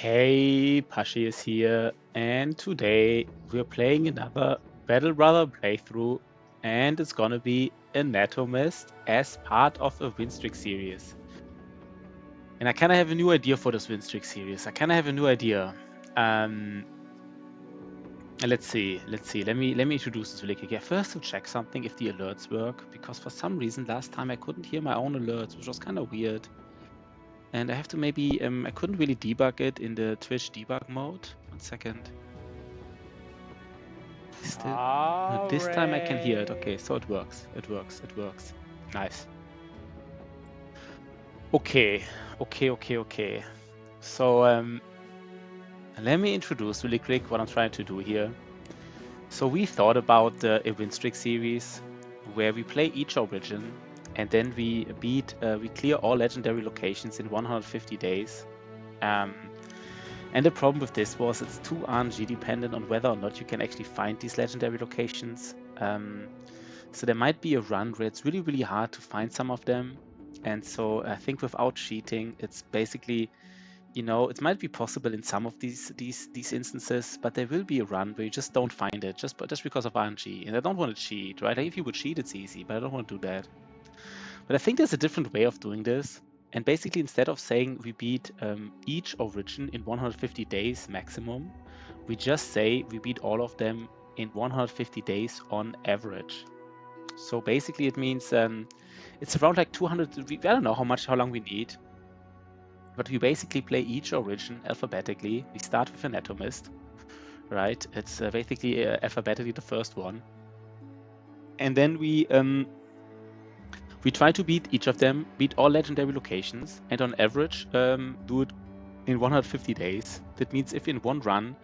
Hey, Pashi is here, and today we're playing another Battle Brother playthrough, and it's gonna be Anatomist as part of a Winstreak series. And I kind of have a new idea for this Winstreak series. I kind of have a new idea. Let's see. Let me introduce this really quick. Yeah, first to check something if the alerts work, because for some reason last time I couldn't hear my own alerts, which was kind of weird. And I have to maybe, I couldn't really debug it in the Twitch debug mode. 1 second. Still, no, this time I can hear it. Okay, so it works. It works. Nice. Okay. So, let me introduce really quick what I'm trying to do here. So we thought about a Winstreak series where we play each origin and then we clear all legendary locations in 150 days. And the problem with this was it's too RNG dependent on whether or not you can actually find these legendary locations. So there might be a run where it's really, really hard to find some of them. And so I think without cheating, it's basically, you know, it might be possible in some of these instances, but there will be a run where you just don't find it just because of RNG. And I don't want to cheat, right? Like if you would cheat, it's easy, but I don't want to do that. But I think there's a different way of doing this. And basically, instead of saying we beat each origin in 150 days maximum, we just say we beat all of them in 150 days on average. So basically, it means it's around like 200. I don't know how long we need, but we basically play each origin alphabetically. We start with Anatomist, right? It's basically alphabetically the first one, and then we try to beat each of them, beat all legendary locations, and on average do it in 150 days. That means if in one run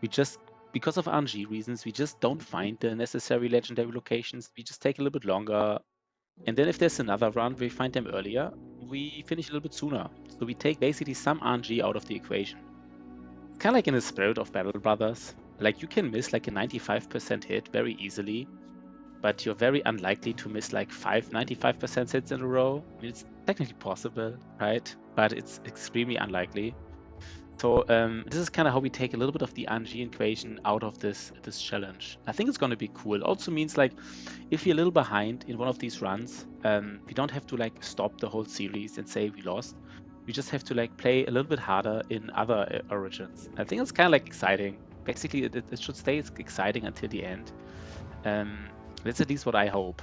we just, because of RNG reasons, we just don't find the necessary legendary locations, we just take a little bit longer. And then if there's another run where we find them earlier, we finish a little bit sooner. So we take basically some RNG out of the equation. It's kind of like in the spirit of Battle Brothers. Like you can miss like a 95% hit very easily, but you're very unlikely to miss like 95% hits in a row. I mean, it's technically possible, right? But it's extremely unlikely. So this is kind of how we take a little bit of the RNG equation out of this challenge. I think it's going to be cool. It also means like if you're a little behind in one of these runs, we don't have to like stop the whole series and say we lost. We just have to like play a little bit harder in other origins. I think it's kind of like exciting. Basically, it should stay exciting until the end. That's at least what I hope.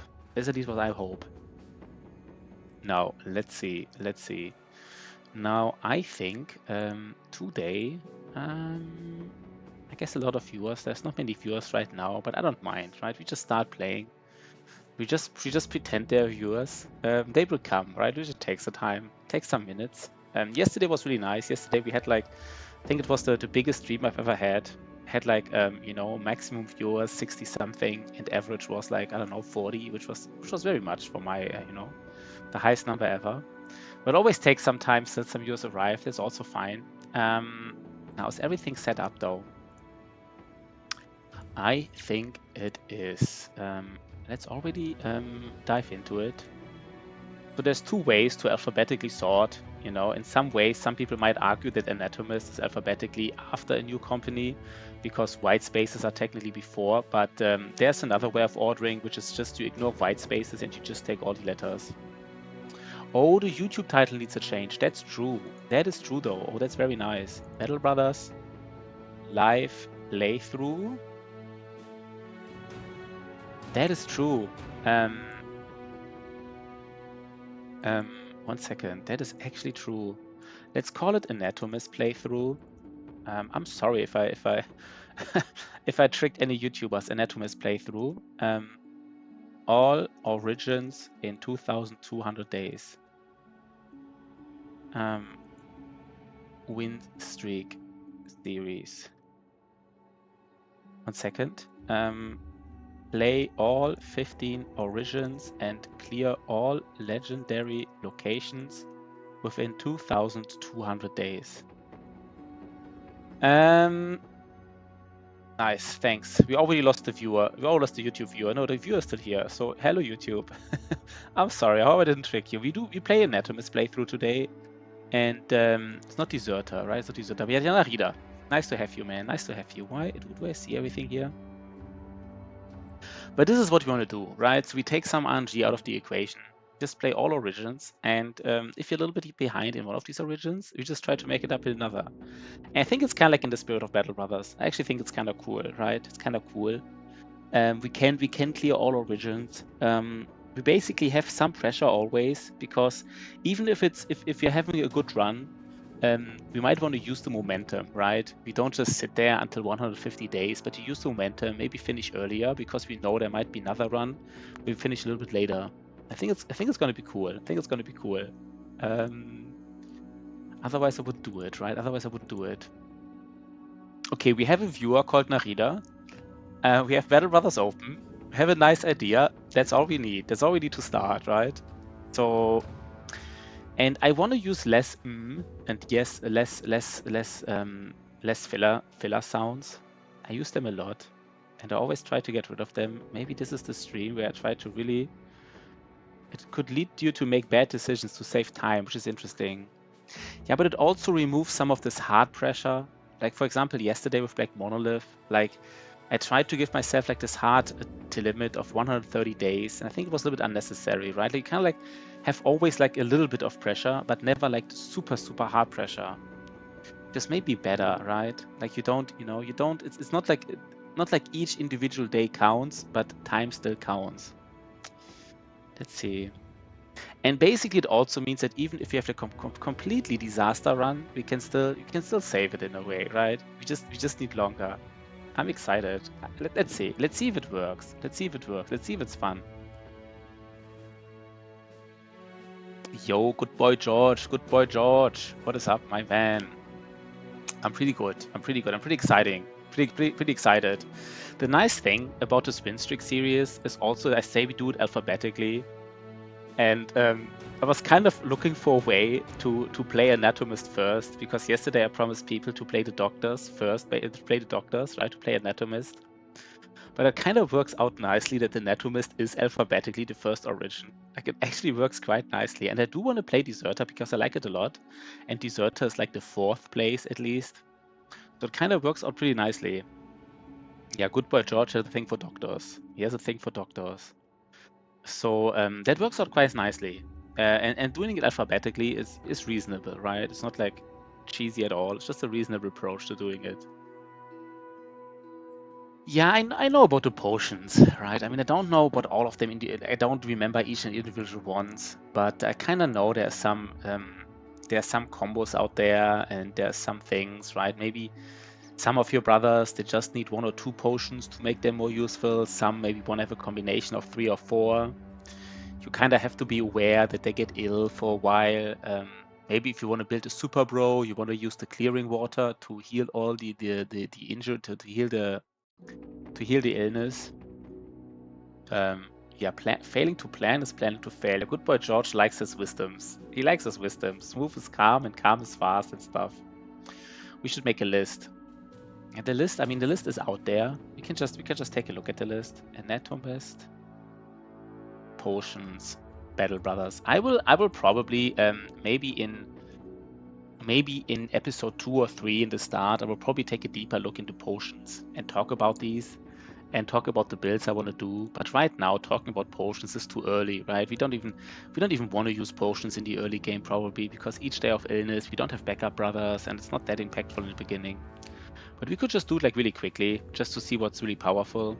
Now, let's see. Now, I think today, I guess a lot of viewers. There's not many viewers right now, but I don't mind, right? We just start playing. We just pretend they're viewers. They will come, right? We just take the time, take some minutes. Yesterday was really nice. Yesterday we had like, I think it was the biggest stream I've ever had. Had like, you know, maximum viewers 60 something, and average was like, I don't know, 40, which was very much for my, you know, the highest number ever. But always takes some time since some viewers arrive. That's also fine. Now is everything set up though? I think it is. Let's already dive into it. So there's two ways to alphabetically sort. You know, in some ways, some people might argue that Anatomist is alphabetically after a new company because white spaces are technically before. But there's another way of ordering, which is just you ignore white spaces and you just take all the letters. Oh, the YouTube title needs a change. That's true. That is true, though. Oh, that's very nice. Battle Brothers live playthrough. That is true. 1 second. That is actually true. Let's call it Anatomist playthrough. I'm sorry if I if I tricked any YouTubers. Anatomist playthrough. All origins in 2,200 days. Winstreak series. 1 second. Play all 15 origins and clear all legendary locations within 2,200 days. Nice, thanks. We already lost the viewer. We already lost the YouTube viewer. No, the viewer is still here. So hello YouTube. I'm sorry, I hope I didn't trick you. We play Anatomist playthrough today. And it's not Deserter, right? It's not Deserter. We had Yanarida. Nice to have you, man. Nice to have you. Why do I see everything here? But this is what we want to do, right? So we take some RNG out of the equation, just play all origins, and if you're a little bit behind in one of these origins, you just try to make it up in another. And I think it's kind of like in the spirit of Battle Brothers. I actually think it's kind of cool, right? It's kind of cool. We can clear all origins. We basically have some pressure always, because even if you're having a good run, we might want to use the momentum, right? We don't just sit there until 150 days, but you use the momentum, maybe finish earlier, because we know there might be another run. We finish a little bit later. I think it's going to be cool. I think it's going to be cool. Otherwise, I wouldn't do it, right? Otherwise, I wouldn't do it. Okay, we have a viewer called Narida. We have Battle Brothers open. We have a nice idea. That's all we need. That's all we need to start, right? So, and I want to use less and yes, less filler sounds. I use them a lot, and I always try to get rid of them. Maybe this is the stream where I try to really. It could lead you to make bad decisions to save time, which is interesting. Yeah, but it also removes some of this hard pressure. Like, for example, yesterday with Black Monolith, like, I tried to give myself like this hard limit of 130 days, and I think it was a little bit unnecessary, right? Like, you kind of like have always like a little bit of pressure, but never like super hard pressure. Just maybe better, right? Like you don't. It's not like each individual day counts, but time still counts. Let's see. And basically, it also means that even if you have a completely disaster run, you can still save it in a way, right? We just need longer. I'm excited. Let's see. Let's see if it works. Let's see if it works. Let's see if it's fun. Yo, good boy George. Good boy George. What is up, my man? I'm pretty good. I'm pretty exciting. Pretty excited. The nice thing about this Winstreak series is also I say we do it alphabetically. And I was kind of looking for a way to play Anatomist first, because yesterday I promised people to play the doctors first, to play Anatomist. But it kind of works out nicely that the Anatomist is alphabetically the first origin. Like, it actually works quite nicely. And I do want to play Deserter because I like it a lot. And Deserter is like the 4th place at least. So it kind of works out pretty nicely. Yeah, good boy George has a thing for doctors. He has a thing for doctors. So that works out quite nicely. And doing it alphabetically is reasonable, right? It's not like cheesy at all. It's just a reasonable approach to doing it. Yeah, I know about the potions, right? I mean, I don't know about all of them. I don't remember each and individual ones, but I kind of know there's some combos out there, and there's some things, right? Maybe some of your brothers, they just need 1 or 2 potions to make them more useful. Some maybe want to have a combination of 3 or 4. You kind of have to be aware that they get ill for a while. Maybe if you want to build a super bro, you want to use the clearing water to heal all the injured, to heal the illness. Yeah, failing to plan is planning to fail. A good boy George likes his wisdoms. He likes his wisdoms. Smooth is calm and calm is fast and stuff. We should make a list. And the list, I mean, the list is out there. We can just take a look at the list. Anatomist, potions, Battle Brothers. I will probably maybe in episode 2 or 3 in the start, I will probably take a deeper look into potions and talk about these and talk about the builds I want to do. But right now, talking about potions is too early, right? We don't even want to use potions in the early game probably, because each day of illness we don't have backup brothers and it's not that impactful in the beginning. But we could just do it like really quickly, just to see what's really powerful.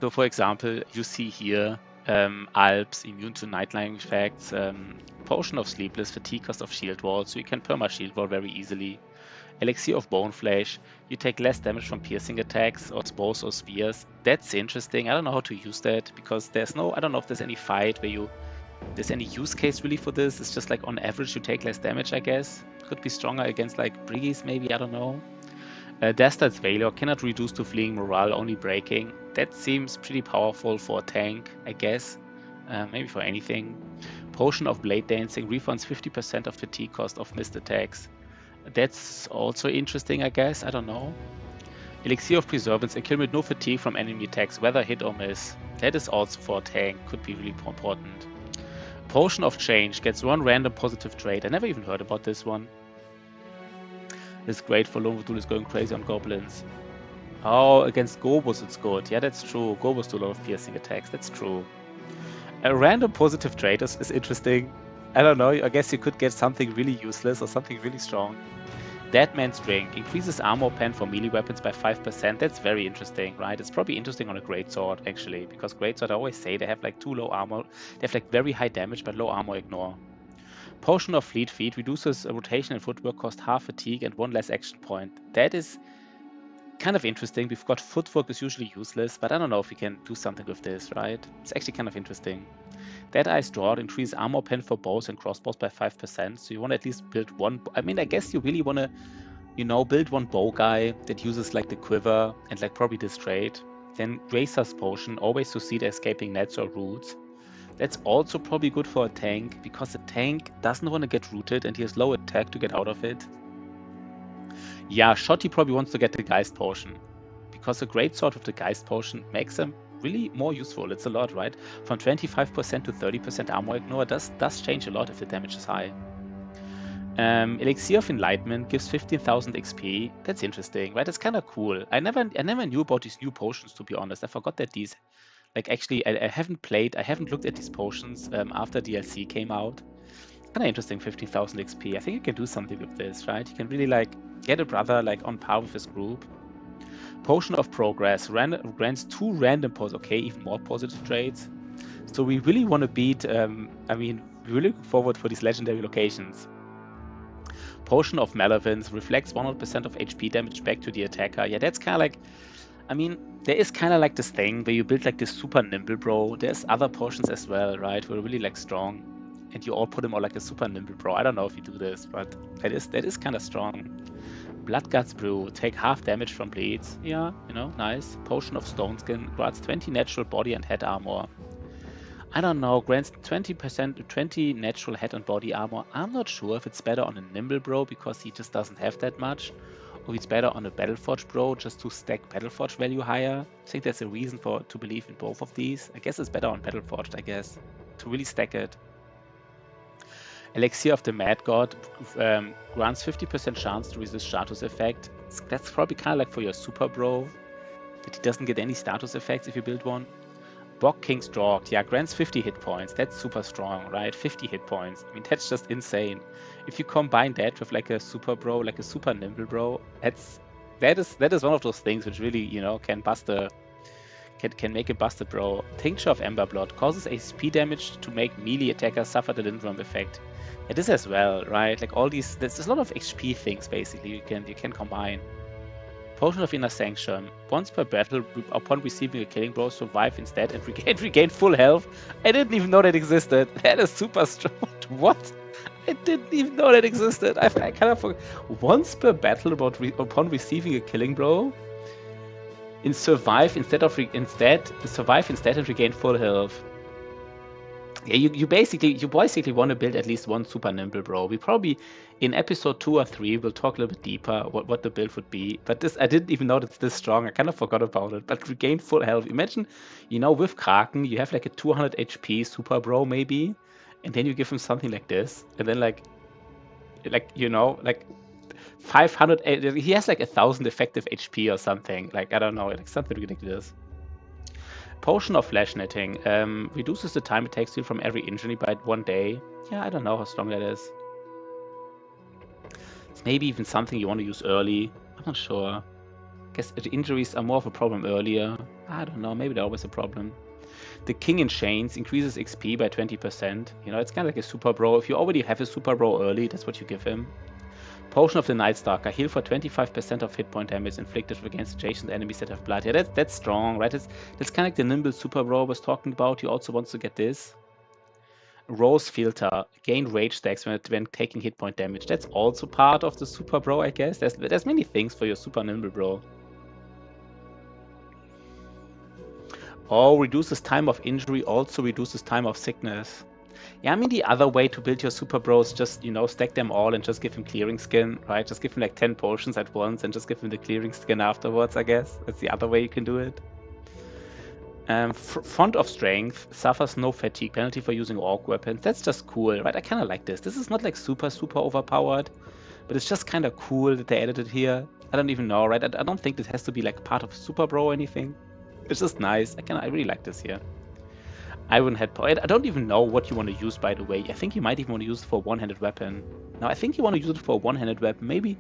So for example, you see here Alps, immune to nightline effects, potion of sleepless, fatigue cost of shield wall, so you can perma shield wall very easily. Elixir of bone flesh, you take less damage from piercing attacks or bows or spears. That's interesting. I don't know how to use that, because I don't know if there's any fight where there's any use case really for this. It's just like on average you take less damage, I guess. Could be stronger against like Briggies maybe, I don't know. Dastard's Valor cannot reduce to fleeing morale, only breaking. That seems pretty powerful for a tank, I guess. Maybe for anything. Potion of Blade Dancing refunds 50% of fatigue cost of missed attacks. That's also interesting, I guess. I don't know. Elixir of Preservance accumulate no fatigue from enemy attacks, whether hit or miss. That is also for a tank. Could be really important. Potion of Change gets 1 random positive trait. I never even heard about this one. It's great for Lone Voodoo is going crazy on goblins. Oh, against Gobos it's good. Yeah, that's true. Gobos do a lot of piercing attacks. That's true. A random positive trait is interesting. I don't know. I guess you could get something really useless or something really strong. Dead Man's Drink increases armor pen for melee weapons by 5%. That's very interesting, right? It's probably interesting on a greatsword, actually, because greatsword, I always say, they have like too low armor. They have like very high damage, but low armor ignore. Potion of Fleet Feet reduces rotation and footwork cost half fatigue and 1 less action point. That is kind of interesting. We've got footwork is usually useless, but I don't know if we can do something with this, right? It's actually kind of interesting. Dead-Eye's Draw increases armor pen for bows and crossbows by 5%, so you want to at least build one. I mean, I guess you really want to, you know, build one bow guy that uses like the quiver and like probably this trait. Then Gracer's Potion, always succeed at escaping nets or roots. That's also probably good for a tank, because the tank doesn't want to get rooted and he has low attack to get out of it. Yeah, Shotty probably wants to get the Geist Potion, because a greatsword with the Geist Potion makes them really more useful. It's a lot, right? From 25% to 30% armor ignore does change a lot if the damage is high. Elixir of Enlightenment gives 15,000 XP. That's interesting, right? It's kind of cool. I never knew about these new potions, to be honest. I forgot that these, like, actually, I haven't looked at these potions after DLC came out. Kind of interesting, 15,000 XP. I think you can do something with this, right? You can really like get a brother like on par with his group. Potion of Progress grants 2 random okay, even more positive traits. So we really want to beat, I mean, we're really looking forward for these legendary locations. Potion of Malevolence reflects 100% of HP damage back to the attacker. Yeah, that's kind of like, I mean, there is kind of like this thing where you build like this super nimble bro. There's other potions as well, right? Who are really like strong. And you all put them on like a super nimble bro. I don't know if you do this, but that is kind of strong. Bloodguts Brew, take half damage from bleeds. Yeah, you know, nice. Potion of Stone Skin grants 20 natural body and head armor. I don't know, grants 20 natural head and body armor. I'm not sure if it's better on a Nimble Bro because he just doesn't have that much, or it's better on a Battleforge Bro just to stack Battleforge value higher. I think there's a reason to believe in both of these. I guess it's better on Battleforged, I guess, to really stack it. Elixir of the Mad God grants 50% chance to resist status effect. That's probably kind of like for your Super Bro, that he doesn't get any status effects if you build one. Bog King's Drog, yeah, grants 50 hit points. That's super strong, right? 50 hit points. I mean, that's just insane. If you combine that with like a Super Bro, like a Super Nimble Bro, that is one of those things which really, you know, can make a busted bro. Tincture of Ember Blood causes HP damage to make melee attackers suffer the Lindworm effect. It is as well, right? Like all these, there's a lot of HP things basically you can combine. Potion of Inner Sanction. Once per battle, upon receiving a killing blow, survive instead and regain full health. I didn't even know that existed. That is super strong. What? I didn't even know that existed. I kind of forgot. Once per battle, upon receiving a killing blow, survive instead and regain full health. Yeah, you basically want to build at least one super nimble bro. We probably in episode 2 or 3 will talk a little bit deeper what the build would be. But this, I didn't even know it's this strong. I kind of forgot about it. But regain full health. Imagine, you know, with Kraken you have like a 200 HP super bro maybe, and then you give him something like this, and then like you know, like 500. He has like 1,000 effective HP or something. Like I don't know, like something ridiculous. Potion of Flesh Knitting reduces the time it takes to heal from every injury by 1 day. Yeah, I don't know how strong that is. It's maybe even something you want to use early. I'm not sure. I guess the injuries are more of a problem earlier. I don't know, maybe they're always a problem. The King in Chains increases XP by 20%. You know, it's kind of like a super bro. If you already have a super bro early, that's what you give him. Potion of the Night Stalker, heal for 25% of hit point damage inflicted against adjacent enemies that have blood. Yeah, that's strong, right? That's kind of like the Nimble Super Bro I was talking about. He also wants to get this. Rose Filter, gain rage stacks when taking hit point damage. That's also part of the Super Bro, I guess. There's many things for your Super Nimble Bro. Oh, reduces time of injury, also reduces time of sickness. Yeah, I mean, the other way to build your super bros, just, you know, stack them all and just give him clearing skin, right? Just give him like 10 potions at once and just give him the clearing skin afterwards, I guess. That's the other way you can do it. Font of Strength suffers no fatigue penalty for using orc weapons. That's just cool, right? I kind of like this. This is not like super overpowered, but it's just kind of cool that they added it here. I don't even know, right? I don't think this has to be like part of Super Bro or anything. It's just nice. I really like this here. Iron Head Power. I don't even know what you want to use, by the way. I think you might even want to use it for a one-handed weapon. Now, I think you want to use it for a one-handed weapon. Maybe.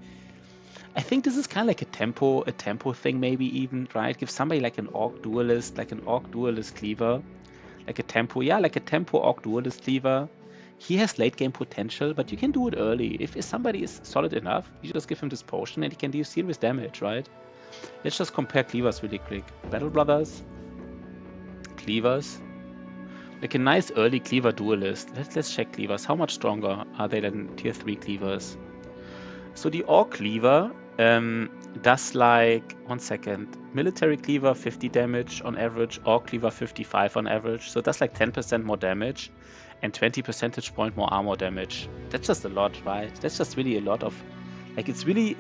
I think this is kind of like a tempo thing, maybe even, right? Give somebody like an orc duelist cleaver, like a tempo orc duelist cleaver. He has late game potential, but you can do it early. If somebody is solid enough, you just give him this potion and he can do serious damage, right? Let's just compare cleavers really quick. Battle Brothers, cleavers. Like a nice early cleaver duelist. Let's check cleavers. How much stronger are they than tier 3 cleavers? So the orc cleaver does like, 1 second, military cleaver 50 damage on average, orc cleaver 55 on average. So that's like 10% more damage and 20 percentage point more armor damage. That's just a lot, right? That's just really a lot of, like, it's really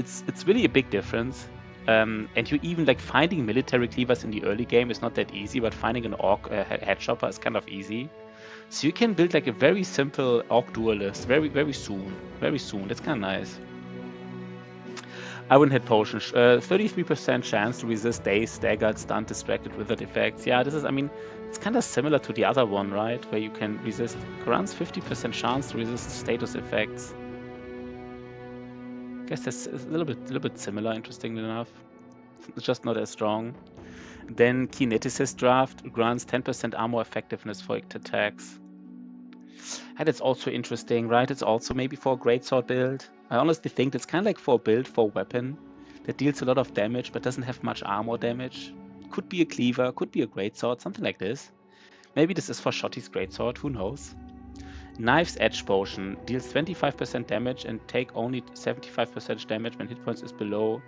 a big difference. And you even like finding military cleavers in the early game is not that easy, but finding an orc head chopper is kind of easy. So you can build like a very simple orc duelist very soon. That's kind of nice. Iron Head Potion, 33% chance to resist Daze, Staggered, Stunned, Distracted, Withered effects. Yeah, this is, I mean, it's kind of similar to the other one, right? Where you can resist, grants 50% chance to resist status effects. I guess that's a little bit similar, interestingly enough. It's just not as strong. Then Kineticist Draft grants 10% armor effectiveness for attacks. And it's also interesting, right? It's also maybe for a greatsword build. I honestly think it's kind of like for a build for a weapon that deals a lot of damage but doesn't have much armor damage. Could be a cleaver, could be a greatsword, something like this. Maybe this is for Shotty's greatsword, who knows? Knife's Edge Potion deals 25% damage and take only 75% damage when hit points is below.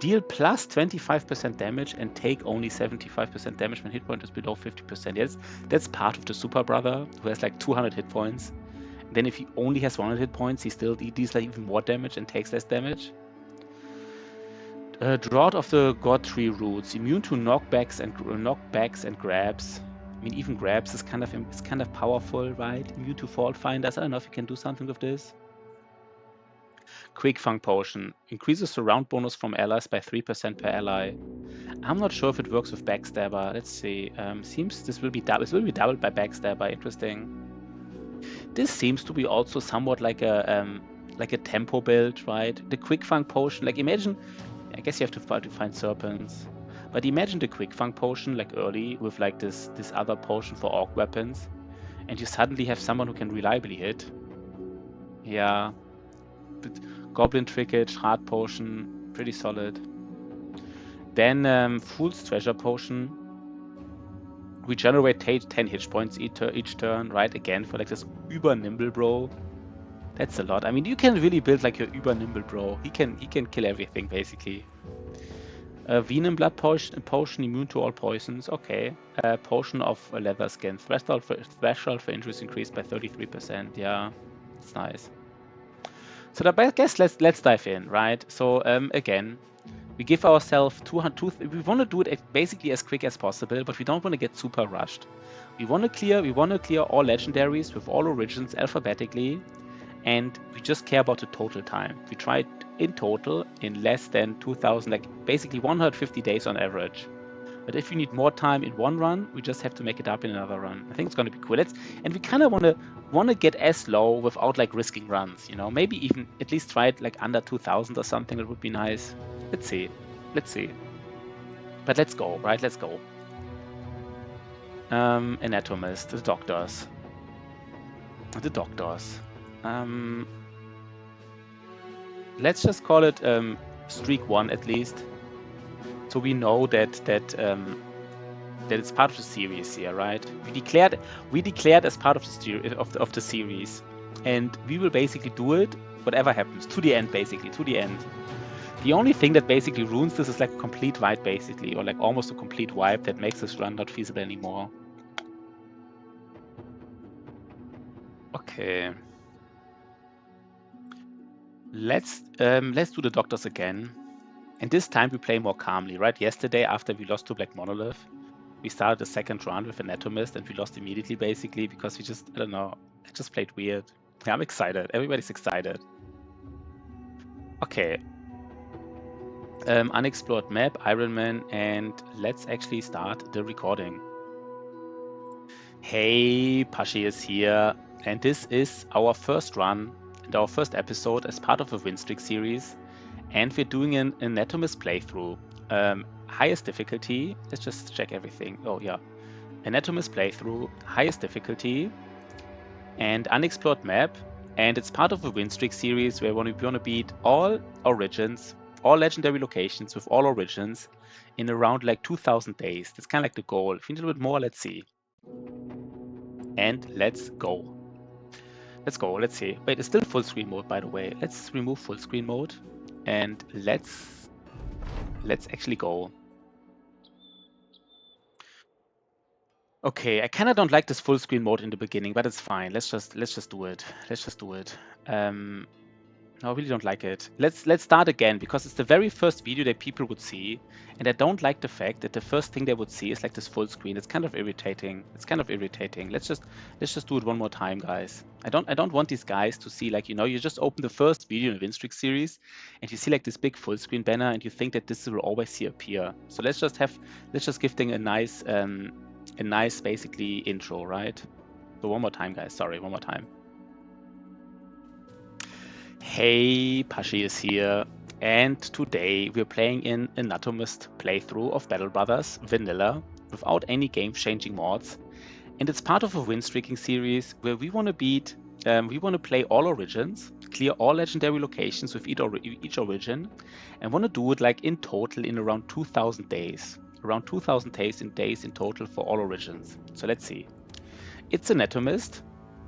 Deal plus 25% damage and take only 75% damage when hit point is below 50%. Yes, that's part of the Super Brother, who has like 200 hit points. And then if he only has 100 hit points, he deals like even more damage and takes less damage. Drought of the God Tree Roots, immune to knockbacks and grabs. I mean, even grabs is kind of powerful, right? Immune to Fault Finders. I don't know if you can do something with this. Quick Fang Potion increases the round bonus from allies by 3% per ally. I'm not sure if it works with Backstabber. Let's see. Seems this will be doubled by Backstabber. Interesting. This seems to be also somewhat like a tempo build, right? The Quick Fang Potion, like imagine, I guess you have to find serpents, but imagine the Quick Fang Potion like early with like this other potion for orc weapons, and you suddenly have someone who can reliably hit. Yeah, Goblin Trickage, Heart Potion, pretty solid. Then Fool's Treasure Potion. Regenerate 10 hit points each turn, right? Again, for like this Uber Nimble Bro. That's a lot. I mean, you can really build like your Uber Nimble Bro. He can kill everything, basically. Venom Blood Potion, immune to all poisons. Okay. Potion of Leather Skin. Threshold for injuries increased by 33%. Yeah, it's nice. So I guess let's dive in, right? So again, we give ourselves 200. We want to do it basically as quick as possible, but we don't want to get super rushed. We want to clear all legendaries with all origins alphabetically, and we just care about the total time. We try it in total in less than 2,000, like basically 150 days on average. But if you need more time in one run, we just have to make it up in another run. I think it's going to be cool. And we kind of want to get as low without like risking runs. You know, maybe even at least try it like under 2,000 or something. It would be nice. Let's see. But let's go, right? Let's go. Anatomist, the doctors. Let's just call it streak 1 at least. So we know that it's part of the series here, right? We declared as part of the series, and we will basically do it whatever happens to the end, basically to the end. The only thing that basically ruins this is like a complete wipe, basically, or like almost a complete wipe that makes this run not feasible anymore. Okay. Let's do the doctors again. And this time we play more calmly, right? Yesterday, after we lost to Black Monolith, we started the second round with Anatomist and we lost immediately, basically, because we just, I don't know, it just played weird. Yeah, I'm excited. Everybody's excited. Okay. Unexplored map, Ironman, and let's actually start the recording. Hey, Pashi is here, and this is our first run and our first episode as part of a Winstreak series, and we're doing an Anatomist playthrough. Highest difficulty, let's just check everything. Oh yeah, Anatomist playthrough, highest difficulty, and unexplored map, and it's part of a Winstreak series where we want to beat all origins, all legendary locations with all origins in around like 2,000 days. That's kind of like the goal. If we need a little bit more, let's see. And let's go. Let's go. Let's see. Wait, it's still full screen mode, by the way. Let's remove full screen mode and let's actually go. Okay, I kind of don't like this full screen mode in the beginning, but it's fine. Let's just do it. Let's just do it. No, I really don't like it. Let's start again, because it's the very first video that people would see, and I don't like the fact that the first thing they would see is like this full screen. It's kind of irritating. It's kind of irritating. Let's just do it one more time, guys. I don't want these guys to see, like, you know, you just open the first video in the Winstreak series and you see like this big full screen banner and you think that this will always here appear. So let's just give them a nice basically intro, right? So one more time, guys. Sorry, one more time. Hey, Pashi is here, and today we're playing in Anatomist playthrough of Battle Brothers Vanilla without any game-changing mods, and it's part of a win-streaking series where we want to beat, we want to play all origins, clear all legendary locations with each origin, and want to do it like in total in around 2,000 days, around 2,000 days in total for all origins. So let's see. It's Anatomist.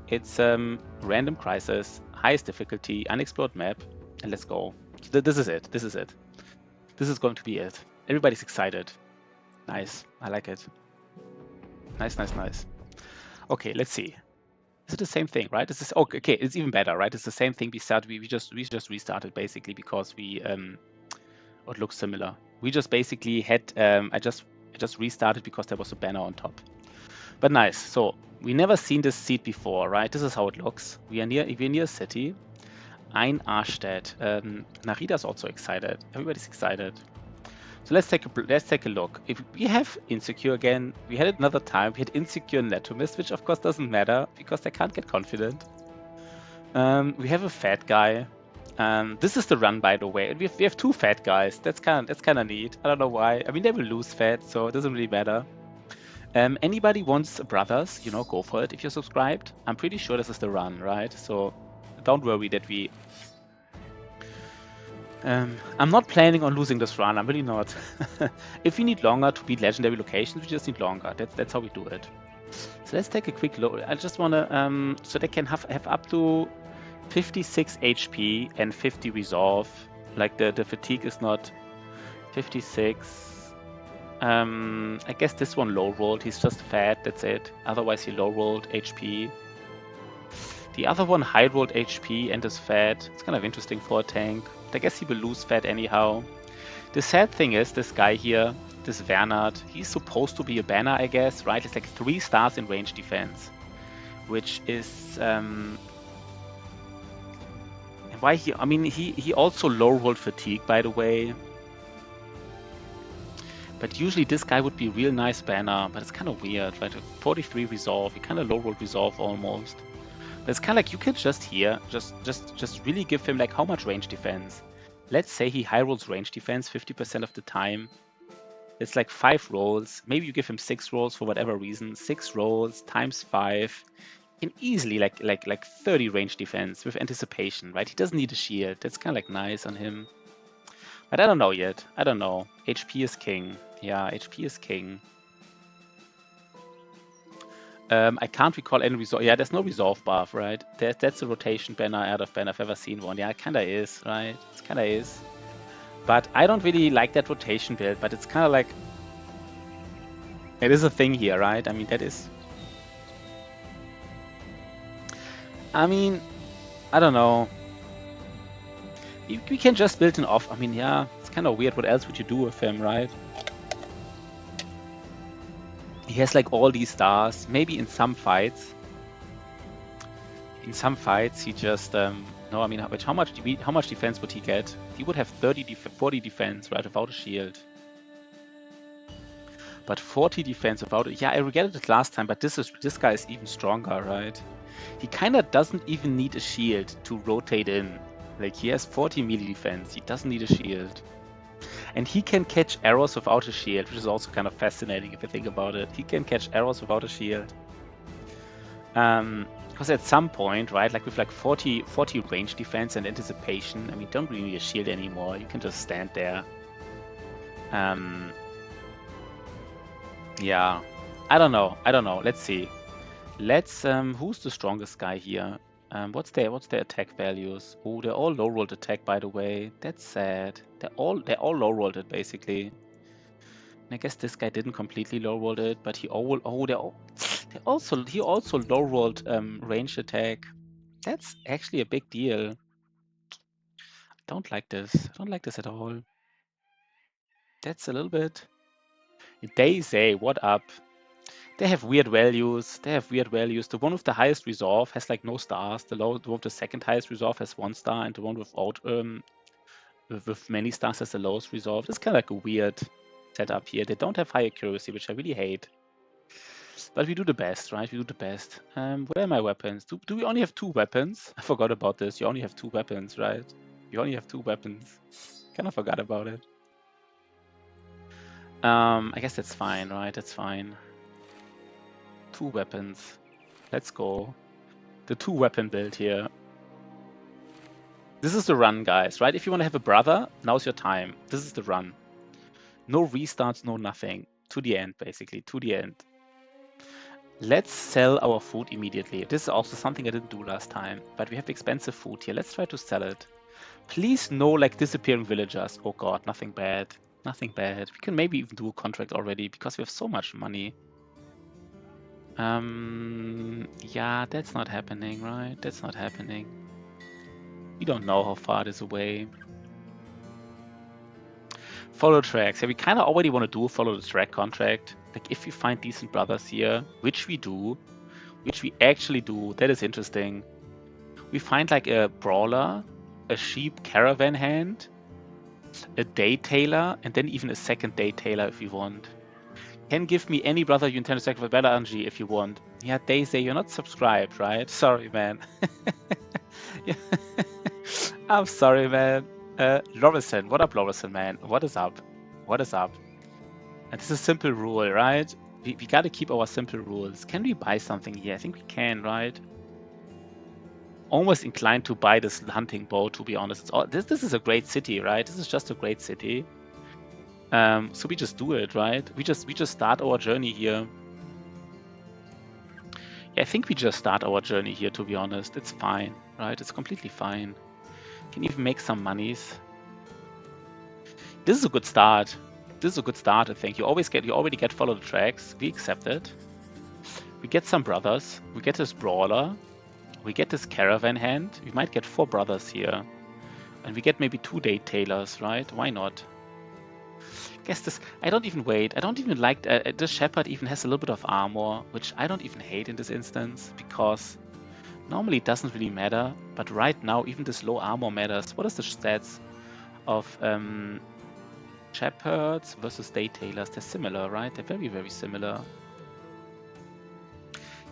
It's random crisis, highest difficulty, unexplored map, and let's go. This is it. This is it. This is going to be it. Everybody's excited. Nice. I like it. Nice, nice, nice. Okay, let's see. Is it the same thing, right? This is okay. It's even better, right? It's the same thing. We just restarted basically because we it looks similar. We just basically had I just restarted because there was a banner on top. But nice. So we never seen this seat before, right? This is how it looks. We're near a city. Ein Arstedt. Narita's also excited. Everybody's excited. So let's take a look. If we have Insecure again, we had it another time. We had Insecure and Anatomist, which of course doesn't matter because they can't get confident. We have a fat guy. This is the run, by the way. And we have two fat guys. That's kind of neat. I don't know why. I mean, they will lose fat, so it doesn't really matter. Anybody wants brothers, you know, go for it if you're subscribed. I'm pretty sure this is the run, right? So don't worry that we... I'm not planning on losing this run. I'm really not. If we need longer to beat legendary locations, we just need longer. That's how we do it. So let's take a quick look. I just want to... so they can have up to 56 HP and 50 resolve. Like the fatigue is not 56... I guess this one low rolled. He's just fat, that's it. Otherwise he low rolled HP. The other one high rolled HP and is fat. It's kind of interesting for a tank. But I guess he will lose fat anyhow. The sad thing is, this guy here, this Bernard, he's supposed to be a banner, I guess, right? It's like 3 stars in range defense. Which is... why he... I mean, he also low rolled fatigue, by the way. But usually this guy would be a real nice banner, but it's kind of weird, right? 43 resolve, he kind of low roll resolve almost. But it's kind of like you could just here, just really give him like how much range defense. Let's say he high rolls range defense 50% of the time. It's like 5 rolls. Maybe you give him 6 rolls for whatever reason. 6 rolls times 5. And easily like 30 range defense with anticipation, right? He doesn't need a shield. That's kind of like nice on him. But I don't know yet. I don't know. HP is king. Yeah, HP is king. I can't recall any resolve. Yeah, there's no resolve buff, right? That's a rotation banner out of banner I've ever seen one. Yeah, it kind of is, right? It kind of is. But I don't really like that rotation build, but it's kind of like... It is a thing here, right? I mean, that is... I mean, I don't know. We can just build an off. I mean, yeah, it's kind of weird. What else would you do with him, right? He has like all these stars. Maybe in some fights. In some fights, he just no. I mean, how much defense would he get? He would have 40 defense, right, without a shield. But 40 defense without it. Yeah, I regretted it last time, but this guy is even stronger, right? He kind of doesn't even need a shield to rotate in. Like, he has 40 melee defense. He doesn't need a shield. And he can catch arrows without a shield, which is also kind of fascinating if you think about it. He can catch arrows without a shield. Because at some point, right, like with like 40 range defense and anticipation, I mean, don't really need a shield anymore. You can just stand there. Yeah, I don't know. Let's see. Let's who's the strongest guy here? What's their attack values? Oh, they're all low rolled attack, by the way. That's sad. They're all low rolled it basically. And I guess this guy didn't completely low rolled it, but he also low rolled ranged attack. That's actually a big deal. Don't like this. I don't like this at all. That's a little bit. They say, what up? They have weird values. The one with the highest resolve has like no stars. The one with the second highest resolve has 1 star, and the one without with many stars has the lowest resolve. It's kind of like a weird setup here. They don't have high accuracy, which I really hate. But we do the best, right? We do the best. Where are my weapons? Do we only have 2 weapons? I forgot about this. You only have 2 weapons, right? You only have 2 weapons. Kind of forgot about it. I guess that's fine, right? That's fine. 2 weapons. Let's go. The 2 weapon build here. This is the run, guys, right? If you want to have a brother, now's your time. This is the run. No restarts, no nothing. To the end, basically. To the end. Let's sell our food immediately. This is also something I didn't do last time. But we have expensive food here. Let's try to sell it. Please no, like, disappearing villagers. Oh god, nothing bad. Nothing bad. We can maybe even do a contract already because we have so much money. Yeah, that's not happening, right? That's not happening. We don't know how far it is away. Follow tracks. Yeah, we kind of already want to do a follow the track contract. Like, if we find decent brothers here, which we do, which we actually do, that is interesting. We find like a brawler, a sheep caravan hand, a day tailor, and then even a second day tailor if you want. Can give me any brother you intend to sacrifice better RNG if you want. Yeah, they say you're not subscribed, right? Sorry, man. Yeah. I'm sorry, man. Lorison, what up, Lorison, man? What is up? What is up? And this is a simple rule, right? We gotta keep our simple rules. Can we buy something here? I think we can, right? Almost inclined to buy this hunting bow, to be honest. This is a great city, right? This is just a great city. So we just do it, right? We just start our journey here. Yeah, I think we just start our journey here, to be honest. It's fine, right? It's completely fine. Can even make some monies. This is a good start. This is a good start, I think. You already get follow the tracks. We accept it. We get some brothers. We get this brawler. We get this caravan hand. We might get 4 brothers here. And we get maybe 2 day tailors, right? Why not? Guess this. I don't even like this shepherd even has a little bit of armor, which I don't even hate in this instance because normally it doesn't really matter, but right now even this low armor matters. What is the stats of shepherds versus day tailors? They're similar, right? They're very, very similar.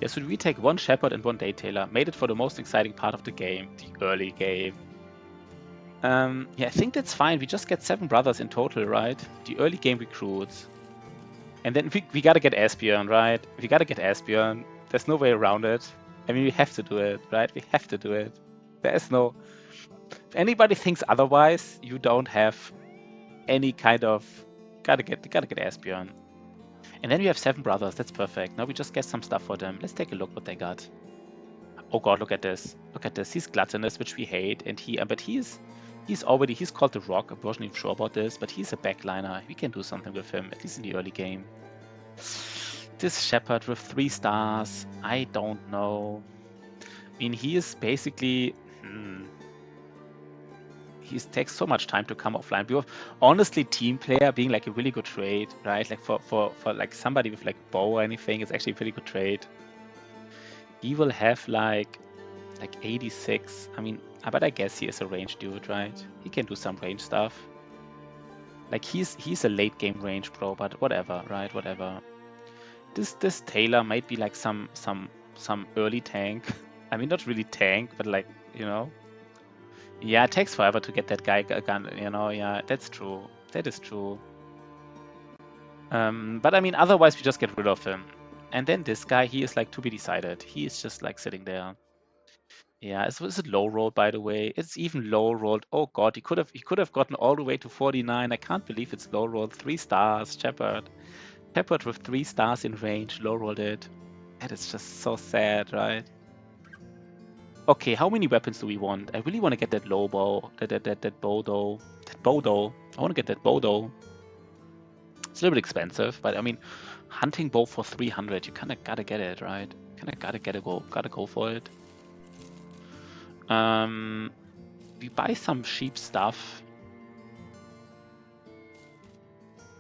Yeah, so we take 1 shepherd and 1 day tailor. Made it for the most exciting part of the game, the early game. Yeah, I think that's fine. We just get 7 brothers in total, right? The early game recruits. And then we gotta get Asbjorn, right? We gotta get Asbjorn. There's no way around it. I mean, we have to do it, right? We have to do it. There's no... If anybody thinks otherwise, you don't have any kind of... Gotta get Asbjorn. And then we have 7 brothers. That's perfect. Now we just get some stuff for them. Let's take a look what they got. Oh god, look at this. Look at this. He's gluttonous, which we hate. And he's called the Rock. I wasn't even sure about this, but he's a backliner. We can do something with him, at least in the early game. This shepherd with 3 stars, I don't know. I mean, he is basically... he takes so much time to come offline. Because honestly, team player being like a really good trade, right? Like for like somebody with like bow or anything, it's actually a pretty good trade. He will have like 86. I mean, but I guess he is a range dude, right? He can do some range stuff. Like he's a late game range pro, but whatever, right? Whatever. This Taylor might be like some early tank. I mean, not really tank, but like, you know. Yeah, it takes forever to get that guy a gun, you know. Yeah, that's true. That is true. But I mean, otherwise we just get rid of him. And then this guy, he is like to be decided. He is just like sitting there. Yeah, is it low rolled, by the way? It's even low rolled. Oh God, he could have gotten all the way to 49. I can't believe it's low rolled. 3 stars, Shepard. Shepard with 3 stars in range, low rolled it. That is just so sad, right? Okay, how many weapons do we want? I really want to get that low bow, that bow though. That bow though. I want to get that bow though. It's a little bit expensive, but I mean, hunting bow for 300, you kind of gotta get it, right? Kind of gotta go for it. We buy some cheap stuff.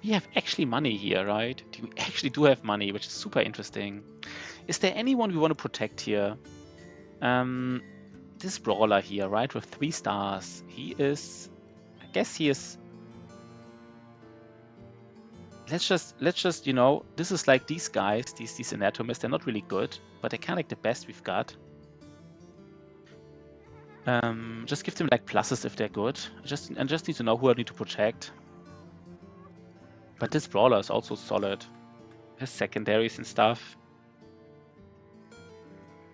We have actually money here, right? We actually do have money, which is super interesting. Is there anyone we want to protect here? This brawler here, right, with 3 stars. He is, I guess he is. Let's just, you know, this is like these guys, these anatomists. They're not really good, but they're kind of like the best we've got. Just give them like pluses if they're good. I just need to know who I need to protect. But this brawler is also solid. Has secondaries and stuff.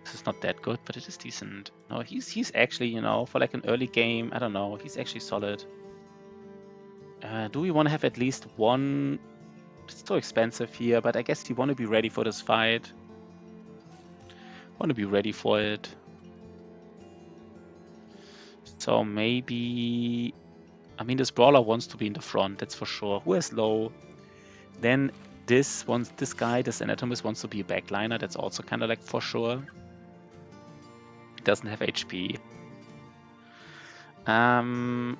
This is not that good, but it is decent. No, he's actually, you know, for like an early game, I don't know, he's actually solid. Do we want to have at least one? It's so expensive here, but I guess you want to be ready for this fight. Want to be ready for it. So maybe, I mean, this brawler wants to be in the front, that's for sure. Who has low? Then this guy, this anatomist wants to be a backliner, that's also kind of like for sure. He doesn't have HP. And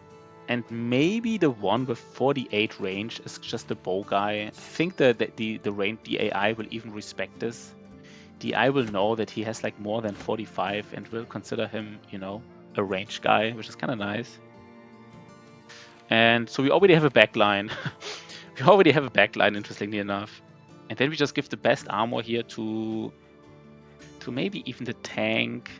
maybe the one with 48 range is just the bow guy. I think the range, the AI will even respect this. The AI will know that he has like more than 45 and will consider him, you know, a range guy, which is kind of nice. And so we already have a backline. We already have a backline, interestingly enough. And then we just give the best armor here to maybe even the tank.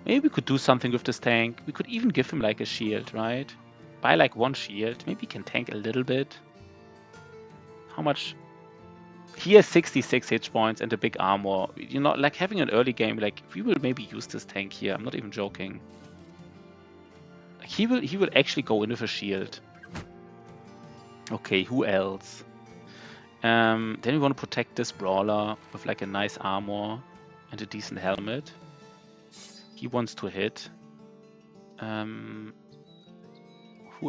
Maybe we could do something with this tank. We could even give him like a shield, right? Buy like 1 shield. Maybe he can tank a little bit. How much? He has 66 hit points and a big armor. You know, like having an early game, like we will maybe use this tank here. I'm not even joking. Like he will actually go in with a shield. Okay, who else? Then we want to protect this brawler with like a nice armor and a decent helmet. He wants to hit. Who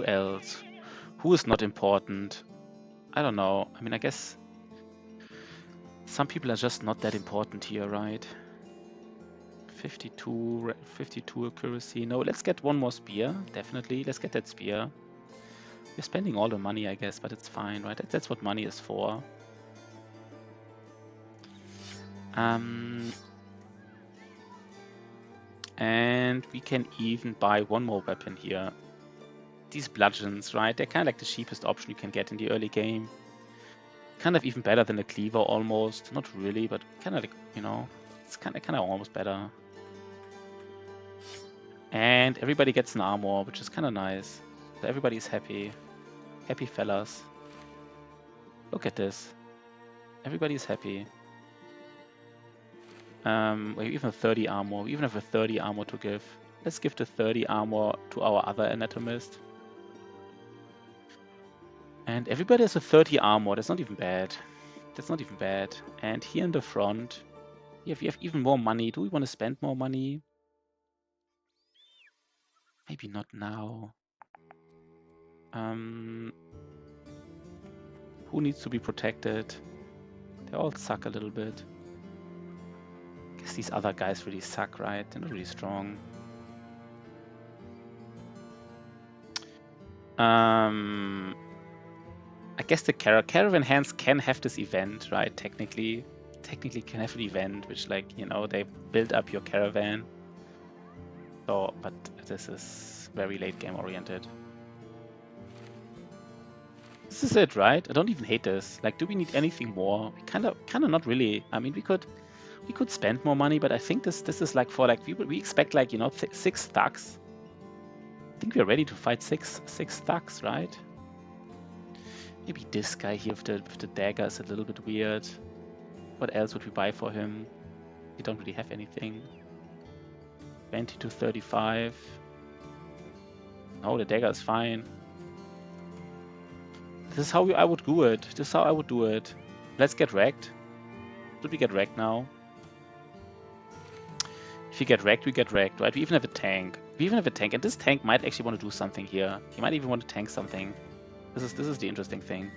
else? Who is not important? I don't know. I mean, I guess some people are just not that important here, right? 52 accuracy. No, let's get 1 more spear. Definitely, let's get that spear. We're spending all the money, I guess, but it's fine, right? That's what money is for. And we can even buy 1 more weapon here. These bludgeons, right? They're kind of like the cheapest option you can get in the early game. Kind of even better than a cleaver almost. Not really, but kind of like, you know, it's kind of almost better. And everybody gets an armor, which is kind of nice. So everybody's happy. Happy fellas. Look at this. Everybody's happy. We even have 30 armor. We even have a 30 armor to give. Let's give the 30 armor to our other anatomist. And everybody has a 30 armor. That's not even bad. That's not even bad. And here in the front, we have even more money. Do we want to spend more money? Maybe not now. Who needs to be protected? They all suck a little bit. I guess these other guys really suck, right? They're not really strong. I guess the caravan hands can have this event, right? Technically can have an event which, like, you know, they build up your caravan. So, but this is very late game oriented. This is it, right? I don't even hate this. Like, do we need anything more? We kind of not really. I mean, we could spend more money, but I think this is like for, like, we expect, like, you know, 6 thugs. I think we're ready to fight six thugs, right? Maybe this guy here with the dagger is a little bit weird. What else would we buy for him? We don't really have anything. 20 to 35. No, the dagger is fine. This is how I would do it. This is how I would do it. Let's get wrecked. Should we get wrecked now? If we get wrecked, we get wrecked, right? We even have a tank. We even have a tank, and this tank might actually want to do something here. He might even want to tank something. This is the interesting thing.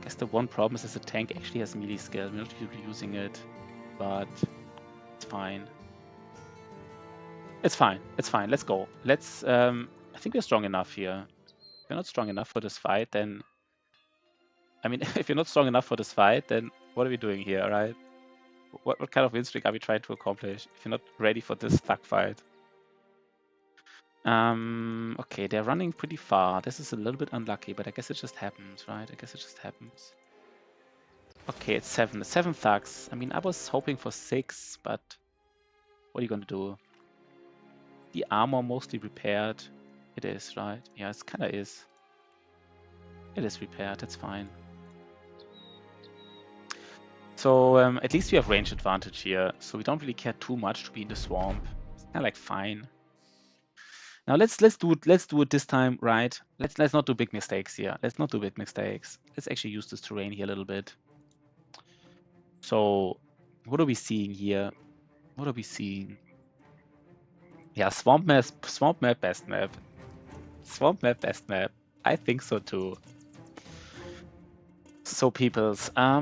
I guess the one problem is that the tank actually has melee skill. We're not usually using it, but it's fine. It's fine. It's fine. Let's go. Let's. I think we're strong enough here. If you're not strong enough for this fight, then. I mean, if you're not strong enough for this fight, then what are we doing here, right? What kind of win streak are we trying to accomplish if you're not ready for this thug fight? Okay, they're running pretty far. This is a little bit unlucky, but I guess it just happens, right? I guess it just happens. Okay, it's 7. 7 thugs. I mean, I was hoping for 6, but what are you gonna do? The armor mostly repaired. It is, right? Yeah, it kinda is. It is repaired, that's fine. So at least we have range advantage here, so we don't really care too much to be in the swamp. It's kinda like fine. Now let's do it this time, right? Let's not do big mistakes here. Let's not do big mistakes. Let's actually use this terrain here a little bit. So what are we seeing here? What are we seeing? Yeah, swamp map, best map. Swamp map, best map. I think so too. So peoples, I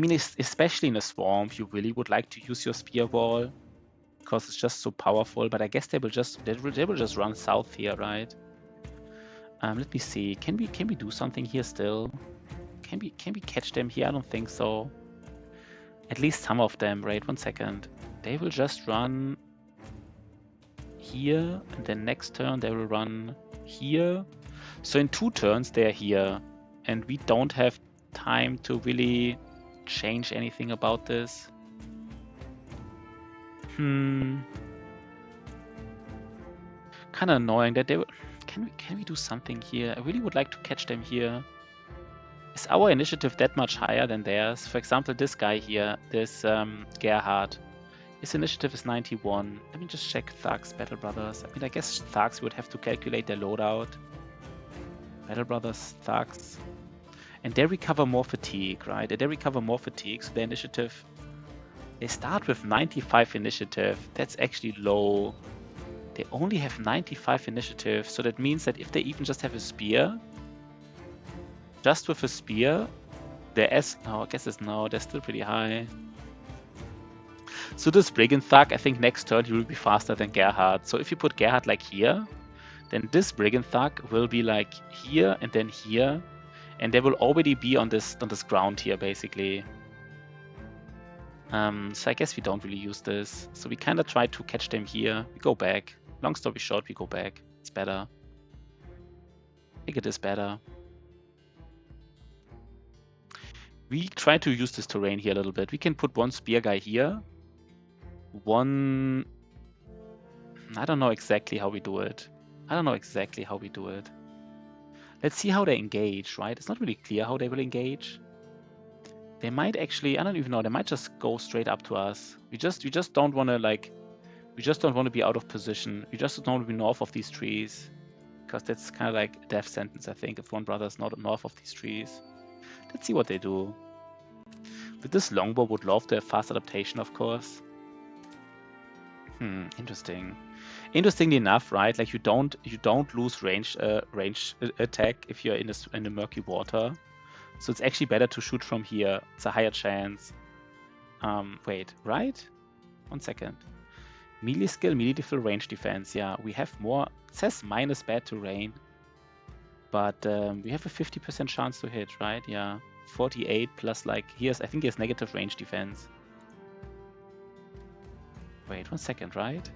mean, especially in a swamp, you really would like to use your spear wall because it's just so powerful. But I guess they will just run south here, right? Let me see. Can we do something here still? Can we catch them here? I don't think so. At least some of them, right? 1 second. They will just run here, and then next turn they will run here. So in 2 turns they're here, and we don't have time to really change anything about this. Kind of annoying that they will. Can we do something here? I really would like to catch them here. Is our initiative that much higher than theirs? For example, this guy here, this Gerhard, his initiative is 91. Let me just check Thugs, Battle Brothers. I mean, I guess Thugs would have to calculate their loadout. Battle Brothers, Thugs. And they recover more fatigue, right? They recover more fatigue, so their initiative... They start with 95 initiative. That's actually low. They only have 95 initiative, so that means that if they even just have a spear, just with a spear, they're no, I guess it's no, they're still pretty high. So this Brigand Thug, I think next turn he will be faster than Gerhard. So if you put Gerhard like here, then this Brigand Thug will be like here and then here, and they will already be on this ground here basically. So I guess we don't really use this. So we kind of try to catch them here. We go back. Long story short, we go back. It's better. I think it is better. We try to use this terrain here a little bit. We can put 1 spear guy here. I don't know exactly how we do it. Let's see how they engage, right? It's not really clear how they will engage. They might actually, I don't even know, they might just go straight up to us. We just don't want to, like, we just don't want to be out of position. We just don't want to be north of these trees. Because that's kind of like a death sentence, I think, if one brother is not north of these trees. Let's see what they do. But this longbow would love to have fast adaptation, of course. Interesting. Interestingly enough, right? Like you don't lose range attack if you're in the murky water. So it's actually better to shoot from here. It's a higher chance. Wait, right? 1 second. Melee skill, melee defense, range defense. Yeah, we have more. It says minus bad terrain, but we have a 50% chance to hit, right? Yeah, 48 plus like I think he has negative range defense. Wait 1 second, right?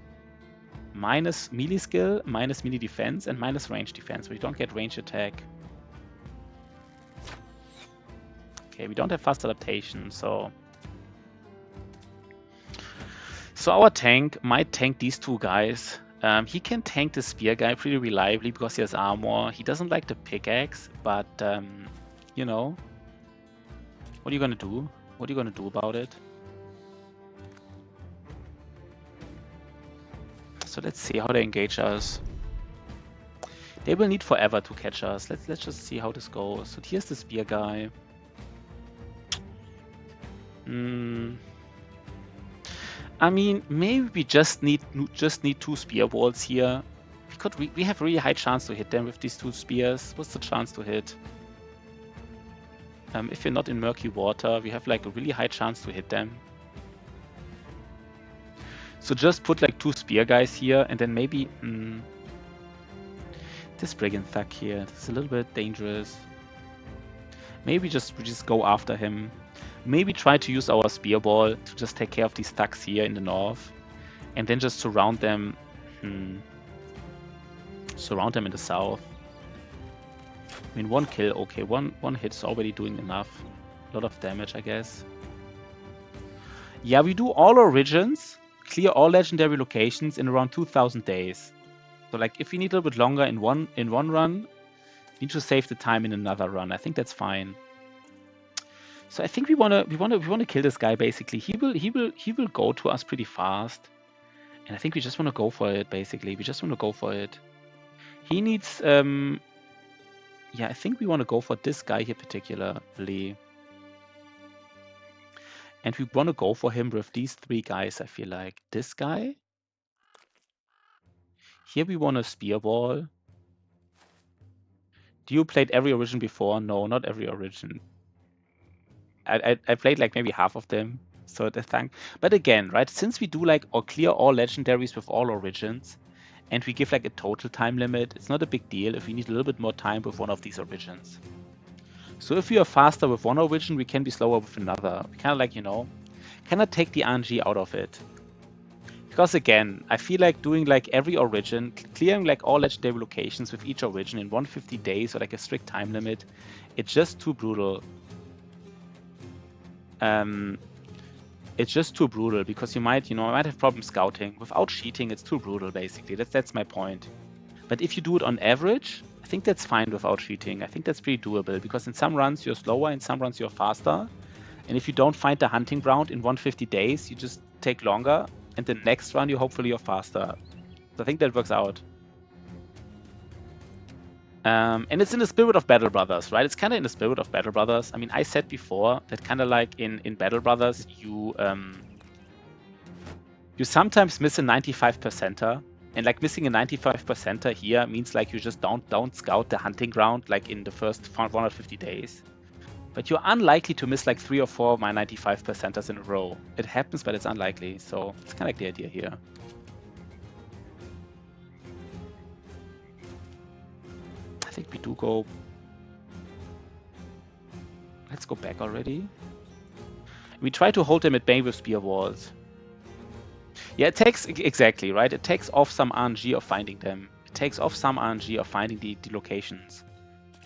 Minus melee skill, minus melee defense, and minus range defense. We don't get range attack. Okay, we don't have fast adaptation, so our tank might tank these two guys. He can tank the spear guy pretty reliably because he has armor. He doesn't like the pickaxe, but you know, what are you gonna do? What are you gonna do about it? So let's see how they engage us. They will need forever to catch us. Let's just see how this goes. So here's the spear guy. I mean, maybe we just need 2 spear walls here. We have really high chance to hit them with these 2 spears. What's the chance to hit? If you're not in murky water, we have like a really high chance to hit them. So just put like 2 spear guys here, and then maybe this brigand thug here. This is a little bit dangerous. Maybe we just go after him. Maybe try to use our spear ball to just take care of these thugs here in the north, and then just surround them. Surround them in the south. I mean, 1 kill, okay, one hit's already doing enough. A lot of damage, I guess. Yeah, we do all origins, clear all legendary locations in around 2,000 days. So, like, if we need a little bit longer in one run, we need to save the time in another run. I think that's fine. So I think we wanna kill this guy. Basically, he will go to us pretty fast, and I think we just wanna go for it. Basically, we just wanna go for it. He needs yeah, I think we want to go for this guy here particularly. And we want to go for him with these 3 guys, I feel like. This guy. Here we want a spear ball. Do you played every origin before? No, not every origin. I played like maybe half of them. So the thing. But again, right, since we do like or clear all legendaries with all origins, and we give like a total time limit, it's not a big deal if we need a little bit more time with one of these origins. So if we are faster with one origin, we can be slower with another. We kind of like, kind of take the RNG out of it. Because again, I feel like doing like every origin, clearing like all legendary locations with each origin in 150 days or like a strict time limit, it's just too brutal. It's just too brutal because you might have problems scouting. Without cheating, it's too brutal basically. That's my point. But if you do it on average, I think that's fine without cheating. I think that's pretty doable because in some runs you're slower, in some runs you're faster. And if you don't find the hunting ground in 150 days, you just take longer. And the next run, hopefully you're faster. So I think that works out. And it's in the spirit of Battle Brothers, right? It's kind of in the spirit of Battle Brothers. I mean, I said before that kind of like in Battle Brothers, you sometimes miss a 95%er. And like missing a 95%er here means like you just don't scout the hunting ground like in the first 150 days. But you're unlikely to miss like 3 or 4 of my 95%ers in a row. It happens, but it's unlikely. So it's kind of like the idea here. I think we do go. Let's go back already. We try to hold them at bay with spear walls. Yeah, it takes exactly right. It takes off some RNG of finding them. It takes off some RNG of finding the locations,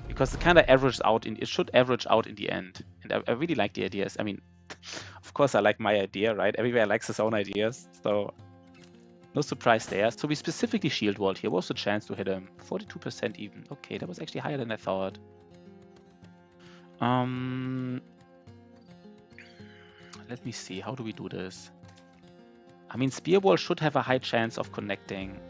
because it kind of averages out. It should average out in the end. And I really like the ideas. I mean, of course I like my idea, right? Everybody likes his own ideas, so no surprise there. So we specifically shield walled here. What was the chance to hit him? 42% even. Okay, that was actually higher than I thought. Let me see. How do we do this? I mean, spear wall should have a high chance of connecting.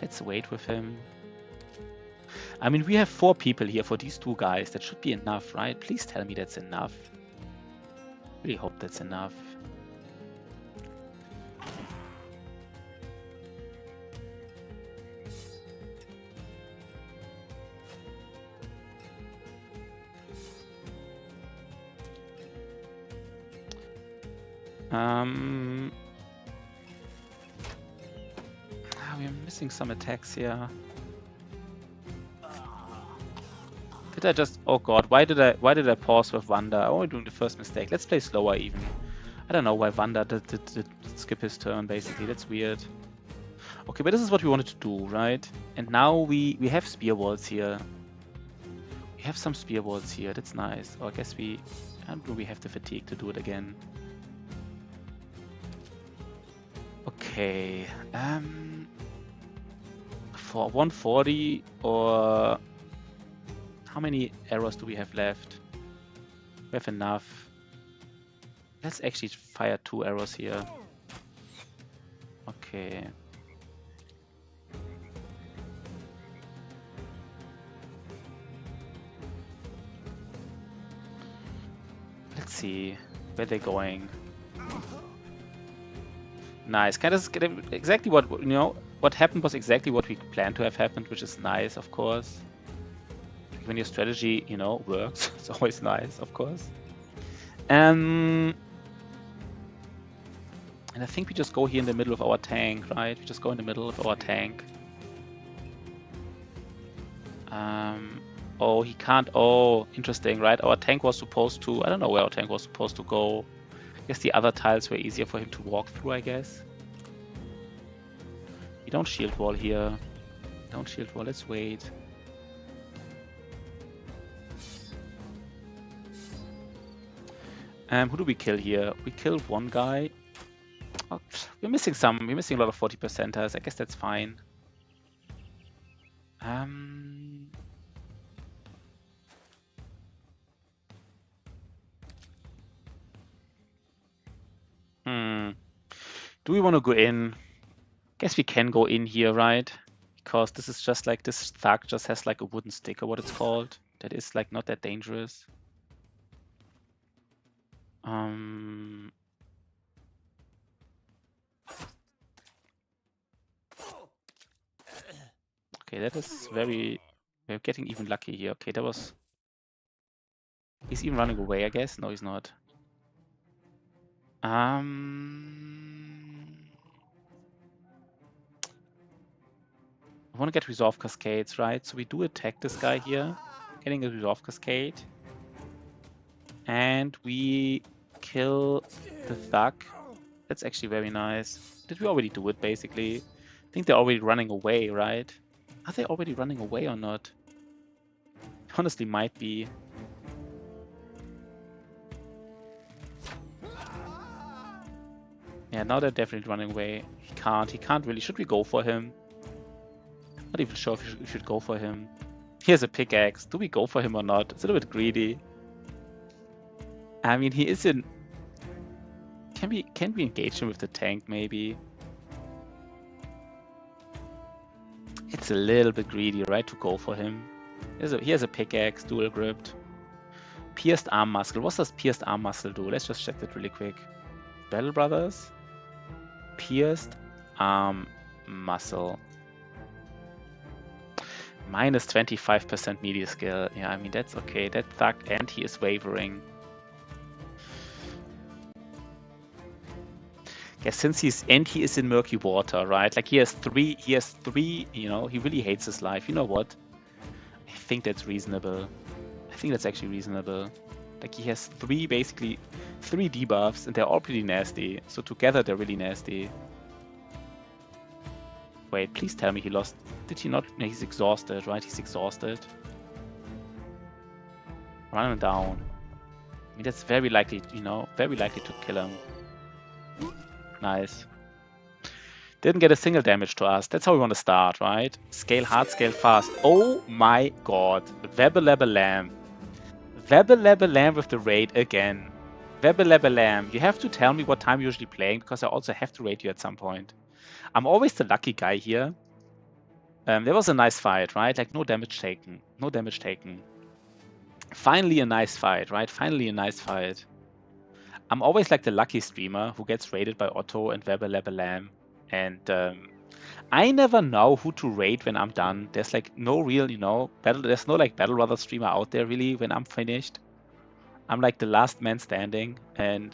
Let's wait with him. I mean, we have 4 people here for these 2 guys. That should be enough, right? Please tell me that's enough. Really hope that's enough. We're missing some attacks here. Did I just... Oh god, why did I pause with Wanda? I'm only doing the first mistake. Let's play slower even. I don't know why Wanda did skip his turn, basically. That's weird. Okay, but this is what we wanted to do, right? And now we have spear walls here. We have some spear walls here. That's nice. Oh, I guess I don't know, we have the fatigue to do it again. Okay. For 140 or... How many arrows do we have left? We have enough. Let's actually fire 2 arrows here. Okay. Let's see where they're going. Nice. Kind of exactly what, you know, what happened was exactly what we planned to have happened, which is nice, of course. When your strategy, you know, works, it's always nice, of course. And I think we just go here in the middle of our tank, right? We just go in the middle of our tank. Oh, he can't. Oh, interesting, right? Our tank was supposed to... I don't know where our tank was supposed to go. I guess the other tiles were easier for him to walk through, I guess. We don't shield wall here. Don't shield wall. Let's wait. Who do we kill here? We kill one guy. Oh, we're missing some. We're missing a lot of 40%ers. I guess that's fine. Do we want to go in? Guess we can go in here, right? Because this is just like, this thug just has like a wooden stick or what it's called. That is like not that dangerous. Okay, that is very... We're getting even lucky here. Okay, that was... He's even running away, I guess. No, he's not. I want to get Resolve Cascades, right? So we do attack this guy here, getting a Resolve Cascade. And we kill the thug. That's actually very nice. Did we already do it, basically? I think they're already running away, right? Are they already running away or not? Honestly, might be. Yeah, now they're definitely running away. He can't really. Should we go for him? Not even sure if we should go for him. Here's a pickaxe. Do we go for him or not? It's a little bit greedy. I mean, he is in... Can we engage him with the tank, maybe? It's a little bit greedy, right, to go for him. Here's a pickaxe, dual gripped. Pierced arm muscle. What does pierced arm muscle do? Let's just check that really quick. Battle Brothers. Pierced arm muscle. Minus 25% media skill. Yeah, I mean, that's okay. That thug, and he is wavering. Yeah, since he is in murky water, right? Like he has three, you know, he really hates his life. You know what? I think that's reasonable. I think that's actually reasonable. Like he has basically three debuffs, and they're all pretty nasty. So together they're really nasty. Wait, please tell me he lost. Did he not? No, he's exhausted, right? He's exhausted. Run him down. I mean, that's very likely, you know, very likely to kill him. Nice. Didn't get a single damage to us. That's how we want to start, right? Scale hard, scale fast. Oh my god. Webber-lebber-lamb. Webber-lebber-lamb with the raid again. Webber-lebber-lamb. You have to tell me what time you're usually playing, because I also have to raid you at some point. I'm always the lucky guy here. There was a nice fight, right? Like, no damage taken. No damage taken. Finally a nice fight, right? Finally a nice fight. I'm always like the lucky streamer who gets raided by Otto and Webber-lebber-lamb. And I never know who to raid when I'm done. There's like no real, you know, there's no like Battle Brothers streamer out there really when I'm finished. I'm like the last man standing. And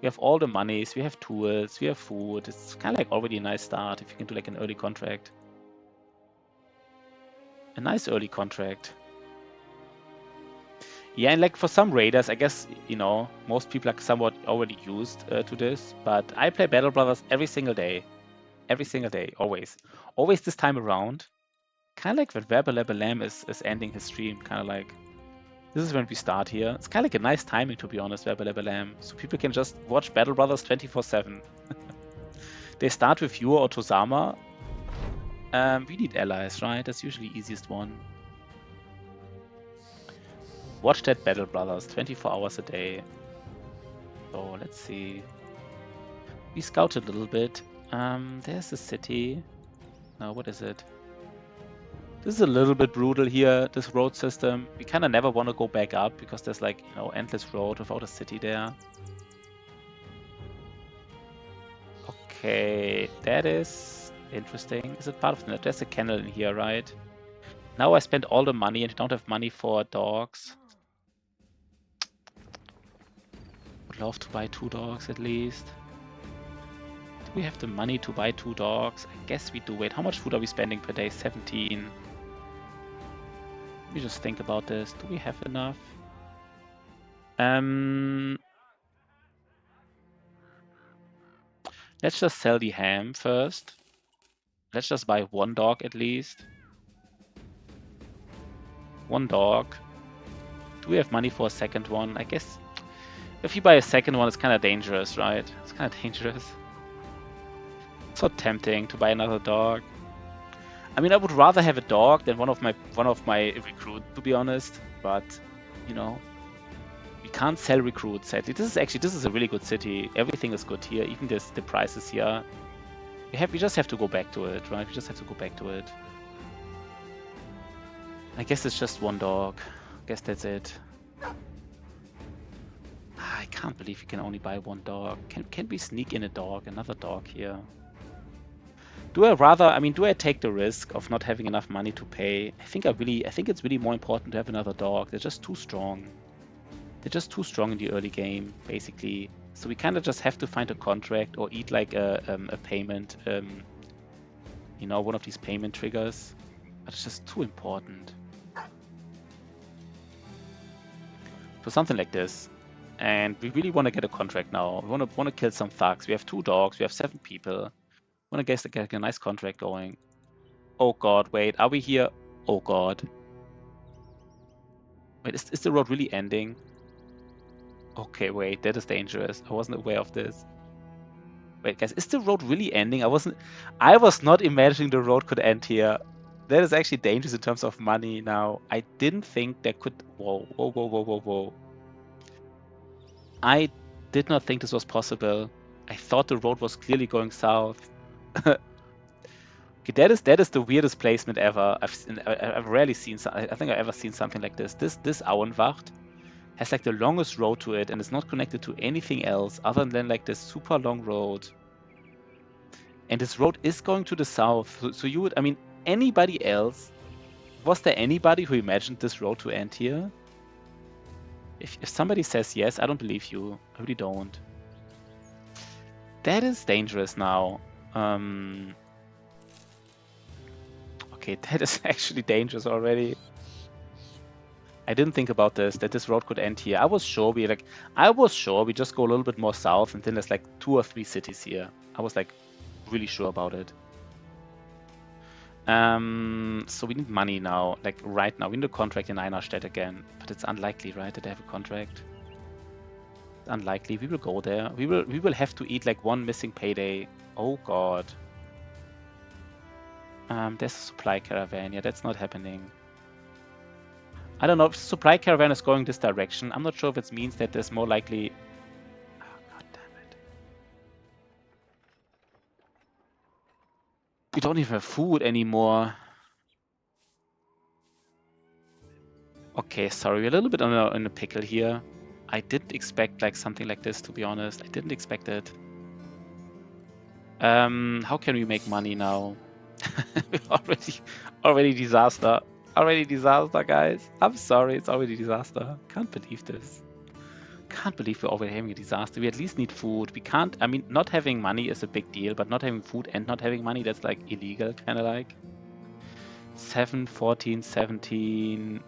We have all the monies, we have tools, we have food. It's kind of like already a nice start if you can do like an early contract. A nice early contract. Yeah, and like for some raiders, I guess, you know, most people are somewhat already used to this, but I play Battle Brothers every single day. Every single day, always. Always this time around. Kind of like when Verbalabba Lamb is ending his stream, kind of like, this is when we start here. It's kind of like a nice timing, to be honest, Verbalabba Lamb. So people can just watch Battle Brothers 24/7. They start with you or Tosama. We need allies, right? That's usually the easiest one. Watch that Battle Brothers 24 hours a day. So let's see. We scout a little bit. There's the city. Now, what is it? This is a little bit brutal here, this road system. We kind of never want to go back up because there's like, you know, endless road without a city there. Okay, that is interesting. Is it part of the... There's a kennel in here, right? Now I spent all the money and I don't have money for dogs. Would love to buy 2 dogs at least. Do we have the money to buy 2 dogs? I guess we do. Wait, how much food are we spending per day? 17. Let me just think about this. Do we have enough? Let's just sell the ham first. Let's just buy 1 dog at least. 1 dog. Do we have money for a second one? I guess if you buy a second one, it's kind of dangerous, right? It's kind of dangerous. It's so tempting to buy another dog. I mean, I would rather have a dog than one of my recruit, to be honest. But you know, we can't sell recruits. Sadly, this is a really good city. Everything is good here. Even the prices here. We just have to go back to it, right? We just have to go back to it. I guess it's just 1 dog. I guess that's it. I can't believe we can only buy 1 dog. Can we sneak in a dog, another dog here? Do I take the risk of not having enough money to pay? I think it's really more important to have another dog. They're just too strong. They're just too strong in the early game, basically. So we kind of just have to find a contract or eat like a payment, you know, one of these payment triggers. But it's just too important. So something like this. And we really want to get a contract now. We want to kill some thugs. We have 2 dogs. We have 7 people. Want to get a nice contract going. Oh god, wait, are we here? Oh god. Wait, is the road really ending? Okay, wait, that is dangerous. I wasn't aware of this. Wait, guys, is the road really ending? I was not imagining the road could end here. That is actually dangerous in terms of money now. I didn't think there could... Whoa, whoa, whoa, whoa, whoa, whoa. I did not think this was possible. I thought the road was clearly going south. Okay, that is the weirdest placement ever. I've rarely seen. I think I've ever seen something like this. This Auenwacht has like the longest road to it, and it's not connected to anything else other than like this super long road. And this road is going to the south. So you would, I mean, anybody else? Was there anybody who imagined this road to end here? If somebody says yes, I don't believe you. I really don't. That is dangerous now. Okay, that is actually dangerous already. I didn't think about this, that this road could end here. I was sure we just go a little bit more south and then there's like 2 or 3 cities here. I was like really sure about it. So we need money now, like right now. We need a contract in Einerstedt again, but it's unlikely, right, that they have a contract. It's unlikely. We will go there. We will have to eat like 1 missing payday. Oh god. There's a supply caravan. Yeah, that's not happening. I don't know if the supply caravan is going this direction. I'm not sure if it means that there's more likely... Oh, god damn it. We don't even have food anymore. Okay, sorry, we're a little bit in a pickle here. I didn't expect like something like this, to be honest. I didn't expect it. How can we make money now? already disaster. Already disaster, guys. I'm sorry, it's already disaster. Can't believe this. Can't believe we're already having a disaster. We at least need food. We can't, I mean, not having money is a big deal, but not having food and not having money, that's like illegal, kind of like. 7, 14, 17,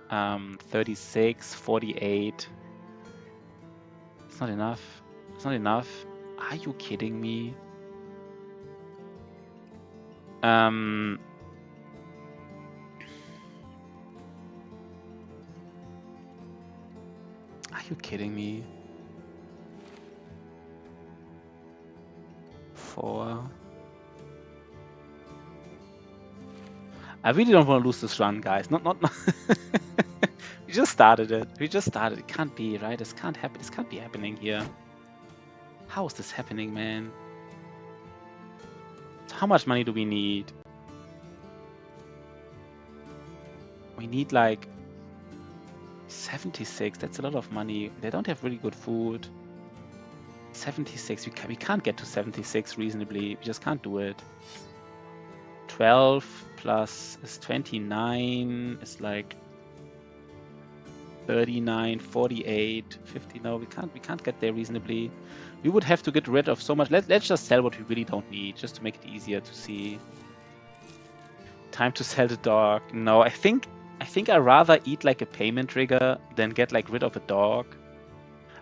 36, 48. It's not enough. It's not enough. Are you kidding me? Are you kidding me? 4. I really don't want to lose this run, guys. Not. We just started it. We just started. It can't be, right? This can't happen. This can't be happening here. How is this happening, man? So how much money do we need? We need like 76. That's a lot of money. They don't have really good food. 76. We can't get to 76 reasonably. We just can't do it. 12 plus is 29. It's like 39, 48, 50. No, we can't get there reasonably. We would have to get rid of so much. Let's just sell what we really don't need, just to make it easier to see. Time to sell the dog. No, I think I'd rather eat like a payment trigger than get like rid of a dog.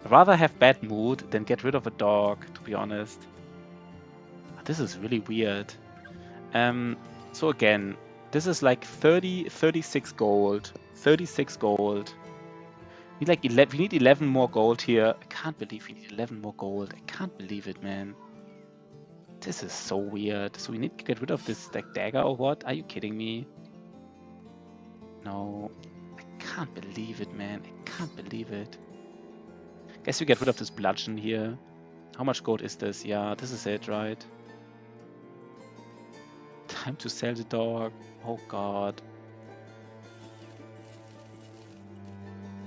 I'd rather have bad mood than get rid of a dog, to be honest. This is really weird. So again, this is like 36 gold. 36 gold. We need 11 more gold here. I can't believe we need 11 more gold. I can't believe it, man. This is so weird. So we need to get rid of this like dagger or what? Are you kidding me? No. I can't believe it, man. I can't believe it. Guess we get rid of this bludgeon here. How much gold is this? Yeah, this is it, right? Time to sell the dog. Oh god.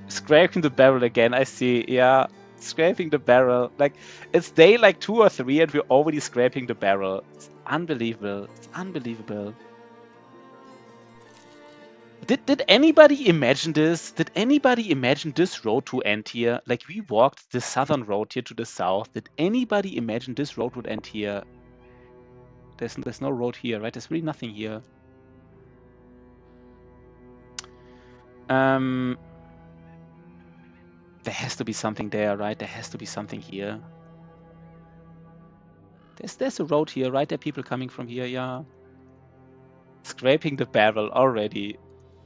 Scraping the barrel again, I see. Yeah, scraping the barrel. Like, it's day like 2 or 3 and we're already scraping the barrel. It's unbelievable. It's unbelievable. Did anybody imagine this? Did anybody imagine this road to end here? Like, we walked the southern road here to the south. Did anybody imagine this road would end here? There's no road here, right? There's really nothing here. There has to be something there, right? There has to be something here. There's a road here, right? There are people coming from here, yeah. Scraping the barrel already.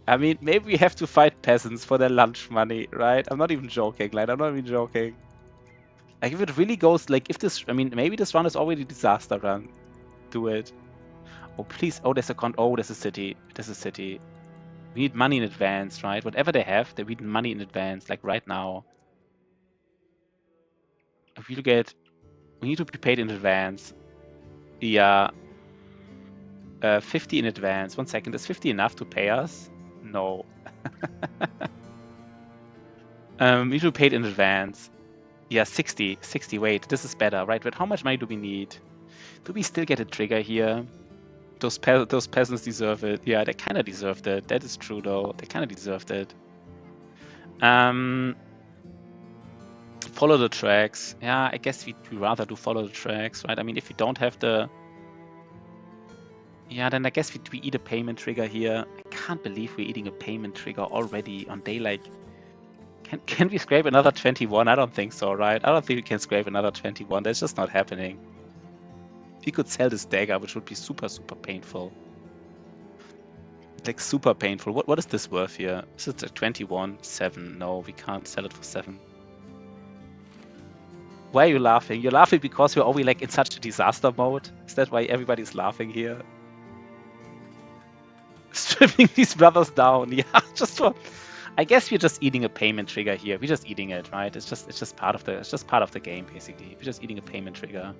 I mean, maybe we have to fight peasants for their lunch money, right? I'm not even joking, like, I'm not even joking. Like, if it really goes, like, if this, I mean, maybe this run is already a disaster run. Do it. Oh, please. Oh, there's a city. There's a city. We need money in advance, right? Whatever they have, they need money in advance, like right now. If we need to be paid in advance. Yeah. 50 in advance. 1 second. Is 50 enough to pay us? No. We need to be paid in advance. Yeah, 60. 60. Wait, this is better, right? But how much money do we need? Do we still get a trigger here? Those peasants deserve it. Yeah, they kind of deserved it. That is true, though. They kind of deserved it. Follow the tracks. Yeah, I guess we'd rather do follow the tracks, right? I mean, if we don't have the... Yeah, then I guess we eat a payment trigger here. I can't believe we're eating a payment trigger already on day like... Can we scrape another 21? I don't think so, right? I don't think we can scrape another 21. That's just not happening. We could sell this dagger, which would be super, super painful. Like, super painful. What is this worth here? Is it a 21? 7. No, we can't sell it for 7. Why are you laughing? You're laughing because we're already like in such a disaster mode? Is that why everybody's laughing here? Stripping these brothers down. Yeah, just for... I guess we're just eating a payment trigger here. We're just eating it, right? It's just part of the game, basically. We're just eating a payment trigger.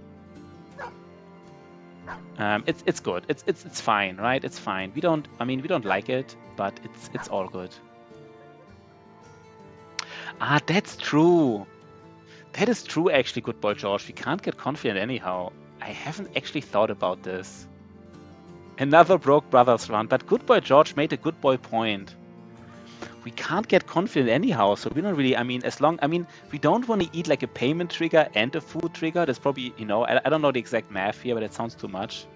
It's good. It's fine, right? It's fine. We don't like it, but it's all good. Ah, that's true. That is true, actually, good boy George. We can't get confident anyhow. I haven't actually thought about this. Another broke brothers run, but good boy George made a good boy point. We can't get confident anyhow, so we're not really, I mean, we don't want to eat like a payment trigger and a food trigger. That's probably, you know, I don't know the exact math here, but it sounds too much.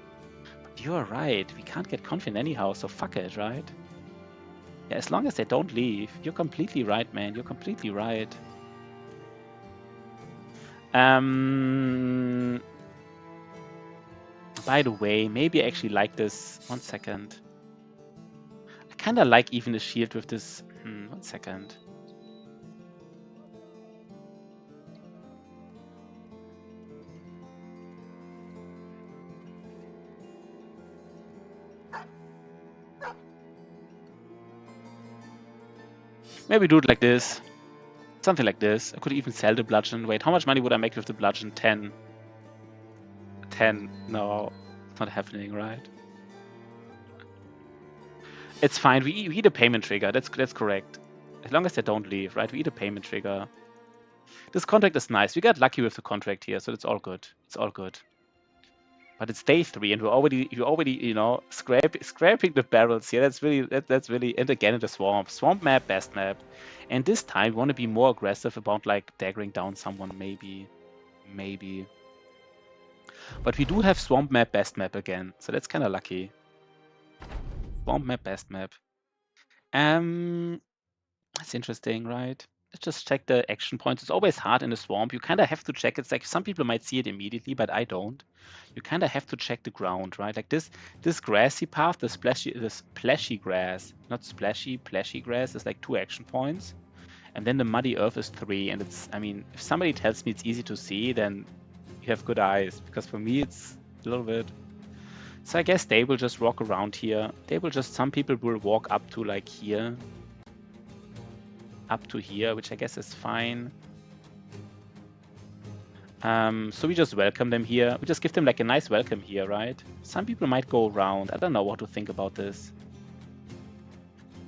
But you're right, we can't get confident anyhow, so fuck it, right? Yeah, as long as they don't leave. You're completely right, man, you're completely right. By the way, maybe I actually like this. 1 second. I kind of like even the shield with this. 1 second. Maybe do it like this. Something like this. I could even sell the bludgeon. Wait, how much money would I make with the bludgeon? 10. 10. No, it's not happening, right? It's fine. We eat a payment trigger. That's correct. As long as they don't leave, right? We eat a payment trigger. This contract is nice. We got lucky with the contract here, so it's all good. It's all good. But it's day 3, and you're already, you know, scraping the barrels here. That's really, and again in the swamp map, best map. And this time we want to be more aggressive about like daggering down someone, maybe. But we do have swamp map, best map again, so that's kind of lucky. Swamp map, best map. That's interesting, right? Let's just check the action points. It's always hard in the swamp. You kind of have to check. It's like some people might see it immediately, but I don't. You kind of have to check the ground, right? Like this grassy path, the splashy grass, not splashy, plashy grass is like 2 action points. And then the muddy earth is 3. And it's, I mean, if somebody tells me it's easy to see, then you have good eyes. Because for me, it's a little bit. So I guess they will just walk around here. Some people will walk up to like here. Up to here, which I guess is fine. So we just welcome them here. We just give them like a nice welcome here, right? Some people might go around. I don't know what to think about this.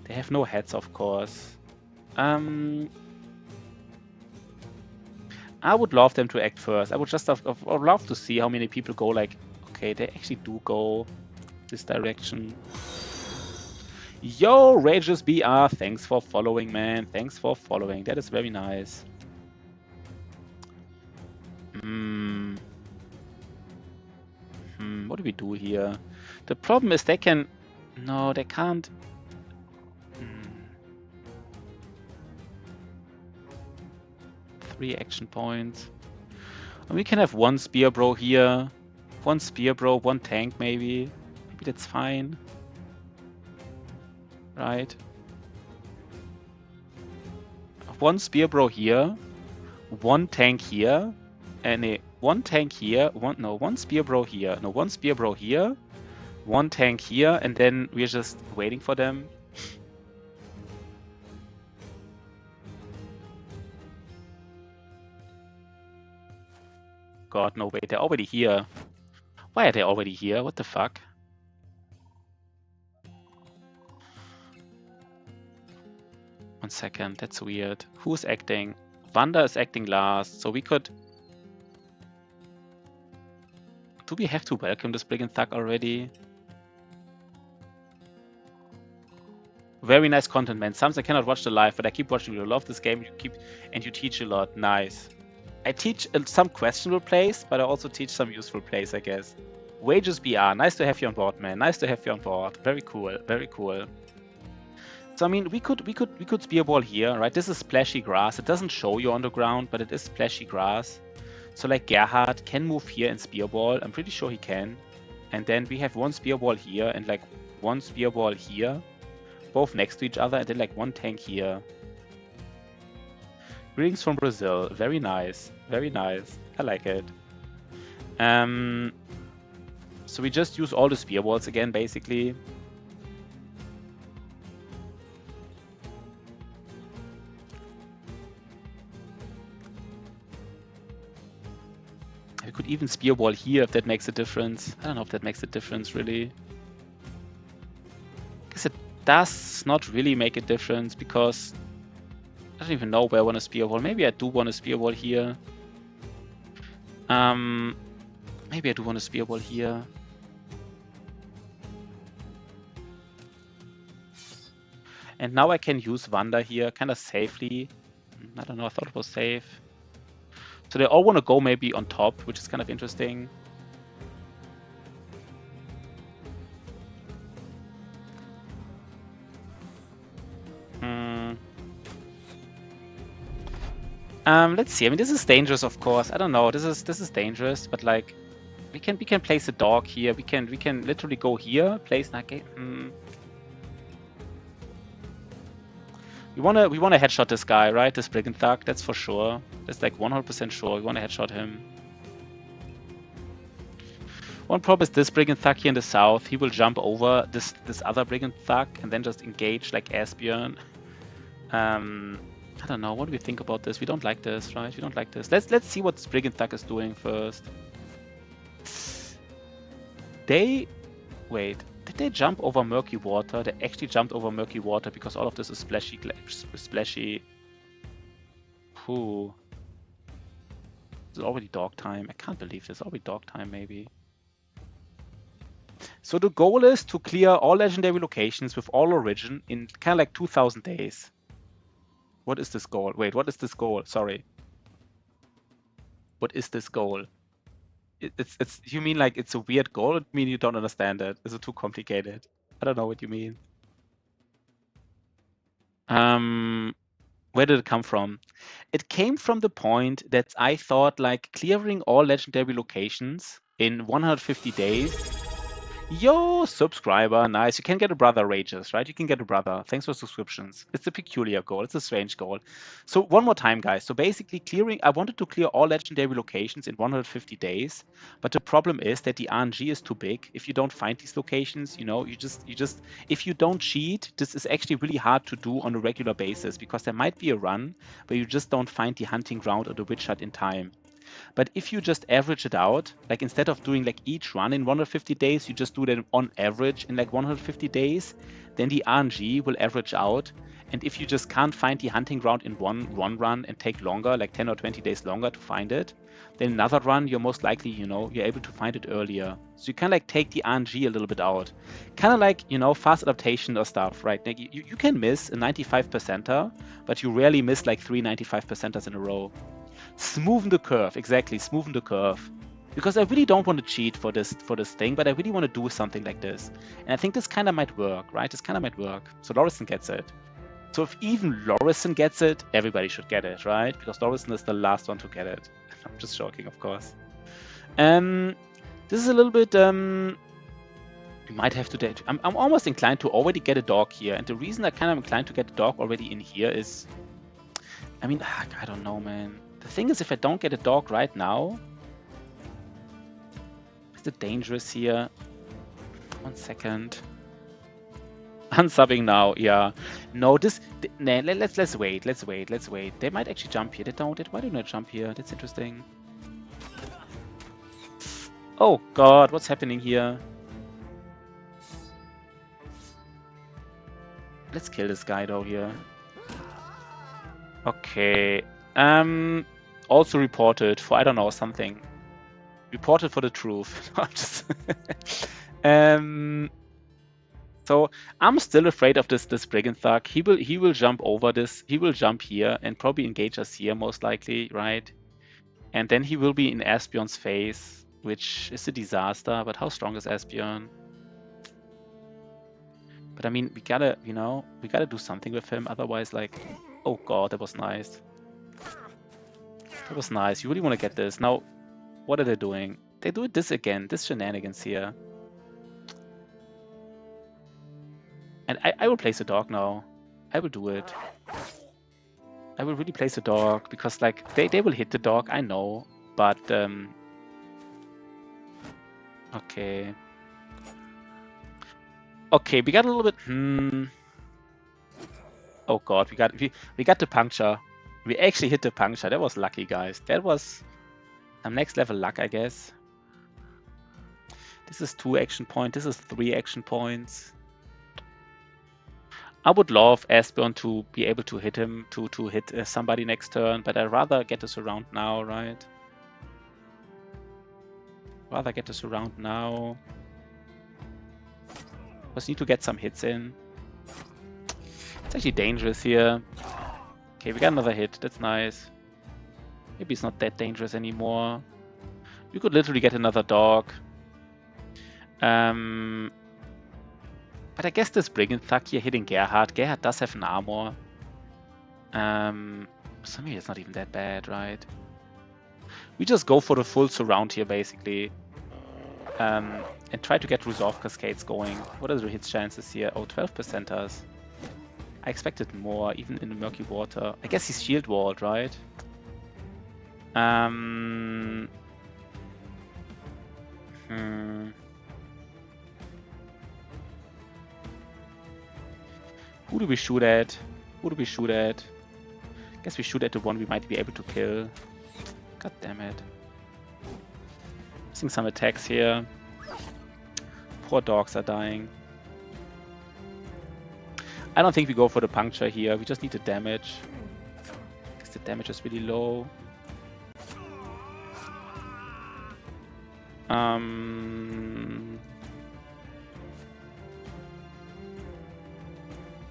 They have no heads, of course. I would love them to act first. I would just have love to see how many people go like, okay, they actually do go this direction. Yo, Rages BR, thanks for following, man. Thanks for following. That is very nice. What do we do here? The problem is they can... No, they can't... 3 action points. And we can have 1 spear bro here. 1 spear bro, 1 tank maybe. Maybe that's fine. Right. 1 spear bro here. 1 tank here. And 1 tank here. 1 spear bro here. No, 1 spear bro here. 1 tank here. And then we're just waiting for them. God, no, wait, they're already here. Why are they already here? What the fuck? One second, that's weird. Who's acting? Wanda is acting last, so we could... Do we have to welcome this Brigand Thug already? Very nice content, man. Sometimes I cannot watch the live, but I keep watching you. I love this game. You teach a lot. Nice. I teach some questionable plays, but I also teach some useful plays, I guess. Wages BR, nice to have you on board, man. Nice to have you on board. Very cool, very cool. So I mean, we could spearball here, right? This is splashy grass. It doesn't show you on the ground, but it is splashy grass. So like Gerhard can move here and spearball. I'm pretty sure he can. And then we have 1 spearball here and like 1 spearball here, both next to each other, and then like 1 tank here. Greetings from Brazil. Very nice. Very nice. I like it. So we just use all the spear balls again, basically. We could even spear ball here if that makes a difference. I don't know if that makes a difference, really. I guess it does not really make a difference because I don't even know where I want to spear ball. Maybe I do want to spear ball here. Maybe I do want to spear ball here. And now I can use Wanda here kind of safely. I don't know, I thought it was safe. So they all want to go maybe on top, which is kind of interesting. Let's see. I mean, this is dangerous, of course. I don't know. This is dangerous, but like, we can place a dog here. We can literally go here, place like. We wanna headshot this guy, right? This brigand thug. That's for sure. That's like 100% sure. We wanna headshot him. One problem is this brigand thug here in the south. He will jump over this other brigand thug and then just engage like Asbjorn. I don't know. What do we think about this? We don't like this, right? We don't like this. Let's see what this brigand thug is doing first. Wait. Did they jump over murky water? They actually jumped over murky water because all of this is splashy. Ooh. It's already dog time. I can't believe this. Already dog time, maybe. So the goal is to clear all legendary locations with all origin in kind of like 2,000 days. What is this goal? Wait, what is this goal? Sorry. What is this goal? It's you mean like it's a weird goal? Or you mean you don't understand it? Is it too complicated? I don't know what you mean. Where did it come from? It came from the point that I thought like clearing all legendary locations in 150 days. Yo, subscriber, nice. You can get a brother, Rages, right? You can get a brother. Thanks for subscriptions. It's a peculiar goal. It's a strange goal. So one more time, guys. So basically I wanted to clear all legendary locations in 150 days. But the problem is that the RNG is too big. If you don't find these locations, you just, if you don't cheat, this is actually really hard to do on a regular basis because there might be a run where you just don't find the hunting ground or the witch hut in time. But if you just average it out, like instead of doing like each run in 150 days, you just do them on average in like 150 days, then the RNG will average out. And if you just can't find the hunting ground in one run and take longer, like 10 or 20 days longer to find it, then another run, you're most likely, you're able to find it earlier. So you can like take the RNG a little bit out. Kind of like, fast adaptation or stuff, right? Like you can miss a 95%er, but you rarely miss like 3 95%ers in a row. Smoothen the curve, exactly, smoothen the curve. Because I really don't want to cheat for this thing, but I really want to do something like this. And I think this kind of might work, right? This kind of might work. So Lorison gets it. So if even Lorison gets it, everybody should get it, right? Because Lorison is the last one to get it. I'm just joking, of course. This is a little bit... we might have to... I'm almost inclined to already get a dog here. And the reason I kind of inclined to get a dog already in here is... I mean, I don't know, man. The thing is, if I don't get a dog right now... Is it dangerous here? 1 second. Unsubbing now, yeah. No, nah, let's wait. Let's wait. They might actually jump here. Why don't they jump here? That's interesting. Oh god, what's happening here? Let's kill this guy though here. Okay. Also reported for, I don't know, something. Reported for the truth. So I'm still afraid of this brigand thug. He will jump over this. He will jump here and probably engage us here most likely, right? And then he will be in Asbjorn's face, which is a disaster. But how strong is Asbjorn? But I mean, we gotta do something with him. Otherwise, like, oh god, that was nice. That was nice. You really want to get this. Now, what are they doing? They do this again. This shenanigans here. And I will place a dog now. I will do it. I will really place a dog because like they will hit the dog, I know. But okay. Okay, we got a little bit oh god, we got the puncture. We actually hit the puncture. That was lucky, guys. That was some next level luck, I guess. This is 2 action points. This is 3 action points. I would love Asbjorn to be able to hit him, to hit somebody next turn, but I'd rather get this around now, right? Rather get this around now. Just need to get some hits in. It's actually dangerous here. Okay, we got another hit. That's nice. Maybe it's not that dangerous anymore. We could literally get another dog. But I guess this Brigand Thug here hitting Gerhard. Gerhard does have an armor. So maybe it's not even that bad, right? We just go for the full surround here, basically. And try to get Resolve Cascades going. What are the hit chances here? Oh, 12% us. I expected more, even in the murky water. I guess he's shield walled, right? Who do we shoot at? Who do we shoot at? Guess we shoot at the one we might be able to kill. God damn it. Missing some attacks here. Poor dogs are dying. I don't think we go for the puncture here. We just need the damage. Because the damage is really low.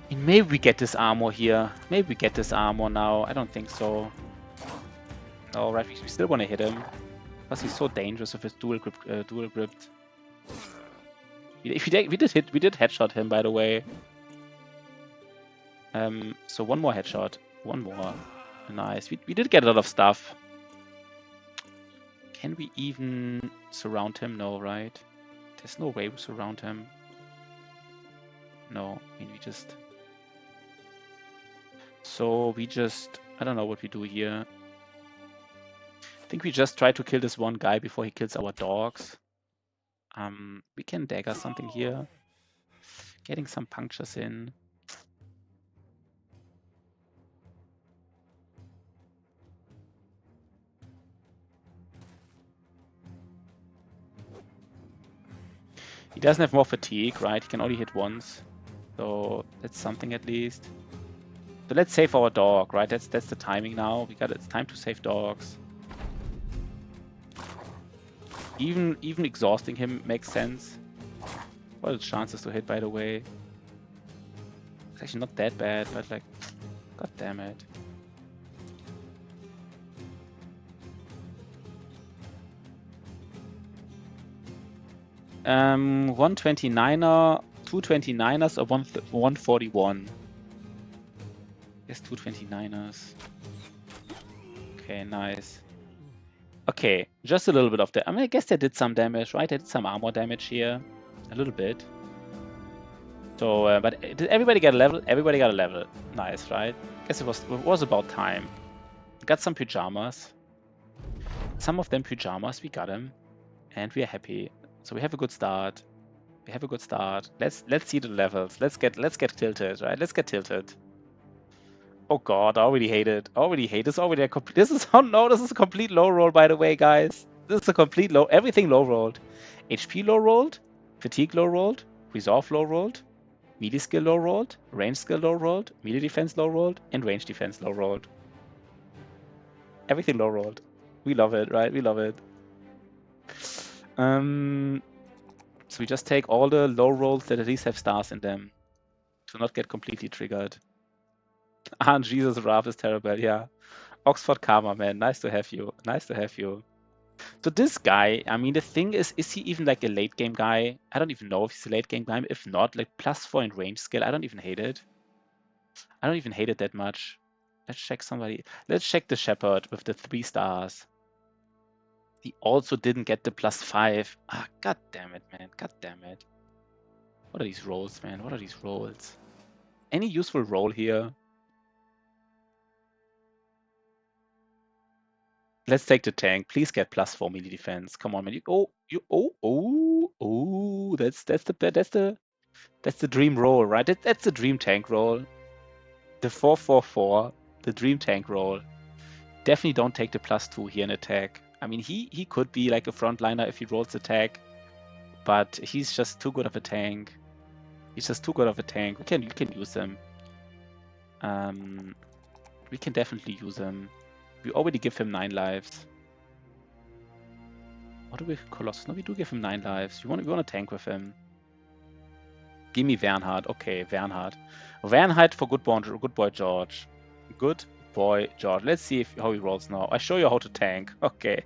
Maybe we get this armor here. Maybe we get this armor now. I don't think so. No, right? We still want to hit him. Because he's so dangerous with his dual gripped. We did headshot him, by the way. So one more headshot. One more. Nice. We did get a lot of stuff. Can we even surround him? No, right? There's no way we surround him. No, I mean we just... So we just... I don't know what we do here. I think we just try to kill this one guy before he kills our dogs. We can dagger something here. Getting some punctures in. He doesn't have more fatigue, right? He can only hit once. So that's something at least. So let's save our dog, right? That's the timing now. It's time to save dogs. Even exhausting him makes sense. What are the chances to hit, by the way? It's actually not that bad, but like, god damn it. Um, 129er, 229ers, or 141? Yes, 229ers. Okay, nice. Okay, just a little bit of that. I mean, I guess they did some damage, right? They did some armor damage here. A little bit. So, but did everybody get a level? Everybody got a level. Nice, right? Guess it was about time. Got some pyjamas. Some of them pyjamas, we got them. And we are happy. So we have a good start. We have a good start. Let's see the levels. Let's get tilted, right? Let's get tilted. Oh god, I already hate it. I already hate this. Already this is oh no, this is a complete low roll, by the way, guys. This is a complete low. Everything low rolled. HP low rolled, fatigue low rolled, resolve low rolled, melee skill low rolled, range skill low rolled, melee defense low rolled, and range defense low rolled. Everything low rolled. We love it, right? We love it. So we just take all the low rolls that at least have stars in them to not get completely triggered. Ah, Jesus, Raph is terrible, yeah. Oxford Karma, man, nice to have you. Nice to have you. So this guy, I mean, the thing is he even like a late game guy? I don't even know if he's a late game guy. If not, like +4 in range skill, I don't even hate it. I don't even hate it that much. Let's check somebody. Let's check the Shepherd with the 3 stars. He also didn't get the +5. Ah, god damn it, man. God damn it. What are these rolls, man? What are these rolls? Any useful roll here? Let's take the tank. Please get +4 melee defense. Come on, man. That's the dream roll, right? That's the dream tank roll. The 444, the dream tank roll. Definitely don't take the +2 here in attack. I mean, he could be like a frontliner if he rolls attack, but he's just too good of a tank. He's just too good of a tank. We can use him. We can definitely use him. We already give him 9 lives. What do we give Colossus? No, we do give him 9 lives. We want to tank with him. Give me Bernhard. Okay, Bernhard. Bernhard for good boy George. Good boy George. Let's see how he rolls now. I show you how to tank. Okay.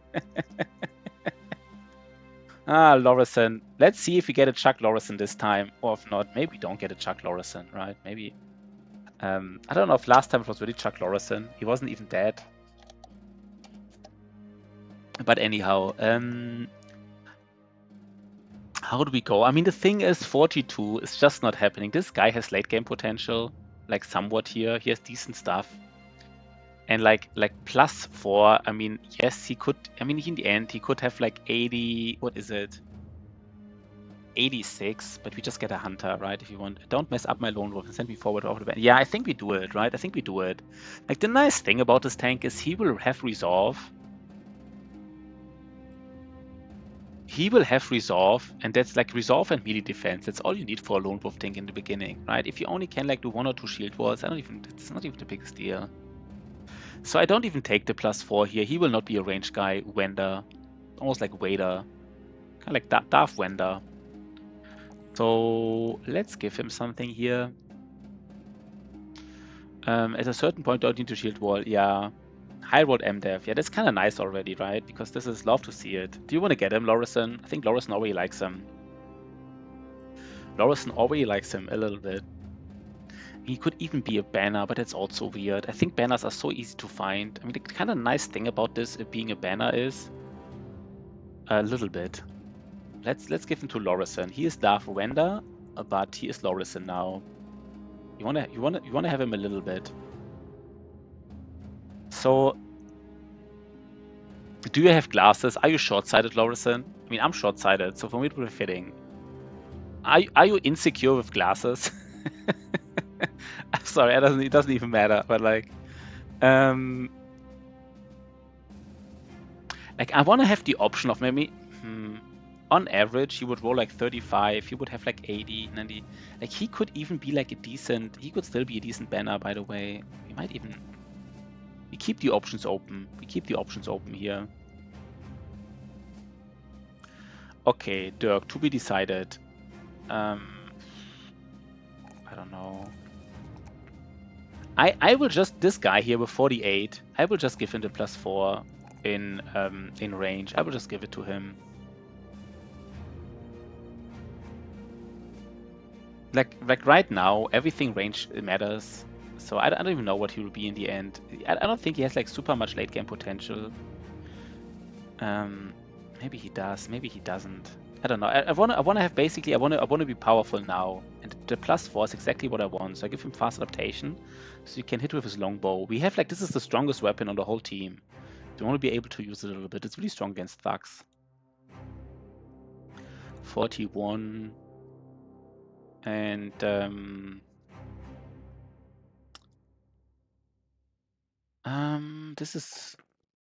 Lorison. Let's see if we get a Chuck Lorison this time, or if not, maybe we don't get a Chuck Lorison, right? Maybe. I don't know if last time it was really Chuck Lorison. He wasn't even dead. But anyhow, how do we go? I mean, the thing is, 42 is just not happening. This guy has late game potential, like somewhat here. He has decent stuff. And like +4, I mean, yes, he could. I mean, in the end, he could have like 80. What is it? 86, but we just get a hunter, right? If you want, don't mess up my lone wolf and send me forward over the band. Yeah, I think we do it, right? I think we do it. Like, the nice thing about this tank is he will have resolve. He will have resolve, and that's like resolve and melee defense. That's all you need for a lone wolf tank in the beginning, right? If you only can like do 1 or 2 shield walls, it's not even the biggest deal. So I don't even take the +4 here. He will not be a ranged guy. Wender, almost like Vader, kind of like Darth Wender. So let's give him something here. At a certain point, don't need to shield wall. Yeah. High road MDev. Yeah, that's kind of nice already, right? Because this is love to see it. Do you want to get him, Lorison? I think Lorison already likes him. Lorison already likes him a little bit. He could even be a banner, but that's also weird. I think banners are so easy to find. I mean, the kind of nice thing about this being a banner is a little bit. Let's give him to Lorison. He is Darth Wender, but he is Lorison now. You wanna have him a little bit. So, do you have glasses? Are you short-sighted, Lorison? I mean, I'm short-sighted, so for me it would be fitting. Are you insecure with glasses? I'm sorry, it doesn't even matter. But like I want to have the option of maybe. On average, he would roll like 35. He would have like 80, 90. Like, he could even be like a decent. He could still be a decent banner, by the way. We might even. We keep the options open. We keep the options open here. Okay, Dirk, to be decided. I don't know. I will just, this guy here with 48, I will just give him the +4 in range. I will just give it to him. Like right now, everything range matters. So I don't even know what he will be in the end. I don't think he has like super much late game potential. Maybe he does. Maybe he doesn't. I don't know. I want to have basically. I want to be powerful now, and the +4 is exactly what I want. So I give him fast adaptation, so you can hit with his longbow. We have like this is the strongest weapon on the whole team. So I want to be able to use it a little bit. It's really strong against thugs. 41. And this is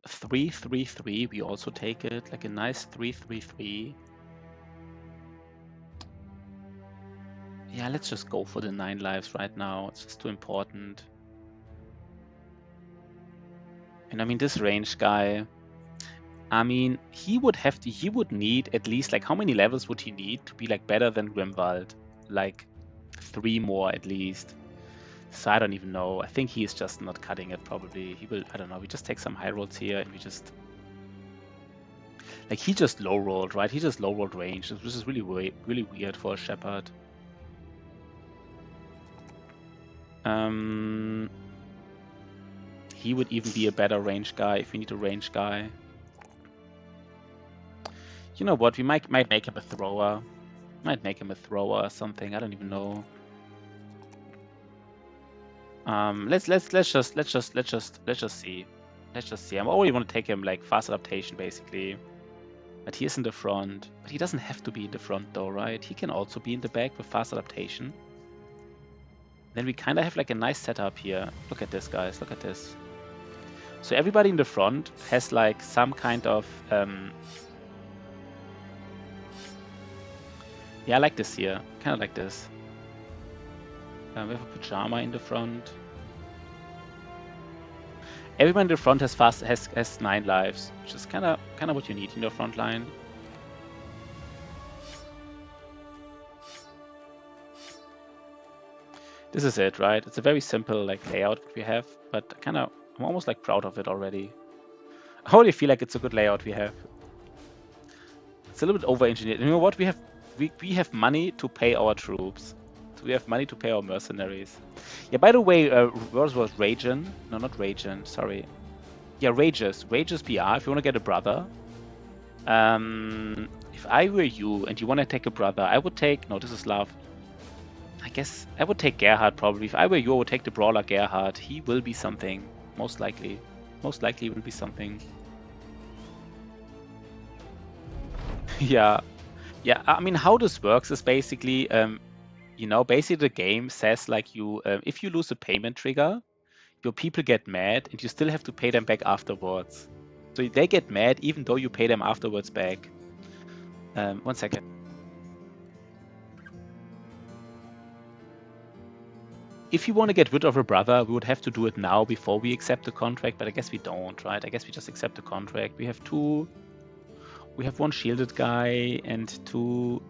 3-3-3. We also take it like a nice 3-3-3. Yeah, let's just go for the 9 lives right now. It's just too important. And I mean, this range guy, I mean, he would need at least like, how many levels would he need to be like better than Grimwald? Like 3 more at least. So I don't even know. I think he is just not cutting it probably. He will, I don't know, we just take some high rolls here and we just... Like, he just low rolled, right? He just low rolled range, which is really weird for a Shepherd. He would even be a better range guy if we need a range guy. You know what? We might make him a thrower. Might make him a thrower or something. I don't even know. Let's just see. Let's just see. I already want to take him like fast adaptation basically. But he is in the front. But he doesn't have to be in the front though, right? He can also be in the back with fast adaptation. Then we kind of have like a nice setup here. Look at this, guys. Look at this. So everybody in the front has like some kind of... Yeah, I like this here. Kind of like this. We have a pajama in the front. Everyone in the front has 9 lives, which is kind of what you need in your front line. This is it, right? It's a very simple like layout we have, but I'm almost like proud of it already. I already feel like it's a good layout we have. It's a little bit over-engineered. You know what? We have money to pay our troops. So we have money to pay our mercenaries. Yeah, by the way, yours was Ragen. No, not Ragen, sorry. Yeah, Rages. Rages PR, if you want to get a brother. If I were you and you want to take a brother, I would take... No, this is love. I guess I would take Gerhard probably. If I were you, I would take the brawler Gerhard. He will be something. Most likely. Most likely will be something. Yeah. Yeah, I mean, how this works is basically, you know, basically the game says like if you lose a payment trigger, your people get mad and you still have to pay them back afterwards. So they get mad even though you pay them afterwards back. 1 second. If you want to get rid of a brother, we would have to do it now before we accept the contract, but I guess we don't, right? I guess we just accept the contract. We have one shielded guy and two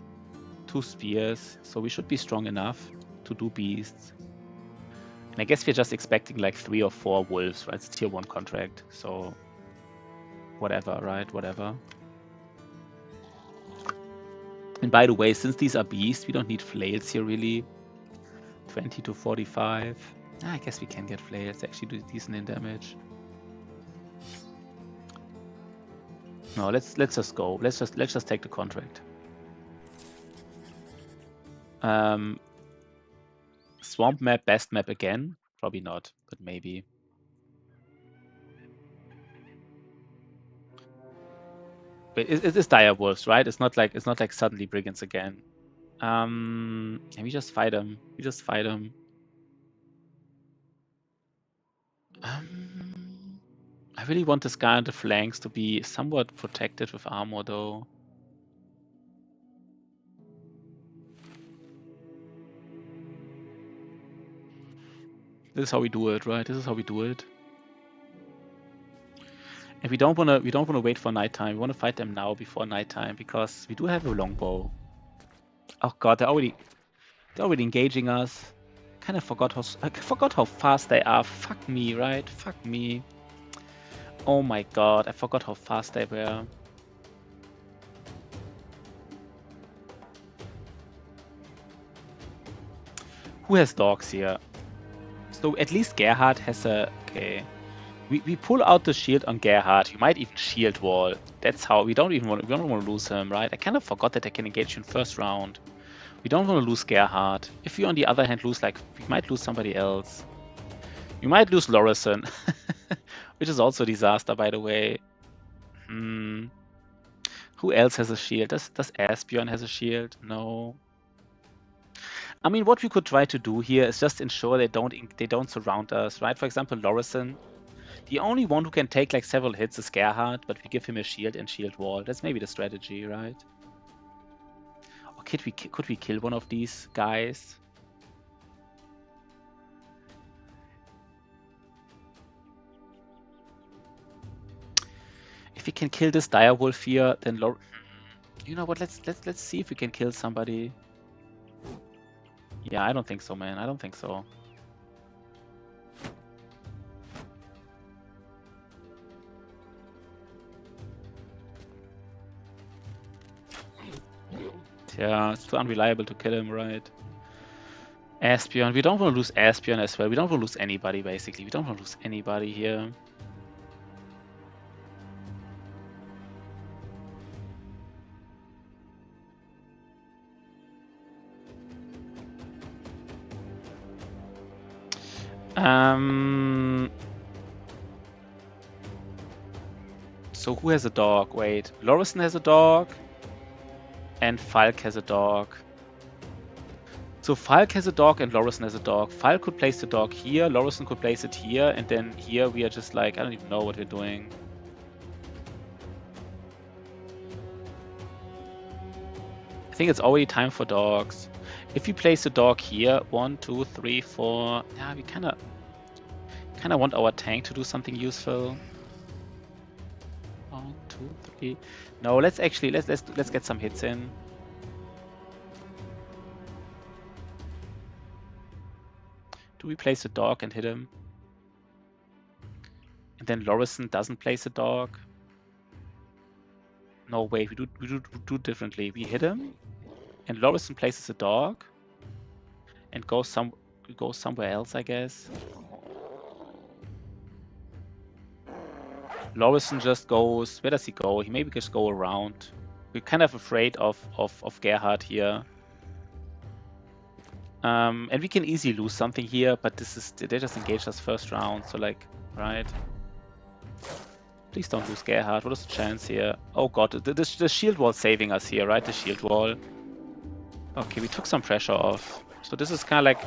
spears, so we should be strong enough to do beasts. And I guess we're just expecting like 3 or 4 wolves, right? It's tier 1 contract, so whatever, right? Whatever. And by the way, since these are beasts, we don't need flails here really. 20 to 45. I guess we can get flails. They actually do decent in damage. No, let's just go. Let's just take the contract. Swamp map, best map again? Probably not, but maybe. Wait, it is dire wolves, right? It's not like suddenly brigands again. And we just fight them. We just fight them. I really want this guy on the flanks to be somewhat protected with armor, though. This is how we do it, right? This is how we do it. And we don't wanna wait for nighttime. We wanna fight them now before nighttime because we do have a longbow. Oh god, they're already engaging us. I forgot how fast they are. Fuck me, right? Fuck me. Oh my god, I forgot how fast they were. Who has dogs here? So at least Gerhard has a... Okay. We pull out the shield on Gerhard. You might even shield wall. That's how... We don't want to lose him, right? I kind of forgot that I can engage you in first round. We don't want to lose Gerhard. If you, on the other hand, lose, like... We might lose somebody else. You might lose Lorison. Which is also a disaster, by the way. Who else has a shield? Does Asbjorn has a shield? No. I mean, what we could try to do here is just ensure they don't surround us, right? For example, Lorison. The only one who can take like several hits is Gerhard, but we give him a shield and shield wall. That's maybe the strategy, right? Or could we kill one of these guys? If we can kill this direwolf here, then you know what? Let's see if we can kill somebody. Yeah, I don't think so, man. I don't think so. Yeah, it's too unreliable to kill him, right? Asbjorn. We don't want to lose Asbjorn as well. We don't want to lose anybody, basically. We don't want to lose anybody here. So who has a dog? Wait, Lorison has a dog. And Falk has a dog. So Falk has a dog and Lorison has a dog. Falk could place the dog here, Lorison could place it here, and then here we are just like, I don't even know what we're doing. I think it's already time for dogs. If we place the dog here, 1, 2, 3, 4, yeah, we kinda want our tank to do something useful. 1, 2, 3. No, let's get some hits in. we place a dog and hit him? And then Lorison doesn't place a dog. No, wait, we do differently. We hit him, and Lorison places a dog, and goes somewhere else, I guess. Lorison just goes. Where does he go? He maybe just go around. We're kind of afraid of Gerhard here. And we can easily lose something here, but they just engaged us first round, so like, right? Please don't lose Gerhard. What is the chance here? Oh god, the shield wall saving us here, right? The shield wall. Okay, we took some pressure off. So this is kind of like...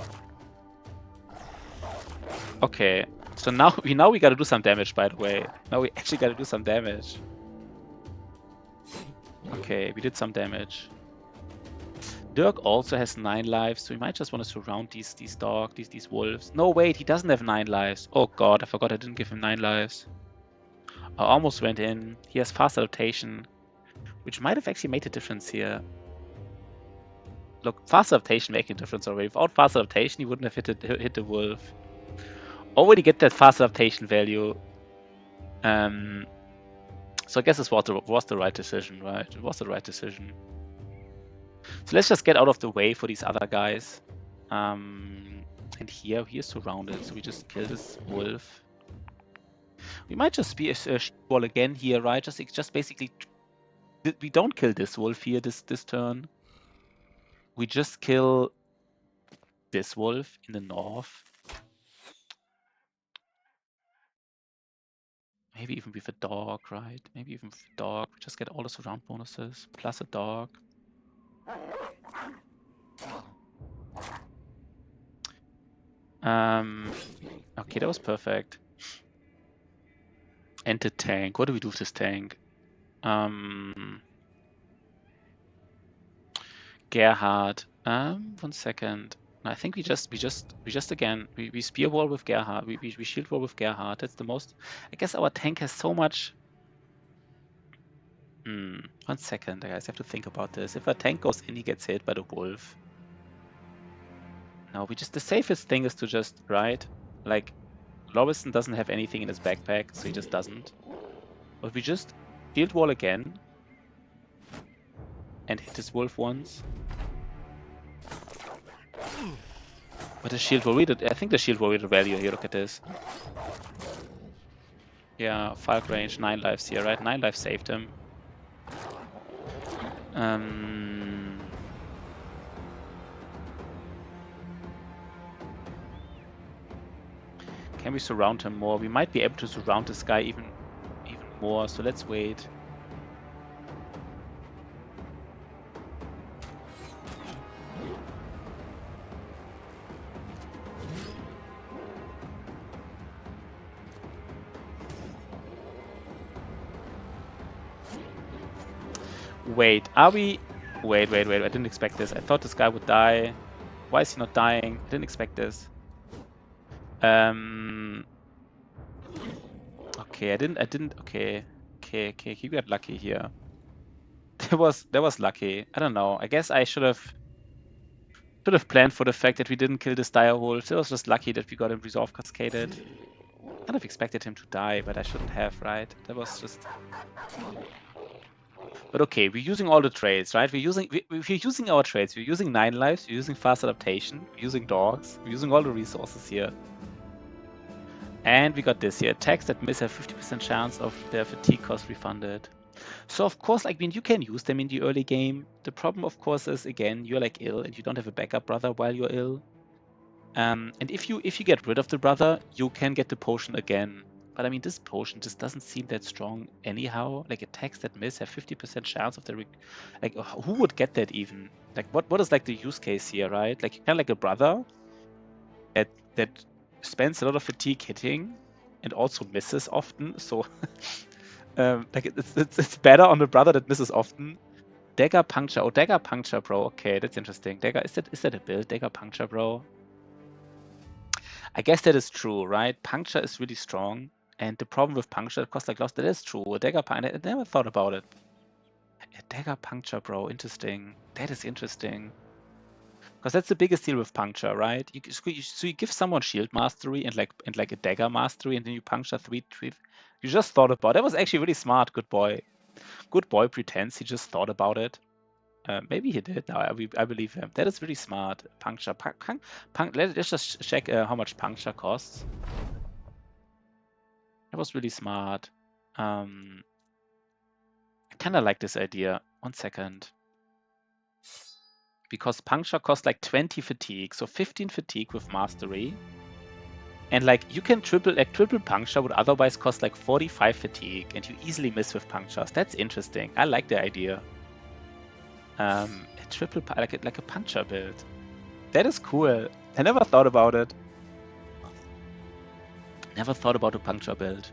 Okay, so now we gotta do some damage, by the way. Now we actually gotta do some damage. Okay, we did some damage. Dirk also has 9 lives, so we might just want to surround these these wolves. No, wait, he doesn't have 9 lives. Oh god, I forgot I didn't give him 9 lives. I almost went in. He has fast adaptation, which might have actually made a difference here. Look, fast adaptation making a difference already. Without fast adaptation, he wouldn't have hit the wolf. Already get that fast adaptation value. So I guess this was the right decision, right? It was the right decision. So let's just get out of the way for these other guys. And here he is surrounded, so we just kill this wolf. We might just be a wall again here, right? Just basically, we don't kill this wolf here this turn. We just kill this wolf in the north. Maybe even with a dog, right? Maybe even with a dog. We just get all the surround bonuses plus a dog. Okay, that was perfect. And the tank. What do we do with this tank? Gerhard. 1 second. I think we just again we spear wall with Gerhard. We shield wall with Gerhard. That's the most. I guess our tank has so much. 1 second, guys. I have to think about this. If our tank goes in, he gets hit by the wolf. No, the safest thing is to just, right? Like, Lorison doesn't have anything in his backpack, so he just doesn't. But we just shield wall again and hit his wolf once. But the shield will read it. I think the shield will read the value here. Look at this. Yeah, Falk range, 9 lives here, right? 9 lives saved him. Can we surround him more? We might be able to surround this guy even more, so let's wait. Wait, are we... Wait, I didn't expect this. I thought this guy would die. Why is he not dying? I didn't expect this. Okay, I didn't... Okay, you got lucky here. That was lucky. I don't know. I guess I should have planned for the fact that we didn't kill this dire wolf. It was just lucky that we got him resolve cascaded. Kind of expected him to die, but I shouldn't have, right? That was just... But okay, we're using all the traits, right? We're using our traits. We're using 9 lives, we're using fast adaptation, we're using dogs, we're using all the resources here. And we got this here. Attacks that miss have 50% chance of their fatigue cost refunded. So of course, like, I mean, you can use them in the early game. The problem, of course, is, again, you're like ill and you don't have a backup brother while you're ill. And if you get rid of the brother, you can get the potion again. But I mean, this potion just doesn't seem that strong anyhow. Like, attacks that miss have 50% chance of their... Like, who would get that even? Like, what is like the use case here, right? Like, kind of like a brother that spends a lot of fatigue hitting and also misses often. So, like, it's better on the brother that misses often. Dagger puncture. Oh, dagger puncture, bro. Okay, that's interesting. Dagger, is that a build? Dagger puncture, bro. I guess that is true, right? Puncture is really strong. And the problem with puncture, cost like loss, that is true. A dagger puncture, I never thought about it. A dagger puncture, bro. Interesting. That is interesting. Because that's the biggest deal with puncture, right? So you give someone shield mastery and like a dagger mastery, and then you puncture three. You just thought about it. That was actually really smart. Good boy. Good boy pretends he just thought about it. Maybe he did. No, I believe him. That is really smart. Puncture. Let's just check how much puncture costs. That was really smart. I kind of like this idea. 1 second. Because puncture costs like 20 fatigue, so 15 fatigue with mastery. And like you can triple puncture would otherwise cost like 45 fatigue, and you easily miss with punctures. That's interesting. I like the idea. A triple like a puncture build. That is cool. I never thought about it. Never thought about a puncture build.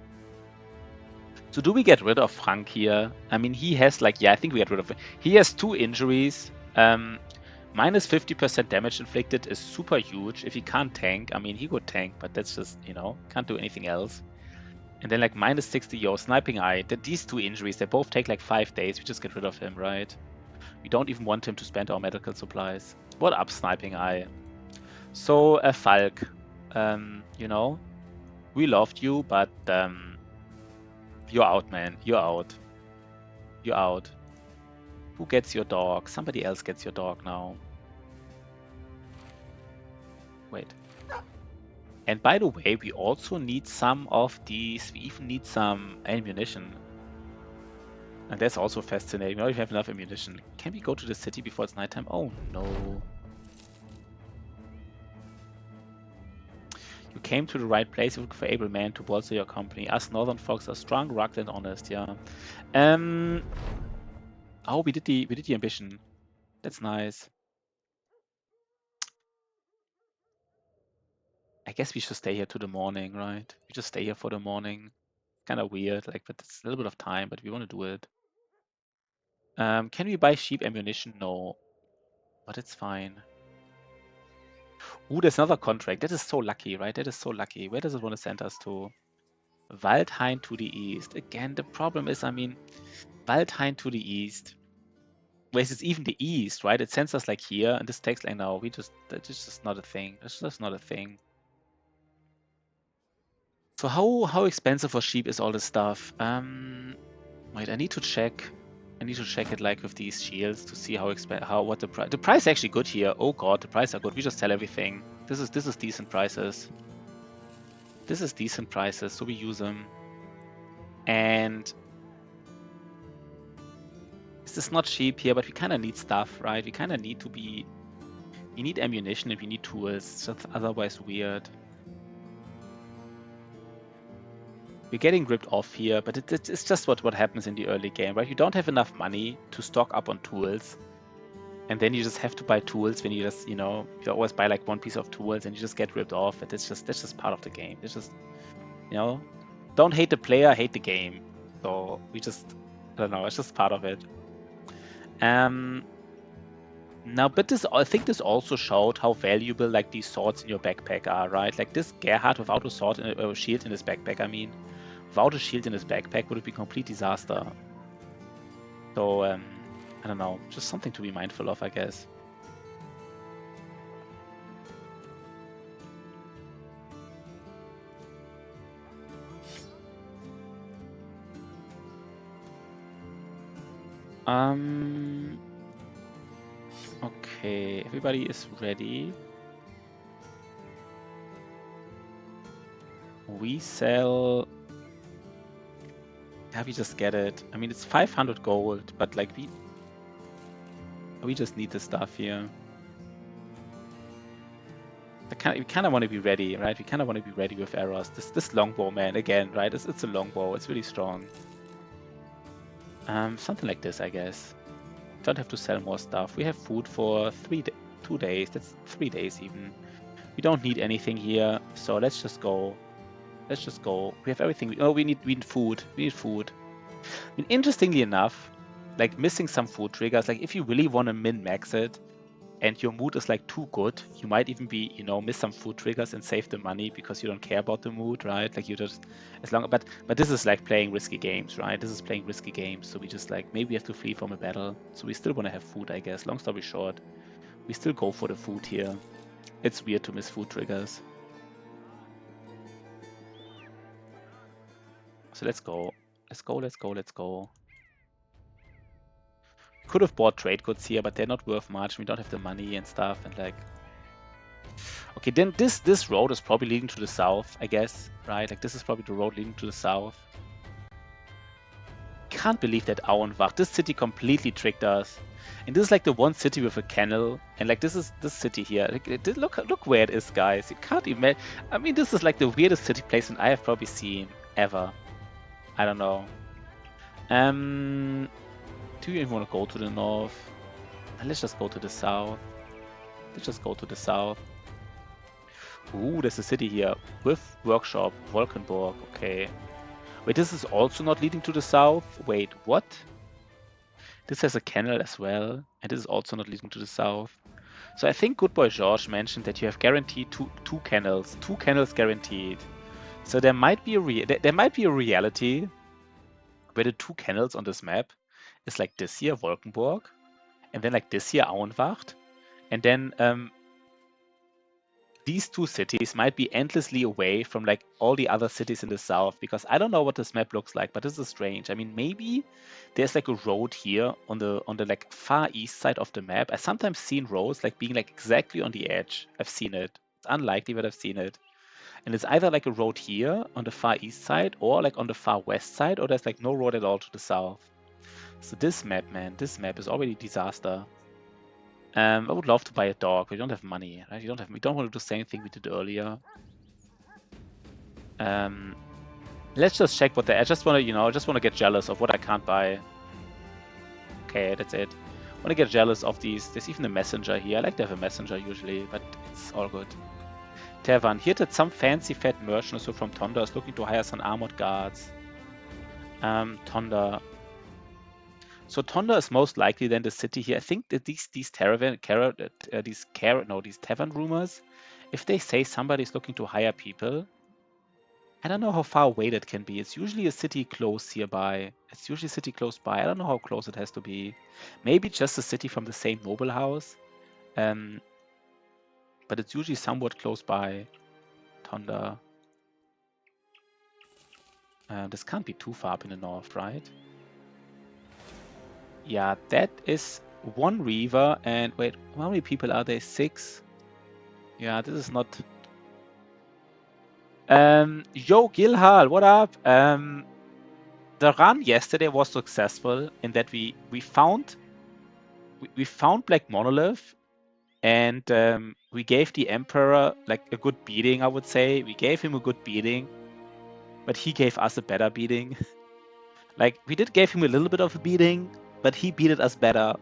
So do we get rid of Frank here? I mean, he has like, yeah, I think we get rid of it. He has 2 injuries. Minus 50% damage inflicted is super huge. If he can't tank, I mean, he could tank, but that's just, can't do anything else. And then like minus 60, yo, Sniping Eye. These 2 injuries, they both take like 5 days. We just get rid of him, right? We don't even want him to spend our medical supplies. What up, Sniping Eye? So, Falk, we loved you, but you're out, man. You're out. You're out. Who gets your dog? Somebody else gets your dog now. Wait. And by the way, we also need some of these. We even need some ammunition. And that's also fascinating. Now we have enough ammunition. Can we go to the city before it's nighttime? Oh no. You came to the right place. You look for able men to bolster your company. Us northern folks are strong, rugged, and honest. Yeah. Oh, we did the ambition. That's nice. I guess we should stay here to the morning, right? We just stay here for the morning. Kind of weird, like, but it's a little bit of time, but we want to do it. Can we buy cheap ammunition? No, but it's fine. Ooh, there's another contract. That is so lucky, right? That is so lucky. Where does it want to send us to? Waldhain to the east. Again, the problem is, I mean, Waldhain to the east. Whereas it's even the east, right? It sends us like here, and this takes like no. That's just not a thing. That's just not a thing. So how expensive or cheap is all this stuff? Wait, I need to check. I need to check it like with these shields to see what the price. The price is actually good here. Oh god, the prices are good. We just sell everything. This is decent prices. This is decent prices, so we use them. And this is not cheap here, but we kind of need stuff, right? We kind of need to be. We need ammunition and we need tools. It's just otherwise weird. We're getting ripped off here, but it's just what happens in the early game, right? You don't have enough money to stock up on tools, and then you just have to buy tools when you just, you always buy like 1 piece of tools and you just get ripped off, and that's just part of the game. It's just, don't hate the player, hate the game. So we just, I don't know, it's just part of it. Now, but I think this also showed how valuable like these swords in your backpack are, right? Like this Gerhard without a sword and a shield in his backpack, I mean. Without a shield in his backpack would it be a complete disaster. So, I don't know, just something to be mindful of, I guess. Okay, everybody is ready. We sell. Yeah, we just get it. I mean, it's 500 gold, but like we just need the stuff here. We kind of want to be ready, right? We kind of want to be ready with arrows. This longbow, man, again, right? It's a longbow. It's really strong. Something like this, I guess. Don't have to sell more stuff. We have food for 2 days. That's 3 days even. We don't need anything here, so let's just go. Let's just go. We have everything. Oh, we need food. We need food. I mean, interestingly enough, like missing some food triggers. Like if you really want to min-max it, and your mood is like too good, you might even be, miss some food triggers and save the money because you don't care about the mood, right? Like you just, but this is like playing risky games, right? This is playing risky games. So we just like, maybe we have to flee from a battle. So we still want to have food, I guess. Long story short, we still go for the food here. It's weird to miss food triggers. So let's go. Let's go, let's go, let's go. Could have bought trade goods here, but they're not worth much. We don't have the money and stuff, and like... Okay, then this road is probably leading to the south, I guess, right? Like, this is probably the road leading to the south. Can't believe that Auenwach. This city completely tricked us. And this is like the one city with a canal. And like, this is this city here. Like, look where it is, guys. You can't imagine. I mean, this is like the weirdest city placement I have probably seen ever. I don't know. Do you even want to go to the north? Let's just go to the south. Let's just go to the south. Ooh, there's a city here with workshop, Wolkenburg. Okay. Wait, this is also not leading to the south? Wait, what? This has a canal as well, and this is also not leading to the south. So I think Good Boy George mentioned that you have guaranteed two canals guaranteed. So there might be a reality where the two canals on this map is like this here, Wolkenburg, and then like this here, Auenwacht, and then these two cities might be endlessly away from like all the other cities in the south, because I don't know what this map looks like, but this is strange. I mean, maybe there's like a road here on the like far east side of the map. I sometimes seen roads like being like exactly on the edge. I've seen it. It's unlikely, but I've seen it. And it's either like a road here on the far east side or like on the far west side, or there's like no road at all to the south. So this map, man, this map is already a disaster. I would love to buy a dog, but we don't have money, right? We don't want to do the same thing we did earlier. Let's just check what I just want to, just want to get jealous of what I can't buy. Okay, that's it. I want to get jealous of these. There's even a messenger here. I like to have a messenger usually, but it's all good. Tavern. Here that some fancy fat merchant who from Tonda is looking to hire some armored guards. Tonda. So Tonda is most likely then the city here. I think that these tavern rumors, if they say somebody's looking to hire people, I don't know how far away that can be. It's usually a city close hereby. It's usually a city close by. I don't know how close it has to be. Maybe just a city from the same noble house. But it's usually somewhat close by. Tonda. This can't be too far up in the north, right? Yeah, that is one Reaver, and wait, how many people are there? 6? Yeah, this is not... Yo, Gilhal, what up? The run yesterday was successful in that we found Black Monolith, and we gave the Emperor like a good beating, I would say. We gave him a good beating, but he gave us a better beating. Like, we did give him a little bit of a beating, but he beat us better.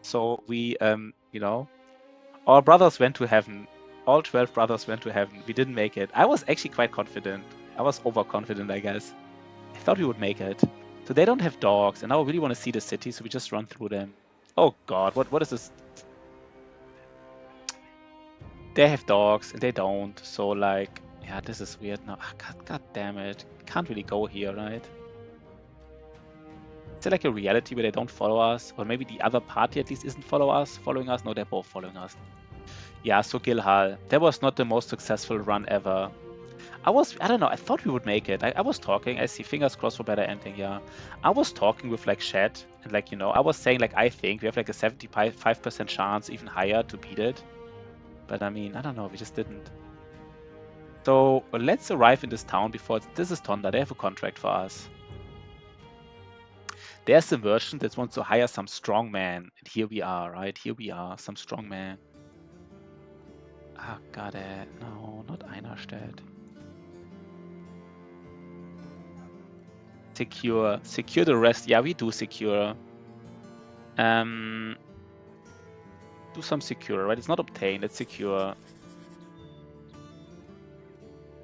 So we, our brothers went to heaven. All 12 brothers went to heaven. We didn't make it. I was actually quite confident. I was overconfident, I guess. I thought we would make it. So they don't have dogs, and now I really want to see the city, so we just run through them. Oh god, what is this? They have dogs, and they don't. So like, yeah, this is weird now. God damn it. Can't really go here, right? Is there like a reality where they don't follow us? Or maybe the other party at least isn't following us? No, they're both following us. Yeah, so Gilhal. That was not the most successful run ever. I don't know, I thought we would make it. I was talking, I see, fingers crossed for better ending, yeah. I was talking with like Shed, and like, I was saying like, I think we have like a 75% chance, even higher, to beat it. But I mean, I don't know, we just didn't. So let's arrive in this town before this is Tonda, they have a contract for us. There's a merchant that wants to hire some strong man. And here we are, right? Here we are, some strong man. Ah, got it. No, not Einerstedt. Secure. Secure the rest. Yeah, we do secure. Do some secure, right? It's not obtained, it's secure.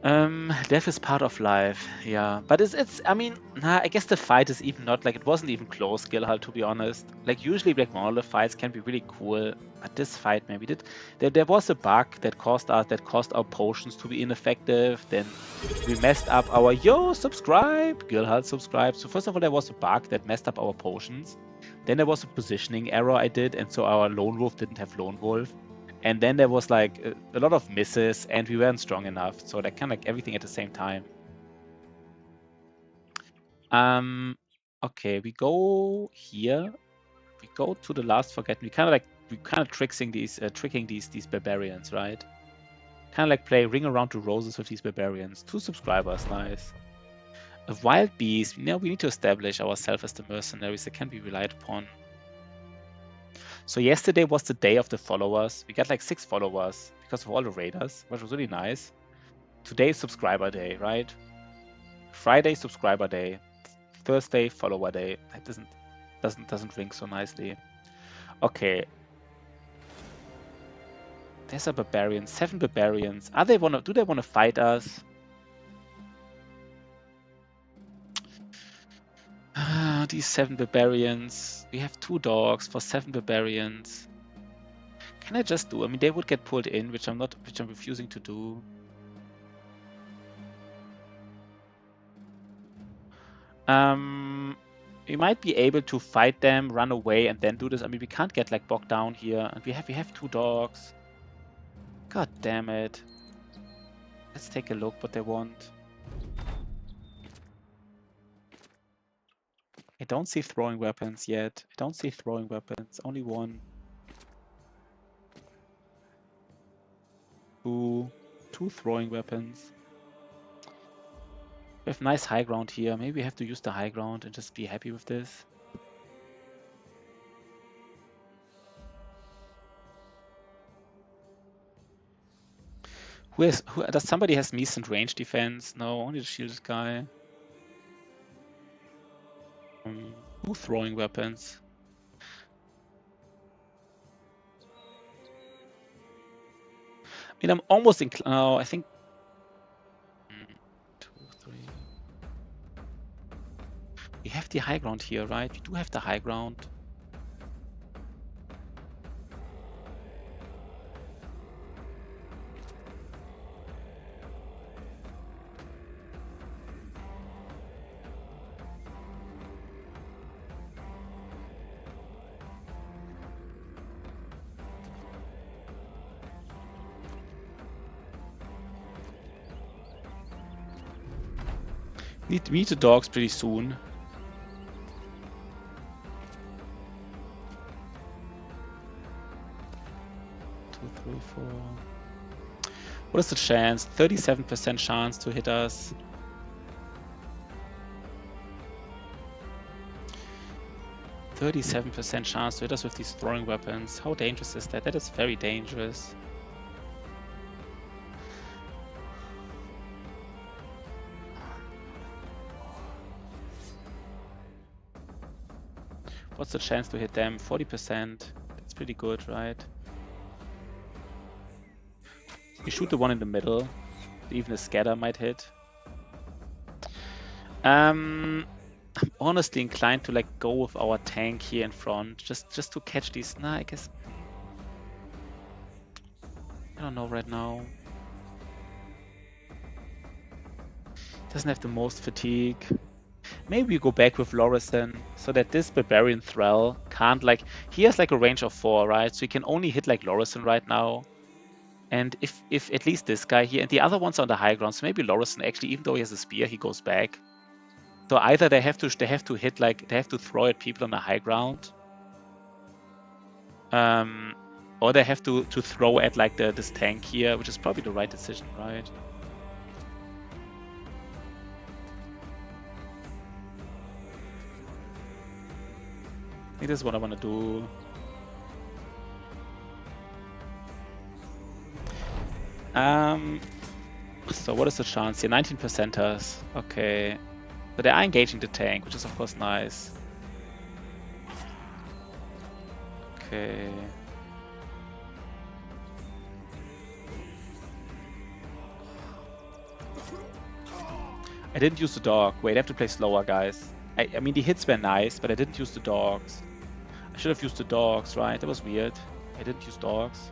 Death is part of life, yeah. But I mean, I guess the fight is even not, like, it wasn't even close, Gilhal, to be honest. Like, usually Black Monolith fights can be really cool, but this fight, man, there was a bug that caused our potions to be ineffective, then we messed up our, subscribe, Gilhal, subscribe. So first of all, there was a bug that messed up our potions. Then there was a positioning error I did, and so our Lone Wolf didn't have Lone Wolf. And then there was like a lot of misses, and we weren't strong enough. So like kind of like everything at the same time. Okay, we go here. We go to the last forget. We kind of tricking these barbarians, right? Kind of like play ring around the roses with these barbarians. 2 subscribers, nice. A wild beast. We need to establish ourselves as the mercenaries that can be relied upon. So yesterday was the day of the followers. We got like 6 followers because of all the raiders, which was really nice. Today is subscriber day, right? Friday subscriber day. Thursday follower day. That doesn't ring so nicely. Okay. There's a barbarian. 7 barbarians. Do they wanna fight us? These 7 barbarians. We have 2 dogs for 7 barbarians. Can I just do? I mean, they would get pulled in, which I'm refusing to do. We might be able to fight them, run away, and then do this. I mean, we can't get like bogged down here, and we have 2 dogs. God damn it! Let's take a look what they want. I don't see throwing weapons yet. I don't see throwing weapons. Only 1. 2 throwing weapons. We have nice high ground here. Maybe we have to use the high ground and just be happy with this. Does somebody has decent range defense? No, only the shielded guy. 2 throwing weapons. I mean, I'm almost inclined. No, I think 2, 3. We have the high ground here, right? We do have the high ground. We need the dogs pretty soon. Two, 3, 4. What is the chance? 37% chance to hit us. 37% chance to hit us with these throwing weapons. How dangerous is that? That is very dangerous. What's the chance to hit them? 40%. That's pretty good, right? We shoot the one in the middle. Even a scatter might hit. I'm honestly inclined to like go with our tank here in front, just to catch these. Nah, I guess I don't know right now. Doesn't have the most fatigue. Maybe we go back with Lorison so that this Barbarian Thrall can't like... He has like a range of 4, right? So he can only hit like Lorison right now. And if at least this guy here, and the other ones are on the high ground, so maybe Lorison actually, even though he has a spear, he goes back. So either they have to hit like, they have to throw at people on the high ground. Or they have to throw at like this tank here, which is probably the right decision, right? I think this is what I want to do. So what is the chance here? 19%ers. Okay. So they are engaging the tank, which is of course nice. Okay. I didn't use the dog. Wait, I have to play slower, guys. I mean, the hits were nice, but I didn't use the dogs. I should have used the dogs, right? That was weird. I didn't use dogs.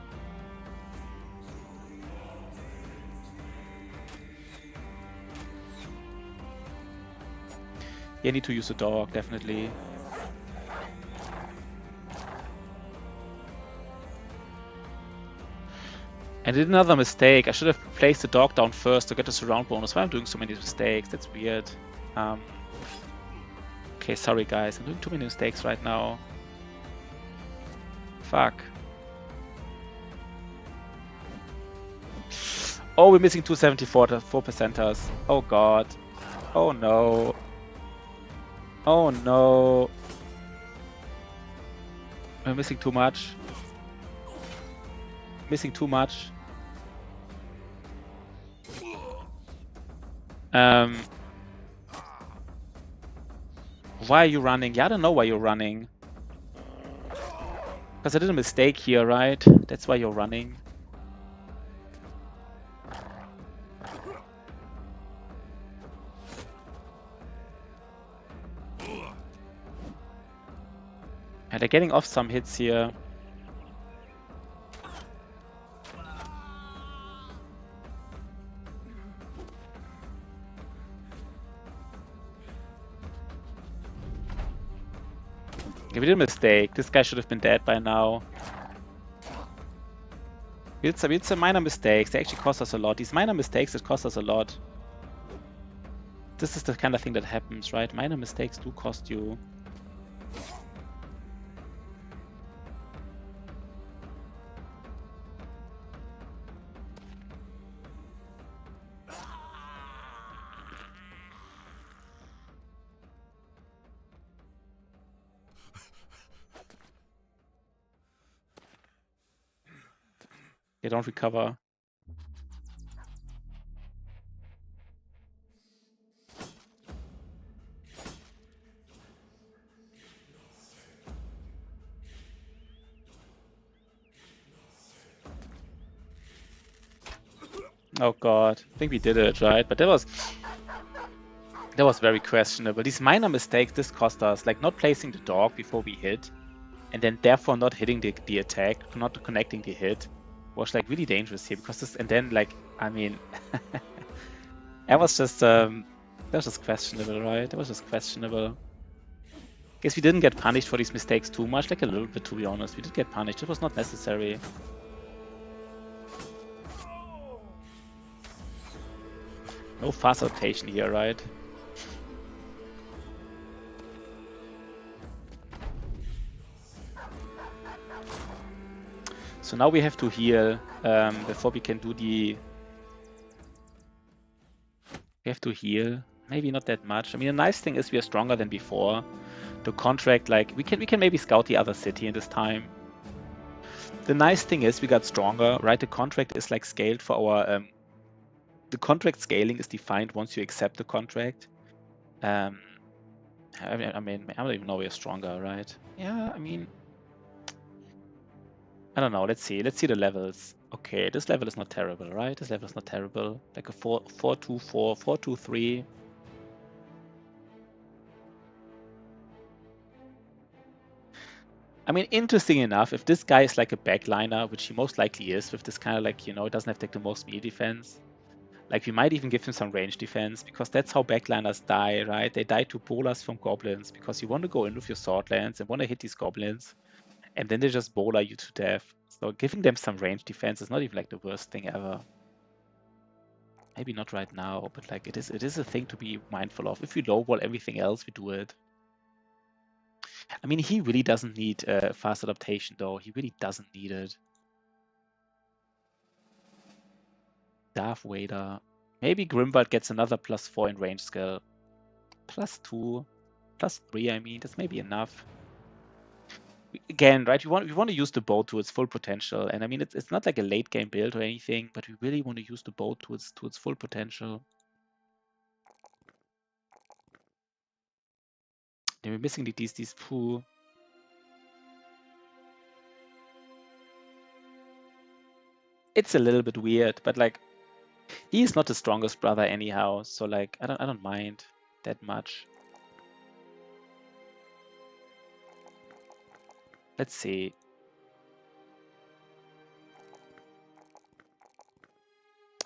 Yeah, I need to use the dog, definitely. I did another mistake. I should have placed the dog down first to get the surround bonus. Why am I doing so many mistakes? That's weird. Okay, sorry guys. I'm doing too many mistakes right now. Fuck. Oh, we're missing 274 4%ers. Oh god. Oh no. Oh no. We're missing too much. Missing too much. Why are you running? Yeah, I don't know why you're running. Because I did a mistake here, right? That's why you're running. Yeah, they're getting off some hits here. Yeah, we did a mistake. This guy should have been dead by now. It's a minor mistakes. They actually cost us a lot. These minor mistakes, it cost us a lot. This is the kind of thing that happens, right? Minor mistakes do cost you. They don't recover. Oh god, I think we did it, right? But that was very questionable. These minor mistakes, this cost us, like not placing the dog before we hit, and then therefore not hitting the attack, not connecting the hit, was like really dangerous here because this, and then like, I mean, that was just questionable, right? That was just questionable. Guess we didn't get punished for these mistakes too much, like a little bit, to be honest. We did get punished. It was not necessary. No fast adaptation here, right? So now we have to heal before we can do the... We have to heal. Maybe not that much. I mean, the nice thing is we are stronger than before. The contract, like, we can maybe scout the other city in this time. The nice thing is we got stronger, right? The contract is like scaled for our... the contract scaling is defined once you accept the contract. I mean, I don't even know we're stronger, right? Yeah, I mean... I don't know. Let's see the levels. Okay, this level is not terrible, right? This level is not terrible. Like a 4-2-4, 4-2-3. I mean, interesting enough, if this guy is like a backliner, which he most likely is, with this kind of like, you know, it doesn't have like the most melee defense. Like, we might even give him some range defense, because that's how backliners die, right? They die to bolas from goblins, because you want to go in with your sword lance and want to hit these goblins, and then they just bola you to death. So giving them some range defense is not even like the worst thing ever. Maybe not right now, but like it is a thing to be mindful of. If we lowball everything else, we do it. I mean, he really doesn't need fast adaptation, though. He really doesn't need it. Darth Vader. Maybe Grimwald gets another +4 in range skill. +2, +3, I mean, that's maybe enough. Again, right, we want to use the bow to its full potential. And I mean, it's not like a late game build or anything, but we really want to use the bow to its full potential. And we're missing these poo. It's a little bit weird, but like, he is not the strongest brother anyhow, so like I don't mind that much. Let's see.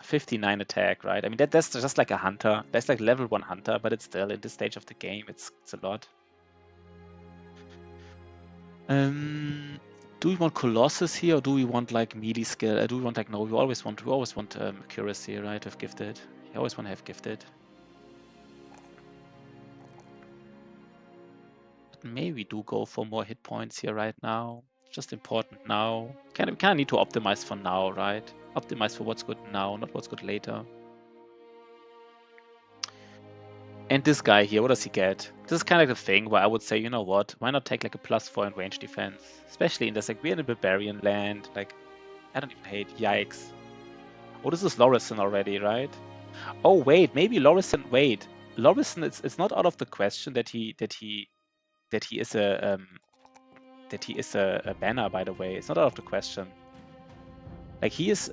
'59 attack, right? I mean that's just like a hunter. That's like level 1 hunter, but it's still in this stage of the game, it's a lot. Do Do we want Colossus here, or do we want like melee skill? Do we want like, no, we always want accuracy, right? With gifted. You always want to have gifted. But maybe we do go for more hit points here right now. It's just important now. We kind of need to optimize for now, right? Optimize for what's good now, not what's good later. And this guy here, what does he get? This is kind of like the thing where I would say, you know what? Why not take like a +4 in range defense? Especially in this, like, we're in a barbarian land. Like, I don't even hate. Yikes. Oh, this is Lorison already, right? Oh, wait, maybe Lorison. Wait, Lorison. It's not out of the question that he is a banner. By the way, it's not out of the question. Like, he is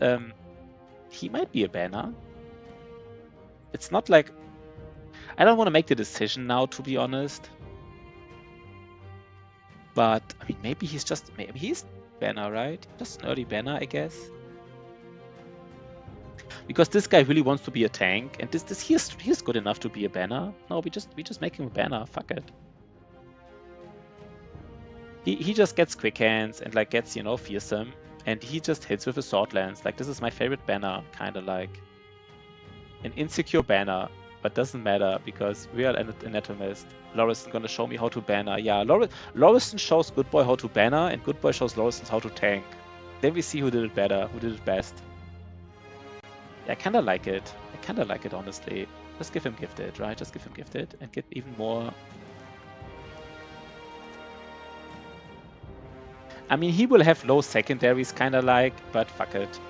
he might be a banner. It's not like, I don't want to make the decision now, to be honest. But I mean, maybe he's banner, right? Just an early banner, I guess. Because this guy really wants to be a tank, and he's good enough to be a banner. No, we just make him a banner. Fuck it. He just gets quick hands and like gets, you know, fearsome, and he just hits with a sword lance. Like, this is my favorite banner, kind of like an insecure banner, but doesn't matter because we are an anatomist. Lorison gonna show me how to banner. Yeah, Lorison shows Good Boy how to banner, and Good Boy shows Lorison how to tank. Then we see who did it better, who did it best. Yeah, I kind of like it. I kind of like it, honestly. Just give him gifted, right? Just give him gifted and get even more. I mean, he will have low secondaries, kind of like, but fuck it.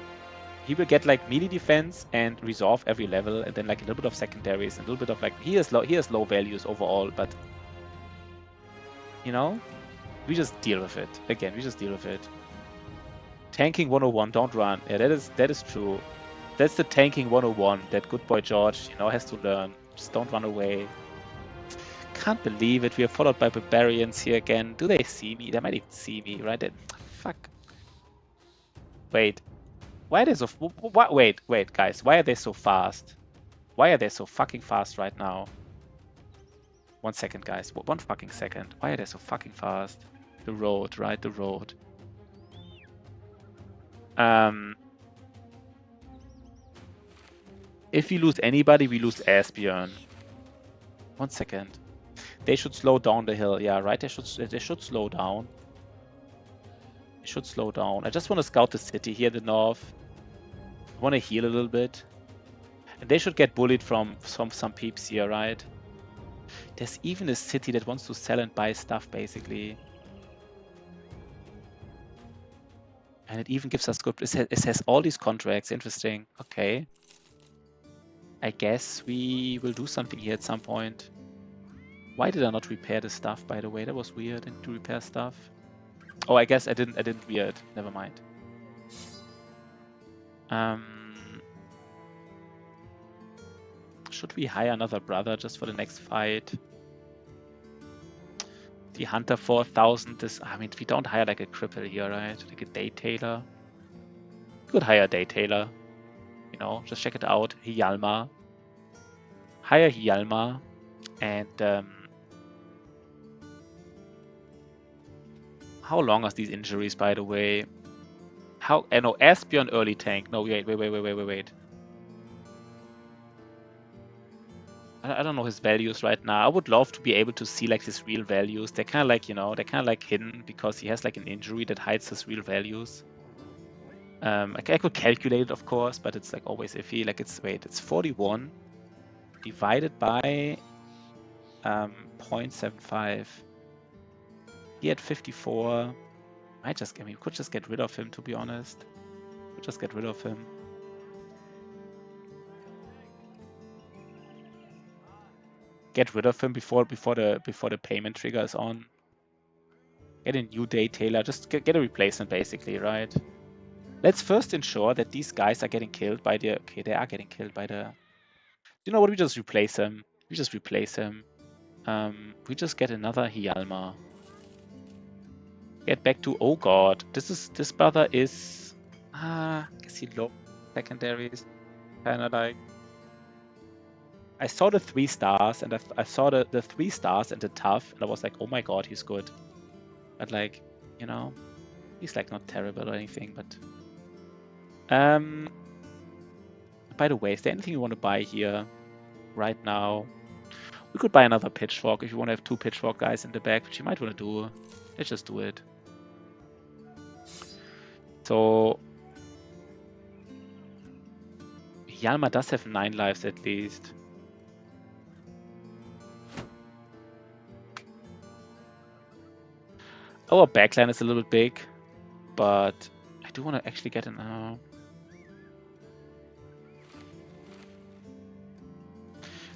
He will get like melee defense and resolve every level, and then like a little bit of secondaries, and a little bit of like, he has low values overall, but you know, we just deal with it. Again, we just deal with it. Tanking 101, don't run. Yeah, that is true. That's the tanking 101 that Good Boy George, you know, has to learn. Just don't run away. Can't believe it. We are followed by barbarians here again. Do they see me? They might even see me, right? Fuck. Wait. Why are they so... Wait, guys. Why are they so fast? Why are they so fucking fast right now? 1 second, guys. 1 fucking second. Why are they so fucking fast? The road, right? The road. If we lose anybody, we lose Asbjorn. 1 second. They should slow down the hill. Yeah, right? They should slow down. They should slow down. I just want to scout the city here in the north. I want to heal a little bit. And they should get bullied from some peeps here, right? There's even a city that wants to sell and buy stuff, basically. And it even gives us good... It has all these contracts. Interesting. Okay. I guess we will do something here at some point. Why did I not repair the stuff, by the way? That was weird. I need to repair stuff. Oh, I guess I didn't rear it. Never mind. Should we hire another brother just for the next fight? The Hunter 4000 is... I mean, we don't hire like a cripple here, right? Like a day tailor. We could hire a day tailor. You know, just check it out. Hjalmar. Hire Hjalmar. And how long are these injuries, by the way? How... no, Asbjorn early tank. No, wait. I don't know his values right now. I would love to be able to see like his real values. They're kind of like, you know, they're kind of like hidden because he has like an injury that hides his real values. I could calculate it, of course, but it's like always iffy. Like it's 41 divided by 0.75. He had 54. We could just get rid of him, to be honest. Just get rid of him. Get rid of him before the payment trigger is on. Get a new day tailor. Just get a replacement, basically, right? Let's first ensure that these guys are getting killed by the... Okay, they are getting killed by the... You know what? We just replace him. We just get another Hjalmar. Get back to... Oh god. This brother is... I guess he low secondaries. Kinda like... I saw the 3 stars, and I saw the 3 stars and the tough, and I was like, oh my god, he's good. But like, you know, He's like not terrible or anything, but by the way, is there anything you want to buy here right now? We could buy another pitchfork if you want to have 2 pitchfork guys in the back, which you might want to do. Let's just do it. So Hjalmar does have 9 lives at least. Our backline is a little bit big, but I do want to actually get an...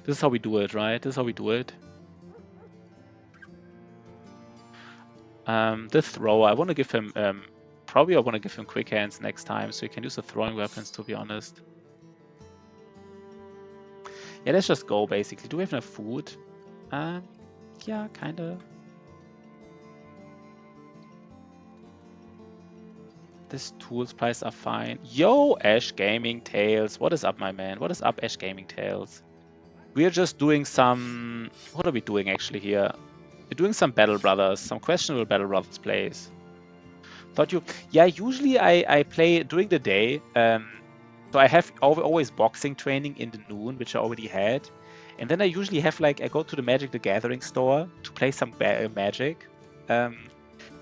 This is how we do it, right? This is how we do it. The thrower, I want to give him... probably I want to give him quick hands next time, so he can use the throwing weapons, to be honest. Yeah, let's just go, basically. Do we have enough food? Yeah, kinda. This tools price are fine. Yo, Ash Gaming Tales. What is up, my man? What is up, Ash Gaming Tales? We are just doing some... What are we doing actually here? We're doing some Battle Brothers, some questionable Battle Brothers plays. Thought you... Yeah, usually I play during the day. So I have always boxing training in the noon, which I already had. And then I usually have like... I go to the Magic the Gathering store to play some Magic.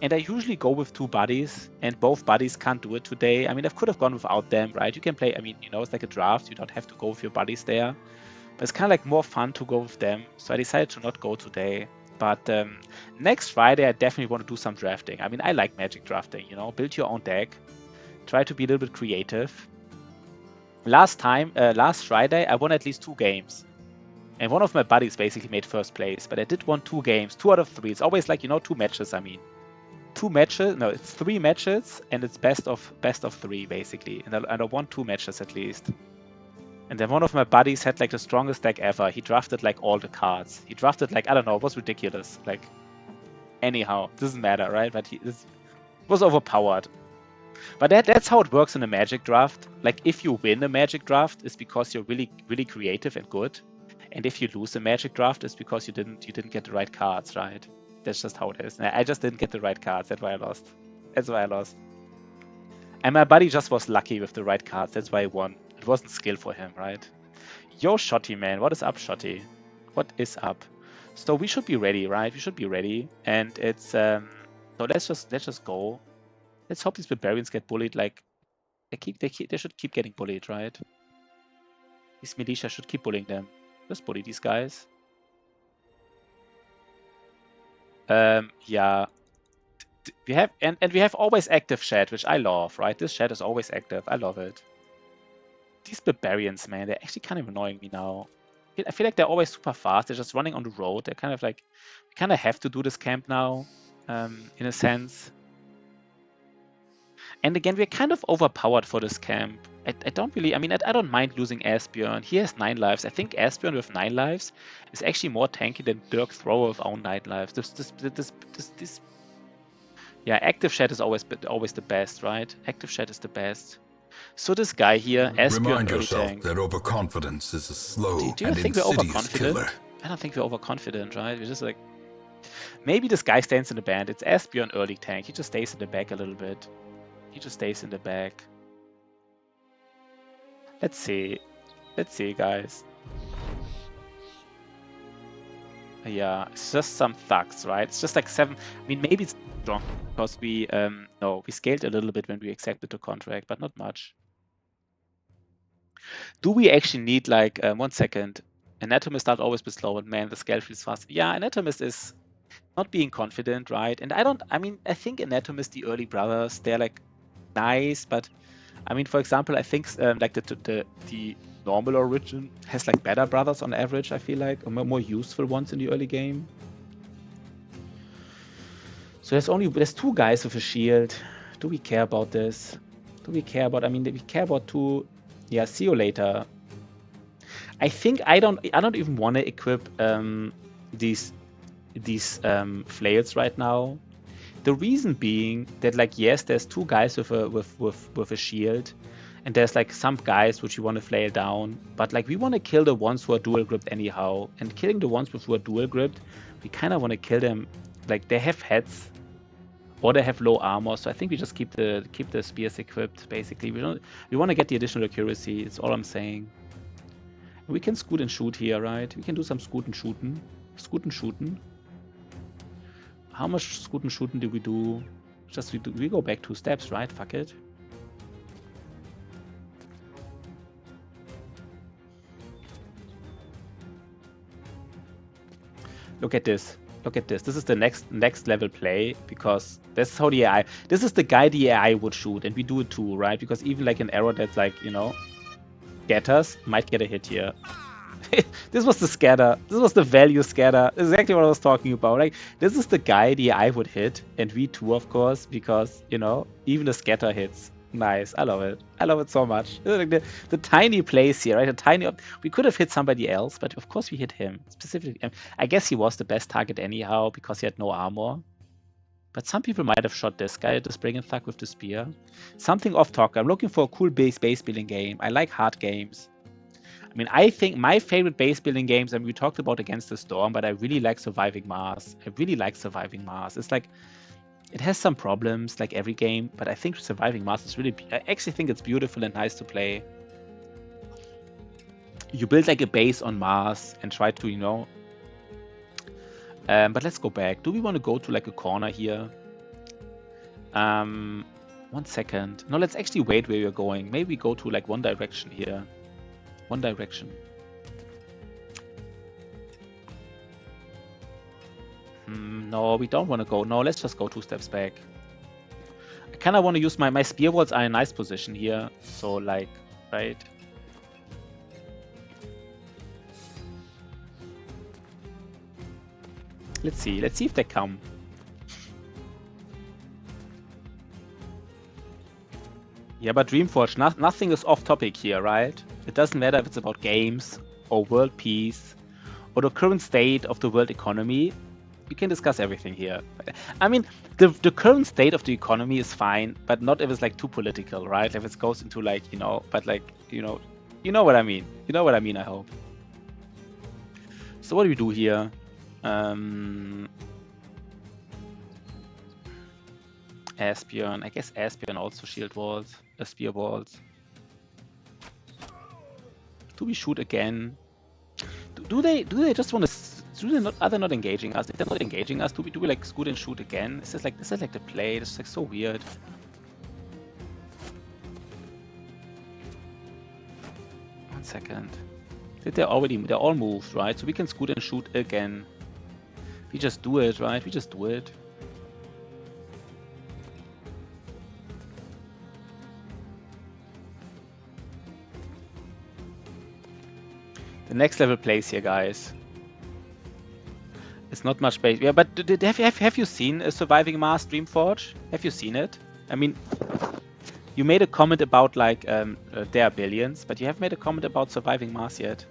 And I usually go with 2 buddies, and both buddies can't do it today. I mean, I could have gone without them, right? You can play... I mean, you know, it's like a draft. You don't have to go with your buddies there. But it's kind of like more fun to go with them. So I decided to not go today. But next Friday, I definitely want to do some drafting. I mean, I like Magic drafting, you know. Build your own deck. Try to be a little bit creative. Last Friday, I won at least 2 games. And one of my buddies basically made first place. But I did won 2 games. 2 out of 3. It's always like, you know, 2 matches, I mean. 2 matches. No, it's 3 matches. And it's best of 3, basically. And I won 2 matches at least. And then one of my buddies had like the strongest deck ever. He drafted like all the cards. He drafted like, I don't know, it was ridiculous. Like, anyhow, doesn't matter, right? But he was overpowered. But that's how it works in a Magic draft. Like, if you win a Magic draft, it's because you're really, really creative and good. And if you lose a Magic draft, it's because you didn't get the right cards, right? That's just how it is. I just didn't get the right cards. That's why I lost. That's why I lost. And my buddy just was lucky with the right cards. That's why he won. It wasn't skill for him, right? Yo, Shotty, man. What is up, Shotty? What is up? So we should be ready, right? We should be ready. And it's... So let's just go. Let's hope these barbarians get bullied. Like, they should keep getting bullied, right? These militia should keep bullying them. Let's bully these guys. Yeah. We have and we have always active chat, which I love, right? This chat is always active. I love it. These barbarians, man, they're actually kind of annoying me now. I feel like they're always super fast. They're just running on the road. They're kind of like, we kind of have to do this camp now, in a sense. And again, we're kind of overpowered for this camp. I don't really, I mean, I don't mind losing Asbjorn. He has 9 lives. I think Asbjorn with 9 lives is actually more tanky than Dirk Thrower with own 9 lives. This yeah, active chat is always the best, right? Active chat is the best. So this guy here, Asbjorn, remind yourself that overconfidence is a slow do you and think we're insidious overconfident? killer. I don't think we're overconfident, right? We're just like, maybe this guy stands in the band. It's Asbjorn early tank. He just stays in the back a little bit. He just stays in the back. Let's see. Let's see, guys. Yeah, it's just some thugs, right? It's just like 7. I mean, maybe it's strong because we no, we scaled a little bit when we accepted the contract, but not much. Do we actually need like 1 second? Anatomist start always be slow, and man, the scale feels fast. Yeah, Anatomist is not being confident, right? And I mean, I think Anatomist, the early brothers, they're like nice, but I mean, for example, I think like the normal origin has like better brothers on average, I feel like, or more useful ones in the early game. So there's 2 guys with a shield. Do we care about this? Do we care about, I mean, we care about 2. Yeah, see you later. I think I don't even want to equip these flails right now. The reason being that, like, yes, there's 2 guys with a shield, and there's like some guys which you want to flail down, but like we want to kill the ones who are dual gripped anyhow. And killing the ones who are dual gripped, we kind of want to kill them. Like, they have heads. Or they have low armor, so I think we just keep the spears equipped. Basically, we want to get the additional accuracy. That's all I'm saying. We can scoot and shoot here, right? We can do some scoot and shooting. Scoot and shooting. How much scoot and shooting do we do? We go back 2 steps, right? Fuck it. Look at this. Look at this. This is the next level play, because this is how the AI. This is the guy the AI would shoot, and we do it too, right? Because even like an arrow that's like, you know, scatters might get a hit here. This was the scatter. This was the value scatter. Exactly what I was talking about. Like, this is the guy the AI would hit, and we too, of course, because, you know, even the scatter hits. Nice. I love it. I love it so much. Like the tiny plays here, right? The tiny. We could have hit somebody else, but of course we hit him specifically. I guess he was the best target anyhow because he had no armor. But some people might have shot this guy, the Spring and Thug with the spear. Something off talk. I'm looking for a cool base building game. I like hard games. I mean, I think my favorite base building games, I mean, we talked about Against the Storm, but I really like Surviving Mars. I really like Surviving Mars. It's like, it has some problems, like every game, but I think Surviving Mars is really... I actually think it's beautiful and nice to play. You build like a base on Mars and try to, you know... but let's go back. Do we want to go to like a corner here? 1 second. No, let's actually wait where we're going. Maybe we go to like one direction here. One direction. No, we don't want to go. No, let's just go 2 steps back. I kind of want to use my spear walls are in a nice position here. So like, right? Let's see. Let's see if they come. Yeah, but Dreamforge, nothing is off topic here, right? It doesn't matter if it's about games or world peace or the current state of the world economy. We can discuss everything here. I mean, the current state of the economy is fine, but not if it's like too political, right? If it goes into like, you know, but like, you know what I mean. You know what I mean, I hope. So what do we do here? Asbjorn. I guess Asbjorn also shield walls, spear walls. Do we shoot again? Do they just want to? Are they not engaging us? If they're not engaging us, do we like scoot and shoot again? This is like the play. This is like so weird. One second. They're all moved, right? So we can scoot and shoot again. We just do it, right? We just do it. The next level plays here, guys. It's not much base. Yeah, but have you seen Surviving Mars Dreamforge? Have you seen it? I mean, you made a comment about like there are billions, but you haven't made a comment about Surviving Mars yet.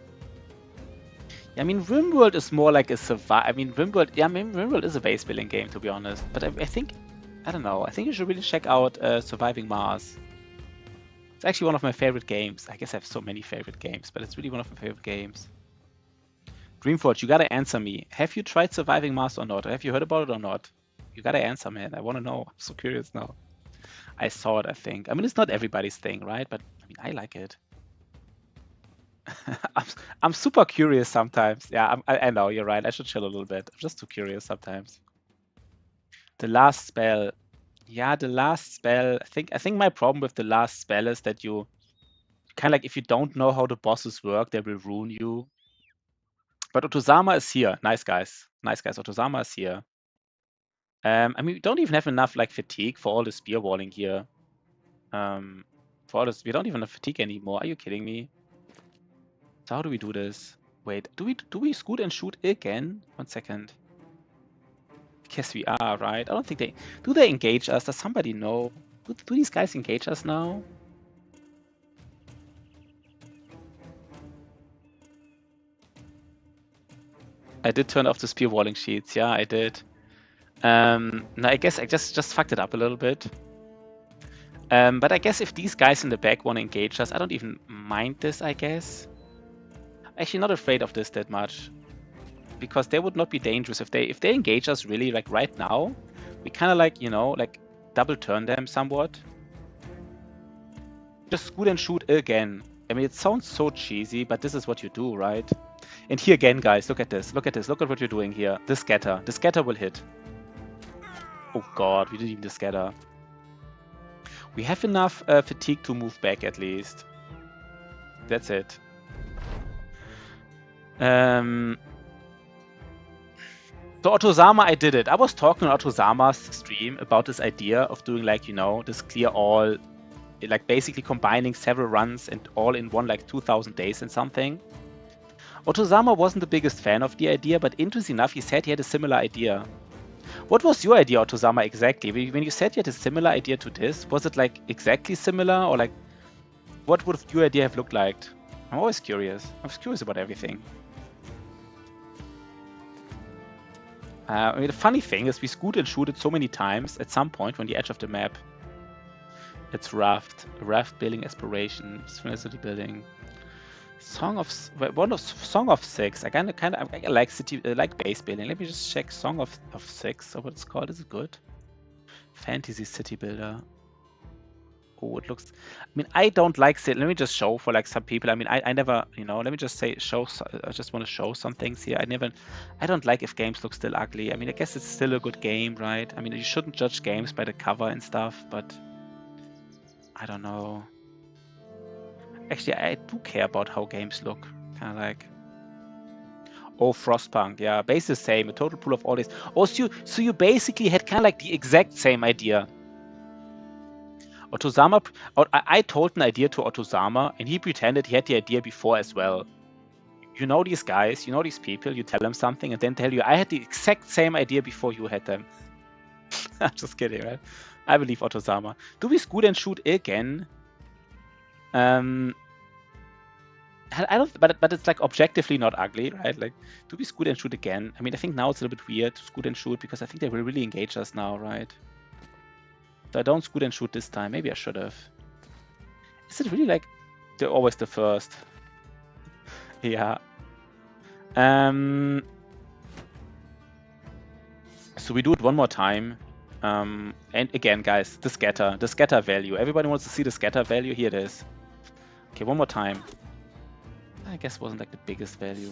Yeah, I mean, RimWorld is more like a RimWorld. Yeah, I mean, RimWorld is a base building game, to be honest. But I think, I don't know. I think you should really check out Surviving Mars. It's actually one of my favorite games. I guess I have so many favorite games, but it's really one of my favorite games. Dreamforge, you gotta answer me. Have you tried Surviving Mars or not? Or have you heard about it or not? You gotta answer, man. I want to know. I'm so curious now. I saw it, I think. I mean, it's not everybody's thing, right? But I mean, I like it. I'm super curious sometimes. Yeah, I know, you're right. I should chill a little bit. I'm just too curious sometimes. The last spell. Yeah, the last spell. I think my problem with the last spell is that you kind of like, if you don't know how the bosses work, they will ruin you. But Otozama is here. Nice guys. Nice guys. Otozama is here. I mean, we don't even have enough like fatigue for all the spear walling here. For all this, we don't even have fatigue anymore. Are you kidding me? So how do we do this? Wait, do we scoot and shoot again? 1 second. Guess we are, right? I don't think do they engage us? Does somebody know? Do these guys engage us now? I did turn off the spear walling sheets. Yeah, I did. No, I guess I just fucked it up a little bit. But I guess if these guys in the back want to engage us, I don't even mind this, I guess. Actually, not afraid of this that much. Because they would not be dangerous if they engage us really like right now. we kind of like, you know, like double turn them somewhat. Just scoot and shoot again. I mean, it sounds so cheesy, but this is what you do, right? And here again, guys, look at this. Look at this. Look at what you're doing here. The scatter. The scatter will hit. Oh god, we didn't even the scatter. We have enough fatigue to move back at least. That's it. So Otozama, I did it. I was talking on Otozama's stream about this idea of doing like, you know, this clear all, like basically combining several runs and all in one like 2000 days and something. Otozama wasn't the biggest fan of the idea, but interesting enough, he said he had a similar idea. What was your idea, Otozama, exactly? When you said you had a similar idea to this, was it like exactly similar, or like what would your idea have looked like? I'm always curious. I was curious about everything. I mean, the funny thing is we scoot and shoot it so many times at some point on the edge of the map. It's raft building, aspiration, city building. Song of 6. I I like city, like base building. Let me just check Song of 6 or what it's called. Is it good? Fantasy city builder. Oh, it looks. I mean, I don't like. Let me just show for like some people. I mean, I never, you know. Let me just say show. I just want to show some things here. I don't like if games look still ugly. I mean, I guess it's still a good game, right? I mean, you shouldn't judge games by the cover and stuff, but I don't know. Actually, I do care about how games look. Kind of like. Oh, Frostpunk. Yeah, base the same. A total pool of all these. Oh, so you basically had kind of like the exact same idea. Otozama. I told an idea to Otozama, and he pretended he had the idea before as well. You know these guys, you know these people. You tell them something, and then tell you, I had the exact same idea before you had them. I'm just kidding, right? I believe Otozama. Do we scoot and shoot again? I don't, but it's like objectively not ugly, right? Like, do we scoot and shoot again? I mean, I think now it's a little bit weird to scoot and shoot because I think they will really engage us now, right? So I don't scoot and shoot this time. Maybe I should have. Is it really like they're always the first? Yeah. So we do it one more time. And again, guys, the scatter value. Everybody wants to see the scatter value. Here it is. Okay, one more time. I guess it wasn't like the biggest value.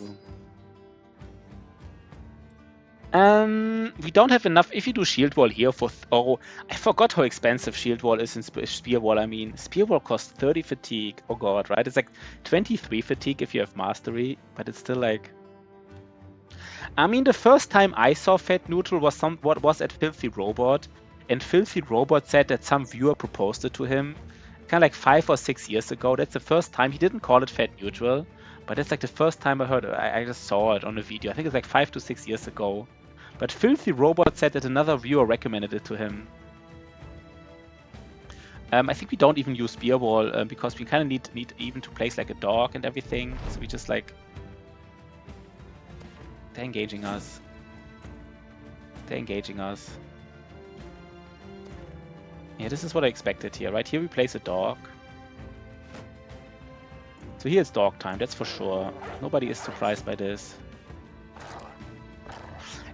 We don't have enough. If you do shield wall here for oh, I forgot how expensive shield wall is in spear wall. I mean, spear wall costs 30 fatigue. Oh god, right? It's like 23 fatigue if you have mastery, but it's still like. I mean, the first time I saw Fat Neutral was was at Filthy Robot, and Filthy Robot said that some viewer proposed it to him, kind of like 5 or 6 years ago. That's the first time. He didn't call it Fat Neutral, but that's like the first time I heard it. I just saw it on a video. I think it's like 5 to 6 years ago. But Filthy Robot said that another viewer recommended it to him. I think we don't even use Spear Wall because we kind of need even to place like a dog and everything. So we just like. They're engaging us. They're engaging us. Yeah, this is what I expected here, right? Here we place a dog. So here it's dog time, that's for sure. Nobody is surprised by this.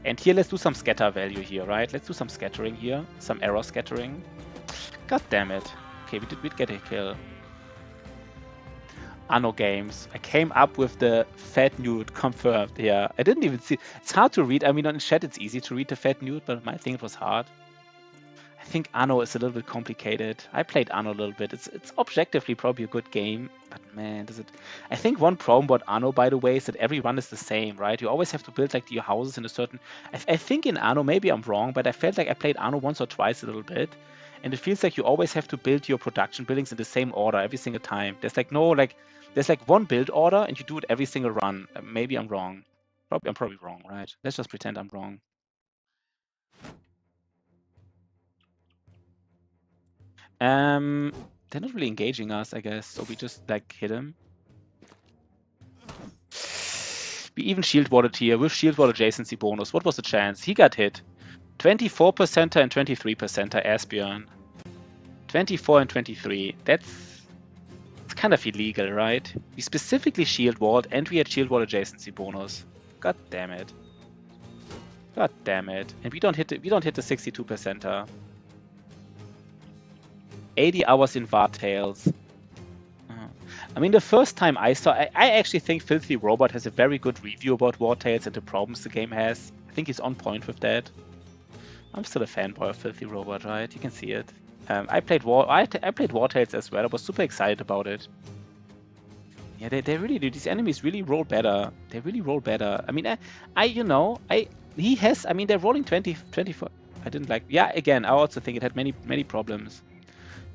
And here let's do some scatter value here, right? Let's do some scattering here. Some error scattering. God damn it. Okay, we'd get a kill. Anno Games. I came up with the Fat Nude confirmed. Yeah, I didn't even see. It's hard to read. I mean, on chat it's easy to read the Fat Nude, but I think it was hard. I think Anno is a little bit complicated. I played Anno a little bit. It's objectively probably a good game, but man, does it... I think one problem about Anno, by the way, is that every run is the same, right? You always have to build like your houses in a certain... I think in Anno, maybe I'm wrong, but I felt like I played Anno once or twice a little bit, and it feels like you always have to build your production buildings in the same order every single time. There's like no like... There's like one build order, and you do it every single run. Maybe I'm wrong. I'm probably wrong, right? Let's just pretend I'm wrong. They're not really engaging us, I guess, so we just like hit him. We even shield walled here with shield wall adjacency bonus. What was the chance? He got hit. 24% and 23% Asbjorn. 24 and 23. It's kind of illegal, right? We specifically shield walled and we had shield wall adjacency bonus. God damn it. God damn it. And we don't hit the 62%er. 80 hours in Vartails. I mean, the first time I saw, I actually think Filthy Robot has a very good review about Wartails and the problems the game has. I think he's on point with that. I'm still a fanboy of Filthy Robot, right? You can see it. I played Wartails as well. I was super excited about it. Yeah, they really do. These enemies really roll better. They really roll better. I mean, he has. I mean, they're rolling 24. I didn't like. Yeah, again, I also think it had many problems.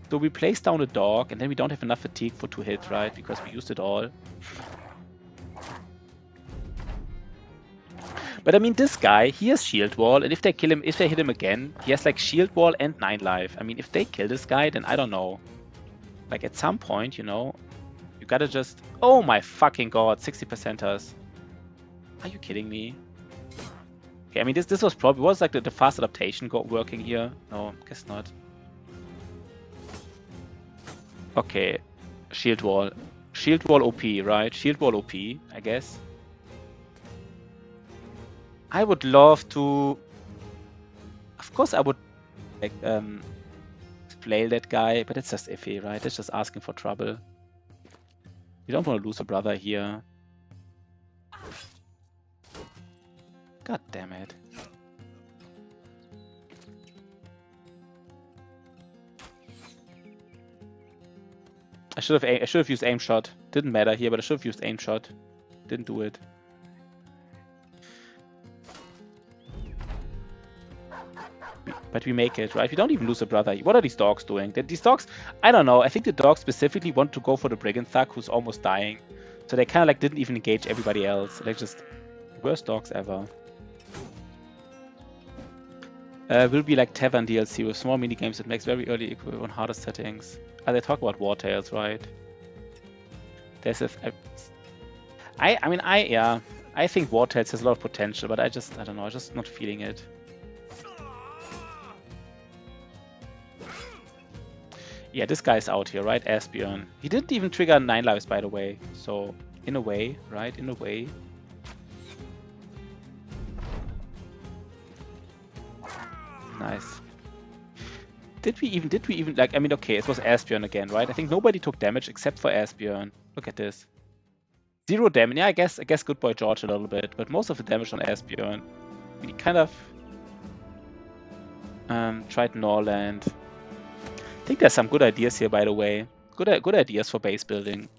So we place down a dog, and then we don't have enough fatigue for 2 hits, right? Because we used it all. But I mean, this guy, he has shield wall, and if they kill him, if they hit him again, he has like shield wall and 9 life. I mean, if they kill this guy, then I don't know. Like at some point, you know, you gotta just. Oh my fucking god, 60%ers. Are you kidding me? Okay, I mean, this was probably like the fast adaptation working here. No, guess not. Okay, shield wall OP, right? Shield wall OP, I guess. I would love to. Of course, I would like flail that guy, but it's just iffy, right? It's just asking for trouble. You don't want to lose a brother here. God damn it. I should have used aim shot. Didn't matter here, but I should have used aim shot. Didn't do it. But we make it, right? We don't even lose a brother. What are these dogs doing? These dogs, I don't know. I think the dogs specifically want to go for the Brigand Thug who's almost dying. So they kind of like didn't even engage everybody else. They're just worst dogs ever. Will be like Tavern DLC with small minigames that makes very early equip on harder settings. They talk about Wartails, right? There's a... I think Wartails has a lot of potential, but I don't know, I'm just not feeling it. Yeah, this guy's out here, right? Asbjorn. He didn't even trigger 9 lives, by the way. So, in a way, right? In a way. Nice. Did we even, like, I mean, okay, it was Asbjorn again, right? I think nobody took damage except for Asbjorn. Look at this. 0 damage. Yeah, I guess Good Boy George a little bit, but most of the damage on Asbjorn. We kind of tried Norland. I think there's some good ideas here, by the way. Good ideas for base building.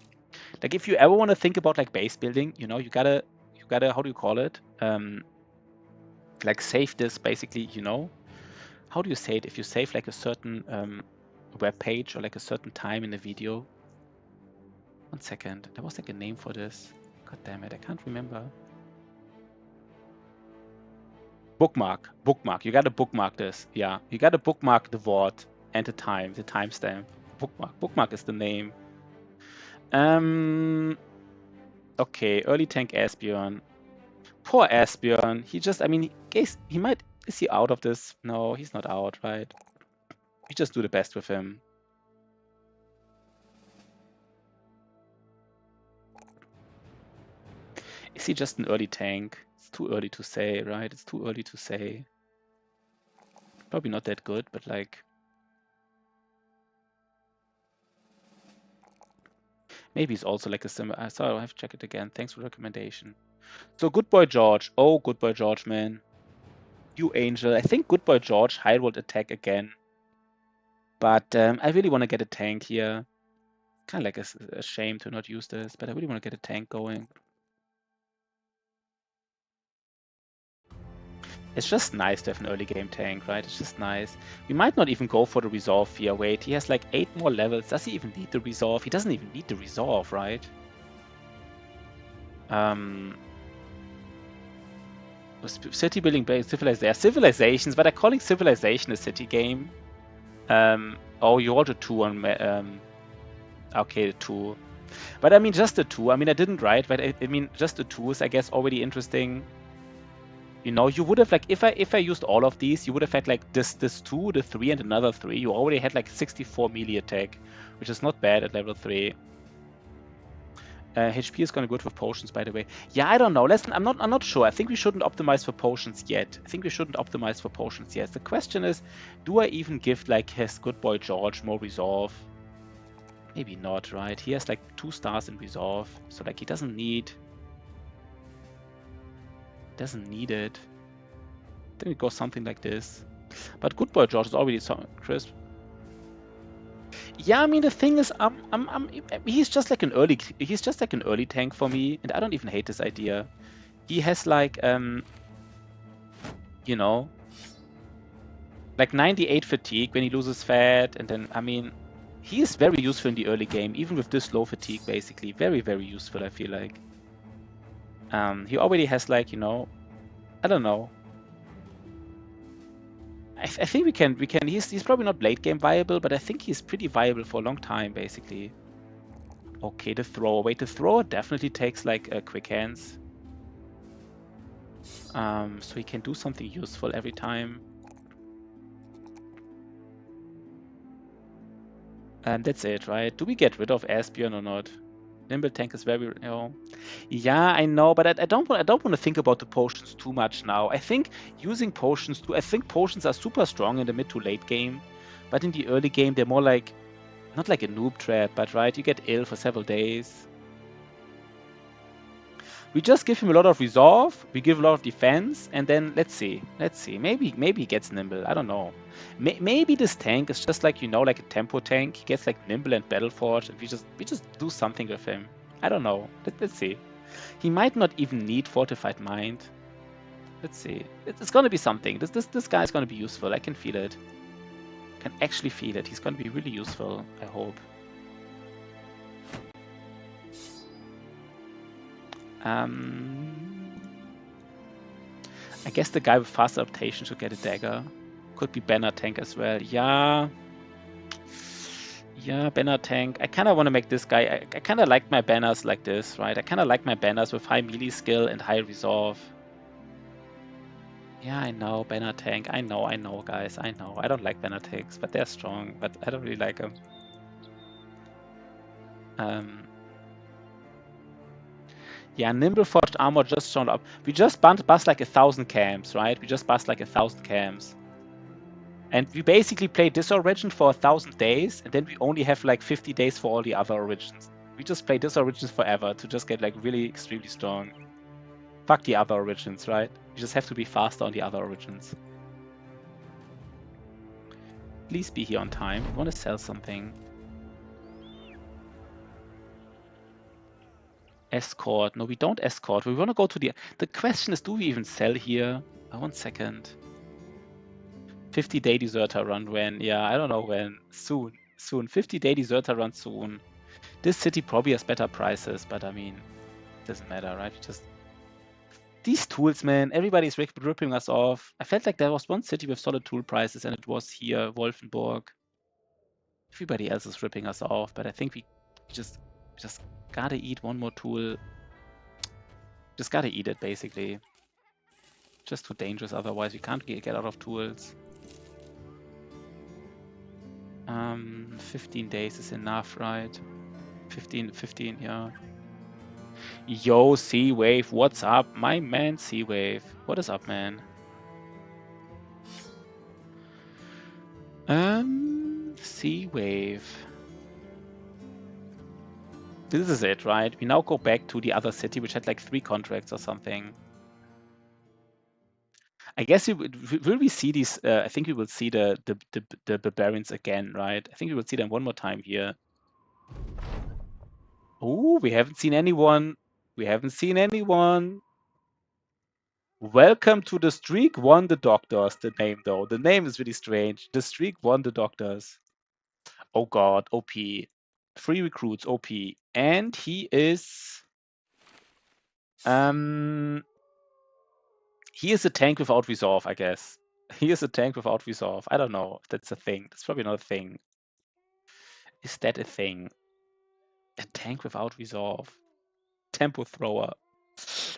Like, if you ever want to think about like base building, you know, you gotta how do you call it? Like save this basically, you know. How do you say it? If you save like a certain web page or like a certain time in the video. 1 second. There was like a name for this. God damn it, I can't remember. Bookmark. You gotta bookmark this. Yeah, you gotta bookmark the word and the timestamp. Bookmark is the name. Okay, early tank Asbjorn. Poor Asbjorn. He just, I mean, he might. Is he out of this? No, he's not out, right? We just do the best with him. Is he just an early tank? It's too early to say, right? It's too early to say. Probably not that good, but like... Maybe he's also like a similar... Sorry, I'll have to check it again. Thanks for the recommendation. So, Good Boy George. Oh, Good Boy George, man. You angel. I think Good Boy George high rolled attack again. But I really want to get a tank here. Kind of like a shame to not use this, but I really want to get a tank going. It's just nice to have an early game tank, right? It's just nice. We might not even go for the resolve here. Wait, he has like 8 more levels. Does he even need the resolve? He doesn't even need the resolve, right? City building based civilizations, but they're calling Civilization a city game. Oh, you rolled a 2 on okay, 2. But I mean, just a 2. I mean, I didn't write, but I mean, just a 2 is, I guess, already interesting. You know, you would have like, if I used all of these, you would have had like this 2, the 3, and another 3. You already had like 64 melee attack, which is not bad at level 3. HP is gonna be good with potions, by the way. Yeah, I don't know. Listen, I'm not sure. I think we shouldn't optimize for potions yet. I think we shouldn't optimize for potions yet. The question is, do I even give like his good boy George more resolve? Maybe not, right? He has like 2 stars in resolve, so like he doesn't need it. Then we go something like this. But good boy George is already so crisp. Yeah, I mean the thing is, he's just like an early tank for me, and I don't even hate this idea. He has like you know, like 98 fatigue when he loses fat, and then I mean, he is very useful in the early game, even with this low fatigue, basically very useful. I feel like. He already has like I don't know. I think we can. He's probably not late game viable, but I think he's pretty viable for a long time, basically. Okay, the thrower. Wait, the thrower definitely takes like quick hands. So he can do something useful every time. And that's it, right? Do we get rid of Asbjorn or not? Nimble tank is very, yeah, I know, but I don't want to think about the potions too much now. I think using potions I think potions are super strong in the mid to late game, but in the early game they're more like, not like a noob trap, but right, you get ill for several days. We just give him a lot of resolve, we give a lot of defense, and then let's see. Maybe he gets nimble. I don't know. Maybe this tank is just like like a tempo tank. He gets like nimble and battle forge, and we just do something with him. I don't know. Let's see. He might not even need fortified mind. Let's see. It's gonna be something. This guy is gonna be useful. I can feel it. I can actually feel it. He's gonna be really useful. I hope. I guess the guy with fast adaptation should get a dagger. Could be banner tank as well. Yeah, banner tank. I kind of want to make this guy. I kind of like my banners like this, right? I kind of like my banners with high melee skill and high resolve. Yeah, I know, banner tank. I know, guys. I know. I don't like banner tanks, but they're strong. But I don't really like them. Yeah, nimble forged armor just shown up. We just bust like 1,000 camps, right? We just bust like 1,000 camps. And we basically play this origin for 1,000 days, and then we only have like 50 days for all the other origins. We just play this origins forever to just get like really extremely strong. Fuck the other origins, right? You just have to be faster on the other origins. Please be here on time. We want to sell something. Escort. No, we don't escort. We want to go to the... The question is, do we even sell here? 1 second. 50-day deserter run when? Yeah, I don't know when. Soon. 50-day deserter run soon. This city probably has better prices, but I mean, it doesn't matter, right? Just these tools, man. Everybody's ripping us off. I felt like there was one city with solid tool prices, and it was here, Wolfenburg. Everybody else is ripping us off, but I think we just gotta eat one more tool. Just gotta eat it, basically. Just too dangerous, otherwise we can't get out of tools. 15 days is enough, right? 15, yeah. Yo, Sea-Wave, what's up? My man, Sea-Wave. What is up, man? Sea-Wave. This is it, right? We now go back to the other city, which had like 3 contracts or something. I guess will we see these? I think we will see the barbarians again, right? I think we will see them one more time here. Oh, we haven't seen anyone. Welcome to the Streak Won the Doctors. The name though, the name is really strange. The Streak Won the Doctors. Oh God, OP. 3 recruits, OP, and he is. He is a tank without resolve, I guess. He is a tank without resolve. I don't know if that's a thing. That's probably not a thing. Is that a thing? A tank without resolve. Tempo thrower.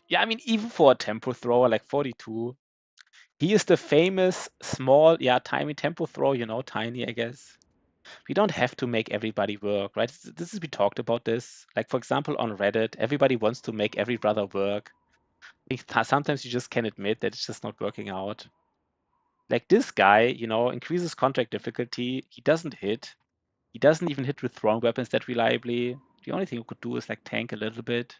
Yeah, I mean, even for a tempo thrower like 42, he is the famous small, tiny tempo thrower, tiny, I guess. We don't have to make everybody work, right? This is, we talked about this. Like, for example, on Reddit, everybody wants to make every brother work. Sometimes you just can admit that it's just not working out. Like this guy, you know, increases contract difficulty. He doesn't hit. He doesn't even hit with thrown weapons that reliably. The only thing he could do is like tank a little bit.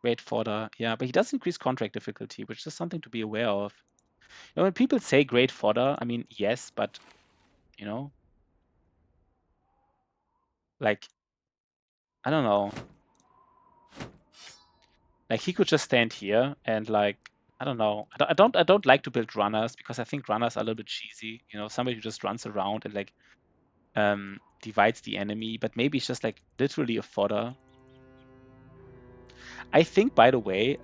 Great fodder. Yeah, but he does increase contract difficulty, which is something to be aware of. You know, when people say great fodder, I mean, yes, but, you know, like, I don't know. Like he could just stand here and like, I don't know. I don't like to build runners because I think runners are a little bit cheesy. You know, somebody who just runs around and like divides the enemy, but maybe it's just like literally a fodder. I think, by the way,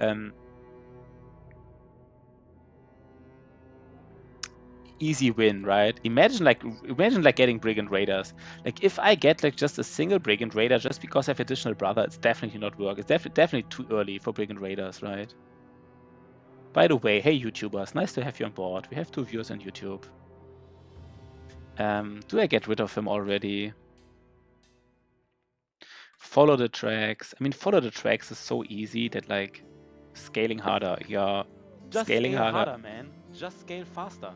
easy win, right? Imagine like getting Brigand Raiders. Like if I get like just a single Brigand Raider just because I have additional brother, it's definitely not work. It's definitely too early for Brigand Raiders, right? By the way, hey YouTubers, nice to have you on board. We have 2 viewers on YouTube. Do I get rid of him already? Follow the tracks. I mean, follow the tracks is so easy that like scaling harder. Yeah, Just scaling scale harder. harder, man. Just scale faster.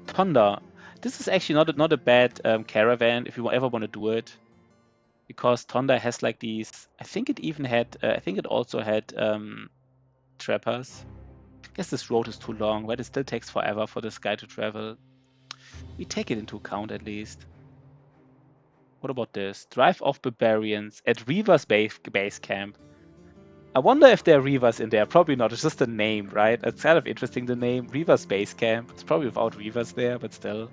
Tonda. This is actually not a bad caravan if you ever want to do it, because Tonda has like these. I think it even had. I think it also had trappers. I guess this road is too long, but it still takes forever for this guy to travel. We take it into account at least. What about this? Drive off barbarians at Reaver's base camp. I wonder if there are Reavers in there. Probably not. It's just a name, right? It's kind of interesting, the name. Reaver's base camp. It's probably without Reavers there, but still.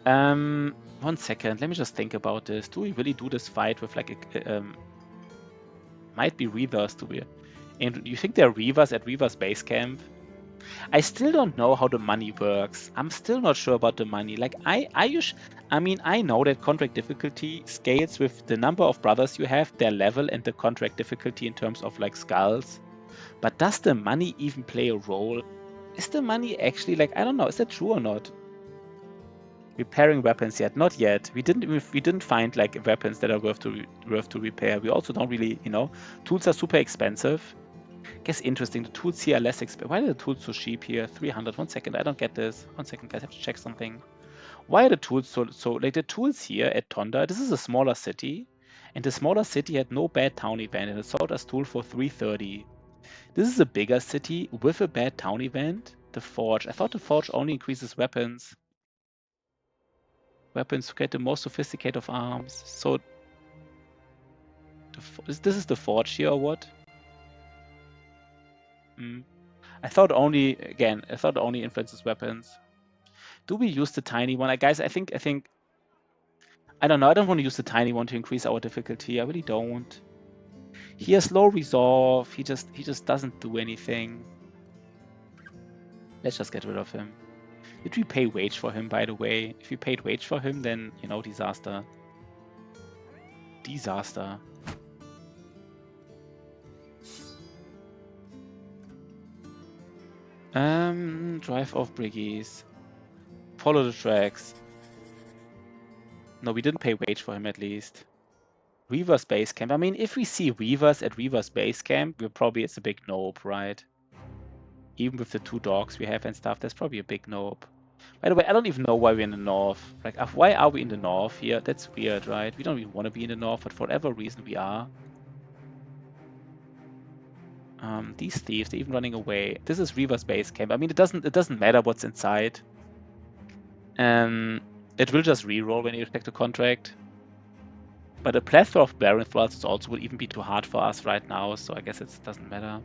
1 second. Let me just think about this. Do we really do this fight with like a... might be Reavers to be... And you think there are Reavers at Reaver's base camp? I still don't know how the money works. I'm still not sure about the money. Like I mean, I know that contract difficulty scales with the number of brothers you have, their level, and the contract difficulty in terms of like skulls. But does the money even play a role? Is the money actually like, I don't know, is that true or not? Repairing weapons yet? Not yet. We didn't find like weapons that are worth to repair. We also don't really, you know, tools are super expensive. Guess interesting. The tools here are less expensive. Why are the tools so cheap here? 300. 1 second. I don't get this. 1 second, guys. I have to check something. Why are the tools so like the tools here at Tonda? This is a smaller city, and the smaller city had no bad town event, and it sold us tool for 330. This is a bigger city with a bad town event. The Forge. I thought the Forge only increases weapons. Weapons to get the most sophisticated of arms. So this is the Forge here or what? I thought only influences weapons. Do we use the tiny one? Guys, I think I don't know. I don't want to use the tiny one to increase our difficulty. I really don't. He has low resolve. He just doesn't do anything. Let's just get rid of him. Did we pay wage for him, by the way? If we paid wage for him, then, you know, disaster. Disaster. Drive off briggies. Follow the tracks. No, we didn't pay wage for him at least. Reaver's base camp. I mean, if we see Reavers at Reaver's base camp, we're probably, it's a big nope, right? Even with the 2 dogs we have and stuff, that's probably a big nope. By the way, I don't even know why we're in the north. Like, why are we in the north here? That's weird, right? We don't even want to be in the north, but for whatever reason we are. These thieves, they're even running away. This is Reaver's base camp. I mean, it doesn't matter what's inside. It will just reroll when you effect a contract. But a plethora of Baron Thrusts also would even be too hard for us right now, so I guess it doesn't matter.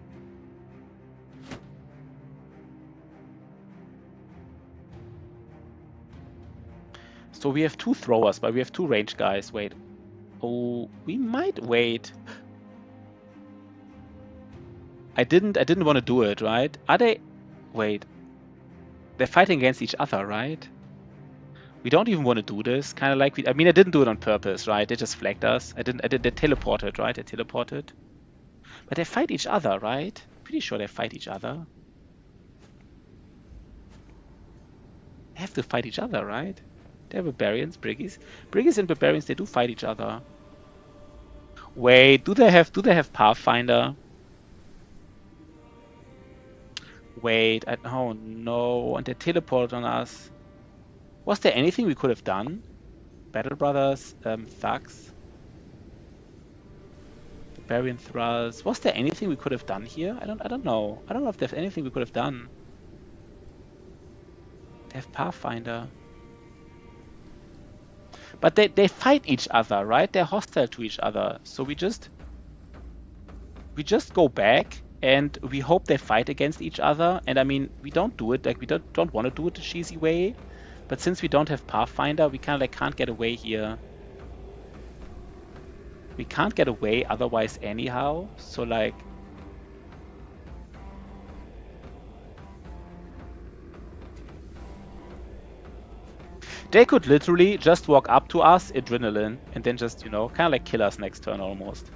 So we have 2 throwers, but we have 2 range guys. Wait. Oh, we might wait. I didn't want to do it, right? Are they... Wait. They're fighting against each other, right? We don't even want to do this. Kind of like I mean, I didn't do it on purpose, right? They just flagged us. They teleported, right? They teleported. But they fight each other, right? Pretty sure they fight each other. They have to fight each other, right? They're barbarians, Briggies. Briggies and barbarians, they do fight each other. Wait, do they have Pathfinder? Wait, oh no, and they teleported on us. Was there anything we could have done? Battle Brothers, Thugs, Barbarian Thralls. Was there anything we could have done here? I don't know. I don't know if there's anything we could have done. They have Pathfinder. But they fight each other, right? They're hostile to each other. So we just go back and we hope they fight against each other. And I mean, we don't do it, like we don't want to do it the cheesy way. But since we don't have Pathfinder, we kind of like can't get away here. We can't get away otherwise anyhow. So like, they could literally just walk up to us, adrenaline, and then just, you know, kind of like kill us next turn almost.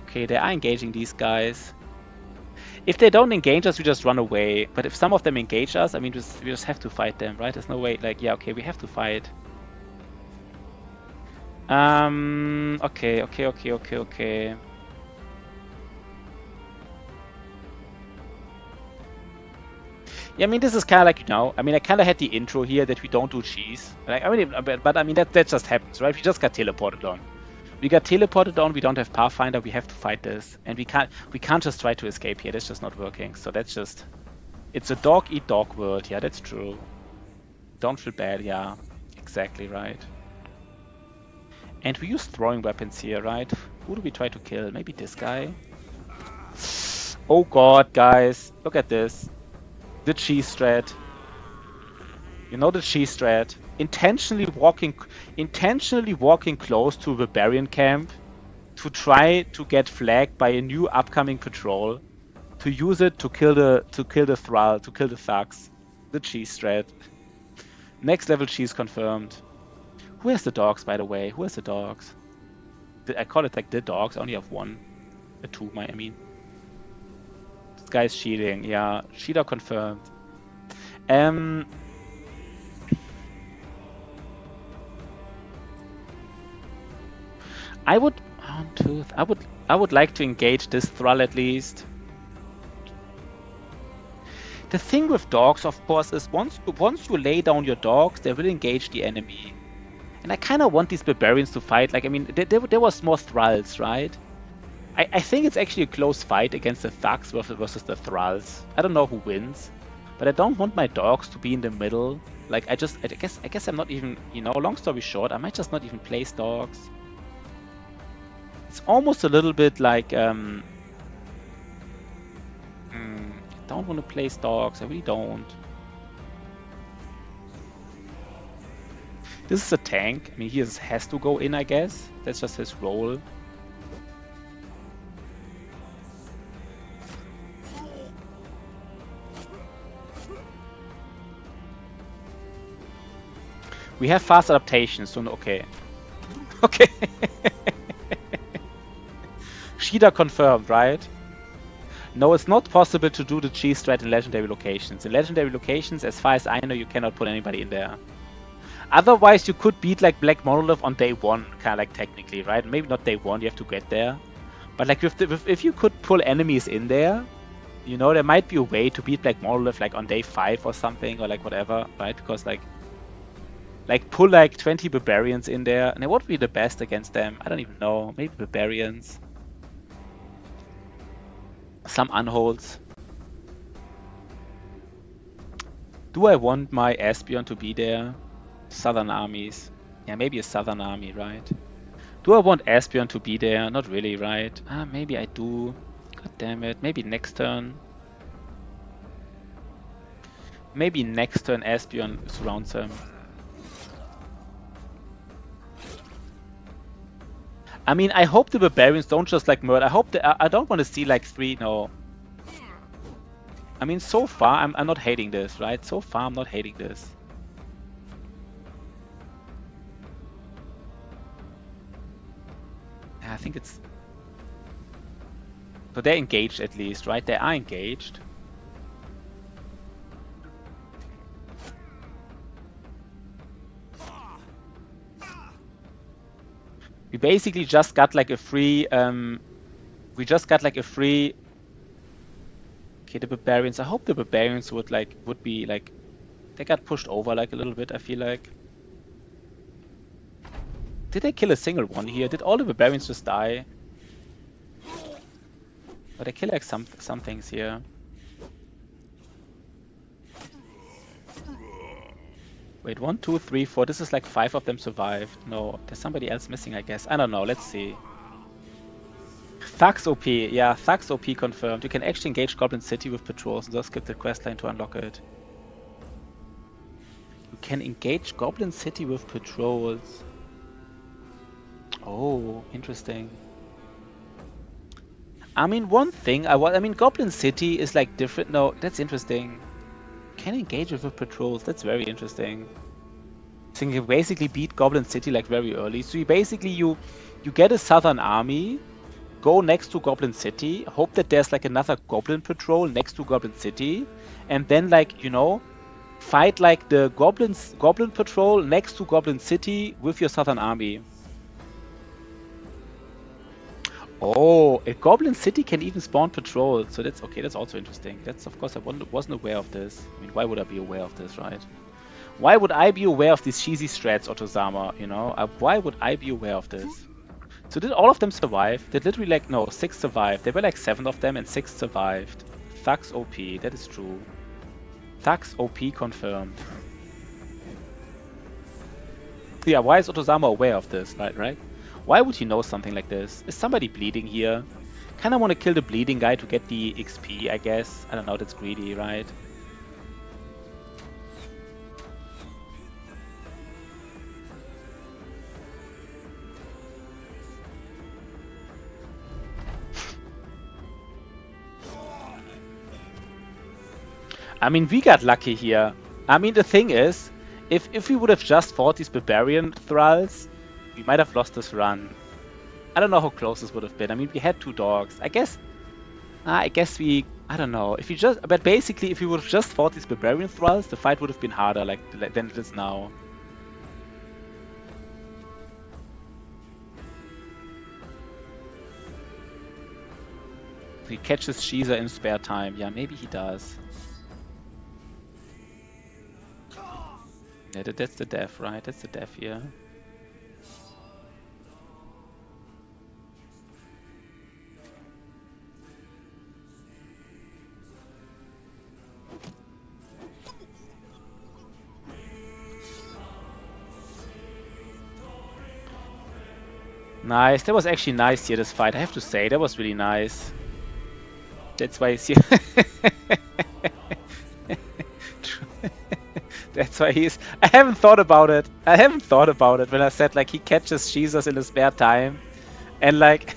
Okay, they are engaging these guys. If they don't engage us, we just run away. But if some of them engage us, I mean, we just have to fight them, right? There's no way, like, yeah, okay, we have to fight. Okay. Yeah, I mean, this is kind of like, you know, I mean, I kind of had the intro here that we don't do cheese. Like, I mean, but I mean, that just happens, right? We just got teleported on. We got teleported on, we don't have Pathfinder, we have to fight this. And we can't just try to escape here, that's just not working. So that's just... It's a dog-eat-dog world, yeah, that's true. Don't feel bad, yeah. Exactly right. And we use throwing weapons here, right? Who do we try to kill? Maybe this guy? Oh god, guys, look at this. The cheese strat. You know the cheese strat. Intentionally walking close to the barbarian camp to try to get flagged by a new upcoming patrol, to use it to kill the thrall, to kill the thugs. The cheese strat. Next level cheese confirmed. Who has the dogs, by the way? Who has the dogs? I call it like the dogs. I only have one. Two, I mean. This guy's cheating. Yeah, cheater confirmed. I would like to engage this thrall at least. The thing with dogs, of course, is once you lay down your dogs, they will engage the enemy. And I kind of want these barbarians to fight. Like, I mean, there was more thralls, right? I think it's actually a close fight against the thugs versus the thralls. I don't know who wins, but I don't want my dogs to be in the middle. Like, I guess I'm not even, you know, long story short, I might just not even place dogs. It's almost a little bit like, I don't want to place dogs, I really don't. This is a tank. I mean, he has to go in, I guess. That's just his role. We have fast adaptation, so okay. Okay. Shida confirmed, right? No, it's not possible to do the cheese strat in legendary locations. In legendary locations, as far as I know, you cannot put anybody in there. Otherwise, you could beat like Black Monolith on day one, kind of like technically, right? Maybe not day one, you have to get there. But like if you could pull enemies in there, you know, there might be a way to beat Black Monolith like on day 5 or something, or like whatever, right? Because like pull like 20 barbarians in there, and what would be the best against them? I don't even know. Maybe barbarians. Some unholds. Do I want my Asbion to be there? Southern armies. Yeah, maybe a southern army, right? Do I want Asbion to be there? Not really, right? Maybe I do. God damn it. Maybe next turn. Maybe next turn Asbion surrounds him. I mean, I hope the barbarians don't just like murder. I hope that I don't want to see like 3. No. I mean, so far I'm not hating this, right? So far I'm not hating this. I think it's... So they're engaged at least, right? They are engaged. We basically just got like a free, we just got like a free. Okay, the barbarians. I hope the barbarians would be like, they got pushed over like a little bit, I feel like. Did they kill a single one here? Did all the barbarians just die? But they kill like some things here. Wait, 1, 2, 3, 4. This is like 5 of them survived. No, there's somebody else missing, I guess. I don't know. Let's see. Thugs OP. Yeah, Thugs OP confirmed. You can actually engage Goblin City with patrols and thus skip the questline to unlock it. You can engage Goblin City with patrols. Oh, interesting. I mean, one thing I mean, Goblin City is like different. No, that's interesting. Can engage with patrols. That's very interesting. So you can basically beat Goblin City like very early. So you basically you get a southern army, go next to Goblin City, hope that there's like another Goblin patrol next to Goblin City, and then like, you know, fight like the Goblin patrol next to Goblin City with your southern army. Oh, a Goblin City can even spawn patrols. So that's okay. That's also interesting. That's, of course, I wasn't aware of this. I mean, why would I be aware of this, right? Why would I be aware of these cheesy strats, Otozama? You know, why would I be aware of this? So did all of them survive? Did literally like, no, 6 survived. There were like 7 of them and 6 survived. Thugs OP, that is true. Thugs OP confirmed. Yeah, why is Otozama aware of this, right? Why would he know something like this? Is somebody bleeding here? Kind of want to kill the bleeding guy to get the XP, I guess. I don't know, that's greedy, right? I mean, we got lucky here. I mean, the thing is, if we would have just fought these barbarian thralls, we might have lost this run. I don't know how close this would have been. I mean, we had 2 dogs. I guess we, I don't know. If you just, but basically, if we would have just fought these barbarian thralls, the fight would have been harder than it is now. He catches Caesar in spare time. Yeah, maybe he does. Yeah, that's the death, right? That's the death here. Nice. That was actually nice here, this fight. I have to say, that was really nice. That's why he's here. That's why he's... I haven't thought about it. I haven't thought about it when I said, like, he catches Jesus in his spare time. And, like...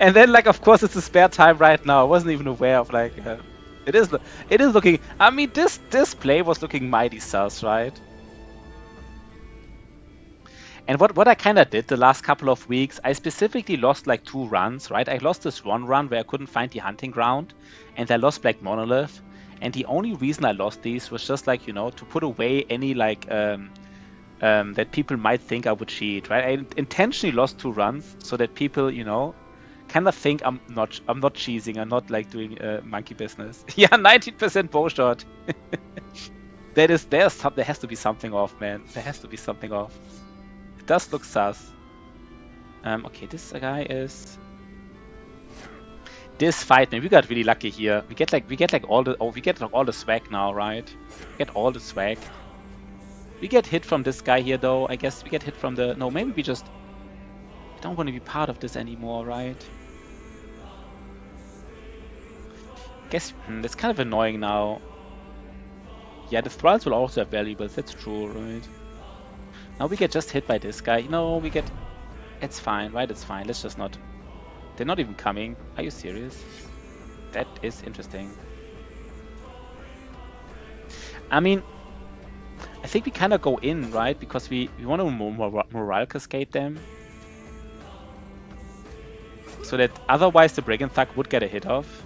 and then, like, of course, it's a spare time right now. I wasn't even aware of, like... it is looking... I mean, this play was looking mighty sus, right? And what I kind of did the last couple of weeks, I specifically lost like 2 runs, right? I lost this one run where I couldn't find the hunting ground, and I lost Black Monolith. And the only reason I lost these was just like, you know, to put away any like that people might think I would cheat, right? I intentionally lost 2 runs so that people, you know, kind of think I'm not cheesing, I'm not like doing monkey business. Yeah, 19% bow shot. There has to be something off, man. There has to be something off. It does look sus. Okay, this guy is... This fight, man, we got really lucky here. We get like all the swag now, right? We get all the swag. We get hit from this guy here, though. I guess we get hit from the... No, maybe we just... We don't want to be part of this anymore, right? Guess that's kind of annoying now. Yeah, the thralls will also have valuables. That's true, right? Now we get just hit by this guy. No, we get... It's fine, right? It's fine. Let's just not... They're not even coming. Are you serious? That is interesting. I mean, I think we kind of go in, right? Because we want to morale cascade them. So that otherwise the Brigand Thug would get a hit off.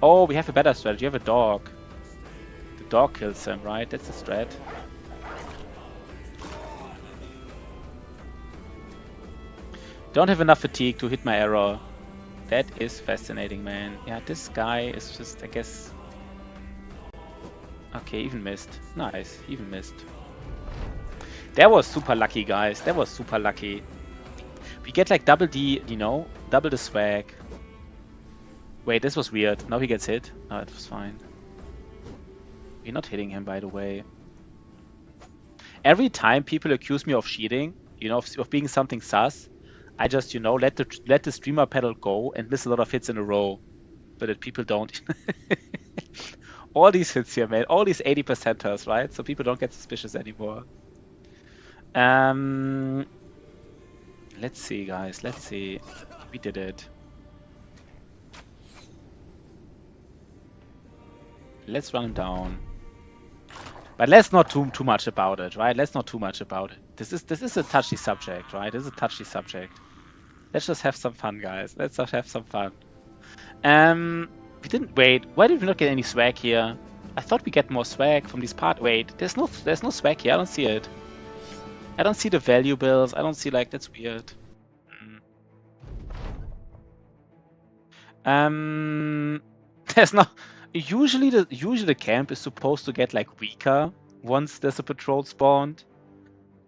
Oh, we have a better strategy. We have a dog. The dog kills him, right? That's the strat. Don't have enough fatigue to hit my arrow. That is fascinating, man. Yeah, this guy is just, I guess... Okay, even missed. Nice, even missed. That was super lucky, guys. That was super lucky. We get like double the, you know, double the swag. Wait, this was weird. Now he gets hit. No, it was fine. We're not hitting him, by the way. Every time people accuse me of cheating, you know, of being something sus, I just, you know, let the streamer pedal go and miss a lot of hits in a row, so that people don't. All these hits here, man. All these 80%ers, right? So people don't get suspicious anymore. Let's see, guys. Let's see. We did it. Let's run him down. But let's not too much about it, right? Let's not too much about it. This is a touchy subject, right? This is a touchy subject. Let's just have some fun, guys. Let's just have some fun. We didn't wait. Why did we not get any swag here? I thought we get more swag from these part. Wait, there's no swag here. I don't see it. I don't see the valuables. I don't see, like, that's weird. There's no. Usually the camp is supposed to get like weaker once there's a patrol spawned.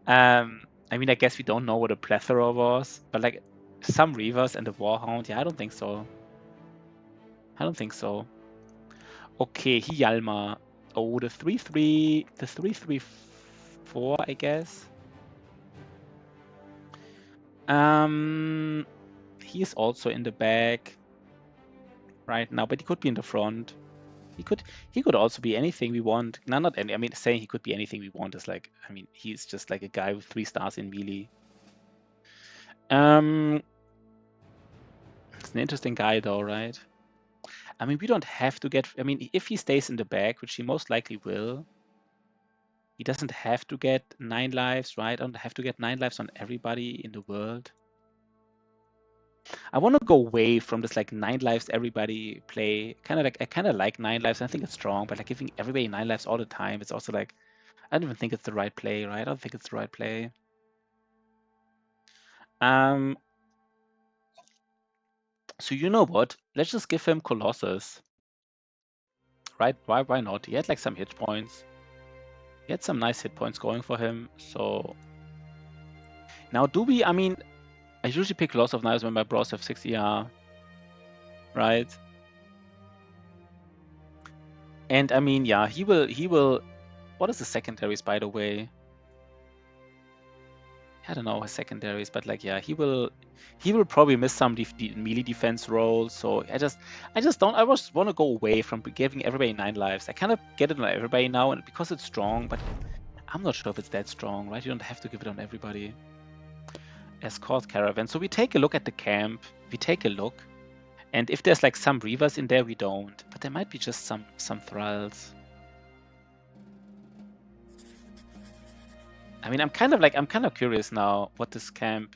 I mean, I guess we don't know what a plethora was, but like some Reavers and the Warhound, yeah, I don't think so. I don't think so. Okay, Hiyalma. Oh, the 3-3, the 3-3-4, I guess. He is also in the back right now, but he could be in the front. He could also be anything we want. No, not any. I mean, saying he could be anything we want is like, I mean, he's just like a guy with 3 stars in melee. It's an interesting guy though, right? I mean, we don't have to get... I mean, if he stays in the back, which he most likely will, he doesn't have to get 9 lives, right? I don't have to get 9 lives on everybody in the world. I want to go away from this like 9 lives everybody play. I kind of like 9 lives. I think it's strong, but like giving everybody 9 lives all the time, it's also like, I don't even think it's the right play, right? I don't think it's the right play. So you know what? Let's just give him Colossus. Right? Why not? He had like some hit points. He had some nice hit points going for him. So now do we? I mean, I usually pick Loss of Knives when my bros have 6 ER, right? And I mean, yeah, he will. What is the secondaries, by the way? I don't know his secondaries, but like, yeah, he will probably miss some melee defense roles. So I just don't. I just want to go away from giving everybody 9 lives. I kind of get it on everybody now, and because it's strong, but I'm not sure if it's that strong, right? You don't have to give it on everybody. Escort caravan. So we take a look at the camp. We take a look, and if there's like some Reavers in there, we don't. But there might be just some Thralls. I mean, I'm kind of curious now what this camp.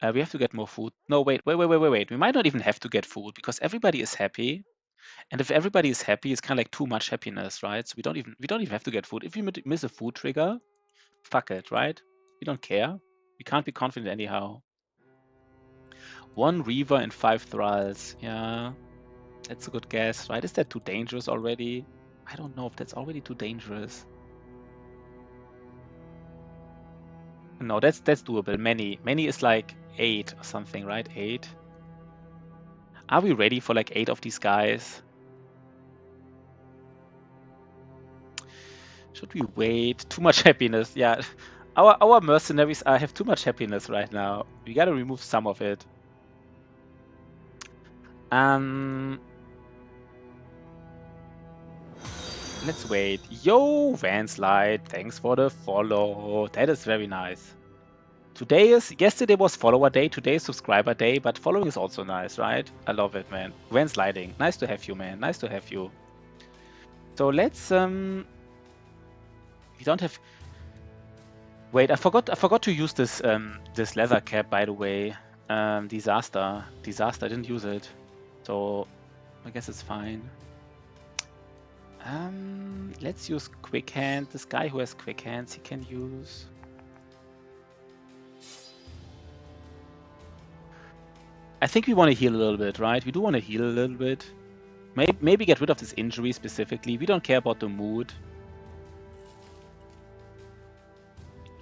We have to get more food. No, wait. We might not even have to get food because everybody is happy, and if everybody is happy, it's kind of like too much happiness, right? So we don't even have to get food. If we miss a food trigger, fuck it, right? We don't care. We can't be confident anyhow. 1 Reaver and 5 Thralls. Yeah, that's a good guess, right? Is that too dangerous already? I don't know if that's already too dangerous. No, that's doable. Many is like 8 or something, right? 8. Are we ready for like 8 of these guys? Should we wait? Too much happiness. Yeah, our mercenaries have too much happiness right now. We gotta remove some of it. Let's wait. Yo, Vanslide, thanks for the follow. That is very nice. Yesterday was follower day, today is subscriber day, but following is also nice, right? I love it, man. Vansliding, nice to have you, man. Nice to have you. So let's we don't have. Wait, I forgot to use this this leather cap, by the way. Disaster, I didn't use it, so I guess it's fine. Let's use quick hand. This guy who has quick hands, he can use. I think we want to heal a little bit, right? We do want to heal a little bit. Maybe get rid of this injury specifically. We don't care about the mood.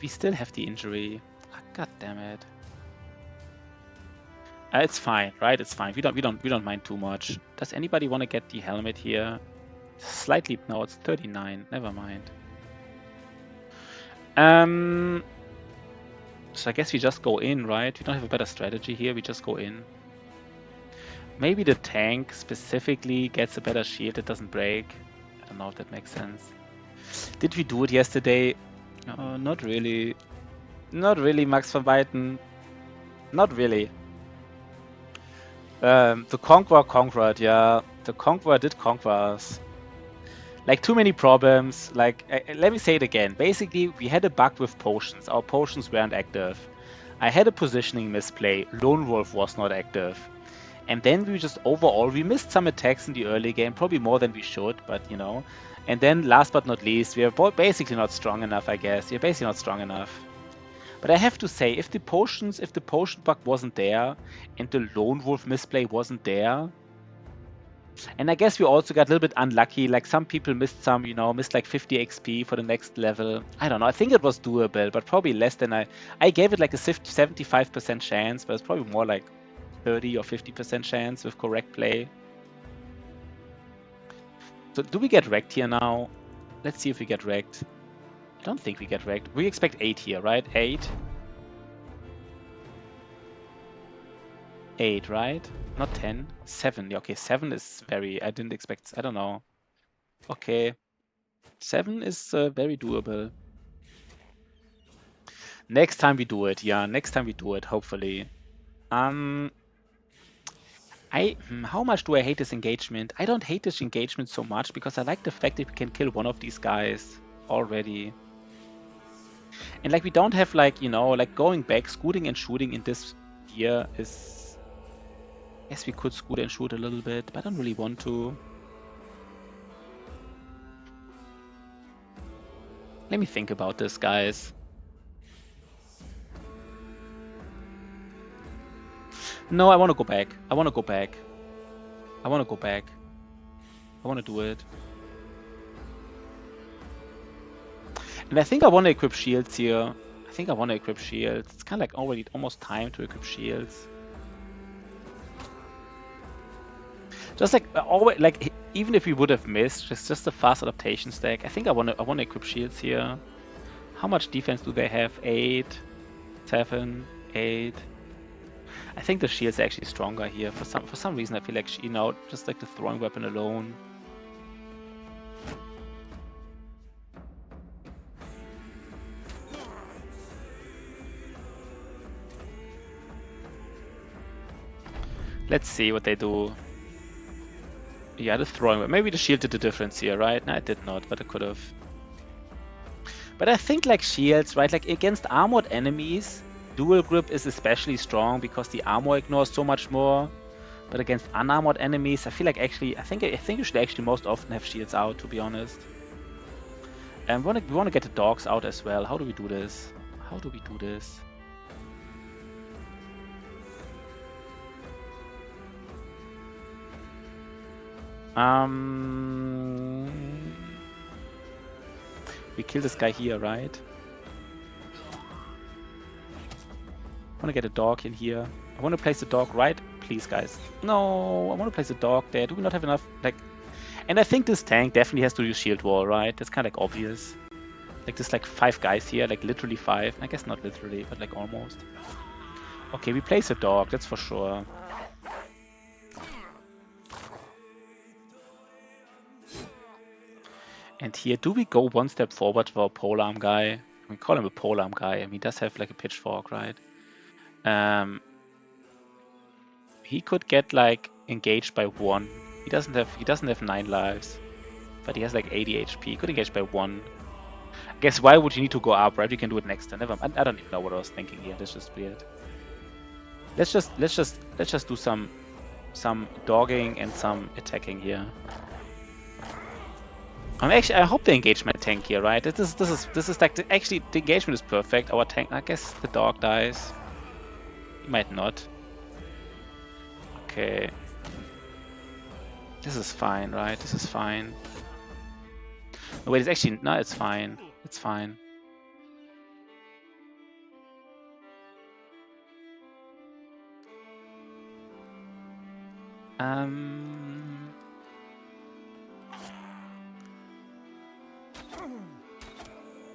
We still have the injury. Oh, God damn it. It's fine, right? It's fine. We don't mind too much. Does anybody want to get the helmet here? Slightly. No, it's 39. Never mind. So I guess we just go in, right? We don't have a better strategy here. We just go in. Maybe the tank specifically gets a better shield that doesn't break. I don't know if that makes sense. Did we do it yesterday? Not really. Not really, Max van Beiten. Not really. The Conqueror conquered, yeah. The Conqueror did conquer us. Like, too many problems. Like, let me say it again. Basically, we had a bug with potions. Our potions weren't active. I had a positioning misplay. Lone Wolf was not active. And then we just overall, we missed some attacks in the early game, probably more than we should, but you know. And then last but not least, we are basically not strong enough, I guess. We're basically not strong enough. But I have to say, if the potion bug wasn't there, and the Lone Wolf misplay wasn't there, and I guess we also got a little bit unlucky, like some people missed some, you know, missed like 50 XP for the next level. I don't know, I think it was doable, but probably less than I gave it like a 75% chance, but it's probably more like 30 or 50% chance with correct play. So do we get wrecked here now? Let's see if we get wrecked. I don't think we get wrecked. We expect 8 here, right? 8. 8, right? Not 10. 7. Yeah, okay, 7 is very... I didn't expect... I don't know. Okay. 7 is very doable. Next time we do it. Yeah, next time we do it, hopefully. How much do I hate this engagement? I don't hate this engagement so much because I like the fact that we can kill one of these guys already. And like we don't have like, you know, like going back, scooting and shooting in this here is... Yes, we could scoot and shoot a little bit, but I don't really want to. Let me think about this, guys. No, I want to go back. I want to go back. I want to go back. I want to do it. And I think I want to equip shields here. I think I want to equip shields. It's kind of like already almost time to equip shields. Just like always, like even if we would have missed, just a fast adaptation stack. I think I want to equip shields here. How much defense do they have? 8, 7, 8. I think the shield's actually stronger here. For some reason, I feel like, you know, just like the throwing weapon alone. Let's see what they do. Yeah, the throwing weapon. Maybe the shield did the difference here, right? No, it did not, but it could have. But I think like shields, right? Like against armored enemies, dual grip is especially strong because the armor ignores so much more. But against unarmored enemies, I feel like actually, I think you should actually most often have shields out, to be honest. And we want to get the dogs out as well. How do we do this? How do we do this? We kill this guy here, right? I want to get a dog in here. I want to place the dog right. Please, guys. No, I want to place a dog there. Do we not have enough? Like, and I think this tank definitely has to use shield wall, right? That's kind of like obvious. Like there's like 5 guys here, like literally 5. I guess not literally, but like almost. Okay, we place a dog. That's for sure. And here, do we go one step forward for our polearm guy? We call him a polearm guy. I mean, he does have like a pitchfork, right? He could get like engaged by 1. He doesn't have 9 lives, but he has like 80 HP. He could engage by 1. I guess why would you need to go up, right? You can do it next turn. Never. I don't even know what I was thinking here. That's just weird. Let's just do some dogging and some attacking here. I hope they engage my tank here, right? This is like actually the engagement is perfect. Our tank, I guess the dog dies. He might not. Okay. This is fine, right? This is fine. No, wait, it's actually... No, it's fine. It's fine.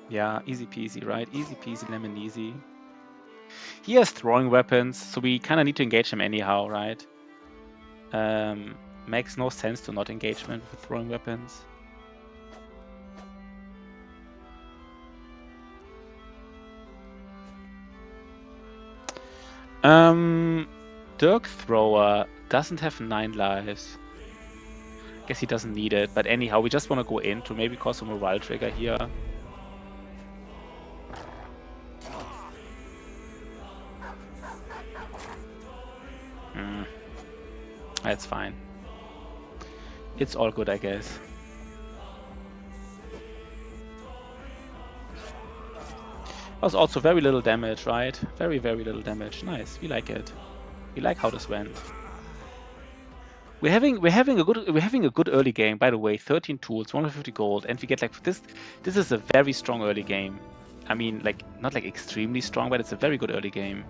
Yeah, easy peasy, right? Easy peasy, lemon easy. He has throwing weapons, so we kind of need to engage him anyhow, right? Makes no sense to not engage him with throwing weapons. Dirk Thrower doesn't have 9 lives. Guess he doesn't need it, but anyhow, we just want to go in to maybe cause a morale trigger here. That's fine. It's all good, I guess. Was also very little damage, right? Very, very little damage. Nice. We like it. We like how this went. We're having a good early game, by the way. 13 tools, 150 gold, and we get like this. This is a very strong early game. I mean, like not like extremely strong, but it's a very good early game.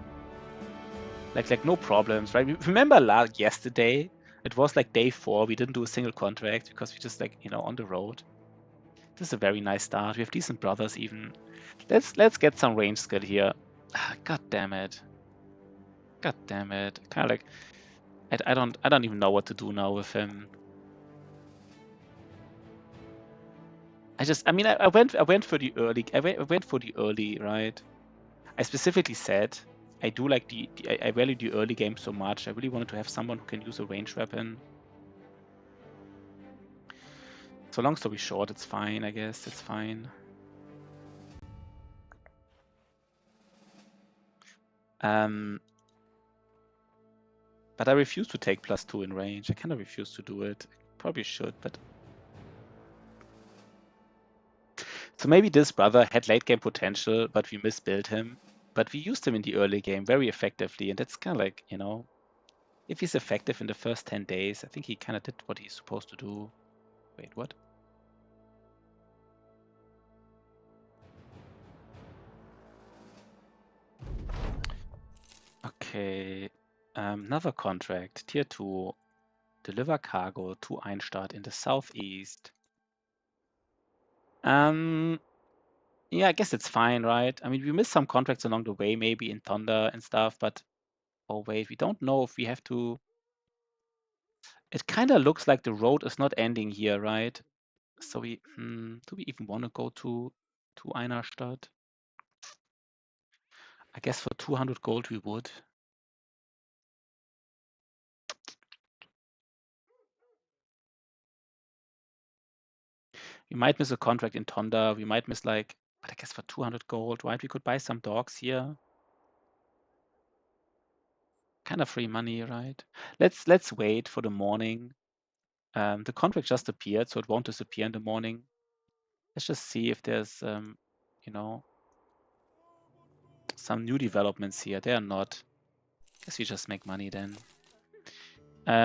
Like no problems, right? Remember yesterday? It was like day 4. We didn't do a single contract because we just like on the road. This is a very nice start. We have decent brothers even. Let's get some range skill here. God damn it. God damn it. Kind of like I don't even know what to do now with him. I went for the early. I went for the early, right? I specifically said I do like I value the early game so much. I really wanted to have someone who can use a ranged weapon. So long story short, it's fine. I guess it's fine. But I refuse to take +2 in range. I kind of refuse to do it. Probably should, but... So maybe this brother had late game potential, but we misbuilt him. But we used him in the early game very effectively, and that's kind of like, if he's effective in the first 10 days, I think he kind of did what he's supposed to do. Wait, what? Okay. Another contract. Tier 2. Deliver cargo to Einstadt in the southeast. Yeah, I guess it's fine, right? I mean, we missed some contracts along the way, maybe in Thunder and stuff, but... Oh, wait, we don't know if we have to... It kind of looks like the road is not ending here, right? So we... do we even want to go to Einerstadt? I guess for 200 gold we would. We might miss a contract in Tonda. We might miss like... But I guess for 200 gold, right? We could buy some dogs here. Kind of free money, right? Let's wait for the morning. The contract just appeared, so it won't disappear in the morning. Let's just see if there's, some new developments here. They are not. Guess we just make money then.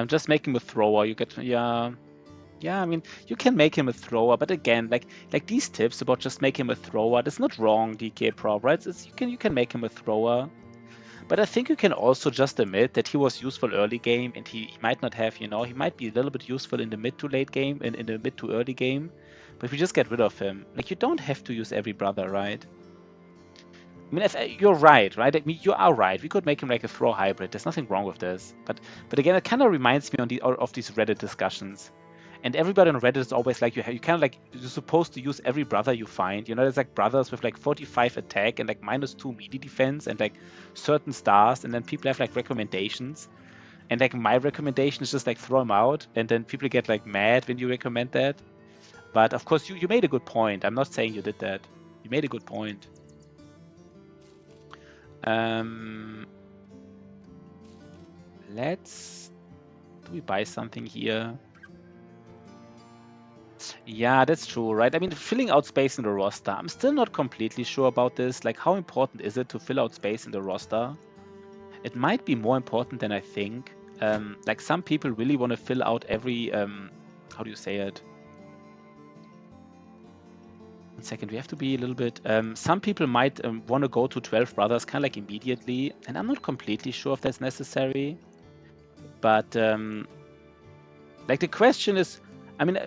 Just make him a thrower. You get, yeah. I mean, you can make him a thrower, but again, like these tips about just make him a thrower, that's not wrong, DK Pro, right? You can make him a thrower. But I think you can also just admit that he was useful early game, and he might not have, he might be a little bit useful in the mid to late game and in the mid to early game. But we just get rid of him. Like, you don't have to use every brother, right? I mean, you're right? I mean, you are right. We could make him like a throw hybrid. There's nothing wrong with this. But again, it kind of reminds me of these Reddit discussions. And everybody on Reddit is always like, you kind of like, you're supposed to use every brother you find. There's like brothers with like 45 attack and like -2 melee defense and like certain stars. And then people have like recommendations. And like my recommendation is just like throw them out. And then people get like mad when you recommend that. But of course, you made a good point. I'm not saying you did that. You made a good point. Do we buy something here? Yeah, that's true, right? I mean, filling out space in the roster. I'm still not completely sure about this. Like, how important is it to fill out space in the roster? It might be more important than I think. like some people really want to fill out every how do you say it? 1 second, we have to be a little bit. Some people might want to go to 12 brothers kind of like immediately, and I'm not completely sure if that's necessary. But like the question is, I mean,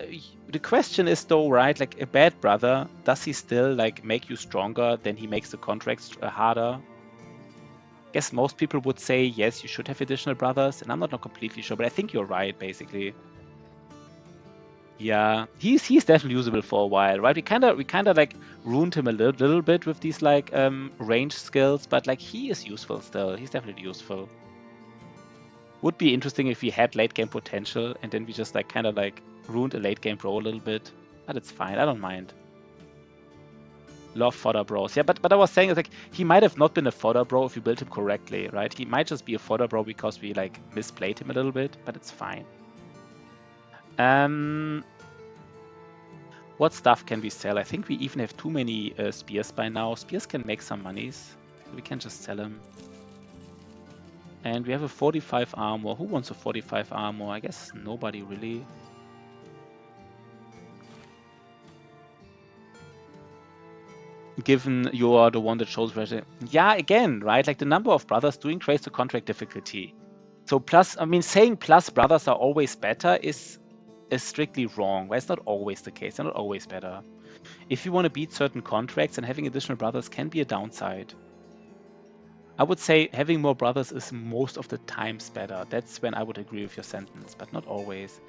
the question is though, right? Like a bad brother, does he still like make you stronger? Then he makes the contracts harder. I guess most people would say yes, you should have additional brothers, and I'm not completely sure, but I think you're right, basically. Yeah, he's definitely usable for a while, right? We kind of like ruined him a little bit with these like range skills, but like he is useful still. He's definitely useful. Would be interesting if we had late game potential and then we just like kind of like ruined a late game bro a little bit, but it's fine. I don't mind. Love fodder bros. Yeah, but I was saying is like he might have not been a fodder bro if you built him correctly, right? He might just be a fodder bro because we like misplayed him a little bit, but it's fine. What stuff can we sell? I think we even have too many spears by now. Spears can make some monies. We can just sell them. And we have a 45 armor. Who wants a 45 armor? I guess nobody really. Given you are the one that shows where. Yeah, again, right? Like the number of brothers do increase the contract difficulty. So plus, I mean, saying plus brothers are always better is strictly wrong. Well, it's not always the case. They're not always better. If you want to beat certain contracts, and having additional brothers can be a downside. I would say having more brothers is most of the times better. That's when I would agree with your sentence, but not always.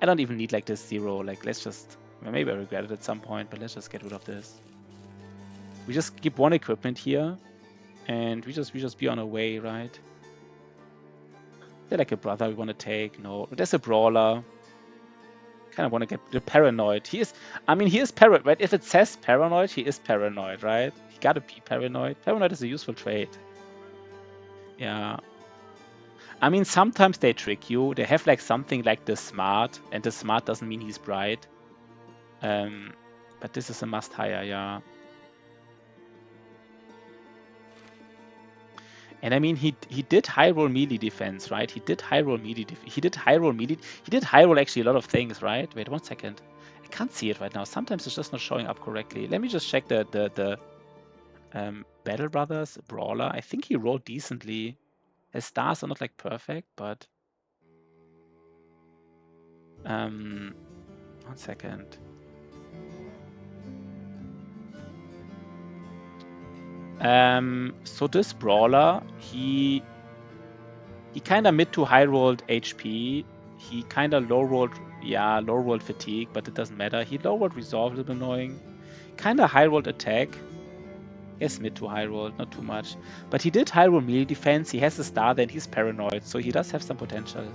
I don't even need like this 0. Like let's just, maybe I regret it at some point, but let's just get rid of this. We just keep one equipment here, and we just be on our way, right? They're like a brother we want to take. No, there's a brawler. Kind of want to get the paranoid. He is paranoid, right? If it says paranoid, he is paranoid, right? He gotta be paranoid. Paranoid is a useful trait. Yeah. I mean, sometimes they trick you. They have like something like the smart, and the smart doesn't mean he's bright. But this is a must hire, yeah. And I mean, he did high roll melee defense, right? He did high roll melee. He did high roll melee. He did high roll actually a lot of things, right? Wait 1 second. I can't see it right now. Sometimes it's just not showing up correctly. Let me just check the Battle Brothers brawler. I think he rolled decently. His stars are not like perfect, but 1 second. So this brawler, he kind of mid to high rolled HP. He kind of low rolled fatigue, but it doesn't matter. He low rolled resolve, a little annoying. Kind of high rolled attack. Yes, mid to high rolled, not too much. But he did high roll melee defense. He has a star, then he's paranoid, so he does have some potential.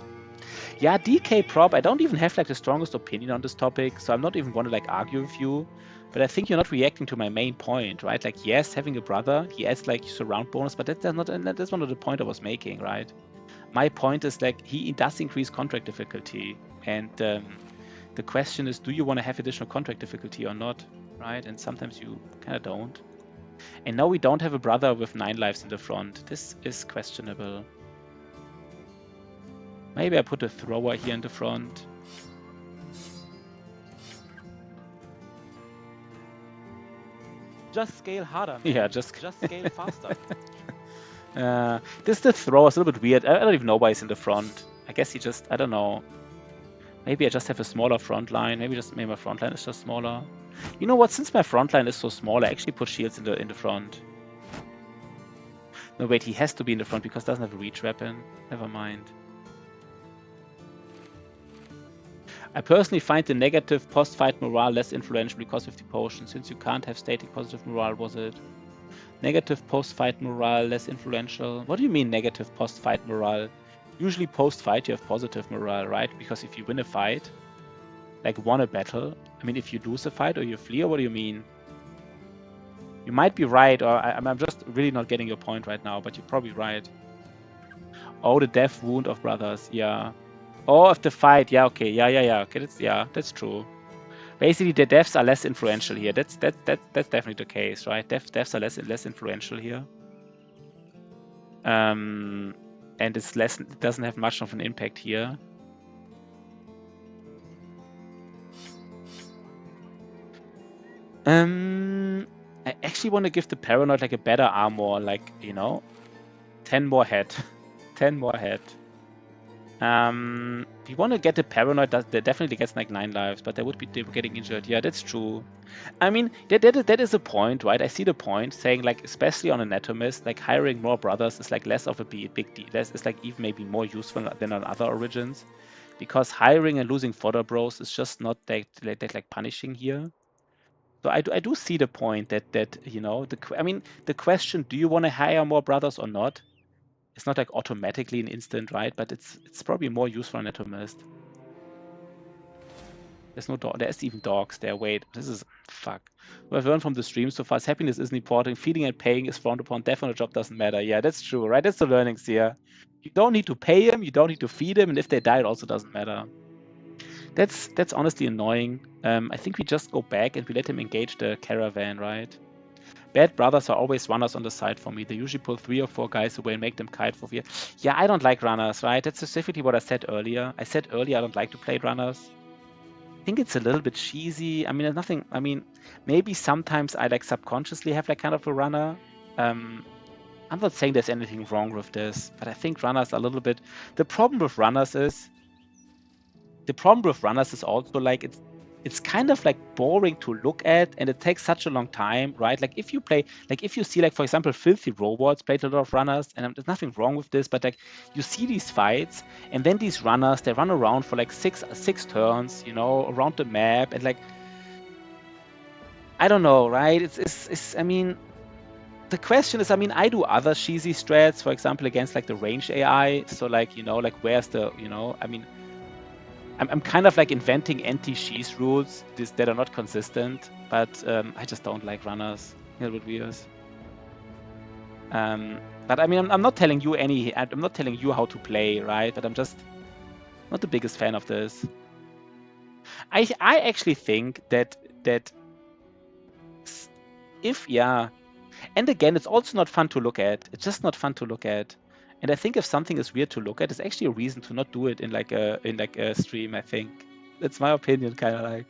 Yeah, DK prop. I don't even have like the strongest opinion on this topic, so I'm not even want to like argue with you. But I think you're not reacting to my main point, right? Like, yes, having a brother, he adds like surround bonus, but that's not the point I was making, right? My point is like he does increase contract difficulty, and the question is, do you want to have additional contract difficulty or not, right? And sometimes you kind of don't. And now we don't have a brother with 9 lives in the front. This is questionable. Maybe I put a thrower here in the front. Just scale harder, man. Yeah, just scale faster. This the thrower is a little bit weird. I don't even know why he's in the front. I guess he just, I don't know. Maybe I just have a smaller front line. Maybe my front line is just smaller. You know what? Since my front line is so small, I actually put shields in the front. No, wait, he has to be in the front because he doesn't have a reach weapon. Never mind. I personally find the negative post-fight morale less influential because of the potion, since you can't have static positive morale, was it? Negative post-fight morale less influential? What do you mean negative post-fight morale? Usually post-fight you have positive morale, right? Because if you win a fight, like won a battle, I mean if you lose a fight or you flee, or what do you mean? You might be right, or I'm just really not getting your point right now, but you're probably right. Oh, the death wound of brothers, yeah. Oh, of the fight, yeah, okay, yeah, okay, that's true. Basically, the deaths are less influential here. That's definitely the case, right? Deaths are less influential here. and it's less. It doesn't have much of an impact here. I actually want to give the Paranoid like a better armor, like, you know, 10 more head. 10 more head. We want to get the Paranoid that definitely gets like 9 lives, but they would be getting injured. Yeah, that's true. I mean, that is a point, right? I see the point, saying like, especially on Anatomist, like hiring more brothers is like less of a big deal. It's like even maybe more useful than on other origins, because hiring and losing fodder bros is just not that like punishing here. So I do see the point that you know, I mean, the question, do you want to hire more brothers or not? It's not like automatically an instant, right? But it's probably more useful on Anatomist. There's no dog. There's even dogs there. Wait, this is fuck. What I've learned from the stream so far is happiness isn't important. Feeding and paying is frowned upon. Death on a job doesn't matter. Yeah, that's true, right? That's the learnings here. You don't need to pay him. You don't need to feed him, and if they die, it also doesn't matter. That's honestly annoying. I think we just go back and we let him engage the caravan, right? Bad brothers are always runners on the side for me. They usually pull 3 or 4 guys away and make them kite for fear. Yeah, I don't like runners, right? That's specifically what I said earlier. I said earlier I don't like to play runners. I think it's a little bit cheesy. I mean, there's nothing. I mean, maybe sometimes I like subconsciously have like kind of a runner. I'm not saying there's anything wrong with this, but I think runners are a little bit. The problem with runners is also like it's kind of like boring to look at, and it takes such a long time, right? Like if you see like, for example, Filthy Robots played a lot of runners, and there's nothing wrong with this, but like you see these fights, and then these runners, they run around for like six turns, you know, around the map, and like, I don't know, right? It's I mean, the question is, I mean, I do other cheesy strats, for example, against like the range AI, so like, you know, like where's the, you know, I mean, I'm kind of like inventing anti-cheese rules that are not consistent, but I just don't like runners. A little bit weird. But I mean, I'm not telling you I'm not telling you how to play, right? But I'm just not the biggest fan of this. I actually think that if, yeah, and again, it's also not fun to look at. It's just not fun to look at. And I think if something is weird to look at, it's actually a reason to not do it in like a stream. I think that's my opinion, kind of like.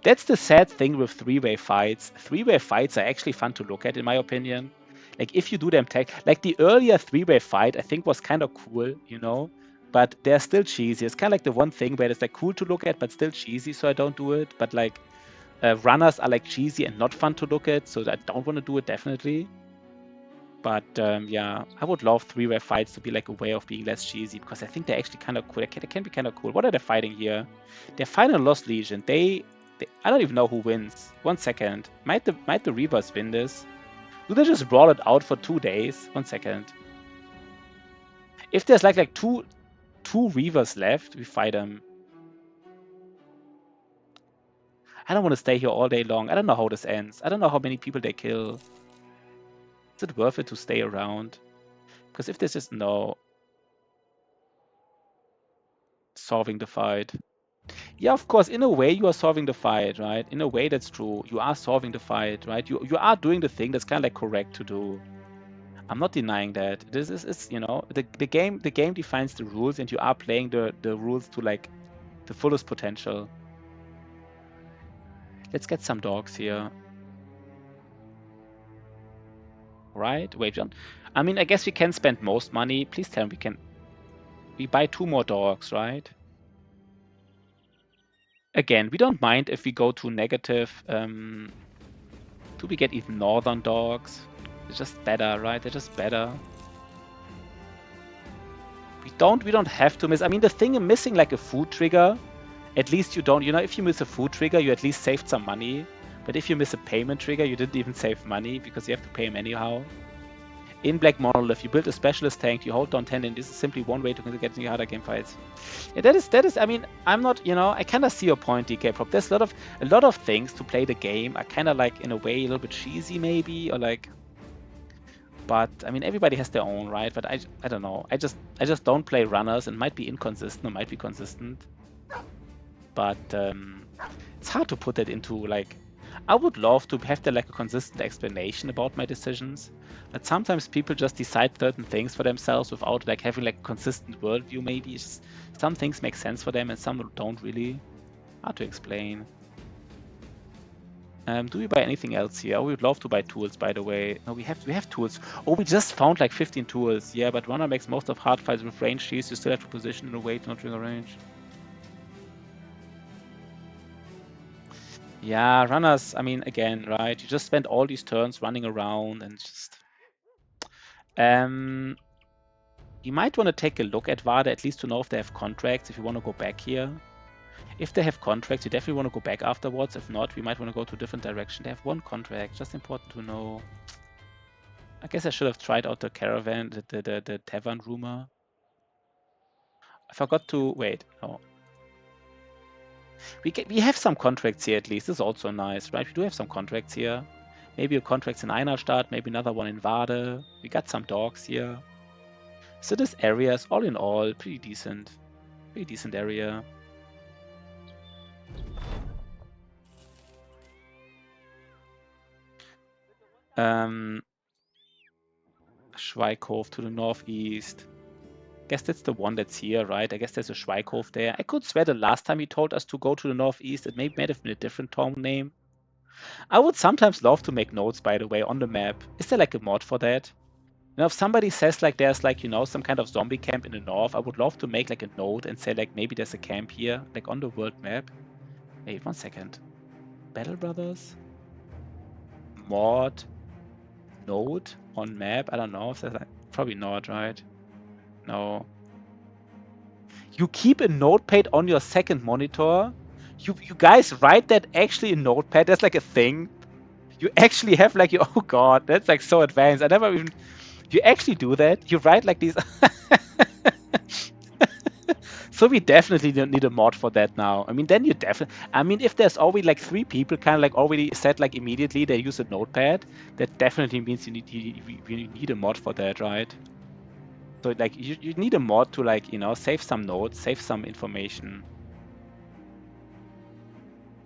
That's the sad thing with 3-way fights. 3-way fights are actually fun to look at, in my opinion. Like if you do them like the earlier 3-way fight, I think was kind of cool, you know. But they're still cheesy. It's kind of like the one thing where it's like cool to look at, but still cheesy, so I don't do it. But like runners are like cheesy and not fun to look at, so I don't want to do it definitely. But yeah, I would love 3-way fights to be like a way of being less cheesy, because I think they're actually kind of cool. They can be kind of cool. What are they fighting here? They're fighting a Lost Legion. I don't even know who wins. 1 second. Might the Reavers win this? Do they just roll it out for 2 days? 1 second. If there's like two Reavers left, we fight them. I don't want to stay here all day long. I don't know how this ends. I don't know how many people they kill. Is it worth it to stay around? Because if this is no solving the fight. Yeah, of course, in a way you are solving the fight, right? In a way that's true. You are solving the fight, right? You are doing the thing that's kind of like correct to do. I'm not denying that. This is you know, the game defines the rules, and you are playing the rules to like the fullest potential. Let's get some dogs here. Right? Wait, John. I mean, I guess we can spend most money. Please tell me we buy 2 more dogs, right? Again, we don't mind if we go to negative. Do we get even northern dogs? They're just better, right? They're just better. We don't have to miss. I mean, the thing of missing like a food trigger, at least you don't, you know, if you miss a food trigger, you at least saved some money. But if you miss a payment trigger, you didn't even save money because you have to pay him anyhow. In Black Monolith, you build a specialist tank, you hold down 10, and this is simply one way to get into harder game fights. Yeah, that is. I mean, I'm not, you know, I kind of see your point, DK Prop. There's a lot of things to play the game are kind of like in a way a little bit cheesy, maybe, or like. But I mean, everybody has their own, right? But I don't know. I just don't play runners, and might be inconsistent or might be consistent. But it's hard to put that into like. I would love to have like a consistent explanation about my decisions. But sometimes people just decide certain things for themselves without like having like a consistent worldview. Maybe it's just, some things make sense for them and some don't really. Hard to explain. Do we buy anything else here? Oh, we would love to buy tools, by the way. No, we have tools. Oh, we just found like 15 tools. Yeah, but runner makes most of hard fights with range shields. You still have to position in a way to not trigger range. Yeah, runners, I mean, again, right? You just spend all these turns running around and just... you might want to take a look at Vada, at least to know if they have contracts, if you want to go back here. If they have contracts, you definitely want to go back afterwards. If not, we might want to go to a different direction. They have one contract, just important to know. I guess I should have tried out the caravan, the tavern rumor. I forgot to... Wait, no. We have some contracts here at least. This is also nice, right? We do have some contracts here. Maybe a contract in Einarstadt, maybe another one in Wade. We got some dogs here. So this area is all in all pretty decent. Pretty decent area. Schweikhof to the northeast. Guess that's the one that's here, right? I guess there's a Schweikhof there. I could swear the last time he told us to go to the northeast, it might have been a different town name. I would sometimes love to make notes, by the way, on the map. Is there like a mod for that? You know, if somebody says like there's like, you know, some kind of zombie camp in the north, I would love to make like a note and say like maybe there's a camp here, like on the world map. Wait, 1 second. Battle Brothers? Mod? Note on map? I don't know if there's like, probably not, right? No. You keep a notepad on your second monitor? You guys write that actually in Notepad? That's like a thing? You actually have like your... Oh god, that's like so advanced. I never even... You actually do that? You write like these... So we definitely don't need a mod for that now. I mean, then you definitely... I mean, if there's already like 3 people kind of like already said like immediately they use a notepad, that definitely means you need a mod for that, right? So like you need a mod to like, you know, save some notes, save some information.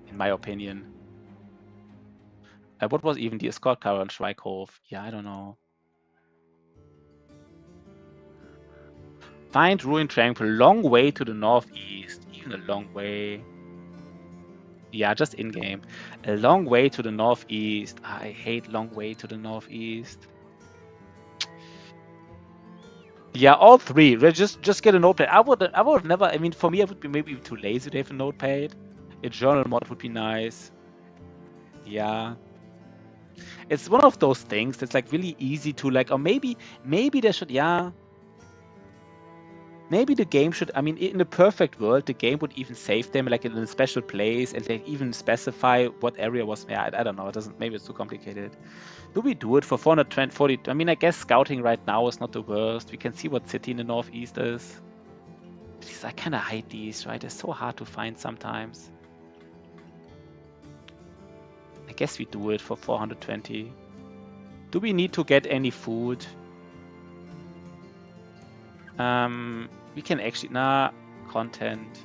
In my opinion. What was even the escort car on Schweikhof? Yeah, I don't know. Find Ruin Tranquil. Long way to the northeast. Even a long way. Yeah, just in-game. A long way to the northeast. I hate long way to the northeast. Yeah, all 3. Just get a notepad. I would never... I mean, for me, I would be maybe too lazy to have a notepad. A journal mod would be nice. Yeah. It's one of those things that's like really easy to like... Or maybe there should... Yeah. Maybe the game should, I mean, in a perfect world, the game would even save them like in a special place and they even specify what area was, yeah, I don't know, it doesn't, maybe it's too complicated. Do we do it for 440? I mean, I guess scouting right now is not the worst. We can see what city in the northeast is. Please, I kind of hate these, right? It's so hard to find sometimes. I guess we do it for 420. Do we need to get any food? We can actually... Nah, content.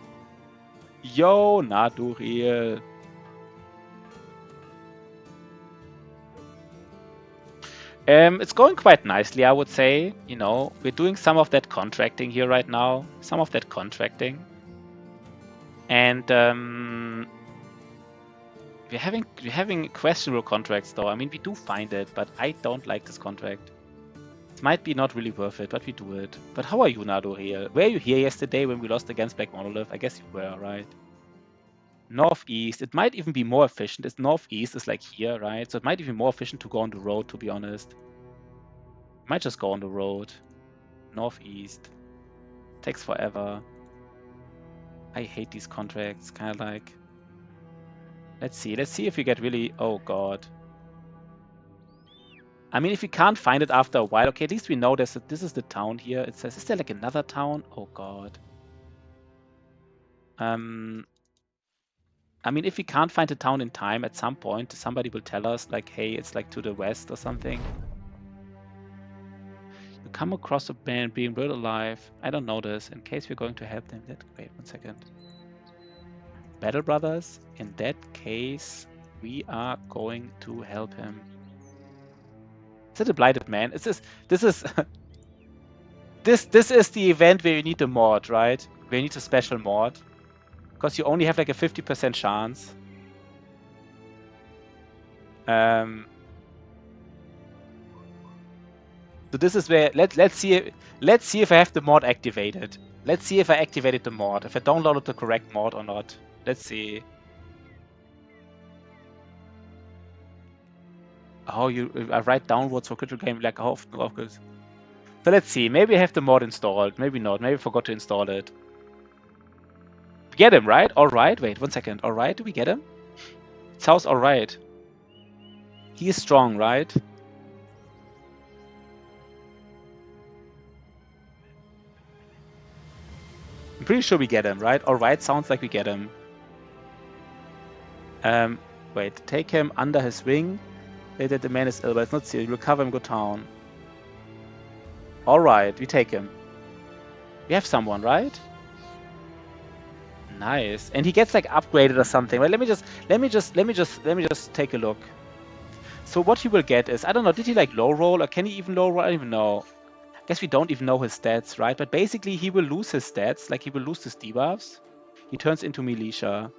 Yo, Naduriel. It's going quite nicely, I would say. You know, we're doing some of that contracting here right now. Some of that contracting. And we're having questionable contracts though. I mean, we do find it, but I don't like this contract. It might be not really worth it, but we do it. But how are you, Naduriel? Were you here yesterday when we lost against Black Monolith? I guess you were, right? Northeast. It might even be more efficient. It's northeast is like here, right? So it might even be more efficient to go on the road, to be honest. Might just go on the road. Northeast. Takes forever. I hate these contracts. Kind of like... Let's see. Let's see if we get really... Oh, God. I mean, if we can't find it after a while... Okay, at least we know this is the town here. It says... Is there like another town? Oh, God. I mean, if we can't find a town in time, at some point, somebody will tell us, like, hey, it's like to the west or something. You come across a band being buried alive. I don't know this. In case we're going to help them. Wait 1 second. Battle Brothers? In that case... We are going to help him. Is it a blighted man? This is this is the event where you need a mod, right? Where you need a special mod. Because you only have like a 50% chance. So this is where let's see if I have the mod activated. Let's see if I activated the mod. If I downloaded the correct mod or not. Let's see. Oh, I write downwards for critical game like how often? So let's see. Maybe I have the mod installed. Maybe not. Maybe I forgot to install it. We get him, right? All right. Wait, 1 second. All right. Do we get him? It sounds all right. He is strong, right? I'm pretty sure we get him, right? All right. Sounds like we get him. Wait. Take him under his wing. That the man is ill, but it's not serious. Recover him, go down. All right. We take him. We have someone, right? Nice. And he gets like upgraded or something. Right? Let me just take a look. So what he will get is, I don't know, did he like low roll or can he even low roll? I don't even know. I guess we don't even know his stats, right? But basically he will lose his stats, like he will lose his debuffs. He turns into militia.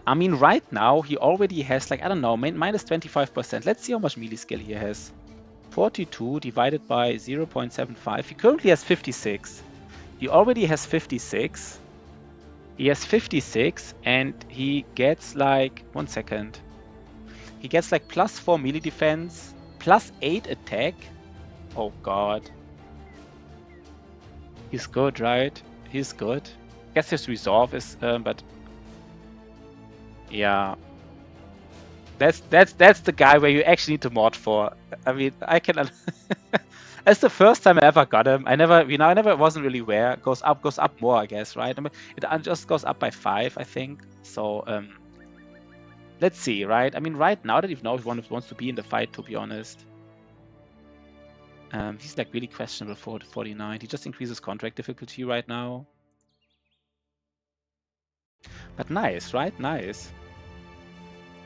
I mean, right now he already has like, I don't know, minus 25%. Let's see how much melee skill he has. 42 divided by 0.75. He currently has 56. He already has 56. He has 56 and he gets like, 1 second. He gets like +4 melee defense, +8 attack. Oh god. He's good, right? He's good. I guess his resolve is, but yeah. That's the guy where you actually need to mod for. I mean, I can. That's the first time I ever got him. I never wasn't really aware. Goes up more, I guess, right? I mean, it just goes up by 5, I think. So let's see, right? I mean, right now, I don't even know if he wants to be in the fight, to be honest. He's like really questionable for 49. He just increases contract difficulty right now. But nice, right? Nice.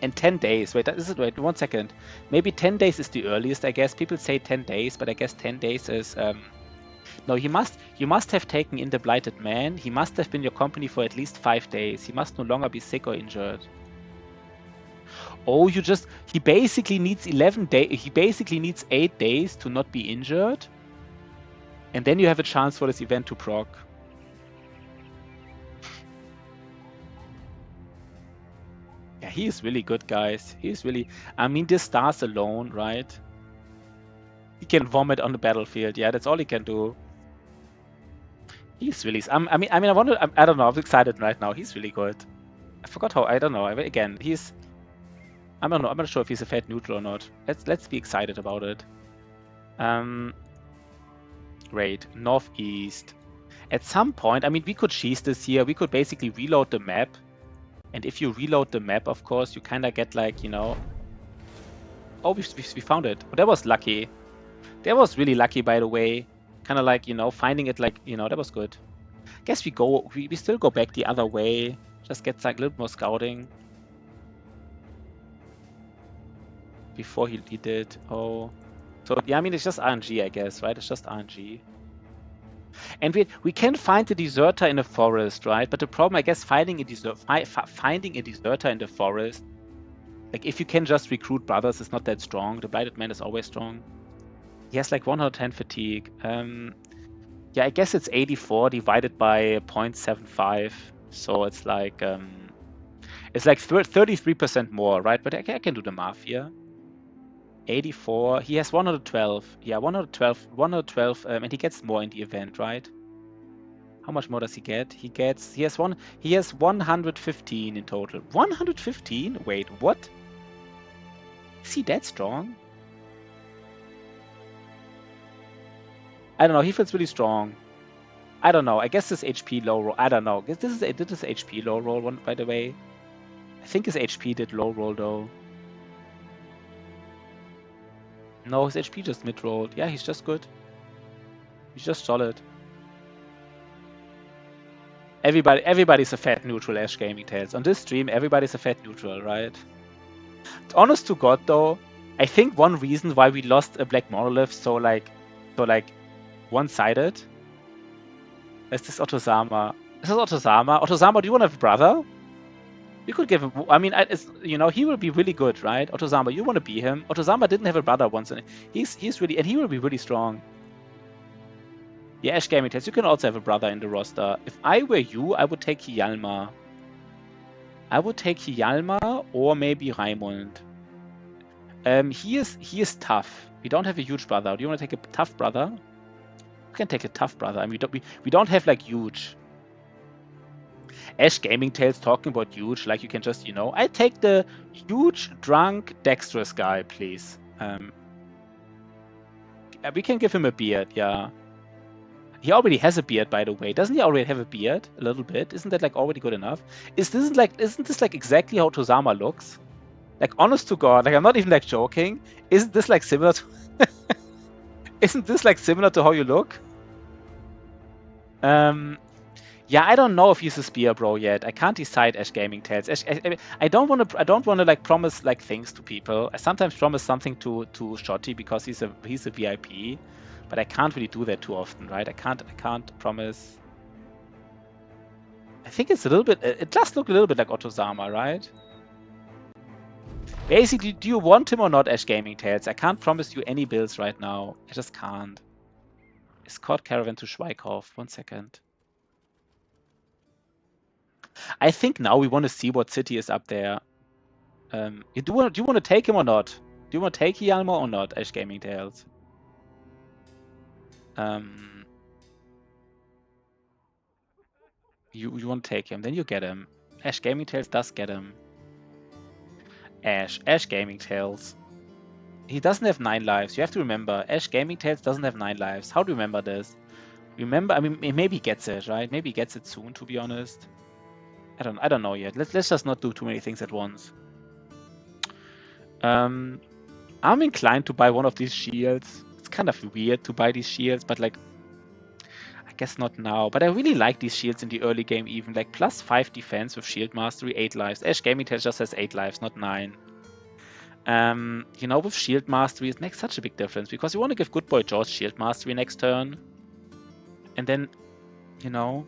And 10 days. Wait, wait, 1 second. Maybe 10 days is the earliest, I guess. People say 10 days, but I guess 10 days is... No, you must have taken in the Blighted Man. He must have been your company for at least 5 days. He must no longer be sick or injured. Oh, he basically needs 11 days. He basically needs 8 days to not be injured. And then you have a chance for this event to proc. Yeah, he is really good, guys. He's really... I mean, this stars alone, right? He can vomit on the battlefield. Yeah, that's all he can do. He's really... I mean, I don't know. I'm excited right now. He's really good. I forgot how... I don't know. Again, he's... I don't know. I'm not sure if he's a fat neutral or not. Let's be excited about it. Great. Northeast. At some point, I mean, we could cheese this here. We could basically reload the map. And if you reload the map, of course, you kind of get like, you know... Oh, we found it. Oh, that was lucky. That was really lucky, by the way. Kind of like, you know, finding it like, you know, that was good. Guess we still go back the other way. Just get like a little more scouting. Before he did. Oh. So, yeah, I mean, it's just RNG, I guess, right? It's just RNG. And we can find the deserter in the forest, right? But the problem, I guess, finding a deserter in the forest, like if you can just recruit brothers, is not that strong. The Blighted Man is always strong. He has like 110 fatigue. Yeah, I guess it's 84 divided by 0.75. So it's like 33% more, right? But I can do the math here. 84. He has 112. Yeah, 112, and he gets more in the event, right? How much more does he get? He has 115 in total. 115? Wait, what? Is he that strong? I don't know. He feels really strong. I don't know. I guess this HP low roll. I don't know. Did this HP low roll one, by the way? I think his HP did low roll though. No, his HP just mid rolled. Yeah, he's just good. He's just solid. Everybody's a fat neutral Ash Gaming Tales. On this stream, everybody's a fat neutral, right? Honest to God, though, I think one reason why we lost a Black Monolith so one-sided is this Otozama. This is Otozama. Otozama, do you want to have a brother? You could give him. I mean, he will be really good, right? Otozama, you want to be him? Otozama didn't have a brother once, and he's really, and he will be really strong. Yeah, Ash Gaming Tales, you can also have a brother in the roster. If I were you, I would take Hjalmar. I would take Hjalmar or maybe Raimund. He is tough. We don't have a huge brother. Do you want to take a tough brother? You can take a tough brother. I mean, we don't have like huge. Ash Gaming Tales talking about huge, like you can just, I take the huge, drunk, dexterous guy, please. We can give him a beard, yeah. He already has a beard, by the way. Doesn't he already have a beard? A little bit. Isn't that like already good enough? Isn't this like exactly how Tozama looks? Like, honest to God, like I'm not even like joking. Isn't this like similar to Isn't this like similar to how you look? Yeah, I don't know if he's a spear bro yet. I can't decide Ash Gaming Tales. I don't want to like promise like things to people. I sometimes promise something to Shotty because he's a VIP, but I can't really do that too often, right? I can't promise. I think it's a little bit. It does look a little bit like Otozama, right? Basically, do you want him or not, Ash Gaming Tales? I can't promise you any builds right now. I just can't. Escort Caravan to Schweikhof. 1 second. I think now we want to see what city is up there. Do you want to take him or not? Do you want to take Hjalmar or not, Ash Gaming Tales? You want to take him, then you get him. Ash Gaming Tales does get him. Ash Gaming Tales. He doesn't have 9 lives. You have to remember, Ash Gaming Tales doesn't have 9 lives. How do you remember this? Remember, I mean, maybe he gets it, right? Maybe he gets it soon, to be honest. I don't know yet. Let's just not do too many things at once. I'm inclined to buy one of these shields. It's kind of weird to buy these shields, but like, I guess not now. But I really like these shields in the early game even. Like +5 defense with shield mastery, 8 lives. Ash Gaming Tales just has 8 lives, not 9. With shield mastery, it makes such a big difference because you want to give Good Boy George shield mastery next turn. And then, do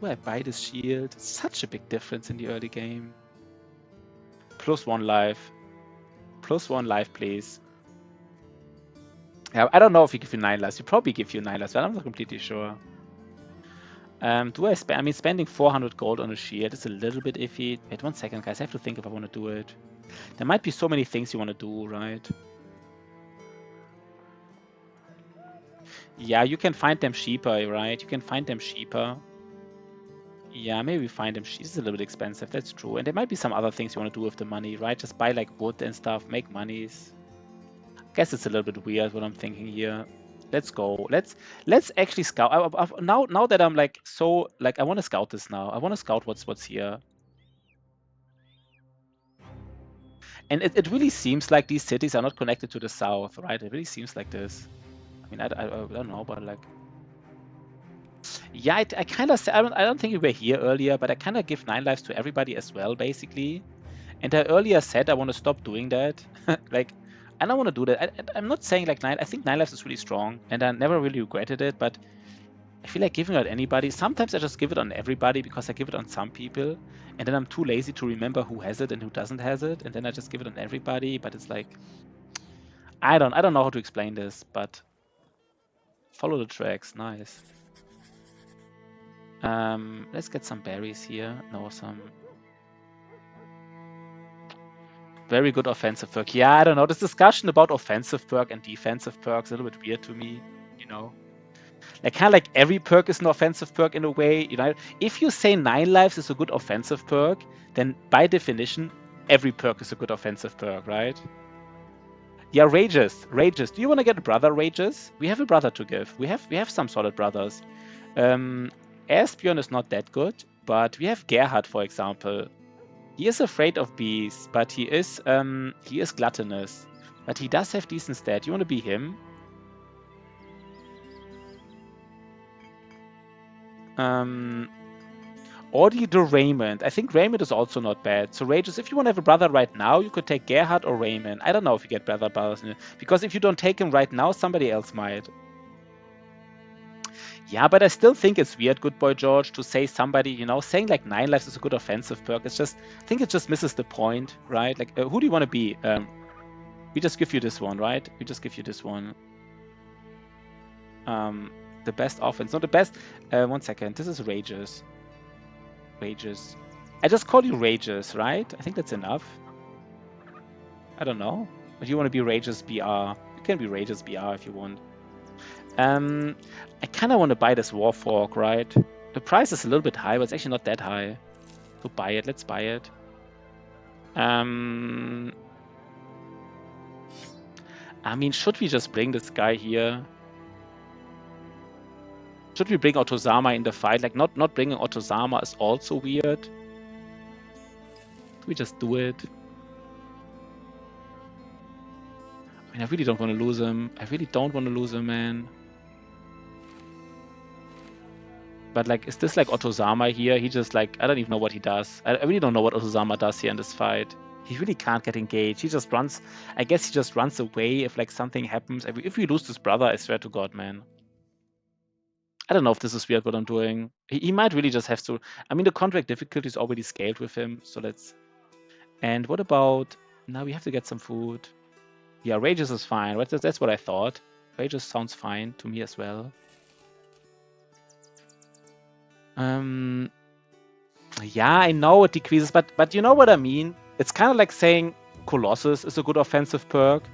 I buy this shield? It's such a big difference in the early game. +1 life. +1 life, please. Yeah, I don't know if he give you 9 lives. He probably give you 9 lives, but I'm not completely sure. Spending 400 gold on a shield is a little bit iffy. Wait 1 second, guys. I have to think if I want to do it. There might be so many things you want to do, right? Yeah, you can find them cheaper, right? You can find them cheaper. Yeah, maybe find them. It's a little bit expensive. That's true. And there might be some other things you want to do with the money, right? Just buy like wood and stuff, make monies. I guess it's a little bit weird what I'm thinking here. Let's go. Let's actually scout. Now that I'm like so like I want to scout this now. I want to scout what's here. And it really seems like these cities are not connected to the south, right? It really seems like this. I mean, I don't know, but like. Yeah, I kind of I don't think we were here earlier, but I kind of give 9 lives to everybody as well, basically. And I earlier said I want to stop doing that. Like, I don't want to do that. I'm not saying like 9. I think 9 lives is really strong, and I never really regretted it. But I feel like giving it on anybody. Sometimes I just give it on everybody because I give it on some people, and then I'm too lazy to remember who has it and who doesn't has it, and then I just give it on everybody. But it's like, I don't know how to explain this, but follow the tracks. Nice. Let's get some berries here. No, some very good offensive perk. Yeah, I don't know. This discussion about offensive perk and defensive perks is a little bit weird to me, Like, kind of like every perk is an offensive perk in a way, If you say 9 lives is a good offensive perk, then by definition, every perk is a good offensive perk, right? Yeah, Rages. Do you want to get a brother, Rages? We have a brother to give. We have some solid brothers. Asbjorn is not that good, but we have Gerhard, for example. He is afraid of bees, but he is gluttonous. But he does have decent stat. You want to be him? Or the Raymond. I think Raymond is also not bad. So Rages, if you want to have a brother right now, you could take Gerhard or Raymond. I don't know if you get brothers in it. Because if you don't take him right now, somebody else might. Yeah, but I still think it's weird, good boy George, to say somebody, you know, saying like 9 lives is a good offensive perk. It's just, I think it just misses the point, right? Like, who do you want to be? We just give you this one, right? We just give you this one. The best offense. No, the best. 1 second. This is Rages. Rages. I just call you Rages, right? I think that's enough. I don't know. If you want to be Rages BR, you can be Rages BR if you want. I kind of want to buy this Warfork, right? The price is a little bit high, but it's actually not that high. So buy it. Let's buy it. I mean, should we just bring this guy here? Should we bring Otozama in the fight? Like, not bringing Otozama is also weird. We just do it. I mean, I really don't want to lose him. I really don't want to lose him, man. But, like, is this like Otozama here? He just, like, I don't even know what he does. I really don't know what Otozama does here in this fight. He really can't get engaged. He just runs. I guess he just runs away if, like, something happens. If we lose this brother, I swear to God, man. I don't know if this is weird what I'm doing. He might really just have to. I mean, the contract difficulty is already scaled with him, so let's. And what about. Now we have to get some food. Yeah, Rages is fine. That's what I thought. Rages sounds fine to me as well. Yeah, I know it decreases, but you know what I mean? It's kind of like saying Colossus is a good offensive perk,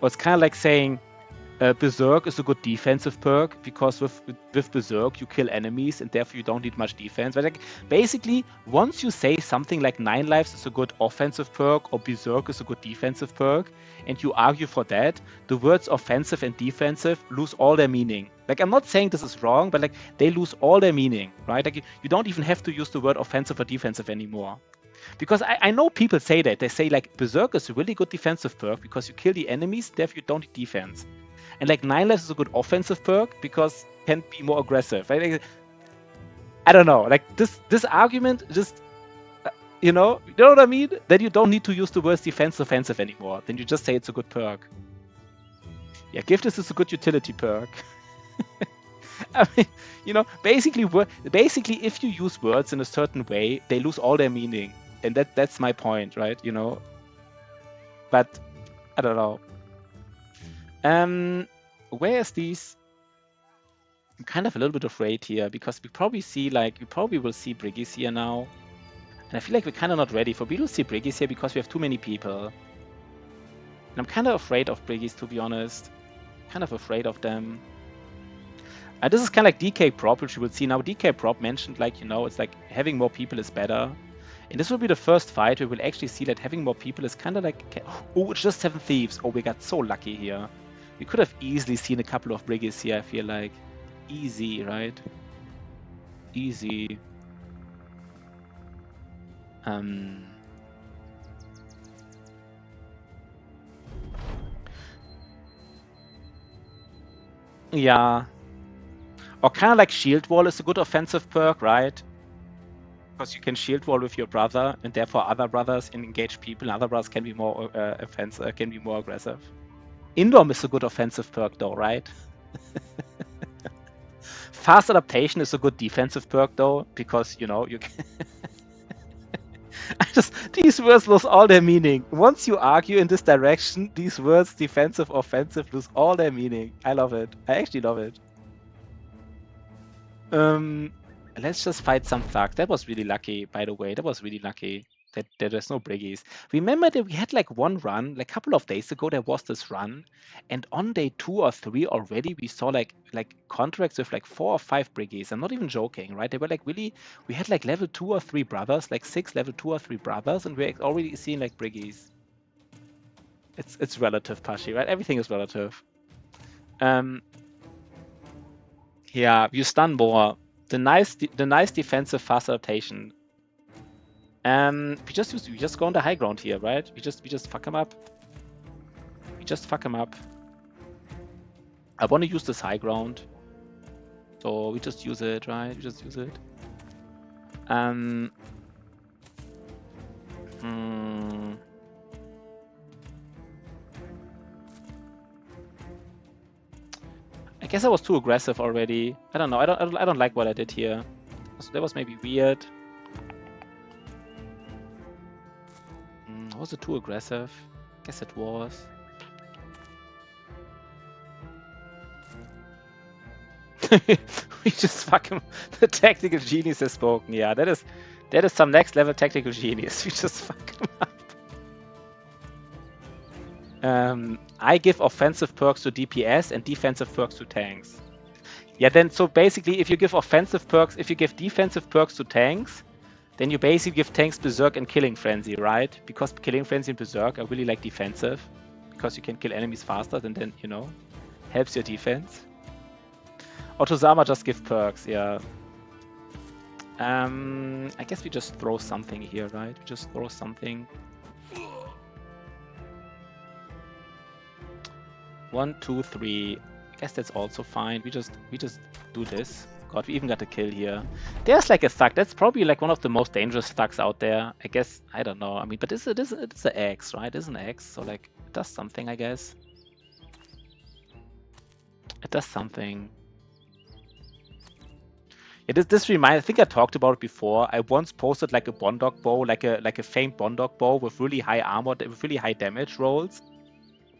or it's kind of like saying Berserk is a good defensive perk, because with Berserk you kill enemies and therefore you don't need much defense. But like, basically, once you say something like 9 lives is a good offensive perk or Berserk is a good defensive perk, and you argue for that, the words offensive and defensive lose all their meaning. Like, I'm not saying this is wrong, but like, they lose all their meaning, right? Like, you don't even have to use the word offensive or defensive anymore. Because I know people say that. They say like, Berserk is a really good defensive perk because you kill the enemies, therefore you don't need defense. And like 9 lives is a good offensive perk because it can be more aggressive. Right? I don't know. Like this argument just, you know what I mean? Then you don't need to use the words defense offensive anymore. Then you just say it's a good perk. Yeah, Gifted is a good utility perk. I mean, you know, basically, if you use words in a certain way, they lose all their meaning, and that's my point, right? You know. But I don't know. Where is these? I'm kind of a little bit afraid here because we probably will see Briggies here now. And I feel like we're kind of not ready for to see Briggies here because we have too many people. And I'm kind of afraid of Briggies, to be honest. Kind of afraid of them. This is kind of like DK Prop, which you will see now. DK Prop mentioned, like, you know, it's like having more people is better. And this will be the first fight where we'll actually see that having more people is kind of like... Oh, it's just 7 Thieves. Oh, we got so lucky here. We could have easily seen a couple of Briggies here, I feel like. Easy, right? Easy. Yeah. Or kind of like Shield Wall is a good offensive perk, right? Because you can Shield Wall with your brother, and therefore other brothers can engage people, and other brothers can be more offensive, can be more aggressive. Indom is a good offensive perk, though, right? Fast Adaptation is a good defensive perk, though, because, you know, you can... These words lose all their meaning. Once you argue in this direction, these words, defensive, offensive, lose all their meaning. I love it. I actually love it. Let's just fight some thugs. That was really lucky, by the way. That was really lucky that there's no Briggies. Remember that we had like one run, like a couple of days ago, there was this run. And on day 2 or 3 already, we saw like contracts with like 4 or 5 Briggies. I'm not even joking, right? They were like really, we had like level 2 or 3 brothers, like 6 level 2 or 3 brothers, and we're already seeing like Briggies. It's relative, Pashi, right? Everything is relative. Yeah, you stun more. The nice defensive fast adaptation. We just go on the high ground here, right? We just fuck him up. We just fuck him up. I want to use this high ground. So we just use it, right? We just use it. I guess I was too aggressive already. I don't know. I don't like what I did here. So that was maybe weird. Was it too aggressive? Guess it was. We just fucking the tactical genius has spoken. Yeah, that is some next level tactical genius. We just fuck him up. I give offensive perks to DPS and defensive perks to tanks. Yeah, then so basically if you give defensive perks to tanks, then you basically give tanks Berserk and Killing Frenzy, right? Because Killing Frenzy and Berserk are really like defensive. Because you can kill enemies faster and then, you know, helps your defense. Otozama just give perks, yeah. I guess we just throw something here, right? We just throw something. 1, 2, 3. I guess that's also fine. We just do this. God, we even got a kill here. There's like a thug. That's probably like one of the most dangerous thugs out there. I guess, I don't know. I mean, but it's an X, right? It's an X, so like it does something, I guess. It does something. Yeah, this reminds. I think I talked about it before. I once posted like a Bondog bow, like a faint Bondog bow with really high armor, with really high damage rolls.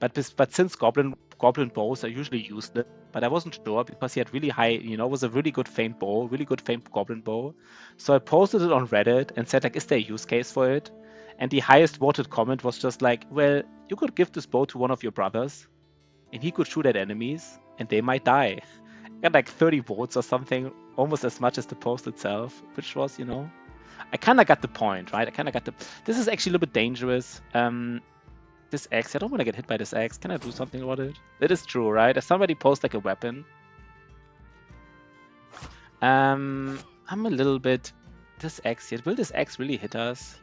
But since goblin bows are usually useless, but I wasn't sure because he had really high, you know, was a really good faint bow, really good faint goblin bow. So I posted it on Reddit and said like, is there a use case for it? And the highest voted comment was just like, well, you could give this bow to one of your brothers, and he could shoot at enemies, and they might die. Got like 30 votes or something, almost as much as the post itself, which was, you know, I kind of got the point, right? This is actually a little bit dangerous. This axe, I don't want to get hit by this axe. Can I do something about it? That is true, right? If somebody posts like a weapon. I'm a little bit... This axe here, will this axe really hit us?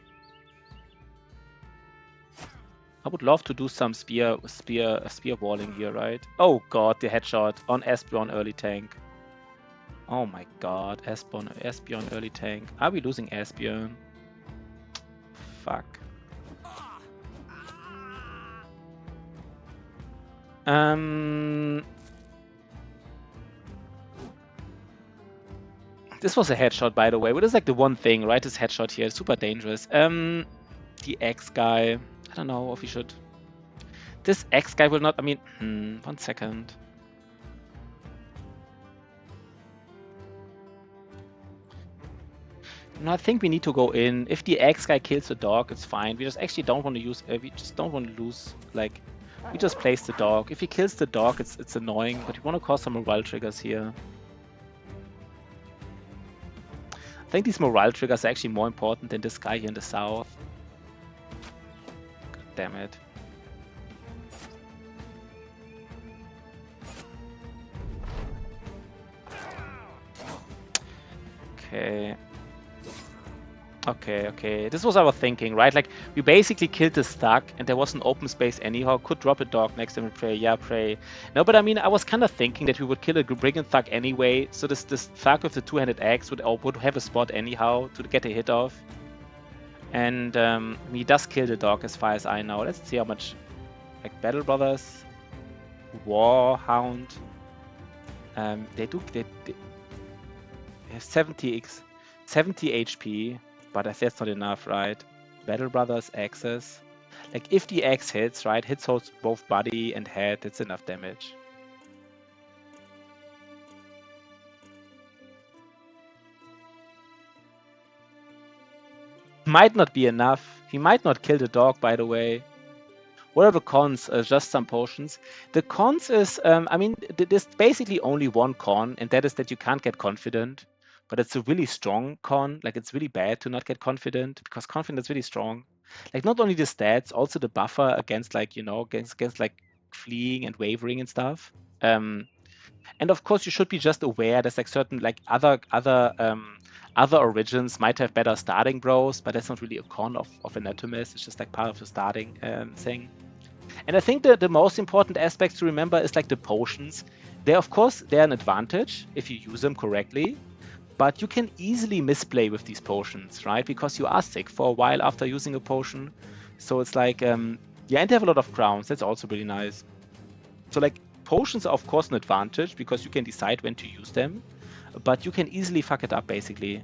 I would love to do some spear walling here, right? Oh god, the headshot on Esbjorn early tank. Oh my god, Esbjorn early tank. Are we losing Esbjorn? Fuck. This was a headshot, by the way. What is like the one thing, right? This headshot here is super dangerous. The X guy. I don't know if we should. This X guy will not. I mean, 1 second. No, I think we need to go in. If the X guy kills the dog, it's fine. We just actually don't want to use. We just don't want to lose. Like, we just place the dog. If he kills the dog, it's annoying. But we want to cause some morale triggers here. I think these morale triggers are actually more important than this guy here in the south. God damn it. Okay. Okay. This was our thinking, right? Like, we basically killed this thug, and there was an open space anyhow. Could drop a dog next to him and pray. Yeah, pray. No, but I mean, I was kind of thinking that we would kill a brigand thug anyway. So this thug with the two-handed axe would have a spot anyhow to get a hit off. And he does kill the dog as far as I know. Let's see how much. Like, Battle Brothers, Warhound. They have 70 HP. But that's not enough, right? Battle Brothers, axes. Like, if the axe hits, right? Hits both body and head, it's enough damage. Might not be enough. He might not kill the dog, by the way. What are the cons? Just some potions. The cons is, I mean, there's basically only one con, and that is that you can't get confident. But it's a really strong con. Like, it's really bad to not get confident because confidence is really strong. Like, not only the stats, also the buffer against, like, you know, against like fleeing and wavering and stuff. And of course, you should be just aware there's like certain like other origins might have better starting bros, but that's not really a con of Anatomist. It's just like part of the starting thing. And I think the most important aspects to remember is like the potions. Of course, they're an advantage if you use them correctly, but you can easily misplay with these potions, right? Because you are sick for a while after using a potion. So it's like, yeah, and they have a lot of crowns. That's also really nice. So like, potions are of course an advantage because you can decide when to use them, but you can easily fuck it up, basically.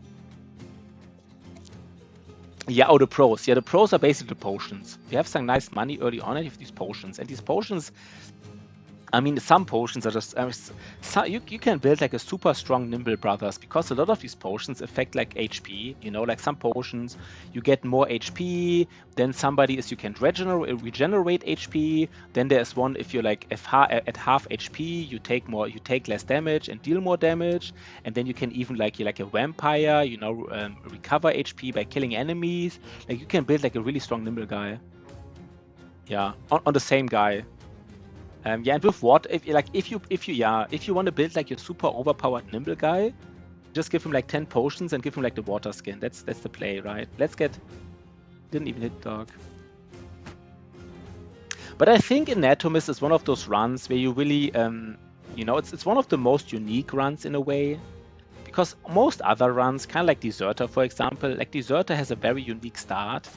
Yeah, oh, the pros. Yeah, the pros are basically the potions. You have some nice money early on and you have these potions. And these potions, I mean, some potions are just... you can build like a super strong Nimble Brothers because a lot of these potions affect like HP. You know, like some potions, you get more HP. Then somebody is you can regenerate HP. Then there's one if you're like at half HP, you take less damage and deal more damage. And then you can even you're like a vampire, you know, recover HP by killing enemies. Like you can build like a really strong Nimble guy. Yeah, on the same guy. Yeah, and with what if you want to build like your super overpowered Nimble guy, just give him like 10 potions and give him like the water skin. That's the play, right? Didn't even hit dog. But I think Anatomist is one of those runs where you really you know, it's one of the most unique runs in a way. Because most other runs, kind of like Deserter, for example, like Deserter has a very unique start.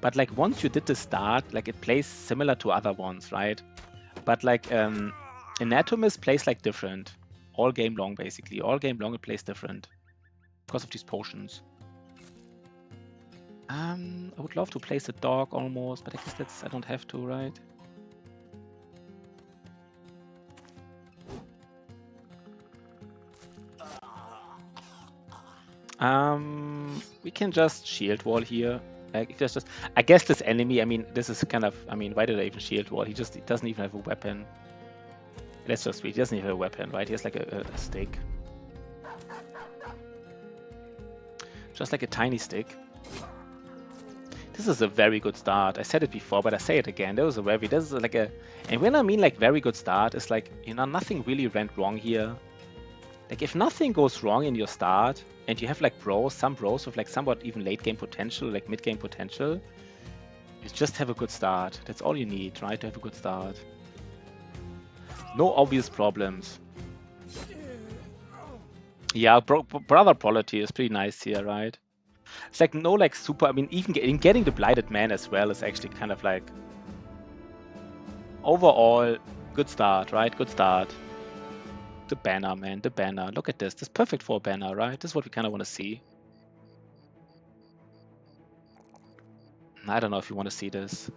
But like once you did the start, like it plays similar to other ones, right? But like Anatomist plays like different all game long, basically. All game long it plays different because of these potions. I would love to place a dog almost, but I guess I don't have to, right? We can just shield wall here. I guess this enemy, I mean, this is kind of, I mean, why did I even shield wall? He doesn't even have a weapon. Let's just read. He doesn't even have a weapon, right? He has like a stick. Just like a tiny stick. This is a very good start. I said it before, but I say it again. This is like a, and when I mean like very good start, it's like, you know, nothing really went wrong here. Like if nothing goes wrong in your start, and you have like some bros with like somewhat even late game potential, like mid game potential, you just have a good start. That's all you need, right? To have a good start. No obvious problems. Yeah, brother quality is pretty nice here, right? It's like no like super, I mean, even getting the Blighted Man as well is actually kind of like overall good start, right? Good start. The banner, man, the banner. Look at this. This is perfect for a banner, right? This is what we kind of want to see. I don't know if you want to see this.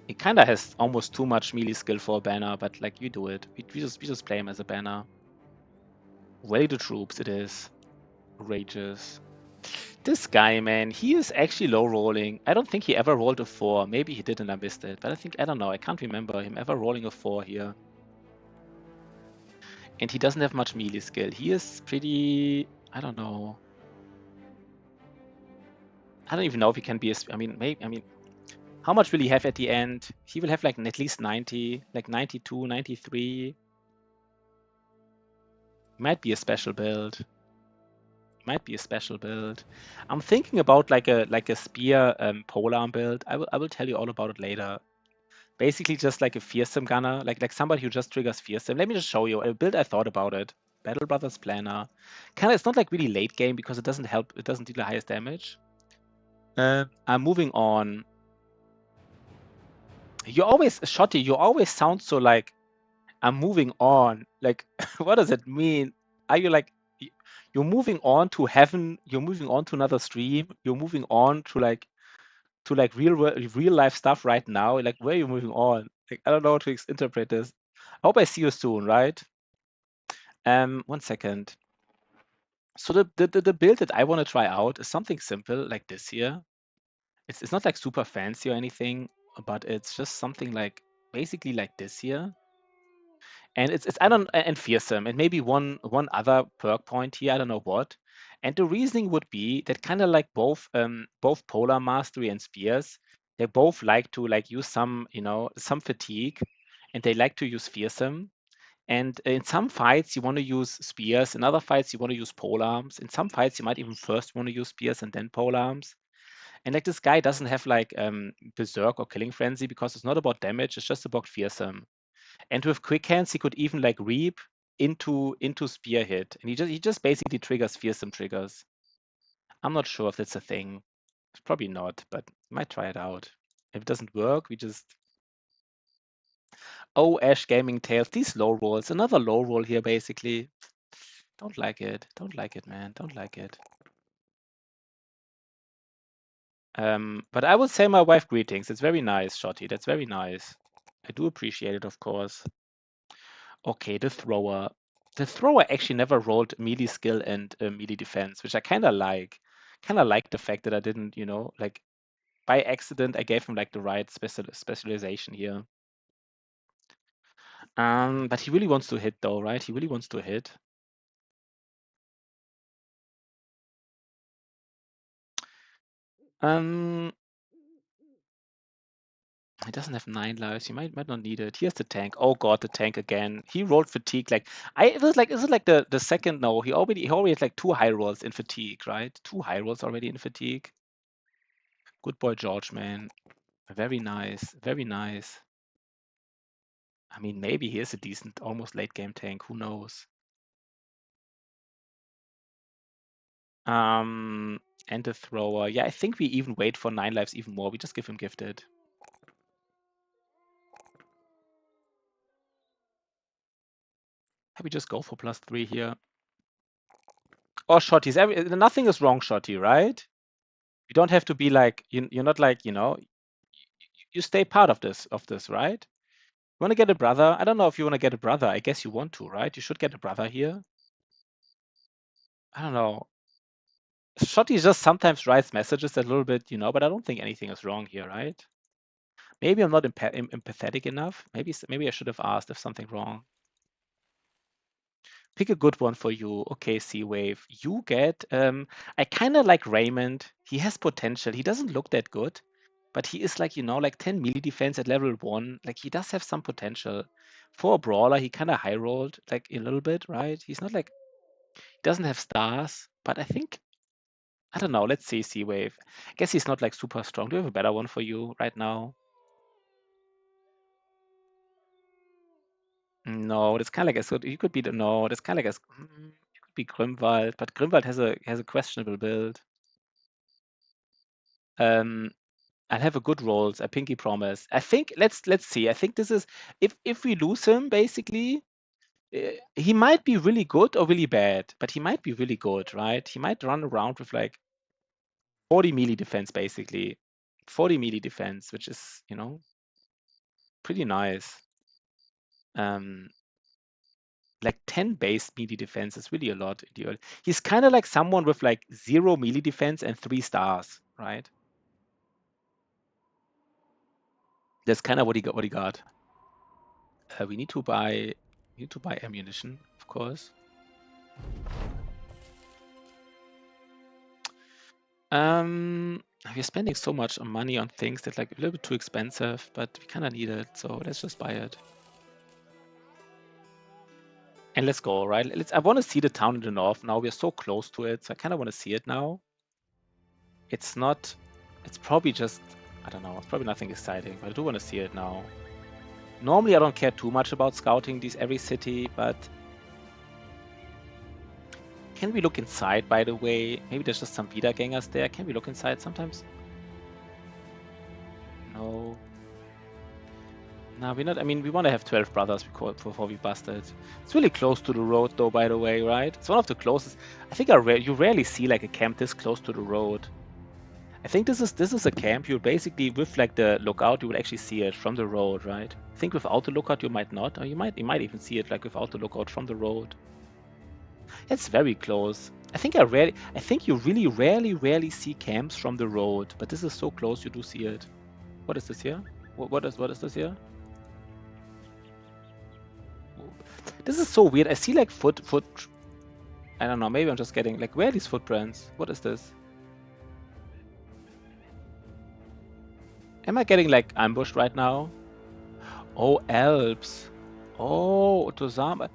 It kind of has almost too much melee skill for a banner, but like you do it. We just play him as a banner. Rally the troops, it is. Rages. This guy, man, he is actually low rolling. I don't think he ever rolled a 4. Maybe he did and I missed it. But I don't know. I can't remember him ever rolling a 4 here. And he doesn't have much melee skill. He is pretty... I don't know. I don't even know if he can be a... I mean, how much will he have at the end? He will have like at least 90, like 92, 93. Might be a special build. Might be a special build. I'm thinking about like a spear polearm build. I will tell you all about it later. Basically just like a fearsome gunner, like somebody who just triggers fearsome. Let me just show you a build I thought about it. Battle Brothers Planner. Kinda, it's not like really late game because it doesn't help. It doesn't deal the highest damage. I'm moving on. You always, Shotty, you always sound so like I'm moving on. Like, what does it mean? Are you like you're moving on to heaven? You're moving on to another stream? You're moving on to like real life stuff right now? Like, where are you moving on? Like, I don't know how to interpret this. I hope I see you soon, right? 1 second. So the build that I want to try out is something simple like this here. It's not like super fancy or anything, but it's just something like basically like this here. And it's I don't and fearsome and maybe one other perk point here, I don't know what. And the reasoning would be that kind of like both Polar Mastery and Spears, they both like to like use some, you know, some fatigue, and they like to use fearsome. And in some fights you want to use spears, in other fights you want to use polearms, in some fights you might even first want to use spears and then polearms. And like this guy doesn't have like berserk or killing frenzy because it's not about damage, it's just about fearsome. And with quick hands, he could even like reap into spear hit, and he just basically triggers fearsome triggers. I'm not sure if that's a thing. It's probably not, but might try it out. If it doesn't work, we just... Oh, Ash Gaming Tales, these low rolls. Another low roll here, basically. Don't like it. Don't like it, man. Don't like it. But I would say my wife greetings. It's very nice, Shotty. That's very nice. I do appreciate it, of course. Okay, the thrower. The thrower actually never rolled melee skill and melee defense, which I kind of like. Kind of like the fact that I didn't, like by accident, I gave him like the right specialization here. But he really wants to hit though, right? He really wants to hit. He doesn't have 9 lives. He might not need it. Here's the tank. Oh god, the tank again. He rolled fatigue. Like is it like the second? No, he already had like 2 high rolls in fatigue, right? 2 high rolls already in fatigue. Good boy, George, man. Very nice. Very nice. I mean, maybe he is a decent, almost late game tank. Who knows? And the thrower. Yeah, I think we even wait for 9 lives even more. We just give him gifted. Maybe just go for +3 here. Oh, Shotties. Nothing is wrong, Shotty, right? You don't have to be like you're not like you stay part of this right? You want to get a brother? I don't know if you want to get a brother. I guess you want to, right? You should get a brother here. I don't know. Shotty just sometimes writes messages a little bit, but I don't think anything is wrong here, right? Maybe I'm not empathetic enough. Maybe I should have asked if something wrong. Pick a good one for you. Okay, Sea-Wave. You get I kind of like Raymond. He has potential. He doesn't look that good, but he is like, like 10 melee defense at level 1. Like he does have some potential. For a brawler, he kind of high rolled like a little bit, right? He's not like he doesn't have stars, but I think I don't know. Let's see, Sea-Wave. I guess he's not like super strong. Do you have a better one for you right now? No, that's kind of like as good. You could be the no. That's kind of like as you could be Grimwald, but Grimwald has a questionable build. I'll have a good rolls. I pinky promise. I think let's see. I think this is if we lose him, basically, he might be really good or really bad, but he might be really good, right? He might run around with like 40 melee defense, basically. 40 melee defense, which is, pretty nice. Like 10 base melee defense is really a lot. He's kind of like someone with like 0 melee defense and 3 stars, right? That's kind of what he got. We need to buy ammunition, of course. We're spending so much money on things that like a little bit too expensive, but we kind of need it, so let's just buy it. And let's go, right? I want to see the town in the north now. We're so close to it, so I kind of want to see it now. It's probably just, I don't know, it's probably nothing exciting, but I do want to see it now. Normally, I don't care too much about scouting every city, but can we look inside, by the way? Maybe there's just some Wiedergängers there. Can we look inside sometimes? No. No, we're not. I mean, we want to have 12 brothers before we bust it. It's really close to the road, though, by the way, right? It's one of the closest. I think you rarely see like a camp this close to the road. I think this is a camp. You basically, with like the lookout, you would actually see it from the road, right? I think without the lookout, you might not, or you might even see it like without the lookout from the road. It's very close. I think you really rarely see camps from the road, but this is so close you do see it. What is this here? What is this here? This is so weird. I see like foot. I don't know. Maybe I'm just getting like, where are these footprints? What is this? Am I getting like ambushed right now? Oh, Alps. Oh, Tozama.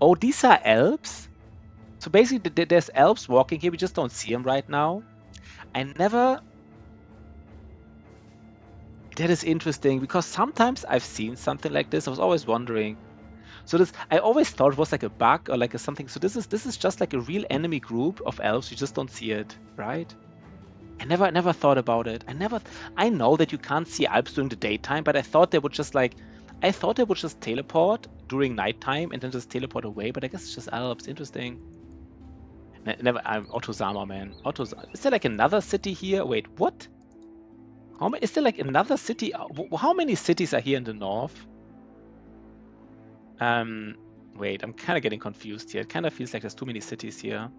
Oh, these are Alps? So basically, there's Alps walking here. We just don't see them right now. That is interesting because sometimes I've seen something like this. I was always wondering, So this, I always thought it was like a bug or like a something. So this is just like a real enemy group of elves. You just don't see it, right? I never thought about it. I know that you can't see Alps during the daytime, but I thought they would just teleport during nighttime and then just teleport away. But I guess it's just Alps. Interesting. Never. I'm Ottozama, man. Is there like another city here? Wait, what? Is there like another city? How many cities are here in the north? Wait, I'm kind of getting confused here. It kind of feels like there's too many cities here.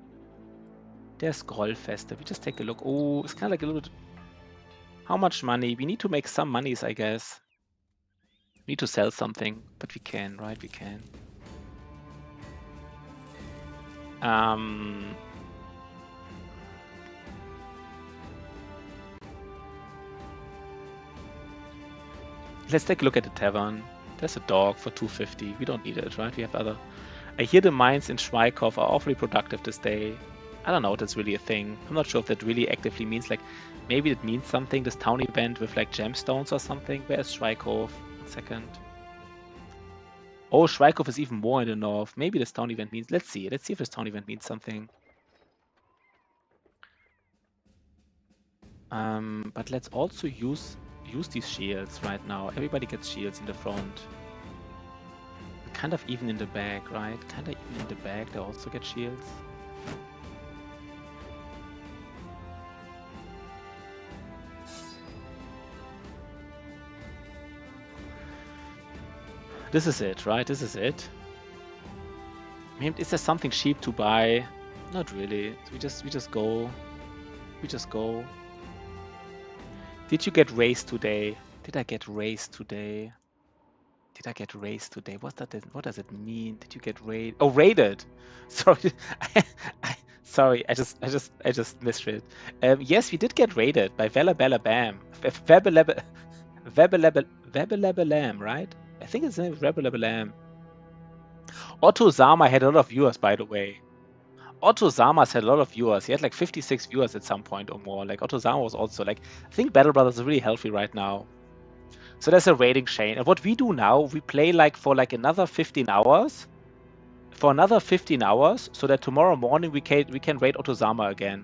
There's Grollfeste. We just take a look. Oh, it's kind of like a little bit. How much money? We need to make some monies, I guess. We need to sell something, but we can, right? We can. Let's take a look at the tavern. There's a dog for 250. We don't need it, right? We have other. I hear the mines in Schweikhof are awfully productive this day. I don't know if that's really a thing. I'm not sure if that really actively means, like, maybe it means something, this town event with like gemstones or something. Where's Schweikhof? 1 second. Oh, Schweikhof is even more in the north. Maybe this town event means. Let's see. Let's see if this town event means something. But let's also use these shields right now. Everybody gets shields in the front. Kind of even in the back, right? Kind of even in the back, they also get shields. This is it, right? This is it. I mean, is there something cheap to buy? Not really. We just go. We just go. Did you get raised today? Did I get raised today? Did I get raised today? What does it mean? Did you get raided? Oh, raided. Sorry, sorry. I just misread. Yes, we did get raided by Velabam. Vebelebelam, right? I think his name is Vebelebelam. Ottozama had a lot of viewers, by the way. Ottozama's had a lot of viewers. He had like 56 viewers at some point or more. Like Ottozama was also like, I think Battle Brothers is really healthy right now. So there's a raiding chain. And what we do now, we play like for like another 15 hours. For another 15 hours, so that tomorrow morning we can raid Ottozama again.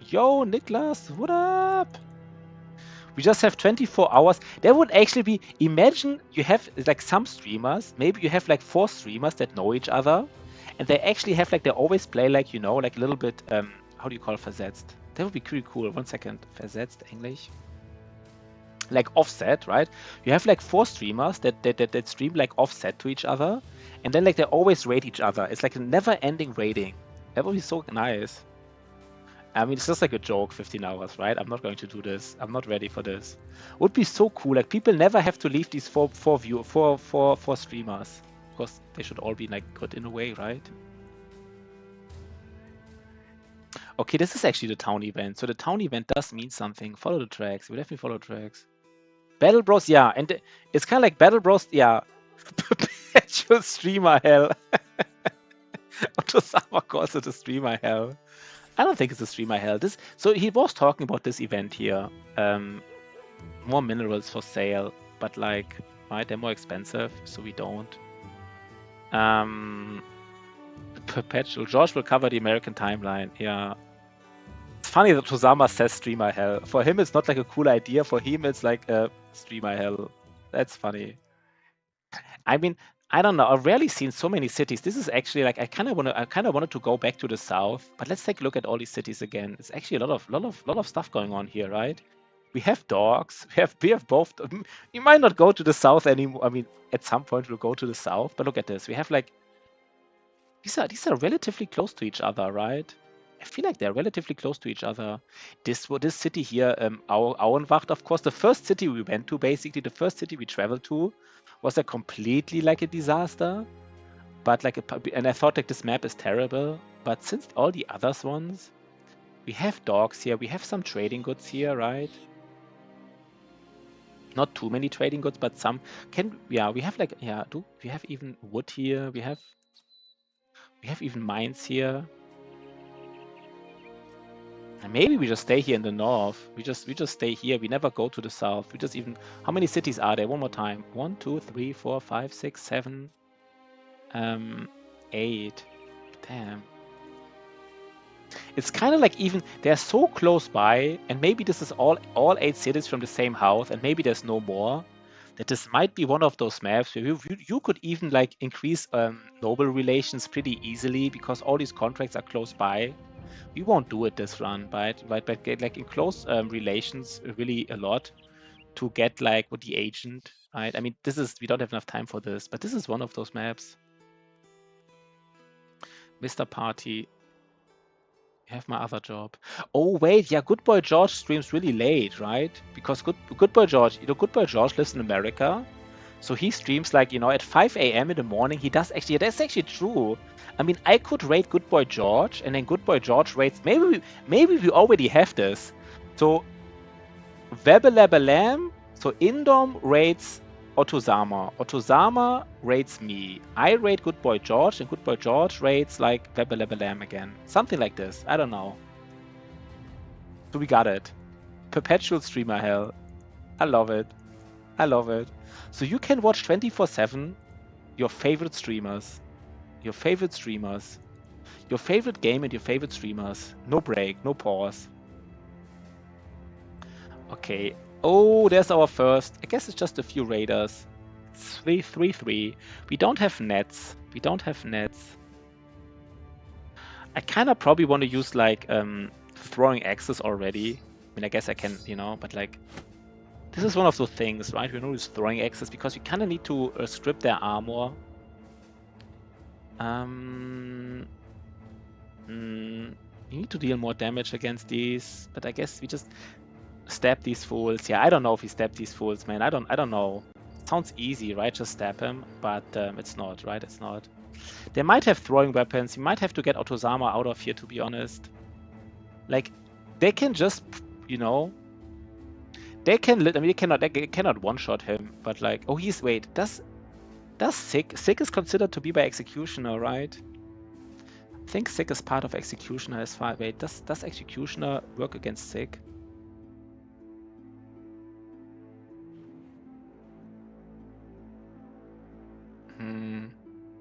Yo, Niklas, what up? We just have 24 hours. That would actually be, imagine you have like some streamers, maybe you have like 4 streamers that know each other, and they actually have like, they always play like, you know, like a little bit, how do you call it, versetzt? That would be pretty cool. 1 second, versetzt, English. Like offset, right? You have like 4 streamers that stream like offset to each other, and then like they always raid each other. It's like a never-ending raiding. That would be so nice. I mean, it's just like a joke, 15 hours, right? I'm not going to do this. I'm not ready for this. Would be so cool. Like people never have to leave these four streamers. Of course, they should all be like good in a way, right? Okay, this is actually the town event. So the town event does mean something. Follow the tracks. We definitely follow tracks. Battle Bros, yeah, and it's kind of like Battle Bros, yeah. Perpetual streamer hell. Ottozama calls it a streamer hell. I don't think it's a streamer hell. So he was talking about this event here. More minerals for sale, but like, right, they're more expensive, so we don't. Perpetual. George will cover the American timeline. Yeah. It's funny that Ottozama says streamer hell. For him, it's not like a cool idea. For him, it's like a streamer hell. That's funny. I mean, I don't know. I've rarely seen so many cities. This is actually like I kind of wanted to go back to the south, but let's take a look at all these cities again. It's actually a lot of stuff going on here, right? We have dogs. We have both. You might not go to the south anymore. I mean, at some point we'll go to the south, but look at this. We have like these are relatively close to each other, right? I feel like they're relatively close to each other. This city here, Auenwacht, of course, the first city we went to, basically the first city we traveled to, was a completely like a disaster. But like, and I thought like this map is terrible. But since all the others ones, we have dogs here, we have some trading goods here, right? Not too many trading goods, but some. We have like, yeah, we have even wood here? We have even mines here. And maybe we just stay here in the north. We just stay here. We never go to the south. We just even. How many cities are there? One more time. 1, 2, 3, 4, 5, 6, 7. 8. Damn. It's kind of like even they're so close by, and maybe this is all 8 cities from the same house, and maybe there's no more. That this might be one of those maps where you could even like increase noble relations pretty easily because all these contracts are close by. We won't do it this run, but get like in close relations really a lot to get like with the agent, right? I mean, we don't have enough time for this, but this is one of those maps. Mr. Party. I have my other job. Oh wait, yeah, Good Boy George streams really late, right? Because Good Boy George, Good Boy George lives in America, so he streams like at 5 a.m. in the morning. He does actually. That's actually true. I mean, I could rate Good Boy George, and then Good Boy George rates. Maybe we already have this. So Webelabalam. So Indom rates Otozama. Otozama rates me. I rate Good Boy George, and Good Boy George rates like Webelabalam again. Something like this. I don't know. So we got it. Perpetual streamer hell. I love it. I love it. So you can watch 24/7 your favorite streamers. Your favorite streamers. Your favorite game and your favorite streamers. No break, no pause. Okay. Oh, there's our first. I guess it's just a few raiders. 3-3-3. We don't have nets. We don't have nets. I kind of probably want to use like throwing axes already. I mean, I guess I can, but like this is one of those things, right? We know use throwing axes because we kind of need to strip their armor. You need to deal more damage against these, but I guess we just stab these fools. Yeah, I don't know if we stab these fools, man. I don't know. Sounds easy, right? Just stab him, but it's not, right? It's not. They might have throwing weapons. You might have to get Otozama out of here, to be honest. Like, they can just, they can. I mean, they cannot one-shot him. But like, oh, wait. Does Sick? Sick is considered to be by Executioner, right? I think Sick is part of Executioner as far. Wait, does Executioner work against Sick?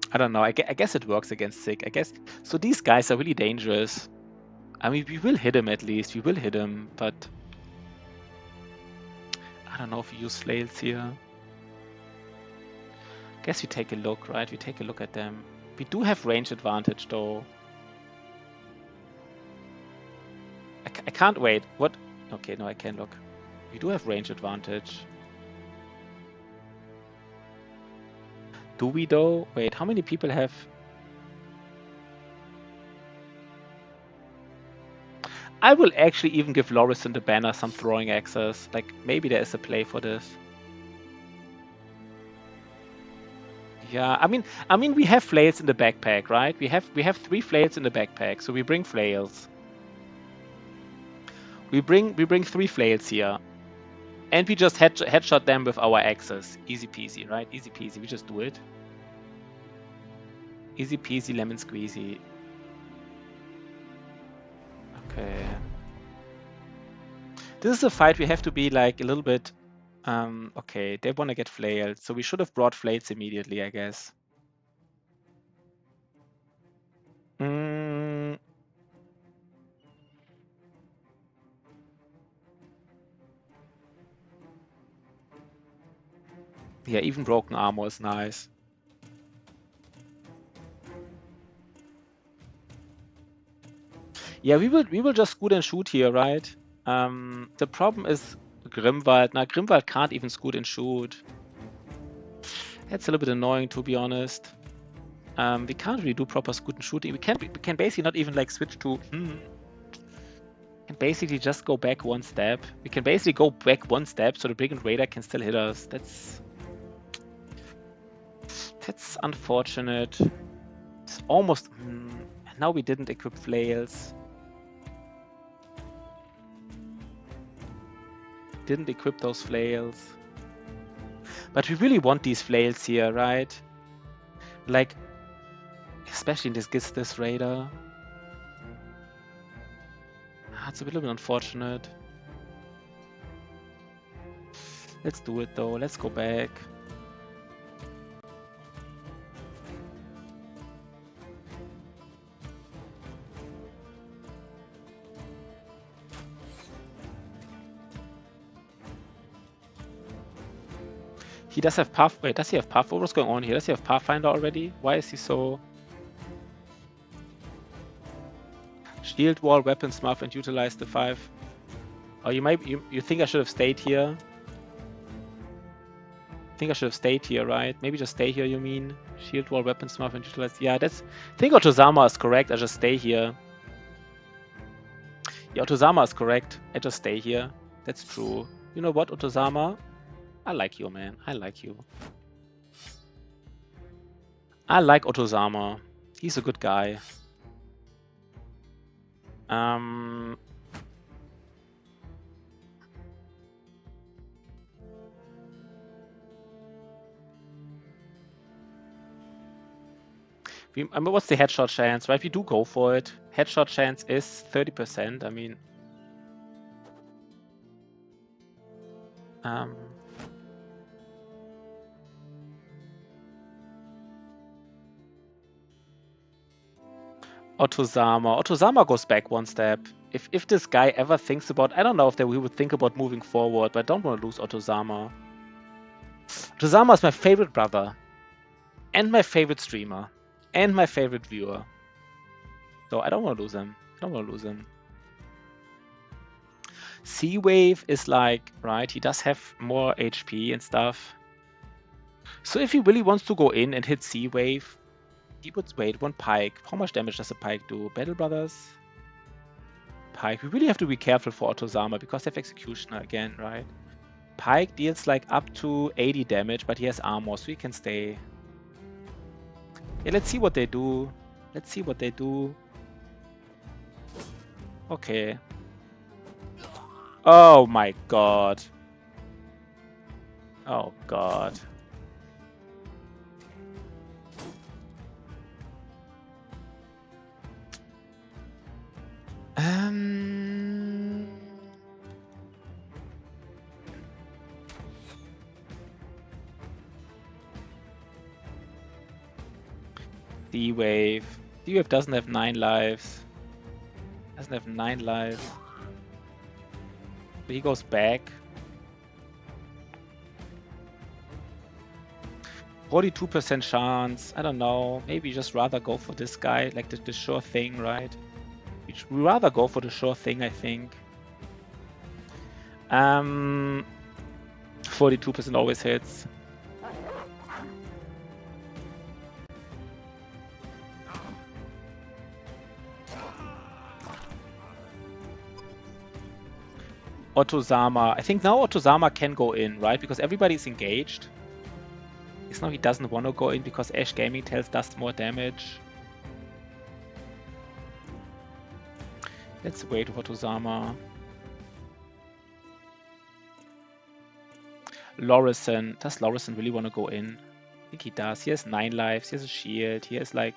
I don't know. I guess it works against Sick. I guess. So these guys are really dangerous. I mean, we will hit him at least. We will hit him, but I don't know if we use flails here. Guess we take a look, right? We take a look at them. We do have range advantage, though. I can't wait. What? Okay, no, I can look. We do have range advantage. Do we, though? Wait, how many people have... I will actually even give Loris and the banner some throwing axes. Like, maybe there is a play for this. Yeah, I mean, we have flails in the backpack, right? We have 3 flails in the backpack, so we bring flails. We bring 3 flails here, and we just headshot them with our axes. Easy peasy, right? Easy peasy. We just do it. Easy peasy, lemon squeezy. Okay. This is a fight we have to be like a little bit. Okay, they want to get flailed, so we should have brought flails immediately, I guess. Yeah, even broken armor is nice. Yeah, we will just scoot and shoot here, right? The problem is Grimwald. Now Grimwald can't even scoot and shoot. That's a little bit annoying, to be honest. We can't really do proper scoot and shooting. We can basically not even like switch to. We can basically just go back 1 step. We can basically go back 1 step so the Brigand Raider can still hit us. That's unfortunate. It's almost. Now we didn't equip flails. Didn't equip those flails. But we really want these flails here, right? Like, especially in this raider. It's a little bit unfortunate. Let's do it though. Let's go back. He does have Path. Wait, does he have Path? What's going on here? Does he have Pathfinder already? Why is he so... Shield Wall, Weaponsmith, and utilize the 5. Oh, you think I should have stayed here? I think I should have stayed here, right? Maybe just stay here, you mean? Shield Wall, Weaponsmith, and utilize... Yeah, that's... I think Otozama is correct. I just stay here. Yeah, Otozama is correct. I just stay here. That's true. You know what, Otozama? I like you, man. I like you. I like Otozama. He's a good guy. I mean, what's the headshot chance, right? We do go for it. Headshot chance is 30%. I mean... Otozama. Otozama goes back one step. If this guy ever thinks about... I don't know if we would think about moving forward, but I don't want to lose Otozama. Otozama is my favorite brother. And my favorite streamer. And my favorite viewer. So I don't want to lose him. I don't want to lose him. Sea Wave is like... Right, he does have more HP and stuff. So if he really wants to go in and hit Sea Wave... He would wait, one pike. How much damage does a pike do? Battle Brothers? Pike. We really have to be careful for Otozama because they have Executioner again, right? Pike deals like up to 80 damage, but he has armor, so he can stay. Yeah, let's see what they do. Let's see what they do. Okay. Oh my god. Oh god. D-Wave. D-Wave doesn't have 9 lives. Doesn't have 9 lives. But he goes back. 42% chance. I don't know. Maybe just rather go for this guy, like the sure thing, right? We rather go for the sure thing, I think. 42% always hits. Otozama. I think now Otozama can go in, right? Because everybody's engaged. It's now he doesn't want to go in because Ash Gaming Tales does more damage. Let's wait for Otozama. Lorison. Does Lorison really want to go in? I think he does. He has 9 lives. He has a shield. He has like...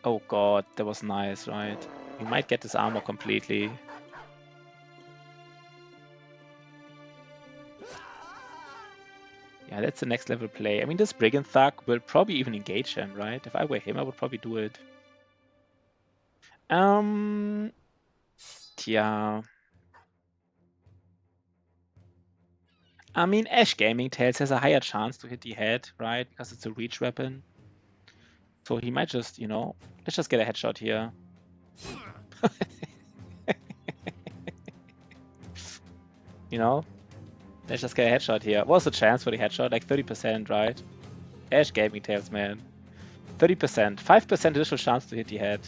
Oh god, that was nice, right? We might get this armor completely. Yeah, that's the next level play. I mean, this Brigand Thug will probably even engage him, right? If I were him, I would probably do it. Tja. I mean, Ash Gaming Tales has a higher chance to hit the head, right? Because it's a reach weapon. So he might just, you know... Let's just get a headshot here. You know? Let's just get a headshot here. What's the chance for the headshot? Like 30%, right? Ash Gaming Tales, man. 30%. 5% additional chance to hit the head.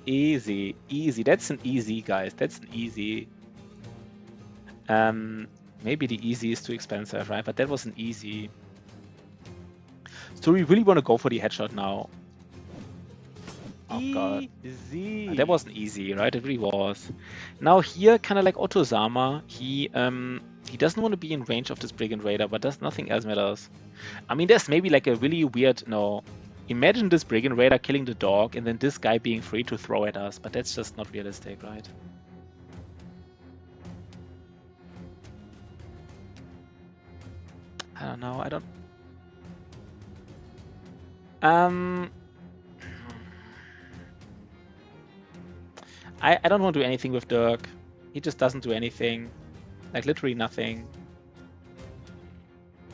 Easy. Easy. That's an easy, guys. That's an easy. Maybe the easy is too expensive, right? But that was an easy. So we really want to go for the headshot now. Oh god. Easy. That wasn't easy, right? It really was. Now here, kind of like Otozama, he doesn't want to be in range of this Brigand Raider, but nothing else matters. I mean, there's maybe like a really weird... No. Imagine this Brigand Raider killing the dog and then this guy being free to throw at us, but that's just not realistic, right? I don't know. I don't... I don't want to do anything with Dirk. He just doesn't do anything. Like literally nothing.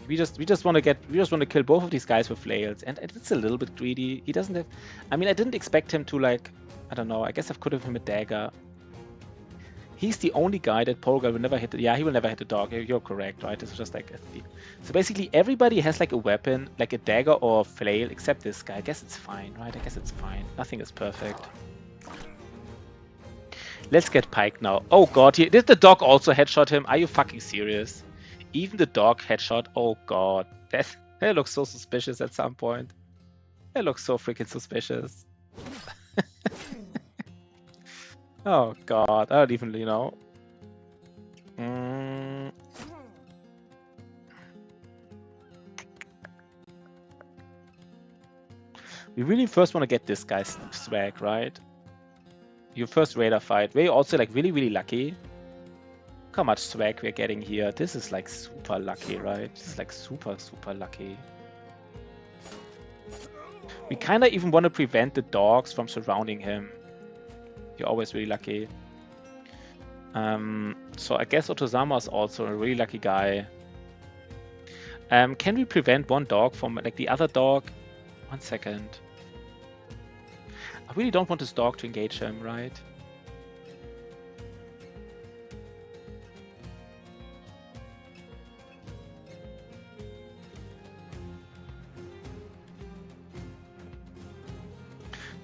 We just want to kill both of these guys with flails, and it's a little bit greedy. He doesn't have. I mean, I didn't expect him to like. I don't know. I guess I could have him a dagger. He's the only guy that Polgar will never hit. Yeah, he will never hit a dog. You're correct, right? This is just like. So basically, everybody has like a weapon, like a dagger or a flail, except this guy. I guess it's fine, right? I guess it's fine. Nothing is perfect. Let's get Pike now. Oh god, did the dog also headshot him? Are you fucking serious? Even the dog headshot? Oh god. That looks so suspicious at some point. That looks so freaking suspicious. Oh god, I don't even, you know. We really first want to get this guy's swag, right? Your first radar fight. We're also like really lucky. Look how much swag we're getting here. This is like super lucky, right? This is like super lucky. We kind of even want to prevent the dogs from surrounding him. You're always really lucky. So I guess Otozama is also a really lucky guy. Can we prevent one dog from like the other dog? 1 second. I really don't want this dog to engage him, right?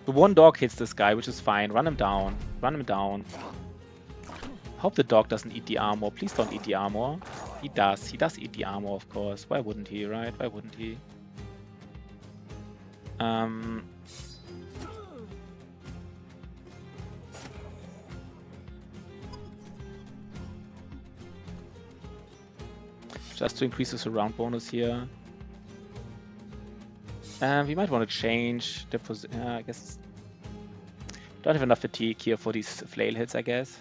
The one dog hits this guy, which is fine. Run him down. Run him down. Hope the dog doesn't eat the armor. Please don't eat the armor. He does. He does eat the armor, of course. Why wouldn't he, right? Why wouldn't he? Just to increase the surround bonus here. We might want to change the position. I guess don't have enough fatigue here for these flail hits, I guess.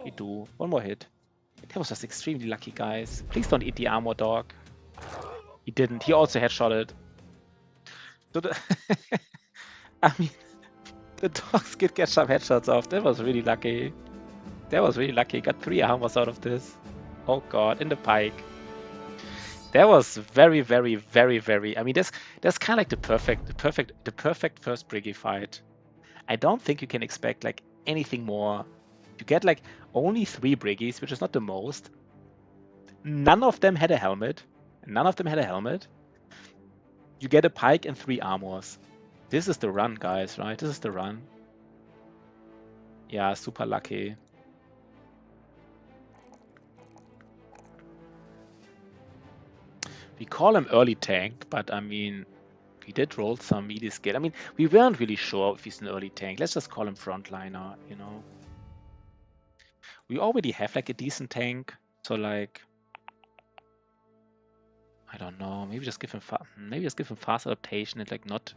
We do. One more hit. That was just extremely lucky, guys. Please don't eat the armor, dog. He didn't. He also headshotted. So I mean, the dogs did get some headshots off. That was really lucky. That was really lucky. Got 3 armors out of this. Oh god, in the pike. That was very. I mean, that's kind of like the perfect first Briggy fight. I don't think you can expect like anything more. You get like only 3 Briggies, which is not the most. None of them had a helmet. You get a pike and 3 armors. This is the run, guys, right? This is the run. Yeah, super lucky. We call him early tank, but I mean, we did roll some meaty skill. I mean, we weren't really sure if he's an early tank. Let's just call him frontliner, you know. We already have like a decent tank, so like, I don't know. Maybe just give him fast adaptation and like not.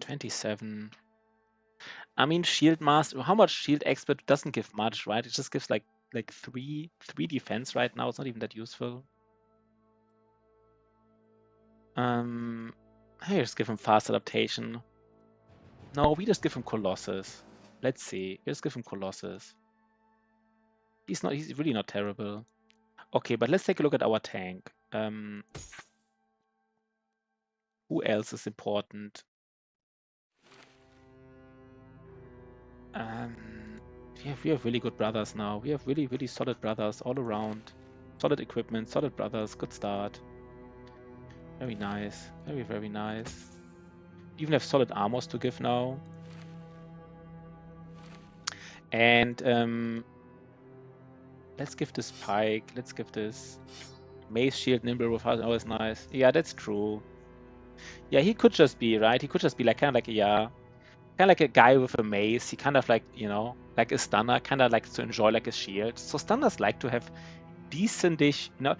27. I mean, shield master. How much shield expert doesn't give much, right? It just gives like 3 defense right now. It's not even that useful. I just give him fast adaptation. No, we just give him Colossus. Let's see. We just give him Colossus. He's really not terrible. Okay, but let's take a look at our tank. Who else is important? We have really good brothers now. We have really solid brothers all around. Solid equipment, solid brothers. Good start. Very nice. Very nice. Even have solid armors to give now. And let's give this pike. Let's give this mace shield nimble with us. Always nice. Yeah, that's true. Yeah, he could just be, right? He could just be like kind of like a guy with a mace. He kind of like, you know, like a stunner, kind of likes to enjoy like a shield. So stunners like to have decentish, you know.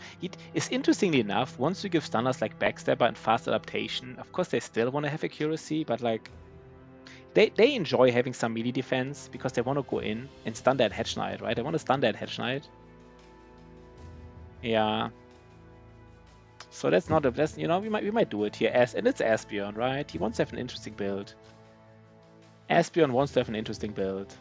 It's interestingly enough, once you give stunners like backstabber and fast adaptation, of course they still want to have accuracy, but like they enjoy having some melee defense because they want to go in and stun that Hedge Knight, right? They want to stun that Hedge Knight. Yeah. So that's not a you know, we might do it here and it's Asbjorn, right? He wants to have an interesting build. Asbjorn wants to have an interesting build.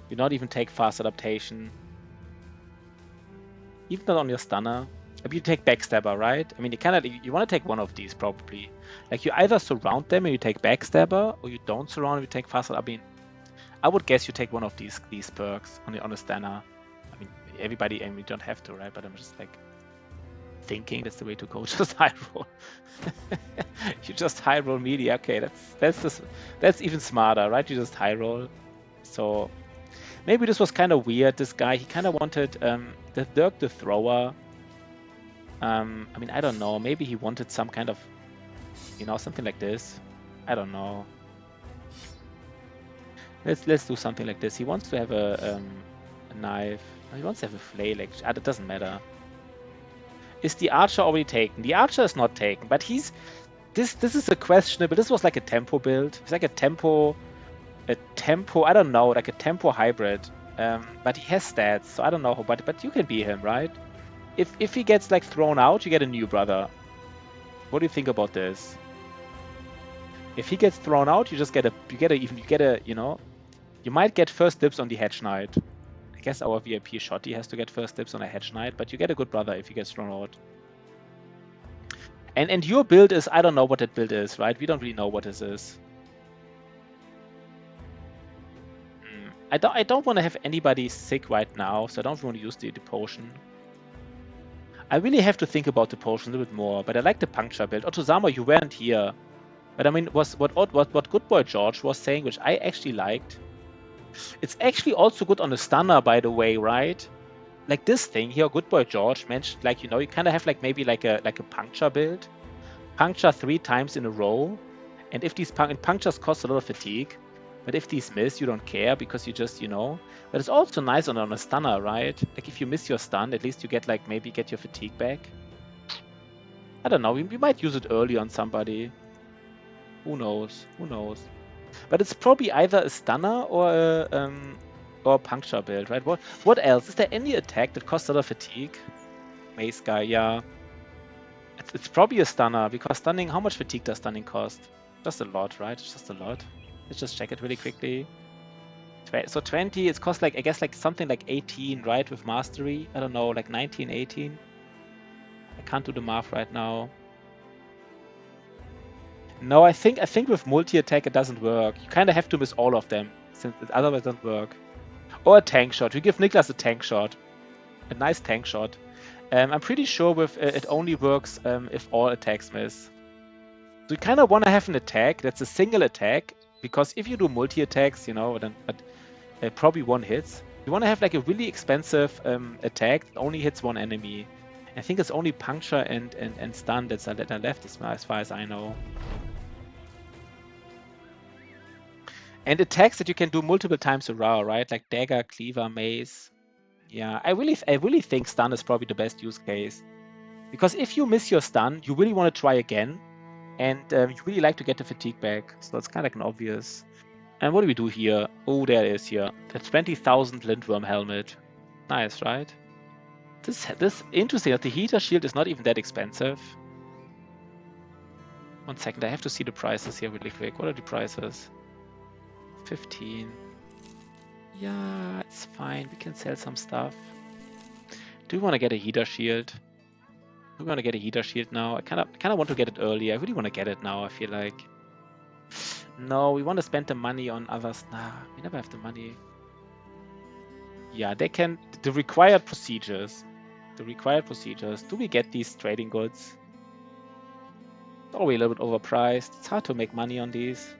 You not even take fast adaptation. Even not on your stunner. But you take backstabber, right? I mean, you want to take one of these probably. Like you either surround them and you take backstabber, or you don't surround and you take fast. I mean, I would guess you take one of these perks on a stunner. I mean, everybody, and we don't have to, right? But I'm just like thinking that's the way to go. Just high roll. You just high roll media. Okay, that's even smarter, right? You just high roll. So maybe this was kind of weird. This guy, he kind of wanted the Dirk the Thrower. I mean, I don't know. Maybe he wanted some kind of, you know, something like this. I don't know. Let's do something like this. He wants to have a knife. He wants to have a flail. Like, it doesn't matter. Is the archer already taken? The archer is not taken, but he's this is a questionable. This was like a tempo build. It's like a tempo. I don't know, like a tempo hybrid. But he has stats, so I don't know. But you can be him, right? If he gets like thrown out, you get a new brother. What do you think about this? If he gets thrown out, you just get you know, you might get first dibs on the Hedge Knight. I guess our VIP Shotty has to get first dibs on a Hedge Knight, but you get a good brother if he gets thrown out. And your build is, I don't know what that build is, right? We don't really know what this is. I don't want to have anybody sick right now, so I don't want to use the potion. I really have to think about the potion a little bit more, but I like the puncture build. Otozama, you weren't here. But I mean, what Good Boy George was saying, which I actually liked, it's actually also good on the stunner, by the way, right? Like this thing here, Good Boy George mentioned, like, you know, you kind of have like maybe like a puncture build. Puncture 3 times in a row. And if these punctures cost a lot of fatigue, but if these miss, you don't care because you just, you know. But it's also nice on a stunner, right? Like if you miss your stun, at least you get like maybe get your fatigue back. I don't know. We might use it early on somebody. Who knows? Who knows? But it's probably either a stunner or a puncture build, right? What else? Is there any attack that costs a lot of fatigue? Mace guy, yeah. It's probably a stunner because stunning. How much fatigue does stunning cost? Just a lot, right? Just a lot. Let's just check it really quickly. So 20. It costs like, I guess, like something like 18, right? With mastery. I don't know, like 19, 18. I can't do the math right now. No, I think with multi-attack it doesn't work. You kind of have to miss all of them, since it otherwise doesn't work. Or a tank shot. We give Niklas a tank shot. A nice tank shot. I'm pretty sure with it only works if all attacks miss. So you kind of want to have an attack that's a single attack, because if you do multi-attacks, you know, then probably one hits. You want to have like a really expensive attack that only hits one enemy. I think it's only puncture and stun that are left as far as I know. And attacks that you can do multiple times around, right? Like dagger, cleaver, mace. Yeah, I really think stun is probably the best use case. Because if you miss your stun, you really want to try again. And you really like to get the fatigue back. So it's kind of like an obvious. And what do we do here? Oh, there it is here. The 20,000 Lindworm helmet. Nice, right? This interesting that the heater shield is not even that expensive. 1 second, I have to see the prices here really quick. What are the prices? 15. Yeah, it's fine. We can sell some stuff. Do we want to get a heater shield? Do we want to get a heater shield now? I kind of want to get it early. I really want to get it now, I feel like. No, we want to spend the money on others. Nah, we never have the money. Yeah, they can... The required procedures. The required procedures. Do we get these trading goods? It's always a little bit overpriced. It's hard to make money on these.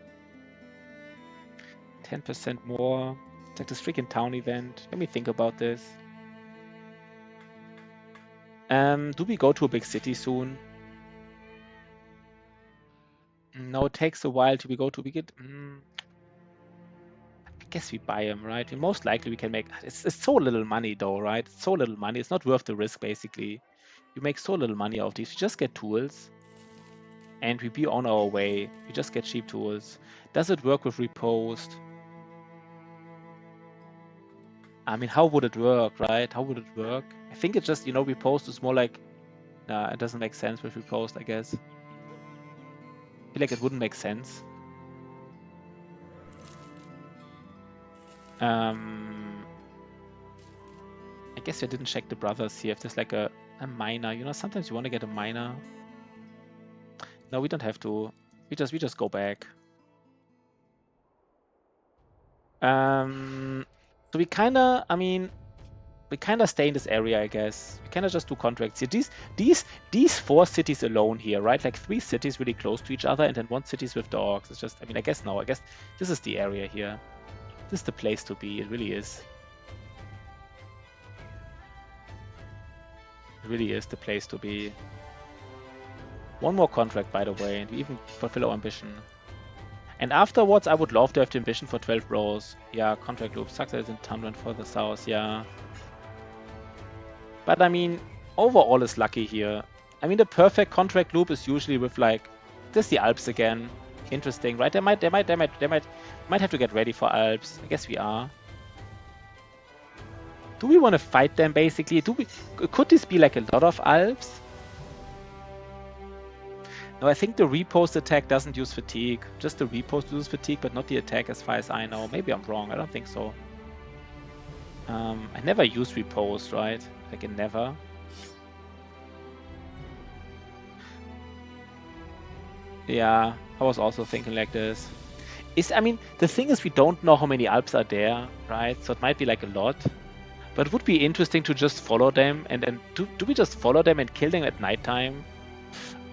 10% more. It's like this freaking town event. Let me think about this. Do we go to a big city soon? No, it takes a while till we go to... I guess we buy them, right? Most likely we can make... It's so little money though, right? It's so little money. It's not worth the risk, basically. You make so little money out of these. You just get tools. And we be on our way. We just get cheap tools. Does it work with repost? I mean, how would it work, right? How would it work? I think it just, you know, repost is more like, nah, it doesn't make sense with repost, I guess. I feel like it wouldn't make sense. I guess I didn't check the brothers here. If there's like a minor, you know, sometimes you want to get a minor. No, we don't have to. We just go back. So we kind of, I mean, we kind of stay in this area, I guess. We kind of just do contracts here. These 4 cities alone here, right? Like 3 cities really close to each other, and then 1 cities with dogs. It's just, I mean, I guess this is the area here. This is the place to be. It really is. It really is the place to be. 1 more contract, by the way, and we even fulfill our ambition. And afterwards, I would love to have the ambition for 12 rows. Yeah, contract loop. Sucks that it's in Tundra and further south, yeah. But I mean, overall is lucky here. I mean, the perfect contract loop is usually with like, this is the Alps again. Interesting, right? They might have to get ready for Alps. I guess we are. Do we want to fight them basically? Could this be like a lot of Alps? No, I think the repost attack doesn't use fatigue. Just the repost uses fatigue, but not the attack as far as I know. Maybe I'm wrong. I don't think so. I never use repost, right? Like in never. Yeah, I was also thinking like this. I mean, the thing is we don't know how many Alps are there, right? So it might be like a lot. But it would be interesting to just follow them and then do we just follow them and kill them at nighttime?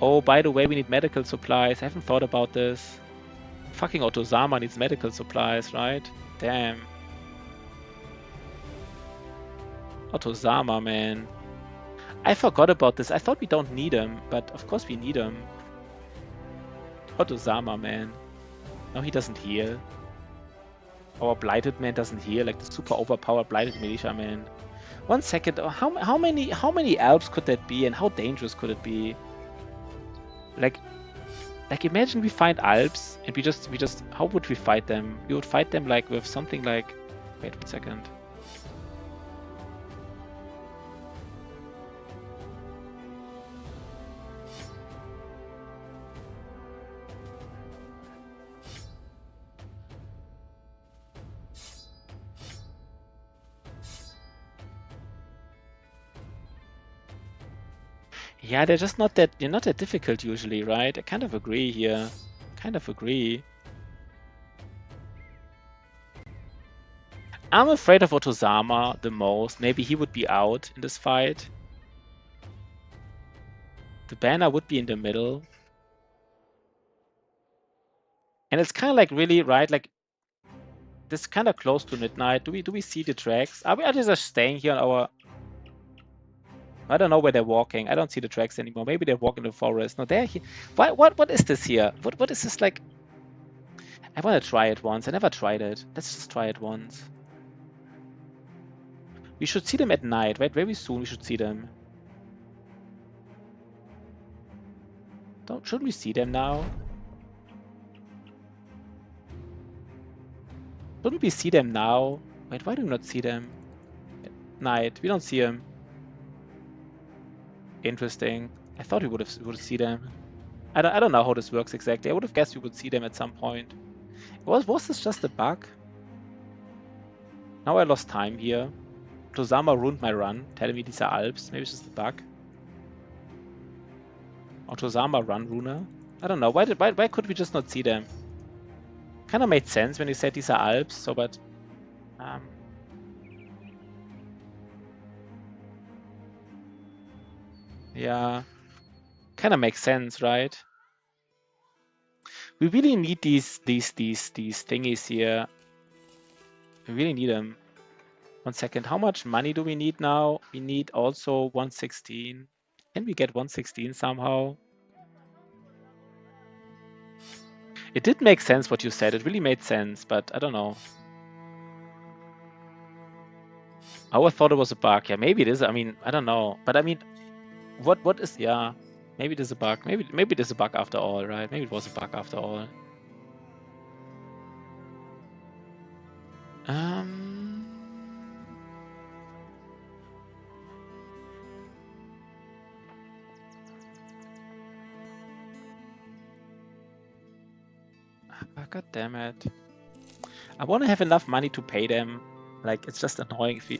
Oh, by the way, we need medical supplies. I haven't thought about this. Fucking Otozama needs medical supplies, right? Damn. Otozama, man. I forgot about this. I thought we don't need him, but of course we need him. Otozama, man. No, he doesn't heal. Our Blighted Man doesn't heal, like the super overpowered Blighted Militia Man. 1 second, how many Alps could that be and how dangerous could it be? Like imagine we find Alps and we just how would we fight them? We would fight them like with something like, wait 1 second. Yeah, they're just not that difficult usually, right? I kind of agree here. Kind of agree. I'm afraid of Otozama the most. Maybe he would be out in this fight. The banner would be in the middle. And it's kind of like really, right? Like this is kind of close to midnight. Do we see the tracks? Are we just staying here on our... I don't know where they're walking. I don't see the tracks anymore. Maybe they're walking in the forest. No, they're here. What is this here? What is this like? I want to try it once. I never tried it. Let's just try it once. We should see them at night, right? Very soon we should see them. Shouldn't we see them now? Shouldn't we see them now? Wait, why do we not see them? At night. We don't see them. Interesting. I thought we would see them. I don't know how this works exactly. I would have guessed we would see them at some point. Was this just a bug? Now I lost time here. Tozama ruined my run, telling me these are Alps. Maybe it's just a bug. Or Tozama run runer? I don't know. Why could we just not see them? Kind of made sense when you said these are Alps, so but yeah, kind of makes sense, right? We really need these thingies here. We really need them. 1 second. How much money do we need now? We need also 116. Can we get 116 somehow? It did make sense what you said. It really made sense, but I don't know. I always thought it was a bug. Yeah, maybe it is. I mean, I don't know. But I mean, what is... Yeah, maybe it is a bug. Maybe it is a bug after all, right? Maybe it was a bug after all. God damn it. I want to have enough money to pay them. Like, it's just annoying if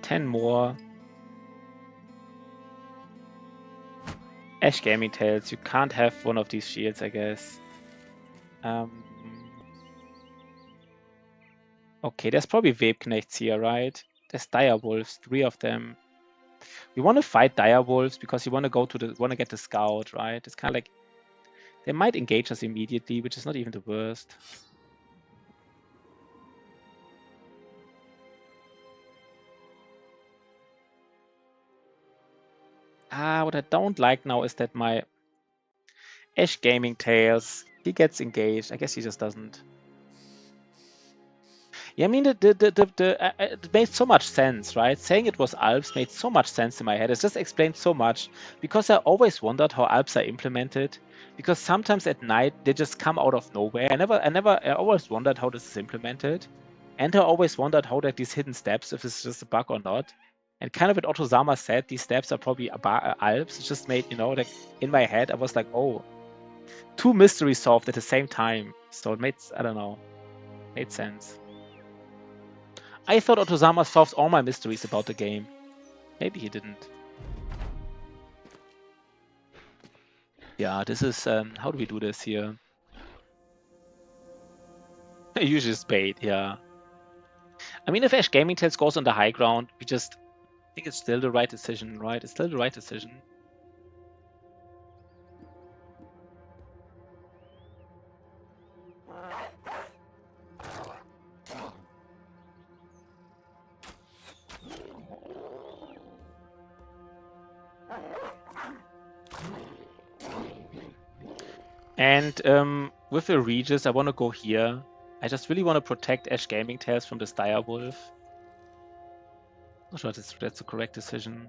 10 more. Ash Gaming Tales. You can't have one of these shields, I guess. Okay, there's probably Webknechts here, right? There's Direwolves, 3 of them. We want to fight Direwolves because you want to get the scout, right? It's kind of like they might engage us immediately, which is not even the worst. What I don't like now is that my Ash Gaming Tales, he gets engaged. I guess he just doesn't. Yeah, I mean, it made so much sense, right? Saying it was Alps made so much sense in my head. It just explained so much because I always wondered how Alps are implemented. Because sometimes at night they just come out of nowhere. I always wondered how this is implemented, and I always wondered how like these hidden steps, if it's just a bug or not. And kind of what Otozama said, these steps are probably Alps. It just made, like in my head, I was like, oh, 2 mysteries solved at the same time. So it made, I don't know, made sense. I thought Otozama solves all my mysteries about the game. Maybe he didn't. Yeah, this is, how do we do this here? Usually just bait, yeah. I mean, if Ash Gaming Tales goes on the high ground, we just think it's still the right decision, right? It's still the right decision. And with the Regis, I want to go here. I just really want to protect Ash Gaming Tales from this Direwolf. Not sure that's the correct decision.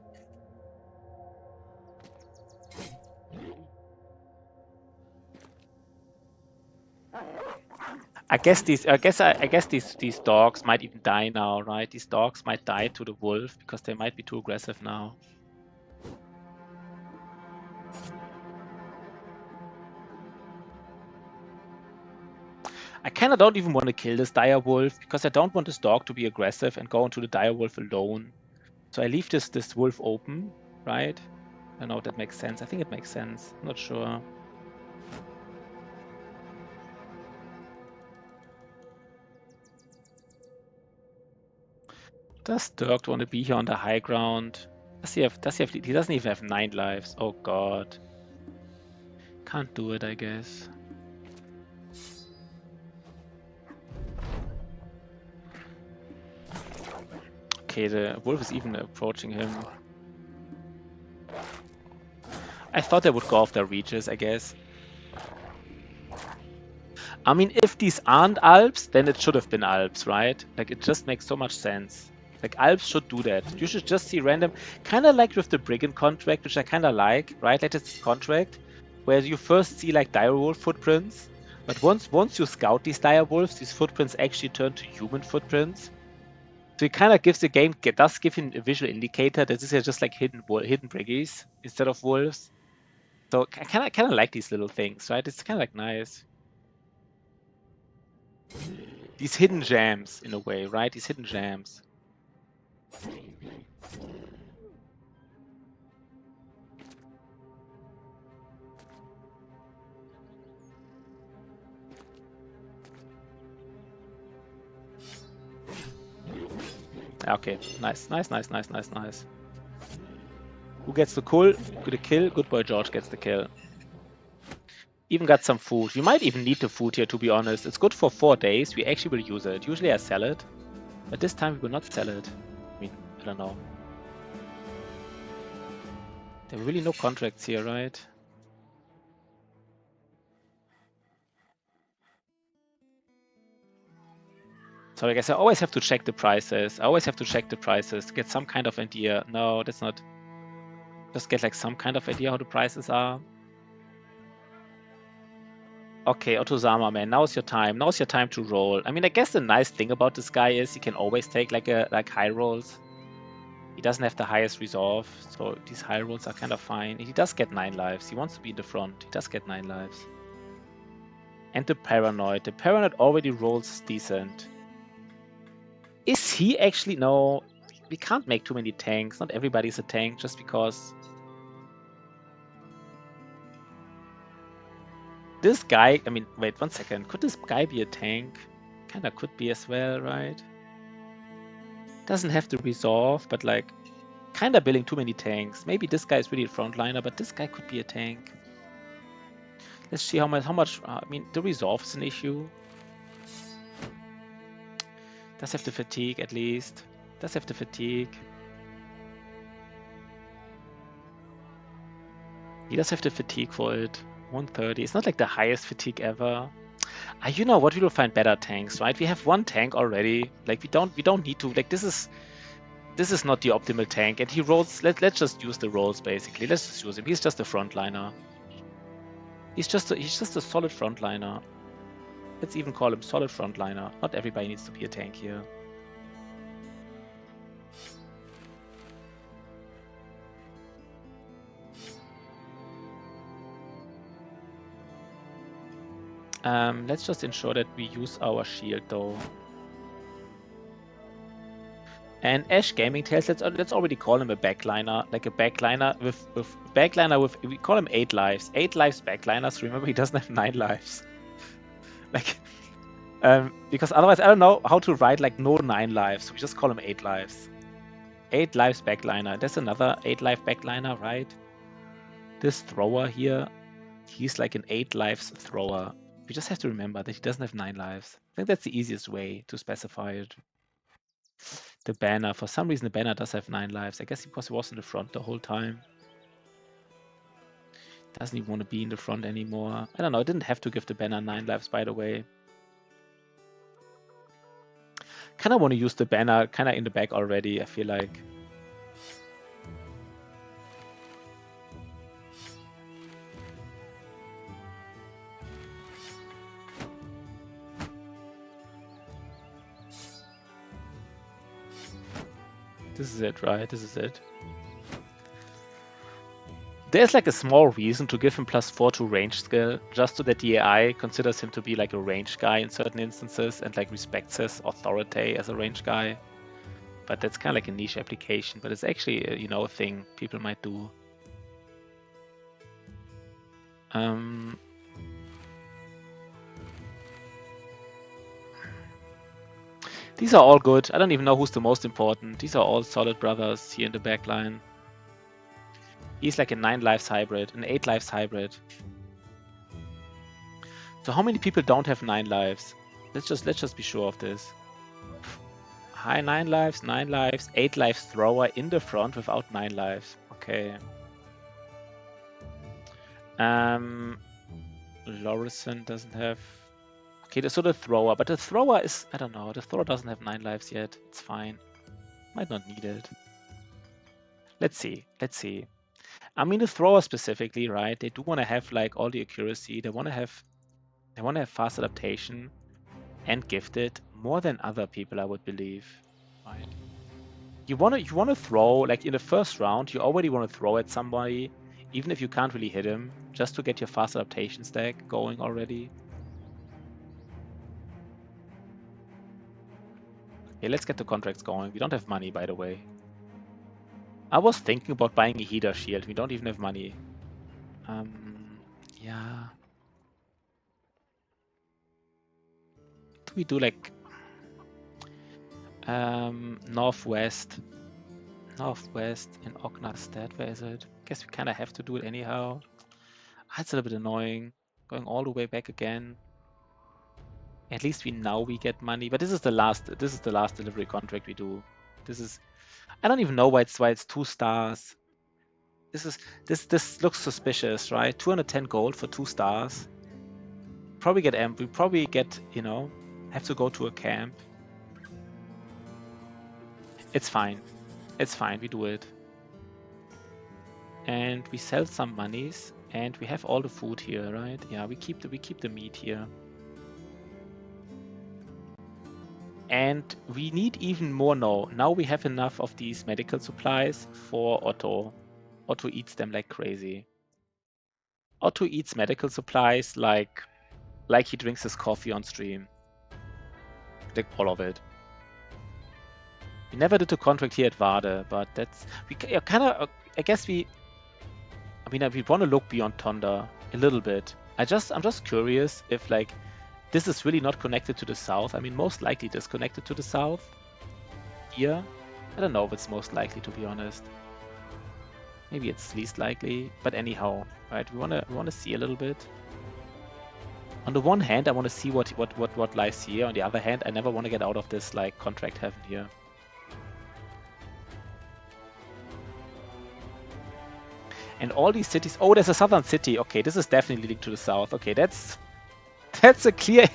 I guess these dogs might even die now, right? These dogs might die to the wolf because they might be too aggressive now. I kind of don't even want to kill this direwolf because I don't want this dog to be aggressive and go into the direwolf alone. So I leave this wolf open, right? I don't know if that makes sense. I think it makes sense. I'm not sure. Does Dirk want to be here on the high ground? He doesn't even have 9 lives. Oh god. Can't do it, I guess. Okay, the wolf is even approaching him. I thought they would go after Regis, I guess. I mean, if these aren't Alps, then it should have been Alps, right? Like, it just makes so much sense. Like, Alps should do that. You should just see random, kind of like with the Brigand contract, which I kind of like, right? Like this contract, where you first see like direwolf footprints, but once you scout these direwolves, these footprints actually turn to human footprints. So it kind of gives the game, does give you a visual indicator that these are just like hidden briggies instead of wolves. So I kind of like these little things, right? It's kind of like nice. These hidden gems in a way, right? These hidden gems. Okay, nice. Who gets the kill? Good boy George gets the kill. Even got some food. We might even need the food here, to be honest. It's good for 4 days. We actually will use it. Usually I sell it, but this time we will not sell it. I mean, I don't know. There are really no contracts here, right? So I guess I always have to check the prices. To get some kind of idea. No, that's not. Just get like some kind of idea how the prices are. Okay, Otozama, man, now's your time. Now's your time to roll. I mean, I guess the nice thing about this guy is he can always take like high rolls. He doesn't have the highest resolve, so these high rolls are kind of fine. He does get 9 lives. He wants to be in the front. He does get 9 lives. And the Paranoid. The Paranoid already rolls decent. Is he actually... No, we can't make too many tanks. Not everybody's a tank just because... This guy... I mean, wait 1 second. Could this guy be a tank? Kinda could be as well, right? Doesn't have to resolve, but like... Kinda building too many tanks. Maybe this guy is really a frontliner, but this guy could be a tank. Let's see how much... I mean, the resolve is an issue. Does have the fatigue at least. Does have the fatigue. He does have the fatigue for it. 130. It's not like the highest fatigue ever. You know what? We will find better tanks, right? We have 1 tank already. Like we don't need to. Like this is not the optimal tank, and he rolls. Let's just use the rolls basically. Let's just use him. He's just a frontliner. He's just a solid frontliner. Let's even call him solid frontliner. Not everybody needs to be a tank here. Let's just ensure that we use our shield though. And Ash Gaming Tales, let's already call him a backliner, like a backliner with we call him 8 lives. 8 lives backliners. Remember, he doesn't have 9 lives. Like, because otherwise I don't know how to write like no 9 lives. So we just call him 8 lives. 8 lives backliner. There's another 8 life backliner, right? This thrower here, he's like an 8 lives thrower. We just have to remember that he doesn't have 9 lives. I think that's the easiest way to specify it. The banner, for some reason the banner does have 9 lives. I guess because he was in the front the whole time. Doesn't even want to be in the front anymore. I don't know, I didn't have to give the banner 9 lives, by the way. Kinda want to use the banner kinda in the back already, I feel like. This is it, right? This is it. There's like a small reason to give him +4 to range skill, just so that the AI considers him to be like a range guy in certain instances and like respects his authority as a range guy. But that's kind of like a niche application, but it's actually a, you know, a thing people might do. These are all good. I don't even know who's the most important. These are all solid brothers here in the backline. He's like a 9 lives hybrid, an 8 lives hybrid. So how many people don't have 9 lives? Let's just be sure of this. High 9 lives, 8 lives thrower in the front without 9 lives. Okay. Lorison doesn't have... Okay, so the thrower, but the thrower is... I don't know, the thrower doesn't have 9 lives yet. It's fine. Might not need it. Let's see. I mean, the thrower specifically, right? They do want to have like all the accuracy. They want to have fast adaptation and gifted more than other people, I would believe. Right? You want to throw like in the first round. You already want to throw at somebody, even if you can't really hit him, just to get your fast adaptation stack going already. Okay, let's get the contracts going. We don't have money, by the way. I was thinking about buying a heater shield. We don't even have money. Yeah. Do we do like northwest in Ognarstead? Where is it? Guess we kind of have to do it anyhow. It's a little bit annoying going all the way back again. At least we get money, but this is the last delivery contract we do. This is, I don't even know why it's 2 stars. This looks suspicious, right? 210 gold for 2 stars. Probably get we probably get, you know, have to go to a camp. It's fine. It's fine, we do it. And we sell some monies and we have all the food here, right? Yeah, we keep the meat here. And we need even more now. Now we have enough of these medical supplies for Otto. Otto eats them like crazy. Otto eats medical supplies like he drinks his coffee on stream. Like all of it. We never did a contract here at Vade, but that's we kind of. I guess we. I mean, we want to look beyond Tonda a little bit. I'm just curious if like this is really not connected to the south. I mean, most likely it is connected to the south. Here, I don't know if it's most likely, to be honest. Maybe it's least likely, but anyhow, right? We wanna see a little bit. On the one hand, I want to see what lies here. On the other hand, I never want to get out of this like contract heaven here. And all these cities. Oh, there's a southern city. Okay, this is definitely leading to the south. Okay, that's a clear.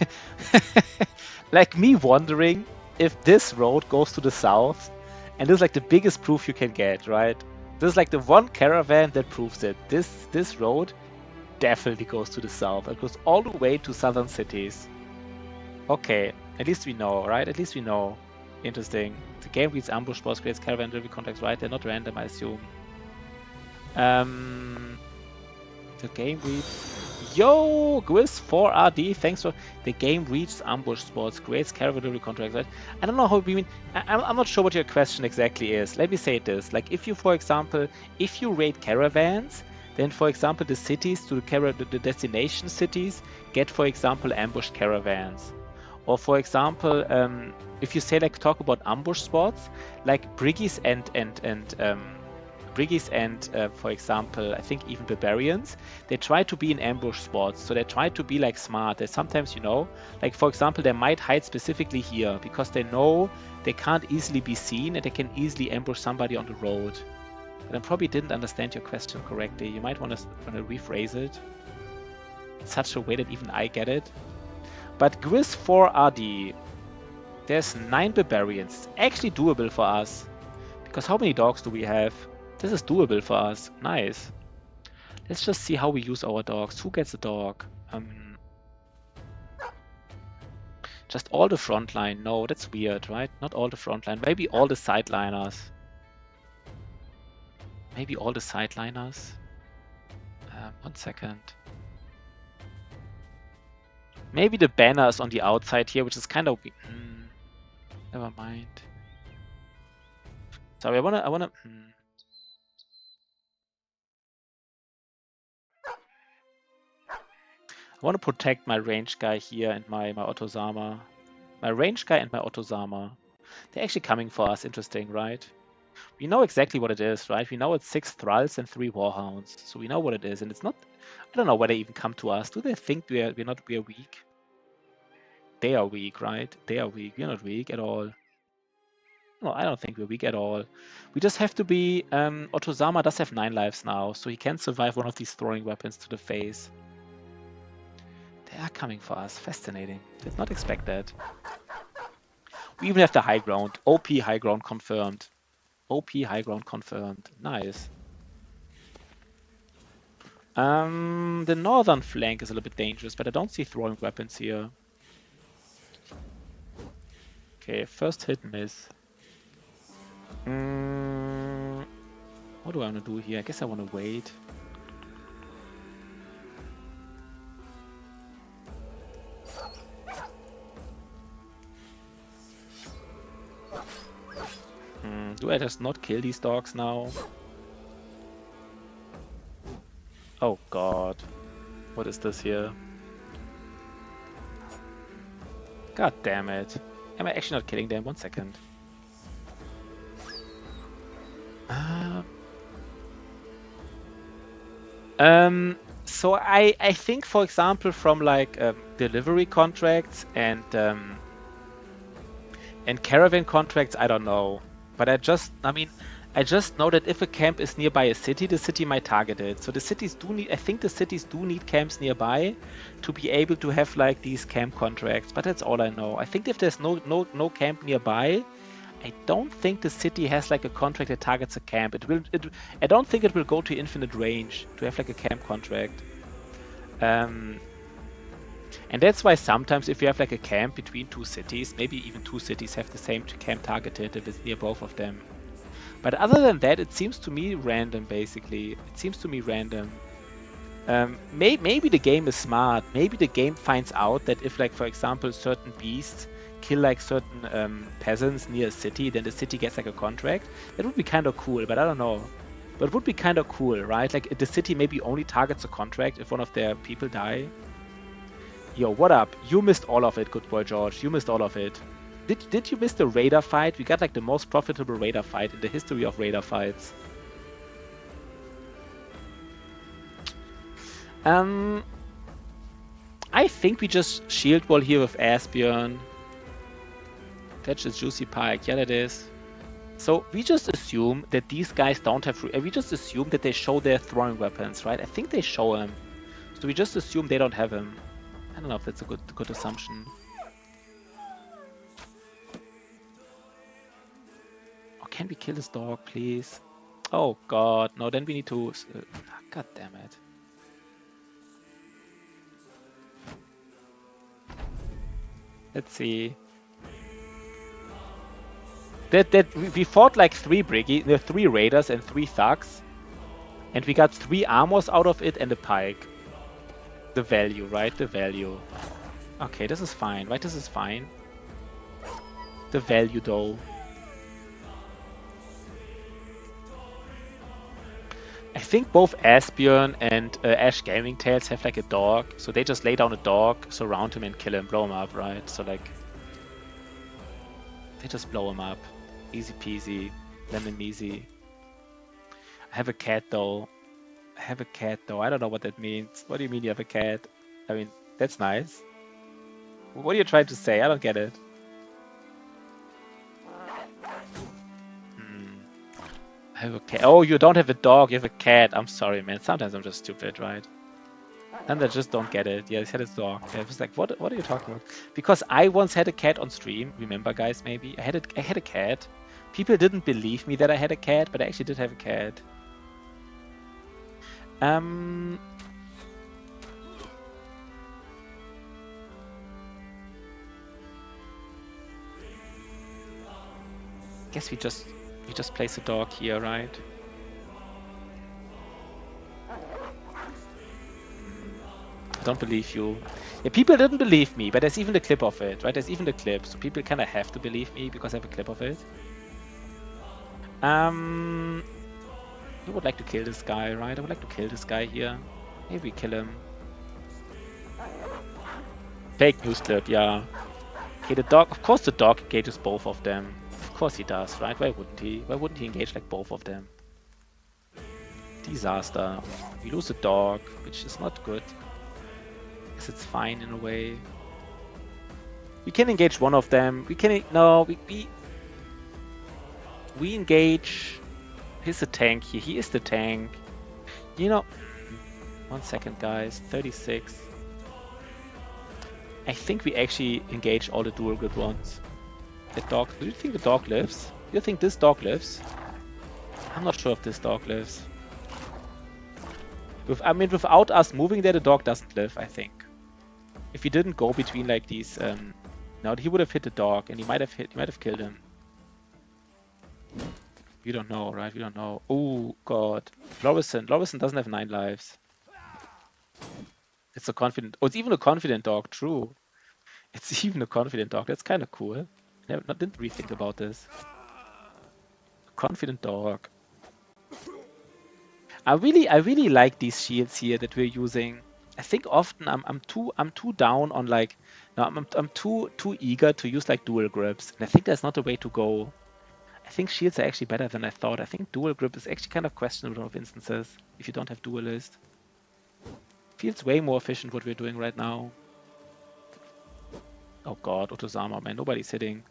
Like me wondering if this road goes to the south, and this is like the biggest proof you can get, right? This is like the one caravan that proves it. This road definitely goes to the south. It goes all the way to southern cities. Okay, at least we know, right? At least we know. Interesting. The game reads ambush spots, creates caravan delivery contracts, right? They're not random, I assume. The game reads. Yo, Gwiz4RD, thanks for the game reads ambush spots, creates caravan delivery contracts, right? I don't know how we mean. I'm not sure what your question exactly is. Let me say this: like, if you, for example, if you raid caravans, then, for example, the cities to the destination cities get, for example, ambushed caravans. Or, for example, if you say like talk about ambush spots, like Briggies and for example, I think even barbarians, they try to be in ambush spots. So they try to be like smart. They sometimes, you know, like for example, they might hide specifically here because they know they can't easily be seen and they can easily ambush somebody on the road. But I probably didn't understand your question correctly. You might want to rephrase it in such a way that even I get it. But Gwiz4RD, there's 9 barbarians. It's actually doable for us. Because how many dogs do we have? This is doable for us. Nice. Let's just see how we use our dogs. Who gets a dog? Just all the frontline. No, that's weird, right? Not all the frontline. Maybe all the sideliners. Maybe all the sideliners. 1 second. Maybe the banner is on the outside here, which is kind of... never mind. Sorry, I wanna... I want to protect my range guy here and my Otozama. My range guy and my Otozama. They're actually coming for us. Interesting, right? We know exactly what it is, right? We know it's 6 Thralls and 3 Warhounds. So we know what it is. And it's not... I don't know why they even come to us. Do they think we're weak? They are weak, right? They are weak. We're not weak at all. No, I don't think we're weak at all. We just have to be... Otozama does have 9 lives now. So he can survive one of these throwing weapons to the face. They are coming for us. Fascinating. Did not expect that. We even have the high ground. OP high ground confirmed. OP high ground confirmed. Nice. The northern flank is a little bit dangerous, but I don't see throwing weapons here. Okay, first hit miss. What do I want to do here? I guess I want to wait. Do I just not kill these dogs now? Oh god. What is this here? God damn it. Am I actually not killing them? 1 second. So I think, for example, from like delivery contracts and caravan contracts, I don't know. But I just know that if a camp is nearby a city, the city might target it. So the cities do need, I think the cities do need camps nearby to be able to have like these camp contracts. But that's all I know. I think if there's no camp nearby, I don't think the city has like a contract that targets a camp. I don't think it will go to infinite range to have like a camp contract. And that's why sometimes if you have like a camp between two cities, maybe even two cities have the same camp targeted if it's near both of them. But other than that, it seems to me random, basically. It seems to me random. Maybe the game is smart. Maybe the game finds out that if, like, for example, certain beasts kill like certain peasants near a city, then the city gets like a contract. That would be kind of cool, but I don't know. But it would be kind of cool, right? Like the city maybe only targets a contract if one of their people die. Yo, what up? You missed all of it, good boy George. You missed all of it. Did you miss the Raider fight? We got like the most profitable Raider fight in the history of Raider fights. I think we just shield wall here with Asbjorn. Fetch a juicy pike. Yeah, that is. So we just assume that these guys don't have... We just assume that they show their throwing weapons, right? I think they show them. So we just assume they don't have them. I don't know if that's a good assumption. Oh, can we kill this dog, please? Oh god, no, then we need to... god damn it. Let's see. We fought like three raiders and 3 thugs, and we got 3 armors out of it and a pike. The value, right? The value. Okay, this is fine, right? This is fine. The value, though. I think both Asbjorn and Ash Gaming Tales have like a dog, so they just lay down a dog, surround him, and kill him, blow him up, right? So like, they just blow him up. Easy peasy, lemon easy. I have a cat though. I don't know what that means. What do you mean you have a cat? I mean, that's nice. What are you trying to say? I don't get it. I have a cat. Oh, you don't have a dog, you have a cat. I'm sorry, man. Sometimes I'm just stupid, right? And I just don't get it. Yeah, he had a dog. I was like, what are you talking about? Because I once had a cat on stream. Remember, guys, maybe? I had a cat. People didn't believe me that I had a cat, but I actually did have a cat. Guess we just place a dog here, right? Don't believe you. Yeah, people didn't believe me, but there's even the clip of it, right? There's even the clip, so people kind of have to believe me because I have a clip of it. I would like to kill this guy, right? I would like to kill this guy here. Maybe we kill him. Fake news clip, yeah. Okay, the dog. Of course, the dog engages both of them. Of course he does, right? Why wouldn't he? Why wouldn't he engage like both of them? Disaster. We lose a dog, which is not good. Guess it's fine in a way. We can engage one of them. We can no. We engage. He's the tank here. He is the tank. You know. 1 second, guys. 36. I think we actually engage all the dual grip ones. The dog. Do you think the dog lives? Do you think this dog lives? I'm not sure if this dog lives. I mean, without us moving there, the dog doesn't live, I think. If he didn't go between like these, no, he would have hit the dog, and he might have killed him. We don't know, right? We don't know. Oh god, Lorison doesn't have 9 lives. It's a confident. Oh, it's even a confident dog. True. It's even a confident dog. That's kind of cool. Didn't really think about this. Confident dog. I really like these shields here that we're using. I think often I'm too down on like, no, I'm too eager to use like dual grips, and I think that's not the way to go. I think shields are actually better than I thought. I think dual grip is actually kind of questionable of instances if you don't have duelist. Feels way more efficient what we're doing right now. Oh god, Otozama, man, nobody's hitting.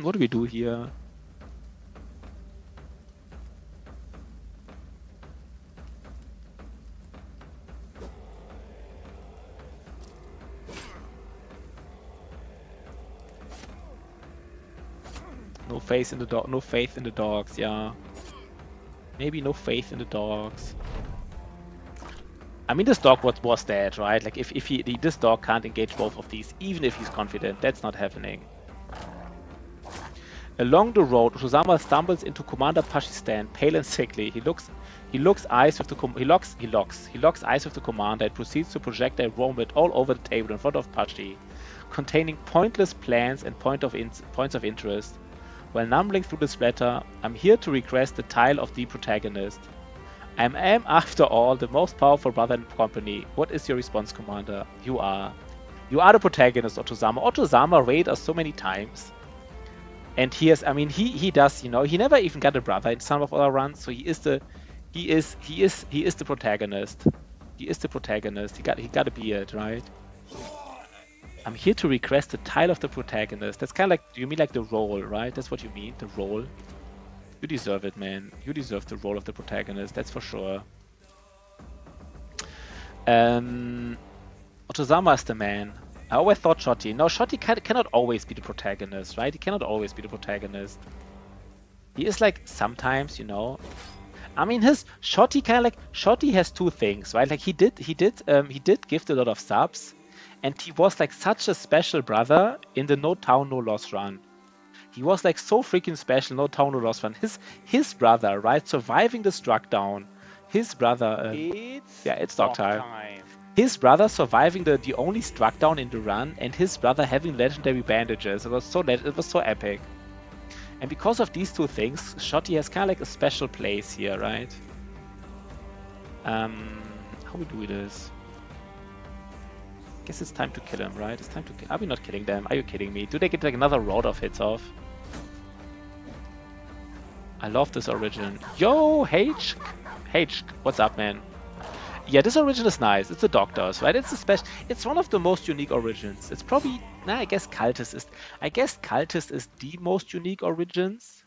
What do we do here? No No faith in the dog. No faith in the dogs. Yeah. Maybe no faith in the dogs. I mean, this dog was dead, right? Like if this dog can't engage both of these, even if he's confident, that's not happening. Along the road, Osama stumbles into Commander Pashi's stand, pale and sickly. He locks eyes with the commander and proceeds to project a vomit all over the table in front of Pashi, containing pointless plans and points of interest. While numbling through the splatter, I'm here to request the tile of the protagonist. I am, after all, the most powerful brother in the company. What is your response, Commander? You are the protagonist, Otozama. Otozama raided us so many times. And he has, I mean, he does, you know, he never even got a brother in some of our runs, so he is the protagonist. He is the protagonist. He got a beard, right? I'm here to request the tile of the protagonist. That's kind of like, you mean like the role, right? That's what you mean, the role. You deserve it, man. You deserve the role of the protagonist, that's for sure. Otozama is the man. I always thought Shotty. No, Shotty cannot always be the protagonist, right? He cannot always be the protagonist. He is like sometimes, you know. I mean, Shotty kind of like Shotty has two things, right? Like he did gift a lot of subs, and he was like such a special brother in the No Town No Loss run. He was like so freaking special, No Town No Loss run. His brother, right, surviving the struck down. His brother. It's dog time. His brother surviving the only struck down in the run, and his brother having legendary bandages. It was so epic. And because of these two things, Shotty has kind of like a special place here, right? How we do this? Guess it's time to kill him, right? It's time to kill. Are we not killing them? Are you kidding me? Do they get like another round of hits off? I love this origin. Yo, H, what's up, man? Yeah, this origin is nice. It's the Doctors, right? It's a special. It's one of the most unique origins. It's probably. Nah, I guess Cultist is the most unique origins.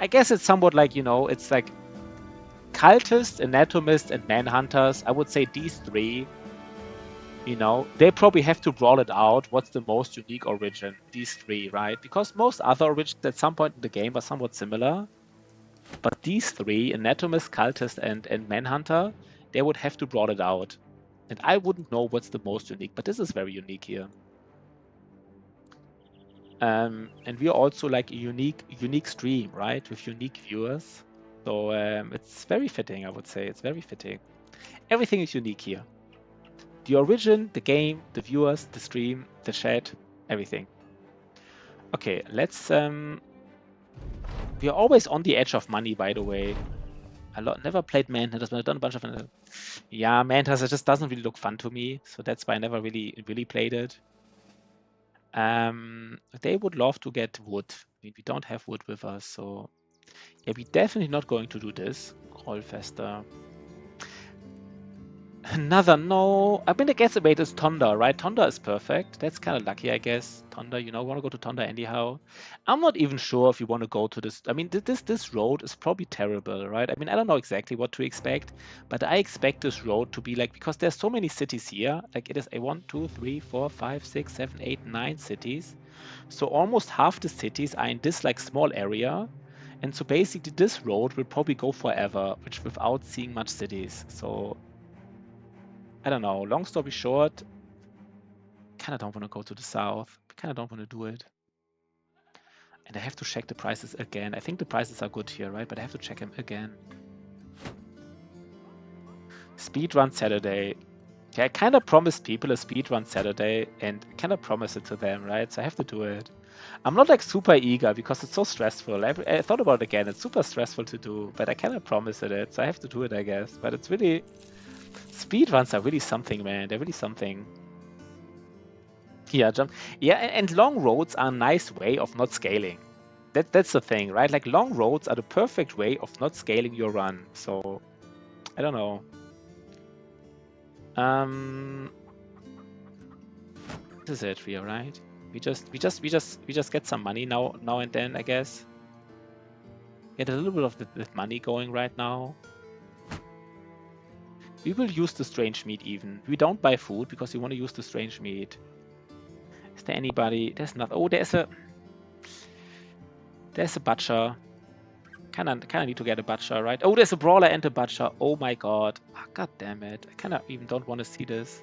I guess it's somewhat like, you know, it's like Cultist, Anatomist, and Manhunters. I would say these three. You know, they probably have to brawl it out. What's the most unique origin? These three, right? Because most other origins at some point in the game are somewhat similar. But these three, Anatomist, Cultist, and Manhunter, they would have to brawl it out. And I wouldn't know what's the most unique, but this is very unique here. And we are also like a unique stream, right? With unique viewers. So it's very fitting, I would say. It's very fitting. Everything is unique here. The origin, the game, the viewers, the stream, the chat, everything. Okay, let's... we are always on the edge of money, by the way. Never played Manhunters, but I've done a bunch of... Yeah, Manhunters just doesn't really look fun to me, so that's why I never really played it. They would love to get wood. I mean, we don't have wood with us, so... Yeah, we're definitely not going to do this. Rollfester. Another no. I mean, I guess the bait is Tonda, right? Tonda is perfect. That's kind of lucky, I guess. Tonda, you know, want to go to Tonda anyhow. I'm not even sure if you want to go to this. I mean, this road is probably terrible, right? I mean, I don't know exactly what to expect, but I expect this road to be like, because there's so many cities here. Like it is a 1, 2, 3, 4, 5, 6, 7, 8, 9 cities. So almost half the cities are in this like small area. And so basically this road will probably go forever, which without seeing much cities. So I don't know. Long story short, kind of don't want to go to the south. Kind of don't want to do it. And I have to check the prices again. I think the prices are good here, right? But I have to check them again. Speedrun Saturday. Yeah, I kind of promised people a speedrun Saturday and kind of promised it to them, right? So I have to do it. I'm not like super eager because it's so stressful. I thought about it again. It's super stressful to do, but I kind of promised it. So I have to do it, I guess. But it's really... Speedruns are really something, man. They're really something. Yeah, and long roads are a nice way of not scaling. That's the thing, right? Like long roads are the perfect way of not scaling your run. So I don't know. This is it here, right? We just get some money now and then, I guess. Get a little bit of the money going right now. We will use the strange meat even. We don't buy food because we want to use the strange meat. Is there anybody? There's not. Oh, there's a... There's a butcher. Kinda need to get a butcher, right? Oh, there's a brawler and a butcher. Oh my god. Ah, god damn it. I kinda even don't want to see this.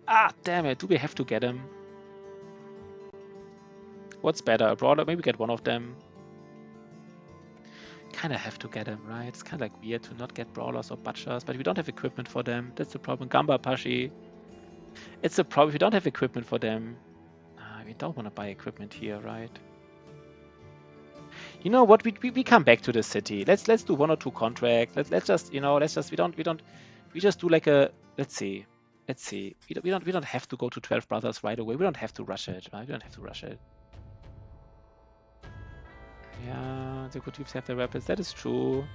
Ah, damn it. Do we have to get him? What's better? A brawler? Maybe get one of them. Kinda have to get him, right? It's kinda like weird to not get brawlers or butchers, but we don't have equipment for them. That's the problem. Gamba Pashi. It's a problem. If we don't have equipment for them, we don't want to buy equipment here, right? You know what? We come back to the city. Let's do 1 or 2 contracts. Let's just we just do like a let's see. We don't have to go to 12 Brothers right away. We don't have to rush it, right? We don't have to rush it. Yeah, the good troops have their weapons. That is true.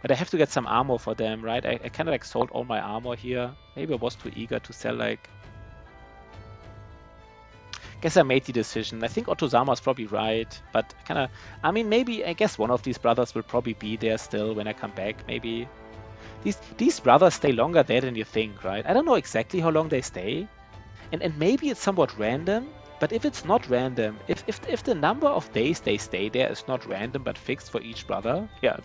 But I have to get some armor for them, right? I kind of like sold all my armor here. Maybe I was too eager to sell like. Guess I made the decision. I think Otozama's probably right, but kind of. I mean, maybe I guess one of these brothers will probably be there still when I come back. Maybe these brothers stay longer there than you think, right? I don't know exactly how long they stay, and maybe it's somewhat random. But if it's not random, if the number of days they stay there is not random but fixed for each brother, yeah,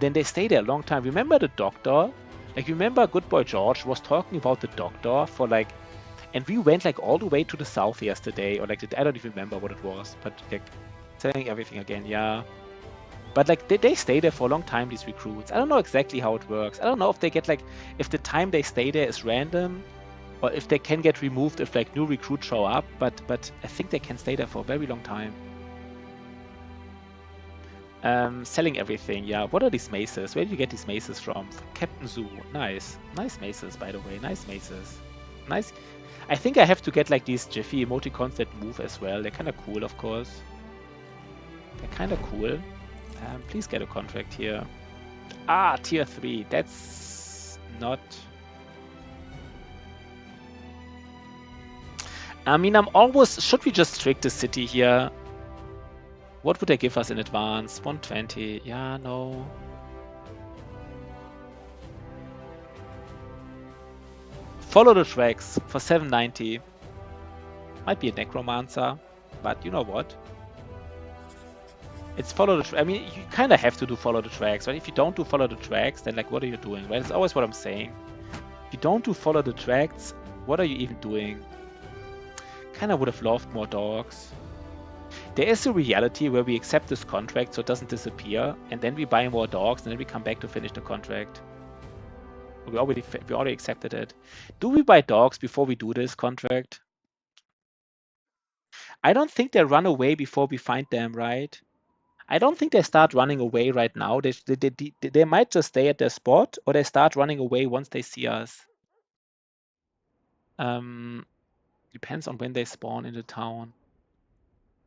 then they stay there a long time. Remember the doctor? Like remember, Good Boy George was talking about the doctor for like. And we went like all the way to the south yesterday, or like I don't even remember what it was, but like saying everything again, yeah. But like they stay there for a long time, these recruits. I don't know exactly how it works. I don't know if they get like if the time they stay there is random, or if they can get removed if like new recruits show up. But I think they can stay there for a very long time. Selling everything, yeah. What are these maces? Where do you get these maces from? Captain Zoo. Nice maces, by the way. Nice maces. Nice. I think I have to get like these Jiffy emoticons that move as well. They're kind of cool, of course. They're kind of cool. Please get a contract here. Ah, tier 3. That's not... I mean, I'm almost... Should we just trick the city here? What would they give us in advance? 120. Yeah, no. Follow the tracks for 790. Might be a necromancer, but you know what? It's follow the I mean, you kind of have to do follow the tracks, right? If you don't do follow the tracks, then like, what are you doing, right? It's always what I'm saying. If you don't do follow the tracks, what are you even doing? Kind of would have loved more dogs. There is a reality where we accept this contract so it doesn't disappear, and then we buy more dogs, and then we come back to finish the contract. We already accepted it. Do we buy dogs before we do this contract? I don't think they run away before we find them, right? I don't think they start running away right now. They might just stay at their spot, or they start running away once they see us. Depends on when they spawn in the town.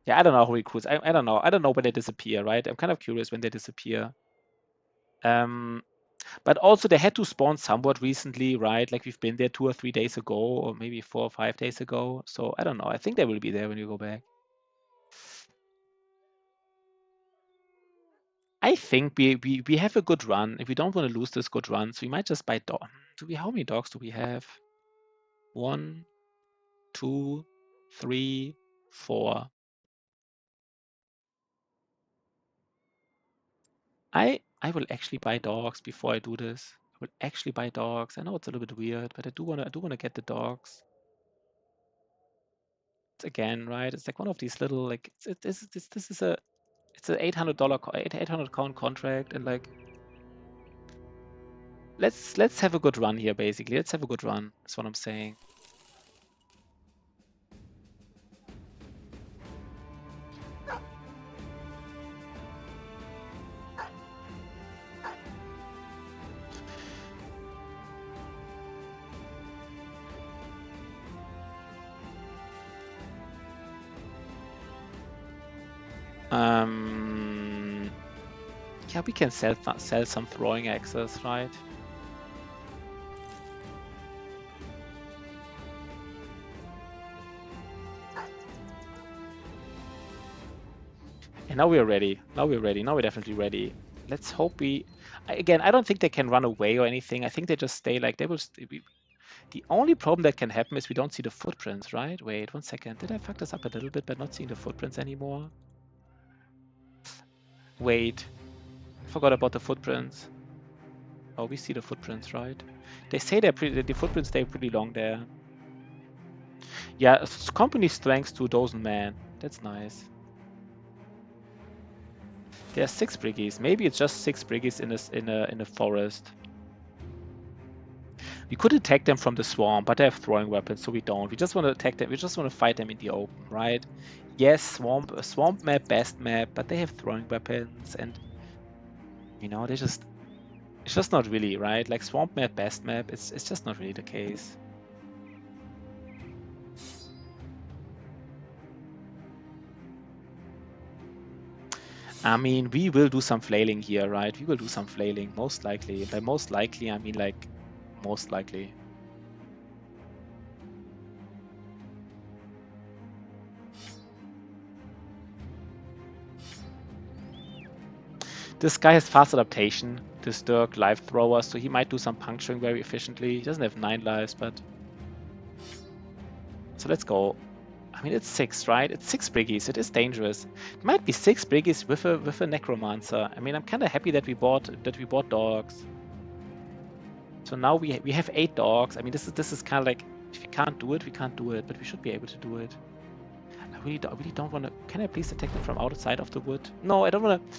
Yeah, I don't know who recruits. I don't know. I don't know when they disappear, right? I'm kind of curious when they disappear. But also they had to spawn somewhat recently, right? Like we've been there 2 or 3 days ago, or maybe 4 or 5 days ago. So I don't know. I think they will be there when you go back. I think we have a good run. If we don't want to lose this good run, so we might just buy dog. How many dogs do we have? 1, 2, 3, 4. I will actually buy dogs before I do this. I will actually buy dogs. I know it's a little bit weird, but I do wanna get the dogs. It's again, right? It's like one of these little like this is a it's an $800 800 contract, and like let's have a good run here. Basically, let's have a good run. That's what I'm saying. Yeah, we can sell some throwing axes, right? And now we're ready. Now we're ready. Now we're definitely ready. Let's hope we... Again, I don't think they can run away or anything. I think they just stay like... They will... The only problem that can happen is we don't see the footprints, right? Wait, 1 second. Did I fuck this up a little bit by not seeing the footprints anymore? Wait. I forgot about the footprints. Oh, we see the footprints, right? They say the footprints stay pretty long there. Yeah, company strength 2,000 man. That's nice. There are 6 briggies. Maybe it's just 6 briggies in a forest. We could attack them from the swamp, but they have throwing weapons, so we don't. We just want to attack them. We just want to fight them in the open, right? Yes, swamp map, best map, but they have throwing weapons, and you know, it's just not really, right? Like swamp map, best map, it's just not really the case. I mean, we will do some flailing here, right? We will do some flailing, most likely. By most likely, I mean like most likely. This guy has fast adaptation, this Dirk life thrower, so he might do some puncturing very efficiently. He doesn't have 9 lives, but... So let's go. I mean, it's 6, right? It's 6 briggies. It is dangerous. It might be 6 briggies with a necromancer. I mean, I'm kind of happy that we bought dogs. So now we have 8 dogs. I mean, this is kind of like, if we can't do it, we can't do it, but we should be able to do it. I really don't want to. Can I please attack them from outside of the wood? No, I don't want to.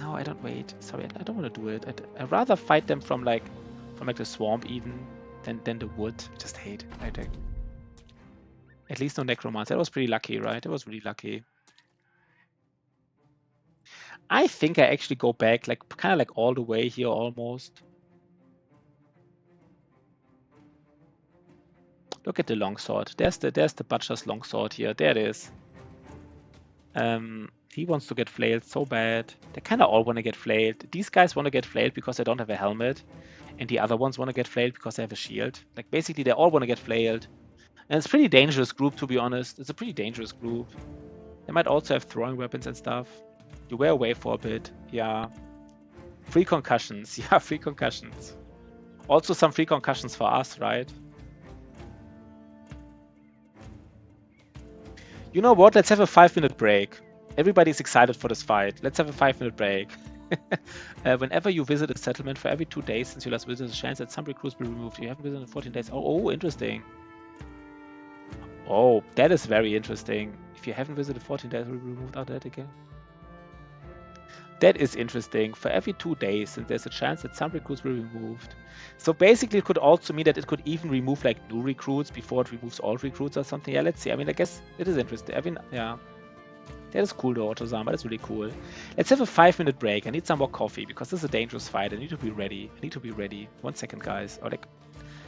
No, I don't. Wait, sorry, I don't want to do it. I'd rather fight them from like the swamp even than the wood. Just hate. I think. At least no necromancer. That was pretty lucky, right? That was really lucky. I think I actually go back like kind of like all the way here almost. Look at the longsword. There's the butcher's longsword here. There it is. He wants to get flailed so bad. They kind of all want to get flailed. These guys want to get flailed because they don't have a helmet. And the other ones want to get flailed because they have a shield. Like, basically, they all want to get flailed. And it's a pretty dangerous group, to be honest. It's a pretty dangerous group. They might also have throwing weapons and stuff. You were away for a bit. Yeah. Free concussions. Yeah, free concussions. Also some free concussions for us, right? You know what? Let's have a 5-minute break. Everybody's excited for this fight. Let's have a 5-minute break. Whenever you visit a settlement, for every 2 days since you last visited, a chance that some recruits will be removed. You haven't visited in 14 days. Oh, interesting. Oh, that is very interesting. If you haven't visited 14 days, will be removed out of that again. That is interesting. For every 2 days, since there's a chance that some recruits will be removed. So basically, it could also mean that it could even remove like new recruits before it removes all recruits or something. Yeah, let's see. I mean, I guess it is interesting. I mean, yeah. That is cool, though, Otozama. That's really cool. Let's have a 5-minute break. I need some more coffee because this is a dangerous fight. I need to be ready. 1 second, guys. Or like,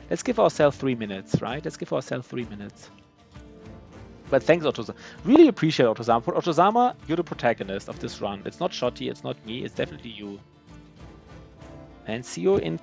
let's give ourselves 3 minutes, right? Let's give ourselves 3 minutes. But thanks, Otozama. Really appreciate Otozama. For Otozama, you're the protagonist of this run. It's not Shotty, it's not me, it's definitely you. And see you in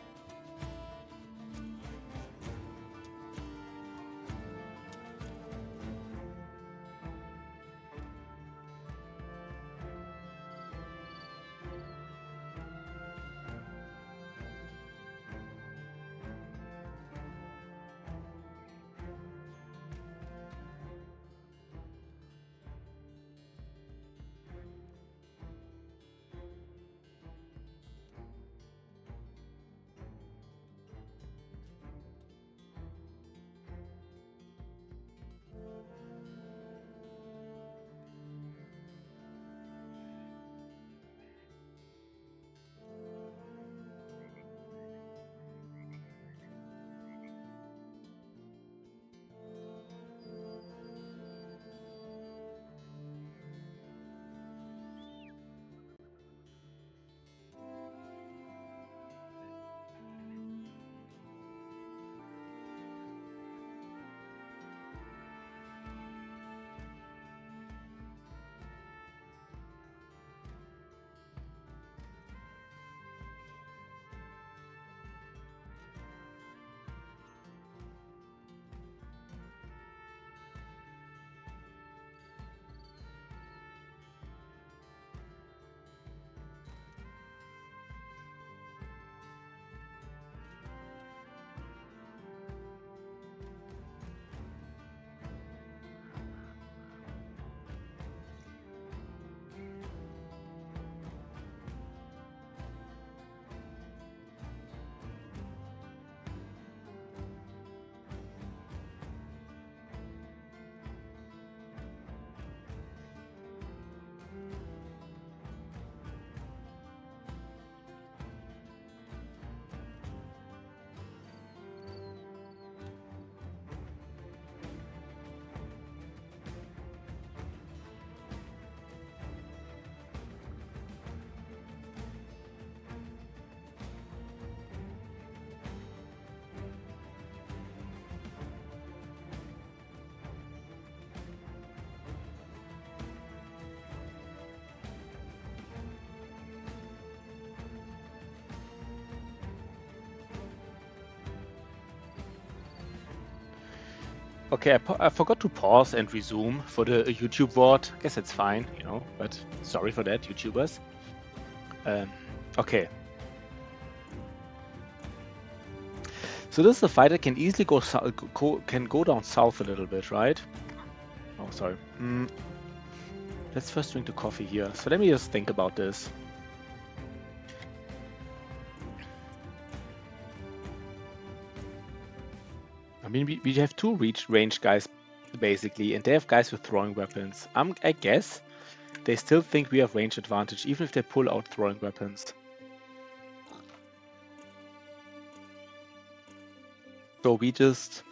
Okay, I forgot to pause and resume for the YouTube VOD. I guess it's fine, you know, but sorry for that, YouTubers. Okay. So this is a fight that can easily go down south a little bit, right? Oh, sorry. Let's first drink the coffee here. So let me just think about this. I mean, we have two range guys, basically, and they have guys with throwing weapons. I guess they still think we have range advantage, even if they pull out throwing weapons. So we just...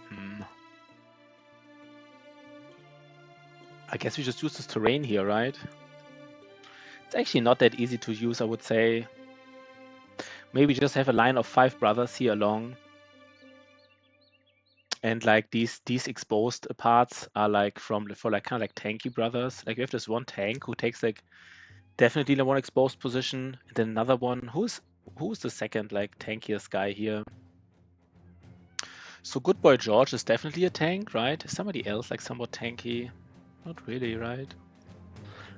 I guess we just use this terrain here, right? It's actually not that easy to use, I would say. Maybe just have a line of 5 brothers here along. And like these exposed parts are like for like kind of like tanky brothers. Like we have this one tank who takes like definitely the one exposed position, and then another one. Who's the second like tankiest guy here? So Good Boy George is definitely a tank, right? Is somebody else like somewhat tanky? Not really, right?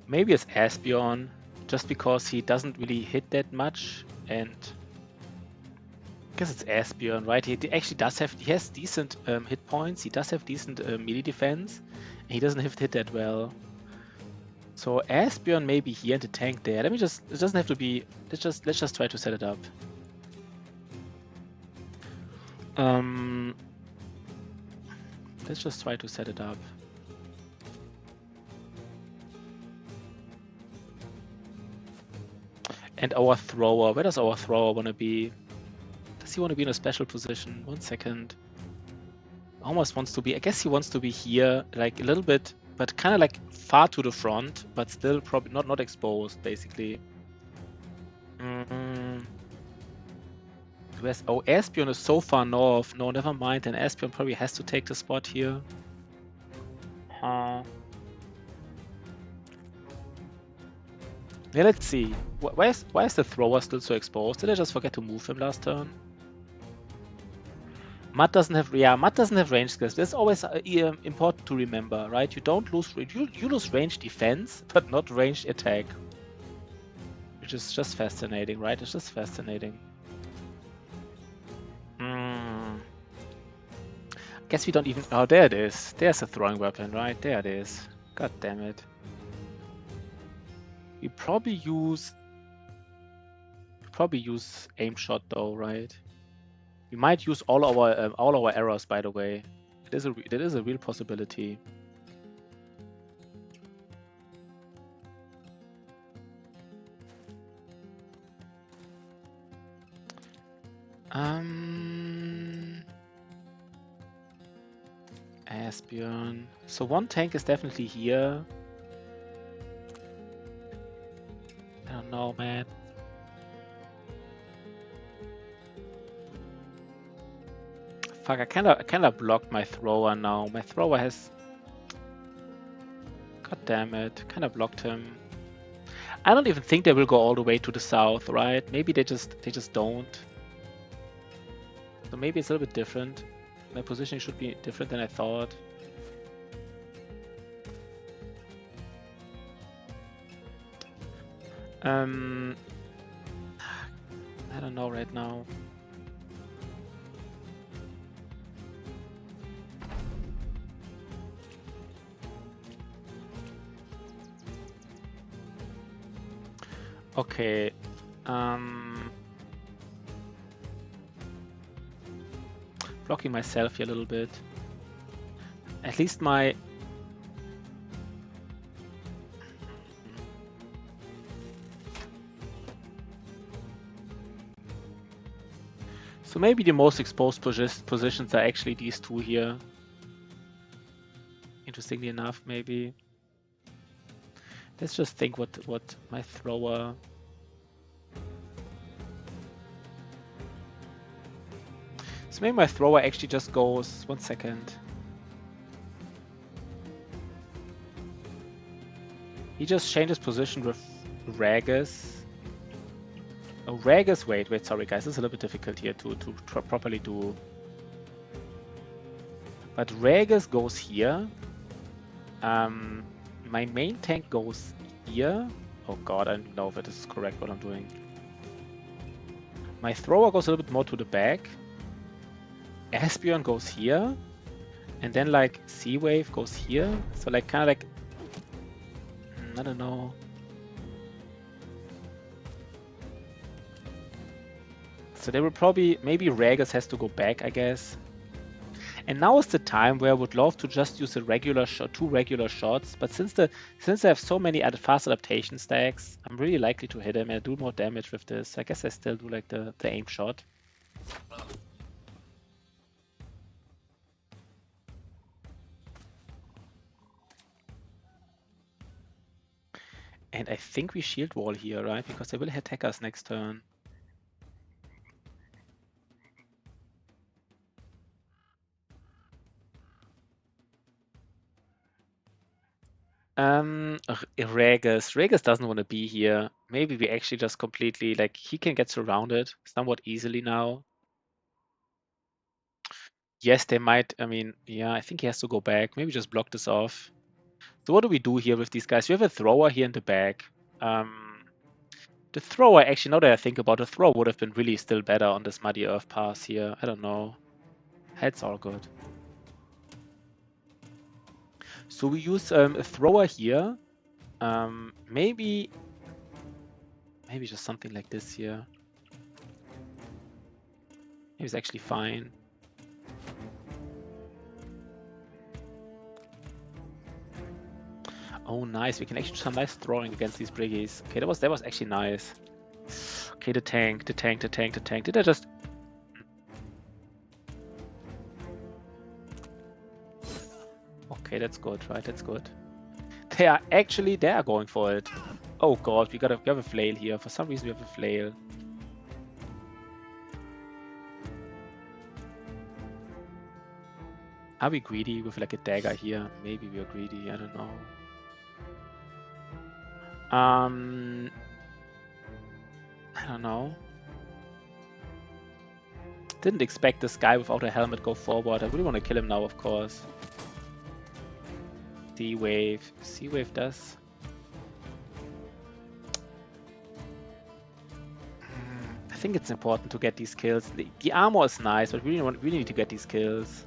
Maybe it's Asbjorn, just because he doesn't really hit that much, and I guess it's Asbjorn, right? He actually does have, he has decent hit points. He does have decent melee defense, and he doesn't hit that well. So Asbjorn may be here and the tank there. Let me just, it doesn't have to be, let's just try to set it up. Let's just try to set it up. And our thrower, where does our thrower want to be? Does he want to be in a special position? 1 second. Almost wants to be, I guess he wants to be here, like a little bit, but kind of like far to the front, but still probably not exposed, basically. Where's, oh, Asbjorn is so far north. No, never mind. Then Asbjorn probably has to take the spot here. Yeah, let's see. Why is the thrower still so exposed? Did I just forget to move him last turn? Matt doesn't have range skills. That's always important to remember, right? You don't lose you lose range defense, but not range attack, which is just fascinating, right? It's just fascinating. I guess we don't even. Oh, there it is. There's a throwing weapon, right? There it is. God damn it. We probably use aim shot though, right? We might use all our arrows, by the way. It is a real possibility. Asbjorn. So one tank is definitely here. I don't know, man. Fuck, I kinda blocked my thrower now. My thrower has... God damn it. Kinda blocked him. I don't even think they will go all the way to the south, right? Maybe they just don't. So maybe it's a little bit different. My position should be different than I thought. I don't know right now. Okay. Blocking myself here a little bit. At least my... So maybe the most exposed positions are actually these two here. Interestingly enough, maybe. Let's just think what my thrower... So maybe my thrower actually just goes... 1 second. He just changes position with Ragus. Oh, Ragus, wait, sorry guys, it's a little bit difficult here to properly do But Regis goes here. My main tank goes here. Oh god, I don't know if it is correct what I'm doing. My thrower goes a little bit more to the back. Asbjorn goes here. And then like Sea Wave goes here. So like kind of like, I don't know. So they will probably, maybe Regis has to go back, I guess. And now is the time where I would love to just use a regular shot, 2 regular shots. But since I have so many fast adaptation stacks, I'm really likely to hit him and do more damage with this. I guess I still do like the aim shot. And I think we shield wall here, right? Because they will attack us next turn. Regis. Regis doesn't want to be here. Maybe we actually just completely, like, he can get surrounded somewhat easily now. Yes, they might, I mean, yeah, I think he has to go back. Maybe just block this off. So what do we do here with these guys? We have a thrower here in the back. The thrower, actually, now that I think about it, the thrower would have been really still better on this Muddy Earth pass here. I don't know. It's all good. So we use a thrower here. Maybe just something like this here. Maybe it's actually fine. Oh, nice. We can actually do some nice throwing against these briggies. Okay, that was actually nice. Okay, the tank. Did I just... Okay, that's good, right? That's good. They are going for it. Oh god, we have a flail here. For some reason we have a flail. Are we greedy with like a dagger here? Maybe we are greedy, I don't know. I don't know. Didn't expect this guy without a helmet go forward. I really want to kill him now, of course. Sea Wave. Sea Wave does. I think it's important to get these kills. The armor is nice, but we really need to get these kills.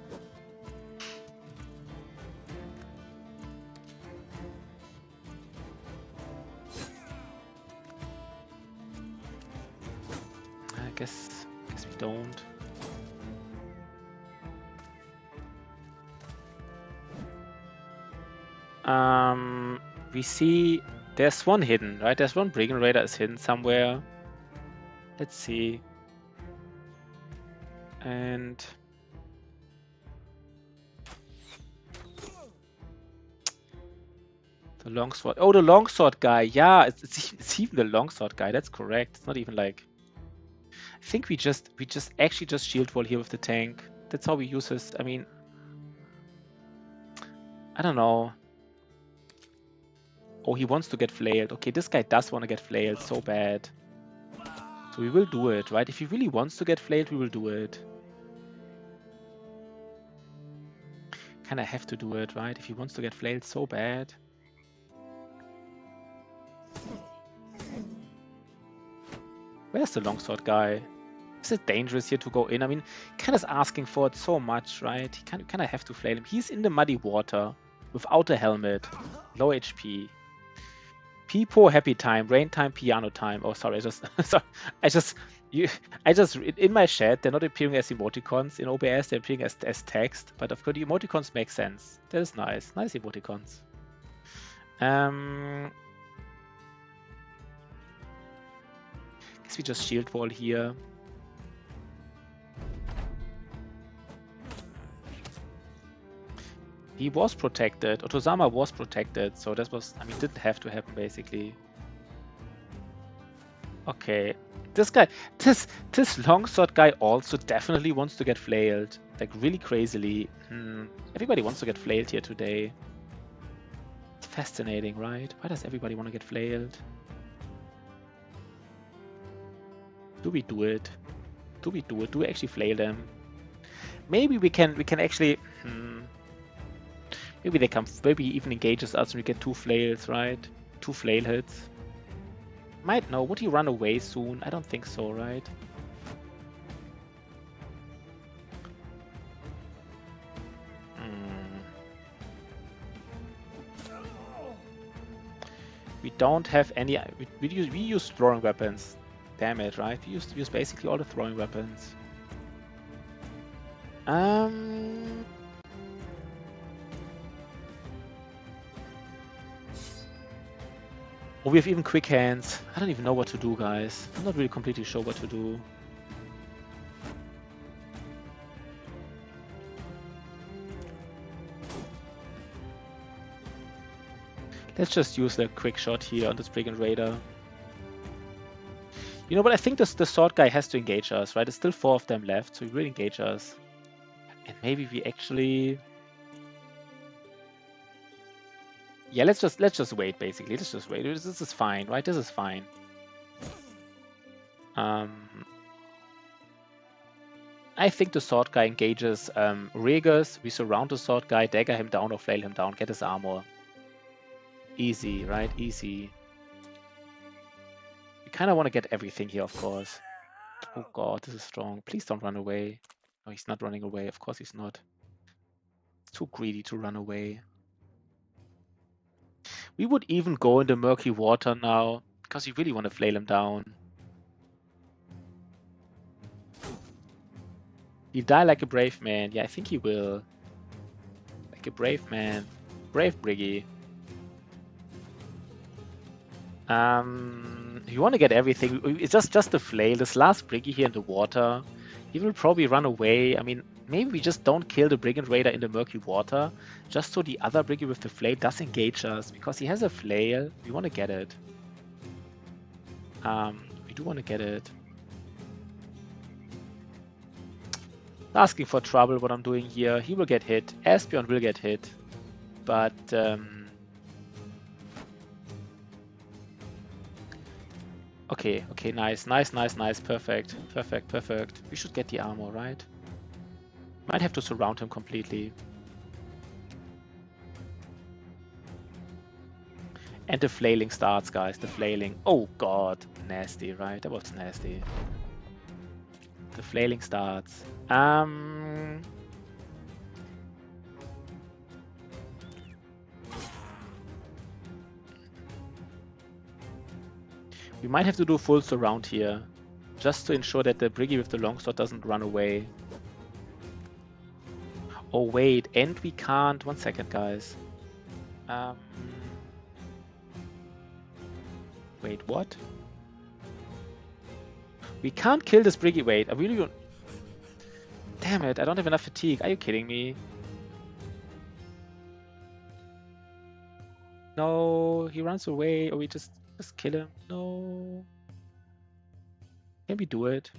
I guess we don't. We see there's one hidden, right? There's one Brigand Raider is hidden somewhere. Let's see. And the longsword. Oh, the longsword guy. Yeah, it's even the longsword guy. That's correct. It's not even like. I think we actually just shield wall here with the tank. That's how we use this. I mean, I don't know. Oh, he wants to get flailed. Okay, this guy does want to get flailed so bad. So we will do it, right? If he really wants to get flailed, we will do it. Kinda have to do it, right? If he wants to get flailed so bad. Where's the longsword guy? Is it dangerous here to go in? I mean, kinda's asking for it so much, right? He kinda have to flail him. He's in the muddy water without a helmet, low HP. Peepo, happy time, rain time, piano time. Oh, sorry, in my chat, they're not appearing as emoticons in OBS, they're appearing as text, but of course the emoticons make sense. That is nice. Nice emoticons. Guess we just shield wall here. He was protected. Otozama was protected, so that was, I mean, didn't have to happen basically. Okay. This guy, this longsword guy also definitely wants to get flailed. Like really crazily. Everybody wants to get flailed here today. It's fascinating, right? Why does everybody want to get flailed? Do we do it? Do we actually flail them? Maybe we can actually. Maybe they come. Maybe he even engages us and we get 2 flails, right? 2 flail hits. Might know. Would he run away soon? I don't think so, right? We don't have any. We use throwing weapons. Damn it, right? We use basically all the throwing weapons. Oh, we have even quick hands. I don't even know what to do, guys. I'm not really completely sure what to do. Let's just use the quick shot here on this Brigand Raider. You know what? I think the sword guy has to engage us, right? There's still 4 of them left, so he will engage us. And maybe we actually... Yeah, let's just wait, basically. Let's just wait. This is fine, right? This is fine. I think the sword guy engages Regas. We surround the sword guy, dagger him down or flail him down, get his armor. Easy, right? Easy. We kind of want to get everything here, of course. Oh god, this is strong. Please don't run away. No, he's not running away. Of course he's not. It's too greedy to run away. We would even go in the murky water now, because we really want to flail him down. He'll die like a brave man. Yeah, I think he will. Like a brave man. Brave Briggy. You want to get everything. It's just the flail. This last Briggy here in the water. He will probably run away. I mean, maybe we just don't kill the Brigand Raider in the murky water, just so the other Briggy with the flail does engage us, because he has a flail. We want to get it. We do want to get it. Asking for trouble what I'm doing here. He will get hit. Asbjorn will get hit. But... Okay, nice. Perfect. We should get the armor, right? Might have to surround him completely. And the flailing starts, guys. The flailing. Oh god, nasty, right? That was nasty. The flailing starts. We might have to do full surround here, just to ensure that the Briggy with the longsword doesn't run away. Oh wait, and we can't... One second, guys. Wait, what? We can't kill this Briggy. Wait, I really don't... Damn it, I don't have enough fatigue. Are you kidding me? No, he runs away, or we just kill him. No. Can we do it?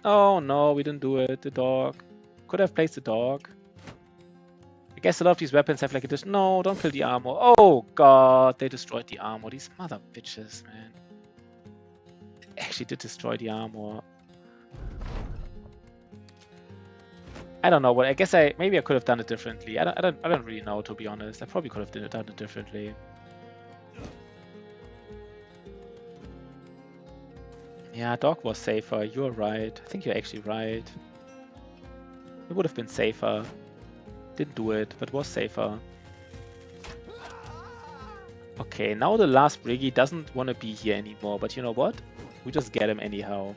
Oh no, we didn't do it. The dog. Could have placed the dog. I guess a lot of these weapons have like a dis- No, don't kill the armor. Oh god, they destroyed the armor. These mother bitches, man. Actually did destroy the armor. I don't know what. I guess maybe I could have done it differently. I don't really know, to be honest. I probably could have done it differently. Yeah, dog was safer. You're right. I think you're actually right. It would have been safer. Didn't do it, but was safer. Okay, now the last Briggy doesn't want to be here anymore, but you know what? We just get him anyhow.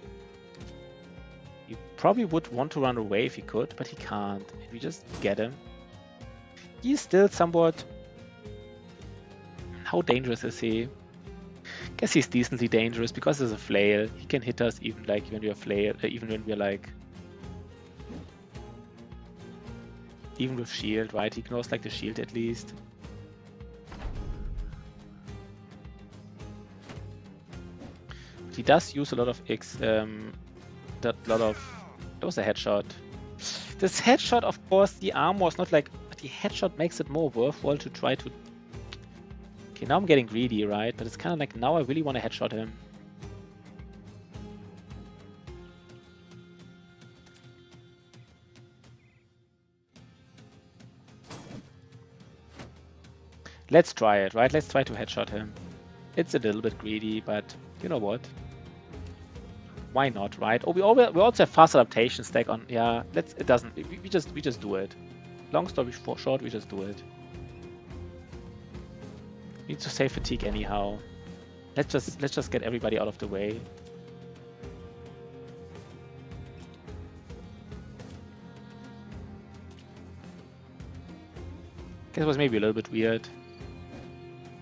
He probably would want to run away if he could, but he can't. We just get him. He's still somewhat... How dangerous is he? Guess he's decently dangerous because there's a flail. He can hit us even like when we're flail, even when we're like... Even with shield, right? He ignores like the shield at least. But he does use a lot of That was a headshot. This headshot, of course, the armor is not like... But the headshot makes it more worthwhile to try to... Okay, now I'm getting greedy, right? But it's kind of like, now I really want to headshot him. Let's try it, right? Let's try to headshot him. It's a little bit greedy, but you know what? Why not, right? Oh, we also have fast adaptation stack on. Yeah, it doesn't. We just do it. Long story short, we just do it. We need to save fatigue anyhow. Let's just get everybody out of the way. Guess it was maybe a little bit weird.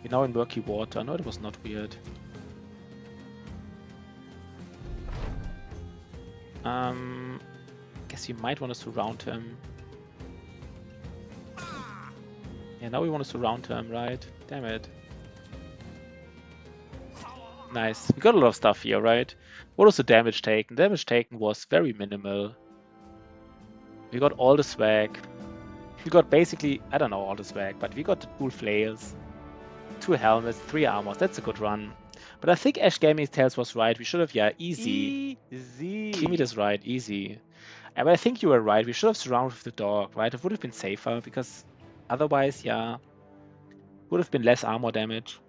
We're now in murky water. No, it was not weird. Guess you might want to surround him. Yeah, now we want to surround him, right? Damn it. Nice. We got a lot of stuff here, right? What was the damage taken? Damage taken was very minimal. We got all the swag. We got basically, I don't know all the swag, but we got the cool flails. 2 helmets, 3 armors. That's a good run. But I think Ash Gaming Tales was right. We should have, yeah, easy. Kimit is right, easy. But I think you were right. We should have surrounded with the dog, right? It would have been safer because otherwise, yeah, would have been less armor damage.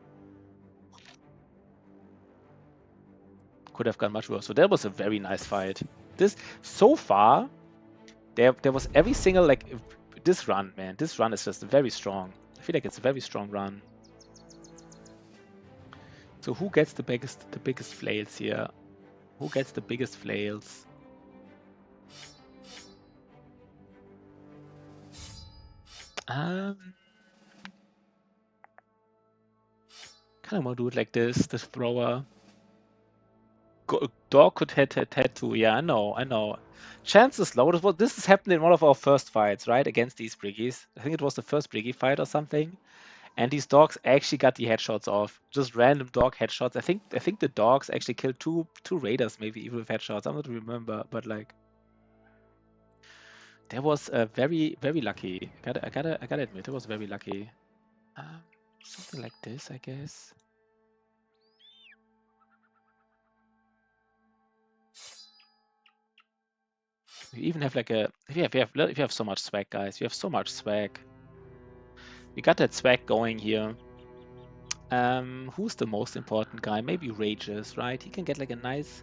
Could have gone much worse. So that was a very nice fight. This, so far, there was every single, like, this run, man. This run is just very strong. I feel like it's a very strong run. So who gets the biggest flails here? Who gets the biggest flails? Kind of want to do it like this. This thrower. Dog could head too. Yeah, I know. Chance is low. This has happened in one of our first fights, right? Against these Briggies. I think it was the first Briggie fight or something. And these dogs actually got the headshots off. Just random dog headshots. I think the dogs actually killed two raiders, maybe even with headshots. I'm not remember, but like that was very lucky. I gotta admit, it was very lucky. Something like this, I guess. We even have like a if you have so much swag, guys. You have so much swag. We got that swag going here. Who's the most important guy? Maybe Rages, right? He can get like a nice.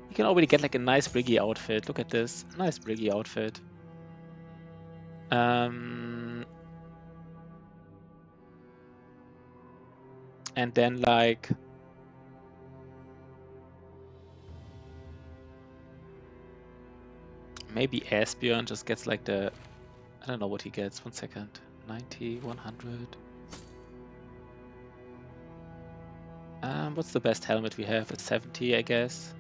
He can already get like a nice Briggy outfit. Look at this, nice Briggy outfit. And then like. Maybe Asbjorn just gets like the. I don't know what he gets. 1 second. 90, 100. What's the best helmet we have? It's 70, I guess.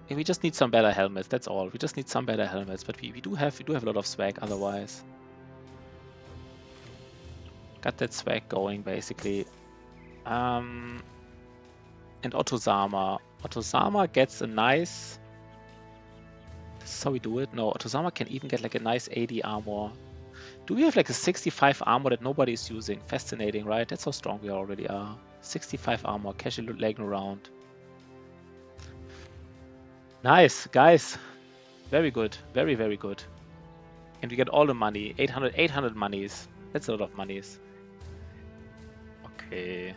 And we just need some better helmets. That's all. We just need some better helmets. But we do have a lot of swag otherwise. Got that swag going basically. And Otozama. Otozama gets a nice. This is how we do it. No, Otozama can even get like a nice 80 armor. Do we have like a 65 armor that nobody is using? Fascinating, right? That's how strong we already are. 65 armor, casually lagging around. Nice, guys. Very good. Very, very good. And we get all the money. 800 monies. That's a lot of monies. Okay.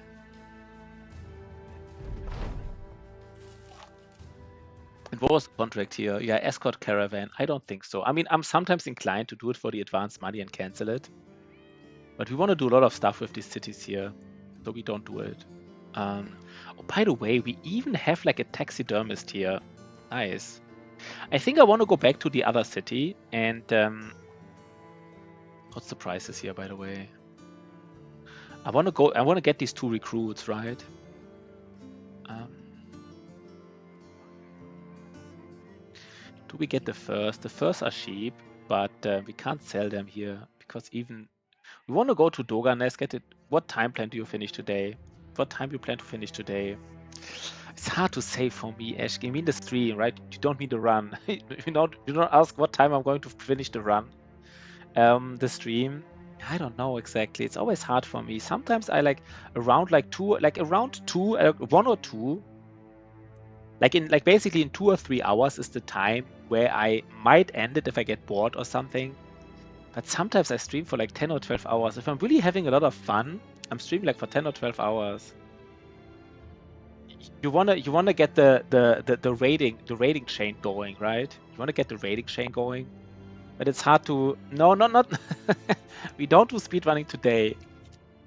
And what was the contract here? Yeah, escort caravan. I don't think so. I mean, I'm sometimes inclined to do it for the advanced money and cancel it. But we want to do a lot of stuff with these cities here. So we don't do it. Oh, by the way, we even have like a taxidermist here. Nice. I think I want to go back to the other city and what's the prices here, by the way? I want to get these 2 recruits, right? Do we get the first? The first are cheap, but we can't sell them here because even we want to go to Doganes. Get it. What time plan do you finish today? What time do you plan to finish today? It's hard to say for me, Ash. You mean the stream, right? You don't mean the run. you don't ask what time I'm going to finish the run. The stream. I don't know exactly. It's always hard for me. Sometimes I like around like 2, like around 2, 1 or 2. Like basically in 2 or 3 hours is the time where I might end it if I get bored or something. But sometimes I stream for like 10 or 12 hours. If I'm really having a lot of fun, I'm streaming like for 10 or 12 hours. You wanna get the rating chain going, right? You wanna get the rating chain going, but it's hard to. No, not. We don't do speedrunning today.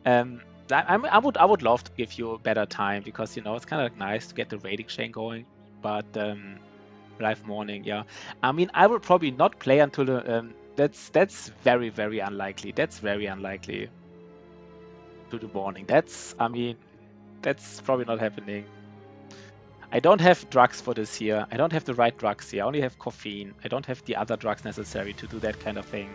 I would love to give you a better time because it's kind of nice to get the rating chain going, but live morning, yeah. I mean, I will probably not play until the. That's very unlikely. That's very unlikely. To the morning. That's probably not happening. I don't have drugs for this here. I don't have the right drugs here. I only have caffeine. I don't have the other drugs necessary to do that kind of thing.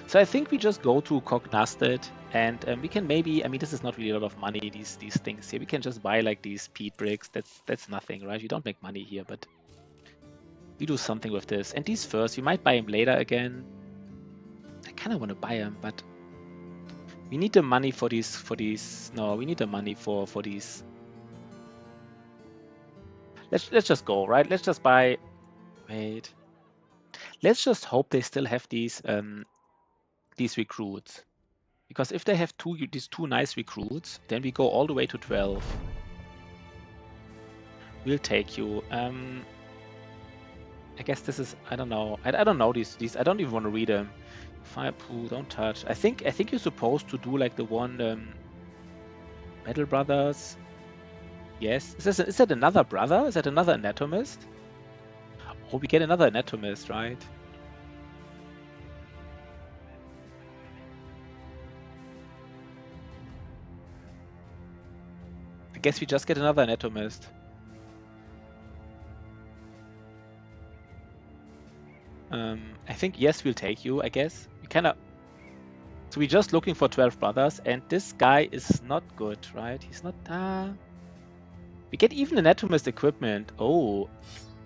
So I think we just go to Cognosted and we can maybe, I mean, this is not really a lot of money, these things here. We can just buy like these peat bricks. That's nothing, right? You don't make money here, but we do something with this. And these first, we might buy them later again. I kind of want to buy them, but we need the money for these. No, we need the money for these. Let's just go, right? Let's just buy. Wait. Let's just hope they still have these recruits, because if they have these two nice recruits, then we go all the way to 12. We'll take you. I guess this is. I don't know. I don't know these. I don't even want to read them. Fire pool. Don't touch. I think you're supposed to do like the one. Metal Brothers. Yes. Is that another brother? Is that another anatomist? Oh, we get another anatomist, right? I guess we just get another anatomist. I think yes, we'll take you. I guess we kind of. So we're just looking for 12 brothers, and this guy is not good, right? He's not. We get even anatomist equipment. Oh,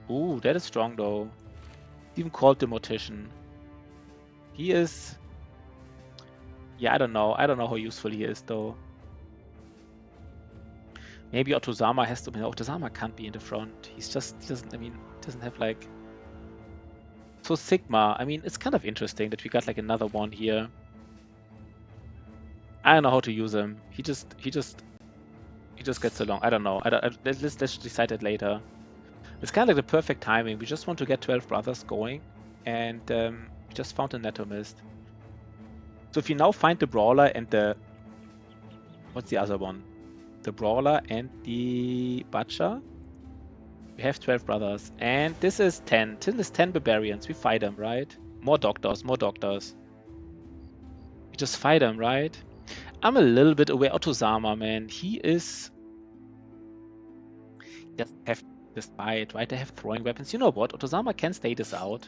ooh, that is strong though. Even called the mortician. He is. Yeah, I don't know. I don't know how useful he is though. Maybe Otozama has to. No, Otozama can't be in the front. He doesn't. I mean, doesn't have like. So Sigma. I mean, it's kind of interesting that we got like another one here. I don't know how to use him. He just gets along. I don't know. Let's decide that later. It's kind of like the perfect timing. We just want to get 12 brothers going, and we just found an anatomist. So if you now find the brawler and the what's the other one? The brawler and the butcher. We have 12 brothers, and this is 10. This is 10 barbarians. We fight them, right? More doctors. More doctors. We just fight them, right? I'm a little bit aware. Otozama, man, he doesn't have this fight, right? They have throwing weapons. You know what? Otozama can stay this out.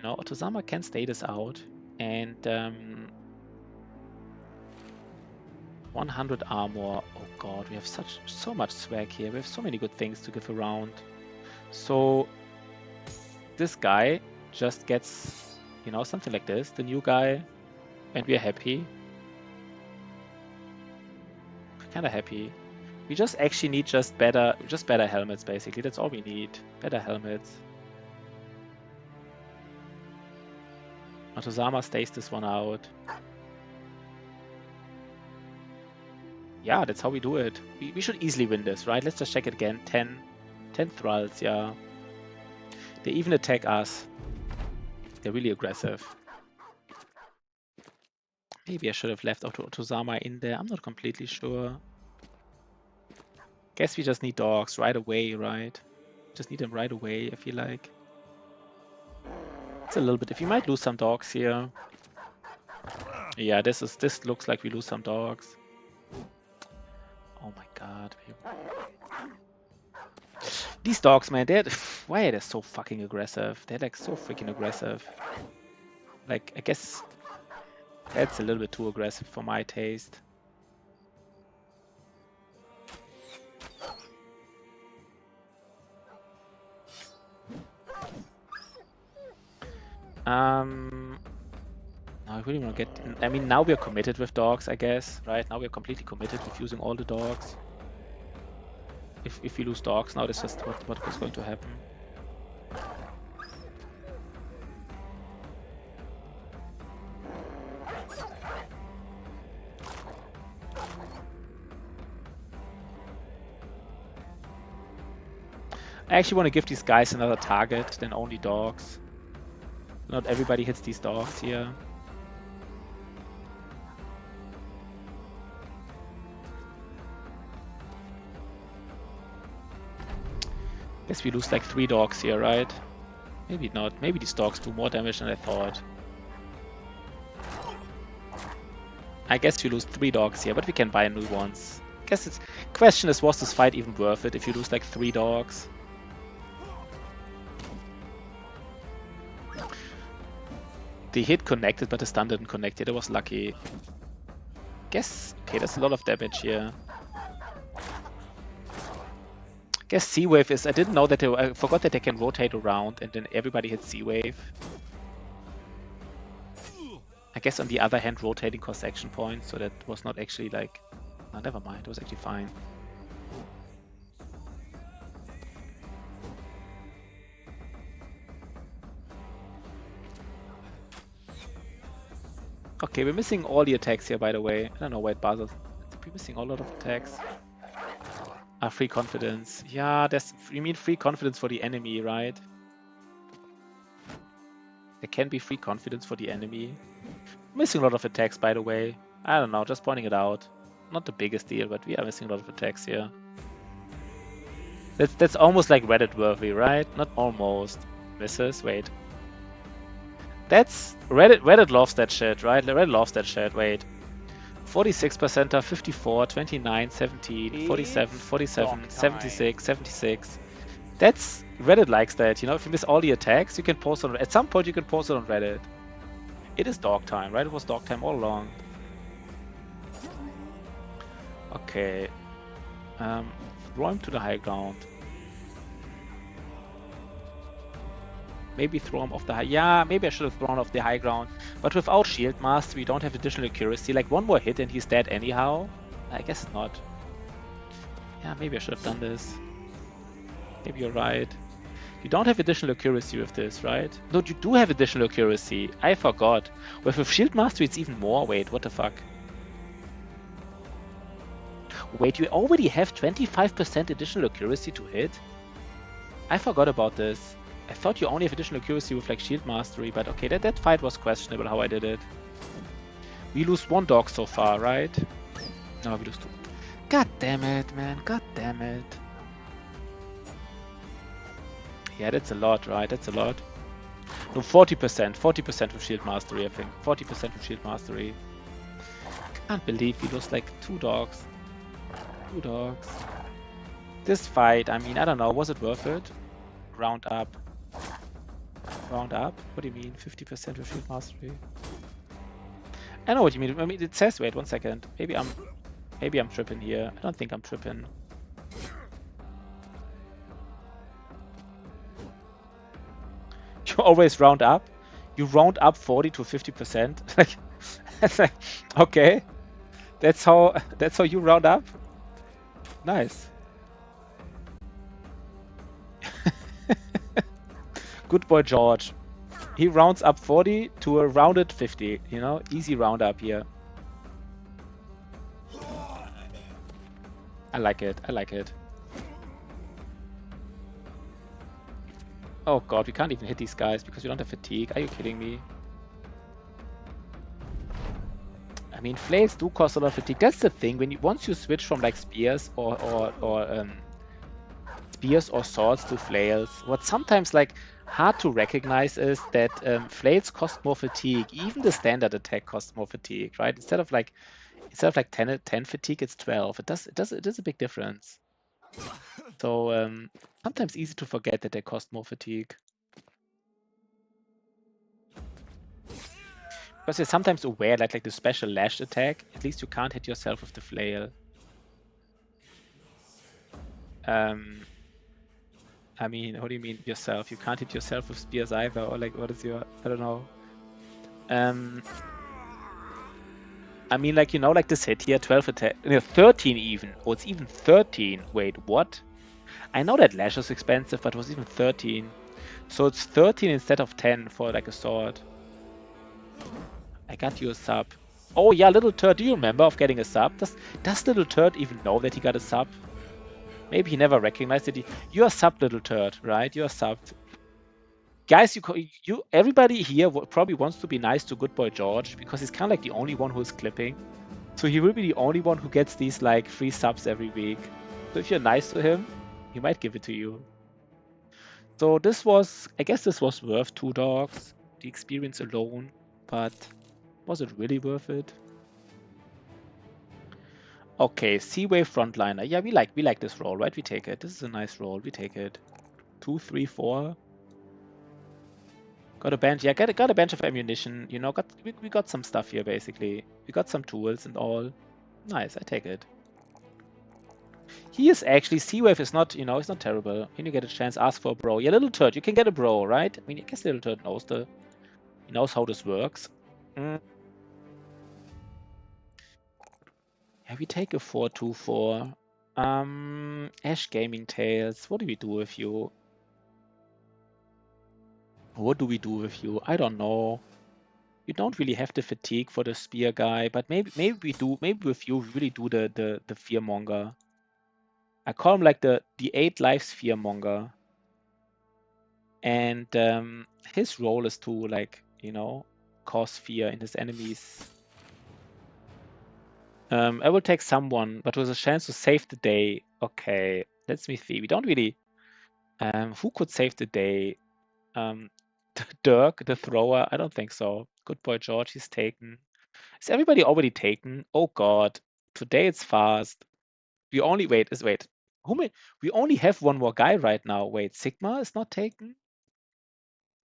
Otozama can stay this out. And 100 armor. Oh god, we have so much swag here. We have so many good things to give around. So this guy just gets, something like this. The new guy. And we are happy. We're kind of happy. We just actually need just better helmets, basically. That's all we need. Better helmets. Otozama stays this one out. Yeah, that's how we do it. We should easily win this, right? Let's just check it again. 10 thralls, yeah. They even attack us. They're really aggressive. Maybe I should have left Otozama in there. I'm not completely sure. Guess we just need dogs right away, right? Just need them right away, I feel like. It's a little bit. If you might lose some dogs here. Yeah, this looks like we lose some dogs. Oh my god. These dogs, man, why are they so fucking aggressive? They're like so freaking aggressive. Like, I guess that's a little bit too aggressive for my taste. No, I really want to get. I mean, now we're committed with dogs, I guess, right? Now we're completely committed with using all the dogs. If we lose dogs now, that's just what is going to happen. I actually want to give these guys another target than only dogs. Not everybody hits these dogs here. Guess we lose like 3 dogs here, right? Maybe not. Maybe these dogs do more damage than I thought. I guess you lose 3 dogs here, but we can buy new ones. Guess it's question is, was this fight even worth it if you lose like 3 dogs? The hit connected, but the stun didn't connect it. I was lucky. Guess okay, that's a lot of damage here. Guess C-Wave is. I didn't know that I forgot that they can rotate around and then everybody hits C-Wave. I guess on the other hand, rotating costs action points, so that was not actually like. No, never mind. It was actually fine. Okay, we're missing all the attacks here, by the way. I don't know why it bothers. We're missing a lot of attacks. Ah, free confidence. Yeah, you mean free confidence for the enemy, right? There can be free confidence for the enemy. Missing a lot of attacks, by the way. I don't know, just pointing it out. Not the biggest deal, but we are missing a lot of attacks here. That's almost like Reddit worthy, right? Not almost. Misses, wait. That's Reddit loves that shit, right? Reddit loves that shit, wait. 46%, 54, 29, 17, 47, 47, 76, 76. That's Reddit likes that, you know, if you miss all the attacks, you can post on at some point you can post it on Reddit. It is dog time, right? It was dog time all along. Okay. Throw him to the high ground. Maybe throw him off the high. Yeah, maybe I should have thrown off the high ground. But without Shield Master, we don't have additional accuracy. Like one more hit and he's dead anyhow. I guess not. Yeah, maybe I should have done this. Maybe you're right. You don't have additional accuracy with this, right? No, you do have additional accuracy. I forgot. With Shield Master, it's even more. Wait, what the fuck? Wait, you already have 25% additional accuracy to hit? I forgot about this. I thought you only have additional accuracy with like Shield Mastery, but okay, that fight was questionable how I did it. We lose 1 dog so far, right? No, we lose 2. God damn it, man. God damn it. Yeah, that's a lot, right? That's a lot. No, 40%. 40% with Shield Mastery, I think. 40% with Shield Mastery. Can't believe we lost like 2 dogs. 2 dogs. This fight, I mean, I don't know. Was it worth it? Round up. Round up? What do you mean? 50% with Shield Mastery? I know what you mean. I mean, it says, wait, 1 second. Maybe I'm tripping here. I don't think I'm tripping. You always round up? You round up 40 to 50%? Like, that's like, okay. That's how you round up? Nice. Good boy George. He rounds up 40 to a rounded 50, you know? Easy round up here. I like it. I like it. Oh god, we can't even hit these guys because we don't have fatigue. Are you kidding me? I mean, flails do cost a lot of fatigue. That's the thing. When once you switch from like spears or swords to flails, what's sometimes like hard to recognize is that flails cost more fatigue. Even the standard attack costs more fatigue, right? Instead of like 10 fatigue, it's 12. It is a big difference. So sometimes easy to forget that they cost more fatigue. Because you're sometimes aware that like the special lash attack, at least you can't hit yourself with the flail. I mean, what do you mean yourself? You can't hit yourself with spears either, or like what is your, I don't know. I mean, like, you know, like this hit here, 12 attack, 13 even. Oh, it's even 13. Wait, what? I know that lash is expensive, but it was even 13. So it's 13 instead of 10 for like a sword. I got you a sub. Oh yeah, Little Turd, do you remember of getting a sub? Does Little Turd even know that he got a sub? Maybe he never recognized it. You're subbed, little turd, right? You're subbed. Guys, everybody here probably wants to be nice to Good Boy George because he's kind of like the only one who's clipping. So he will be the only one who gets these like free subs every week. So if you're nice to him, he might give it to you. So I guess this was worth 2 dogs, the experience alone, but was it really worth it? Okay, Seawave Frontliner. Yeah, we like this roll, right? We take it. This is a nice roll. We take it. 2, 3, 4. Got a bench. Yeah, got a bench of ammunition. You know, we got some stuff here basically. We got some tools and all. Nice, I take it. He is actually Seawave is not, it's not terrible. When you get a chance, ask for a bro. Yeah, little turd, you can get a bro, right? I mean, I guess little turd knows how this works. Yeah, we take a 4-2-4. Ash Gaming Tales. What do we do with you? What do we do with you? I don't know. You don't really have the fatigue for the spear guy, but maybe we do. Maybe with you, we really do the fearmonger. I call him like the 8 lives fearmonger. And his role is to like, cause fear in his enemies. I will take someone, but with a chance to save the day. Okay, let's me see. We don't really. Who could save the day? Dirk, the thrower? I don't think so. Good boy George, he's taken. Is everybody already taken? Oh god. Today it's fast. We only wait. We only have one more guy right now. Wait, Sigma is not taken?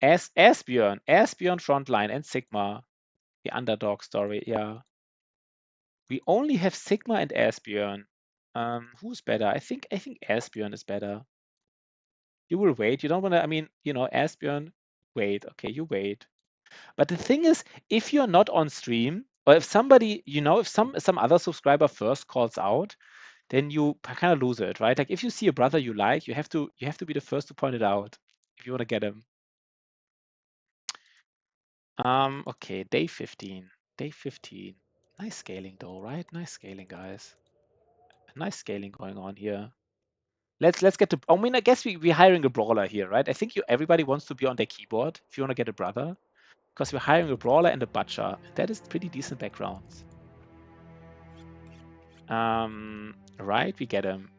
Asbjörn Frontline and Sigma. The underdog story, yeah. We only have Sigma and Asbjörn. Who's better? I think Asbjörn is better. You will wait. You don't want to. I mean, Asbjörn. Wait. Okay, you wait. But the thing is, if you're not on stream, or if somebody, if some other subscriber first calls out, then you kind of lose it, right? Like if you see a brother you like, you have to be the first to point it out if you want to get him. Okay, day 15. Day 15. Nice scaling though, right? Nice scaling, guys. Nice scaling going on here. Let's get to. I mean, I guess we're hiring a brawler here, right? I think everybody wants to be on their keyboard if you want to get a brother, because we're hiring a brawler and a butcher. That is pretty decent backgrounds. Right, we get him.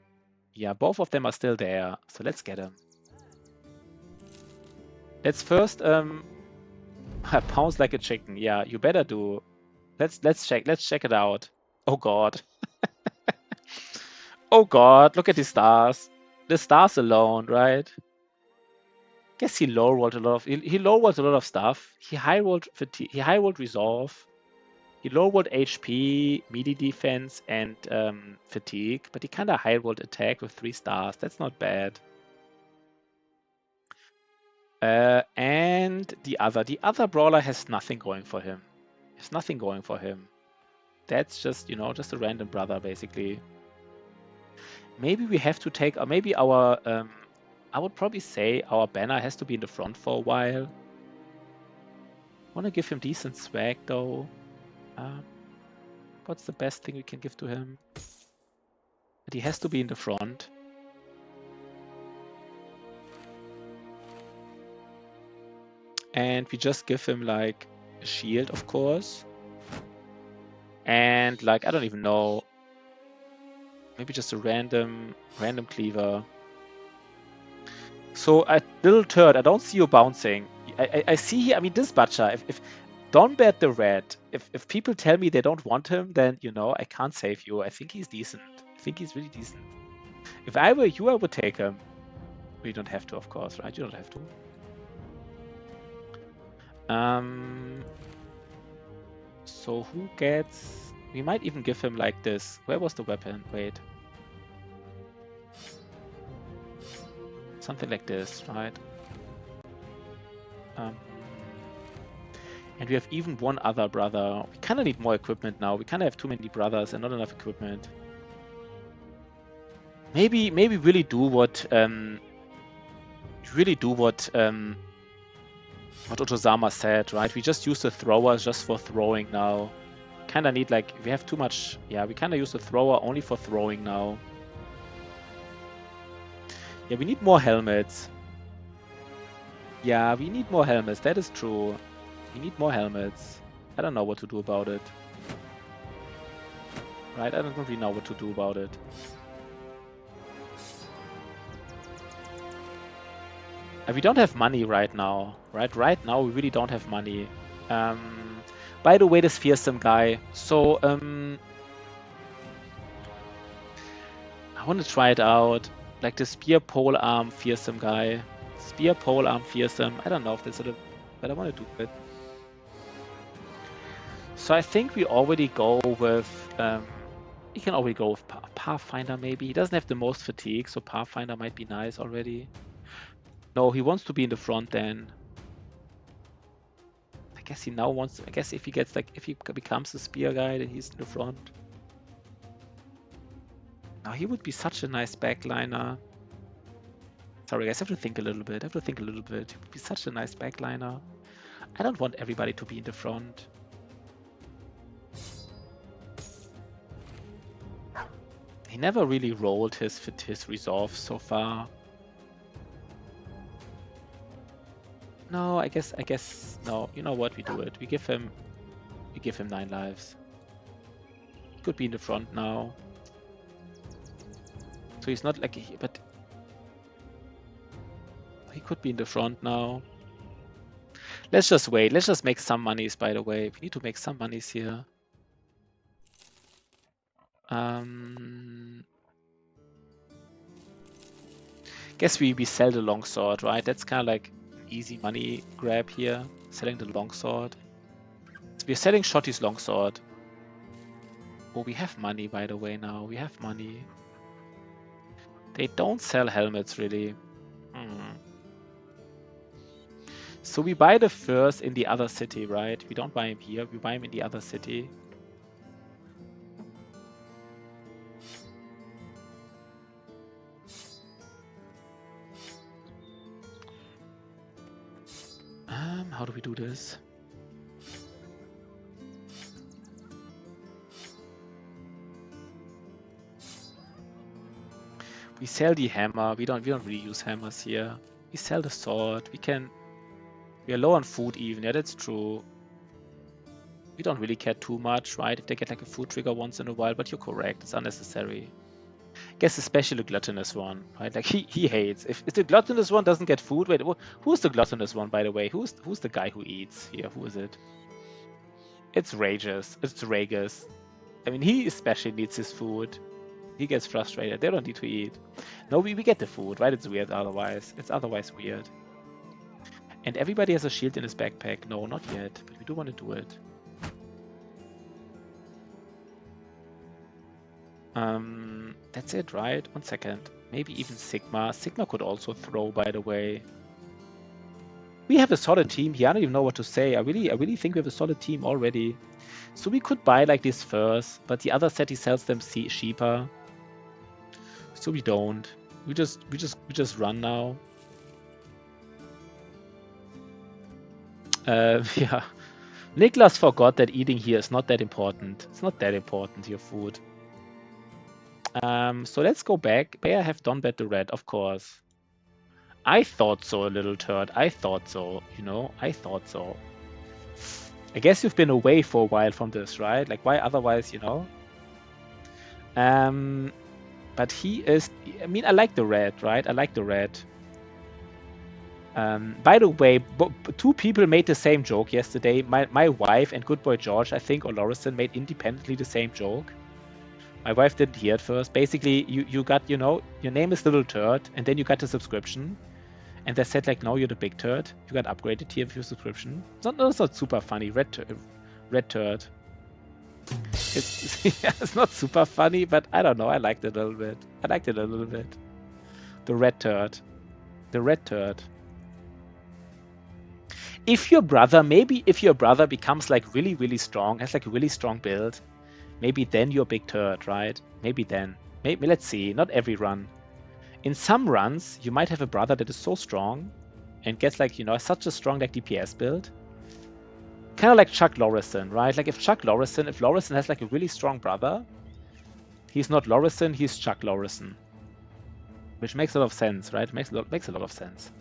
Yeah, both of them are still there, so let's get him. Let's first pounce like a chicken. Yeah, you better do. Let's check it out. Oh god. Oh god, look at the stars. The stars alone, right? Guess he low rolled a lot of he low rolled a lot of stuff. He high rolled fatigue, he high rolled resolve. He low rolled HP, melee defense, and fatigue, but he kind of high rolled attack with 3 stars. That's not bad. And the other brawler has nothing going for him. There's nothing going for him. That's just just a random brother basically. Maybe we have to take, maybe our I would probably say our banner has to be in the front for a while. Want to give him decent swag though. What's the best thing we can give to him? But he has to be in the front. And we just give him like a shield, of course. And like, I don't even know. Maybe just a random cleaver. So little turd, I don't see you bouncing. I see, I mean, this butcher, if Donbert the Red, if people tell me they don't want him, then, I can't save you. I think he's decent. I think he's really decent. If I were you, I would take him. You don't have to, of course, right? You don't have to. So who gets... We might even give him like this. Where was the weapon? Wait. Something like this, right? And we have even one other brother. We kind of need more equipment now. We kind of have too many brothers and not enough equipment. Maybe really do what what Otozama said, right? We just use the thrower just for throwing now. Kind of need like, we have too much. Yeah, we kind of use the thrower only for throwing now. Yeah, we need more helmets. Yeah, we need more helmets. That is true. We need more helmets. I don't know what to do about it. Right? I don't really know what to do about it. We don't have money right now. Right now, we really don't have money. By the way, this fearsome guy. So, I want to try it out. Like the spear pole arm fearsome guy. Spear pole arm fearsome. I don't know if that's sort of, but I want to do it. So I think we already go with. We can already go with Pathfinder maybe. He doesn't have the most fatigue, so Pathfinder might be nice already. No, he wants to be in the front then. I guess he now wants. I guess if he gets like, if he becomes a spear guy, then he's in the front. Now he would be such a nice backliner. Sorry guys, I have to think a little bit. He would be such a nice backliner. I don't want everybody to be in the front. He never really rolled his resolve so far. No, I guess no. You know what? We do it. We give him 9 lives. Could be in the front now. So he's not like, but he could be in the front now. Let's just wait. Let's just make some monies. By the way, we need to make some monies here. Guess we sell the longsword, right? That's kind of like an easy money grab here. Selling the longsword. So we're selling Shotty's longsword. Oh, we have money, by the way, now. We have money. They don't sell helmets, really. So we buy the furs in the other city, right? We don't buy him here. We buy him in the other city. How do we do this? We sell the hammer. We don't really use hammers here. We sell the sword. We are low on food even. Yeah, that's true. We don't really care too much, right? If they get like a food trigger once in a while, but you're correct. It's unnecessary. I guess especially the gluttonous one, right? Like he hates. If the gluttonous one doesn't get food, wait, who's the gluttonous one, by the way? Who's the guy who eats here? Who is it? It's Ragus. It's Ragus. I mean, he especially needs his food. He gets frustrated. They don't need to eat. No, we get the food, right? It's weird otherwise. It's otherwise weird. And everybody has a shield in his backpack. No, not yet, but we do want to do it. That's it, right? 1 second. Maybe even Sigma. Sigma could also throw, by the way. We have a solid team here. I don't even know what to say. I really think we have a solid team already. So we could buy like these furs, but the other set he sells them cheaper. So we don't. We just run now. Yeah. Niklas forgot that eating here is not that important. It's not that important, your food. So let's go back. May I have done that the red? Of course. I thought so, a little turd. I thought so, you know? I thought so. I guess you've been away for a while from this, right? Like, why otherwise, you know? But he is... I mean, I like the red, right? I like the red. By the way, 2 people made the same joke yesterday. My wife and good boy George, I think, or Lorison, made independently the same joke. My wife didn't hear it first. Basically, you got, you know, your name is Little Turd, and then you got a subscription. And they said, like, no, you're the big turd. You got upgraded here with your subscription. It's not super funny. Red turd. It's not super funny, but I don't know. I liked it a little bit. The red turd. The red turd. If your brother becomes like really, really strong, has like a really strong build, maybe then you're a big turd, right? Maybe then. Maybe, let's see. Not every run. In some runs, you might have a brother that is so strong and gets like, you know, such a strong like DPS build. Kind of like Chuck Lorison, right? Like if Lorison has like a really strong brother, he's not Lorison, he's Chuck Lorison. Which makes a lot of sense, right? Makes a lot of sense.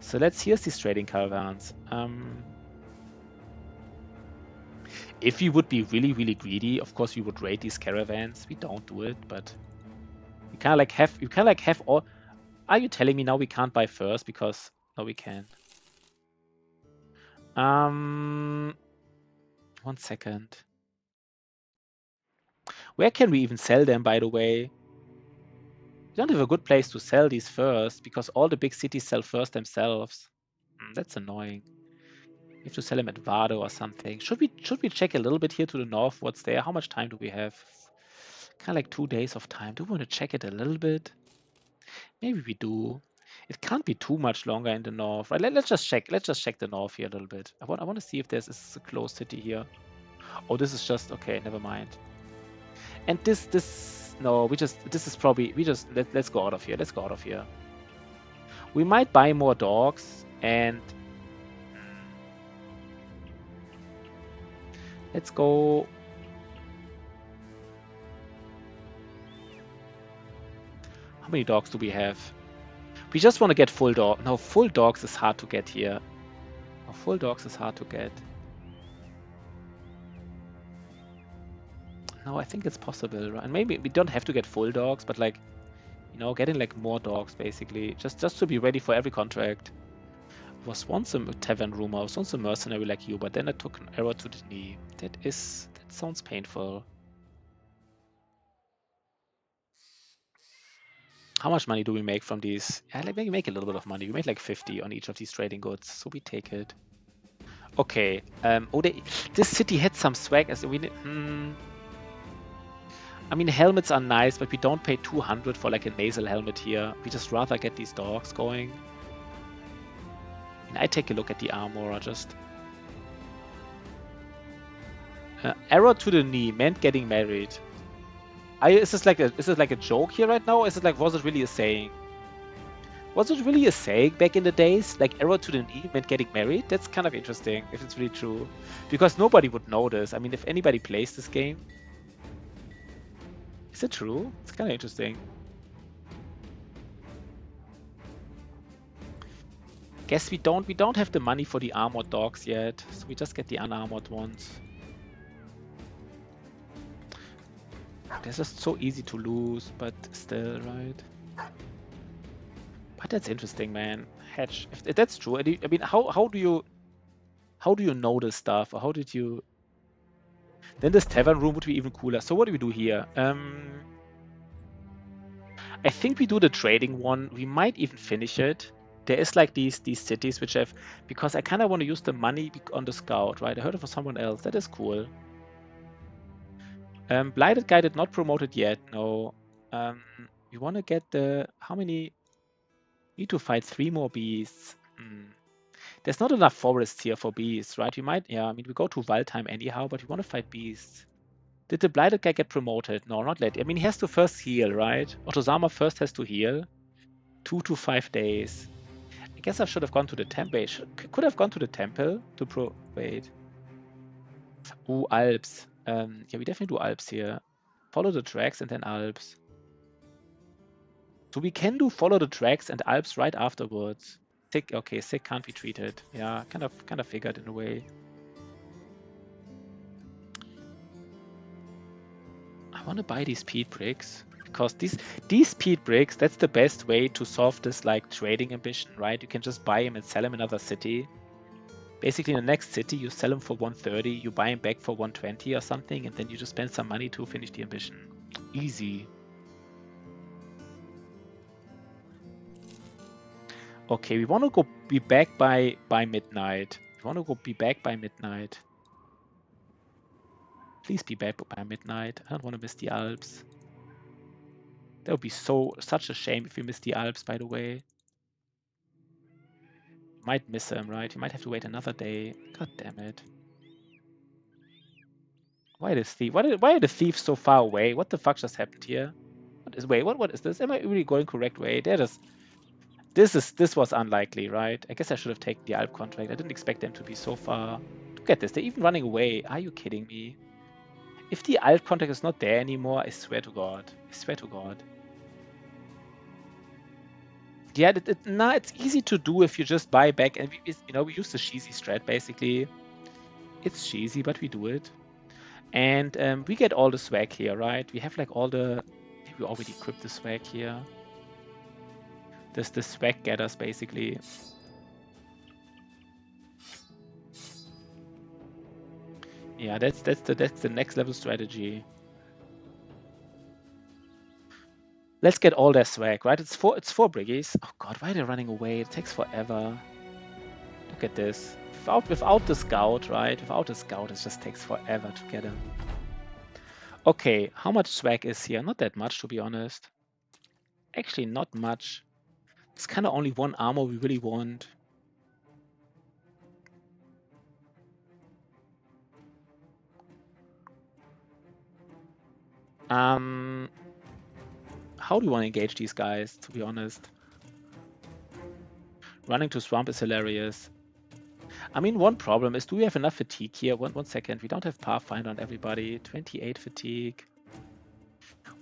So here's these trading caravans. If we would be really, really greedy, of course we would raid these caravans. We don't do it, but you kind of like have all. Are you telling me now we can't buy first because no, we can. 1 second. Where can we even sell them, by the way? We don't have a good place to sell these first because all the big cities sell first themselves. That's annoying. We have to sell them at Vado or something. Should we check a little bit here to the north what's there? How much time do we have? Kind of like 2 days of time. Do we want to check it a little bit? Maybe we do. It can't be too much longer in the north, right? Let's just check. Let's just check the north here a little bit. I want to see if there's a closed city here. Oh, this is just okay. Never mind. And no, this is probably let's go out of here. Let's go out of here. We might buy more dogs and let's go. How many dogs do we have? We just want to get full dog. No, full dogs is hard to get here. No, full dogs is hard to get. No, I think it's possible, right? And maybe we don't have to get full dogs, but like, you know, getting like more dogs basically, just to be ready for every contract. I was once a tavern room, I was once a mercenary like you, but then I took an arrow to the knee. That sounds painful. How much money do we make from these? Yeah, like we make a little bit of money. We make like 50 on each of these trading goods, so we take it. Okay. Oh, this city had some swag. As we. I mean, helmets are nice, but we don't pay 200 for like a nasal helmet here. We just rather get these dogs going. And I take a look at the armor. Just arrow to the knee meant getting married. Is this like a joke here right now? Was it really a saying? Was it really a saying back in the days? Like arrow to the knee meant getting married? That's kind of interesting if it's really true. Because nobody would know this. I mean, if anybody plays this game. Is it true? It's kind of interesting. Guess we don't have the money for the armored dogs yet. So we just get the unarmored ones. They're just so easy to lose, but still, right? But that's interesting, man. Hedge. If that's true, I mean, how do you know this stuff, or how did you? Then this tavern room would be even cooler. So what do we do here? I think we do the trading one. We might even finish it. There is like these cities which have, because I kind of want to use the money on the scout, right? I heard it from someone else. That is cool. Blighted guy did not promote it yet. No. We want to get how many? Need to fight 3 more beasts. There's not enough forests here for beasts, right? We might, yeah, I mean, we go to Waldheim anyhow, but we want to fight beasts. Did the Blighted guy get promoted? No, not yet. I mean, he has to first heal, right? Otozama first has to heal. 2 to 5 days. I guess I should have gone to the temple. Could have gone to the temple to wait. Ooh, Alps. Yeah, we definitely do Alps here. Follow the tracks and then Alps. So we can do follow the tracks and Alps right afterwards. Sick, okay, sick can't be treated. Yeah, kind of figured in a way. I want to buy these peat bricks because these peat bricks, that's the best way to solve this like trading ambition, right? You can just buy them and sell them in another city. Basically, in the next city, you sell them for 130, you buy them back for 120 or something, and then you just spend some money to finish the ambition. Easy. Okay, we want to go be back by midnight. We want to go be back by midnight. Please be back by midnight. I don't want to miss the Alps. That would be such a shame if we miss the Alps, by the way. You might miss them, right? You might have to wait another day. God damn it. Why are the thieves so far away? What the fuck just happened here? What is this? Am I really going correct way? This was unlikely, right? I guess I should have taken the Alp contract. I didn't expect them to be so far. Look at this, they're even running away. Are you kidding me? If the Alp contract is not there anymore, I swear to God. I swear to God. Yeah, it's easy to do if you just buy back, and we use the cheesy strat basically. It's cheesy, but we do it, and we get all the swag here, right? We have like all the. Maybe we already equipped the swag here. There's the swag getters basically. Yeah, that's the next level strategy. Let's get all their swag, right? It's four briggies. Oh god, why are they running away? It takes forever. Look at this. Without the scout, right? Without the scout, it just takes forever to get him. Okay, how much swag is here? Not that much, to be honest. Actually, not much. It's kind of only one armor we really want. How do you want to engage these guys, to be honest? Running to swamp is hilarious. I mean, one problem is, do we have enough fatigue here? One second. We don't have Pathfinder on everybody. 28 fatigue.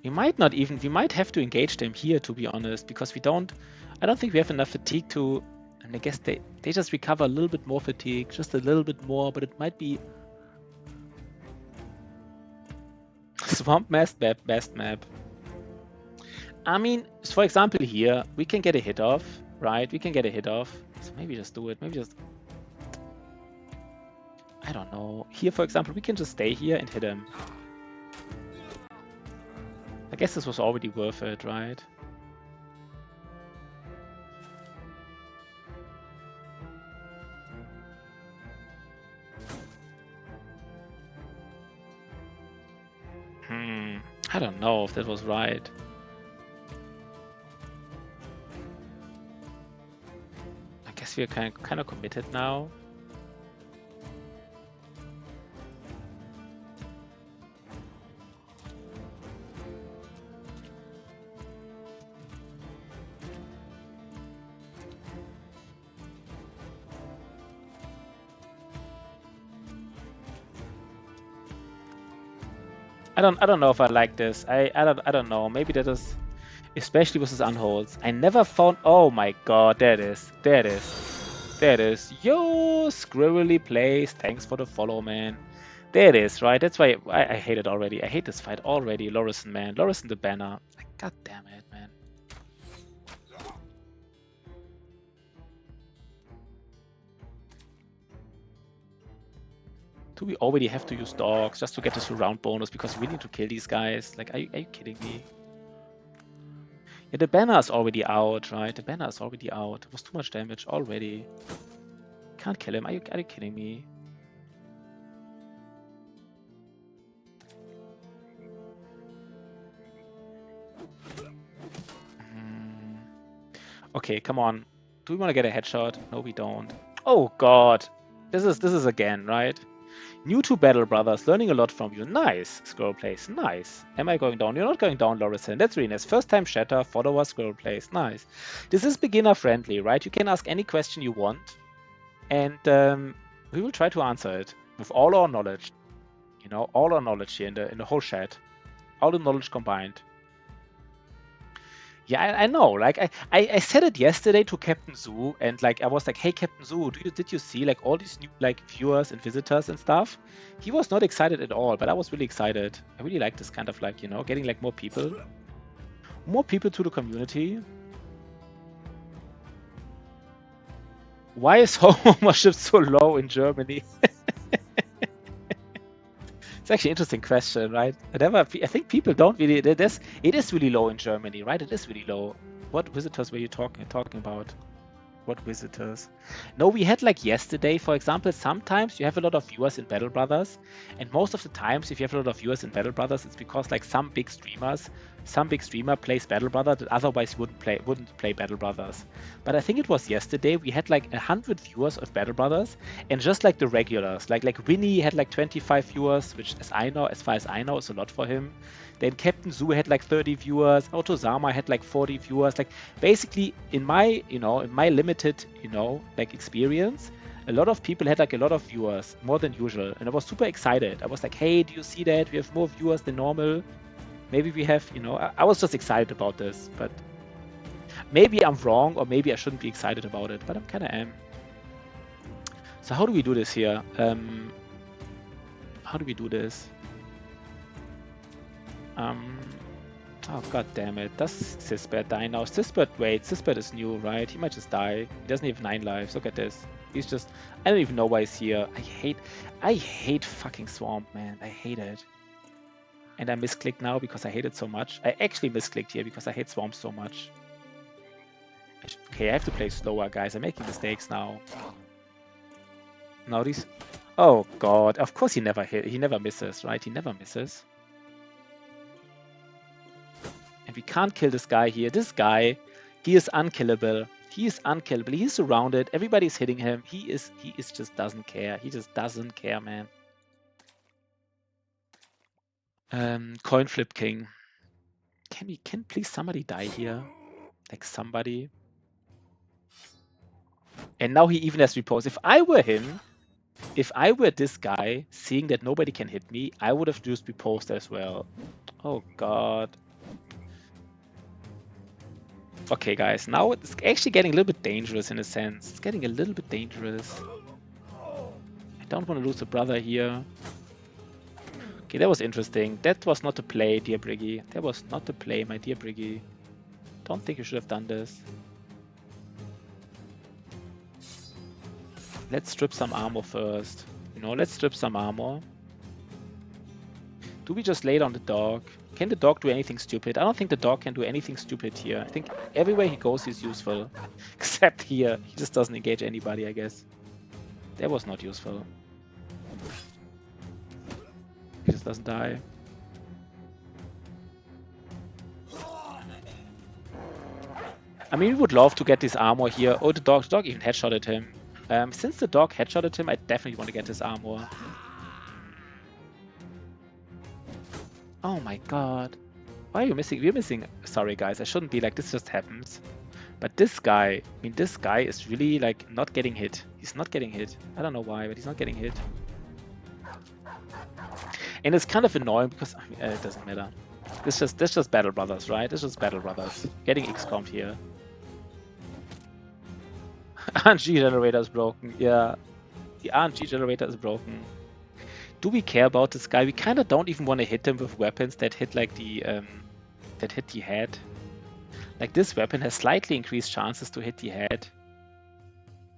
We might not even... We might have to engage them here, to be honest, because we don't... I don't think we have enough fatigue to... And I guess they just recover a little bit more fatigue. Just a little bit more, but it might be... Swamp best map. I mean, for example here, we can get a hit off, right? We can get a hit off. So maybe just do it. Maybe just... I don't know. Here, for example, we can just stay here and hit him. I guess this was already worth it, right? I don't know if that was right. I guess we're kind of committed now. I don't know if I like this. I don't know. Maybe that is, especially with his unholds. I never found. Oh my god, there it is. There it is. There it is. Yo, squirrely place. Thanks for the follow, man. There it is, right? That's why I hate it already. I hate this fight already. Lorison, man. Lorison the banner. Like, god damn it, man. Do we already have to use dogs just to get the surround bonus because we need to kill these guys? Like, are you kidding me? Yeah, the banner is already out, right? The banner is already out. It was too much damage already. Can't kill him. Are you kidding me? Okay, come on. Do we want to get a headshot? No, we don't. Oh god. This is again, right? New to Battle Brothers, learning a lot from you. Nice, Squirrel Place. Nice. Am I going down? You're not going down, Lorison. That's really nice. First time Shatter, follower, Squirrel Place. Nice. This is beginner friendly, right? You can ask any question you want, and we will try to answer it with all our knowledge. You know, all our knowledge here in the whole chat. All the knowledge combined. Yeah, I know. Like I said it yesterday to Captain Zoo, and like I was like, "Hey, Captain Zoo, did you see like all these new like viewers and visitors and stuff?" He was not excited at all, but I was really excited. I really like this kind of like getting like more people to the community. Why is home ownership so low in Germany? It's actually an interesting question, right? I think people don't really. It is really low in Germany, right? It is really low. What visitors were you talking about? What visitors? No, we had like yesterday, for example, sometimes you have a lot of viewers in Battle Brothers, and most of the times if you have a lot of viewers in Battle Brothers, it's because like some big streamer plays Battle Brothers that otherwise wouldn't play Battle Brothers. But I think it was yesterday we had like 100 viewers of Battle Brothers, and just like the regulars, like Winnie had like 25 viewers, which as far as I know, is a lot for him. Then Captain Zoo had like 30 viewers. Otozama had like 40 viewers. Like basically, in my limited like experience, a lot of people had like a lot of viewers, more than usual, and I was super excited. I was like, hey, do you see that? We have more viewers than normal. Maybe we have, I was just excited about this, but Maybe I'm wrong, or maybe I shouldn't be excited about it, but I'm kind of am. So how do we do this here? How do we do this? Oh, god damn it. Does Sisbert die now? Sisbert, wait, Sisbert is new, right? He might just die. He doesn't have 9 lives. Look at this. He's just... I don't even know why he's here. I hate fucking Swamp, man. I hate it. And I misclicked now because I hate it so much. I actually misclicked here because I hate Swamp so much. Okay, I have to play slower, guys. I'm making mistakes now. Now these... Oh god, of course he never hit. He never misses, right? He never misses. And we can't kill this guy here. This guy, he is unkillable. He is unkillable. He's surrounded. Everybody's hitting him. He is just doesn't care. He just doesn't care, man. Coin flip king. Can please somebody die here? Like somebody. And now he even has repose. If I were him, if I were this guy, seeing that nobody can hit me, I would have used reposed as well. Oh god. Okay, guys, now it's actually getting a little bit dangerous in a sense. It's getting a little bit dangerous. I don't want to lose a brother here. Okay, that was interesting. That was not the play, dear Briggy. That was not the play, my dear Briggy. Don't think you should have done this. Let's strip some armor first. You know, let's strip some armor. Do we just lay down the dog? Can the dog do anything stupid? I don't think the dog can do anything stupid here. I think everywhere he goes he's useful. Except here. He just doesn't engage anybody, I guess. That was not useful. He just doesn't die. I mean, we would love to get this armor here. Oh, the dog even headshotted him. Since the dog headshotted him, I definitely want to get this armor. Oh my god. Why are you missing? We're missing... Sorry guys, I shouldn't be like this, just happens. But this guy, I mean this guy is really like not getting hit. He's not getting hit. I don't know why, but he's not getting hit. And it's kind of annoying because I mean, it doesn't matter. This just Battle Brothers, right? It's just Battle Brothers. Getting XCOM'd here. RNG generator is broken, yeah. The RNG generator is broken. Do we care about this guy? We kind of don't even want to hit him with weapons that hit like the that hit the head. Like this weapon has slightly increased chances to hit the head.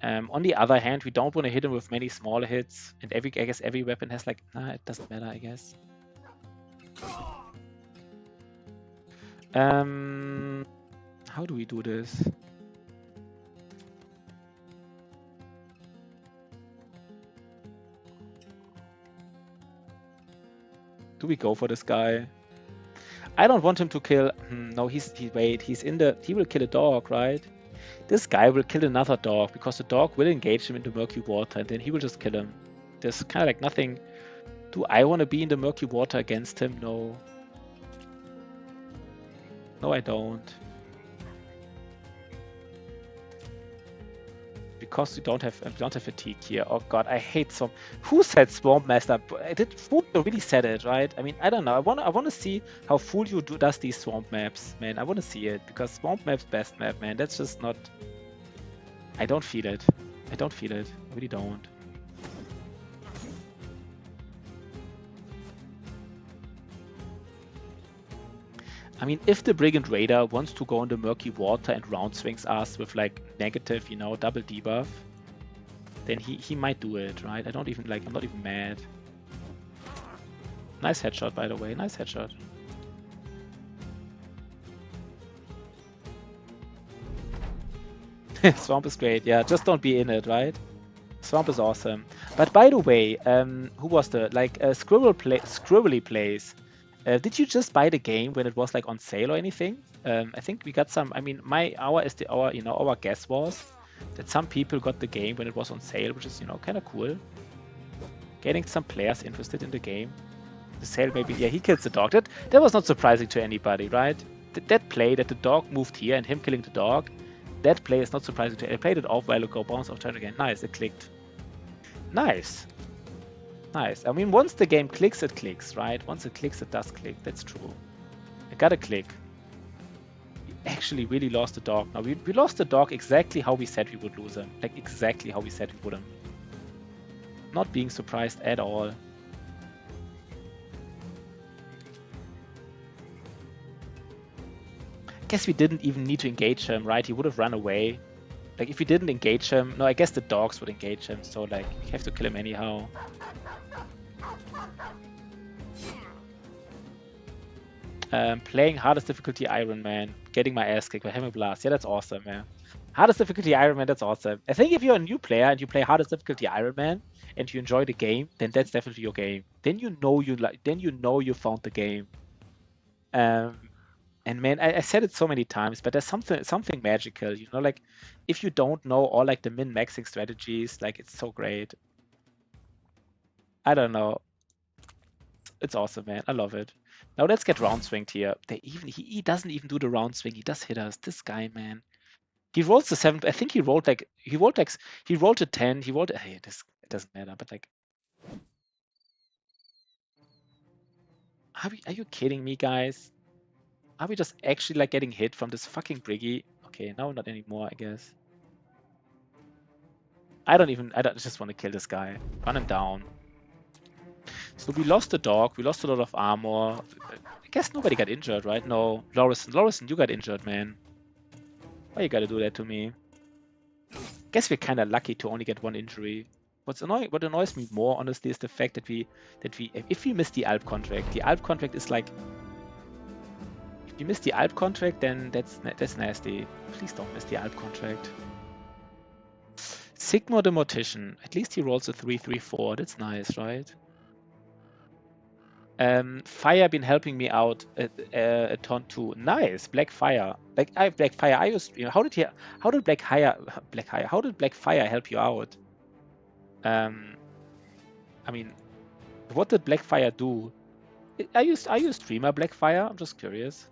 On the other hand, we don't want to hit him with many smaller hits, and I guess every weapon has like it doesn't matter, I guess. How do we do this? Do we go for this guy? I don't want him to kill... no, wait, he will kill a dog, right? This guy will kill another dog, because the dog will engage him in the murky water, and then he will just kill him. There's kind of like nothing... Do I want to be in the murky water against him? No. No, I don't. Because we don't have fatigue here. Oh god, I hate Swamp. Who said Swamp Master? Did Fudo really said it, right? I mean, I don't know. I want to see how Fudo does these Swamp maps, man. I want to see it because Swamp Map's best map, man. That's just not. I don't feel it. I don't feel it. I really don't. I mean, if the Brigand Raider wants to go in the murky water and round swings us with like negative, you know, double debuff, then he might do it, right? I'm not even mad. Nice headshot, by the way. Nice headshot. Swamp is great. Yeah, just don't be in it, right? Swamp is awesome. But by the way, who was the Scribbly Plays? Did you just buy the game when it was like on sale or anything? I think we got some. I mean, our guess was that some people got the game when it was on sale, which is kind of cool. Getting some players interested in the game. The sale maybe. Yeah, he kills the dog. That was not surprising to anybody, right? That play that the dog moved here and him killing the dog. That play is not surprising to. I played it off a while ago. Bounce off turn again. Nice, it clicked. Nice. Nice. I mean, once the game clicks, it clicks, right? Once it clicks, it does click. That's true. It gotta click. actually really lost the dog. Now, we lost the dog exactly how we said we would lose him. Like, exactly how we said we would him. Not being surprised at all. I guess we didn't even need to engage him, right? He would have run away. Like, if we didn't engage him... No, I guess the dogs would engage him, so, like, we have to kill him anyhow. Playing hardest difficulty Iron Man, getting my ass kicked by Hammer Blast. Yeah, that's awesome, man. Hardest difficulty Iron Man, that's awesome. I think if you're a new player and you play hardest difficulty Iron Man and you enjoy the game, then that's definitely your game. Then you know you found the game. And man, I said it so many times, but there's something magical, you know, like if you don't know all like the min-maxing strategies, like it's so great. I don't know. It's awesome, man. I love it. Now let's get round swinged here. He doesn't even do the round swing. He does hit us. This guy, man. He rolls the 7. I think he rolled a 10. He rolled a... Hey, it doesn't matter, but like... Are you kidding me, guys? Are we just actually like getting hit from this fucking Briggy? Okay, no, not anymore, I guess. I just want to kill this guy. Run him down. So we lost the dog, we lost a lot of armor. I guess nobody got injured, right? No, Lorison, you got injured, man. Why you gotta do that to me? Guess we're kind of lucky to only get 1 injury. What annoys me more, honestly, is the fact that if we miss the Alp contract is like, if you miss the Alp contract, then that's nasty. Please don't miss the Alp contract. Sigma the Mortician. At least he rolls a 3-3-4. That's nice, right? Fire been helping me out a ton too. Nice, Black Fire. Black Fire. How did Black Fire help you out? I mean, what did Black Fire do? Are you a streamer, Black Fire? I'm just curious.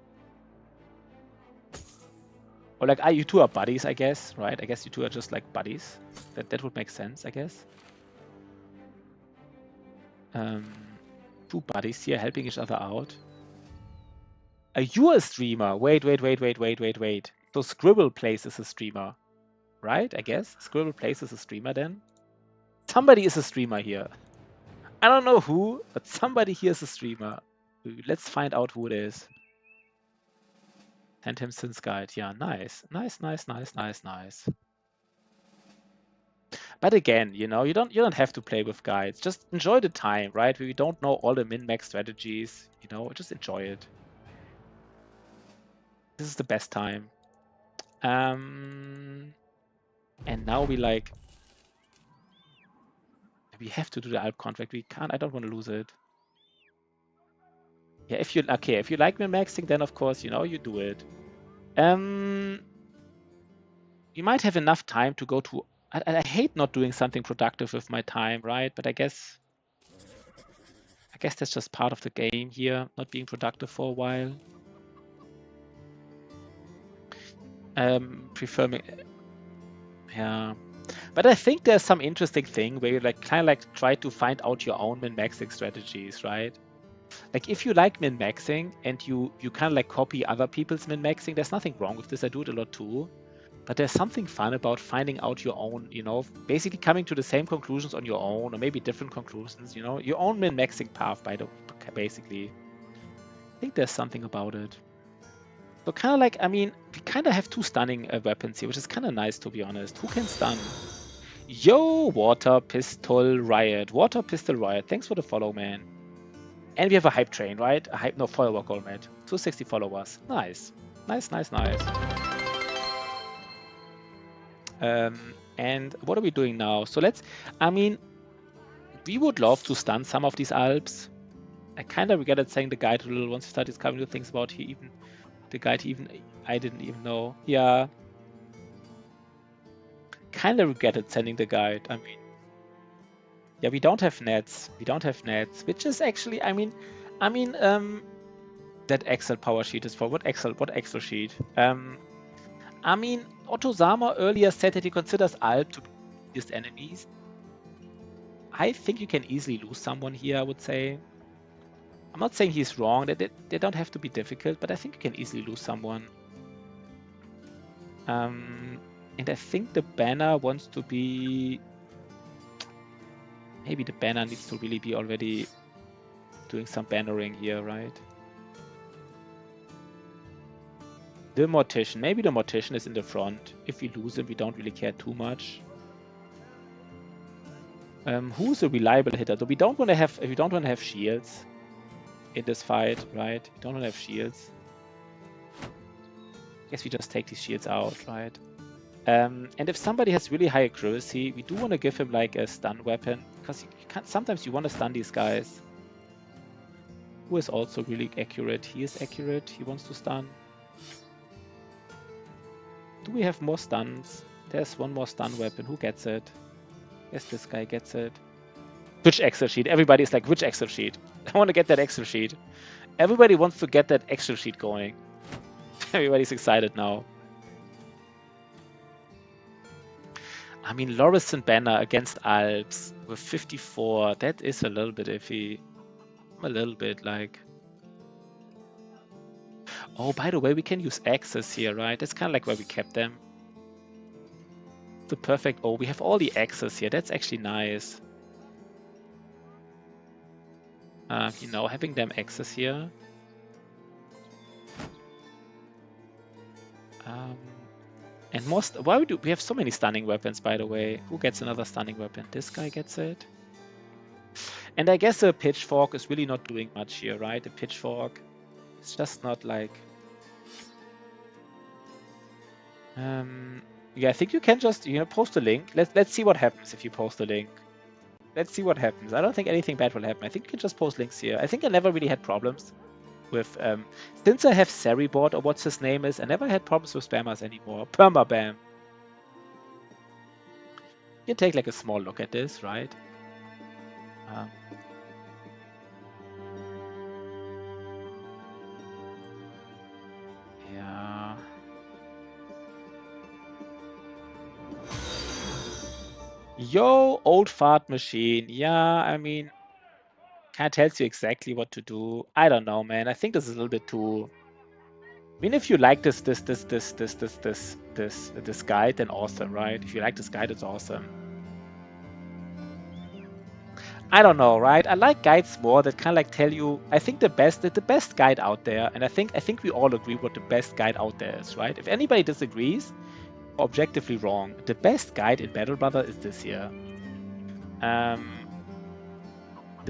Or like, you two are buddies, I guess, right? I guess you two are just like buddies. That would make sense, I guess. Two buddies here helping each other out. Are you a streamer? Wait. So Scribble Plays is a streamer, right? I guess Scribble Plays is a streamer then. Somebody is a streamer here. I don't know who, but somebody here is a streamer. Let's find out who it is. Send him Sin's guide. Yeah, nice. But again, you know, you don't have to play with guides. Just enjoy the time, right? We don't know all the min-max strategies, you know, just enjoy it. This is the best time. And now we have to do the Alp contract. We can't. I don't want to lose it. Yeah, if you like min-maxing, then of course, you know, you do it. You might have enough time to go to... I hate not doing something productive with my time, right? But I guess that's just part of the game here, not being productive for a while. Yeah. But I think there's some interesting thing where you try to find out your own min-maxing strategies, right? Like if you like min-maxing and you kind of copy other people's min-maxing, there's nothing wrong with this. I do it a lot too. But there's something fun about finding out your own, you know, basically coming to the same conclusions on your own, or maybe different conclusions, you know, your own min-maxing path, basically. I think there's something about it. So kind of like, I mean, we kind of have 2 stunning weapons here, which is kind of nice, to be honest. Who can stun? Yo, Water Pistol Riot. Water Pistol Riot. Thanks for the follow, man. And we have a hype train, right? Follower goal, mate. 260 followers. Nice. Nice. And what are we doing now? So we would love to stun some of these Alps. I kind of regretted saying the guide a little once we started discovering new things about I didn't even know. Yeah. Kind of regretted sending the guide. I mean, yeah, we don't have nets, which is actually, that Excel power sheet is for what Excel sheet? I mean, Otto-sama earlier said that he considers Alp to be his enemies. I think you can easily lose someone here, I would say. I'm not saying he's wrong, they don't have to be difficult, but I think you can easily lose someone. And I think the banner wants to be... Maybe the banner needs to really be already doing some bannering here, right? The Mortician. Maybe the Mortician is in the front. If we lose him, we don't really care too much. Who's a reliable hitter? So we don't want to have shields in this fight, right? We don't want to have shields. Guess we just take these shields out, right? And if somebody has really high accuracy, we do want to give him like a stun weapon, because sometimes you want to stun these guys. Who is also really accurate? He is accurate. He wants to stun. Do we have more stuns? There's one more stun weapon. Who gets it? Yes, this guy gets it. Which Excel sheet? Everybody's like, which Excel sheet? I want to get that Excel sheet. Everybody wants to get that Excel sheet going. Everybody's excited now. I mean, Loris and Banner against Alps with 54. That is a little bit iffy. I'm a little bit like... Oh, by the way, we can use axes here, right? That's kind of like where we kept them. The perfect... Oh, we have all the axes here. That's actually nice. You know, having them axes here. And most... Why do we have so many stunning weapons, by the way? Who gets another stunning weapon? This guy gets it. And I guess a pitchfork is really not doing much here, right? A pitchfork. It's just not like... Yeah, I think you can just, you know, post a link. Let's see what happens if you post a link. Let's see what happens. I don't think anything bad will happen. I think you can just post links here. I think I never really had problems with... since I have Ceribot, or what's his name is, I never had problems with spammers anymore. Permabam. You can take like a small look at this, right? Yeah. Yo, old fart machine. Yeah, I mean, kind of tells you exactly what to do. I don't know, man. I think this is a little bit too... I mean, if you like this guide, then awesome, right? If you like this guide, it's awesome. I don't know, right? I like guides more that kind of like tell you... I think the best guide out there, and I think we all agree what the best guide out there is, right? If anybody disagrees, objectively wrong. The best guide in Battle Brother is this here. The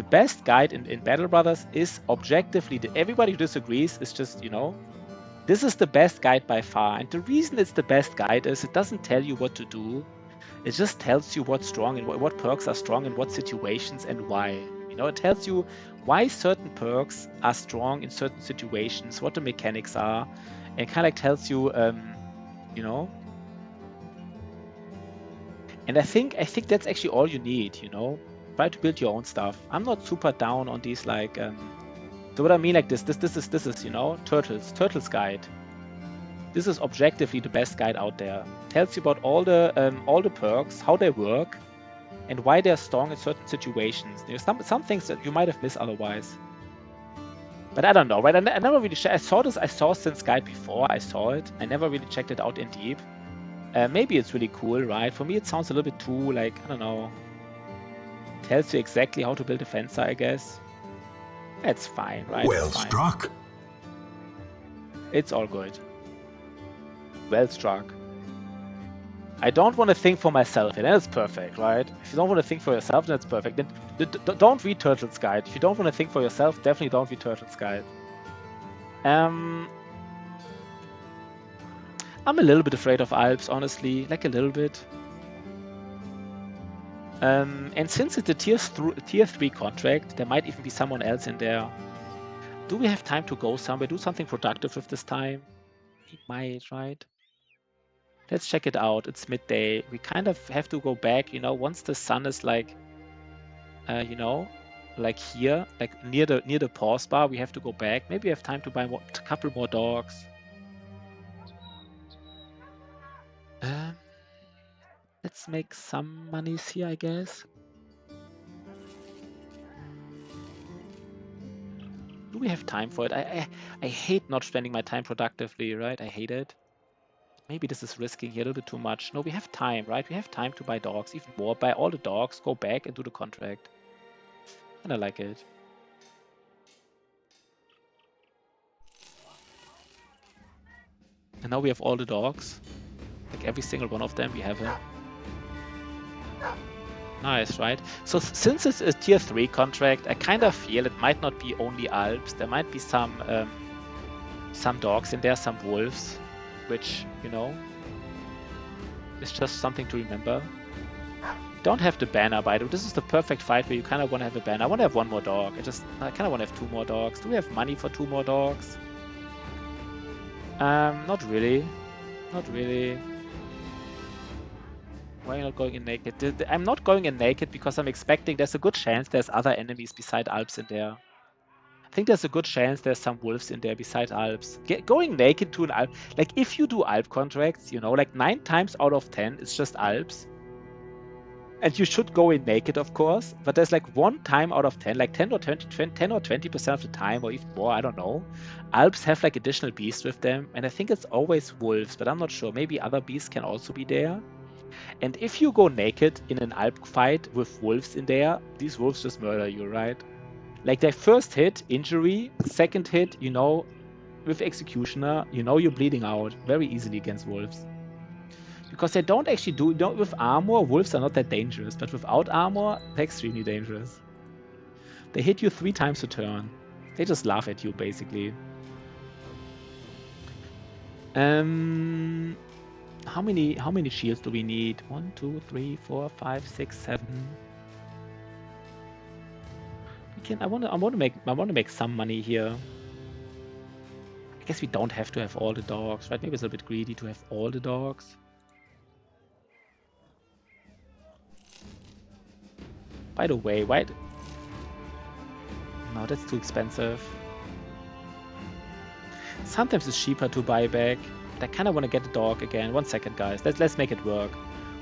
best guide in Battle Brothers is objectively... Everybody who disagrees is just, you know... This is the best guide by far. And the reason it's the best guide is it doesn't tell you what to do. It just tells you what's strong and what perks are strong in what situations and why. You know, it tells you why certain perks are strong in certain situations, what the mechanics are, and kind of like tells you, you know. And I think that's actually all you need, you know. Try to build your own stuff. I'm not super down on these like... So what I mean like this is, you know, Turtles guide. This is objectively the best guide out there. Tells you about all the perks, how they work, and why they're strong in certain situations. There's some things that you might have missed otherwise. But I don't know, right? I never really I saw Sin's guide before. I saw it. I never really checked it out in deep. Maybe it's really cool, right? For me, it sounds a little bit too like, I don't know. Tells you exactly how to build a fencer, I guess. It's fine, right? Well struck. It's all good. Well struck. I don't want to think for myself, and that's perfect, right? If you don't want to think for yourself, then it's perfect. Then don't read Turtles Guide. If you don't want to think for yourself, definitely don't read Turtles Guide. I'm a little bit afraid of Alps, honestly, like a little bit. And since it's a tier 3 contract, there might even be someone else in there. Do we have time to go somewhere, do something productive with this time? We might, right? Let's check it out. It's midday. We kind of have to go back, you know, once the sun is like, you know, like here, like near the pause bar, we have to go back. Maybe we have time to buy a couple more dogs. Let's make some monies here, I guess. Do we have time for it? I hate not spending my time productively, right? I hate it. Maybe this is risking here a little bit too much. No, we have time, right? We have time to buy dogs, even more. Buy all the dogs, go back and do the contract. And I like it. And now we have all the dogs. Like every single one of them, we have him. Nice, right? So since it's a tier 3 contract, I kind of feel it might not be only Alps. There might be some dogs in there, some wolves, which, you know, is just something to remember. Don't have the banner, by the way. This is the perfect fight where you kind of want to have a banner. I want to have one more dog. I kind of want to have 2 more dogs. Do we have money for 2 more dogs? Not really. Not really. Why are you not going in naked? I'm not going in naked because I'm expecting there's a good chance there's other enemies beside Alps in there. I think there's a good chance there's some wolves in there besides Alps. Going naked to an Alp, like if you do Alp contracts, you know, like 9 times out of 10, it's just Alps. And you should go in naked, of course, but there's like 1 time out of 10, like 10 or 20% of the time, or even more, I don't know. Alps have like additional beasts with them, and I think it's always wolves, but I'm not sure. Maybe other beasts can also be there. And if you go naked in an Alp fight with wolves in there, these wolves just murder you, right? Like their first hit, injury, second hit, you know, with Executioner, you know you're bleeding out very easily against wolves. Because they don't actually with armor, wolves are not that dangerous, but without armor, they're extremely dangerous. They hit you 3 times a turn. They just laugh at you, basically. How many shields do we need? 1, 2, 3, 4, 5, 6, 7. I want to make some money here. I guess we don't have to have all the dogs, right? Maybe it's a bit greedy to have all the dogs. By the way, why? No, that's too expensive. Sometimes it's cheaper to buy back. I kind of want to get the dog again. 1 second, guys. Let's make it work.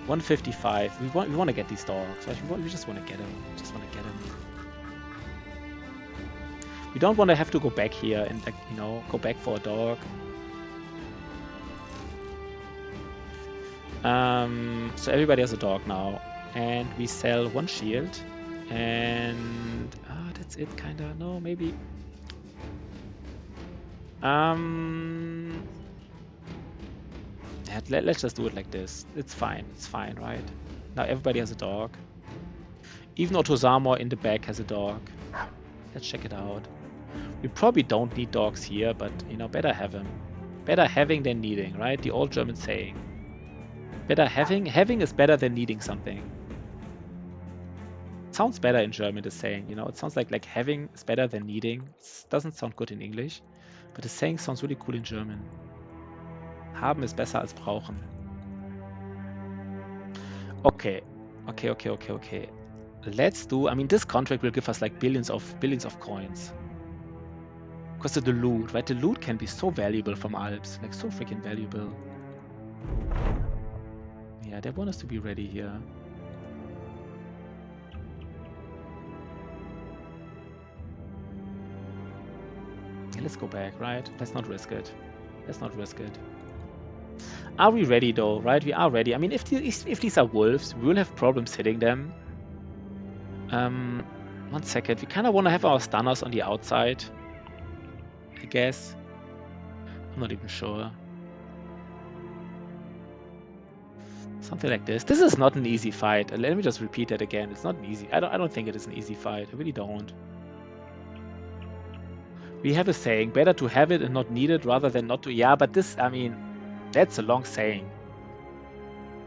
155. We want to get these dogs. Right? We just want to get them. Just want to get them. We don't want to have to go back here and, like, you know, go back for a dog. So everybody has a dog now. And we sell 1 shield. And that's it, kinda. No, maybe. Yeah, let's just do it like this. It's fine, right? Now everybody has a dog. Even Otozamo in the back has a dog. Let's check it out. We probably don't need dogs here, but, you know, better have them. Better having than needing, right? The old German saying. Better having is better than needing something. It sounds better in German, the saying, you know? It sounds like having is better than needing. It doesn't sound good in English, but the saying sounds really cool in German. Haben ist besser als brauchen. Okay. Let's do. I mean, this contract will give us like billions of coins. Because of the loot, right? The loot can be so valuable from Alps, like so freaking valuable. Yeah, they want us to be ready here. Yeah, let's go back, right? Let's not risk it. Are we ready though, right? We are ready. I mean, if these are wolves, we will have problems hitting them. 1 second. We kind of want to have our stunners on the outside, I guess. I'm not even sure. Something like this. This is not an easy fight. Let me just repeat that again. It's not an easy. I don't think it is an easy fight. I really don't. We have a saying, better to have it and not need it rather than not to. Yeah, but this, I mean, that's a long saying.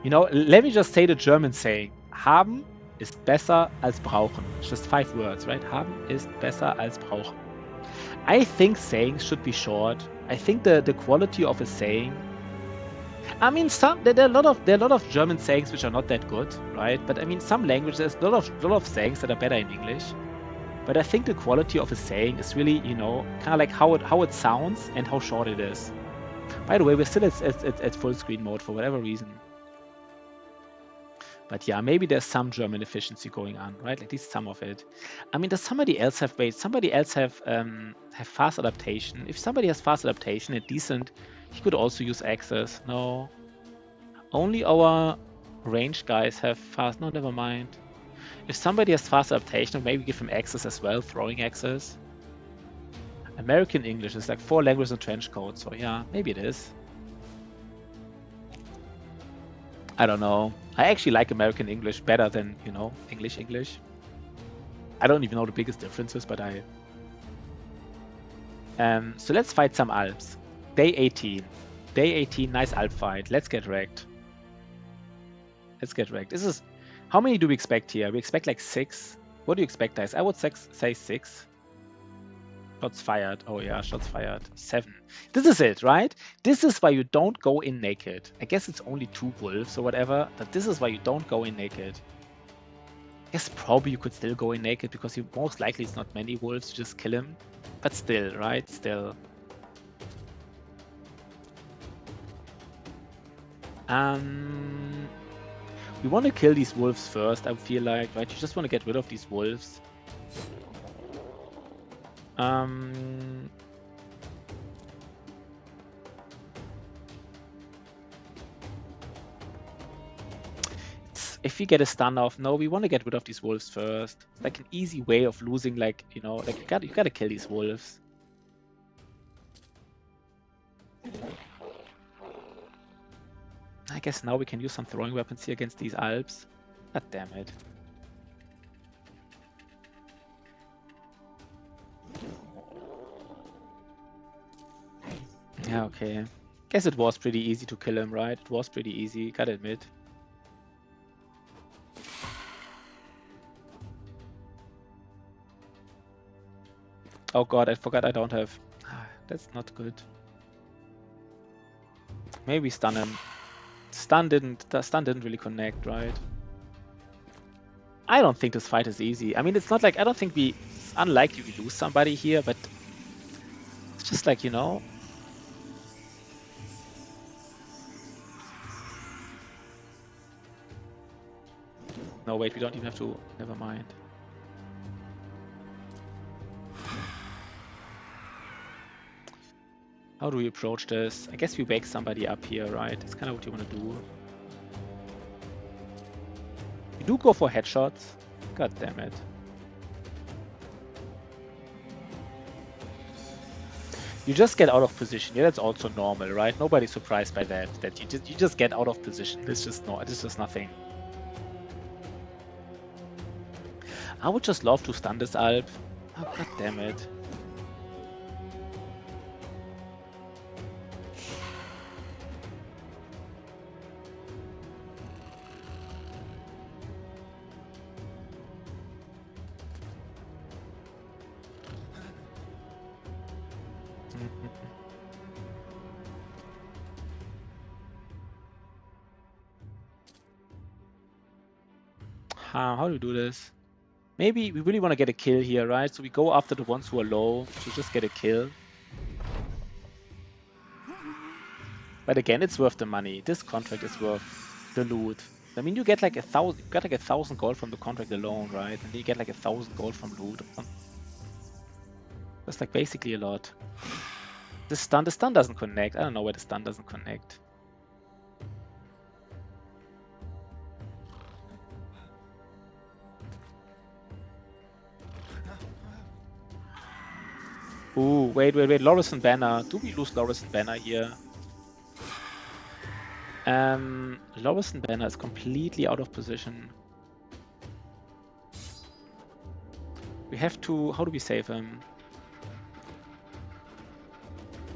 You know, let me just say the German saying. Haben ist besser als brauchen. It's just 5 words, right? Haben ist besser als brauchen. I think sayings should be short. I think the quality of a saying. I mean, there are a lot of German sayings which are not that good, right? But I mean, some languages, there's a lot of sayings that are better in English. But I think the quality of a saying is really, you know, kind of like how it sounds and how short it is. By the way, we're still at full screen mode for whatever reason. But yeah, maybe there's some German efficiency going on, right? At least some of it. I mean, does somebody else have fast adaptation? If somebody has fast adaptation and decent He could also use axes. No. Only our ranged guys have fast. No, never mind. If somebody has fast adaptation, maybe give him axes as well, throwing axes. American English is like 4 languages in trench coat, so yeah, maybe it is. I don't know. I actually like American English better than, you know, English. I don't even know the biggest differences, but I... so let's fight some Alps. Day 18. Day 18, nice Alp fight. Let's get wrecked. Let's get wrecked. This is... How many do we expect here? We expect like 6. What do you expect, guys? I would say 6. Shots fired. Oh yeah, shots fired. 7. This is it, right? This is why you don't go in naked. I guess it's only 2 wolves or whatever, but this is why you don't go in naked. I guess probably you could still go in naked because you most likely it's not many wolves to just kill him. But still, right? Still. We want to kill these wolves first, I feel like, right? You just want to get rid of these wolves. If we get a stun off, no, we want to get rid of these wolves first. It's like an easy way of losing, like, you know, like you gotta kill these wolves. I guess now we can use some throwing weapons here against these Alps. God damn it. Yeah, okay. Guess it was pretty easy to kill him, right? It was pretty easy, gotta admit. Oh god, I forgot I don't have... That's not good. Maybe stun him. The stun didn't really connect, right? I don't think this fight is easy. I mean, it's not like... I don't think we... It's unlikely we lose somebody here, but... It's just like, you know... No, wait, we don't even have to... Never mind. How do we approach this? I guess we wake somebody up here, right? That's kind of what you want to do. You do go for headshots. God damn it. You just get out of position. Yeah, that's also normal, right? Nobody's surprised by that. That you just get out of position. It's just nothing. I would just love to stun this Alp. Oh, god damn it. How do we do this? Maybe we really want to get a kill here, right? So we go after the ones who are low to just get a kill. But again, it's worth the money. This contract is worth the loot. I mean, you get like 1,000. You got like 1,000 gold from the contract alone, right? And then you get like 1,000 gold from loot. That's like basically a lot. The stun doesn't connect. I don't know why the stun doesn't connect. Ooh, wait. Loris and Banner. Do we lose Loris and Banner here? Loris and Banner is completely out of position. We have to... How do we save him?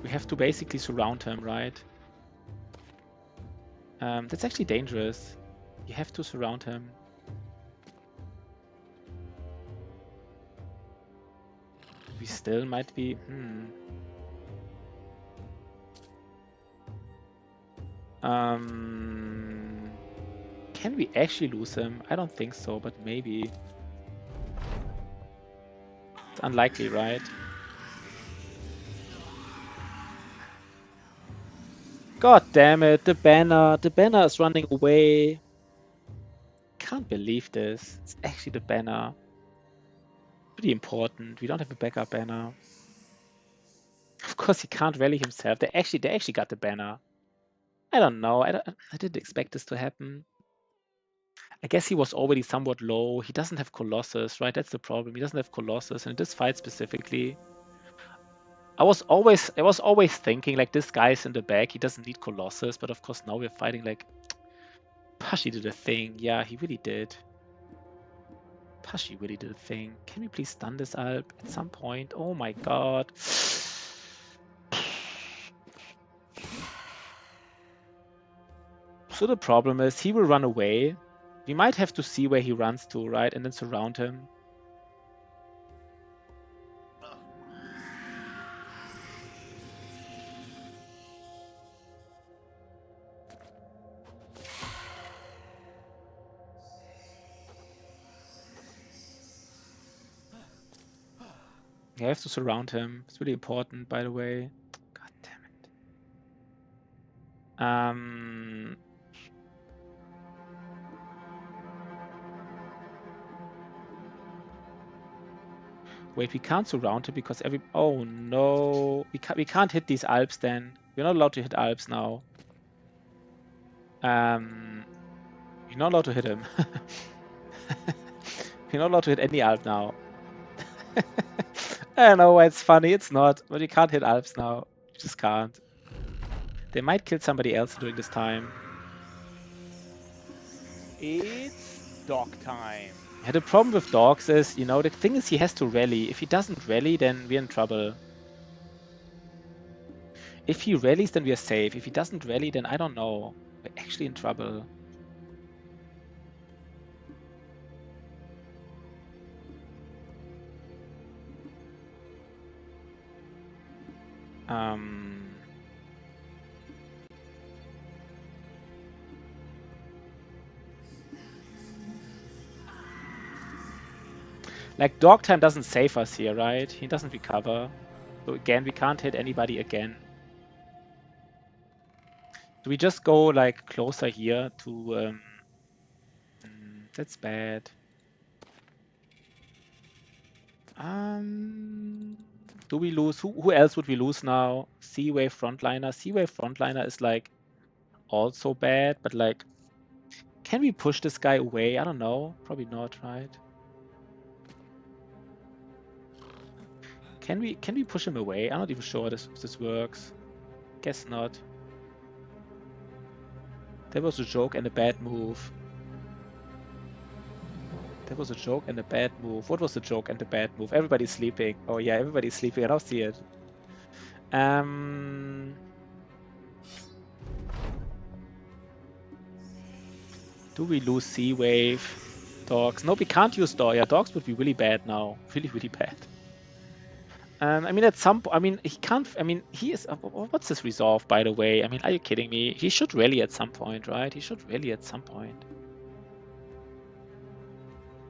We have to basically surround him, right? That's actually dangerous. You have to surround him. We still might be... Can we actually lose him? I don't think so, but maybe. It's unlikely, right? God damn it, the banner is running away. Can't believe this. It's actually the banner. Pretty important. We don't have a backup banner. Of course, he can't rally himself. They actually got the banner. I don't know. I didn't expect this to happen. I guess he was already somewhat low. He doesn't have Colossus, right? That's the problem. He doesn't have Colossus, and in this fight specifically, I was always thinking like this guy's in the back. He doesn't need Colossus, but of course now we're fighting like Pashi did a thing. Yeah, he really did. Pashi really did a thing. Can we please stun this Alp at some point? Oh my god. So the problem is he will run away. We might have to see where he runs to, right? And then surround him. You have to surround him. It's really important, by the way. God damn it. Wait, we can't surround him because every... Oh no. We can't hit these Alps then. We're not allowed to hit Alps now. You're not allowed to hit him. You're not allowed to hit any Alp now. I don't know why it's funny. It's not. But you can't hit Alps now. You just can't. They might kill somebody else during this time. It's dog time. Yeah, the problem with dogs is, you know, the thing is he has to rally. If he doesn't rally, then we're in trouble. If he rallies, then we are safe. If he doesn't rally, then I don't know. We're actually in trouble. Like, dog time doesn't save us here, right? He doesn't recover. So again, we can't hit anybody again. Do we just go, like, closer here to... that's bad. Do we lose? Who else would we lose now? Sea-Wave Frontliner. Sea-Wave Frontliner is, like, also bad, but, like... Can we push this guy away? I don't know. Probably not, right? Can we push him away? I'm not even sure this works. Guess not. That was a joke and a bad move. That was a joke and a bad move. What was the joke and the bad move? Everybody's sleeping. Oh yeah, everybody's sleeping. I don't see it. Do we lose Sea-Wave? Dogs? No, we can't use dogs. Yeah, dogs would be really bad now. Really, really bad. I mean, at some point, I mean, he can't, I mean, he is, what's his resolve, by the way? I mean, are you kidding me? He should rally at some point, right? He should rally at some point.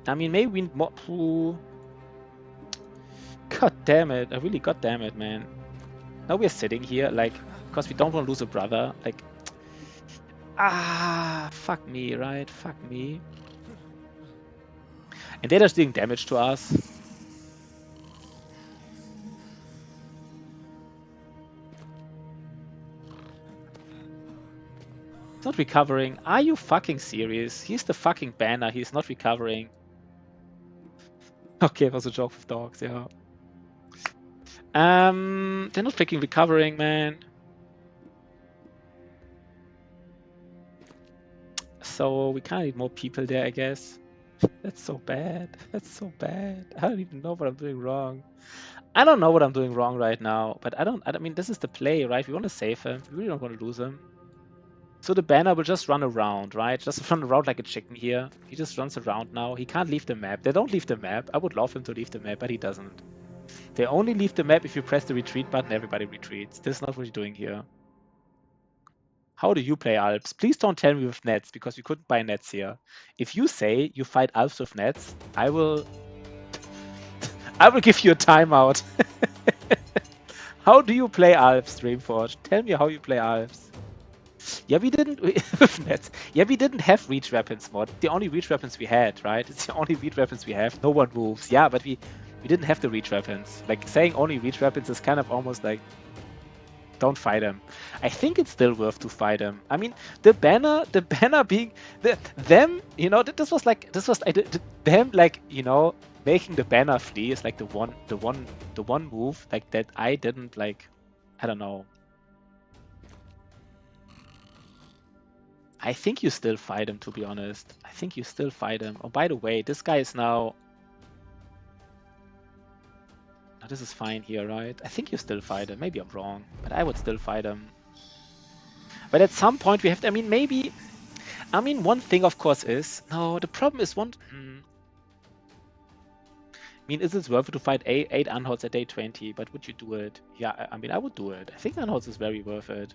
I mean, maybe we need more. God damn it. I really, god damn it, man. Now we're sitting here, like, because we don't want to lose a brother. Like, fuck me, right? Fuck me. And they're just doing damage to us. He's not recovering. Are you fucking serious? He's the fucking banner. He's not recovering. Okay, it was a joke with dogs, yeah. They're not freaking recovering, man. So we can't need more people there, I guess. That's so bad. That's so bad. I don't even know what I'm doing wrong. I don't know what I'm doing wrong right now, but I mean, this is the play, right? We want to save him. We really don't want to lose him. So the banner will just run around, right? Just run around like a chicken here. He just runs around now. He can't leave the map. They don't leave the map. I would love him to leave the map, but he doesn't. They only leave the map if you press the retreat button, everybody retreats. This is not what you're doing here. How do you play Alps? Please don't tell me with nets, because you couldn't buy nets here. If you say you fight Alps with nets, I will give you a timeout. How do you play Alps, Dreamforge? Tell me how you play Alps. Yeah, we didn't with nets. Yeah, we didn't have reach weapons mod. The only reach weapons we had, right? It's the only reach weapons we have. No one moves. Yeah, but we We didn't have the reach weapons. Like, saying only reach weapons is kind of almost like, don't fight him. I think it's still worth to fight him. I mean, the banner being them, you know, this was them, like, you know, making the banner flee is like the one move like that I didn't like. I don't know. I think you still fight him, to be honest. I think you still fight him. Oh, by the way, this guy is now. Oh, this is fine here, right? I think you still fight him. Maybe I'm wrong, but I would still fight him. But at some point we have to, I mean, maybe, I mean, one thing of course is, no, the problem is I mean, is it worth it to fight 8 Unholds at day 20? But would you do it? Yeah, I mean, I would do it. I think Unholds is very worth it.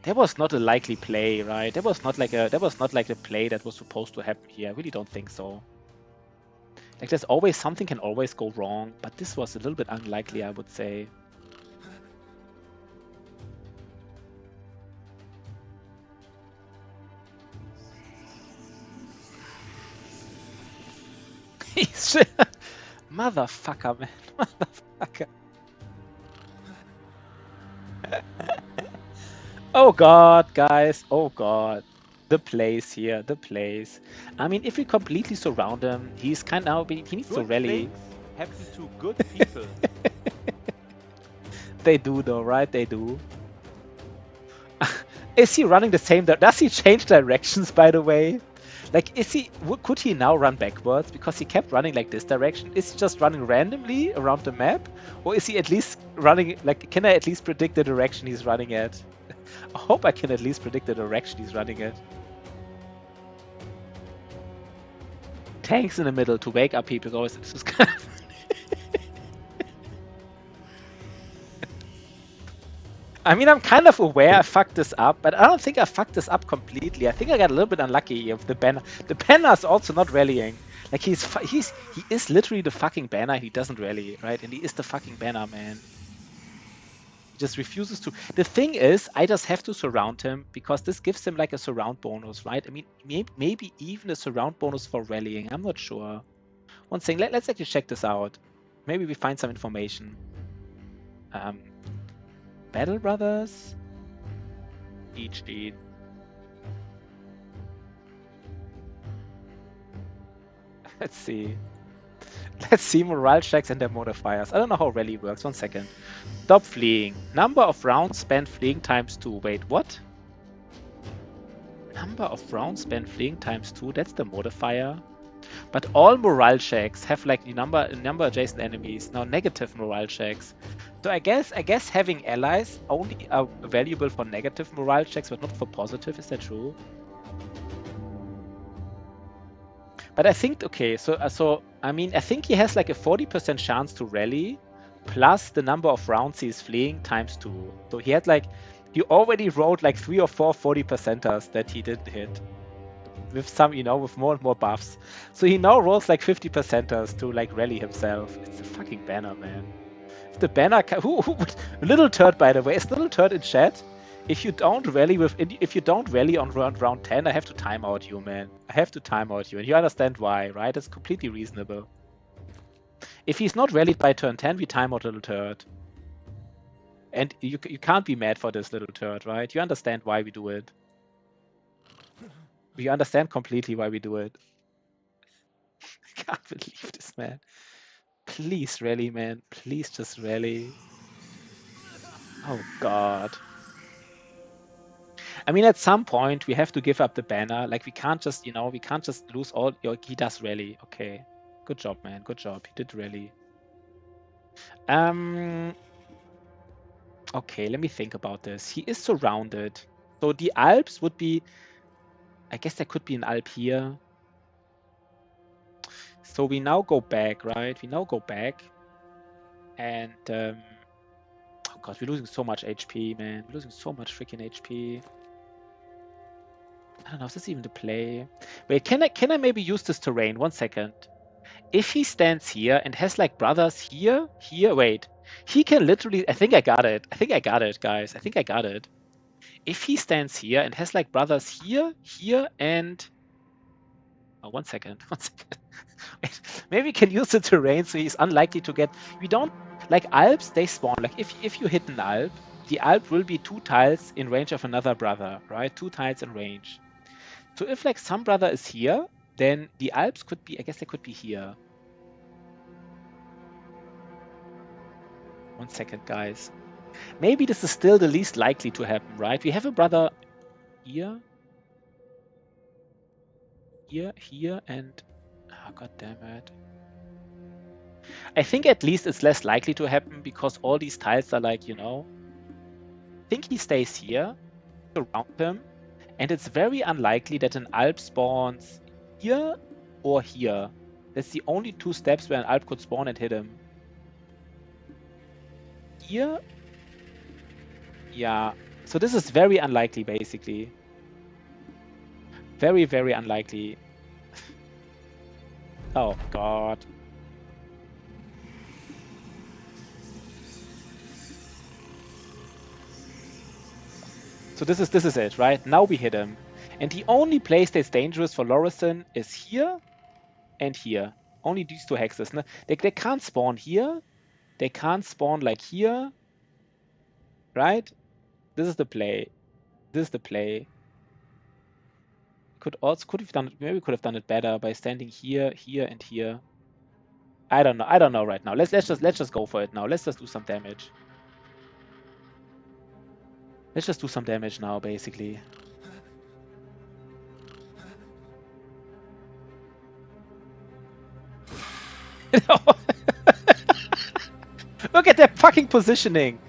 That was not a likely play, right? That was not like a play that was supposed to happen here. I really don't think so. Like, there's always something can always go wrong, but this was a little bit unlikely, I would say. Motherfucker, man. Motherfucker. Oh god, guys. Oh god. The plays here. The plays. I mean, if we completely surround him, he's kind of... He needs to rally. Things happen to good people. They do, though, right? They do. Is he running the same... Does he change directions, by the way? Like, could he now run backwards? Because he kept running like this direction. Is he just running randomly around the map? Or is he at least running, like, can I at least predict the direction he's running at? I hope I can at least predict the direction he's running at. Tanks in the middle to wake up people. Always, this is kind of... I mean, I'm kind of aware I fucked this up, but I don't think I fucked this up completely. I think I got a little bit unlucky here with the banner. The banner is also not rallying. Like, he is literally the fucking banner. He doesn't rally, right? And he is the fucking banner, man. He just refuses to. The thing is, I just have to surround him because this gives him like a surround bonus, right? I mean, maybe even a surround bonus for rallying. I'm not sure. One thing, let's actually check this out. Maybe we find some information. Battle Brothers? Cheat sheet. Let's see. Let's see morale checks and their modifiers. I don't know how rally works. 1 second. Stop fleeing. Number of rounds spent fleeing times 2. Wait, what? Number of rounds spent fleeing times 2. That's the modifier. But all morale checks have like the number adjacent enemies. Now negative morale checks. So I guess having allies only are valuable for negative morale checks, but not for positive. Is that true? But I think, okay, so I mean, I think he has like a 40% chance to rally, plus the number of rounds he's fleeing times 2. So he had like, he already rolled like 3 or 4 40%ers that he didn't hit. With some, you know, with more and more buffs. So he now rolls like 50%ers to like rally himself. It's a fucking banner, man. If the banner, who little turd, by the way, is little turd in chat. If you don't rally on round 10, I have to time out you, man. I have to time out you, and you understand why, right? It's completely reasonable. If he's not rallied by turn 10, we time out little turd. And you can't be mad for this little turd, right? You understand why we do it. You understand completely why we do it. I can't believe this, man. Please rally, man. Please just rally. Oh, God. I mean, at some point, we have to give up the banner. Like, we can't just, you know, we can't just lose all... He does rally. Okay. Good job, man. Good job. He did rally. Okay, let me think about this. He is surrounded. So the Alps would be... I guess there could be an Alp here. So we now go back, right? We now go back. And... oh god, we're losing so much HP, man. We're losing so much freaking HP. I don't know, is this even the play? Wait, can I maybe use this terrain? 1 second. If he stands here and has like brothers here, wait. He can literally... I think I got it. I think I got it, guys. I think I got it. If he stands here and has like brothers here, and... Oh, 1 second. 1 second. Maybe we can use the terrain so he's unlikely to get... We don't... Like Alps, they spawn. Like if you hit an Alp, the Alp will be 2 tiles in range of another brother, right? 2 tiles in range. So if like some brother is here, then the Alps could be... I guess they could be here. 1 second, guys. Maybe this is still the least likely to happen, right? We have a brother here. Here, and... Oh, God damn it. I think at least it's less likely to happen because all these tiles are like, you know... I think he stays here, around him, and it's very unlikely that an Alp spawns here or here. That's the only 2 steps where an Alp could spawn and hit him. Here? Yeah. So this is very unlikely, basically. Very, very unlikely. Oh, God. So this is it, right? Now we hit him. And the only place that's dangerous for Lorison is here and here. Only these 2 hexes. No? They can't spawn here. They can't spawn like here. Right? This is the play. This is the play. Could have done it, maybe we could have done it better by standing here, here, and here. I don't know. I don't know right now. Let's just go for it now. Let's just do some damage. Let's just do some damage now, basically. Look at their fucking positioning.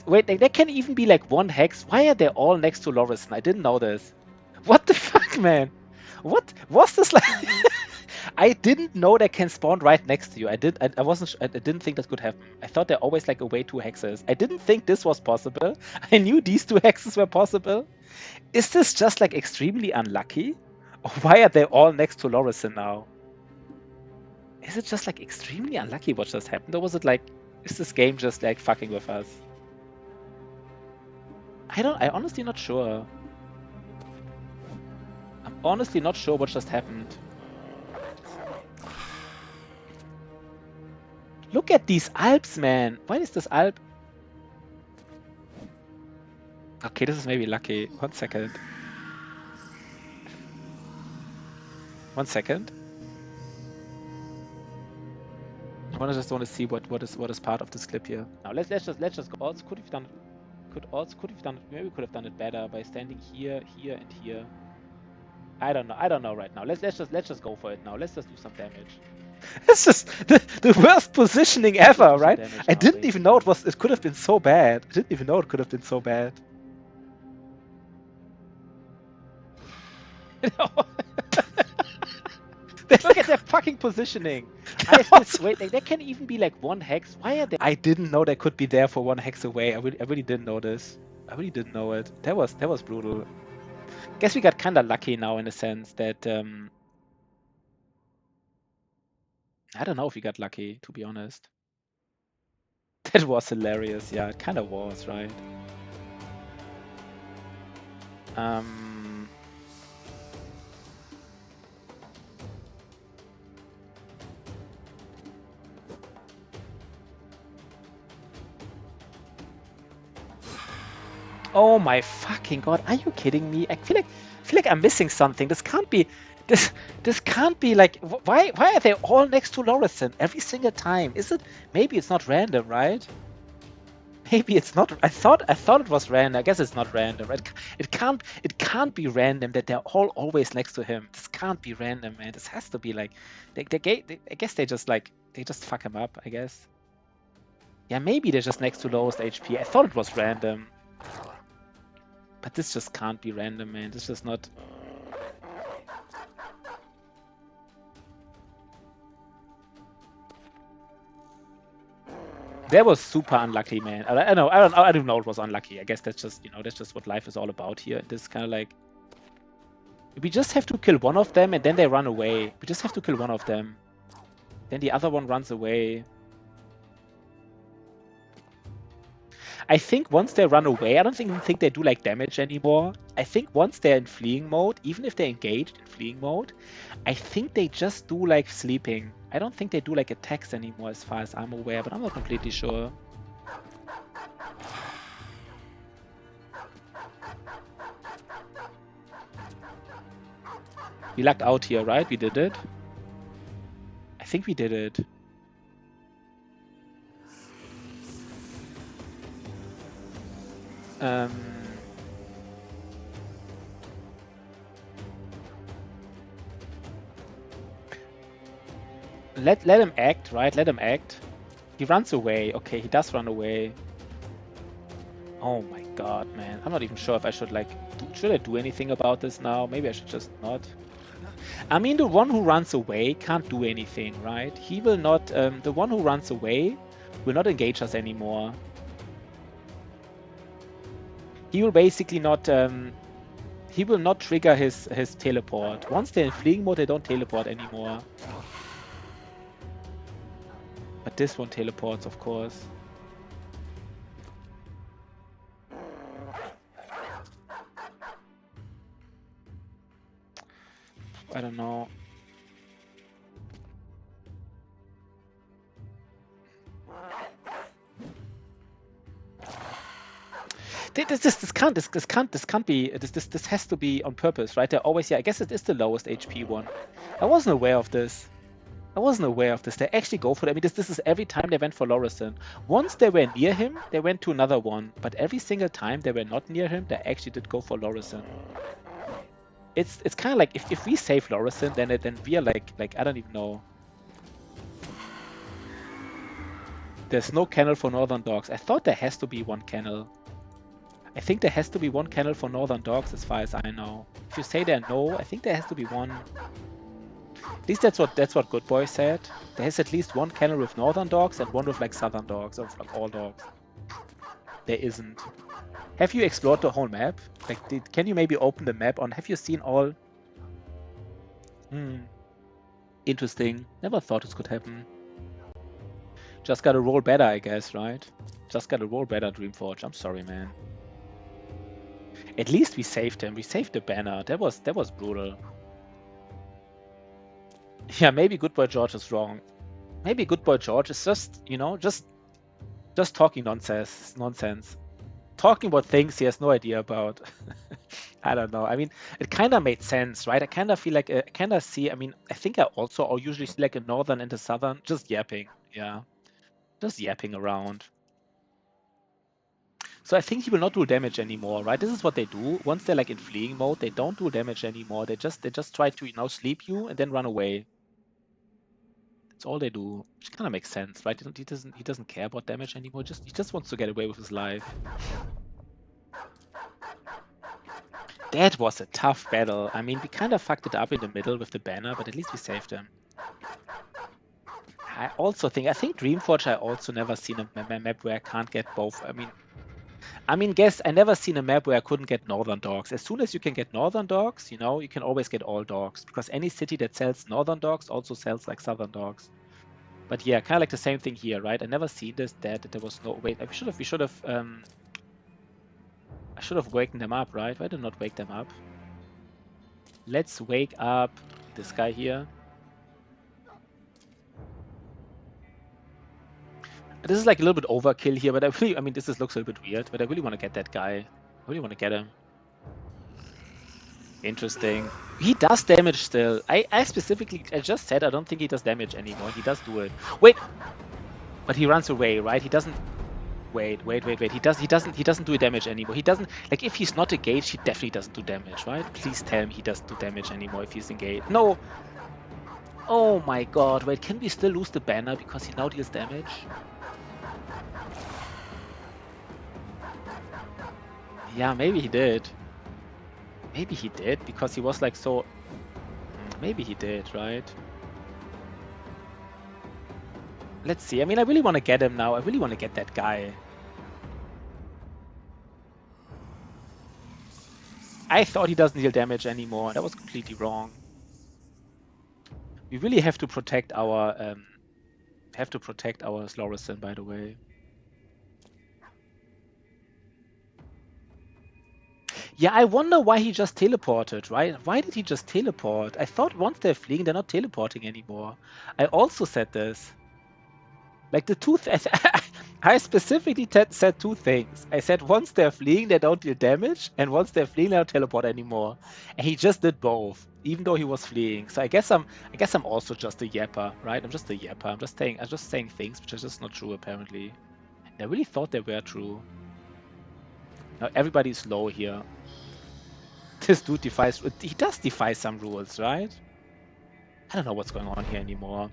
Wait, they can even be like 1 hex. Why are they all next to Lorison? I didn't know this. What the fuck, man? What was this like? I didn't know they can spawn right next to you. I didn't think that could happen. I thought they're always like away 2 hexes. I didn't think this was possible. I knew these 2 hexes were possible. Is this just like extremely unlucky? Or why are they all next to Lorison now? Is it just like extremely unlucky what just happened? Or was it like, is this game just like fucking with us? I'm honestly not sure. I'm honestly not sure what just happened. Look at these Alps, man. Why is this Alp? Okay, this is maybe lucky. 1 second. 1 second. I just want to see what is part of this clip here. Now let's just go. Also could have done maybe we could have done it better by standing here, here, and here. I don't know right now. Let's just go for it now. Let's just do some damage. It's just the worst positioning ever, right? I didn't even know it could have been so bad. I didn't even know it could have been so bad. Look at their fucking positioning. Wait, they can even be like 1 hex. Why are they? I didn't know they could be there for 1 hex away. I really didn't know this. I really didn't know it. That was brutal. Guess we got kind of lucky now in a sense that I don't know if we got lucky, to be honest. That was hilarious. Yeah, it kind of was, right? Oh my fucking god! Are you kidding me? I feel like I'm missing something. This can't be. This can't be like. Why are they all next to Lorison every single time? Is it? Maybe it's not random, right? Maybe it's not. I thought it was random. I guess it's not random, right? It can't be random that they're all always next to him. This can't be random, man. This has to be like. I guess they just fuck him up. I guess. Yeah, maybe they're just next to lowest HP. I thought it was random. But this just can't be random, man. This is just not... That was super unlucky, man. I don't know it was unlucky. I guess that's just, that's just what life is all about here. This kind of like... We just have to kill one of them and then they run away. We just have to kill one of them. Then the other one runs away. I think once they run away, I don't even think they do like damage anymore. I think once they're in fleeing mode, even if they're engaged in fleeing mode, I think they just do like sleeping. I don't think they do like attacks anymore as far as I'm aware, but I'm not completely sure. We lucked out here, right? We did it. I think we did it. Let him act, right? Let him act. He runs away. Okay, he does run away. Oh my god, man. I'm not even sure if I should like... should I do anything about this now? Maybe I should just not. I mean, the one who runs away can't do anything, right? He will not... the one who runs away will not engage us anymore. He will basically not... he will not trigger his teleport. Once they're in fleeing mode, they don't teleport anymore. But this one teleports, of course. I don't know. This can't be. This has to be on purpose, right? They're always, yeah. I guess it is the lowest HP one. I wasn't aware of this. They actually go for it. I mean, this is every time they went for Lorison. Once they were near him, they went to another one. But every single time they were not near him, they actually did go for Lorison. It's kind of like if we save Lorison, then we are like I don't even know. There's no kennel for Northern Dogs. I thought there has to be one kennel. I think there has to be one kennel for Northern Dogs, as far as I know. If you say there no, I think there has to be one. At least that's what Good Boy said. There is at least one kennel with Northern Dogs and one with like Southern Dogs, or like all dogs. There isn't. Have you explored the whole map? Like, can you maybe open the map on? Have you seen all? Interesting. Never thought this could happen. Just gotta roll better, I guess, right? Just gotta roll better, Dreamforge. I'm sorry, man. At least we saved him. We saved the banner. That was brutal. Yeah, maybe Good Boy George is wrong. Maybe Good Boy George is just, you know, just talking nonsense. Talking about things he has no idea about. I don't know. I mean, it kind of made sense, right? I kind of feel like, I kind of see, I mean, I think I also usually see like a northern and a southern, just yapping. Yeah. Just yapping around. So I think he will not do damage anymore, right? This is what they do. Once they're like in fleeing mode, they don't do damage anymore. They just try to, you know, sleep you and then run away. That's all they do. Which kind of makes sense, right? He doesn't care about damage anymore. He just wants to get away with his life. That was a tough battle. I mean, we kind of fucked it up in the middle with the banner, but at least we saved him. I think Dreamforge, I also never seen a map where I can't get both. I mean, guess I never seen a map where I couldn't get Northern Dogs. As soon as you can get Northern Dogs, you know, you can always get all dogs, because any city that sells Northern Dogs also sells like Southern Dogs. But yeah, kind of like the same thing here, right? I never seen that there was no... Wait, I should have waken them up, right? Why did I not wake them up? Let's wake up this guy here. This is like a little bit overkill here, but I mean, this looks a little bit weird, but I really want to get that guy. I really want to get him. Interesting. He does damage still. I just said I don't think he does damage anymore. He does do it. Wait! But he runs away, right? He doesn't... Wait. He doesn't do damage anymore. He doesn't... Like, if he's not engaged, he definitely doesn't do damage, right? Please tell me he doesn't do damage anymore if he's engaged. No! Oh my god. Wait, can we still lose the banner because he now deals damage? Yeah, maybe he did. Maybe he did, because he was like so... Maybe he did, right? Let's see. I mean, I really want to get him now. I really want to get that guy. I thought he doesn't deal damage anymore. That was completely wrong. We really have to protect our... Slorison, by the way. Yeah, I wonder why he just teleported, right? Why did he just teleport? I thought once they're fleeing, they're not teleporting anymore. I also said this. Like the two, I specifically said two things. I said once they're fleeing, they don't deal damage, and once they're fleeing, they don't teleport anymore. And he just did both, even though he was fleeing. So I guess I'm also just a yapper, right? I'm just a yapper. I'm just saying things which are just not true apparently. And I really thought they were true. Now everybody's low here. This dude defies. He does defy some rules, right? I don't know what's going on here anymore.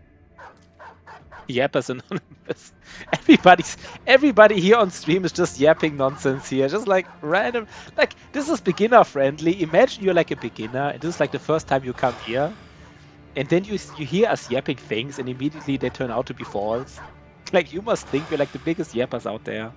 Yappers Anonymous. Everybody here on stream is just yapping nonsense here. Just like random. Like, this is beginner friendly. Imagine you're like a beginner and this is like the first time you come here. And then you hear us yapping things and immediately they turn out to be false. Like, you must think we're like the biggest yappers out there.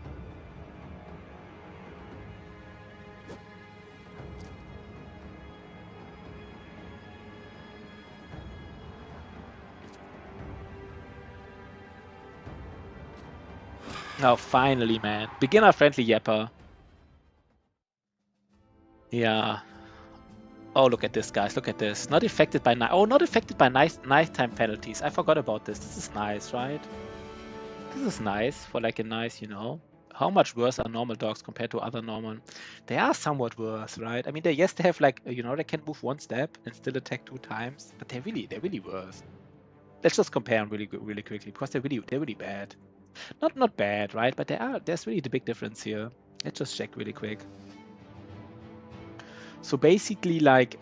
Oh, finally, man. Beginner friendly yapper. Yeah. Oh, look at this, guys. Look at this. Not affected by night. Oh, not affected by nighttime penalties. I forgot about this. This is nice, right? This is nice for like a nice, How much worse are normal dogs compared to other normal? They are somewhat worse, right? I mean, they have like, they can move one step and still attack 2 times, but they're really worse. Let's just compare them really quickly because they're really bad. Not bad, right? But there's really the big difference here. Let's just check really quick. So basically, like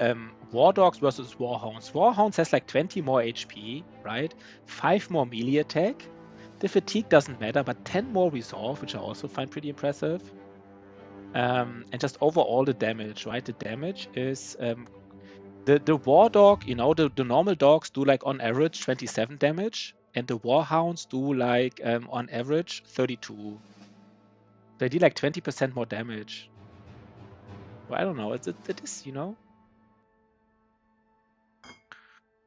War Dogs versus Warhounds. Warhounds has like 20 more HP, right? 5 more melee attack. The fatigue doesn't matter, but 10 more resolve, which I also find pretty impressive. And just overall the damage, right? The damage is the War Dog, the normal dogs do like on average 27 damage, and the Warhounds do like on average 32. They do like 20% more damage. Well, I don't know. It is,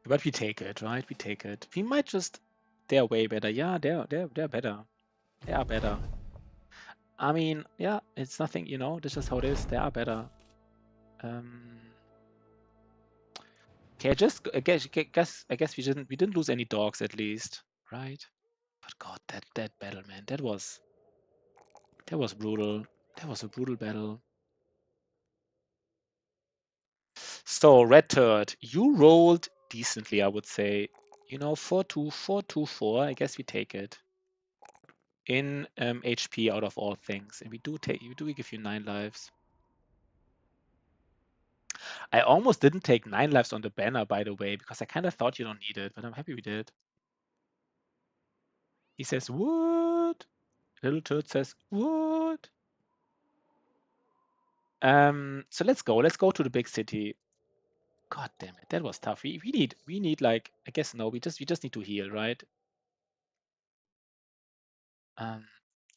But we take it, right? We take it. We might just. They're way better. Yeah, they're better. They are better. I mean, yeah, it's nothing. This is how it is. They are better. Okay, I guess we didn't lose any dogs at least, right? But God, that battle, man, that was brutal. That was a brutal battle. So Red Turd, you rolled decently, I would say. 4-2, 4-2, 4. I guess we take it. In HP out of all things, and we do give you 9 lives. I almost didn't take 9 lives on the banner, by the way, because I kind of thought you don't need it, but I'm happy we did. He says, "What?" Little Turd says, "What?" So let's go. Let's go to the big city. God damn it, that was tough. We need like, I guess no. We just need to heal, right?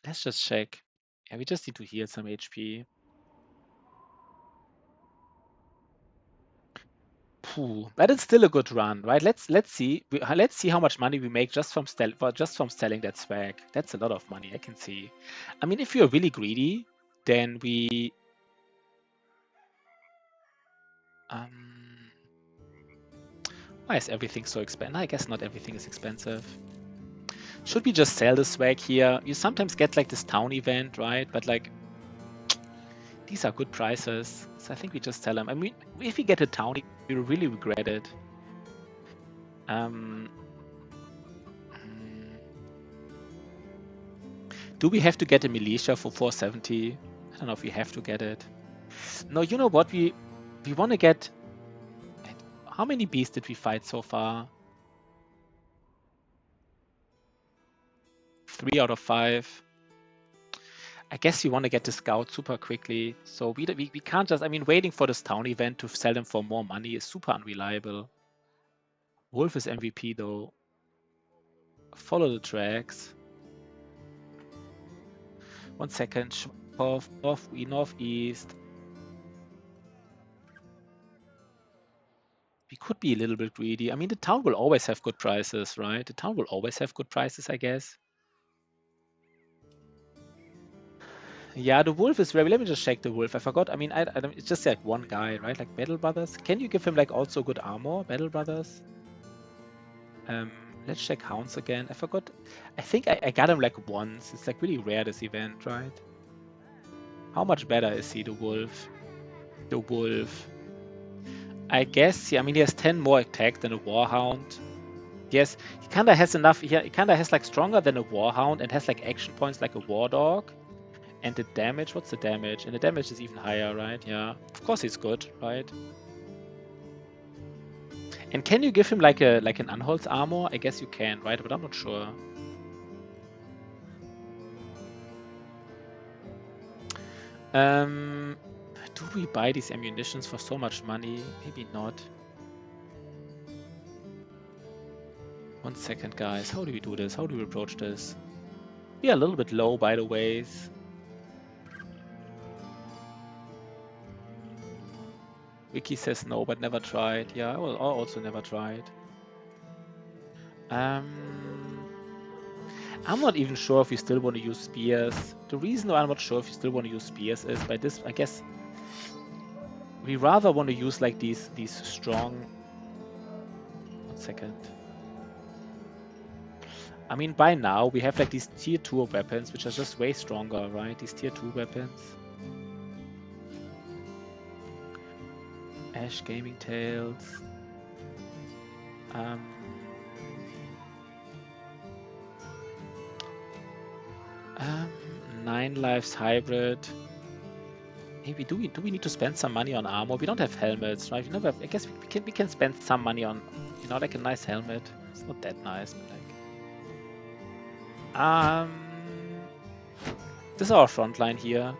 Let's just check. Yeah, we just need to heal some HP. But it's still a good run, right? Let's see. Let's see how much money we make just from selling that swag. That's a lot of money, I can see. I mean, if you're really greedy, then we. Why is everything so expensive? I guess not everything is expensive. Should we just sell the swag here? You sometimes get like this town event, right? But like, these are good prices, so I think we just sell them. I mean, if we get a town, we will really regret it. Do we have to get a militia for 470? I don't know if we have to get it. No, you know what? We want to get. How many beasts did we fight so far? 3 out of 5. I guess we want to get the scout super quickly. So we can't just. I mean, waiting for this town event to sell them for more money is super unreliable. Wolf is MVP though. Follow the tracks. 1 second. Northeast. We could be a little bit greedy. I mean, the town will always have good prices, right? The town will always have good prices, I guess. Yeah, the wolf is very. Let me just check the wolf. I forgot. I mean, I don't, it's just like one guy, right? Like Battle Brothers. Can you give him like also good armor, Battle Brothers? Let's check hounds again. I forgot. I think I got him like once. It's like really rare this event, right? How much better is he, the wolf? The wolf. I guess. Yeah, I mean, he has 10 more attack than a warhound. Yes, he kind of has enough. He kind of has like stronger than a warhound and has like action points like a war dog. And the damage, what's the damage? And the damage is even higher, right? Yeah, of course he's good, right? And can you give him like an Unholds armor? I guess you can, right? But I'm not sure. Do we buy these ammunitions for so much money? Maybe not. 1 second, guys. How do we do this? How do we approach this? We are a little bit low, by the way. Wiki says no, but never tried. Yeah, I also never tried. I'm not even sure if you still want to use spears. The reason why I'm not sure if you still want to use spears is by this, I guess, we rather want to use like these strong. 1 second. I mean, by now we have like these tier 2 weapons, which are just way stronger, right? These tier 2 weapons. Ash Gaming Tales. 9 lives hybrid. Maybe do we need to spend some money on armor? We don't have helmets, right? I guess we can spend some money on, you know, like a nice helmet. It's not that nice, but like this is our front line here.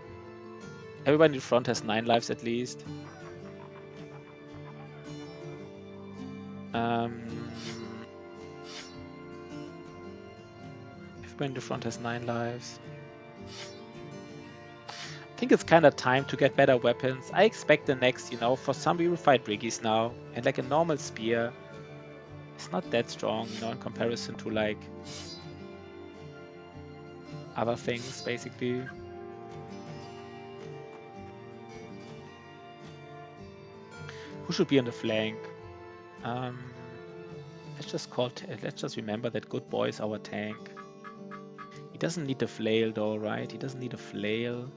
Everybody in front has 9 lives at least. Everybody in the front has 9 lives. I think it's kind of time to get better weapons. I expect the next, you know, for some we will fight Briggies now, and like a normal spear, it's not that strong, you know, in comparison to like other things, basically. Who should be on the flank? Let's just remember that Good Boy is our tank. He doesn't need the flail though, right? He doesn't need a flail.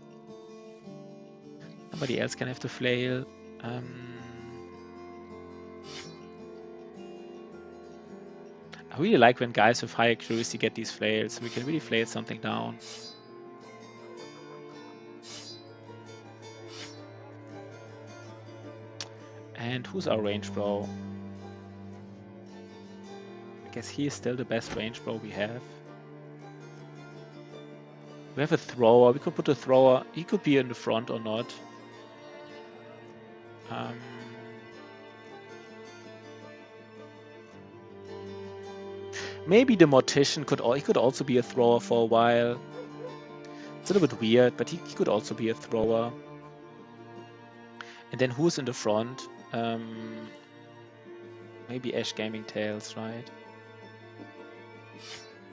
Somebody else can have the flail. I really like when guys with high accuracy get these flails. We can really flail something down. And who's our range bro? I guess he is still the best range bro we have. We have a thrower. We could put a thrower. He could be in the front or not. Maybe the Mortician could also be a thrower for a while. It's a little bit weird, but he could also be a thrower. And then who's in the front? Maybe Ash Gaming Tales, right?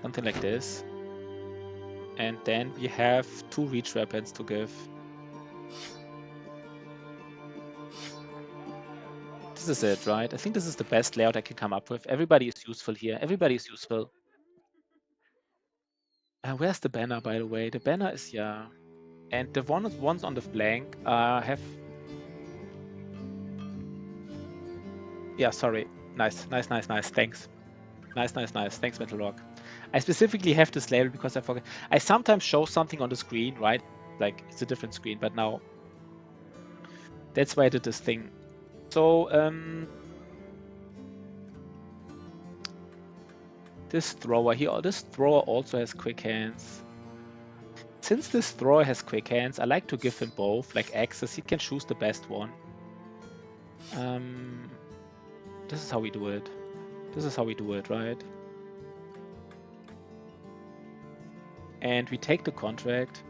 Something like this. And then we have 2 reach weapons to give. This is it, right? I think this is the best layout I can come up with. Everybody is useful here. Everybody is useful. Where's the banner, by the way? The banner is, yeah. And the ones on the flank have... Yeah, sorry. Nice. Thanks. Nice. Thanks, Metal Rock. I specifically have this label because I forget. I sometimes show something on the screen, right? Like, it's a different screen, but now... That's why I did this thing. So, this thrower also has quick hands. Since this thrower has quick hands, I like to give him both, like axes. He can choose the best one. This is how we do it. Right? And we take the contract.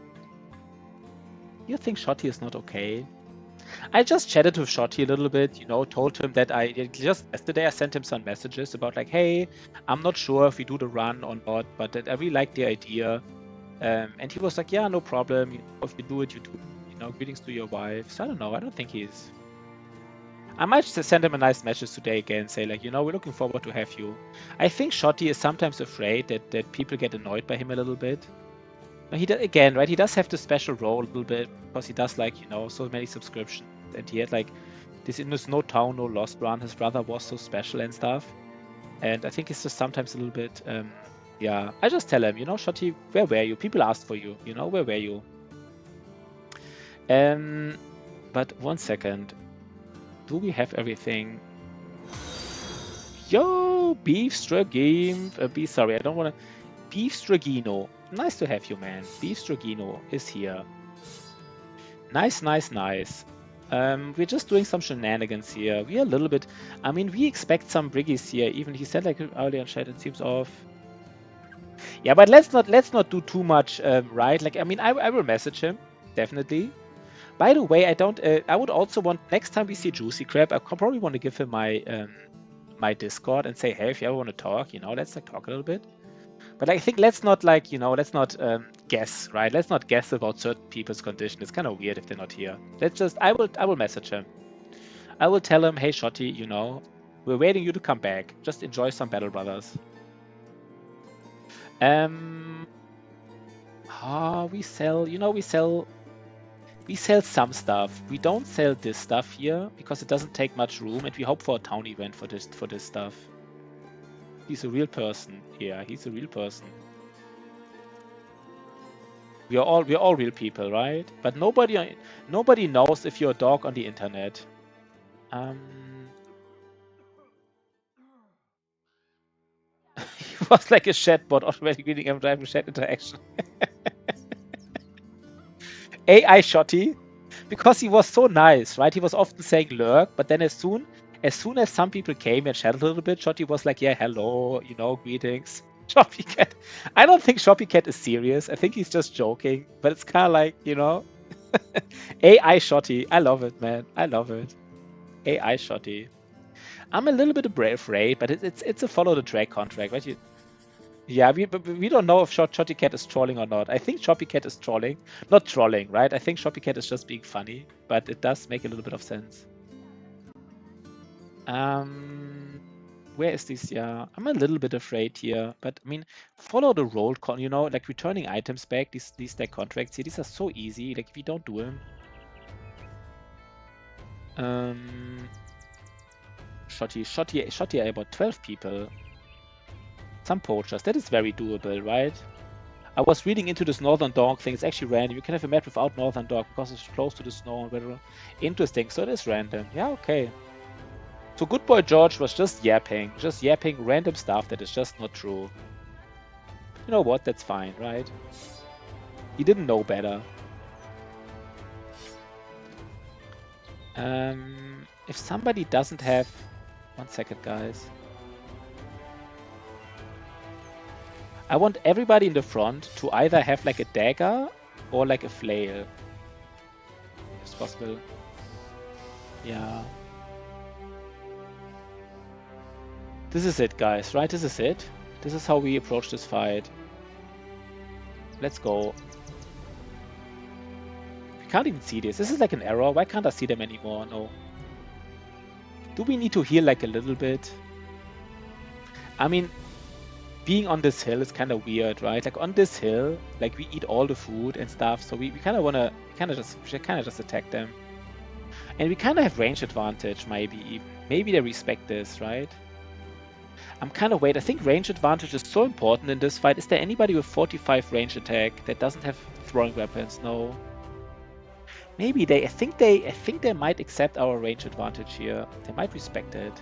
You think Shotty is not okay? I just chatted with Shotty a little bit, you know, told him that just yesterday I sent him some messages about like, hey, I'm not sure if we do the run or not, but that I really like the idea. And he was like, yeah, no problem. You know, if you do it, you do it. You know, greetings to your wife. So I don't know. I don't think he's... I might just send him a nice message today again, say like, you know, we're looking forward to have you. I think Shotty is sometimes afraid that people get annoyed by him a little bit. But he again, right? He does have the special role a little bit because he does like, you know, so many subscriptions, and he had like this in this No Town, No Lost run. His brother was so special and stuff, and I think it's just sometimes a little bit, yeah. I just tell him, you know, Shotty, where were you? People asked for you, you know, where were you? But one second. Do we have everything? Yo, Beef Stragim. Sorry, I don't want to. Beef Stragino. Nice to have you, man. Beef Stragino is here. Nice, nice, nice. We're just doing some shenanigans here. We're a little bit. I mean, we expect some briggies here. Even he said like earlier in chat, it seems off. Yeah, but let's not do too much, right? Like, I mean, I will message him definitely. By the way, I don't. I would also want next time we see Juicy Crab, I probably want to give him my my Discord and say, hey, if you ever want to talk, you know, let's like talk a little bit. But I think let's not like, you know, let's not guess, right? Let's not guess about certain people's condition. It's kind of weird if they're not here. Let's just. I will message him. I will tell him, hey, Shotty, you know, we're waiting you to come back. Just enjoy some Battle Brothers. We sell. You know, we sell some stuff. We don't sell this stuff here because it doesn't take much room, and we hope for a town event for this stuff. He's a real person. Yeah, he's a real person. We're all real people, right? But nobody knows if you're a dog on the internet. He was like a chatbot already reading and driving chat interaction. AI Shotty. Because he was so nice, right? He was often saying lurk, but then as soon as some people came and chatted a little bit, Shotty was like, yeah, hello, you know, greetings. Shoppycat. I don't think Shoppycat is serious. I think he's just joking, but it's kind of like, you know, AI Shotty. I love it, man. I love it. AI Shotty. I'm a little bit afraid, but it's a follow the track contract, right? Yeah, we don't know if Shottycat is trolling or not. I think Shoppycat is trolling. Not trolling, right? I think Shoppycat is just being funny, but it does make a little bit of sense. Where is this? Yeah, I'm a little bit afraid here, but I mean, follow the role, you know, like returning items back, these deck contracts here, these are so easy, like if you don't do them. Shotty, I about 12 people. Some poachers. That is very doable, right? I was reading into this Northern Dog thing. It's actually random. You can have a map without Northern Dog because it's close to the snow and whatever. Interesting. So it is random. Yeah, okay. So Good Boy George was just yapping random stuff that is just not true. You know what? That's fine, right? He didn't know better. If somebody doesn't have... One second, guys. I want everybody in the front to either have like a dagger or like a flail. If possible. Yeah. This is it, guys, right? This is it. This is how we approach this fight. Let's go. We can't even see this. This is like an error. Why can't I see them anymore? No. Do we need to heal like a little bit? I mean, being on this hill is kind of weird, right? Like on this hill, like we eat all the food and stuff, so we kind of want to just attack them. And we kind of have range advantage, maybe they respect this, right? I'm kind of I think range advantage is so important in this fight. Is there anybody with 45 range attack that doesn't have throwing weapons? No. Maybe I think they might accept our range advantage here. They might respect it.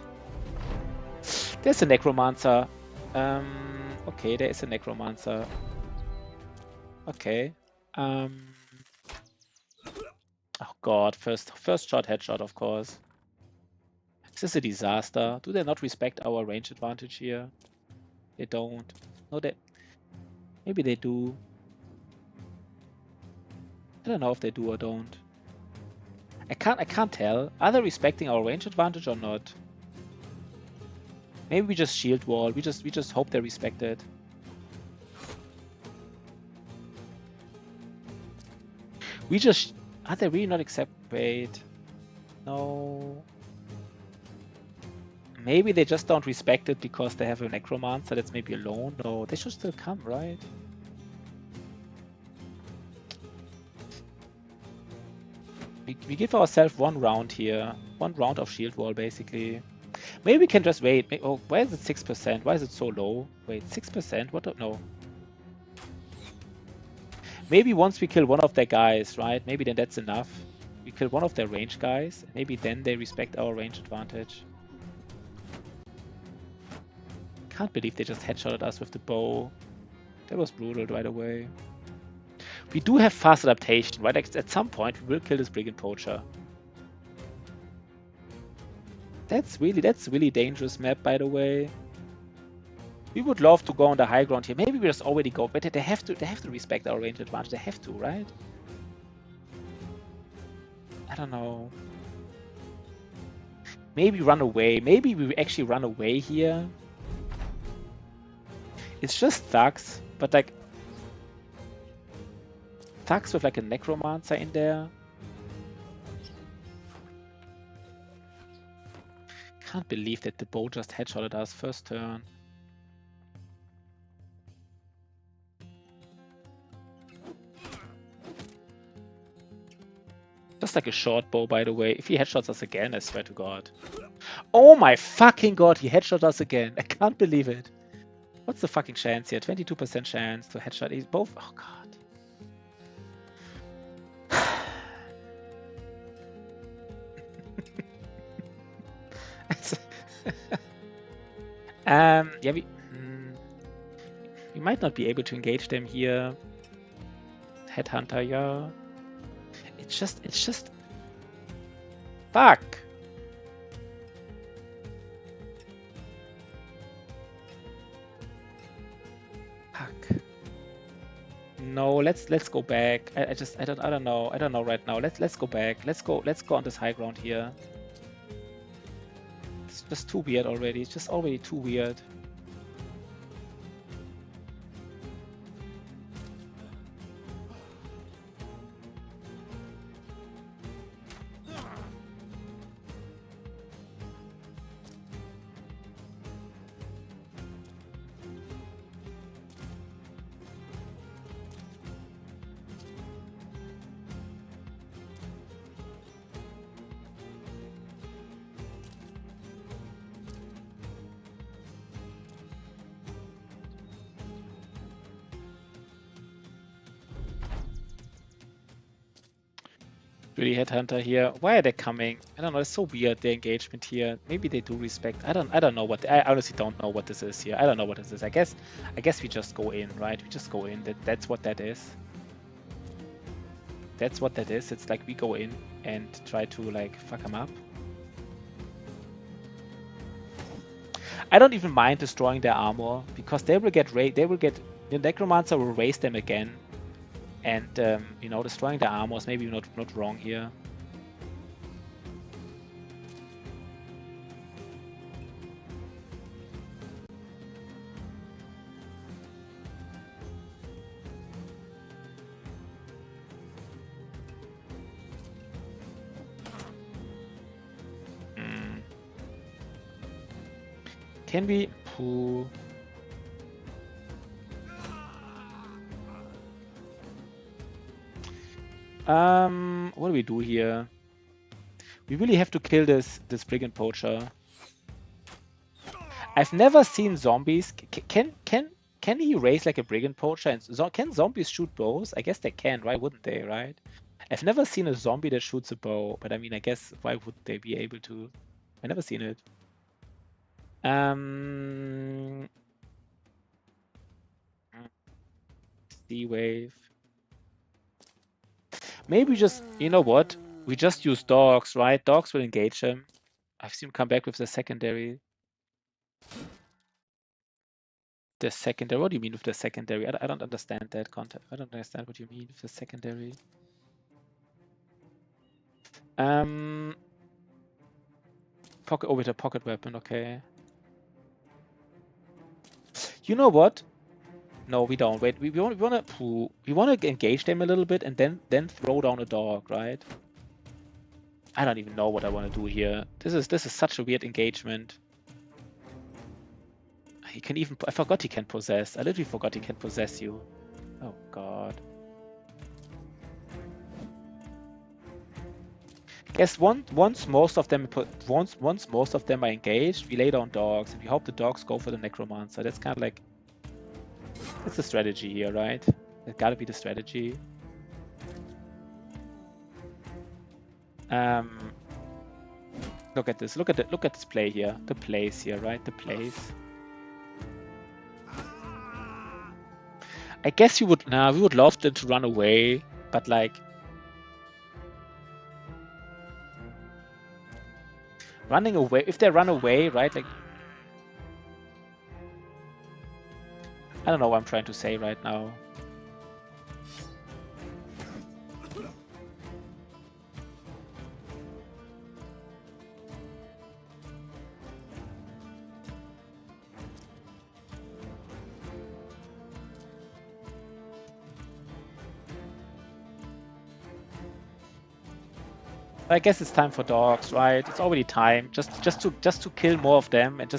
There's a necromancer. Okay, there is a necromancer. Okay. Oh god, first shot, headshot, of course. Is this a disaster? Do they not respect our range advantage here? They don't. No, maybe they do. I don't know if they do or don't. I can't tell. Are they respecting our range advantage or not? Maybe we just shield wall. We just hope they respect it. We just... Are they really not accept... Wait. No. Maybe they just don't respect it because they have a necromancer that's maybe alone. No, they should still come, right? We give ourselves 1 round here. 1 round of shield wall, basically. Maybe we can just wait. Oh, why is it 6%? Why is it so low? Wait, 6%? What? No. Maybe once we kill one of their guys, right? Maybe then that's enough. We kill one of their range guys. Maybe then they respect our range advantage. Can't believe they just headshotted us with the bow. That was brutal right away. We do have fast adaptation, right? At some point, we will kill this brigand poacher. That's really dangerous map, by the way. We would love to go on the high ground here. Maybe we just already go, but they have to respect our range advantage. They have to, right? I don't know. Maybe run away. Maybe we actually run away here. It's just thugs, but like thugs with like a necromancer in there. Can't believe that the bow just headshotted us first turn. Just like a short bow, by the way. If he headshots us again, I swear to God. Oh my fucking God, he headshot us again. I can't believe it. What's the fucking chance here? 22% chance to headshot both. Oh God. Yeah, we might not be able to engage them here. Headhunter, yeah. It's just fuck. Fuck. No, let's go back. I don't know right now. Let's go back. Let's go on this high ground here. It's just too weird already. It's just already too weird. Really headhunter here. Why are they coming? I don't know. It's so weird, the engagement here. Maybe they do respect. I don't know what. I honestly don't know what this is here. I don't know what this is. I guess we just go in, right? We just go in. That's what that is. That's what that is. It's like we go in and try to like fuck them up. I don't even mind destroying their armor because they will get the necromancer will raise them again. And, you know, destroying the armor is maybe not wrong here. Can we... Ooh. What do we do here? We really have to kill this brigand poacher. I've never seen zombies. Can he raise like a brigand poacher? And can zombies shoot bows? I guess they can, right? Wouldn't they, right? I've never seen a zombie that shoots a bow, but I mean, I guess why would they be able to? I've never seen it. Sea wave. Maybe just, you know what? We just use dogs, right? Dogs will engage him. I've seen him come back with the secondary. The secondary? What do you mean with the secondary? I don't understand that concept. I don't understand what you mean with the secondary. With a pocket weapon, okay. You know what? No, we don't. Wait, we want to engage them a little bit and then throw down a dog, right? I don't even know what I want to do here. This is such a weird engagement. He can even. I forgot he can possess. I literally forgot he can possess you. Oh god. Guess once most of them are engaged, we lay down dogs and we hope the dogs go for the necromancer. That's kind of like that's the strategy here, right? That gotta be the strategy. Look at this. Look at this play here. The plays here, right? The plays. I guess we would love them to run away, but like running away, if they run away, right? Like I don't know what I'm trying to say right now. I guess it's time for dogs, right? It's already time. Just to kill more of them and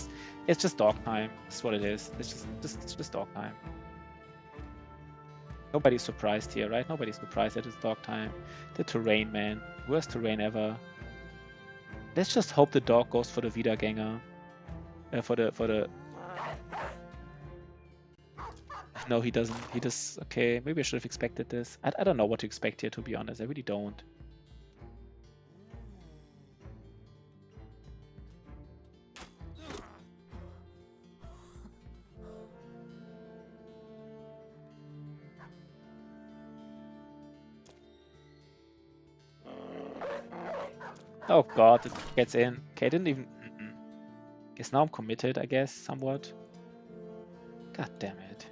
it's just dog time. That's what it is. It's just dog time. Nobody's surprised here, right? Nobody's surprised that it's dog time. The terrain, man. Worst terrain ever. Let's just hope the dog goes for the Wiedergänger. For the No, he doesn't. He just okay, maybe I should have expected this. I don't know what to expect here, to be honest. I really don't. Oh god, it gets in. Okay, I didn't even... Guess now I'm committed, I guess, somewhat. God damn it.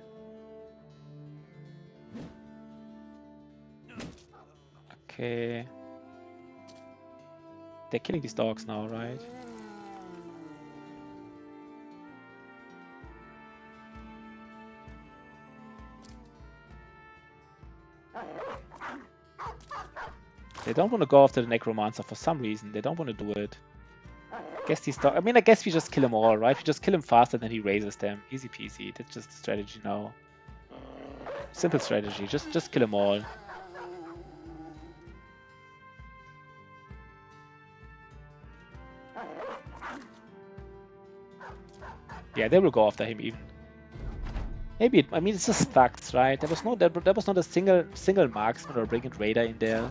Okay. They're killing these dogs now, right? They don't want to go after the necromancer for some reason. They don't want to do it. Guess these dogs... I mean, I guess we just kill them all, right? We just kill him fast and then he raises them. Easy peasy. That's just the strategy now. Simple strategy. Just kill them all. Yeah, they will go after him even. Maybe I mean it's just thugs, right? There was not a single marksman or brigand raider in there.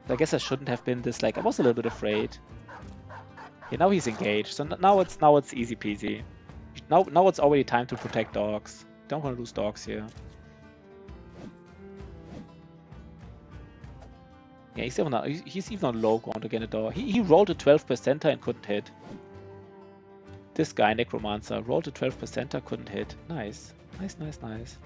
So I guess I shouldn't have been this like I was a little bit afraid. Yeah, now he's engaged. So now it's easy peasy. Now it's already time to protect dogs. Don't want to lose dogs here. Yeah, he's even on low ground again. He rolled a 12% and couldn't hit. This guy, Necromancer, rolled a 12%, couldn't hit. Nice. Nice.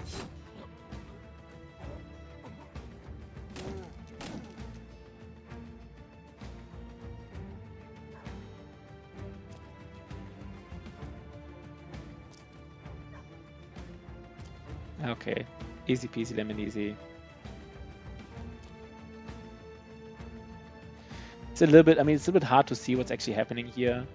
Okay. Easy peasy lemon easy. It's a little bit, I mean, it's a little bit hard to see what's actually happening here.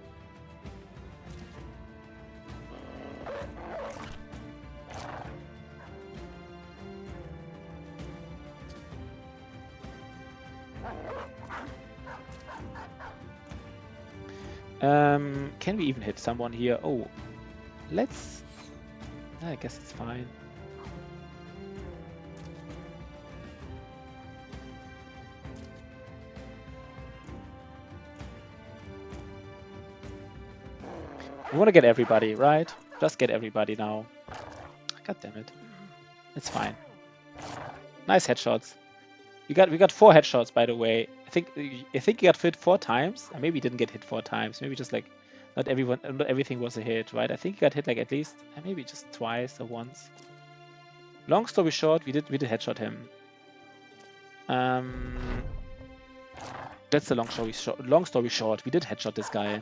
Can we even hit someone here? Oh, let's... I guess it's fine. We want to get everybody, right? Just get everybody now. God damn it. It's fine. Nice headshots. We got 4 headshots, by the way. I think you got hit 4 times. Maybe you didn't get hit 4 times. Maybe just like not everything was a hit, right? I think you got hit like at least maybe just twice or once. Long story short, we did headshot him. That's the long story short. Long story short, we did headshot this guy.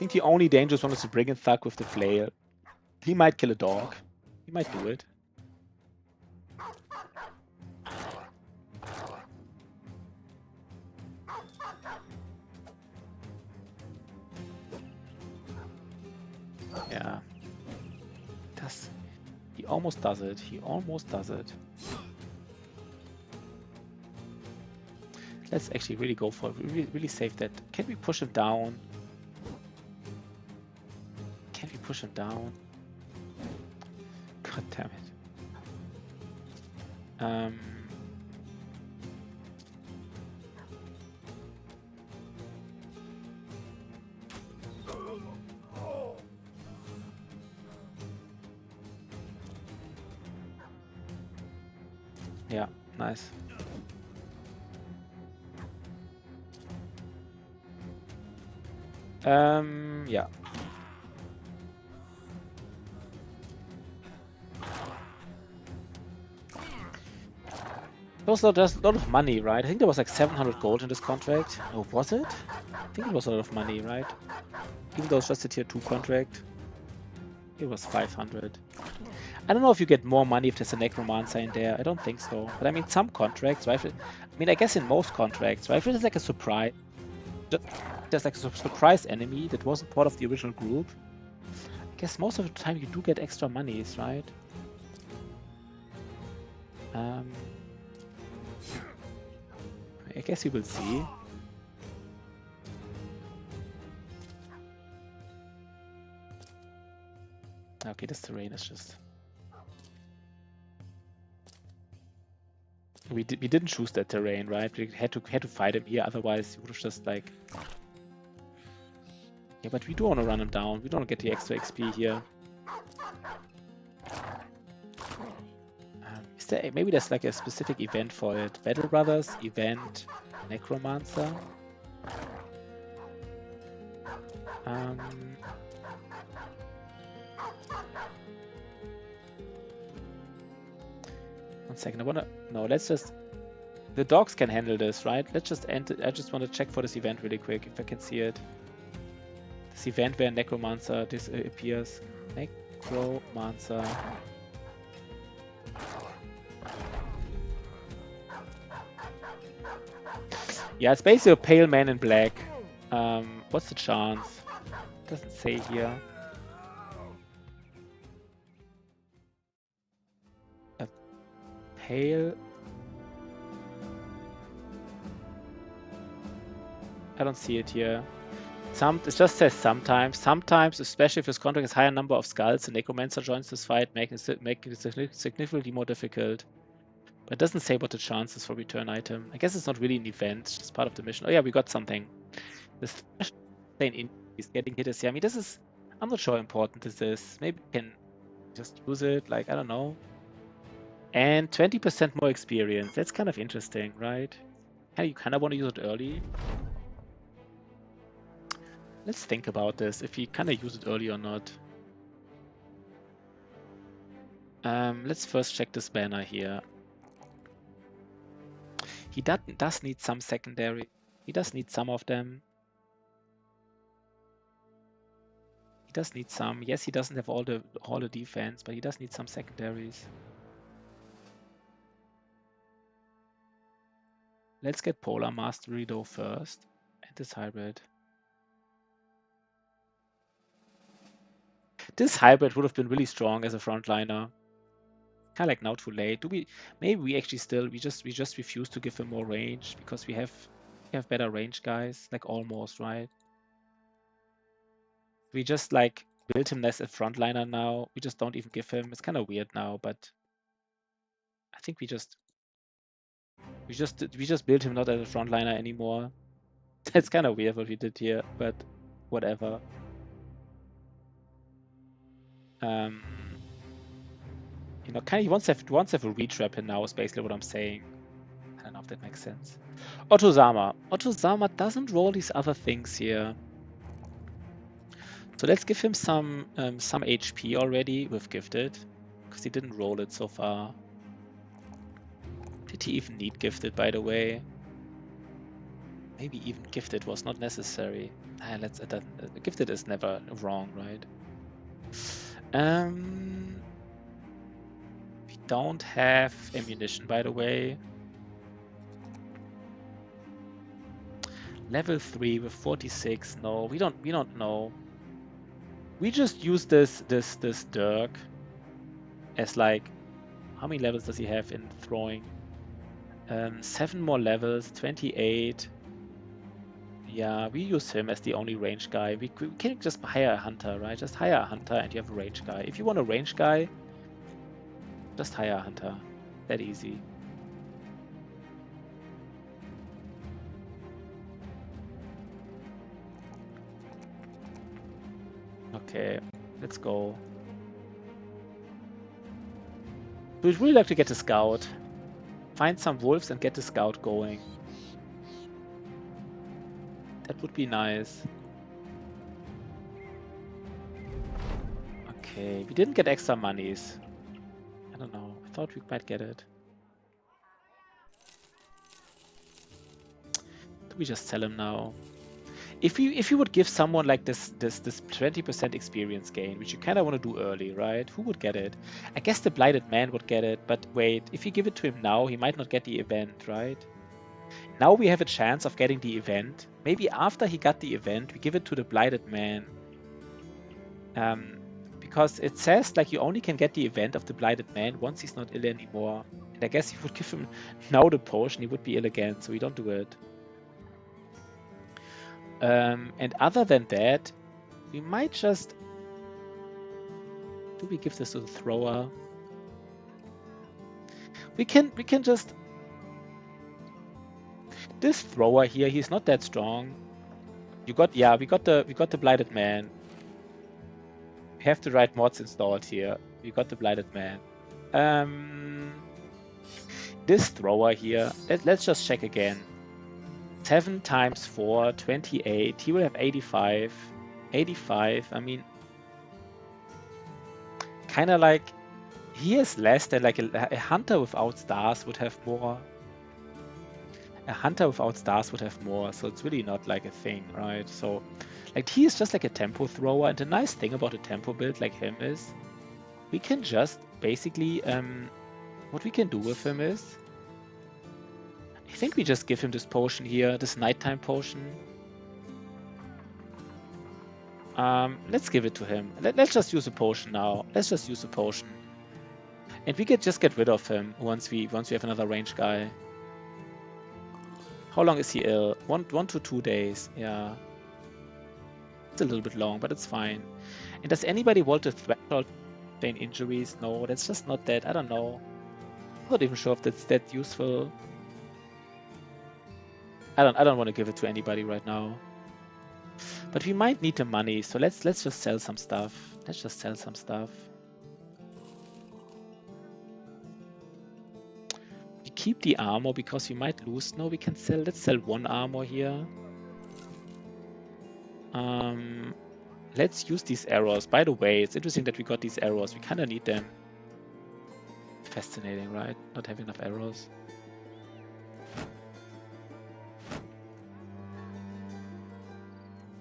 think the only dangerous one is the Brigand Thug with the flail. He might kill a dog. He might do it. Yeah. He almost does it. He almost does it. Let's actually really go for it. Really save that. Can we push him down? Can we push him down? God damn it. Yeah, nice. Yeah. There's a lot of money, right? I think there was like 700 gold in this contract. Oh, was it? I think it was a lot of money, right? Even though it's just a tier 2 contract. It was 500. I don't know if you get more money if there's a necromancer in there. I don't think so. But I mean, some contracts, right? I mean, I guess in most contracts, right? If it's like a surprise, there's like a surprise enemy that wasn't part of the original group. I guess most of the time you do get extra monies, right? I guess you will see. Okay, this terrain is just... We didn't choose that terrain, right? We had to fight him here, otherwise we would have just like... Yeah, but we do want to run him down. We don't get the extra XP here. Is there maybe there's like a specific event for it? Battle Brothers event, Necromancer. One second. No. Let's just. The dogs can handle this, right? Let's just end. I just want to check for this event really quick if I can see it. This event where Necromancer appears. Necromancer. Yeah, it's basically a pale man in black. What's the chance? Doesn't say here. A pale. I don't see it here. It just says sometimes. Sometimes, especially if this contract has higher number of skulls, the Necromancer joins this fight, making it significantly more difficult. But it doesn't say what the chances for return item. I guess it's not really an event, it's just part of the mission. Oh yeah, we got something. This plane is getting hit here. I mean, this is... I'm not sure how important this is. Maybe we can just use it, like, I don't know. And 20% more experience. That's kind of interesting, right? You kind of want to use it early. Let's think about this, if we kind of use it early or not. Let's first check this banner here. He does need some secondary. He does need some of them. He does need some. Yes, he doesn't have all the defense, but he does need some secondaries. Let's get Polar Mastery though first, and this hybrid. This hybrid would have been really strong as a frontliner. Kind of like now too late. Maybe we actually still we just refuse to give him more range because we have better range guys, like almost, right? We just like build him as a frontliner now. We just don't even give him. It's kind of weird now, but I think we just build him not as a frontliner anymore. That's kind of weird what we did here, but whatever. You know, kind of he wants to have a reach weapon now is basically what I'm saying. I don't know if that makes sense. Otozama. Otozama doesn't roll these other things here. So let's give him some HP already with Gifted, because he didn't roll it so far. Did he even need Gifted, by the way? Maybe even Gifted was not necessary. Gifted is never wrong, right? We don't have ammunition, by the way. Level 3 with 46. No, we don't know. We just use this Dirk as like, how many levels does he have in throwing? 7 more levels, 28. Yeah, we use him as the only range guy. We can just hire a hunter, right? Just hire a hunter and you have a range guy. If you want a range guy, just hire a hunter. That easy. Okay, let's go. We'd really like to get a scout. Find some wolves and get the scout going. That would be nice. Okay, we didn't get extra monies. I don't know. I thought we might get it. Do we just sell him now? If you would give someone like this 20% experience gain, which you kind of want to do early, right? Who would get it? I guess the Blighted Man would get it, but wait, if you give it to him now, he might not get the event, right? Now we have a chance of getting the event. Maybe after he got the event, we give it to the Blighted Man. Because it says like you only can get the event of the Blighted Man once he's not ill anymore. And I guess if you would give him now the potion, he would be ill again, so we don't do it. And other than that, we might just... Do we give this to the thrower? We can just... This thrower here, he's not that strong. We got the Blighted Man. We have the right mods installed here. We got the Blighted Man. This thrower here, let's just check again. 7 times 4, 28. He will have 85. 85, I mean... Kind of like... He has less than like a hunter without stars would have more. A hunter without stars would have more, so it's really not like a thing, right? So, like, he is just like a tempo thrower, and the nice thing about a tempo build like him is we can just basically... what we can do with him is... I think we just give him this potion here, this nighttime potion. Let's give it to him. Let's just use a potion now. Let's just use a potion. And we just get rid of him once we have another range guy. How long is he ill? 1 to 2 days. Yeah. It's a little bit long, but it's fine. And does anybody want to threshold sustain injuries? No, that's just not that. I don't know. I'm not even sure if that's that useful. I don't want to give it to anybody right now. But we might need the money, so let's just sell some stuff. Let's just sell some stuff. We keep the armor because we might lose. No, we can sell. Let's sell 1 armor here. Let's use these arrows. By the way, it's interesting that we got these arrows. We kind of need them. Fascinating, right? Not having enough arrows.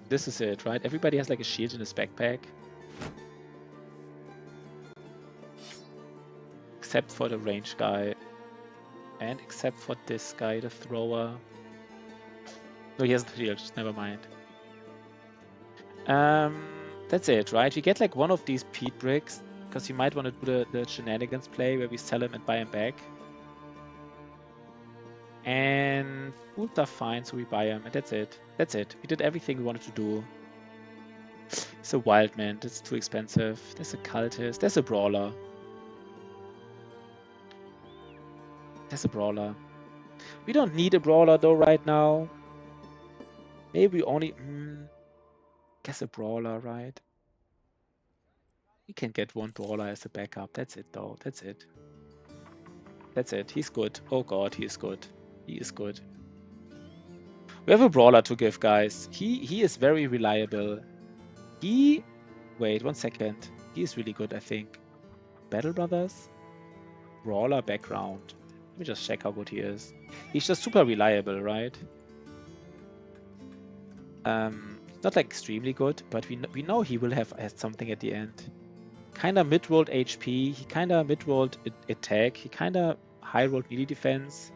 This is it, right? Everybody has like a shield in his backpack. Except for the range guy. And except for this guy, the thrower. No, he has the shield, never mind. That's it, right? We get like one of these peat bricks, because you might want to do the shenanigans play where we sell him and buy him back. And boots are fine, so we buy him, and that's it. That's it. We did everything we wanted to do. It's a wild man. That's too expensive. There's a cultist. There's a brawler. There's a brawler. We don't need a brawler though right now. Maybe we only... guess a brawler, right? We can get 1 brawler as a backup. That's it though. That's it. That's it. He's good. Oh god, he is good. He is good. We have a brawler to give, guys. He is very reliable. Wait, 1 second. He is really good, I think. Battle Brothers? Brawler background. Let me just check how good he is. He's just super reliable, right? Not like extremely good, but we know he will have something at the end. Kinda mid-rolled HP, he kinda mid-rolled attack, he kinda high-rolled melee defense,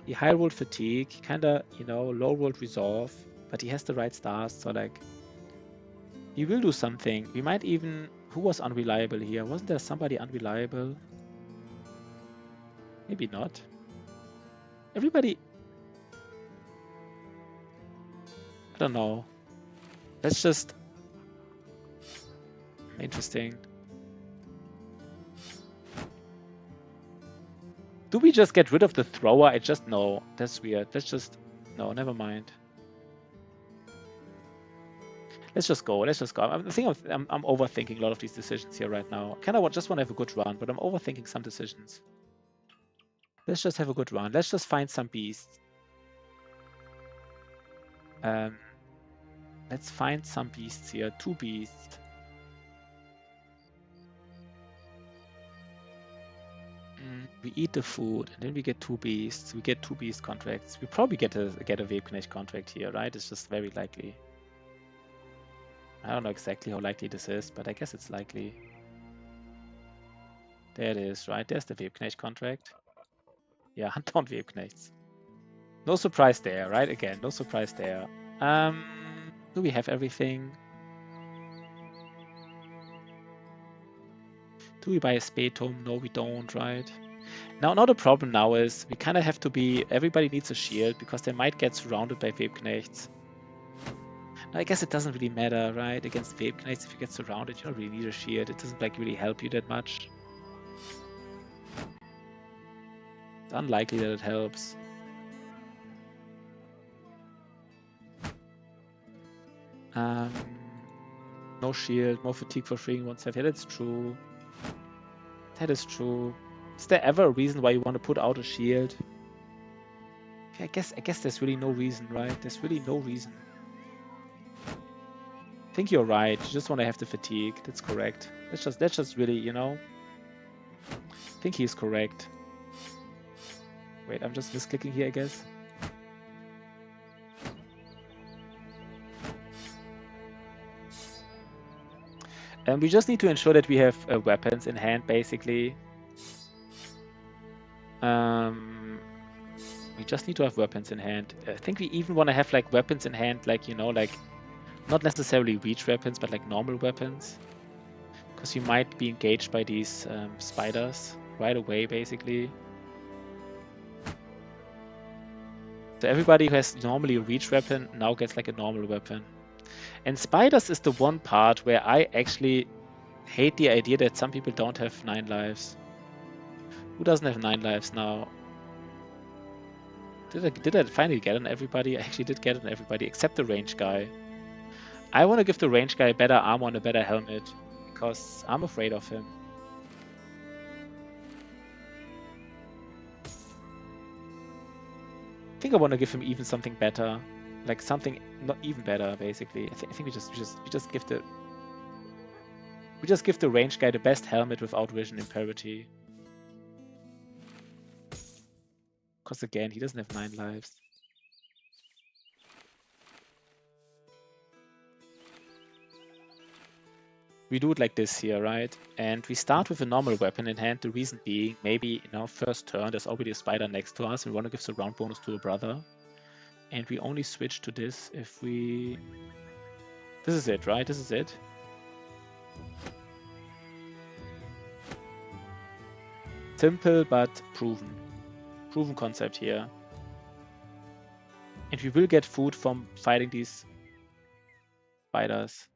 he high-rolled fatigue, he kinda, you know, low-rolled resolve, but he has the right stars, so like, he will do something. We might even, who was unreliable here? Wasn't there somebody unreliable? Maybe not. Everybody, I don't know. Let's just, interesting. Do we just get rid of the thrower? I just, no, that's weird. Let's just, no, never mind. Let's just go. Let's just go. I think I'm overthinking a lot of these decisions here right now. Kind of just want to have a good run, but I'm overthinking some decisions. Let's just have a good run. Let's just find some beasts. Let's find some beasts here. 2 beasts. We eat the food, and then we get 2 beasts. We get 2 beast contracts. We probably get a Webknecht contract here, right? It's just very likely. I don't know exactly how likely this is, but I guess it's likely. There it is, right? There's the Webknecht contract. Yeah, hunt down Webknechts. No surprise there, right? Again, no surprise there. Do we have everything? Do we buy a spade tome? No, we don't, right? Now the problem now is we kind of have to be, everybody needs a shield because they might get surrounded by Webknechts. Now, I guess it doesn't really matter, right? Against Webknechts, if you get surrounded, you don't really need a shield. It doesn't like really help you that much. It's unlikely that it helps. No shield, more fatigue for freeing oneself. Yeah, that's true. That is true. Is there ever a reason why you want to put out a shield? I guess there's really no reason, right? There's really no reason. I think you're right. You just want to have the fatigue. That's correct. That's just really, you know. I think he's correct. Wait, I'm just misclicking here, I guess. And we just need to ensure that we have weapons in hand, basically. We just need to have weapons in hand. I think we even want to have like weapons in hand, like, you know, like not necessarily reach weapons, but like normal weapons. Because you might be engaged by these spiders right away, basically. So everybody who has normally a reach weapon now gets like a normal weapon. And spiders is the one part where I actually hate the idea that some people don't have 9 lives. Who doesn't have 9 lives now? Did I finally get on everybody? I actually did get on everybody except the range guy. I want to give the range guy better armor and a better helmet because I'm afraid of him. I think I want to give him even something better, like something not even better, basically. I think we just give the range guy the best helmet without vision and parity. Because again, he doesn't have 9 lives. We do it like this here, right? And we start with a normal weapon in hand. The reason being, maybe, you know, first turn, there's already a spider next to us. We want to give the round bonus to a brother. And we only switch to this if we... This is it, right? This is it. Simple, but proven. Proven concept here. And we will get food from fighting these spiders.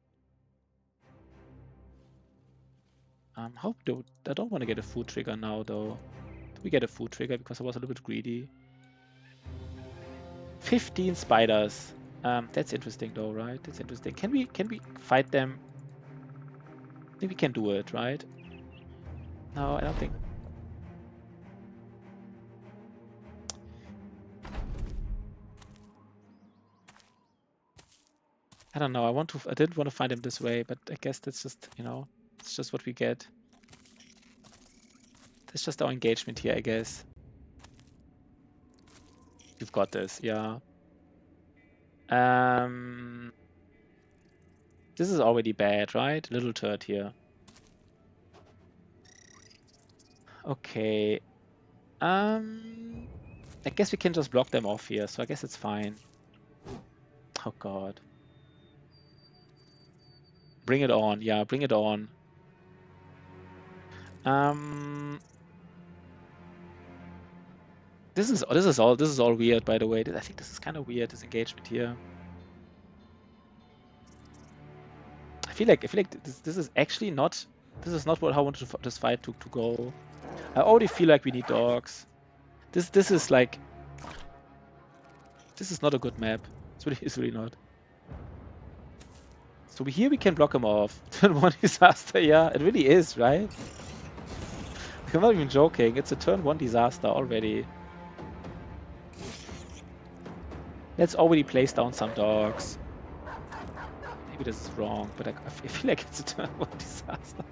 I don't want to get a food trigger now, though. Do we get a food trigger because I was a little bit greedy? 15 spiders. That's interesting, though, right? That's interesting. Can we fight them? I think we can do it, right? No, I don't think. I don't know. I didn't want to find him this way, but I guess that's just, you know, it's just what we get. That's just our engagement here, I guess. You've got this, yeah. This is already bad, right? Little turd here. Okay. I guess we can just block them off here, so I guess it's fine. Oh god. Bring it on, yeah, bring it on. This is all weird, by the way. I think this is kind of weird, this engagement here. I feel like this is actually not what I wanted this fight to go. I already feel like we need dogs. This is like this is not a good map. It's really not. So here we can block him off. Turn 1 disaster, yeah, it really is, right? I'm not even joking. It's a turn 1 disaster already. Let's already place down some dogs. Maybe this is wrong, but I feel like it's a turn 1 disaster.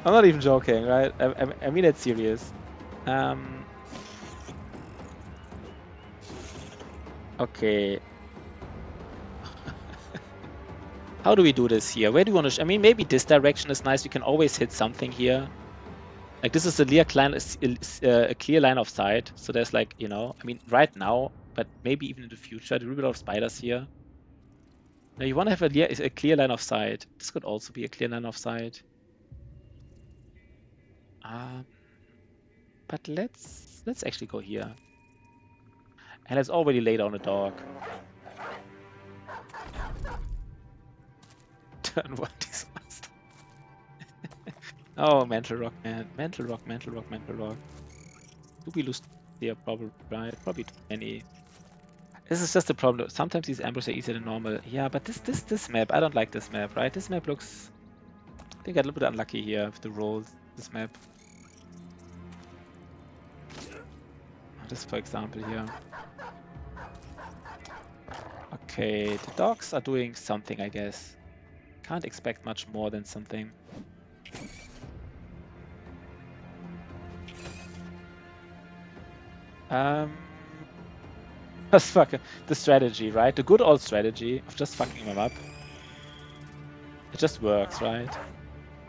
I'm not even joking, right? I mean it's serious. Okay. How do we do this here? Where do you want to? I mean, maybe this direction is nice. We can always hit something here. Like this is a clear line of sight. So there's like, you know, I mean, right now, but maybe even in the future, there will be a lot of spiders here. Now you want to have a clear line of sight. This could also be a clear line of sight. But let's actually go here. And let's already lay down a dog. Turn 1 disaster. Oh, mental rock, man. Mental rock. Do we lose here? Probably, right? Probably too many. This is just a problem. Sometimes these ambushes are easier than normal. Yeah, but this map, I don't like this map, right? This map looks... I think I got a little bit unlucky here with the rolls, this map. This, for example, here. Okay, the dogs are doing something, I guess. Can't expect much more than something. Just fuck the strategy, right? The good old strategy of just fucking them up. It just works, right?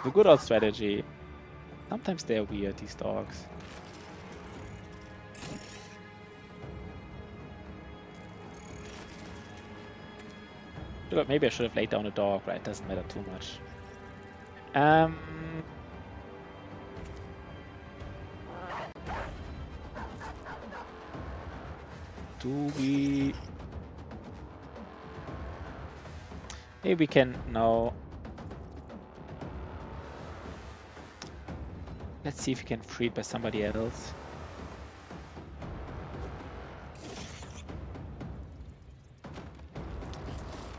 The good old strategy. Sometimes they're weird, these dogs. Maybe I should have laid down a dog, right? It doesn't matter too much. Do we... Maybe we can... No. Let's see if we can free it by somebody else.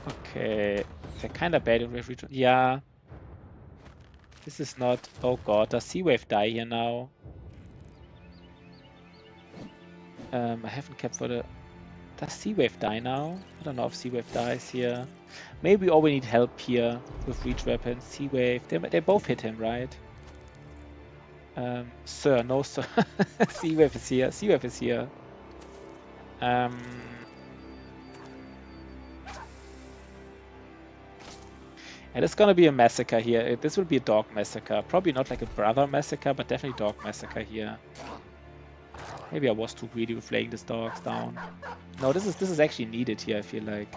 Okay. They're kind of bad in wave return. Yeah. This is not... Oh god, does Sea-Wave die here now? I haven't kept for the... Does Sea-Wave die now? I don't know if Sea-Wave dies here. Maybe we all we need help here with reach weapons. Sea-Wave. They both hit him, right? Sir, no sir. Sea-Wave is here. Sea-Wave is here. And it's gonna be a massacre here. This will be a dog massacre. Probably not like a brother massacre, but definitely dog massacre here. Maybe I was too greedy with laying these dogs down. No, this is actually needed here, I feel like.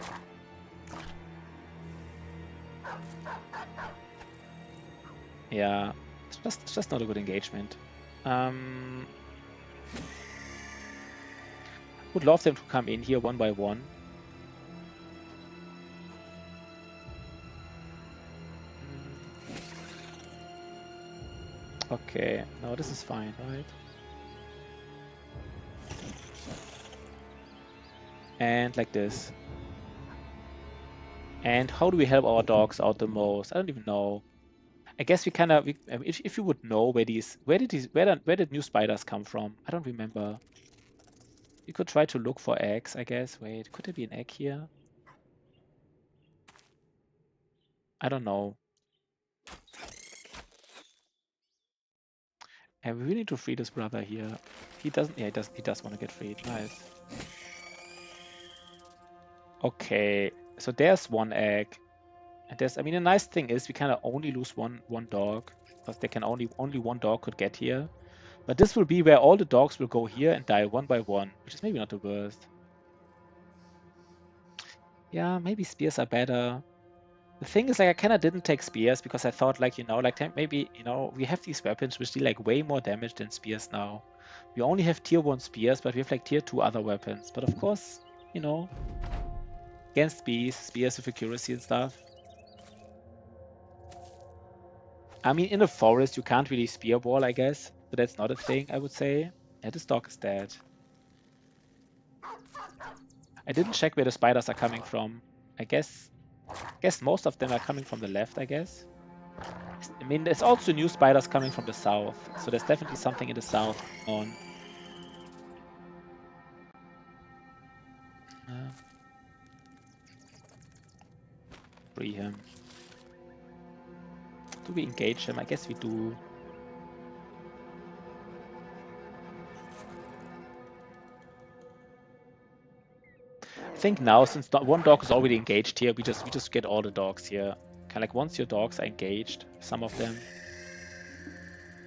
Yeah, it's just not a good engagement. Would love them to come in here one by one. Okay, no, this is fine, right? And like this. And how do we help our dogs out the most? I don't even know. I guess we kind of, if you would know where did new spiders come from? I don't remember. We could try to look for eggs, I guess. Wait, could there be an egg here? I don't know. And we really need to free this brother here. He doesn't, yeah, he does want to get freed. Nice. Okay. So there's one egg. And there's, I mean, the nice thing is we kind of only lose one dog, because they can only one dog could get here. But this will be where all the dogs will go here and die one by one, which is maybe not the worst. Yeah, maybe spears are better. The thing is, like, I kind of didn't take spears because I thought, like, you know, like maybe, you know, we have these weapons which deal like way more damage than spears now. We only have tier 1 spears, but we have like tier 2 other weapons. But of course, you know, against spears with accuracy and stuff. I mean, in the forest, you can't really spear wall, I guess. So that's not a thing, I would say. Yeah, this dog is dead. I didn't check where the spiders are coming from. I guess most of them are coming from the left, I guess. I mean, there's also new spiders coming from the south. So there's definitely something in the south on. Free him. Do we engage him? I guess we do. I think now, since one dog is already engaged here, we just get all the dogs here. Kind of like once your dogs are engaged, some of them,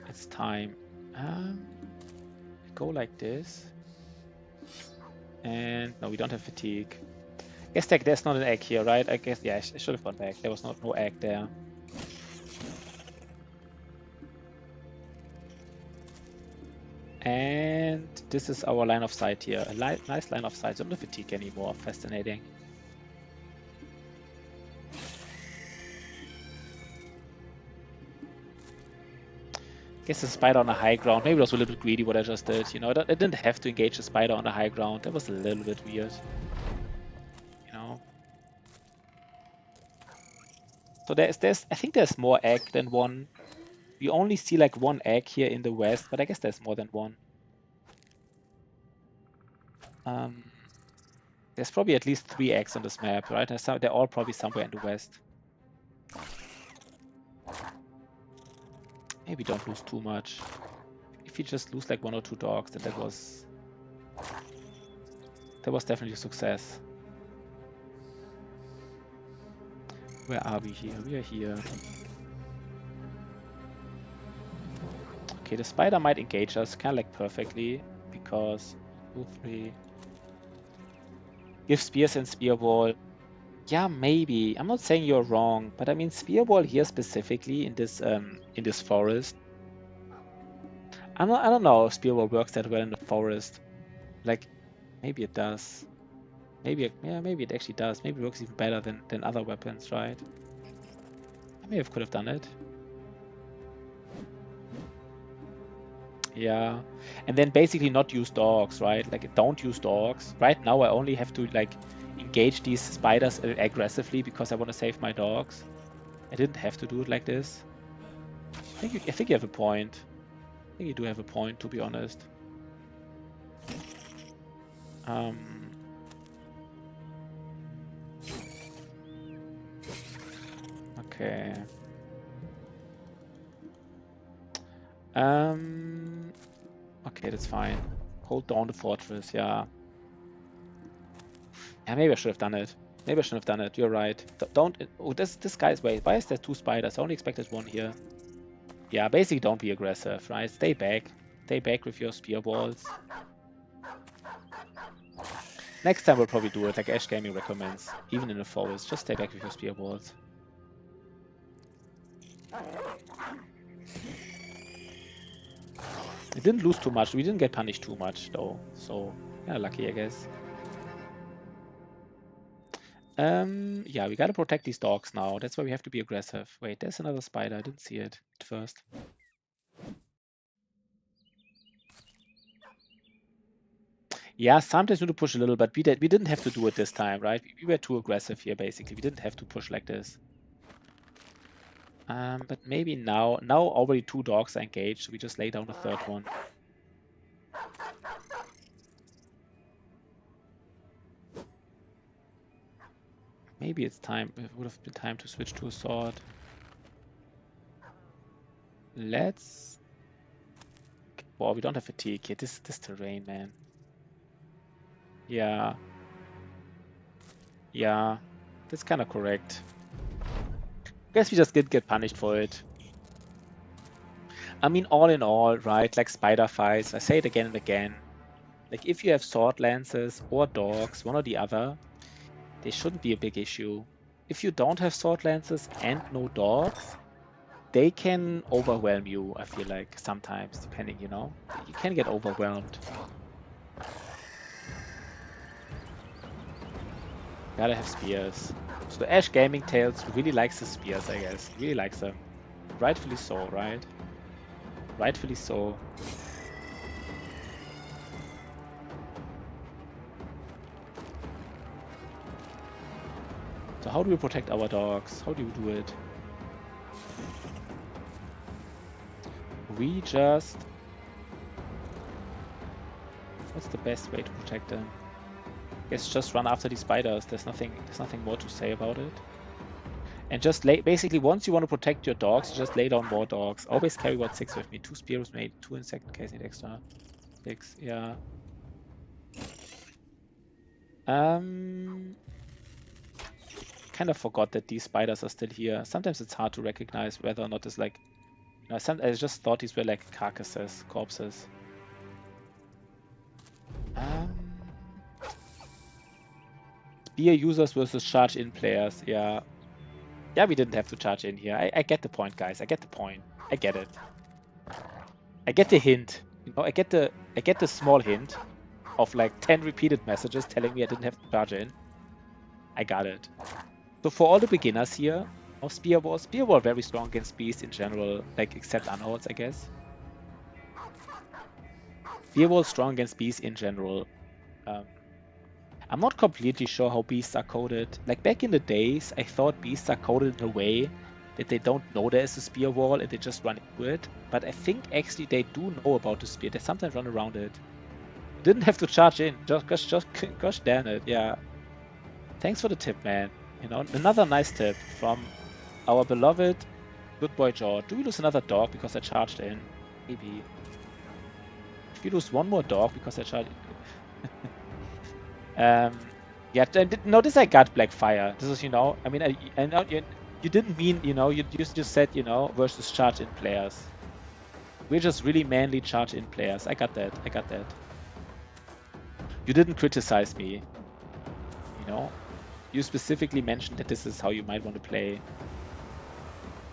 it's time. Go like this. And no, we don't have fatigue. I guess there's not an egg here, right? I guess, yeah, I should have gone back. There was no egg there. And this is our line of sight here. A nice line of sight. Don't have fatigue anymore. Fascinating. Guess the spider on the high ground. Maybe it was a little bit greedy what I just did. You know, I didn't have to engage the spider on the high ground. That was a little bit weird. You know. So I think there's more egg than one. We only see like one egg here in the west, but I guess there's more than one. There's probably at least 3 eggs on this map, right? They're all probably somewhere in the west. Maybe don't lose too much. If you just lose like 1 or 2 dogs, then that was definitely a success. Where are we here? We are here. Okay, the spider might engage us kind of like perfectly, because 2, 3. Give spears and spear wall. Yeah, maybe. I'm not saying you're wrong, but I mean spear wall here specifically in this forest. I don't know if spear wall works that well in the forest. Like, maybe it does. Maybe it actually does. Maybe it works even better than other weapons, right? I maybe I could have done it. Yeah, and then basically not use dogs, right? Like, don't use dogs. Right now I only have to like engage these spiders aggressively because I want to save my dogs. I didn't have to do it like this. I think you have a point. I think you do have a point, to be honest. Okay. Okay, that's fine. Hold down the fortress, yeah. Yeah, maybe I should have done it. Maybe I shouldn't have done it. You're right. Don't. Oh, this guy's. Wait, why is there 2 spiders? I only expected 1 here. Yeah, basically don't be aggressive, right? Stay back. Stay back with your spear balls. Next time we'll probably do it like Ash Gaming recommends. Even in the forest, just stay back with your spear balls. We didn't lose too much. We didn't get punished too much though. So, yeah, lucky, I guess. Yeah, we gotta protect these dogs now. That's why we have to be aggressive. Wait, there's another spider. I didn't see it at first. Yeah, sometimes we need to push a little, but we didn't have to do it this time, right? We were too aggressive here, basically. We didn't have to push like this. But maybe now already 2 dogs are engaged, so we just lay down a 3rd one. Maybe it's time. It would have been time to switch to a sword. Let's. Well, we don't have fatigue here. This terrain, man. Yeah. Yeah. That's kind of correct. Guess we just did get punished for it. I mean, all in all, right? Like spider fights, I say it again and again. Like if you have sword lances or dogs, one or the other, they shouldn't be a big issue. If you don't have sword lances and no dogs, they can overwhelm you, I feel like, sometimes, depending, you know? You can get overwhelmed. Gotta have spears. So the Ash Gaming Tales really likes the spears, I guess. Really likes them. Rightfully so, right? Rightfully so. So how do we protect our dogs? How do we do it? We just... What's the best way to protect them? I guess just run after these spiders. There's nothing more to say about it. And just basically, once you want to protect your dogs, you just lay down more dogs. Always carry what 6 with me. 2 spears made, 2 insect in case need extra. 6, yeah. Kind of forgot that these spiders are still here. Sometimes it's hard to recognize whether or not it's like... You know, I just thought these were like carcasses, corpses. Spear users versus charge-in players, yeah. Yeah, we didn't have to charge in here. I get the point, guys. I get the point. I get it. I get the hint. You know, I get the small hint of like 10 repeated messages telling me I didn't have to charge in. I got it. So for all the beginners here of Spear Wall very strong against Beast in general, like except Unholds, I guess. Spear Wall strong against Beast in general. I'm not completely sure how beasts are coded. Like back in the days, I thought beasts are coded in a way that they don't know there is a spear wall and they just run into it. But I think actually they do know about the spear. They sometimes run around it. Didn't have to charge in. Gosh damn it. Yeah. Thanks for the tip, man. You know, another nice tip from our beloved good boy George. Do we lose another dog because I charged in? Maybe. If we lose one more dog because I charged in. Yeah, no, this I got Blackfire. This is, you know, I mean, I know you didn't mean, you know, you just said, you know, versus charge-in players. We're just really manly charge-in players. I got that. I got that. You didn't criticize me. You know, you specifically mentioned that this is how you might want to play.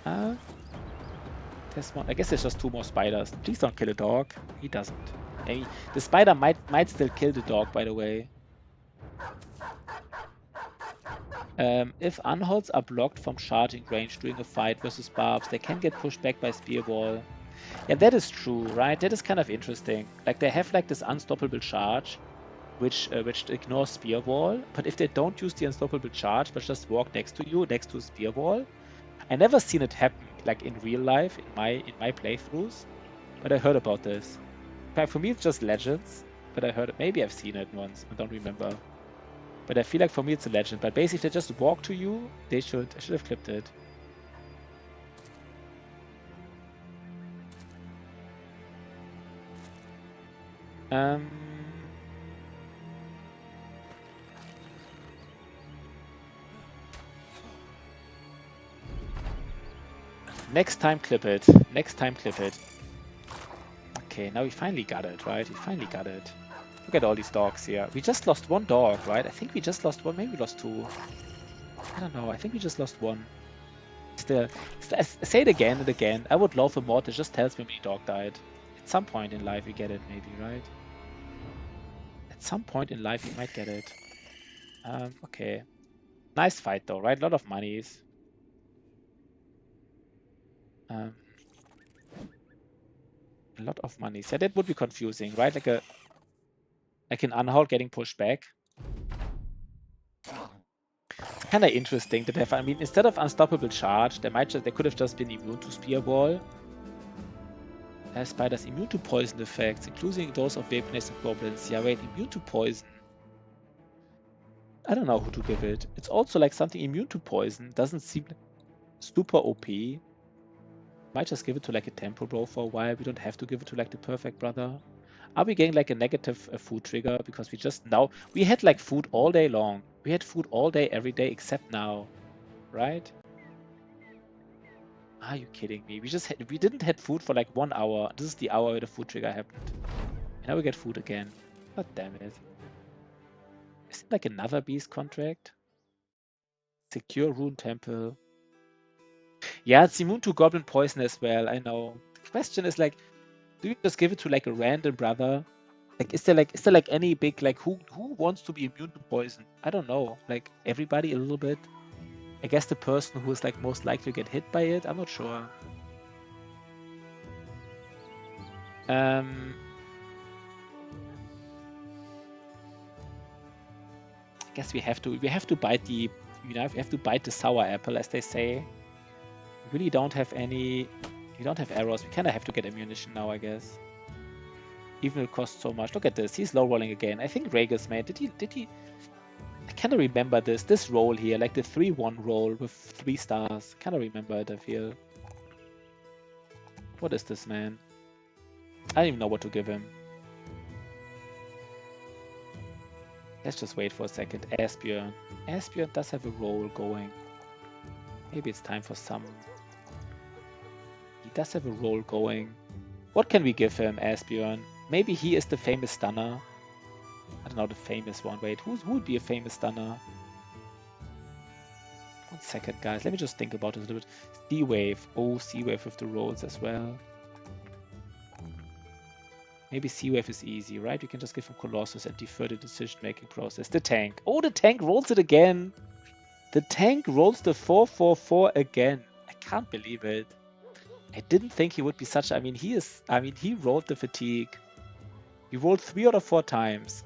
There's one. I guess there's just 2 more spiders. Please don't kill a dog. He doesn't. The spider might still kill the dog, by the way. If unholds are blocked from charging range during a fight versus barbs, they can get pushed back by spear wall. Yeah, that is true, right? That is kind of interesting. Like they have like this unstoppable charge, which ignores spear wall. But if they don't use the unstoppable charge, but just walk next to you, next to a spear wall, I never seen it happen like in real life in my playthroughs. But I heard about this. In fact, for me, it's just legends. But I heard it. Maybe I've seen it once. I don't remember. But I feel like for me it's a legend. But basically, if they just walk to you, I should have clipped it. Next time clip it. Next time clip it. Okay, now we finally got it, right? We finally got it. Look at all these dogs here. We just lost 1 dog, right? I think we just lost 1. Maybe we lost 2. I don't know. I think we just lost 1. I say it again and again. I would love a mod that just tells me how many dog died. At some point in life we get it, maybe, right? At some point in life we might get it. Okay. Nice fight though, right? A lot of monies. A lot of money. So that would be confusing, right? Like an unhold getting pushed back. It's kind of interesting that I mean, instead of unstoppable charge, they could have just been immune to spear wall. Spiders immune to poison effects, including those of weapons and goblins. Yeah, wait, immune to poison. I don't know who to give it. It's also like something immune to poison. Doesn't seem super OP. Might just give it to like a temple bro for a while. We don't have to give it to like the perfect brother. Are we getting like a negative food trigger? Because we just now, we had like food all day long. We had food all day, every day, except now, right? Are you kidding me? We didn't had food for like 1 hour. This is the hour where the food trigger happened. And now we get food again. God damn it. Is it like another beast contract? Secure Rune Temple. Yeah, it's immune to Goblin Poison as well, I know. The question is like, do you just give it to like a random brother? Like, is there like any big, like, who wants to be immune to poison? I don't know. Like, everybody a little bit? I guess the person who is like most likely to get hit by it? I'm not sure. I guess we have to bite the, we have to bite the sour apple, as they say. We really don't have any, we don't have arrows. We kind of have to get ammunition now, I guess. Even if it costs so much. Look at this. He's low rolling again. I think Rhaegus made. Did he? I kind of remember this roll here, like the 3-1 roll with 3 stars. Kind of remember it, I feel. What is this, man? I don't even know what to give him. Let's just wait for a second. Asbjorn. Asbjorn does have a roll going. Maybe it's time for some. He does have a roll going. What can we give him, Asbjorn? Maybe he is the famous stunner. I don't know, the famous one. Wait, who would be a famous stunner? 1 second, guys. Let me just think about this a little bit. Sea Wave. Oh, Sea Wave with the rolls as well. Maybe Sea Wave is easy, right? We can just give him Colossus and defer the decision-making process. The tank. Oh, the tank rolls it again. The tank rolls the 4/4/4 again. I can't believe it. I didn't think he would be such. I mean, he rolled the fatigue. He rolled 3 out of 4 times.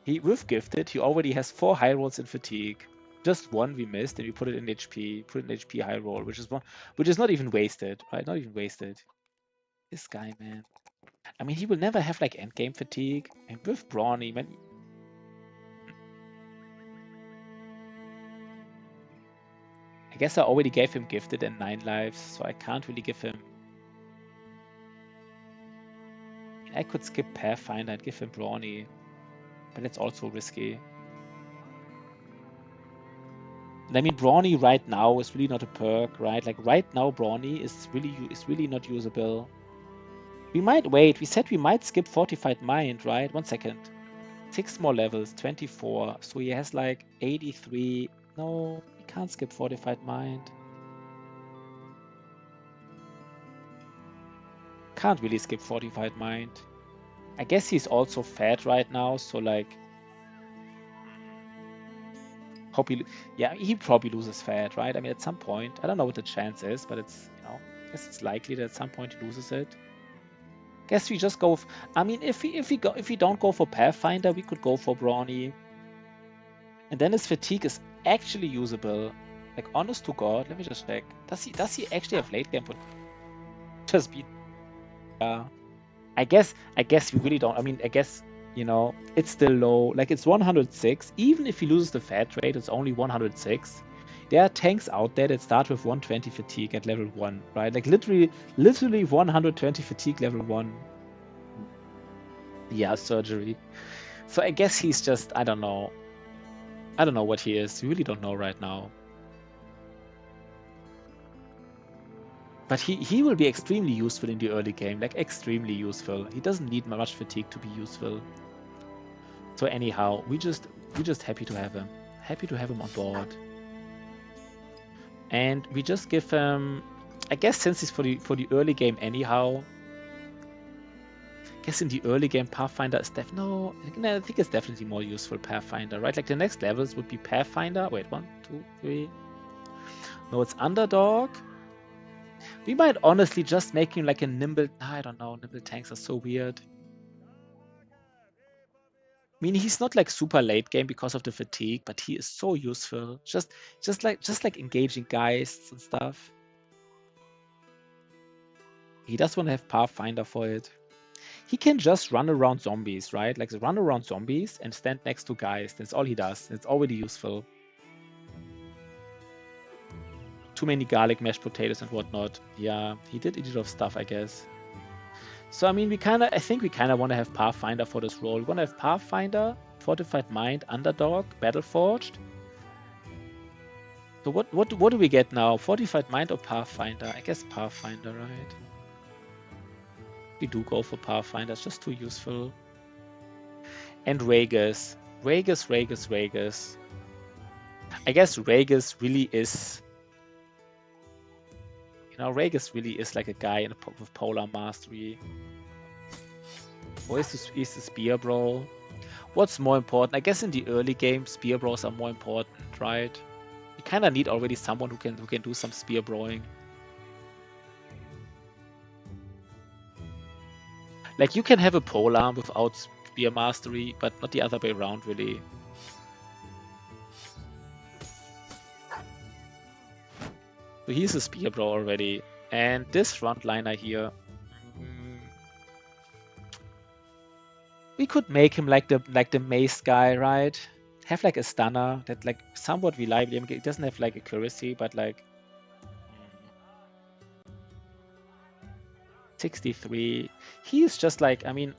With gifted, he already has 4 high rolls in fatigue. Just 1 we missed, and we put it in HP. Put it in HP high roll, which is not even wasted, right? Not even wasted. This guy, man. I mean, he will never have like endgame fatigue. And with Brawny, man. I guess I already gave him gifted and 9 lives, so I can't really give him. I could skip Pathfinder and give him Brawny, but it's also risky. And I mean, Brawny right now is really not a perk, right? Like right now, Brawny is really not usable. We might wait. We said we might skip Fortified Mind, right? 1 second. 6 more levels, 24. So he has like 83. No, we can't skip Fortified Mind. Can't really skip Fortified Mind. I guess he's also fat right now, so like. Hope he probably loses fat, right? I mean, at some point, I don't know what the chance is, but it's, I guess it's likely that at some point he loses it. Guess we just go. I mean, if we don't go for Pathfinder, we could go for Brawny, and then his fatigue is actually usable. Like, honest to God, let me just check. Does he actually have late game potential? Just be. I guess we really don't. I mean, I guess. It's still low. Like, it's 106. Even if he loses the fat rate, it's only 106. There are tanks out there that start with 120 fatigue at level 1, right? Like, literally 120 fatigue level 1. Yeah, surgery. So I guess he's just, I don't know. I don't know what he is. We really don't know right now. But he will be extremely useful in the early game. Like, extremely useful. He doesn't need much fatigue to be useful. So anyhow, we're just happy to have him. Happy to have him on board. And we just give him, I guess since it's for the early game anyhow. I guess in the early game Pathfinder is no, I think it's definitely more useful Pathfinder, right? Like the next levels would be Pathfinder. Wait, 1, 2, 3. No, it's Underdog. We might honestly just make him like a nimble. I don't know. Nimble tanks are so weird. I mean, he's not like super late game because of the fatigue, but he is so useful. Just like engaging guys and stuff. He does want to have Pathfinder for it. He can just run around zombies, right? Like run around zombies and stand next to guys. That's all he does. It's already useful. Too many garlic, mashed potatoes, and whatnot. Yeah, he did eat a lot of stuff, I guess. So I mean, I think we kind of want to have Pathfinder for this role. We want to have Pathfinder, Fortified Mind, Underdog, Battleforged. So what do we get now? Fortified Mind or Pathfinder? I guess Pathfinder, right? We do go for Pathfinder. It's just too useful. And Ragus. Ragus. I guess Ragus really is... You know, Ragus really is like a guy with Polar Mastery. Or is the Spear Brawl? What's more important? I guess in the early game, Spear Brawls are more important, right? You kind of need already someone who can do some Spear Brawling. Like, you can have a Polearm without Spear Mastery, but not the other way around, really. So he's a Spear Brawl already. And this frontliner here... we could make him like the mace guy, right? Have like a stunner that like somewhat reliably... It doesn't have like accuracy, but like... 63. He is just like, I mean...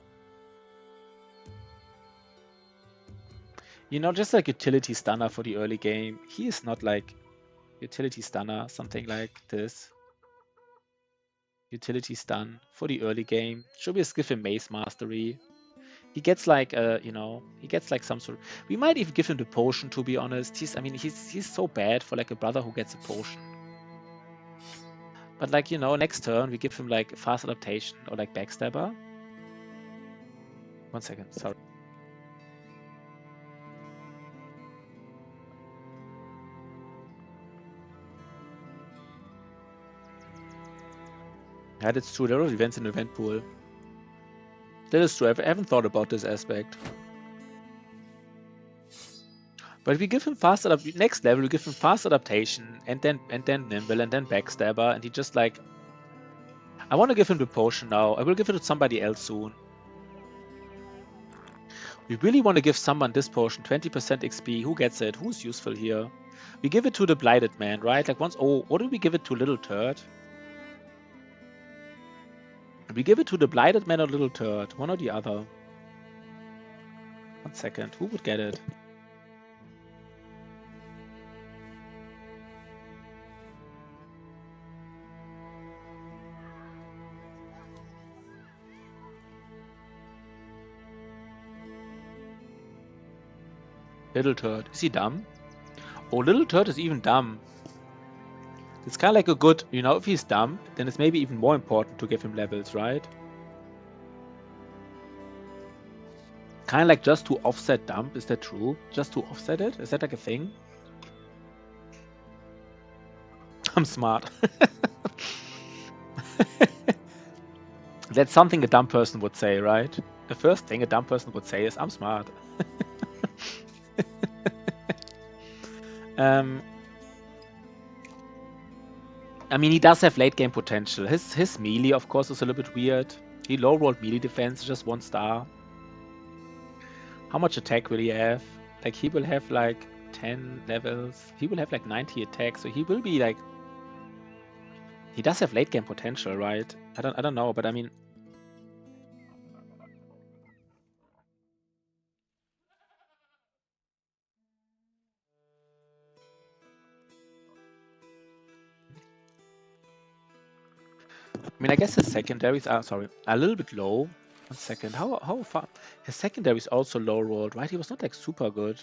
You know, just like utility stunner for the early game. He is not like utility stunner, something like this. Utility stun for the early game. Should we just give him mace mastery? He gets like you know, he gets like some sort of... We might even give him the potion, to be honest. He's so bad for like a brother who gets a potion. But like, you know, next turn we give him like fast adaptation or like backstabber. 1 second, sorry. Yeah, that's true. There are events in the event pool. That is true. I haven't thought about this aspect. But we give him fast adaptation. Next level, we give him fast adaptation, and then nimble, and then backstabber, and he just like... I want to give him the potion now. I will give it to somebody else soon. We really want to give someone this potion, 20% XP. Who gets it? Who's useful here? We give it to the Blighted Man, right? Like once... Oh, what do we give it to Little Turd? We give it to the Blighted Man or Little Turd. One or the other. 1 second. Who would get it? Little Turd. Is he dumb? Oh, Little Turd is even dumb. It's kind of like a good... You know, if he's dumb, then it's maybe even more important to give him levels, right? Kind of like just to offset dump. Is that true? Just to offset it? Is that like a thing? I'm smart. That's something a dumb person would say, right? The first thing a dumb person would say is, I'm smart. I mean, he does have late game potential. His melee, of course, is a little bit weird. He low-rolled melee defense, just 1 star. How much attack will he have? Like, he will have like 10 levels. He will have like 90 attack, so he will be like... He does have late game potential, right? I don't know, but I mean... I guess his secondaries are, a little bit low. 1 second. How far? His secondary is also low rolled, right? He was not like super good.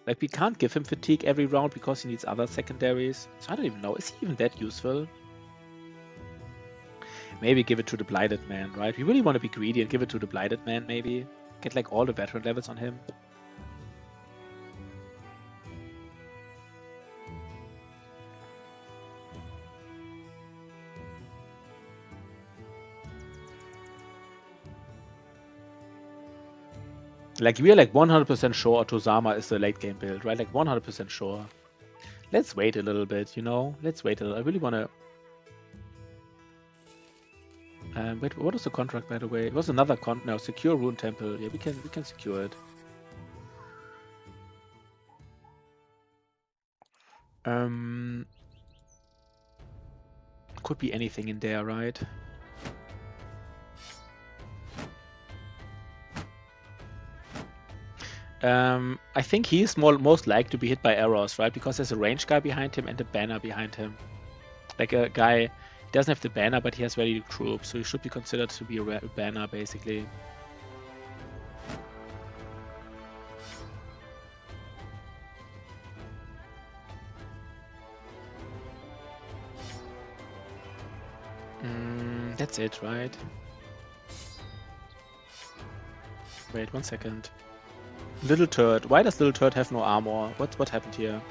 Like, we can't give him fatigue every round because he needs other secondaries. So I don't even know. Is he even that useful? Maybe give it to the Blighted Man, right? We really want to be greedy and give it to the Blighted Man, maybe. Get like all the veteran levels on him. Like, we are like 100% sure Tozama is the late game build, right? Like 100% sure. Let's wait a little bit, you know? Let's wait a little. I really want to... wait, what was the contract, by the way? It was another no, secure Rune Temple. Yeah, we can secure it. Could be anything in there, right? I think he's most likely to be hit by arrows, right? Because there's a range guy behind him and a banner behind him. Like a guy, he doesn't have the banner, but he has ready troops, so he should be considered to be a banner, basically. That's it, right? Wait, 1 second. Little Turd. Why does Little Turd have no armor? What happened here?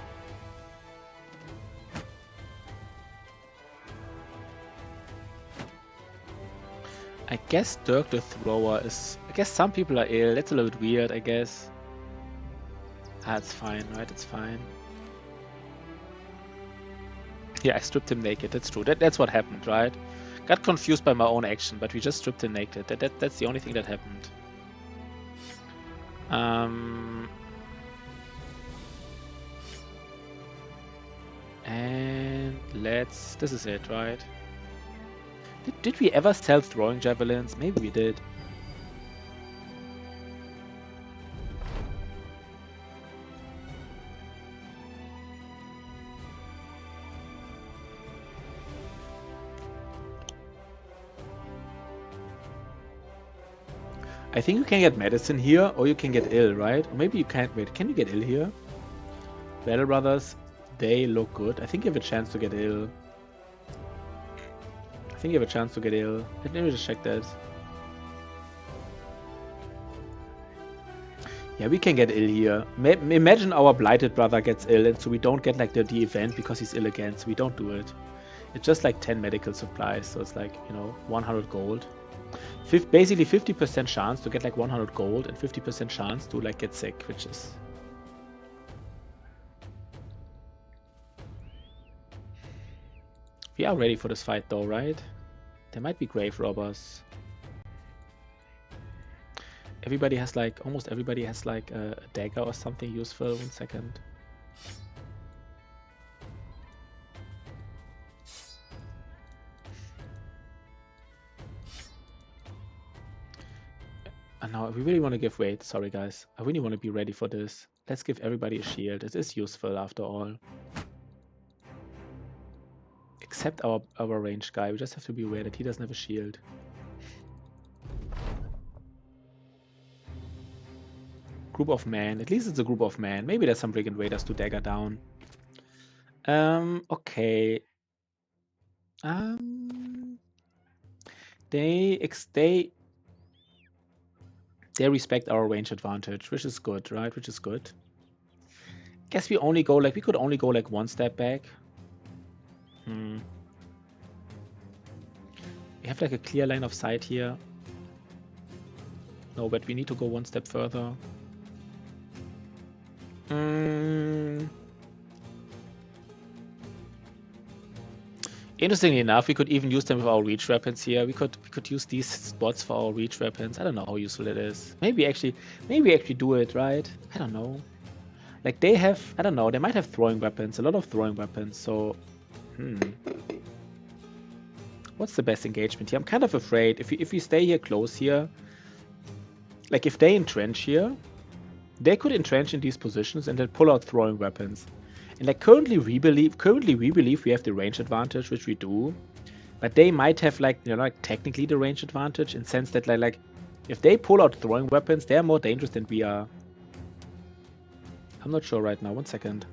I guess Dirk the Thrower is... I guess some people are ill. That's a little bit weird, I guess. Ah, it's fine, right? It's fine. Yeah, I stripped him naked. That's true. That's what happened, right? Got confused by my own action, but we just stripped him naked. That's the only thing that happened. And let's... This is it, right? Did we ever sell throwing javelins? Maybe we did. I think you can get medicine here, or you can get ill, right? Or maybe you can't. Wait, can you get ill here? Battle Brothers, they look good. I think you have a chance to get ill. I think you have a chance to get ill. Let me just check that. Yeah, we can get ill here. Imagine our blighted brother gets ill, and so we don't get like the event because he's ill again, so we don't do it. It's just like 10 medical supplies, so it's like, you know, 100 gold. Basically 50% chance to get like 100 gold and 50% chance to like get sick, which is... We are ready for this fight though, right? There might be grave robbers. Everybody has like, almost everybody has like a dagger or something useful. 1 second. And now we really want to give, wait, sorry guys. I really want to be ready for this. Let's give everybody a shield. It is useful after all. Except our ranged guy. We just have to be aware that he doesn't have a shield. Group of men. At least it's a group of men. Maybe there's some brigand raiders to dagger down. Okay. They respect our range advantage, which is good, right? Which is good. Guess we only go like, we could only go like 1 step back. We have like a clear line of sight here. No, but we need to go 1 step further. Interestingly enough, we could even use them with our reach weapons here. We could use these spots for our reach weapons. I don't know how useful it is. Maybe actually do it, right? I don't know. Like they have, I don't know, they might have throwing weapons, a lot of throwing weapons, so what's the best engagement here? I'm kind of afraid if we stay here close here, like if they entrench here, they could entrench in these positions and then pull out throwing weapons. And like currently we believe we have the range advantage, which we do, but they might have like, you know, like technically the range advantage in the sense that like if they pull out throwing weapons, they're more dangerous than we are. I'm not sure right now. 1 second.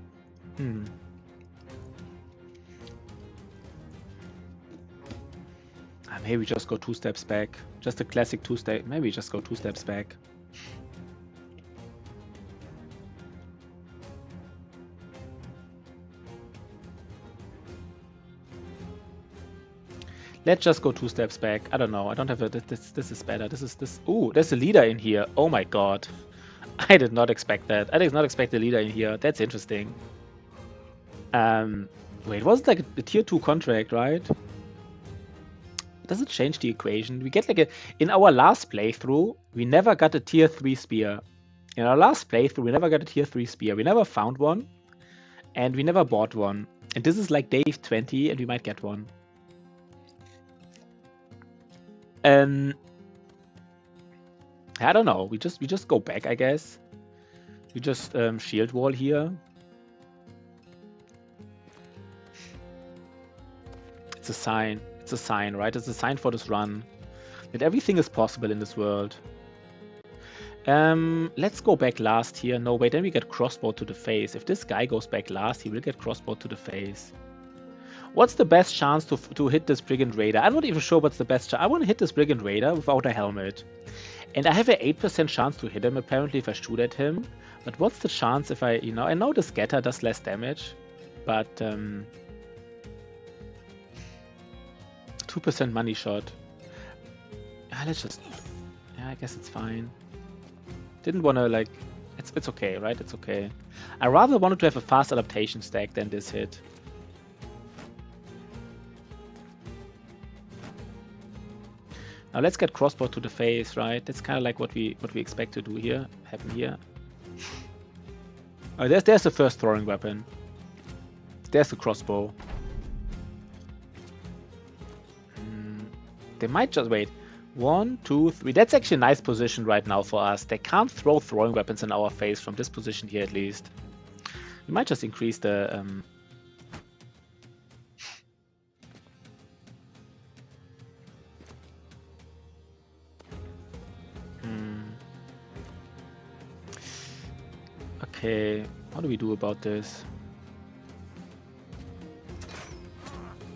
Maybe just go 2 steps back. Just a classic 2-step. Maybe just go 2 steps back. Let's just go 2 steps back. I don't know. I don't have a... This is better. This. Ooh, there's a leader in here. Oh my god. I did not expect that. I did not expect the leader in here. That's interesting. Wait, it wasn't like a tier 2 contract, right? Does it change the equation? We get like a... In our last playthrough, we never got a tier 3 spear. In our last playthrough, we never got a tier 3 spear. We never found one. And we never bought one. And this is like day 20, and we might get one. I don't know. We just go back, I guess. We just shield wall here. It's a sign. It's a sign, right? It's a sign for this run. That everything is possible in this world. Let's go back last here. No, wait, then we get crossbow to the face. If this guy goes back last, he will get crossbow to the face. What's the best chance to hit this Brigand Raider? I'm not even sure what's the best chance. I want to hit this Brigand Raider without a helmet. And I have an 8% chance to hit him, apparently, if I shoot at him. But what's the chance if I, I know the scatter does less damage, but 2% money shot. Let's just, yeah, I guess it's fine. Didn't want to, like, it's okay, right? It's okay. I rather wanted to have a fast adaptation stack than this hit. Now let's get crossbow to the face, right? That's kind of like what we expect to do here, happen here. Oh, there's the first throwing weapon. There's the crossbow. They might just wait. 1, 2, 3. That's actually a nice position right now for us. They can't throw throwing weapons in our face from this position here, at least. We might just increase the Okay, what do we do about this?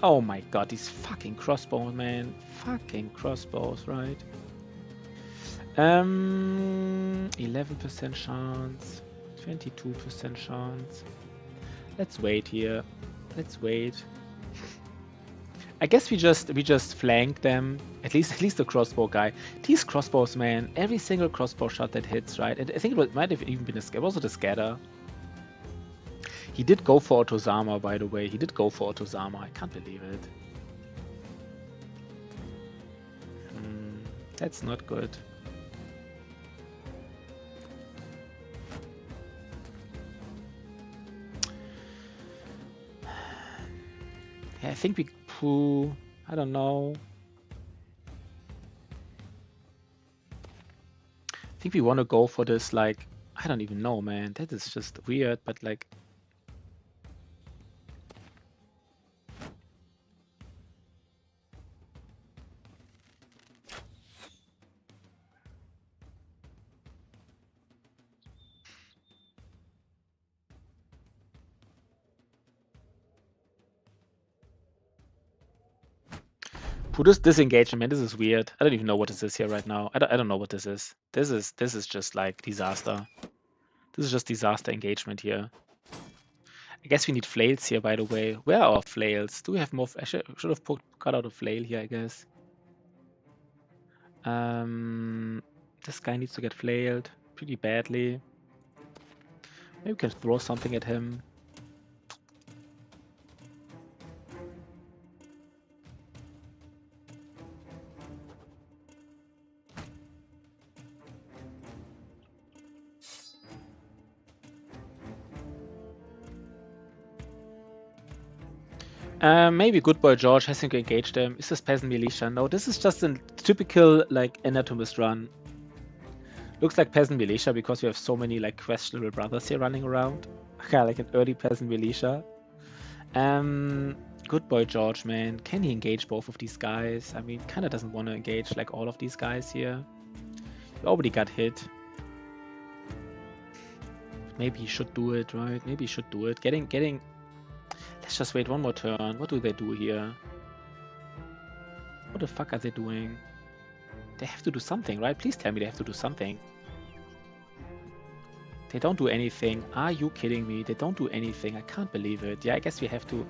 Oh my god, these fucking crossbows, man. Fucking crossbows, right? 11% chance, 22% chance. Let's wait here. Let's wait. I guess we just flank them. At least the crossbow guy. These crossbows, man. Every single crossbow shot that hits, right? And I think it might have even been a was it a scatter? He did go for Otozama, by the way. He did go for Otozama. I can't believe it. That's not good. Yeah, I think we... I don't know. I think we want to go for this, like... I don't even know, man. That is just weird, but like... Who does disengagement? This is weird. I don't even know what this is here right now. I don't know what this is. This is just like disaster. This is just disaster engagement here. I guess we need flails here, by the way. Where are our flails? Do we have more? I should have cut out a flail here, I guess. This guy needs to get flailed pretty badly. Maybe we can throw something at him. Maybe Good Boy George has to engage them. Is this Peasant Militia? No, this is just a typical, like, Anatomist run. Looks like Peasant Militia because we have so many, like, questionable brothers here running around. Yeah, like an early Peasant Militia. Good Boy George, man. Can he engage both of these guys? I mean, kind of doesn't want to engage, like, all of these guys here. He already got hit. Maybe he should do it, right? Maybe he should do it. Getting... Let's just wait one more turn. What do they do here? What the fuck are they doing? They have to do something, right? Please tell me they have to do something. They don't do anything. Are you kidding me? They don't do anything. I can't believe it. Yeah, I guess we have to...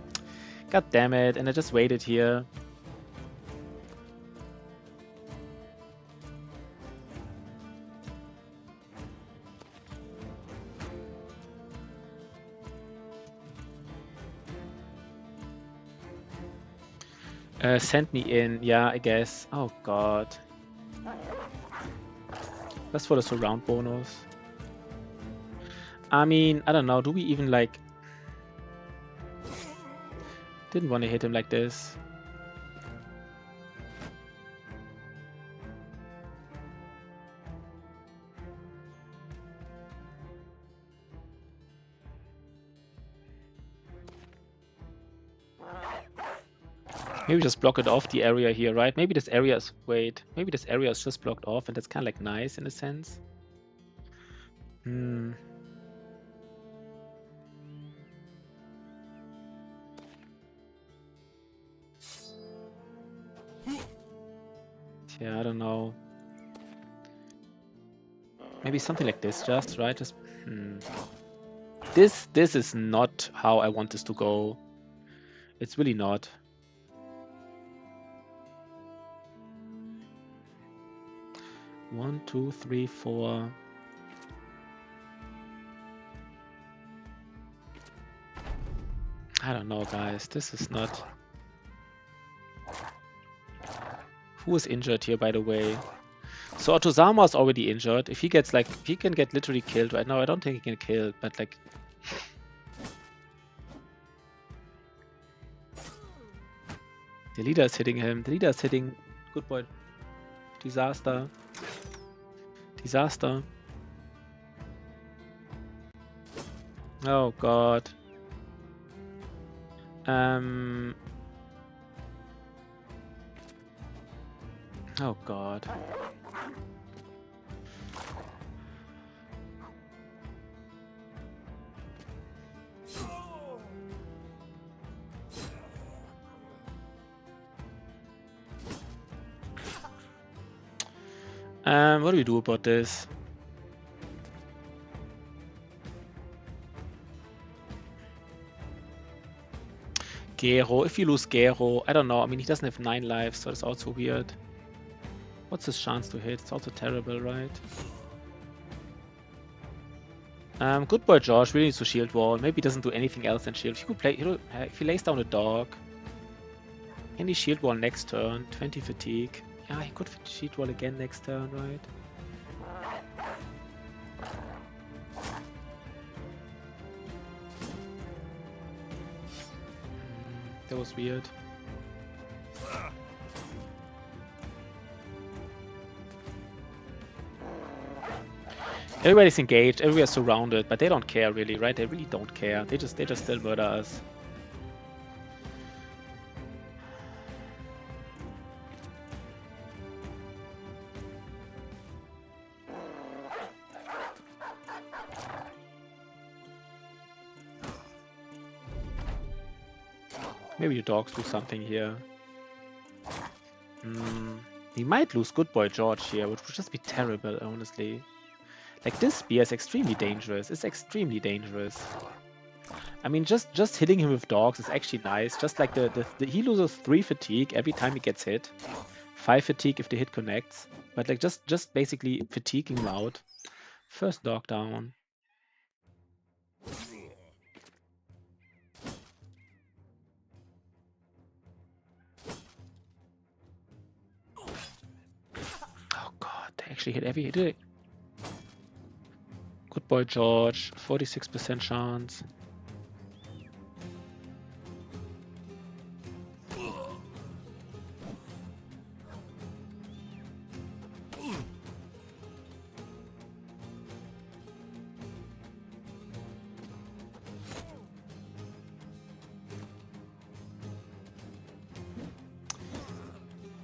God damn it. And I just waited here. Send me in. Yeah, I guess. Oh, God. That's for the surround bonus. I mean, I don't know. Do we even, like... Didn't want to hit him like this. Maybe just block it off the area here, right? Maybe this area is... Wait. Maybe this area is just blocked off and that's kind of like nice in a sense. Hmm. Yeah, I don't know. Maybe something like this just, right? Just... This is not how I want this to go. It's really not. One, two, three, four. I don't know, guys. This is not... Who is injured here, by the way? So Otozama is already injured. If he gets like... He can get literally killed right now. I don't think he can get killed, but like... The leader is hitting him. The leader is hitting... Good boy. Disaster. Disaster. Oh god. Oh god. What do we do about this? Gero, if you lose Gero, I don't know. I mean, he doesn't have 9 lives, so it's also weird. What's his chance to hit? It's also terrible, right? Good boy, George. Really needs to shield wall. Maybe he doesn't do anything else than shield. If he could play, if he lays down a dog, can he shield wall next turn? 20 fatigue. Yeah, he could shield wall again next turn, right? That was weird. Everybody's engaged, everybody's surrounded, but they don't care really, right? They really don't care. They just still murder us. Maybe your dogs do something here. He might lose Good Boy George here, which would just be terrible, honestly. Like, this spear is extremely dangerous. It's extremely dangerous. I mean, just hitting him with dogs is actually nice. Just like he loses 3 fatigue every time he gets hit. 5 fatigue if the hit connects. But like, just basically fatiguing him out. First dog down. Oh god, they actually hit every hit. Good boy, George. 46% chance.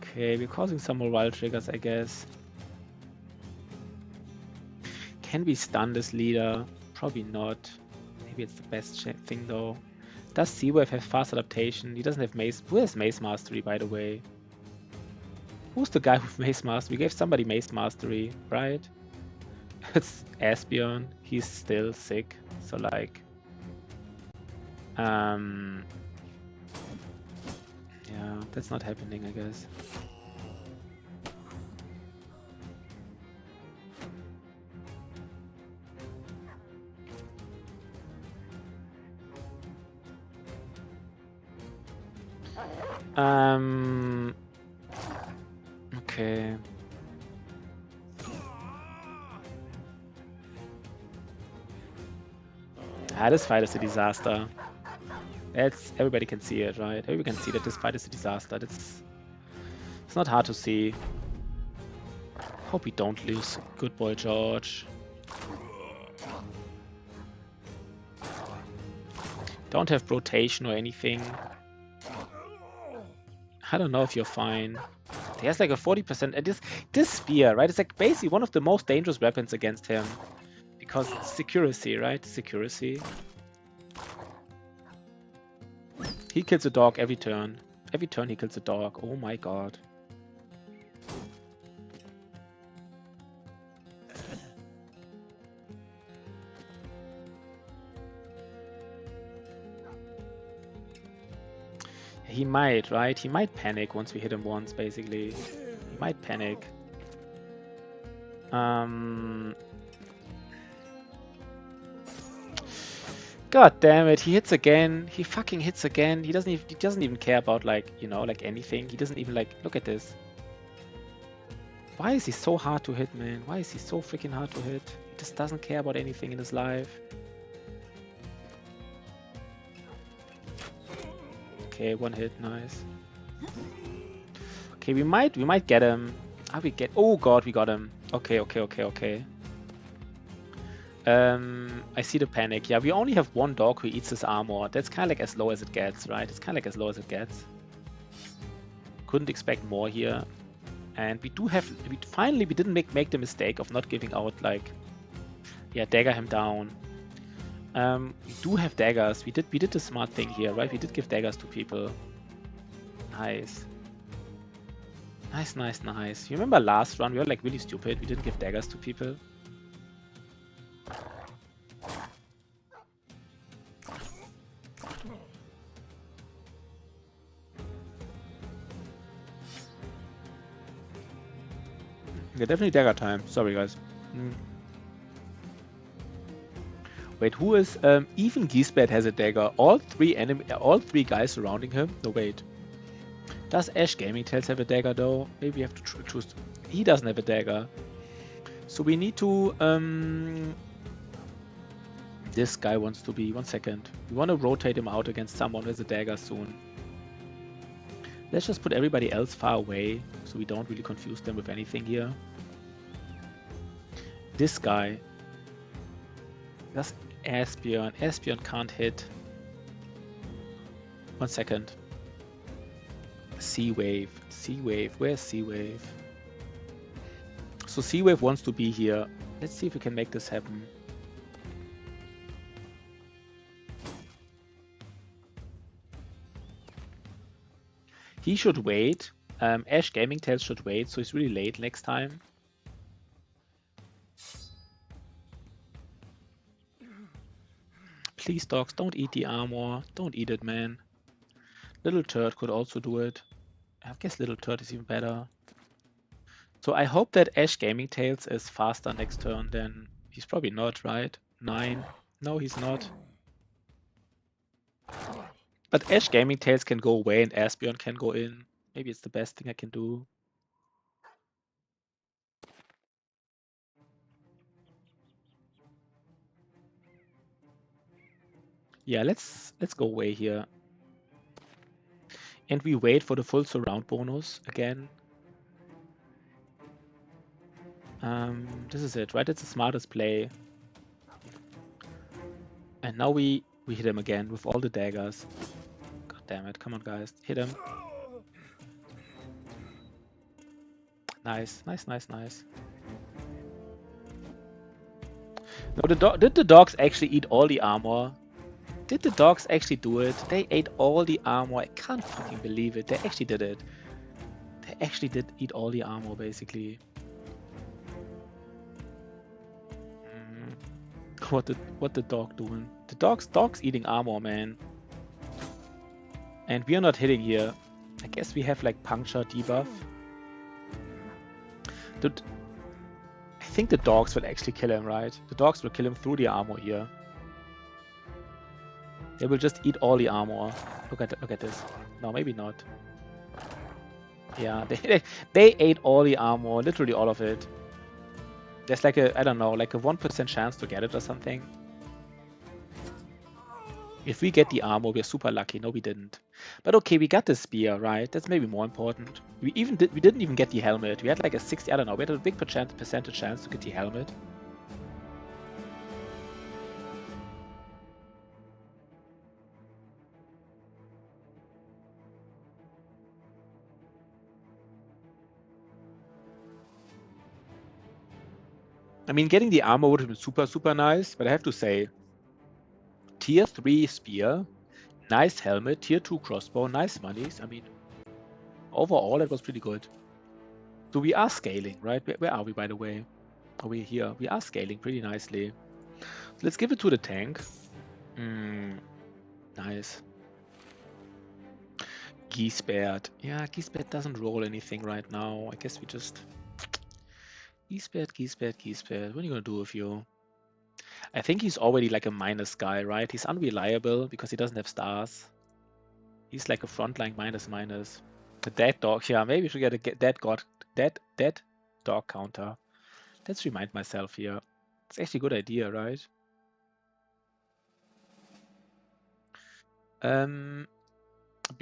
Okay, we're causing some more wild triggers, I guess. Can we stun this leader? Probably not. Maybe it's the best thing though. Does Seawave have fast adaptation? He doesn't have mace. Who has mace mastery, by the way? Who's the guy with mace mastery? We gave somebody mace mastery, right? It's Asbjorn. He's still sick. So like... yeah, that's not happening, I guess. Okay. This fight is a disaster. Everybody can see it, right? Everybody can see that this fight is a disaster. It's not hard to see. Hope we don't lose Good Boy George. Don't have rotation or anything. I don't know if you're fine. He has like a 40%. And this spear, right? It's like basically one of the most dangerous weapons against him. Because security, right? Security. He kills a dog every turn. Every turn he kills a dog. Oh my god. He might, right? He might panic once we hit him once, basically. He might panic. God damn it, he hits again. He fucking hits again. He doesn't even care about, like, you know, like anything. He doesn't even, like, look at this. Why is he so hard to hit, man? Why is he so freaking hard to hit? He just doesn't care about anything in his life. Okay, one hit, nice. Okay, we might get him. Oh god, we got him. Okay. I see the panic. Yeah, we only have one dog who eats his armor. That's kind of like as low as it gets, right? It's kind of like as low as it gets. Couldn't expect more here. And we didn't make the mistake of not giving out, like, yeah, dagger him down. We do have daggers. We did the smart thing here, right? We did give daggers to people. Nice. Nice. You remember last run? We were like really stupid. We didn't give daggers to people. Yeah, definitely dagger time. Sorry, guys. Wait, who is even Gisbert has a dagger. All three guys surrounding him. No, wait. Does Ash Gaming Tales have a dagger though? Maybe we have to choose. He doesn't have a dagger. So we need to this guy wants to be 1 second. We want to rotate him out against someone with a dagger soon. Let's just put everybody else far away so we don't really confuse them with anything here. This guy. That's Asbjorn. Asbjorn can't hit. 1 second. Sea Wave. Where's Sea Wave? So Sea Wave wants to be here. Let's see if we can make this happen. He should wait. Ash Gaming Tales should wait, so he's really late next time. Please, dogs, don't eat the armor. Don't eat it, man. Little Turd could also do it. I guess Little Turd is even better. So I hope that Ash Gaming Tales is faster next turn than... He's probably not, right? 9. No, he's not. But Ash Gaming Tales can go away and Asbjorn can go in. Maybe it's the best thing I can do. Yeah, let's go away here. And we wait for the full surround bonus again. This is it, right? It's the smartest play. And now we hit him again with all the daggers. God damn it. Come on, guys. Hit him. Nice. No, did the dogs actually eat all the armor? Did the dogs actually do it? They ate all the armor. I can't fucking believe it. They actually did it. They actually did eat all the armor, basically. What the dog doing? The dog's eating armor, man. And we are not hitting here. I guess we have like puncture debuff. Dude, I think the dogs will actually kill him, right? The dogs will kill him through the armor here. They will just eat all the armor. Look at this. No, maybe not. Yeah, they ate all the armor, literally all of it. There's like a, I don't know, like a 1% chance to get it or something. If we get the armor, we're super lucky. No, we didn't. But okay, we got the spear, right? That's maybe more important. We didn't even get the helmet. We had like a 60, I don't know, we had a big percentage chance to get the helmet. I mean, getting the armor would have been super, super nice, but I have to say, tier 3 spear, nice helmet, tier 2 crossbow, nice monies. I mean, overall, it was pretty good. So we are scaling, right? Where are we, by the way? Are we here? We are scaling pretty nicely. So let's give it to the tank. Nice. Geesebert. Yeah, Geesebert doesn't roll anything right now. I guess we just... Geesebert. What are you going to do with you? I think he's already like a minus guy, right? He's unreliable because he doesn't have stars. He's like a frontline minus. The dead dog. Yeah, maybe we should get a dead dog counter. Let's remind myself here. It's actually a good idea, right?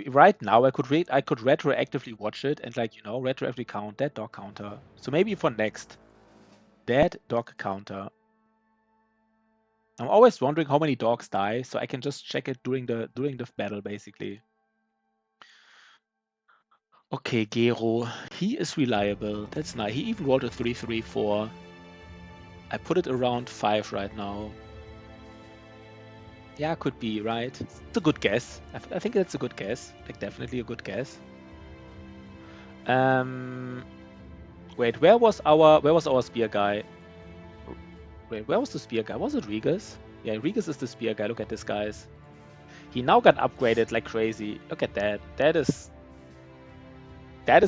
Right now I could retroactively watch it and like, you know, retroactively count that dog counter. So maybe for next, dead dog counter. I'm always wondering how many dogs die, so I can just check it during the battle basically. Okay, Gero, he is reliable. That's nice. He even rolled a 3-3-4. I put it around 5 right now. Yeah, could be, right? It's a good guess. I think that's a good guess. Like, definitely a good guess. Wait, where was our spear guy? Wait, where was the spear guy? Was it Regas? Yeah, Regas is the spear guy. Look at this, guys. He now got upgraded like crazy. Look at that. That is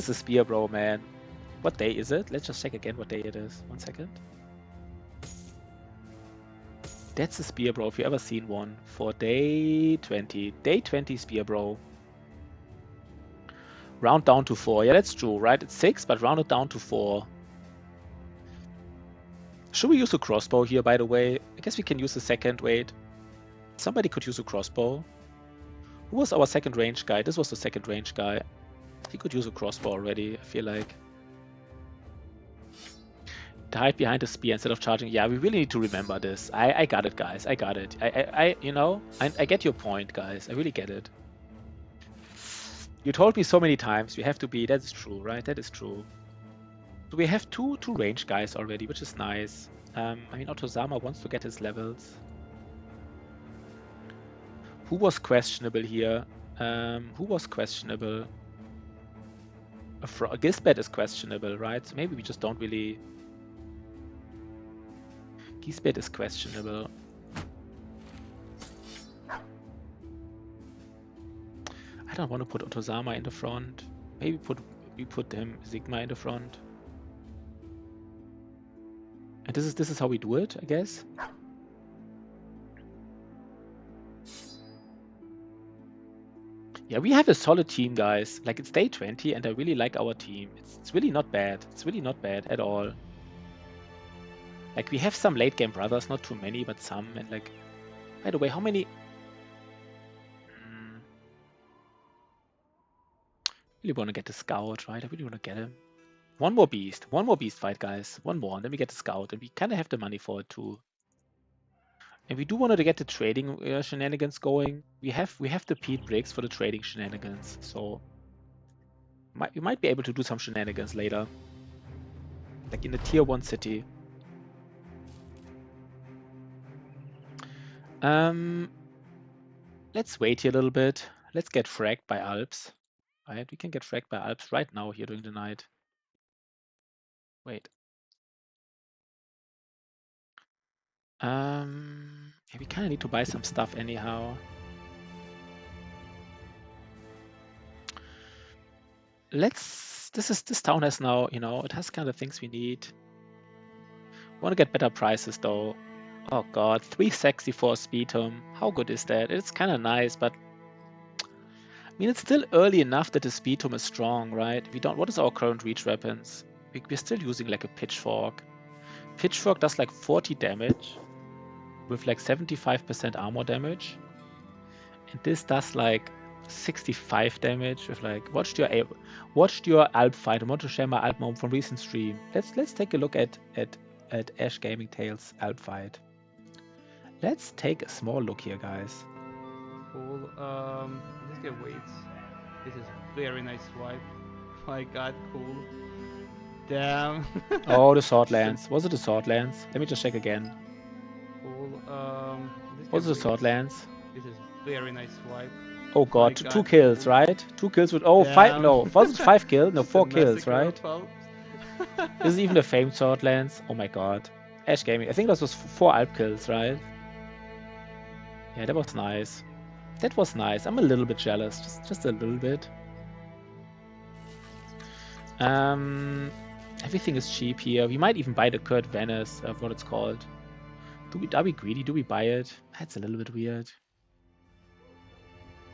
a spear, bro, man. What day is it? Let's just check again what day it is. 1 second. That's a spear, bro. If you ever seen one for day 20. Day 20 spear, bro. Round down to 4. Yeah, that's true, right? It's 6, but round it down to 4. Should we use a crossbow here, by the way? I guess we can use a second. Wait. Somebody could use a crossbow. Who was our second range guy? This was the second range guy. He could use a crossbow already, I feel like. To hide behind a spear instead of charging. Yeah, we really need to remember this. I got it, guys. I got it. You know, I get your point, guys. I really get it. You told me so many times we have to be. That is true, right? That is true. So we have two range guys already, which is nice. I mean, Otozama wants to get his levels. Who was questionable here? Who was questionable? Gisbert is questionable, right? So maybe we just don't really... Gisbert is questionable. I don't want to put Otozama in the front. Maybe we put him Sigma in the front. And this is how we do it, I guess. Yeah, we have a solid team, guys. Like, it's day 20, and I really like our team. It's really not bad. It's really not bad at all. Like, we have some late game brothers, not too many, but some. And like, by the way, how many? Really want to get the scout, right? I really want to get him. One more beast fight, guys. One more, and then we get the scout, and we kind of have the money for it too. And we do want to get the trading shenanigans going. We have the Pete bricks for the trading shenanigans, so we might be able to do some shenanigans later, like in the tier 1 city. Let's wait here a little bit. Let's get fragged by Alps. Right, we can get fragged by Alps right now here during the night. Wait. Yeah, we kind of need to buy some stuff anyhow. This town has now, you know, it has kind of things we need. Want to get better prices though. Oh god, 364 speedum. How good is that? It's kind of nice, but I mean, it's still early enough that the speedum is strong, right? What is our current reach weapons? We're still using like a pitchfork. Pitchfork does like 40 damage with like 75% armor damage. And this does like 65 damage with like watched your Alp fight. I want to share my Alp moment from recent stream. Let's take a look at Ash Gaming Tales Alp fight. Let's take a small look here, guys. Cool. Let's get weights. This is very nice swipe. My god, cool. Damn. Oh, the sword lance. Was it the sword lance? Let me just check again. Cool. This Was game it the sword lance? This is very nice swipe. Oh My god, two god, kills, cool. right? 2 kills with... Oh, five... Damn. No, was it 5 kills? No, Just a 4 kills, massacre right? of helps. This is even the famed sword lance. Oh my god. Ash Gaming. I think this was 4 Alp kills, right? Yeah, that was nice. That was nice. I'm a little bit jealous. Just a little bit. Everything is cheap here. We might even buy the Kurt Venice, what it's called. Are we greedy? Do we buy it? That's a little bit weird.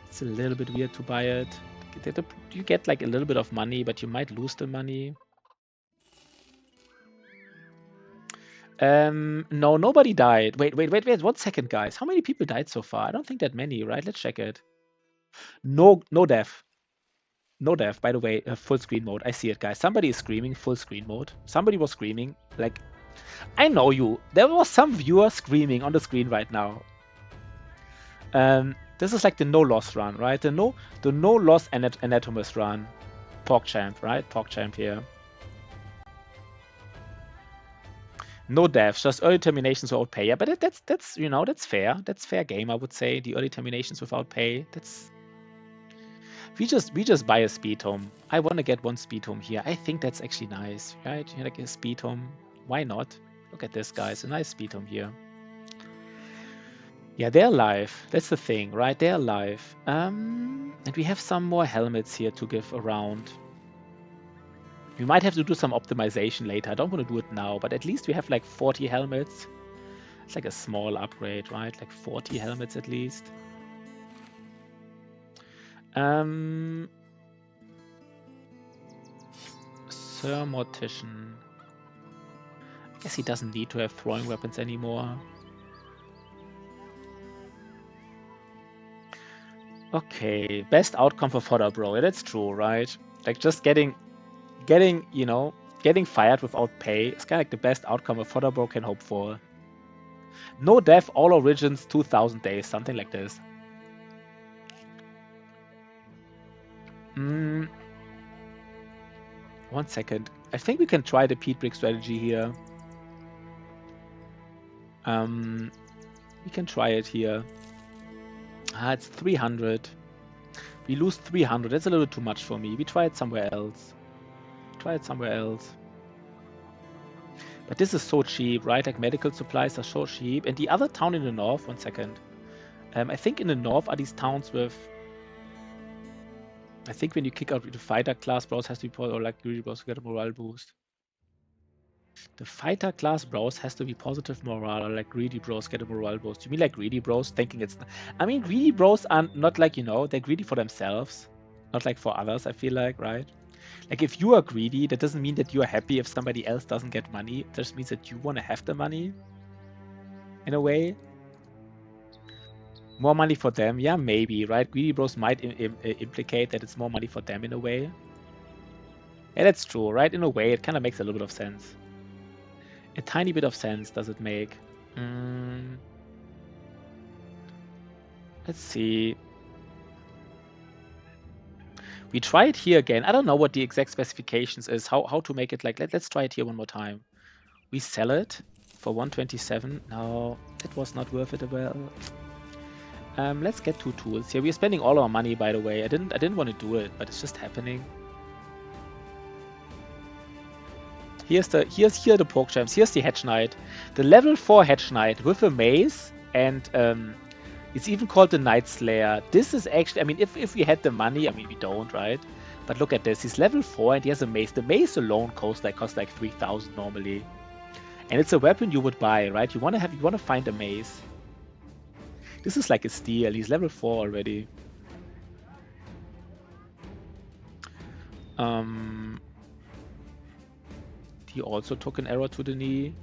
It's a little bit weird to buy it. You get like a little bit of money, but you might lose the money. No, nobody died. Wait. 1 second, guys. How many people died so far? I don't think that many, right? Let's check it. No death. No death, by the way, full screen mode. I see it, guys. Somebody is screaming full screen mode. Somebody was screaming. Like, I know you. There was some viewer screaming on the screen right now. This is like the no loss run, right? The no loss anatomist run. PogChamp, right? PogChamp here. No deaths, just early terminations without pay. Yeah, but that's you know, that's fair. That's fair game, I would say. The early terminations without pay. That's we just buy a speed tome. I want to get 1 speed tome here. I think that's actually nice, right? Like a speed tome. Why not? Look at this, guys. A nice speed tome here. Yeah, they're alive. That's the thing, right? They're alive. And we have some more helmets here to give around. We might have to do some optimization later. I don't want to do it now, but at least we have like 40 helmets. It's like a small upgrade, right? Like 40 helmets at least. Sir Mortician. I guess he doesn't need to have throwing weapons anymore. Okay, best outcome for fodder, bro. Yeah, that's true, right? Like just getting fired without pay is kind of like the best outcome a fodder bro can hope for. No death, all origins, 2,000 days, something like this. 1 second. I think we can try the Pete Brick strategy here. We can try it here. It's 300. We lose 300. That's a little too much for me. We try it somewhere else. But this is so cheap, right? Like medical supplies are so cheap. And the other town in the north, 1 second. I think in the north are these towns with... I think when you kick out the fighter class bros has to be or like greedy bros to get a morale boost. The fighter class bros has to be positive morale, or like greedy bros get a morale boost. You mean like greedy bros thinking it's... I mean, greedy bros are not like, they're greedy for themselves. Not like for others, I feel like, right? Like if you are greedy, that doesn't mean that you are happy if somebody else doesn't get money. It just means that you want to have the money. In a way. More money for them, yeah, maybe, right? Greedy bros might implicate that it's more money for them in a way. Yeah, that's true, right? In a way, it kind of makes a little bit of sense. A tiny bit of sense does it make. Let's see. We try it here again. I don't know what the exact specifications is, how to make it like... Let's try it here one more time. We sell it for 127. No, that was not worth it well. Let's get 2 tools here. We're spending all our money, by the way. I didn't want to do it, but it's just happening. Here are the PogChamps. Here's the Hedge Knight. The level 4 Hedge Knight with a mace, and it's even called the Night Slayer. This is actually, I mean, if we had the money, I mean, we don't, right? But look at this. He's level 4 and he has a mace. The mace alone costs like 3,000 normally. And it's a weapon you would buy, right? You want to find a mace. This is like a steal. He's level 4 already. He also took an arrow to the knee.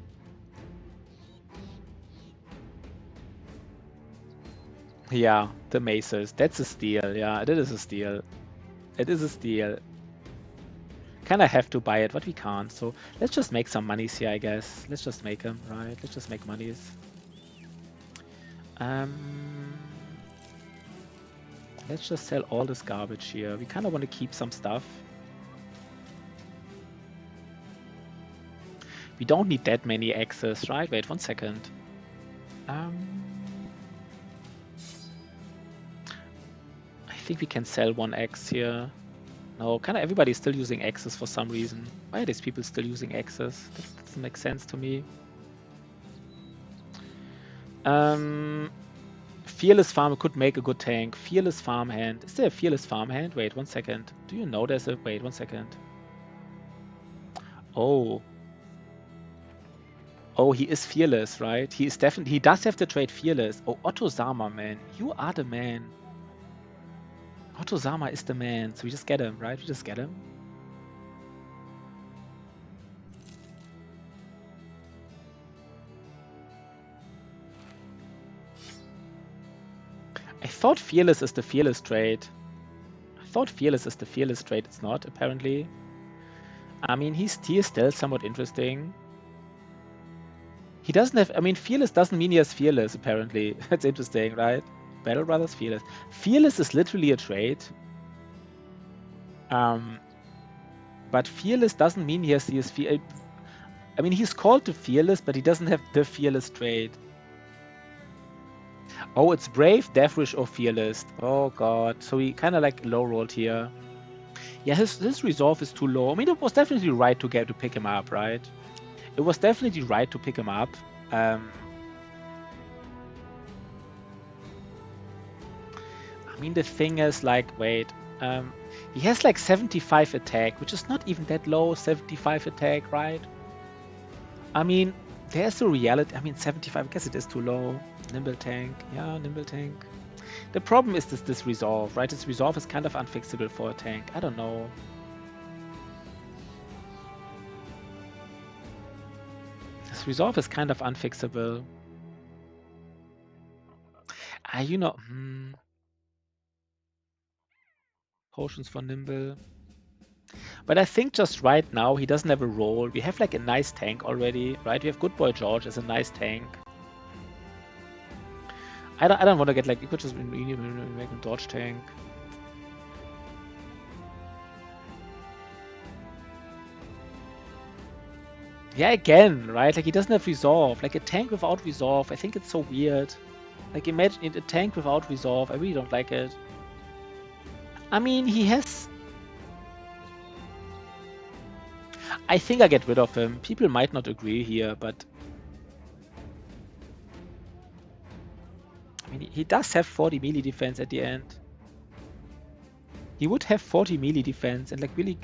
Yeah, the maces. That's a steal. Yeah, that is a steal. It is a steal. Kind of have to buy it, but we can't. So let's just make some monies here, I guess. Let's just make them, right? Let's just make monies. Let's just sell all this garbage here. We kind of want to keep some stuff. We don't need that many X's, right? Wait 1 second. I think we can sell 1 X here. No, kind of everybody's still using X's for some reason. Why are these people still using X's? That doesn't make sense to me. Fearless Farmer could make a good tank. Fearless Farmhand. Is there a Fearless Farmhand? Wait 1 second. Do you know there's a... Wait 1 second. Oh. Oh, he is Fearless, right? He is definitely... He does have the trait Fearless. Oh, Otto Sama, man. You are the man. Otto Sama is the man. So we just get him, right? We just get him. I thought Fearless is the Fearless trait. It's not, apparently. I mean, he is still somewhat interesting. He doesn't have... I mean, Fearless doesn't mean he has Fearless, apparently. That's interesting, right? Battle Brothers Fearless. Fearless is literally a trait. But Fearless doesn't mean he has I mean, he's called the Fearless, but he doesn't have the Fearless trait. Oh, it's Brave, Deathwish, or Fearless. Oh god. So he kind of like low rolled here. Yeah, his resolve is too low. I mean, it was definitely right to pick him up, right? It was definitely right to pick him up. I mean, the thing is, like, wait. He has like 75 attack, which is not even that low, 75 attack, right? I mean, there's a reality. I mean, 75, I guess it is too low. Nimble tank. Yeah, nimble tank. The problem is this resolve, right? This resolve is kind of unfixable for a tank. I don't know. This resolve is kind of unfixable. You know... Potions for nimble. But I think just right now he doesn't have a role. We have like a nice tank already, right? We have Good Boy George as a nice tank. I don't want to get like... You could just make a dodge tank. Yeah, again, right? Like he doesn't have resolve. Like a tank without resolve. I think it's so weird. Like imagine a tank without resolve. I really don't like it. I mean, he has... I think I get rid of him. People might not agree here, but... I mean, he does have 40 melee defense at the end. He would have 40 melee defense and like really...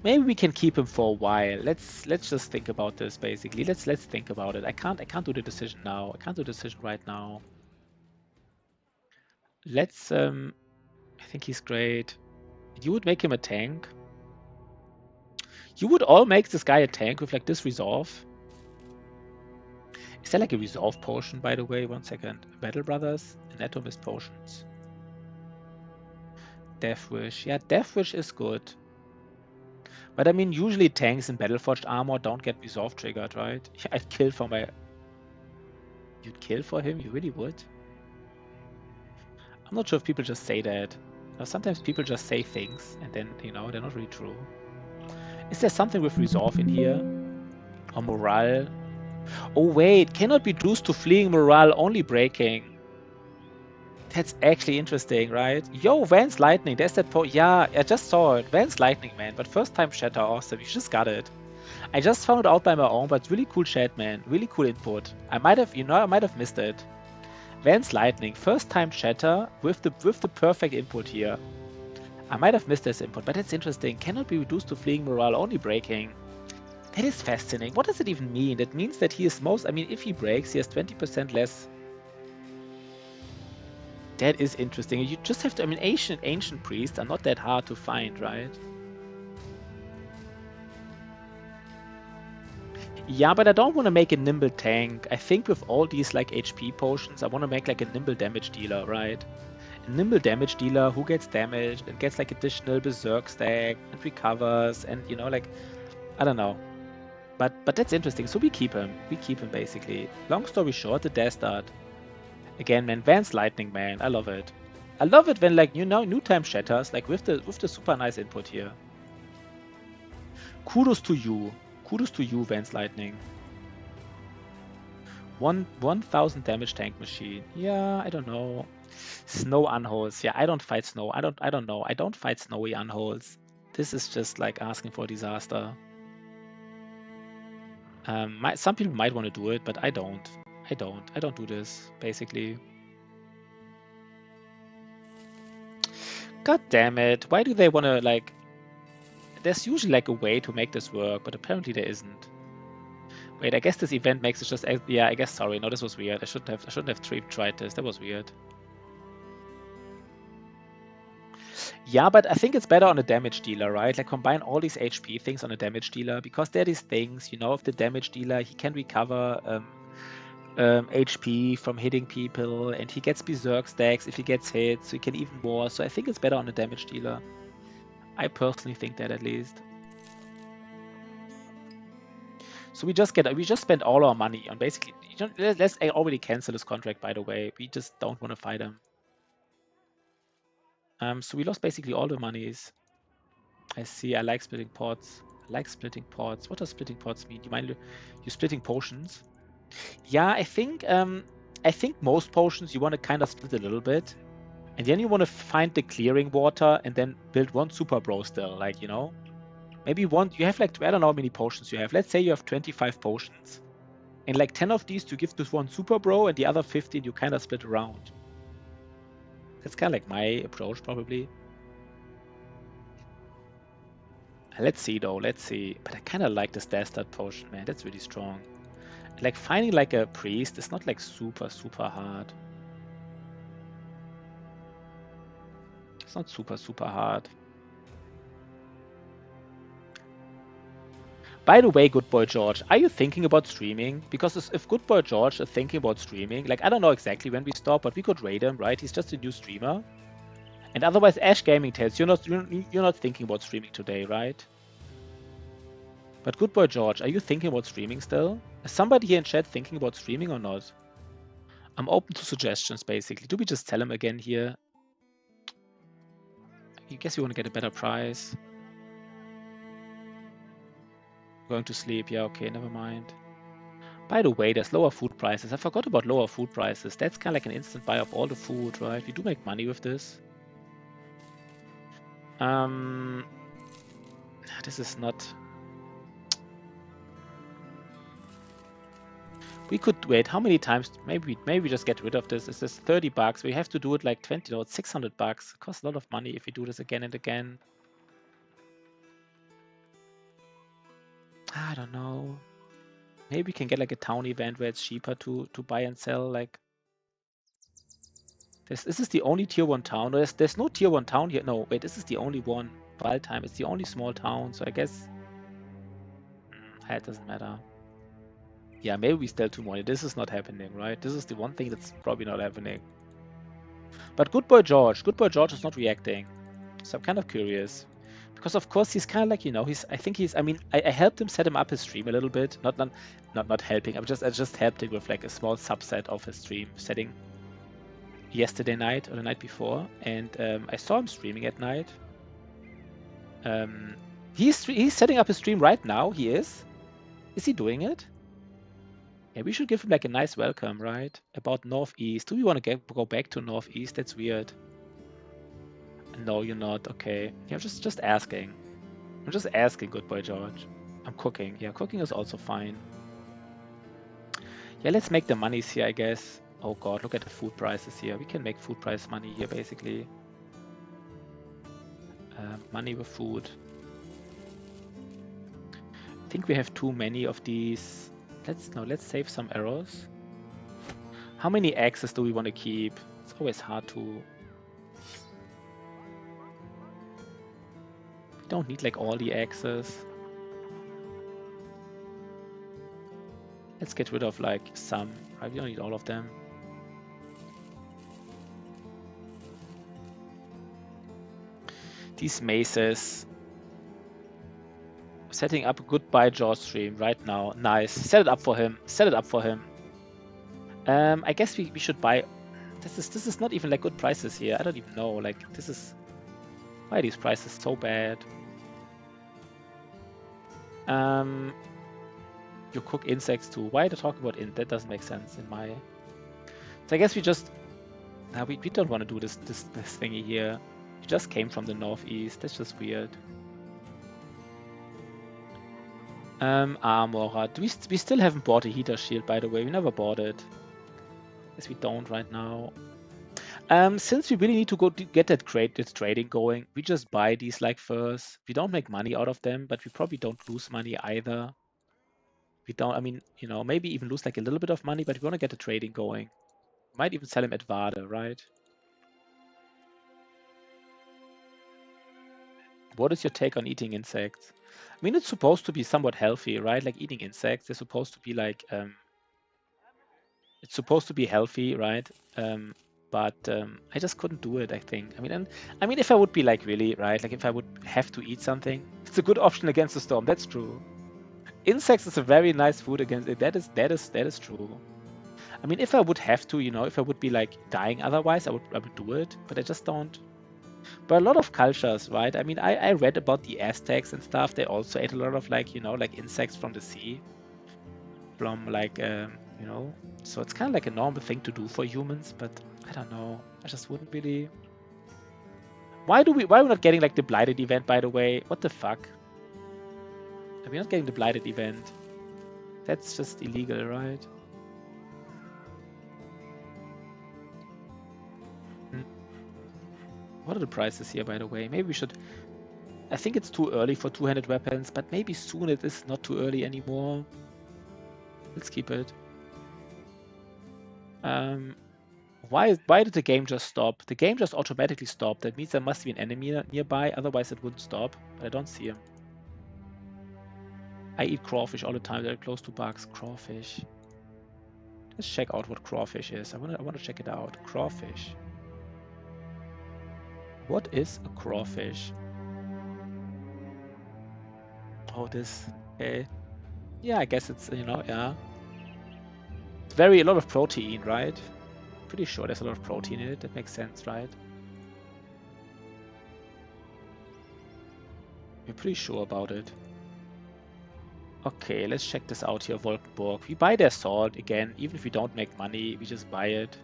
Maybe we can keep him for a while. Let's just think about this basically. Let's think about it. I can't do the decision now. I can't do the decision right now. Let's I think he's great. You would make him a tank. You would all make this guy a tank with like this resolve. Is there like a resolve potion, by the way? 1 second. Battle Brothers, Anatomist potions. Deathwish. Yeah, Deathwish is good. But I mean, usually tanks in Battleforged armor don't get resolve triggered, right? I'd kill for my... You'd kill for him? You really would? I'm not sure if people just say that. Sometimes people just say things and then, you know, they're not really true. Is there something with resolve in here? Or morale? Oh wait, cannot be reduced to fleeing, morale, only breaking. That's actually interesting, right? Yo, Vance Lightning, there's that yeah, I just saw it. Vance Lightning, man, but first time shatter, awesome. You just got it. I just found it out by my own, but really cool chat, man. Really cool input. I might have, you know, I might have missed it. Vance Lightning, first time shatter with the perfect input here. I might have missed this input, but that's interesting. Cannot be reduced to fleeing, morale, only breaking. That is fascinating. What does it even mean? That means that he is most... I mean, if he breaks, he has 20% less. That is interesting. You just have to... I mean, ancient priests are not that hard to find, right? Yeah, but I don't want to make a nimble tank. I think with all these like HP potions, I want to make like a nimble damage dealer, right? A nimble damage dealer who gets damaged and gets like additional berserk stack and recovers and, you know, like... I don't know. But that's interesting. So we keep him. We keep him, basically. Long story short, the Death Dart. Again, man, Vance Lightning, man. I love it. I love it when, like, you know, new time shatters, like, with the super nice input here. Kudos to you. Kudos to you, Vance Lightning. 1,000 damage tank machine. Yeah, I don't know. Snow unholes. Yeah, I don't fight snow. I don't know. I don't fight snowy unholes. This is just like asking for disaster. Some people might want to do it, but I don't. I don't do this, basically. God damn it. Why do they want to, like... There's usually, like, a way to make this work, but apparently there isn't. Wait, I guess this event makes it just... Yeah, I guess, sorry. No, this was weird. I shouldn't have tried this. That was weird. Yeah, but I think it's better on a damage dealer, right? Like, combine all these HP things on a damage dealer, because there are these things, you know, if the damage dealer, he can recover HP from hitting people, and he gets Berserk stacks if he gets hit, so he can even more. So I think it's better on a damage dealer. I personally think that, at least. So we just spent all our money on basically... Let's already cancel this contract, by the way. We just don't want to fight him. So we lost basically all the monies. I see. I like splitting pots. What does splitting pots mean? You splitting potions? Yeah, I think most potions you want to kind of split a little bit, and then you want to find the clearing water and then build one super bro still, like, you know, maybe you have like, I don't know how many potions you have. Let's say you have 25 potions, and like 10 of these you give to one super bro, and the other 15 you kind of split around. That's kind of like my approach, probably. Let's see, though. Let's see. But I kind of like this Dastard potion, man. That's really strong. Like, finding like a priest is not like super hard. It's not super hard. By the way, Good Boy George, are you thinking about streaming? Because if Good Boy George is thinking about streaming, like, I don't know exactly when we stop, but we could raid him, right? He's just a new streamer. And otherwise, Ash Gaming Tales, you're not thinking about streaming today, right? But Good Boy George, are you thinking about streaming still? Is somebody here in chat thinking about streaming or not? I'm open to suggestions, basically. Do we just tell him again here? I guess you want to get a better price. Going to sleep. Yeah, okay, never mind. By the way, there's lower food prices. I forgot about lower food prices. That's kind of like an instant buy of all the food, right? We do make money with this. This is not... We could wait. How many times? Maybe we just get rid of this. Is this 30 bucks? We have to do it like 20, no, it's 600 bucks. It costs a lot of money if we do this again and again. I don't know. Maybe we can get like a town event where it's cheaper to buy and sell. Like, this is the only tier 1 town. There's no tier 1 town here. No, wait, this is the only one. Wildtime, it's the only small town. So I guess it doesn't matter. Yeah, maybe we still 2 money. This is not happening, right? This is the one thing that's probably not happening. But Good Boy George is not reacting. So I'm kind of curious. Because of course he's kind of like, you know, I mean, I helped him set him up his stream a little bit. Not helping. I just helped him with like a small subset of his stream setting yesterday night or the night before. And I saw him streaming at night. He's setting up his stream right now. He is. Is he doing it? Yeah, we should give him like a nice welcome, right? About Northeast. Do we want to go back to Northeast? That's weird. No, you're not. Okay. Yeah, just asking. I'm just asking, Good Boy George. I'm cooking. Yeah, cooking is also fine. Yeah, let's make the monies here, I guess. Oh god, look at the food prices here. We can make food price money here, basically. Money with food. I think we have too many of these. Let's save some arrows. How many axes do we want to keep? It's always hard to... We don't need like all the axes. Let's get rid of like some, right? We don't need all of them. These maces. Setting up a Goodbye Jaw stream right now. Nice. Set it up for him. Set it up for him. I guess we should buy... This is not even like good prices here. I don't even know. Like, this is... Why are these prices so bad? You cook insects too. Why are they talking about that doesn't make sense in my... So I guess we just... Now we don't want to do this thingy here. We just came from the northeast. That's just weird. Armora. We still haven't bought a heater shield, by the way. We never bought it. Guess we don't right now. Since we really need to go to get that trading going, we just buy these like first. We don't make money out of them, but we probably don't lose money either. We don't, I mean, you know, maybe even lose like a little bit of money, but we want to get the trading going. Might even sell him at Vade, right? What is your take on eating insects? I mean, it's supposed to be somewhat healthy, right? Like eating insects, they're supposed to be like, it's supposed to be healthy, right? But I just couldn't do it, I think. I mean, if I would be like really, right? Like if I would have to eat something, it's a good option against the storm. That's true. Insects is a very nice food against it. That is true. I mean, if I would have to, you know, if I would be like dying otherwise, I would do it. But I just don't. But a lot of cultures, right? I mean, I read about the Aztecs and stuff. They also ate a lot of like, you know, like insects from the sea, from like, you know. So it's kind of like a normal thing to do for humans. But I don't know. I just wouldn't really. Why are we not getting like the blighted event? By the way, what the fuck? Are we not getting the blighted event? That's just illegal, right? What are the prices here, by the way? Maybe we should... I think it's too early for 200 weapons, but maybe soon it is not too early anymore. Let's keep it. Why did the game just stop? The game just automatically stopped. That means there must be an enemy nearby, otherwise it wouldn't stop. But I don't see him. I eat crawfish all the time. They're close to bugs. Crawfish. Let's check out what crawfish is. I wanna check it out. Crawfish. What is a crawfish? Oh, this. Okay. Yeah, I guess it's, you know, yeah. It's a lot of protein, right? Pretty sure there's a lot of protein in it. That makes sense, right? We're pretty sure about it. Okay, let's check this out here, Volkenburg. We buy their salt again, even if we don't make money, we just buy it.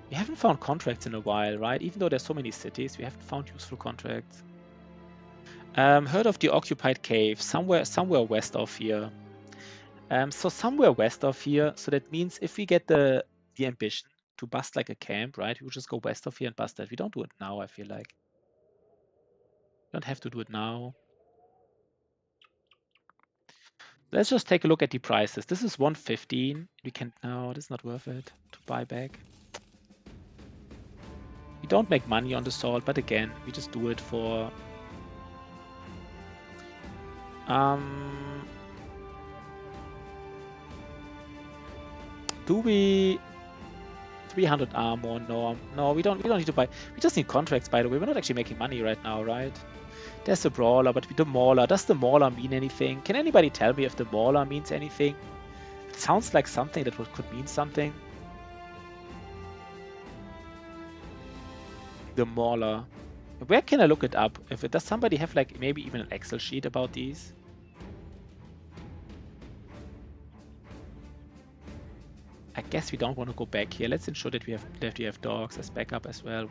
We haven't found contracts in a while, right? Even though there's so many cities, we haven't found useful contracts. Heard of the occupied cave, somewhere west of here. So somewhere west of here, so that means if we get the ambition to bust like a camp, right? We will just go west of here and bust that. We don't do it now, I feel like. We don't have to do it now. Let's just take a look at the prices. This is 115. We can... No, this is not worth it to buy back. We don't make money on the salt, but again, we just do it for... Do we... 300 armor? No, we don't need to buy... We just need contracts, by the way. We're not actually making money right now, right? There's the brawler, but the mauler. Does the mauler mean anything? Can anybody tell me if the mauler means anything? It sounds like something that could mean something. The mauler. Where can I look it up? Does somebody have like maybe even an Excel sheet about these? I guess we don't want to go back here. Let's ensure that we have dogs as backup as well.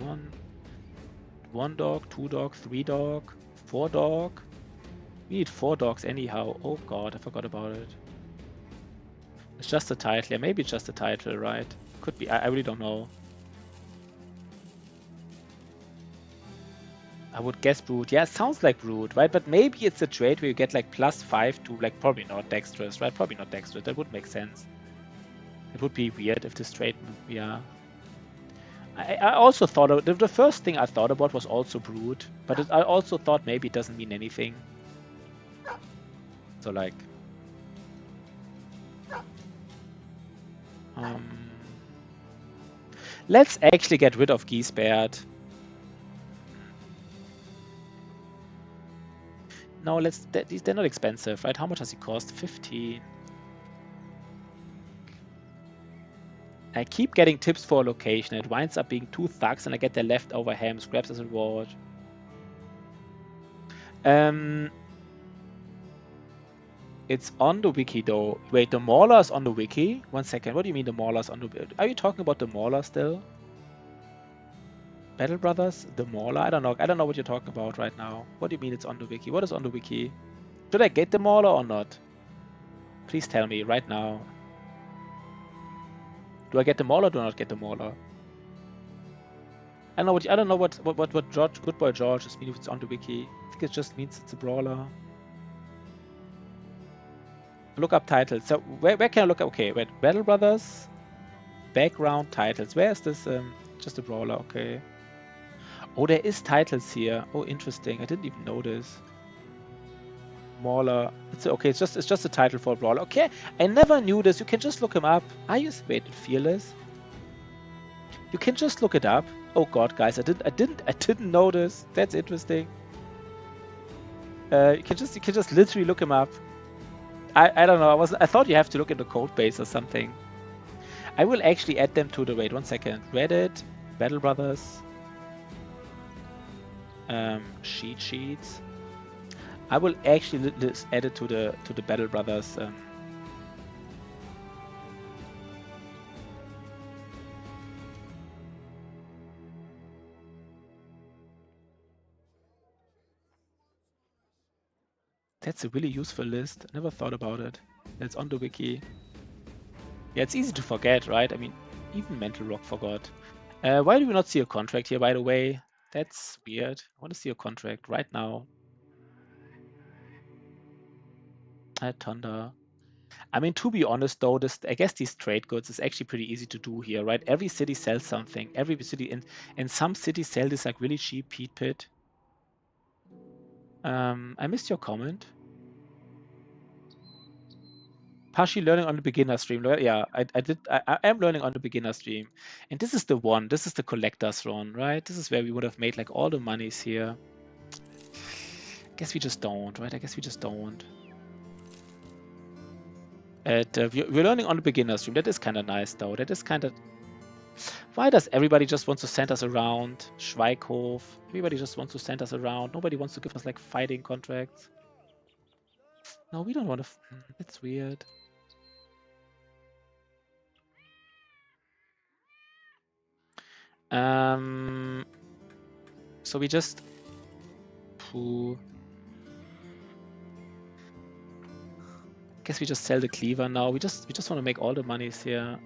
One dog, 2 dog, 3 dog, 4 dog. We need 4 dogs anyhow. Oh god, I forgot about it. It's just a title. Yeah, maybe it's just a title, right? Could be. I really don't know. I would guess brute. Yeah, it sounds like brute, right? But maybe it's a trait where you get like +5 to like probably not dexterous, right? Probably not dexterous. That would make sense. It would be weird if this trait, yeah. I also thought the first thing I thought about was also brute, but I also thought maybe it doesn't mean anything. So like, let's actually get rid of Giesbert. No, they're not expensive, right? How much does he cost? 15. I keep getting tips for a location. It winds up being 2 thugs and I get their leftover ham scraps as a reward. It's on the wiki though. Wait, the Mauler is on the wiki? 1 second. What do you mean the Mauler is on the? Are you talking about the Mauler still? Battle Brothers, the Mauler? I don't know. I don't know what you're talking about right now. What do you mean it's on the wiki? What is on the wiki? Should I get the Mauler or not? Please tell me right now. Do I get the Mauler or do I not get the Mauler? I don't know what George, Good Boy George is meaning if it's on the wiki. I think it just means it's a brawler. Look up titles. So where can I look up? Okay, wait. Battle Brothers, background titles. Where is this? Just a brawler. Okay. Oh, there is titles here. Oh, interesting. I didn't even notice. Mauler. It's okay. It's just a title for a brawler. Okay. I never knew this. You can just look him up. Wait, Fearless. You can just look it up. Oh God, guys, I didn't notice. That's interesting. You can just literally look him up. I don't know. I thought you have to look in the code base or something. I will actually add them to the wait 1 second. Reddit, Battle Brothers, sheets. I will actually add it to the Battle Brothers. That's a really useful list. I never thought about it. It's on the wiki. Yeah, it's easy to forget, right? I mean, even Mental Rock forgot. Why do we not see a contract here, by the way? That's weird. I want to see a contract right now. Thunder. I mean, to be honest, though, I guess these trade goods is actually pretty easy to do here, right? Every city sells something. Every city, and some cities sell this like really cheap Pete Pit. I missed your comment. Partially learning on the beginner stream. Yeah, I am learning on the beginner stream. And this is the one. This is the collector's run, right? This is where we would have made like all the monies here. I guess we just don't, right? I guess we just don't. We're learning on the beginner stream. That is kind of nice, though. That is kind of... Why does everybody just want to send us around? Schweighof. Everybody just wants to send us around. Nobody wants to give us like fighting contracts. No, we don't want to... That's weird. So we just... Guess we just sell the cleaver now. We just want to make all the monies here.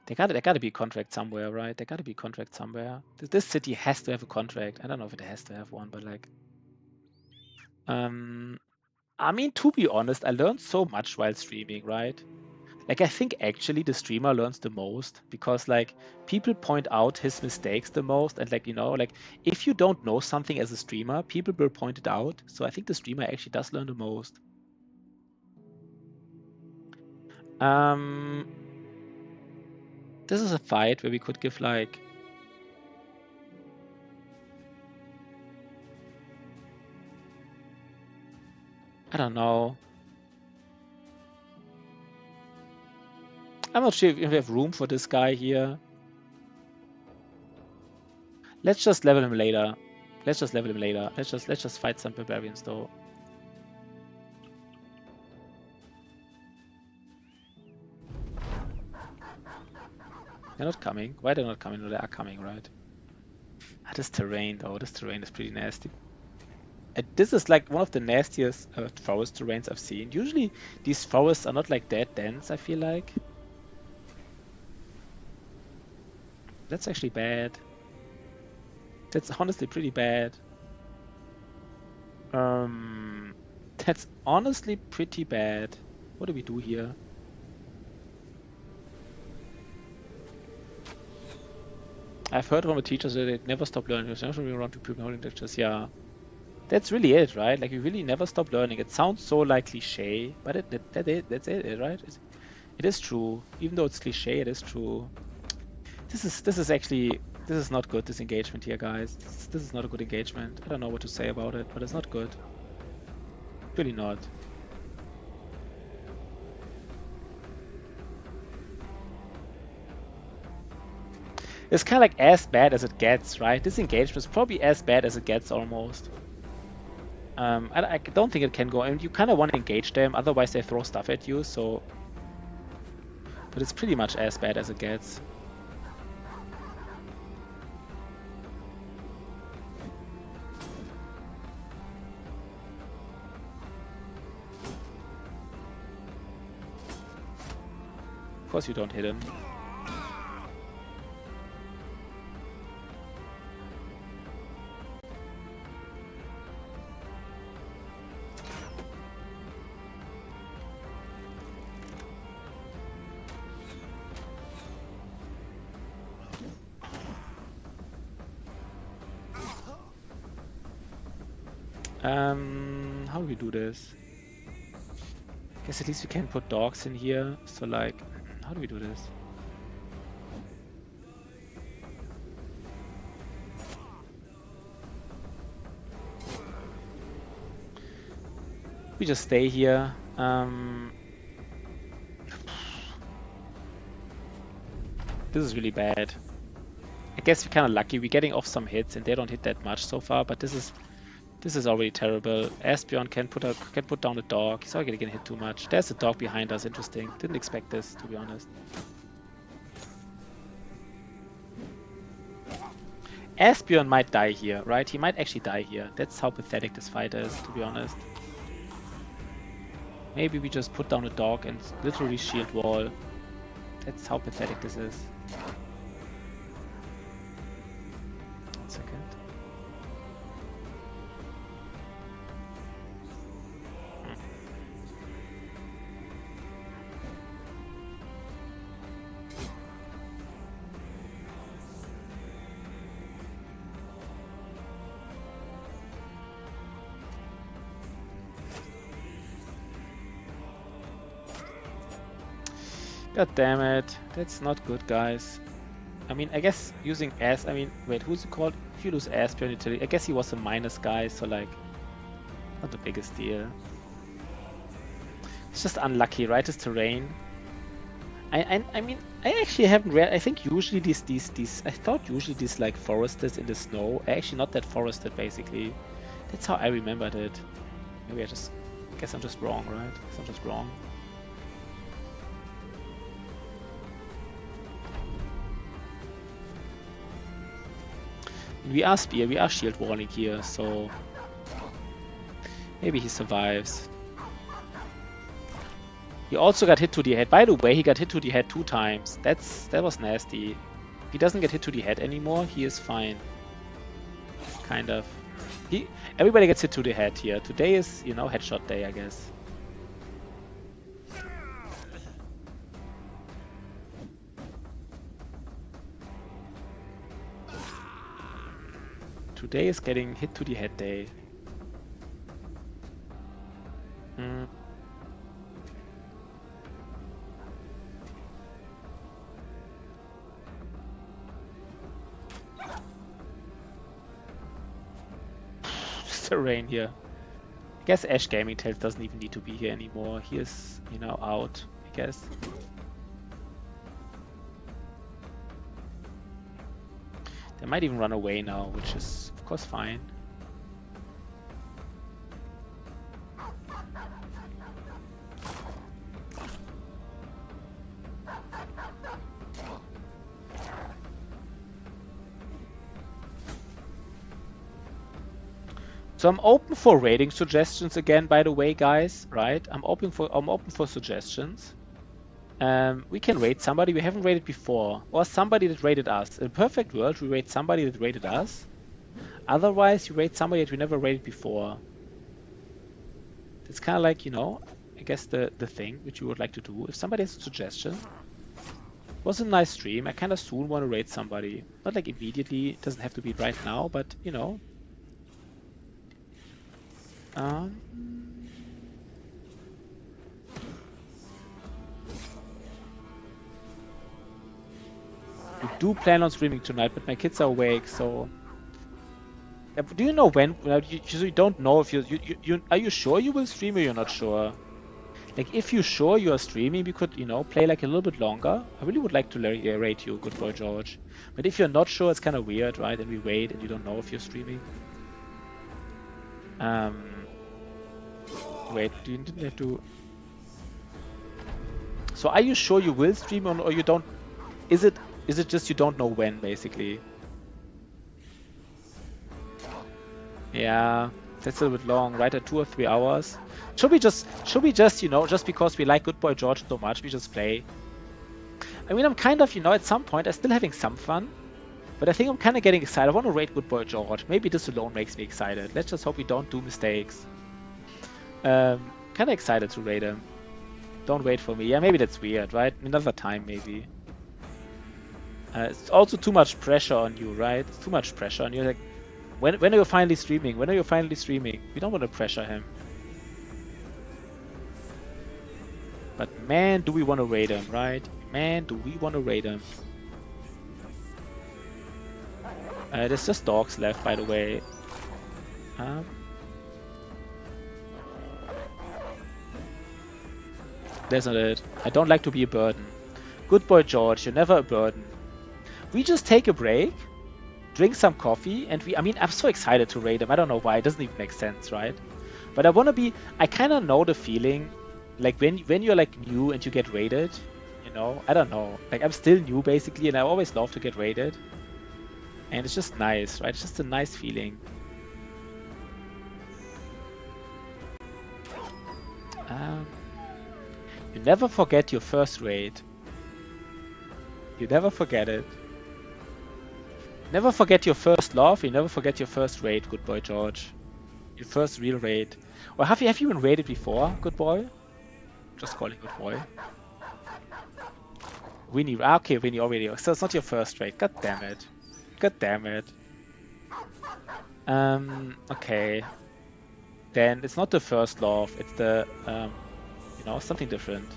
There gotta be a contract somewhere, right? There gotta be a contract somewhere. This city has to have a contract. I don't know if it has to have one, but like... I mean, to be honest, I learned so much while streaming, right? Like, I think actually the streamer learns the most because, like, people point out his mistakes the most. And, like, you know, like, if you don't know something as a streamer, people will point it out. So I think the streamer actually does learn the most. This is a fight where we could give, like... I don't know. I'm not sure if we have room for this guy here. Let's just level him later. Let's just fight some barbarians though. They're not coming. Why they're not coming? No, they are coming, right? This terrain though. This terrain is pretty nasty. This is like one of the nastiest forest terrains I've seen. Usually these forests are not like that dense, I feel like. That's actually bad. That's honestly pretty bad. That's honestly pretty bad. What do we do here? I've heard from a teacher that they never stop learning. There's never around to people holding lectures. Yeah. That's really it, right? Like, we really never stop learning. It sounds so like cliche, but that's it, right? It is true. Even though it's cliche, it is true. This is not good, this engagement here, guys. This is not a good engagement. I don't know what to say about it, but it's not good. Really not. It's kind of like as bad as it gets, right? This engagement is probably as bad as it gets almost. I don't think it can go, and you kind of want to engage them, otherwise they throw stuff at you, so... But it's pretty much as bad as it gets. Of course you don't hit him. How do we do this? Guess at least we can put dogs in here, so like, how do we do this? We just stay here. This is really bad. I guess we're kind of lucky. We're getting off some hits, and they don't hit that much so far. But this is already terrible. Asbjorn can put down a dog. He's already gonna hit too much. There's a dog behind us. Interesting. Didn't expect this, to be honest. Asbjorn might die here, right? He might actually die here. That's how pathetic this fight is, to be honest. Maybe we just put down a dog and literally shield wall. That's how pathetic this is. 1 second. God damn it. That's not good, guys. I mean, I guess using wait, who's it called? If you lose Asbjorn utility, I guess he was a minus guy, so like, not the biggest deal. It's just unlucky, right? This terrain. I mean, I actually haven't read. I think usually I thought usually these like forested in the snow are actually not that forested, basically. That's how I remembered it. Maybe I guess I'm just wrong, right? I guess I'm just wrong. We are spear, we are shield walling here, so maybe he survives. He also got hit to the head. By the way, he got hit to the head 2 times. That was nasty. If he doesn't get hit to the head anymore, he is fine. Kind of. Everybody gets hit to the head here. Today is, you know, headshot day, I guess. Today is getting hit to the head day. Terrain here. I guess Ash Gaming Tales doesn't even need to be here anymore. He is, you know, out, I guess. They might even run away now, which is, of course, fine. So I'm open for rating suggestions again, by the way, guys, right? I'm open for suggestions. We can rate somebody we haven't rated before, or somebody that rated us. In a perfect world, we rate somebody that rated us. Otherwise, you rate somebody that we never rated before. It's kind of like, you know, I guess the thing which you would like to do. If somebody has a suggestion, it was a nice stream. I kind of soon want to rate somebody. Not like immediately. It doesn't have to be right now, but you know. We do plan on streaming tonight, but my kids are awake, so. Do you know when? You don't know if are you sure you will stream or you're not sure? Like, if you're sure you are streaming, we could, you know, play like a little bit longer. I really would like to rate you, good boy George. But if you're not sure, it's kind of weird, right? And we wait and you don't know if you're streaming. Wait, do you didn't have to... So are you sure you will stream or you don't? Is it just you don't know when, basically? Yeah, that's a little bit long, right? At 2 or 3 hours. Should we just, you know, just because we like Good Boy George so much, we just play? I mean, I'm kind of, you know, at some point, I'm still having some fun. But I think I'm kind of getting excited. I want to raid Good Boy George. Maybe this alone makes me excited. Let's just hope we don't do mistakes. Kind of excited to raid him. Don't wait for me. Yeah, maybe that's weird, right? Another time, maybe. It's also too much pressure on you, right? It's too much pressure on you. Like, when are you finally streaming? When are you finally streaming? We don't want to pressure him. But man, do we want to raid him, right? Man, do we want to raid him. There's just dogs left, by the way. That's not it. I don't like to be a burden. Good Boy George, you're never a burden. We just take a break, drink some coffee, and I mean, I'm so excited to raid him. I don't know why. It doesn't even make sense, right? But I kind of know the feeling, like when you're like new and you get raided, you know? I don't know. Like, I'm still new, basically, and I always love to get raided. And it's just nice, right? It's just a nice feeling. You never forget your first raid. You never forget it. Never forget your first love. You never forget your first raid, Good Boy George. Your first real raid. Or have you been raided before, Good Boy? Just calling Good Boy. Winnie. Okay, Winnie already. So it's not your first raid. God damn it. God damn it. Okay. Then it's not the first love. It's the, you know, something different.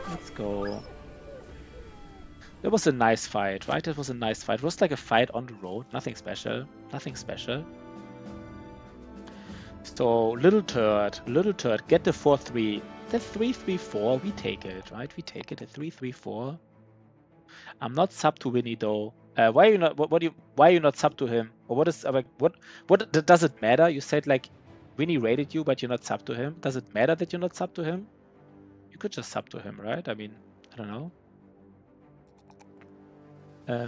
Let's go. That was a nice fight, right? That was a nice fight. It was like a fight on the road. Nothing special. Nothing special. So, little turd, get the 4-3. The 3-3-4, we take it, right? We take it at 3-3-4. I'm not sub to Winnie though. Why are you not? Why are you not sub to him? Or what is like? What does it matter? You said like Winnie raided you, but you're not sub to him. Does it matter that you're not sub to him? You could just sub to him, right? I mean, I don't know.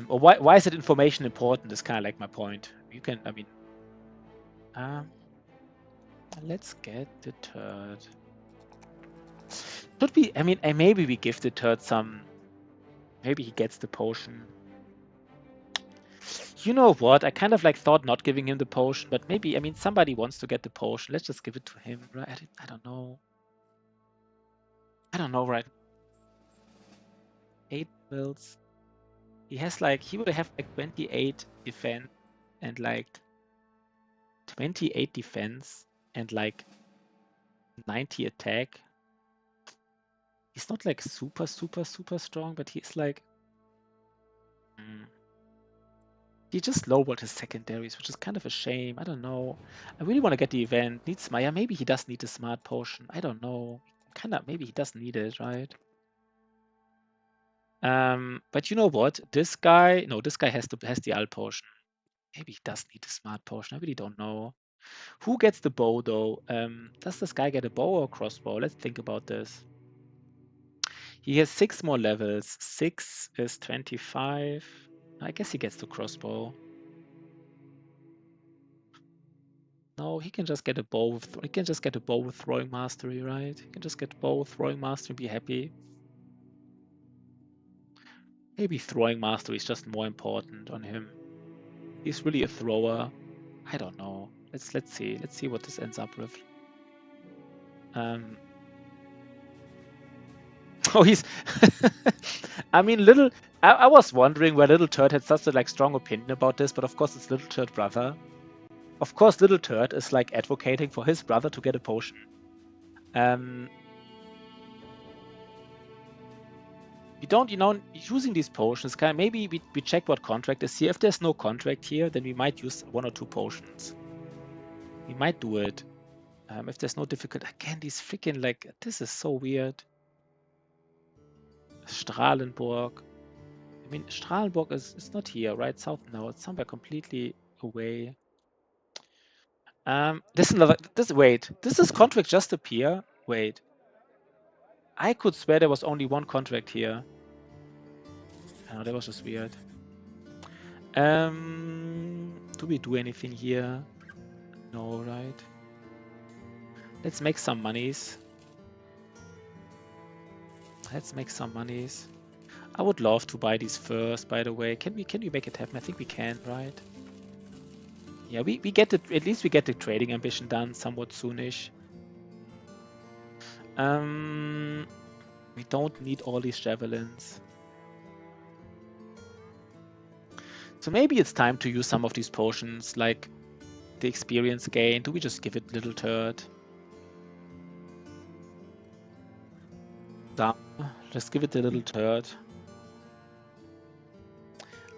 Or why is that information important? Is kind of like my point. You can, I mean, let's get the turd. Should we? I mean, maybe we give the turd some. Maybe he gets the potion. You know what? I kind of like thought not giving him the potion, but maybe, I mean, somebody wants to get the potion. Let's just give it to him, right? I don't know. I don't know, right? 8 builds. He has like, he would have like 28 defense and like 28 defense and like 90 attack. He's not like super strong, but he's like... He just lowballed his secondaries, which is kind of a shame. I don't know. I really want to get the event. Needs Maya. Maybe he does need a smart potion. I don't know. Maybe he does need it, right? But you know what? This guy has the alt potion. Maybe he does need a smart potion. I really don't know. Who gets the bow though? Does this guy get a bow or a crossbow? Let's think about this. He has 6 more levels. 6 is 25. I guess he gets the crossbow. No, he can just get a bow with throwing mastery, right? He can just get a bow with throwing mastery and be happy. Maybe throwing mastery is just more important on him. He's really a thrower. I don't know. Let's see. Let's see what this ends up with. Oh, he's. I mean, I was wondering where Little Turd had such a like strong opinion about this, but of course it's Little Turd brother. Of course, Little Turd is like advocating for his brother to get a potion. We don't, you know, using these potions, kind of, maybe we check what contract is here. If there's no contract here, then we might use 1 or 2 potions. We might do it. If there's no difficult, again, these freaking like, this is so weird. Strahlenburg. I mean, Strahlenburg is not here, right? South, no, it's somewhere completely away. This is another. Wait. Does this contract just appear? Wait. I could swear there was only one contract here. Oh, that was just weird. Do we do anything here? No, right? Let's make some monies. Let's make some monies. I would love to buy these first, by the way. Can we make it happen? I think we can, right? Yeah, we get it. At least we get the trading ambition done somewhat soonish. We don't need all these javelins. So maybe it's time to use some of these potions, like the experience gain. Do we just give it little turd? Just give it a little turd.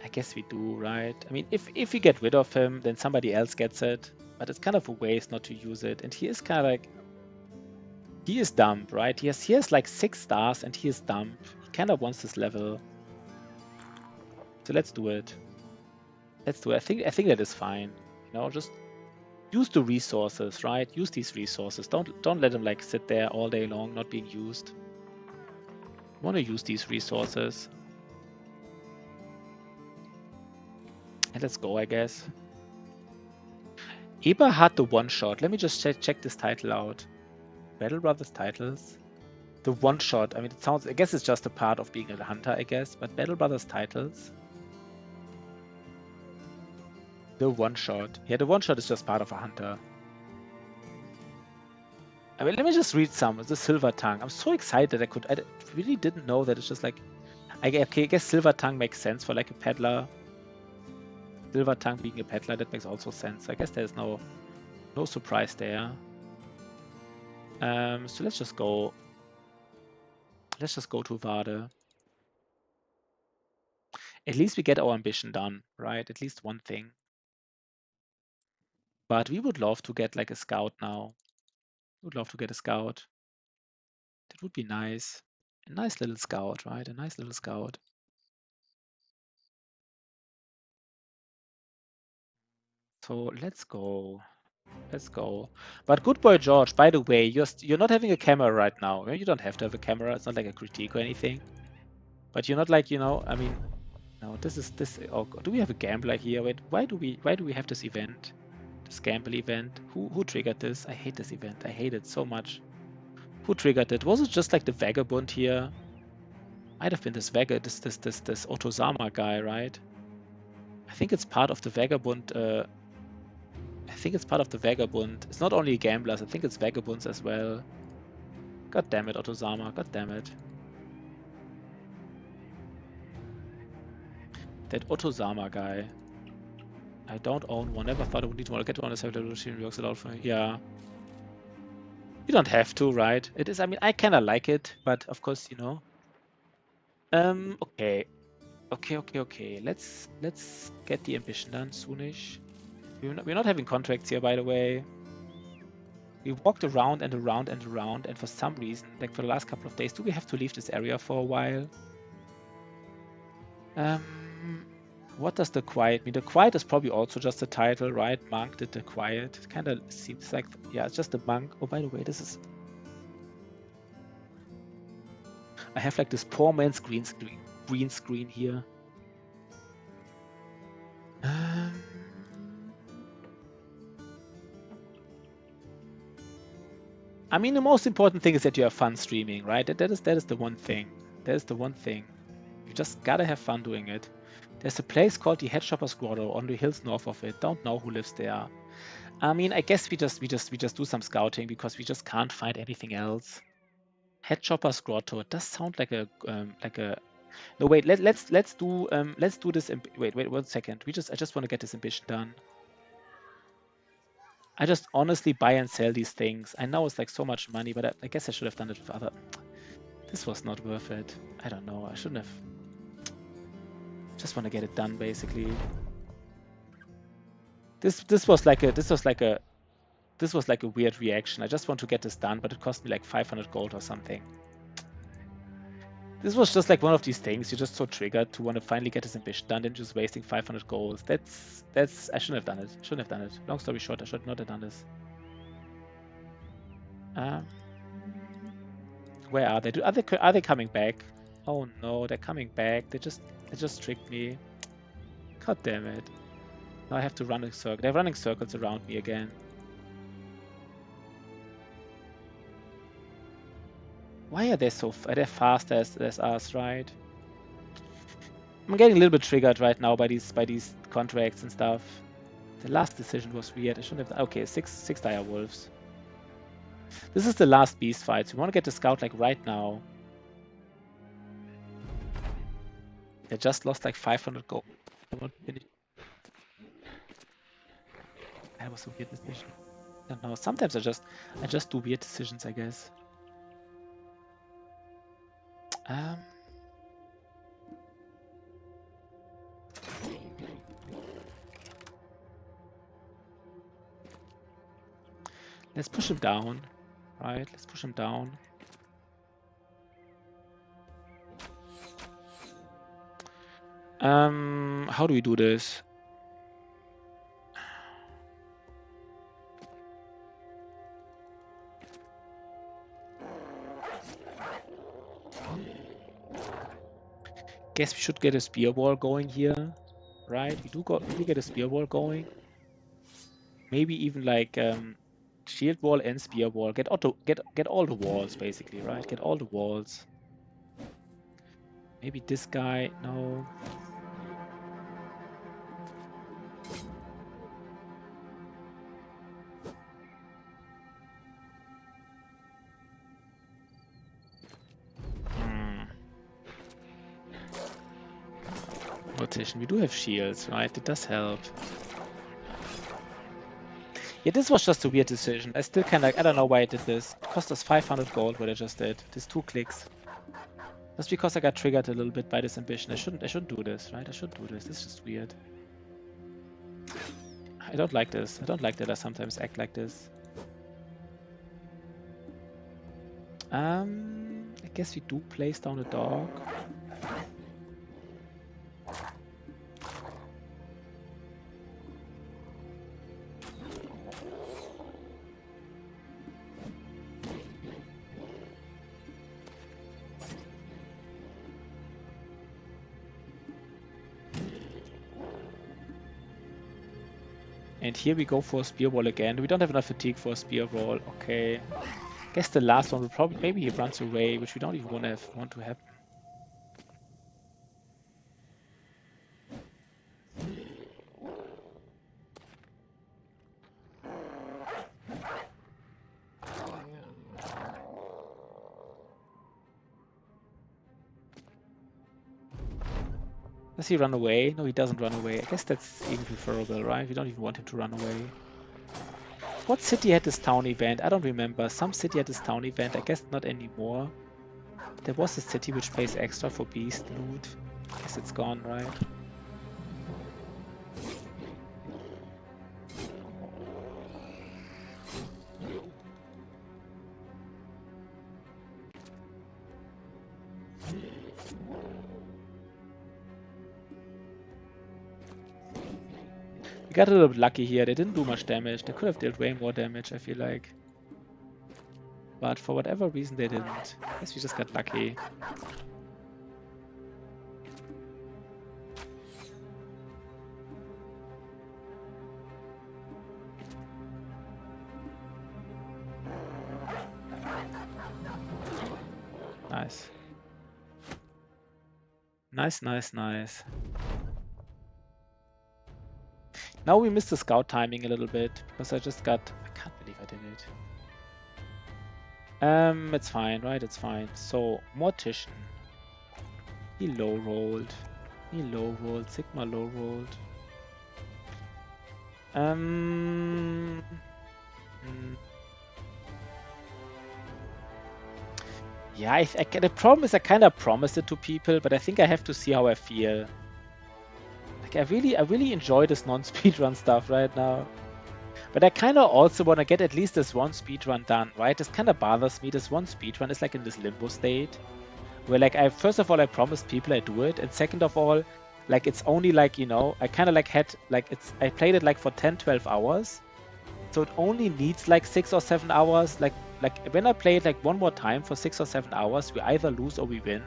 I guess we do, right? I mean, if we get rid of him, then somebody else gets it. But it's kind of a waste not to use it. And he is kind of like... He is dumb, right? He has like 6 stars and he is dumb. He kind of wants this level. So let's do it. Let's do it. I think that is fine. You know, just use the resources, right? Use these resources. Don't let them like sit there all day long, not being used. You want to use these resources. And let's go, I guess. Eberhard the one-shot. Let me just check this title out. Battle Brothers titles. The one-shot. I mean, it sounds... I guess it's just a part of being a hunter, I guess. But Battle Brothers titles. The one-shot. Yeah, the one-shot is just part of a hunter. I mean, let me just read some. The Silver Tongue. I'm so excited. I really didn't know that it's just like... I guess Silver Tongue makes sense for like a peddler. Silver Tongue being a peddler, that makes also sense. I guess there's no surprise there. So let's just go. Let's just go to Vade. At least we get our ambition done, right? At least one thing. But we would love to get like a scout now. We would love to get a scout. That would be nice. A nice little scout, right? A nice little scout. So let's go. Let's go. But good boy George, by the way, you're not having a camera right now. You don't have to have a camera. It's not like a critique or anything. But you're not like, you know, I mean, no, this. Oh, do we have a gambler here? Wait, why do we have this event? This gamble event? Who triggered this? I hate this event. I hate it so much. Who triggered it? Was it just like the vagabond here? Might have been this Otozama guy, right? I think it's part of the vagabond. I think it's part of the vagabond. It's not only gamblers. I think it's vagabonds as well. God damn it, Otozama. God damn it. That Otozama guy. I don't own one. Never thought I would need one. I'll get one as the machine works it out for me. Yeah. You don't have to, right? It is. I mean, I kind of like it, but of course, you know. Okay. Okay. Let's get the ambition done soonish. We're not having contracts here, by the way. We walked around and around and around, and for some reason, like for the last couple of days, do we have to leave this area for a while? What does the Quiet mean? The Quiet is probably also just a title, right? Monk did the Quiet. It kind of seems like, yeah, it's just a monk. Oh, by the way, this is... I have like this poor man's green screen here. I mean, the most important thing is that you have fun streaming, right? That is the one thing. That is the one thing. You just gotta have fun doing it. There's a place called the Headchopper's Grotto on the hills north of it. Don't know who lives there. I mean, I guess we just do some scouting because we just can't find anything else. Headchopper's Grotto. It does sound like a No, wait. Let's do this. Wait 1 second. I just want to get this ambition done. I just honestly buy and sell these things. I know it's like so much money, but I guess I should have done it with other. This was not worth it. I don't know. I shouldn't have. Just want to get it done, basically. This was like a weird reaction. I just want to get this done, but it cost me like 500 gold or something. This was just like one of these things. You're just so triggered to want to finally get this ambition done, then just wasting 500 goals. That's I shouldn't have done it. Shouldn't have done it. Long story short, I should not have done this. Where are they? Are they coming back? Oh no, they're coming back. They just tricked me. God damn it! Now I have to run a circle. They're running circles around me again. Why are they so? Are they fast as us, right? I'm getting a little bit triggered right now by these contracts and stuff. The last decision was weird. I shouldn't have. Okay, six dire wolves. This is the last beast fight. So we want to get the scout like right now. They just lost like 500 gold. That was a weird decision. I don't know. Sometimes I just do weird decisions, I guess. Let's push him down. Right, let's push him down. How do we do this? Guess we should get a spear wall going here, right? We get a spear wall going. Maybe even like shield wall and spear wall. Get all the walls basically, right? Get all the walls. Maybe this guy. No. Rotation. We do have shields, right? It does help. Yeah, this was just a weird decision. I still kind of, I don't know why I did this. It cost us 500 gold what I just did. These 2 clicks. Just because I got triggered a little bit by this ambition. I shouldn't do this, right? I shouldn't do this. This is just weird. I don't like this. I don't like that I sometimes act like this. I guess we do place down a dog. And here we go for a spear wall again. We don't have enough fatigue for a spear wall. Okay. Guess the last one will probably, maybe he runs away, which we don't even want to happen. Does he run away? No, he doesn't run away. I guess that's even preferable, right? We don't even want him to run away. What city had this town event? I don't remember. Some city had this town event. I guess not anymore. There was a city which pays extra for beast loot. I guess it's gone, right? We got a little bit lucky here. They didn't do much damage. They could have dealt way more damage, I feel like. But for whatever reason they didn't. I guess we just got lucky. Nice. Nice, nice, nice. Now we missed the scout timing a little bit because I can't believe I did it. It's fine, right? It's fine. So, Mortician. He low rolled. Sigma low rolled. Yeah, the problem is I kind of promised it to people, but I think I have to see how I feel. Like I really enjoy this non-speedrun stuff right now. But I kind of also want to get at least this one speedrun done, right? This kind of bothers me. This one speedrun is like in this limbo state where like first of all I promised people I do it, and second of all, like it's only like, you know, I kind of like had like I played it like for 10-12 hours, so it only needs like 6 or 7 hours. Like when I play it like one more time for 6 or 7 hours, we either lose or we win.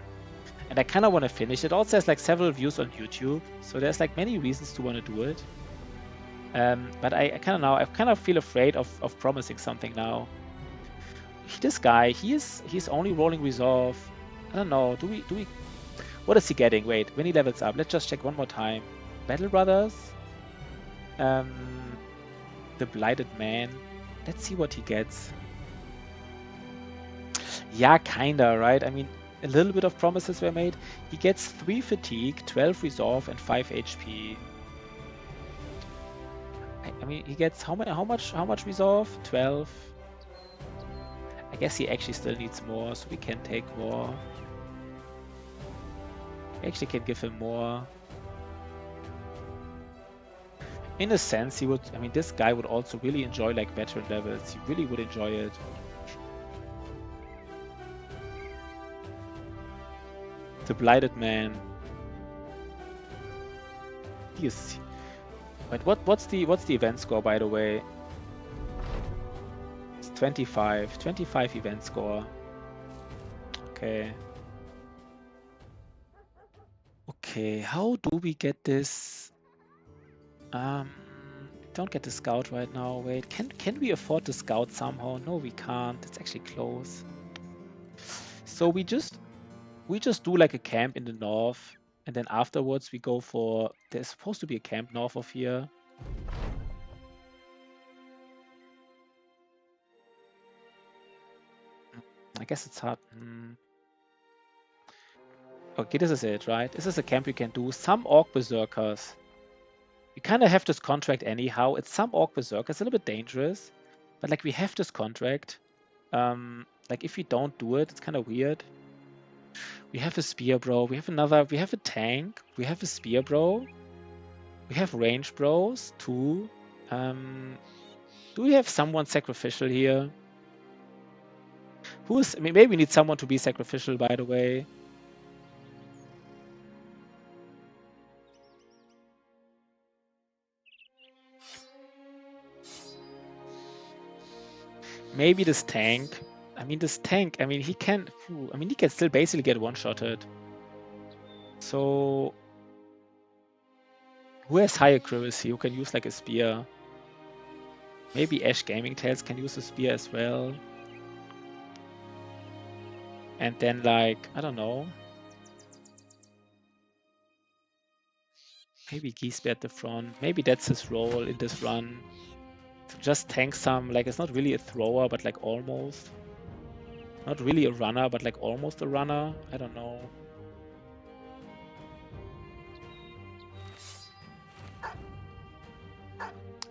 And I kind of want to finish it. Also has like several views on YouTube, so there's like many reasons to want to do it. But I kind of feel afraid of promising something now. This guy, he's only rolling resolve. I don't know. Do we? What is he getting? Wait, when he levels up, let's just check one more time. Battle Brothers. The Blighted Man. Let's see what he gets. Yeah, kinda, right? I mean, a little bit of promises were made. He gets 3 fatigue, 12 resolve, and 5 HP. I mean, he gets how much resolve? 12. I guess he actually still needs more, so we can take more. We actually can give him more. In a sense, he would. I mean, this guy would also really enjoy like veteran levels. He really would enjoy it. The Blighted Man. He is. Wait, what's the event score, by the way? It's 25. 25 event score. Okay. Okay, how do we get this? Don't get the scout right now. Wait, can we afford the scout somehow? No, we can't. It's actually close. So we just do like a camp in the north, and then afterwards we go for. There's supposed to be a camp north of here. I guess it's hard. Okay, this is it, right? This is a camp we can do. Some Orc Berserkers. We kind of have this contract anyhow. It's some Orc Berserkers. It's a little bit dangerous, but like we have this contract. Like if we don't do it, it's kind of weird. We have a spear bro. We have a tank. We have a spear bro. We have range bros too. Do we have someone sacrificial here? I mean, maybe we need someone to be sacrificial, by the way. Maybe this tank. I mean, he can still basically get one-shotted. So who has high accuracy? Who can use like a spear? Maybe Ash Gaming Tales can use a spear as well. And then like, I don't know. Maybe Geesbear at the front. Maybe that's his role in this run. To just tank some, like it's not really a thrower, but like almost. Not really a runner, but like almost a runner. I don't know.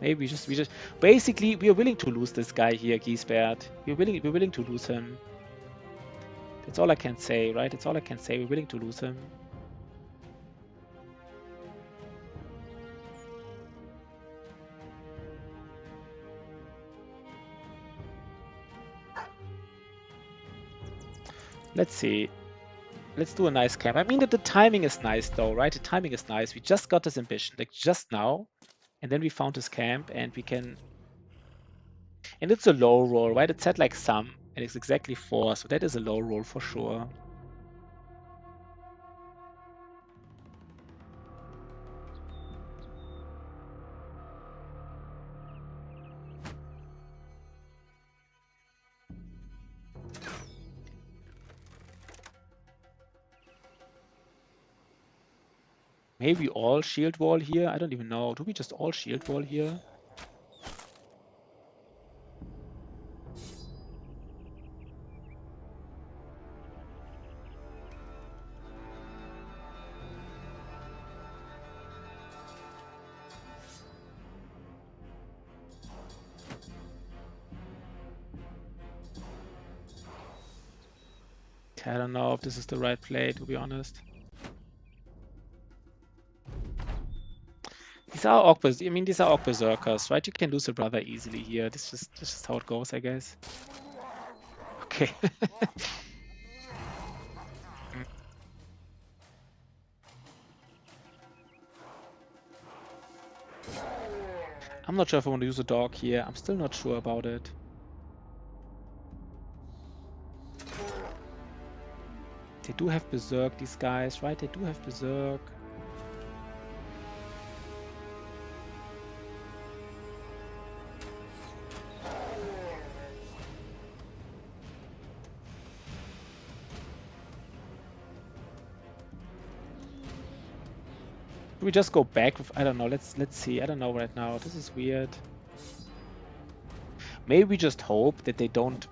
Maybe we just basically we are willing to lose this guy here, Geesbear. We're willing to lose him. That's all I can say, right? That's all I can say. We're willing to lose him. Let's see. Let's do a nice camp. I mean, the timing is nice though, right? The timing is nice. We just got this ambition, like just now. And then we found this camp and we can... And it's a low roll, right? It said like some, and it's exactly 4. So that is a low roll for sure. Maybe all shield wall here? I don't even know. Do we just all shield wall here? I don't know if this is the right play, to be honest. These are Orc Berserkers, right? You can lose a brother easily here. This is how it goes, I guess. Okay. I'm not sure if I want to use a dog here. I'm still not sure about it. They do have Berserk, these guys, right? They do have Berserk. Do we just go back with, I don't know, let's see. I don't know right now. This is weird. Maybe we just hope that they don't,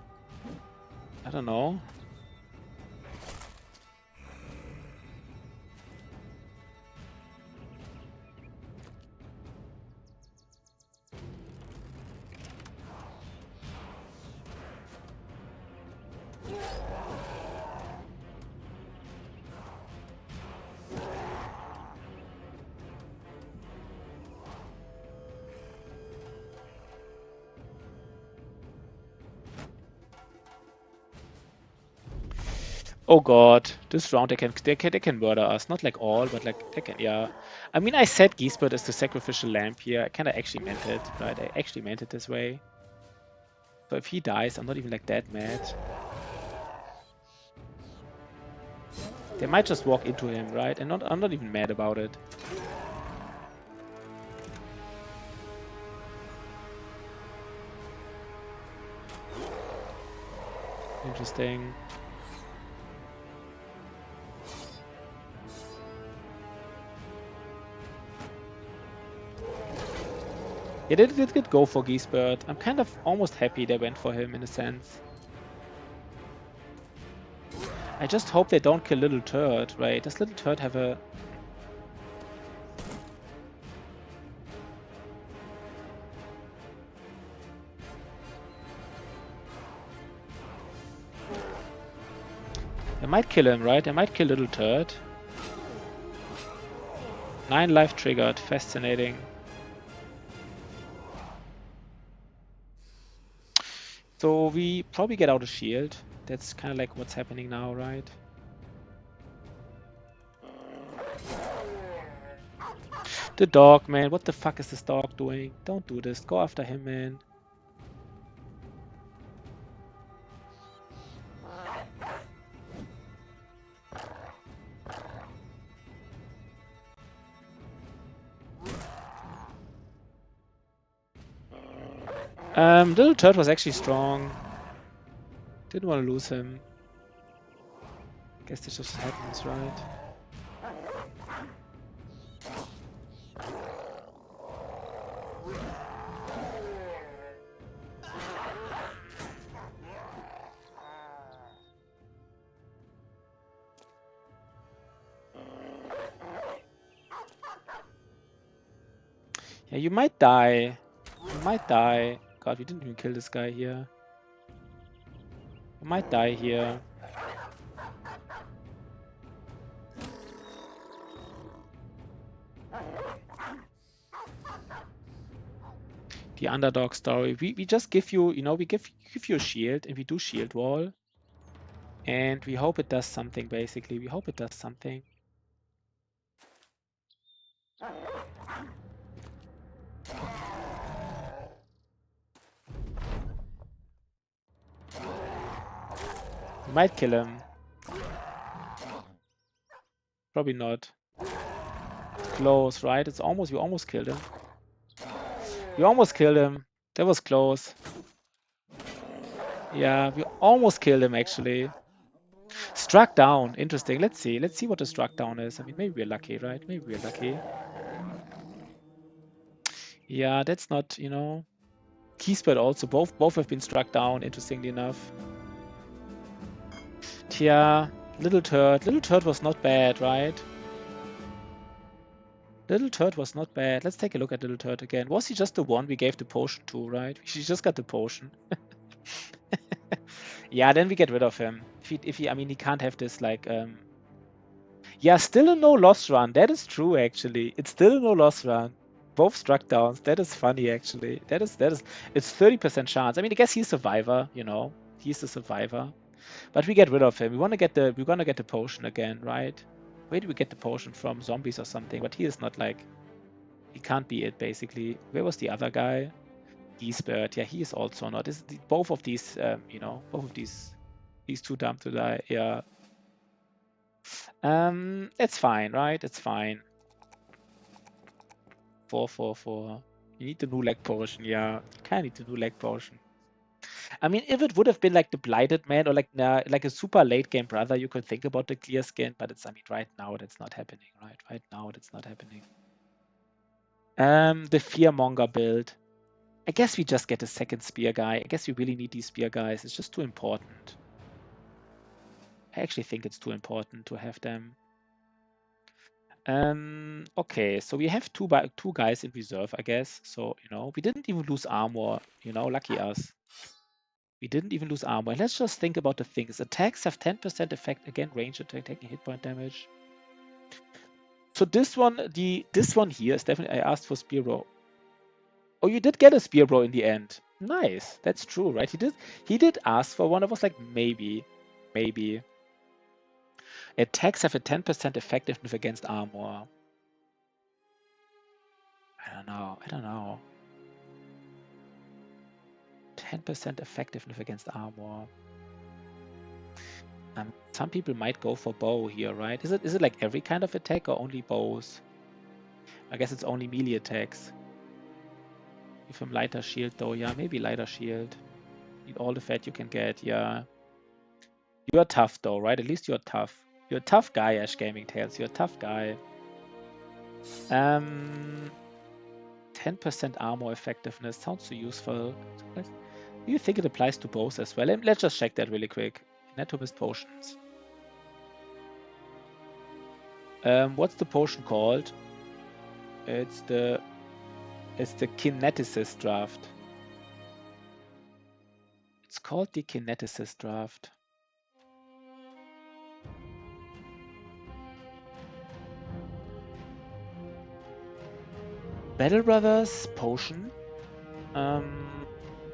I don't know. Oh god, this round they can murder us. Not like all, but like they can, yeah. I mean, I said Giesbert is the sacrificial lamb here. I kind of actually meant it, right? I actually meant it this way. So if he dies, I'm not even like that mad. They might just walk into him, right? And I'm not even mad about it. Interesting. Yeah, they did go for Giesbert. I'm kind of almost happy they went for him in a sense. I just hope they don't kill Little Turd, right? Does Little Turd have a... They might kill him, right? They might kill Little Turd. 9 life triggered. Fascinating. So we probably get out a shield. That's kind of like what's happening now, right? The dog, man. What the fuck is this dog doing? Don't do this. Go after him, man. Little Turd was actually strong. Didn't want to lose him. Guess this just happens, right? Yeah, you might die. You might die. God, we didn't even kill this guy here. You might die here. The underdog story. We just give you, you know, we give you a shield and we do shield wall. And we hope it does something, basically. We hope it does something. We might kill him. Probably not. It's close, right? It's almost, we almost killed him. We almost killed him. That was close. Yeah, we almost killed him, actually. Struck down. Interesting. Let's see. Let's see what the struck down is. I mean, maybe we're lucky, right? Maybe we're lucky. Yeah, that's not, you know... Keyspread also. Both have been struck down, interestingly enough. Tia, Little Turd. Little Turd was not bad, right? Little Turd was not bad. Let's take a look at Little Turd again. Was he just the one we gave the potion to, right? She just got the potion. Yeah, then we get rid of him. If he, I mean, he can't have this, like, Yeah, still a no-loss run. That is true, actually. It's still a no-loss run. Both struck downs. That is funny, actually. That is, it's 30% chance. I mean, I guess he's a survivor, you know. He's a survivor. But we get rid of him. We're gonna get the potion again, right? Where do we get the potion from? Zombies or something? But he is not like... He can't be it, basically. Where was the other guy? Geesbird. Yeah, he is also not. Both of these, you know, both of these, he's too dumb to die. Yeah. It's fine, right? It's fine. 4. You need the new leg portion, yeah. You kind of need the new leg portion. I mean, if it would have been like the Blighted Man or like a super late game brother, you could think about the clear skin, but it's, I mean, right now that's not happening, right? Right now that's not happening. The Fearmonger build. I guess we just get a second spear guy. I guess we really need these spear guys. It's just too important. I actually think it's too important to have them. Okay, so we have two guys in reserve, I guess. So, you know, we didn't even lose armor, you know, lucky us. We didn't even lose armor. Let's just think about the things. Attacks have 10% effect again, range attack, taking hit point damage. So this one here is definitely, I asked for Spear. Oh, you did get a Spear in the end. Nice. That's true, right? He did ask for one. I was like, maybe. Attacks have a 10% effectiveness against armor. I don't know. 10% effectiveness against armor. Some people might go for bow here, right? Is it like every kind of attack or only bows? I guess it's only melee attacks. Give him lighter shield though. Yeah, maybe lighter shield. Need all the fat you can get. Yeah. You're tough though, right? At least you're tough. You're a tough guy, Ash Gaming Tales. You're a tough guy. 10% armor effectiveness sounds so useful. Do you think it applies to both as well? Let's just check that really quick. Anatomist potions. What's the potion called? It's the Kineticist draft. It's called the Kineticist draft. Battle Brothers potion.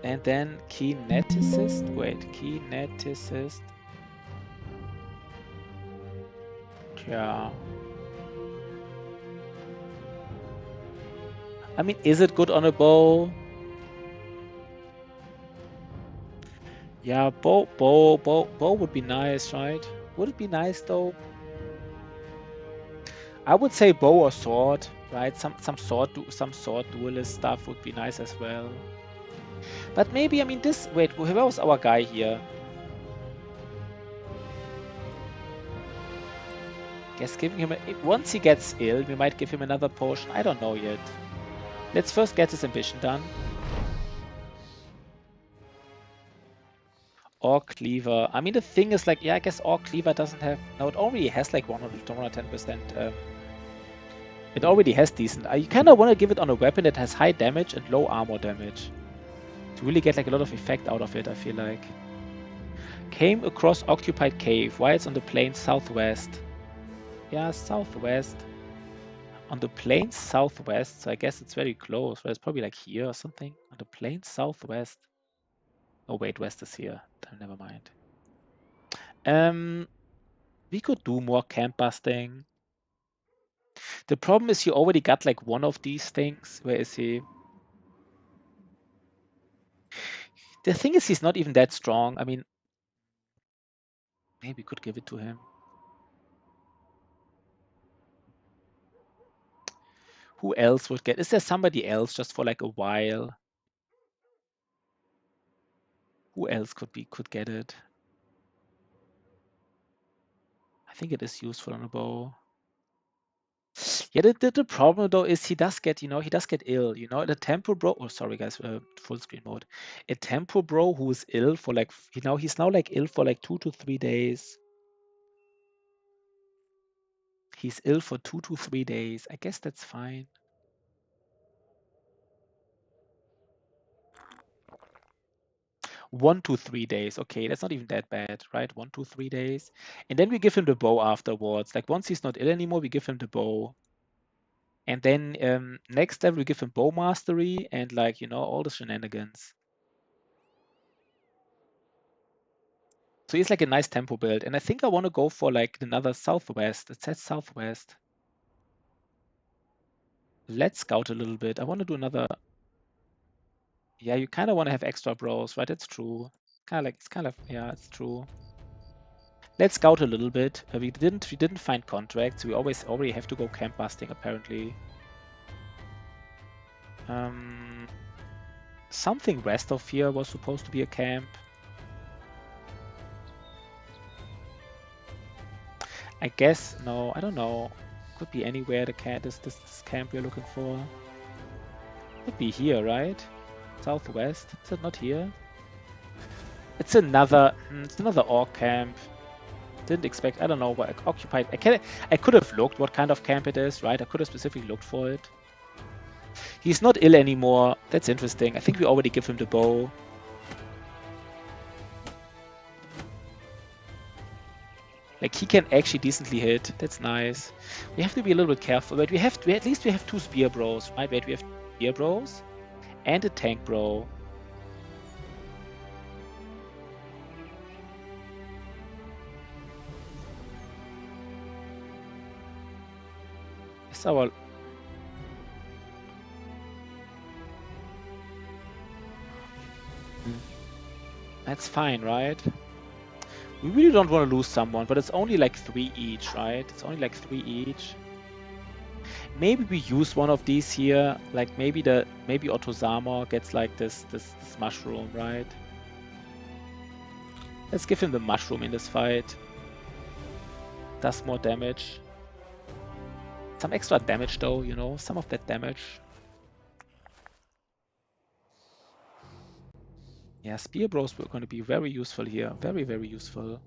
And then Kineticist. Wait, Kineticist. Yeah. I mean, is it good on a bow? Yeah, bow would be nice, right? Would it be nice though? I would say bow or sword, right? Some sword duelist stuff would be nice as well. But maybe, I mean, wait, who was our guy here? Guess giving him once he gets ill, we might give him another potion. I don't know yet. Let's first get his ambition done. Or Cleaver. I mean, the thing is, like, yeah, I guess Or Cleaver doesn't have. No, it already has like 110%. It already has decent. You kind of want to give it on a weapon that has high damage and low armor damage to really get like a lot of effect out of it. I feel like. Came across occupied cave. Why it's on the plain southwest? Yeah, southwest. On the plain southwest, so I guess it's very close. Well, it's probably like here or something. On the plain southwest. Oh wait, west is here. Never mind. We could do more camp busting. The problem is he already got like one of these things. Where is he? The thing is he's not even that strong. I mean, maybe we could give it to him. Who else would get? Is there somebody else just for like a while? Who else could get it? I think it is useful on a bow. Yeah, the problem though is he does get ill, the tempo bro. Oh, sorry guys, full screen mode. A tempo bro who is ill for like, he's now like ill for like 2 to 3 days. He's ill for 2 to 3 days. I guess that's fine. One to 3 days. Okay, that's not even that bad, right? 1 to 3 days. And then we give him the bow afterwards. Like once he's not ill anymore, we give him the bow. And then next level we give him bow mastery and like, all the shenanigans. So he's like a nice tempo build. And I think I want to go for like another southwest. It says southwest. Let's scout a little bit. I want to do another. Yeah, you kind of want to have extra bros, right? It's true. Yeah, it's true. Let's scout a little bit. We didn't find contracts. We already have to go camp busting apparently. Something west of here was supposed to be a camp. I guess no, I don't know. Could be anywhere. This camp we're looking for. Could be here, right? Southwest. Is it not here? It's another orc camp. Didn't expect. I don't know what occupied. I could have looked what kind of camp it is, right? I could have specifically looked for it. He's not ill anymore. That's interesting. I think we already give him the bow. Like he can actually decently hit. That's nice. We have to be a little bit careful. But at least we have 2 spear bros, right? Wait, we have 2 spear bros and a tank bro. It's our. That's fine, right? We really don't want to lose someone, but it's only like 3 each, right? It's only like 3 each. Maybe we use one of these here. Like maybe Otozama gets like this mushroom, right? Let's give him the mushroom in this fight. Does more damage. Some extra damage though, you know, some of that damage. Yeah, spear bros were going to be very useful here. Very, very useful.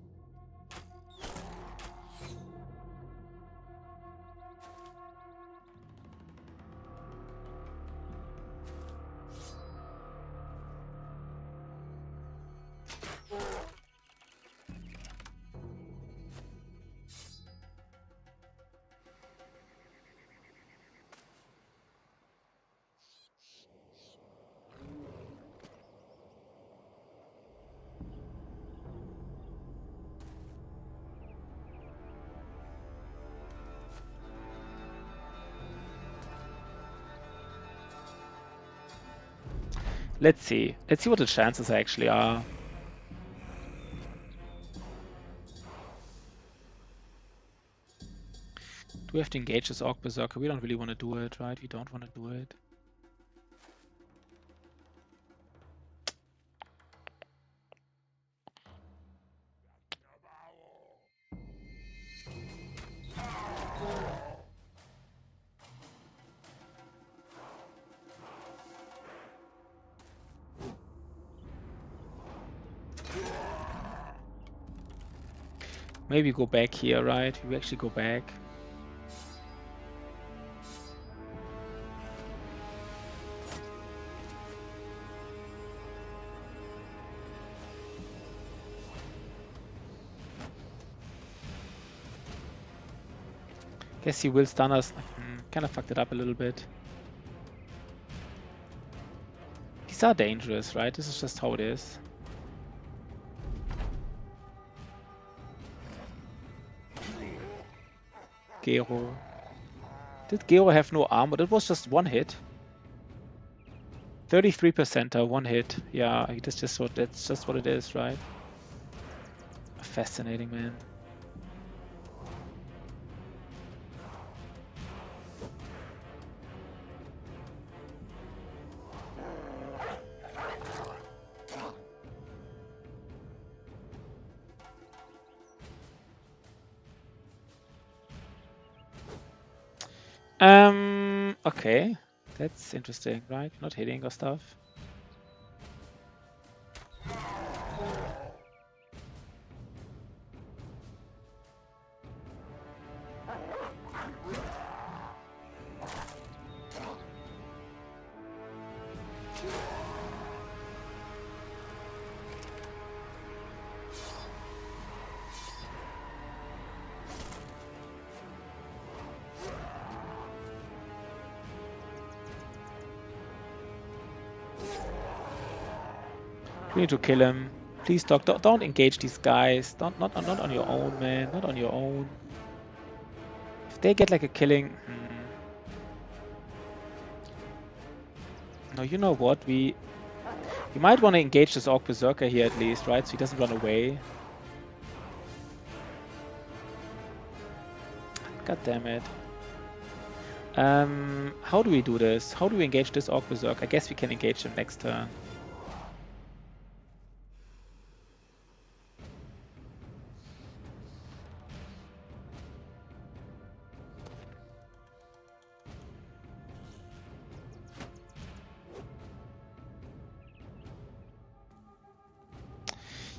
Let's see. Let's see what the chances actually are. Do we have to engage this Orc Berserker? We don't really want to do it, right? We don't want to do it. Maybe go back here, right? We actually go back. Guess he will stun us. Kind of fucked it up a little bit. These are dangerous, right? This is just how it is. Gero. Did Gero have no armor? That was just 1 hit. 33%, 1 hit. Yeah, that's just what it is, right? Fascinating, man. Okay. That's interesting, right? Not hitting or stuff. We need to kill him. Please, Doc, don't engage these guys. Not on your own, man. Not on your own. If they get like a killing... No, you know what? We might want to engage this Orc Berserker here at least, right? So he doesn't run away. God damn it. How do we do this? How do we engage this Orc Berserk? I guess we can engage him next turn.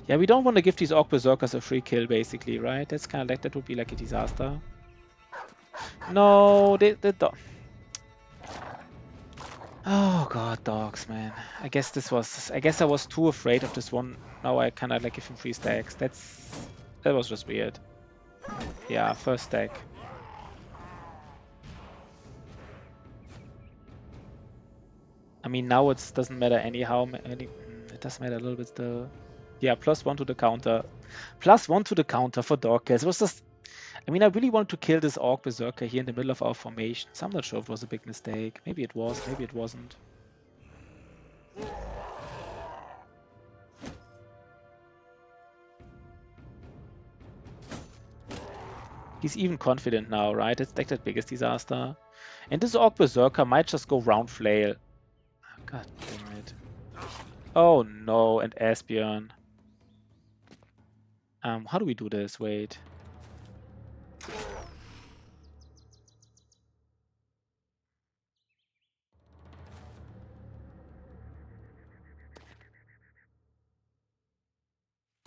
Yeah, we don't want to give these Orc Berserkers a free kill, basically, right? That's kind of like, that would be like a disaster. No, the dog. Oh god, dogs, man. I guess I was too afraid of this one. Now I kind of like give him 3 stacks. That was just weird. Yeah, first stack. I mean, now it doesn't matter anyhow. It does matter a little bit still. Yeah, +1 to the counter. +1 to the counter for dog kills. It was just... I mean, I really wanted to kill this Orc Berserker here in the middle of our formation. So I'm not sure if it was a big mistake. Maybe it was, maybe it wasn't. He's even confident now, right? It's like that biggest disaster. And this Orc Berserker might just go round flail. Oh, god damn it. Oh no, and Asbjorn. How do we do this? Wait.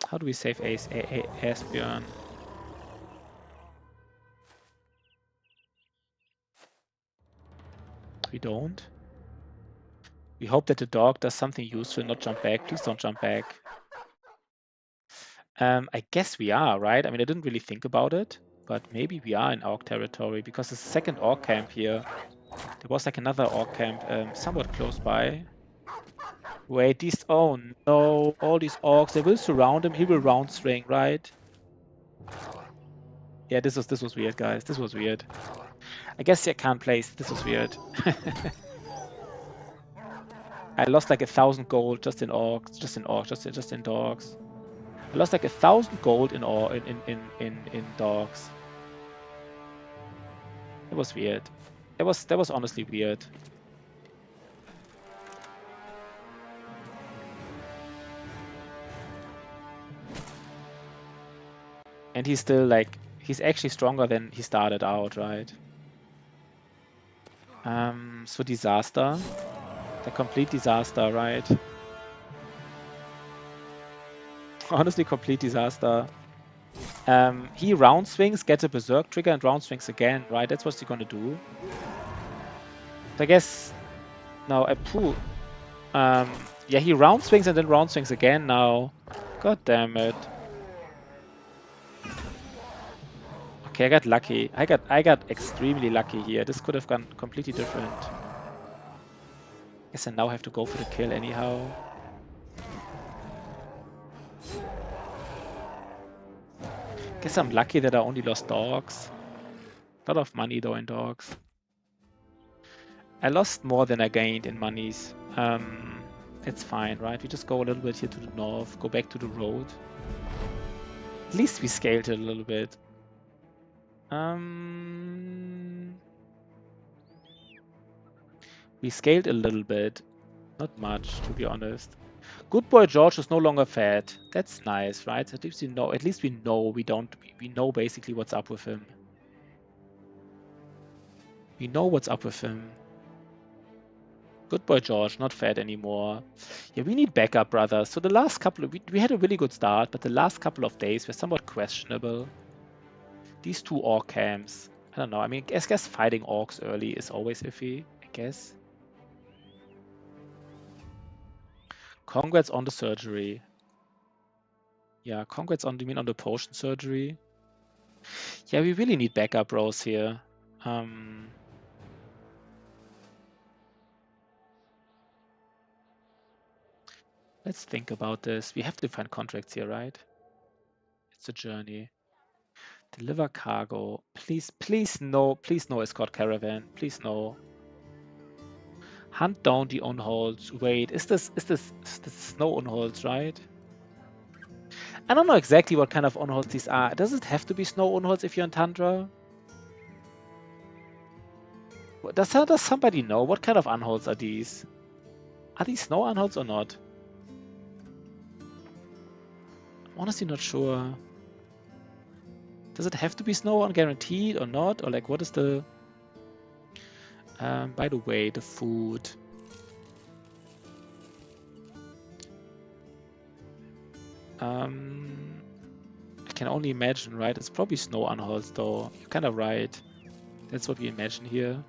How do we save Asbjorn? We don't. We hope that the dog does something useful, not jump back. Please don't jump back. I guess we are, right? I mean, I didn't really think about it, but maybe we are in Orc territory because there's a second Orc camp here. There was like another Orc camp somewhat close by. Wait, these... Oh no, all these Orcs, they will surround him. He will round swing, right? Yeah, this was weird, guys. This was weird. I guess I can't place. This was weird. I lost like 1,000 gold just in Orcs, just in dogs. I lost like 1,000 gold in dogs. It was weird. That was honestly weird. And he's still like, he's actually stronger than he started out, right? So disaster. The complete disaster, right? Honestly, complete disaster. He round swings, gets a berserk trigger, and round swings again, right? That's what he's gonna do. So I guess now I pull. Yeah, he round swings and then round swings again now. God damn it. Okay, I got lucky. I got extremely lucky here. This could have gone completely different. Guess I now have to go for the kill anyhow. Guess I'm lucky that I only lost dogs. A lot of money though in dogs. I lost more than I gained in monies. It's fine, right? We just go a little bit here to the north, go back to the road. At least we scaled it a little bit. We scaled a little bit. Not much, to be honest. Good boy George is no longer fed. That's nice, right? At least we know. At least we know we know basically what's up with him. We know what's up with him. Good boy George, not fed anymore. Yeah, we need backup, brothers. So the last couple of we had a really good start, but the last couple of days were somewhat questionable. These two orc camps. I don't know. I mean, I guess fighting orcs early is always iffy, I guess. Congrats on the surgery. Yeah, congrats on, you mean on the potion surgery? Yeah, we really need backup bros here. Let's think about this. We have to find contracts here, right? It's a journey. Deliver cargo. Please no escort caravan. Please no. Hunt down the on-holds. Wait, is this snow on-holds, right? I don't know exactly what kind of on-holds these are. Does it have to be snow on-holds if you're in Tundra? Does somebody know what kind of on-holds are these? Are these snow on-holds or not? I'm honestly not sure. Does it have to be snow on guaranteed or not? Or like what is the... by the way, the food. I can only imagine, right? It's probably snow on-holds though. You're kind of right. That's what we imagine here.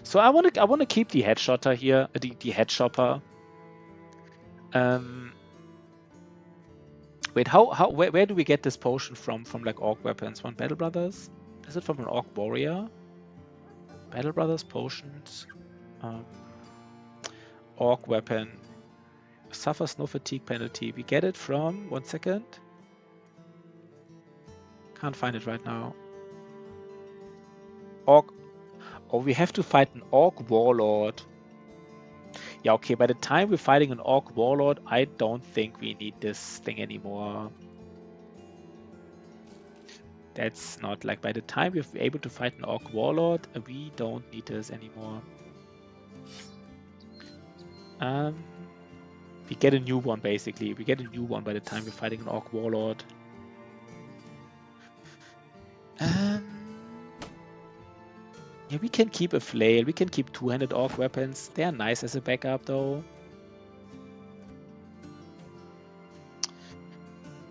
So I want to keep the headshotter here, the head shopper. Wait, where do we get this potion from? From like orc weapons? From Battle Brothers? Is it from an orc warrior? Battle Brothers potions. Orc weapon. Suffers no fatigue penalty. We get it from 1 second. Can't find it right now. Orc. Oh, we have to fight an orc warlord. Yeah, okay, by the time we're fighting an orc warlord, I don't think we need this thing anymore. That's not like by the time we're able to fight an orc warlord, we don't need this anymore. We get a new one basically. We get a new one by the time we're fighting an orc warlord. Yeah, we can keep a flail. We can keep two-handed orc weapons. They are nice as a backup though.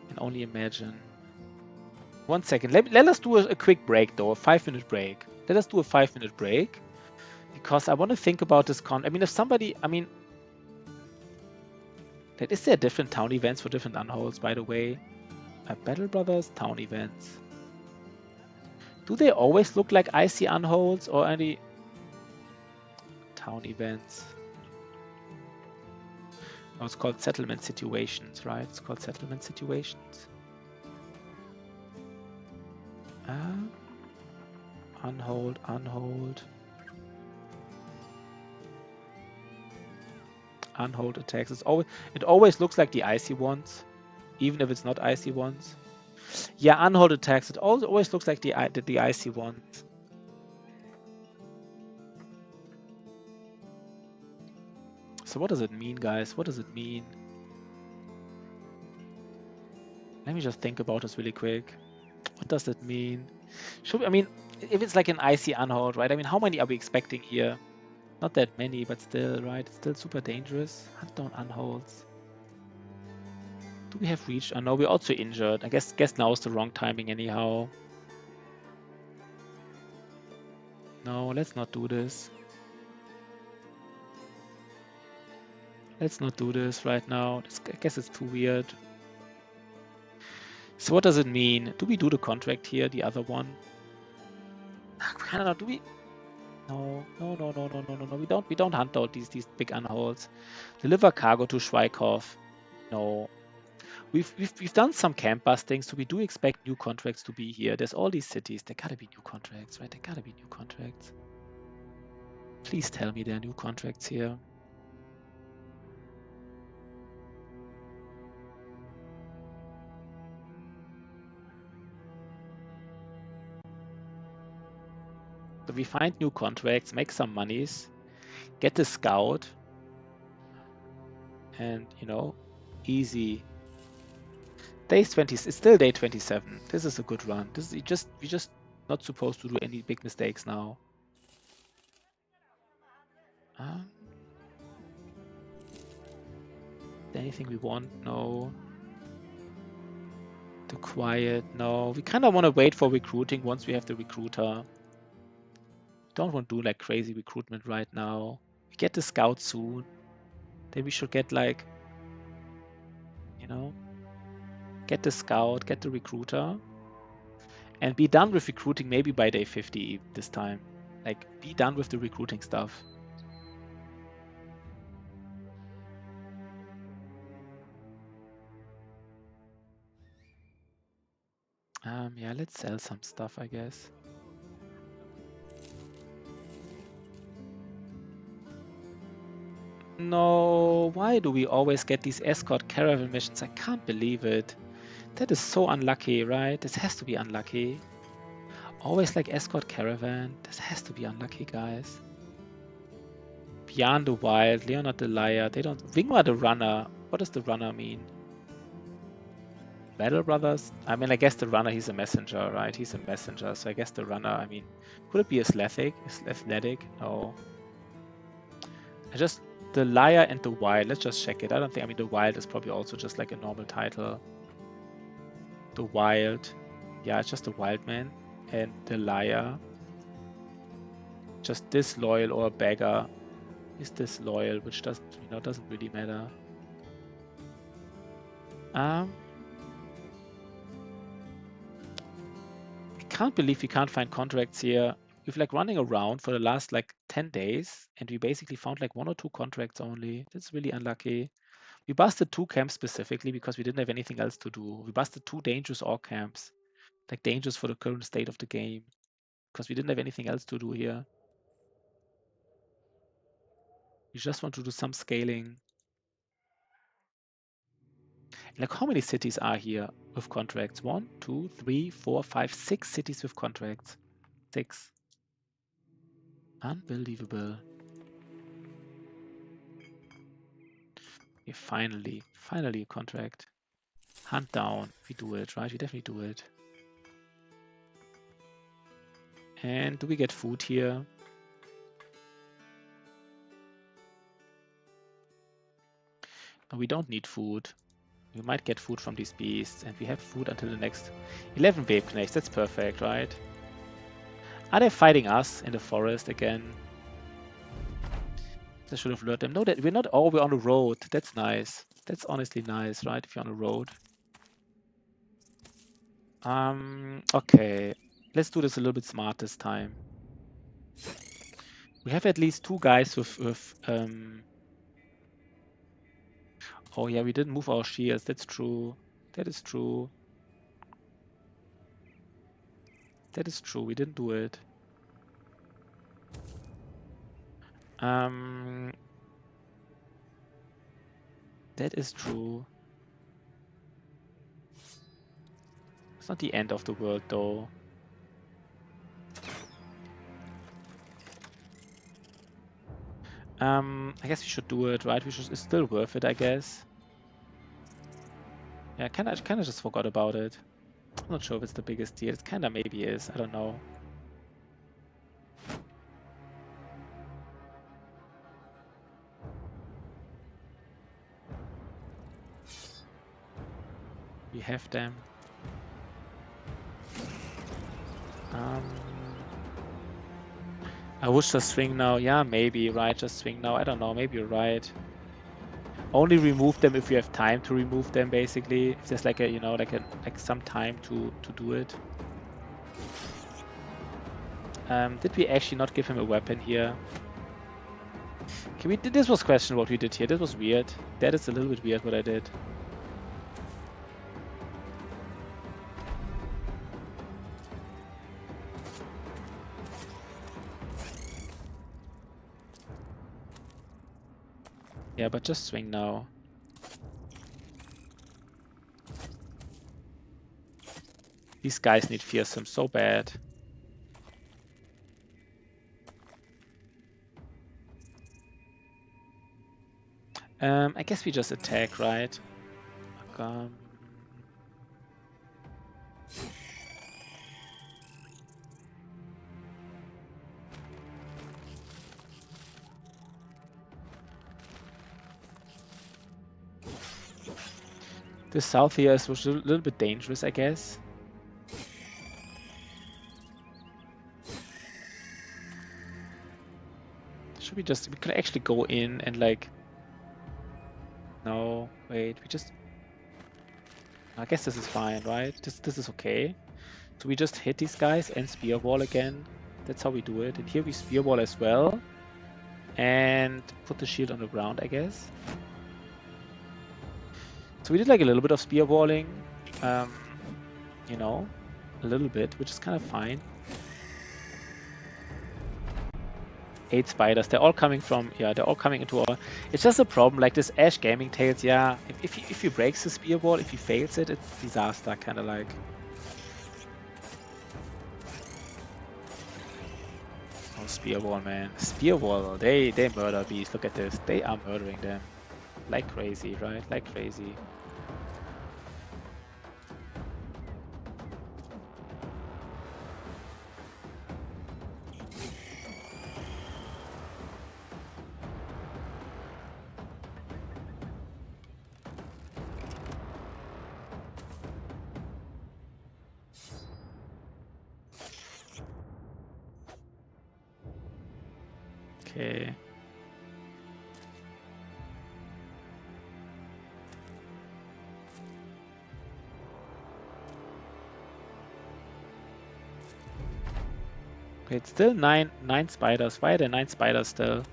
Can only imagine. 1 second. Let us do a quick break though. A 5-minute break. Let us do a 5-minute break. Because I want to think about this I mean, if somebody... I mean... Is there different town events for different unholds, by the way? Battle Brothers town events. Do they always look like icy unholds or any town events? Oh, it's called settlement situations, right? It's called settlement situations. Unhold, unhold. Unhold attacks. It always looks like the icy ones, even if it's not icy ones. Yeah, unhold attacks. It always looks like the icy ones. So what does it mean, guys? What does it mean? Let me just think about this really quick. What does it mean? I mean, if it's like an icy unhold, right? I mean, how many are we expecting here? Not that many, but still, right? It's still super dangerous. Hunt down unholds. Do we have reached? Oh no, we're also injured. I guess now is the wrong timing anyhow. No, let's not do this. Let's not do this right now. I guess it's too weird. So what does it mean? Do we do the contract here, the other one? I don't know, do we? No. We don't hunt out these big unholds. Deliver cargo to Schweikhoff. No. We've done some camp busting, so we do expect new contracts to be here. There's all these cities. There gotta be new contracts, right? There gotta be new contracts. Please tell me there are new contracts here. So we find new contracts, make some monies, get the scout, and you know, easy. Day 20. It's still day 27. This is a good run. This is we're just not supposed to do any big mistakes now. Anything we want? No. The quiet? No. We kind of want to wait for recruiting once we have the recruiter. Don't want to do like crazy recruitment right now. We get the scout soon. Then we should get like, you know, get the scout, get the recruiter, and be done with recruiting maybe by day 50 this time. Like, be done with the recruiting stuff. Yeah, let's sell some stuff, I guess. No, why do we always get these escort caravan missions? I can't believe it. That is so unlucky, right? This has to be unlucky. Always like escort caravan. This has to be unlucky, guys. Beyond the Wild, Leonard the Liar. They don't. Wingmar the Runner. What does the runner mean? Battle Brothers? I mean, I guess the runner, he's a messenger, right? He's a messenger, so I guess the runner, I mean, could it be athletic? Athletic? No. The Liar and the Wild, let's just check it. I don't think, I mean, the Wild is probably also just like a normal title. The Wild, yeah, it's just a wild man. And the Liar, just disloyal or a beggar, is disloyal, which doesn't, doesn't really matter. I can't believe we can't find contracts here. We've like running around for the last like 10 days and we basically found like 1 or 2 contracts only. That's really unlucky. We busted 2 camps specifically because we didn't have anything else to do. We busted 2 dangerous orc camps, like dangerous for the current state of the game, because we didn't have anything else to do here. We just want to do some scaling. Like how many cities are here with contracts? 1, 2, 3, 4, 5, 6 cities with contracts. 6. Unbelievable. Okay, finally a contract. Hunt down. We do it, right? We definitely do it. And do we get food here? No, we don't need food. We might get food from these beasts, and we have food until the next 11 wave knaves. That's perfect, right? Are they fighting us in the forest again? I should have lured them. No, that we're not. Oh, we're on the road. That's nice. That's honestly nice, right? If you're on the road. Okay. Let's do this a little bit smart this time. We have at least 2 guys with oh yeah, we didn't move our shields. That's true. That is true. That is true. We didn't do it. That is true. It's not the end of the world, though. I guess we should do it, right? It's still worth it, I guess. Yeah, I kind of just forgot about it. I'm not sure if it's the biggest deal. It kind of maybe is. I don't know. We have them. I would just swing now. Yeah, maybe, right? Just swing now. I don't know. Maybe you're right. Only remove them if you have time to remove them, basically. If there's like a, like some time to do it. Did we actually not give him a weapon here? Okay, this was questionable what we did here. This was weird. That is a little bit weird what I did. Yeah, but just swing now. These guys need fearsome so bad. I guess we just attack, right? The south here is a little bit dangerous, I guess. Should we could actually go in and like... No, wait, I guess this is fine, right? This is okay. So we just hit these guys and spear wall again. That's how we do it. And here we spear wall as well. And put the shield on the ground, I guess. So we did like a little bit of spear walling, a little bit, which is kind of fine. 8 spiders. They're all coming from, yeah, they're all coming into our... It's just a problem, like this Ash Gaming Tales, yeah. If he breaks the spear wall, if he fails it, it's disaster, kind of like. Oh, spear wall, man. Spear wall, they murder bees. Look at this. They are murdering them. Like crazy, right? Like crazy. Okay. Okay, it's still nine spiders. Why are there 9 spiders still?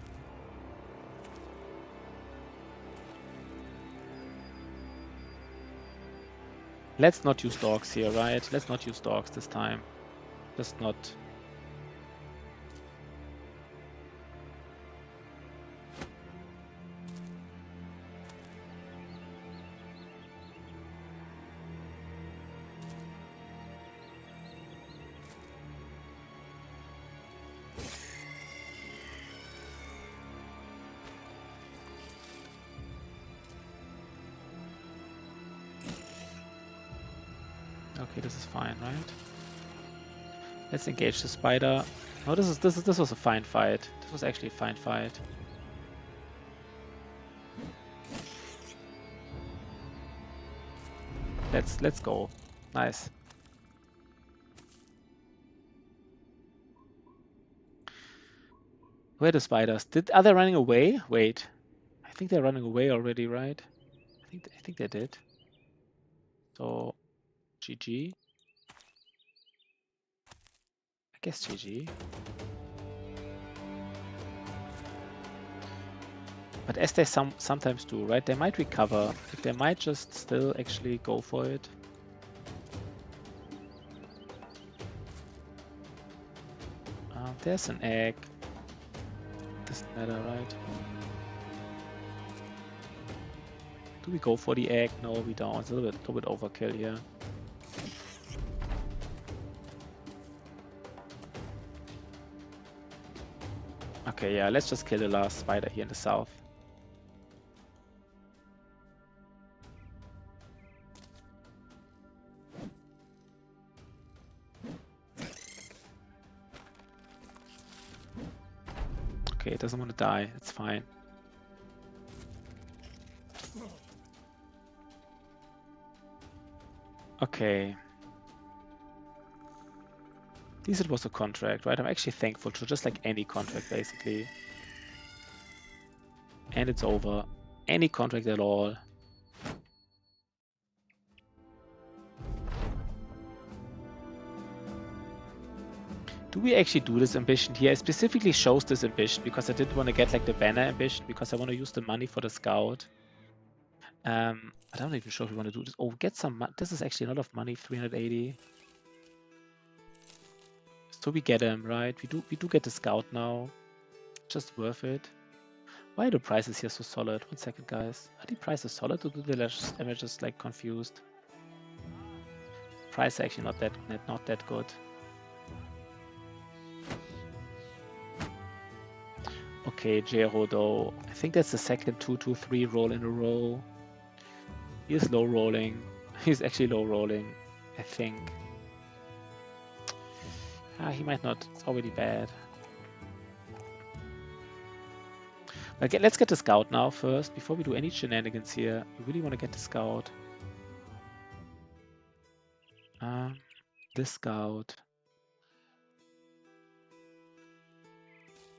Let's not use dogs here, right? Let's not use dogs this time. Just not. Okay, this is fine, right? Let's engage the spider. Oh, this was a fine fight. This was actually a fine fight. Let's go. Nice. Where are the spiders? Are they running away? Wait. I think they're running away already, right? I think they did. So GG. I guess GG. But as they sometimes do, right? They might recover. Like, they might just still actually go for it. There's an egg. Doesn't matter, right? Do we go for the egg? No, we don't. It's a little bit overkill here. Okay, yeah, let's just kill the last spider here in the south. Okay, it doesn't want to die. It's fine. Okay. At least it was a contract, right? I'm actually thankful to just like any contract, basically. And it's over. Any contract at all. Do we actually do this ambition here? I specifically chose this ambition because I didn't want to get like the banner ambition because I want to use the money for the scout. I'm not even sure if we want to do this. Oh, get some money. This is actually a lot of money, 380. So we get him, right? We do get the scout now. Just worth it. Why are the prices here so solid? 1 second, guys. Are the prices solid or am I just like confused? Price actually not that good. Okay, Jero though. I think that's the second 2-2-3 roll in a row. He is low rolling. He's actually low rolling, I think. He might not. It's already bad. Okay, let's get the scout now first before we do any shenanigans here. We really want to get the scout. This scout.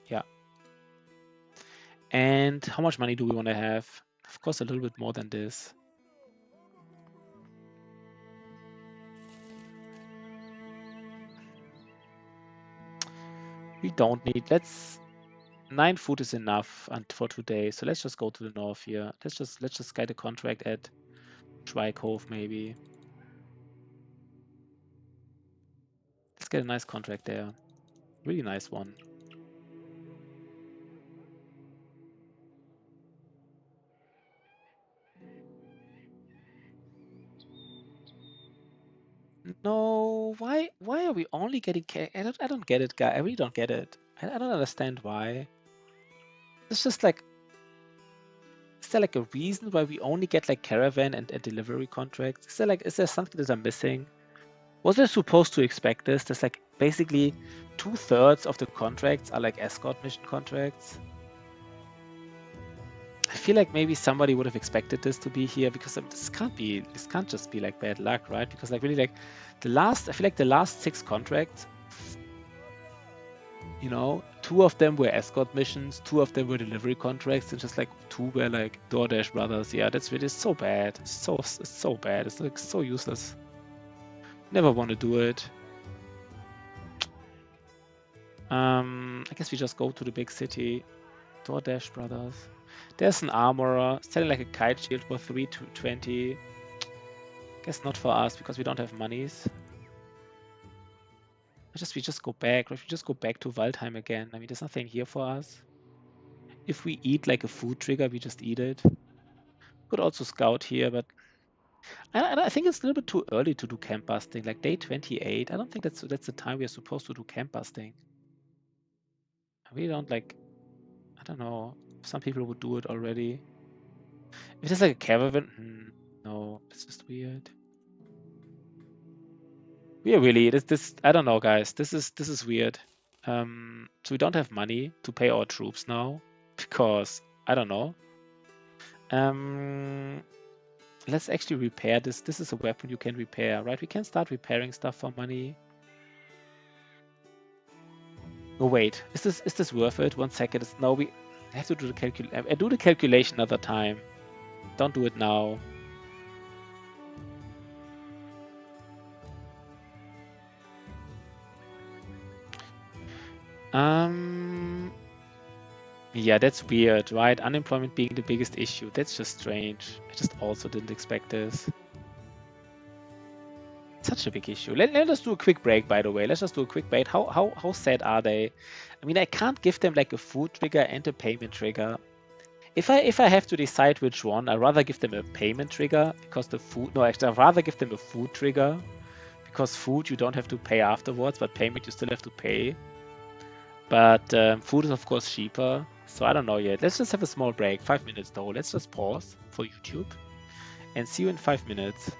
Yeah. And how much money do we want to have? Of course, a little bit more than this. We don't need. 9 food is enough for today. So let's just go to the north here. Let's just get a contract at Schweighof maybe. Let's get a nice contract there. Really nice one. No, why are we only getting I don't get it, guy. I really don't get it. I don't understand why. It's just like, is there like a reason why we only get like caravan and delivery contracts? Is there something that I'm missing? Was I supposed to expect this? There's like basically 2/3 of the contracts are like escort mission contracts. I feel like maybe somebody would have expected this to be here, because this can't just be like bad luck, right? Because like really like I feel like the last 6 contracts, you know, 2 of them were escort missions, 2 of them were delivery contracts, and just like 2 were like DoorDash brothers. Yeah, that's really so bad. It's so bad. It's like so useless. Never want to do it. I guess we just go to the big city. DoorDash brothers. There's an armorer selling like a kite shield for 320. Guess not for us because we don't have monies. We just go back. Or if we just go back to Waldheim again. I mean, there's nothing here for us. If we eat like a food trigger, we just eat it. Could also scout here, but I think it's a little bit too early to do camp busting. Like day 28, I don't think that's the time we are supposed to do camp busting. We don't like, I don't know. Some people would do it already. If there's like a caravan, no, it's just weird. We are really this. I don't know, guys. This is weird. So we don't have money to pay our troops now because I don't know. Let's actually repair this. This is a weapon you can repair, right? We can start repairing stuff for money. Oh wait, is this worth it? 1 second. No, we have to do the calculation. I do the calculation another time. Don't do it now. Yeah, that's weird, right? Unemployment being the biggest issue. That's just strange. I just also didn't expect this. Such a big issue. Let us do a quick break, by the way. Let's just do a quick break. How sad are they? I mean, I can't give them like a food trigger and a payment trigger. If I have to decide which one, I'd rather give them a payment trigger because the food. No, actually, I'd rather give them a food trigger because food you don't have to pay afterwards, but payment you still have to pay. But food is of course cheaper, so I don't know yet. Let's just have a small break, 5 minutes though. Let's just pause for YouTube and see you in 5 minutes.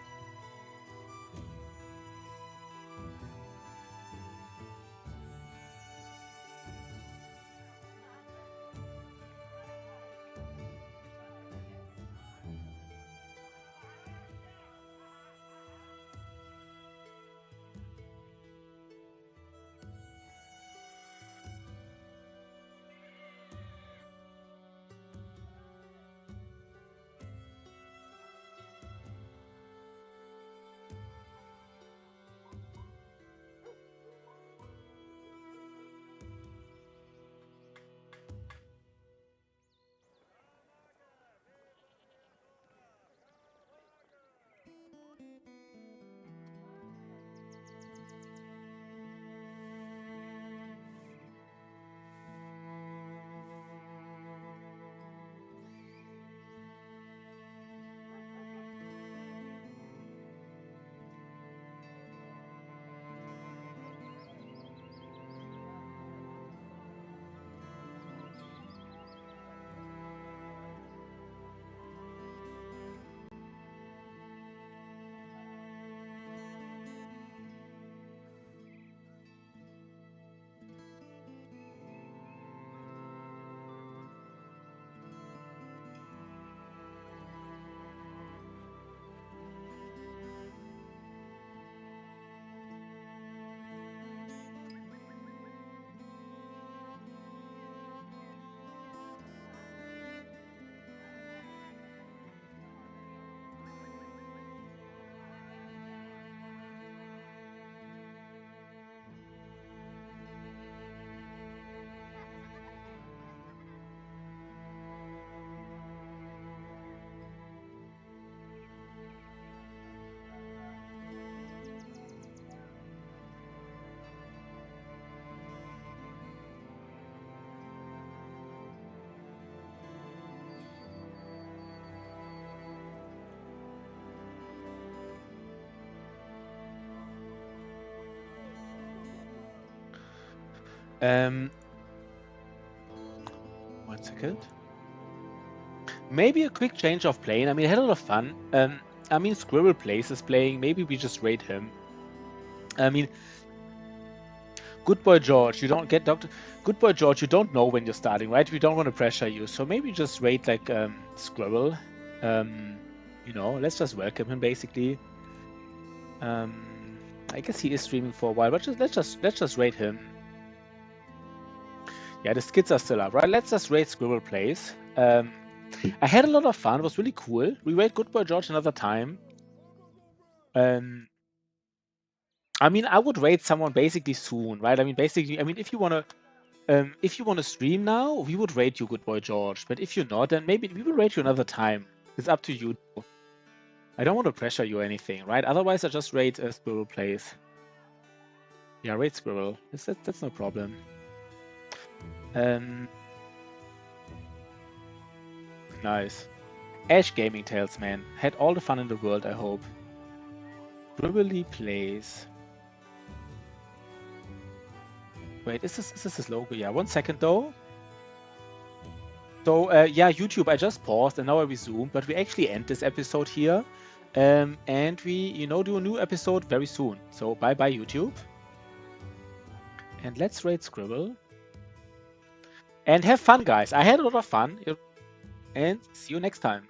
1 second. Maybe a quick change of plane. I mean, I had a lot of fun. I mean, Squirrel Place is playing. Maybe we just raid him. I mean, Good Boy George, you don't get Doctor. Good Boy George, you don't know when you're starting, right? We don't want to pressure you, so maybe just raid like Squirrel. You know, let's just welcome him basically. I guess he is streaming for a while, but let's just raid him. Yeah, the skits are still up, right? Let's just raid Squirrel Place. I had a lot of fun. It was really cool. We raid Good Boy George another time. I mean, I would raid someone basically soon, right? I mean, basically, I mean, if you wanna stream now, we would raid you, Good Boy George. But if you're not, then maybe we will raid you another time. It's up to you. I don't want to pressure you or anything, right? Otherwise, I just raid Squirrel Place. Yeah, raid Squirrel. That's no problem. Nice. Ash Gaming Tales, man. Had all the fun in the world, I hope. Squirrely Plays. Wait, is this his logo? Yeah, 1 second though. So yeah, YouTube, I just paused and now I resumed, but we actually end this episode here. And we, do a new episode very soon. So bye-bye, YouTube. And let's raid Scribble. And have fun, guys. I had a lot of fun. And see you next time.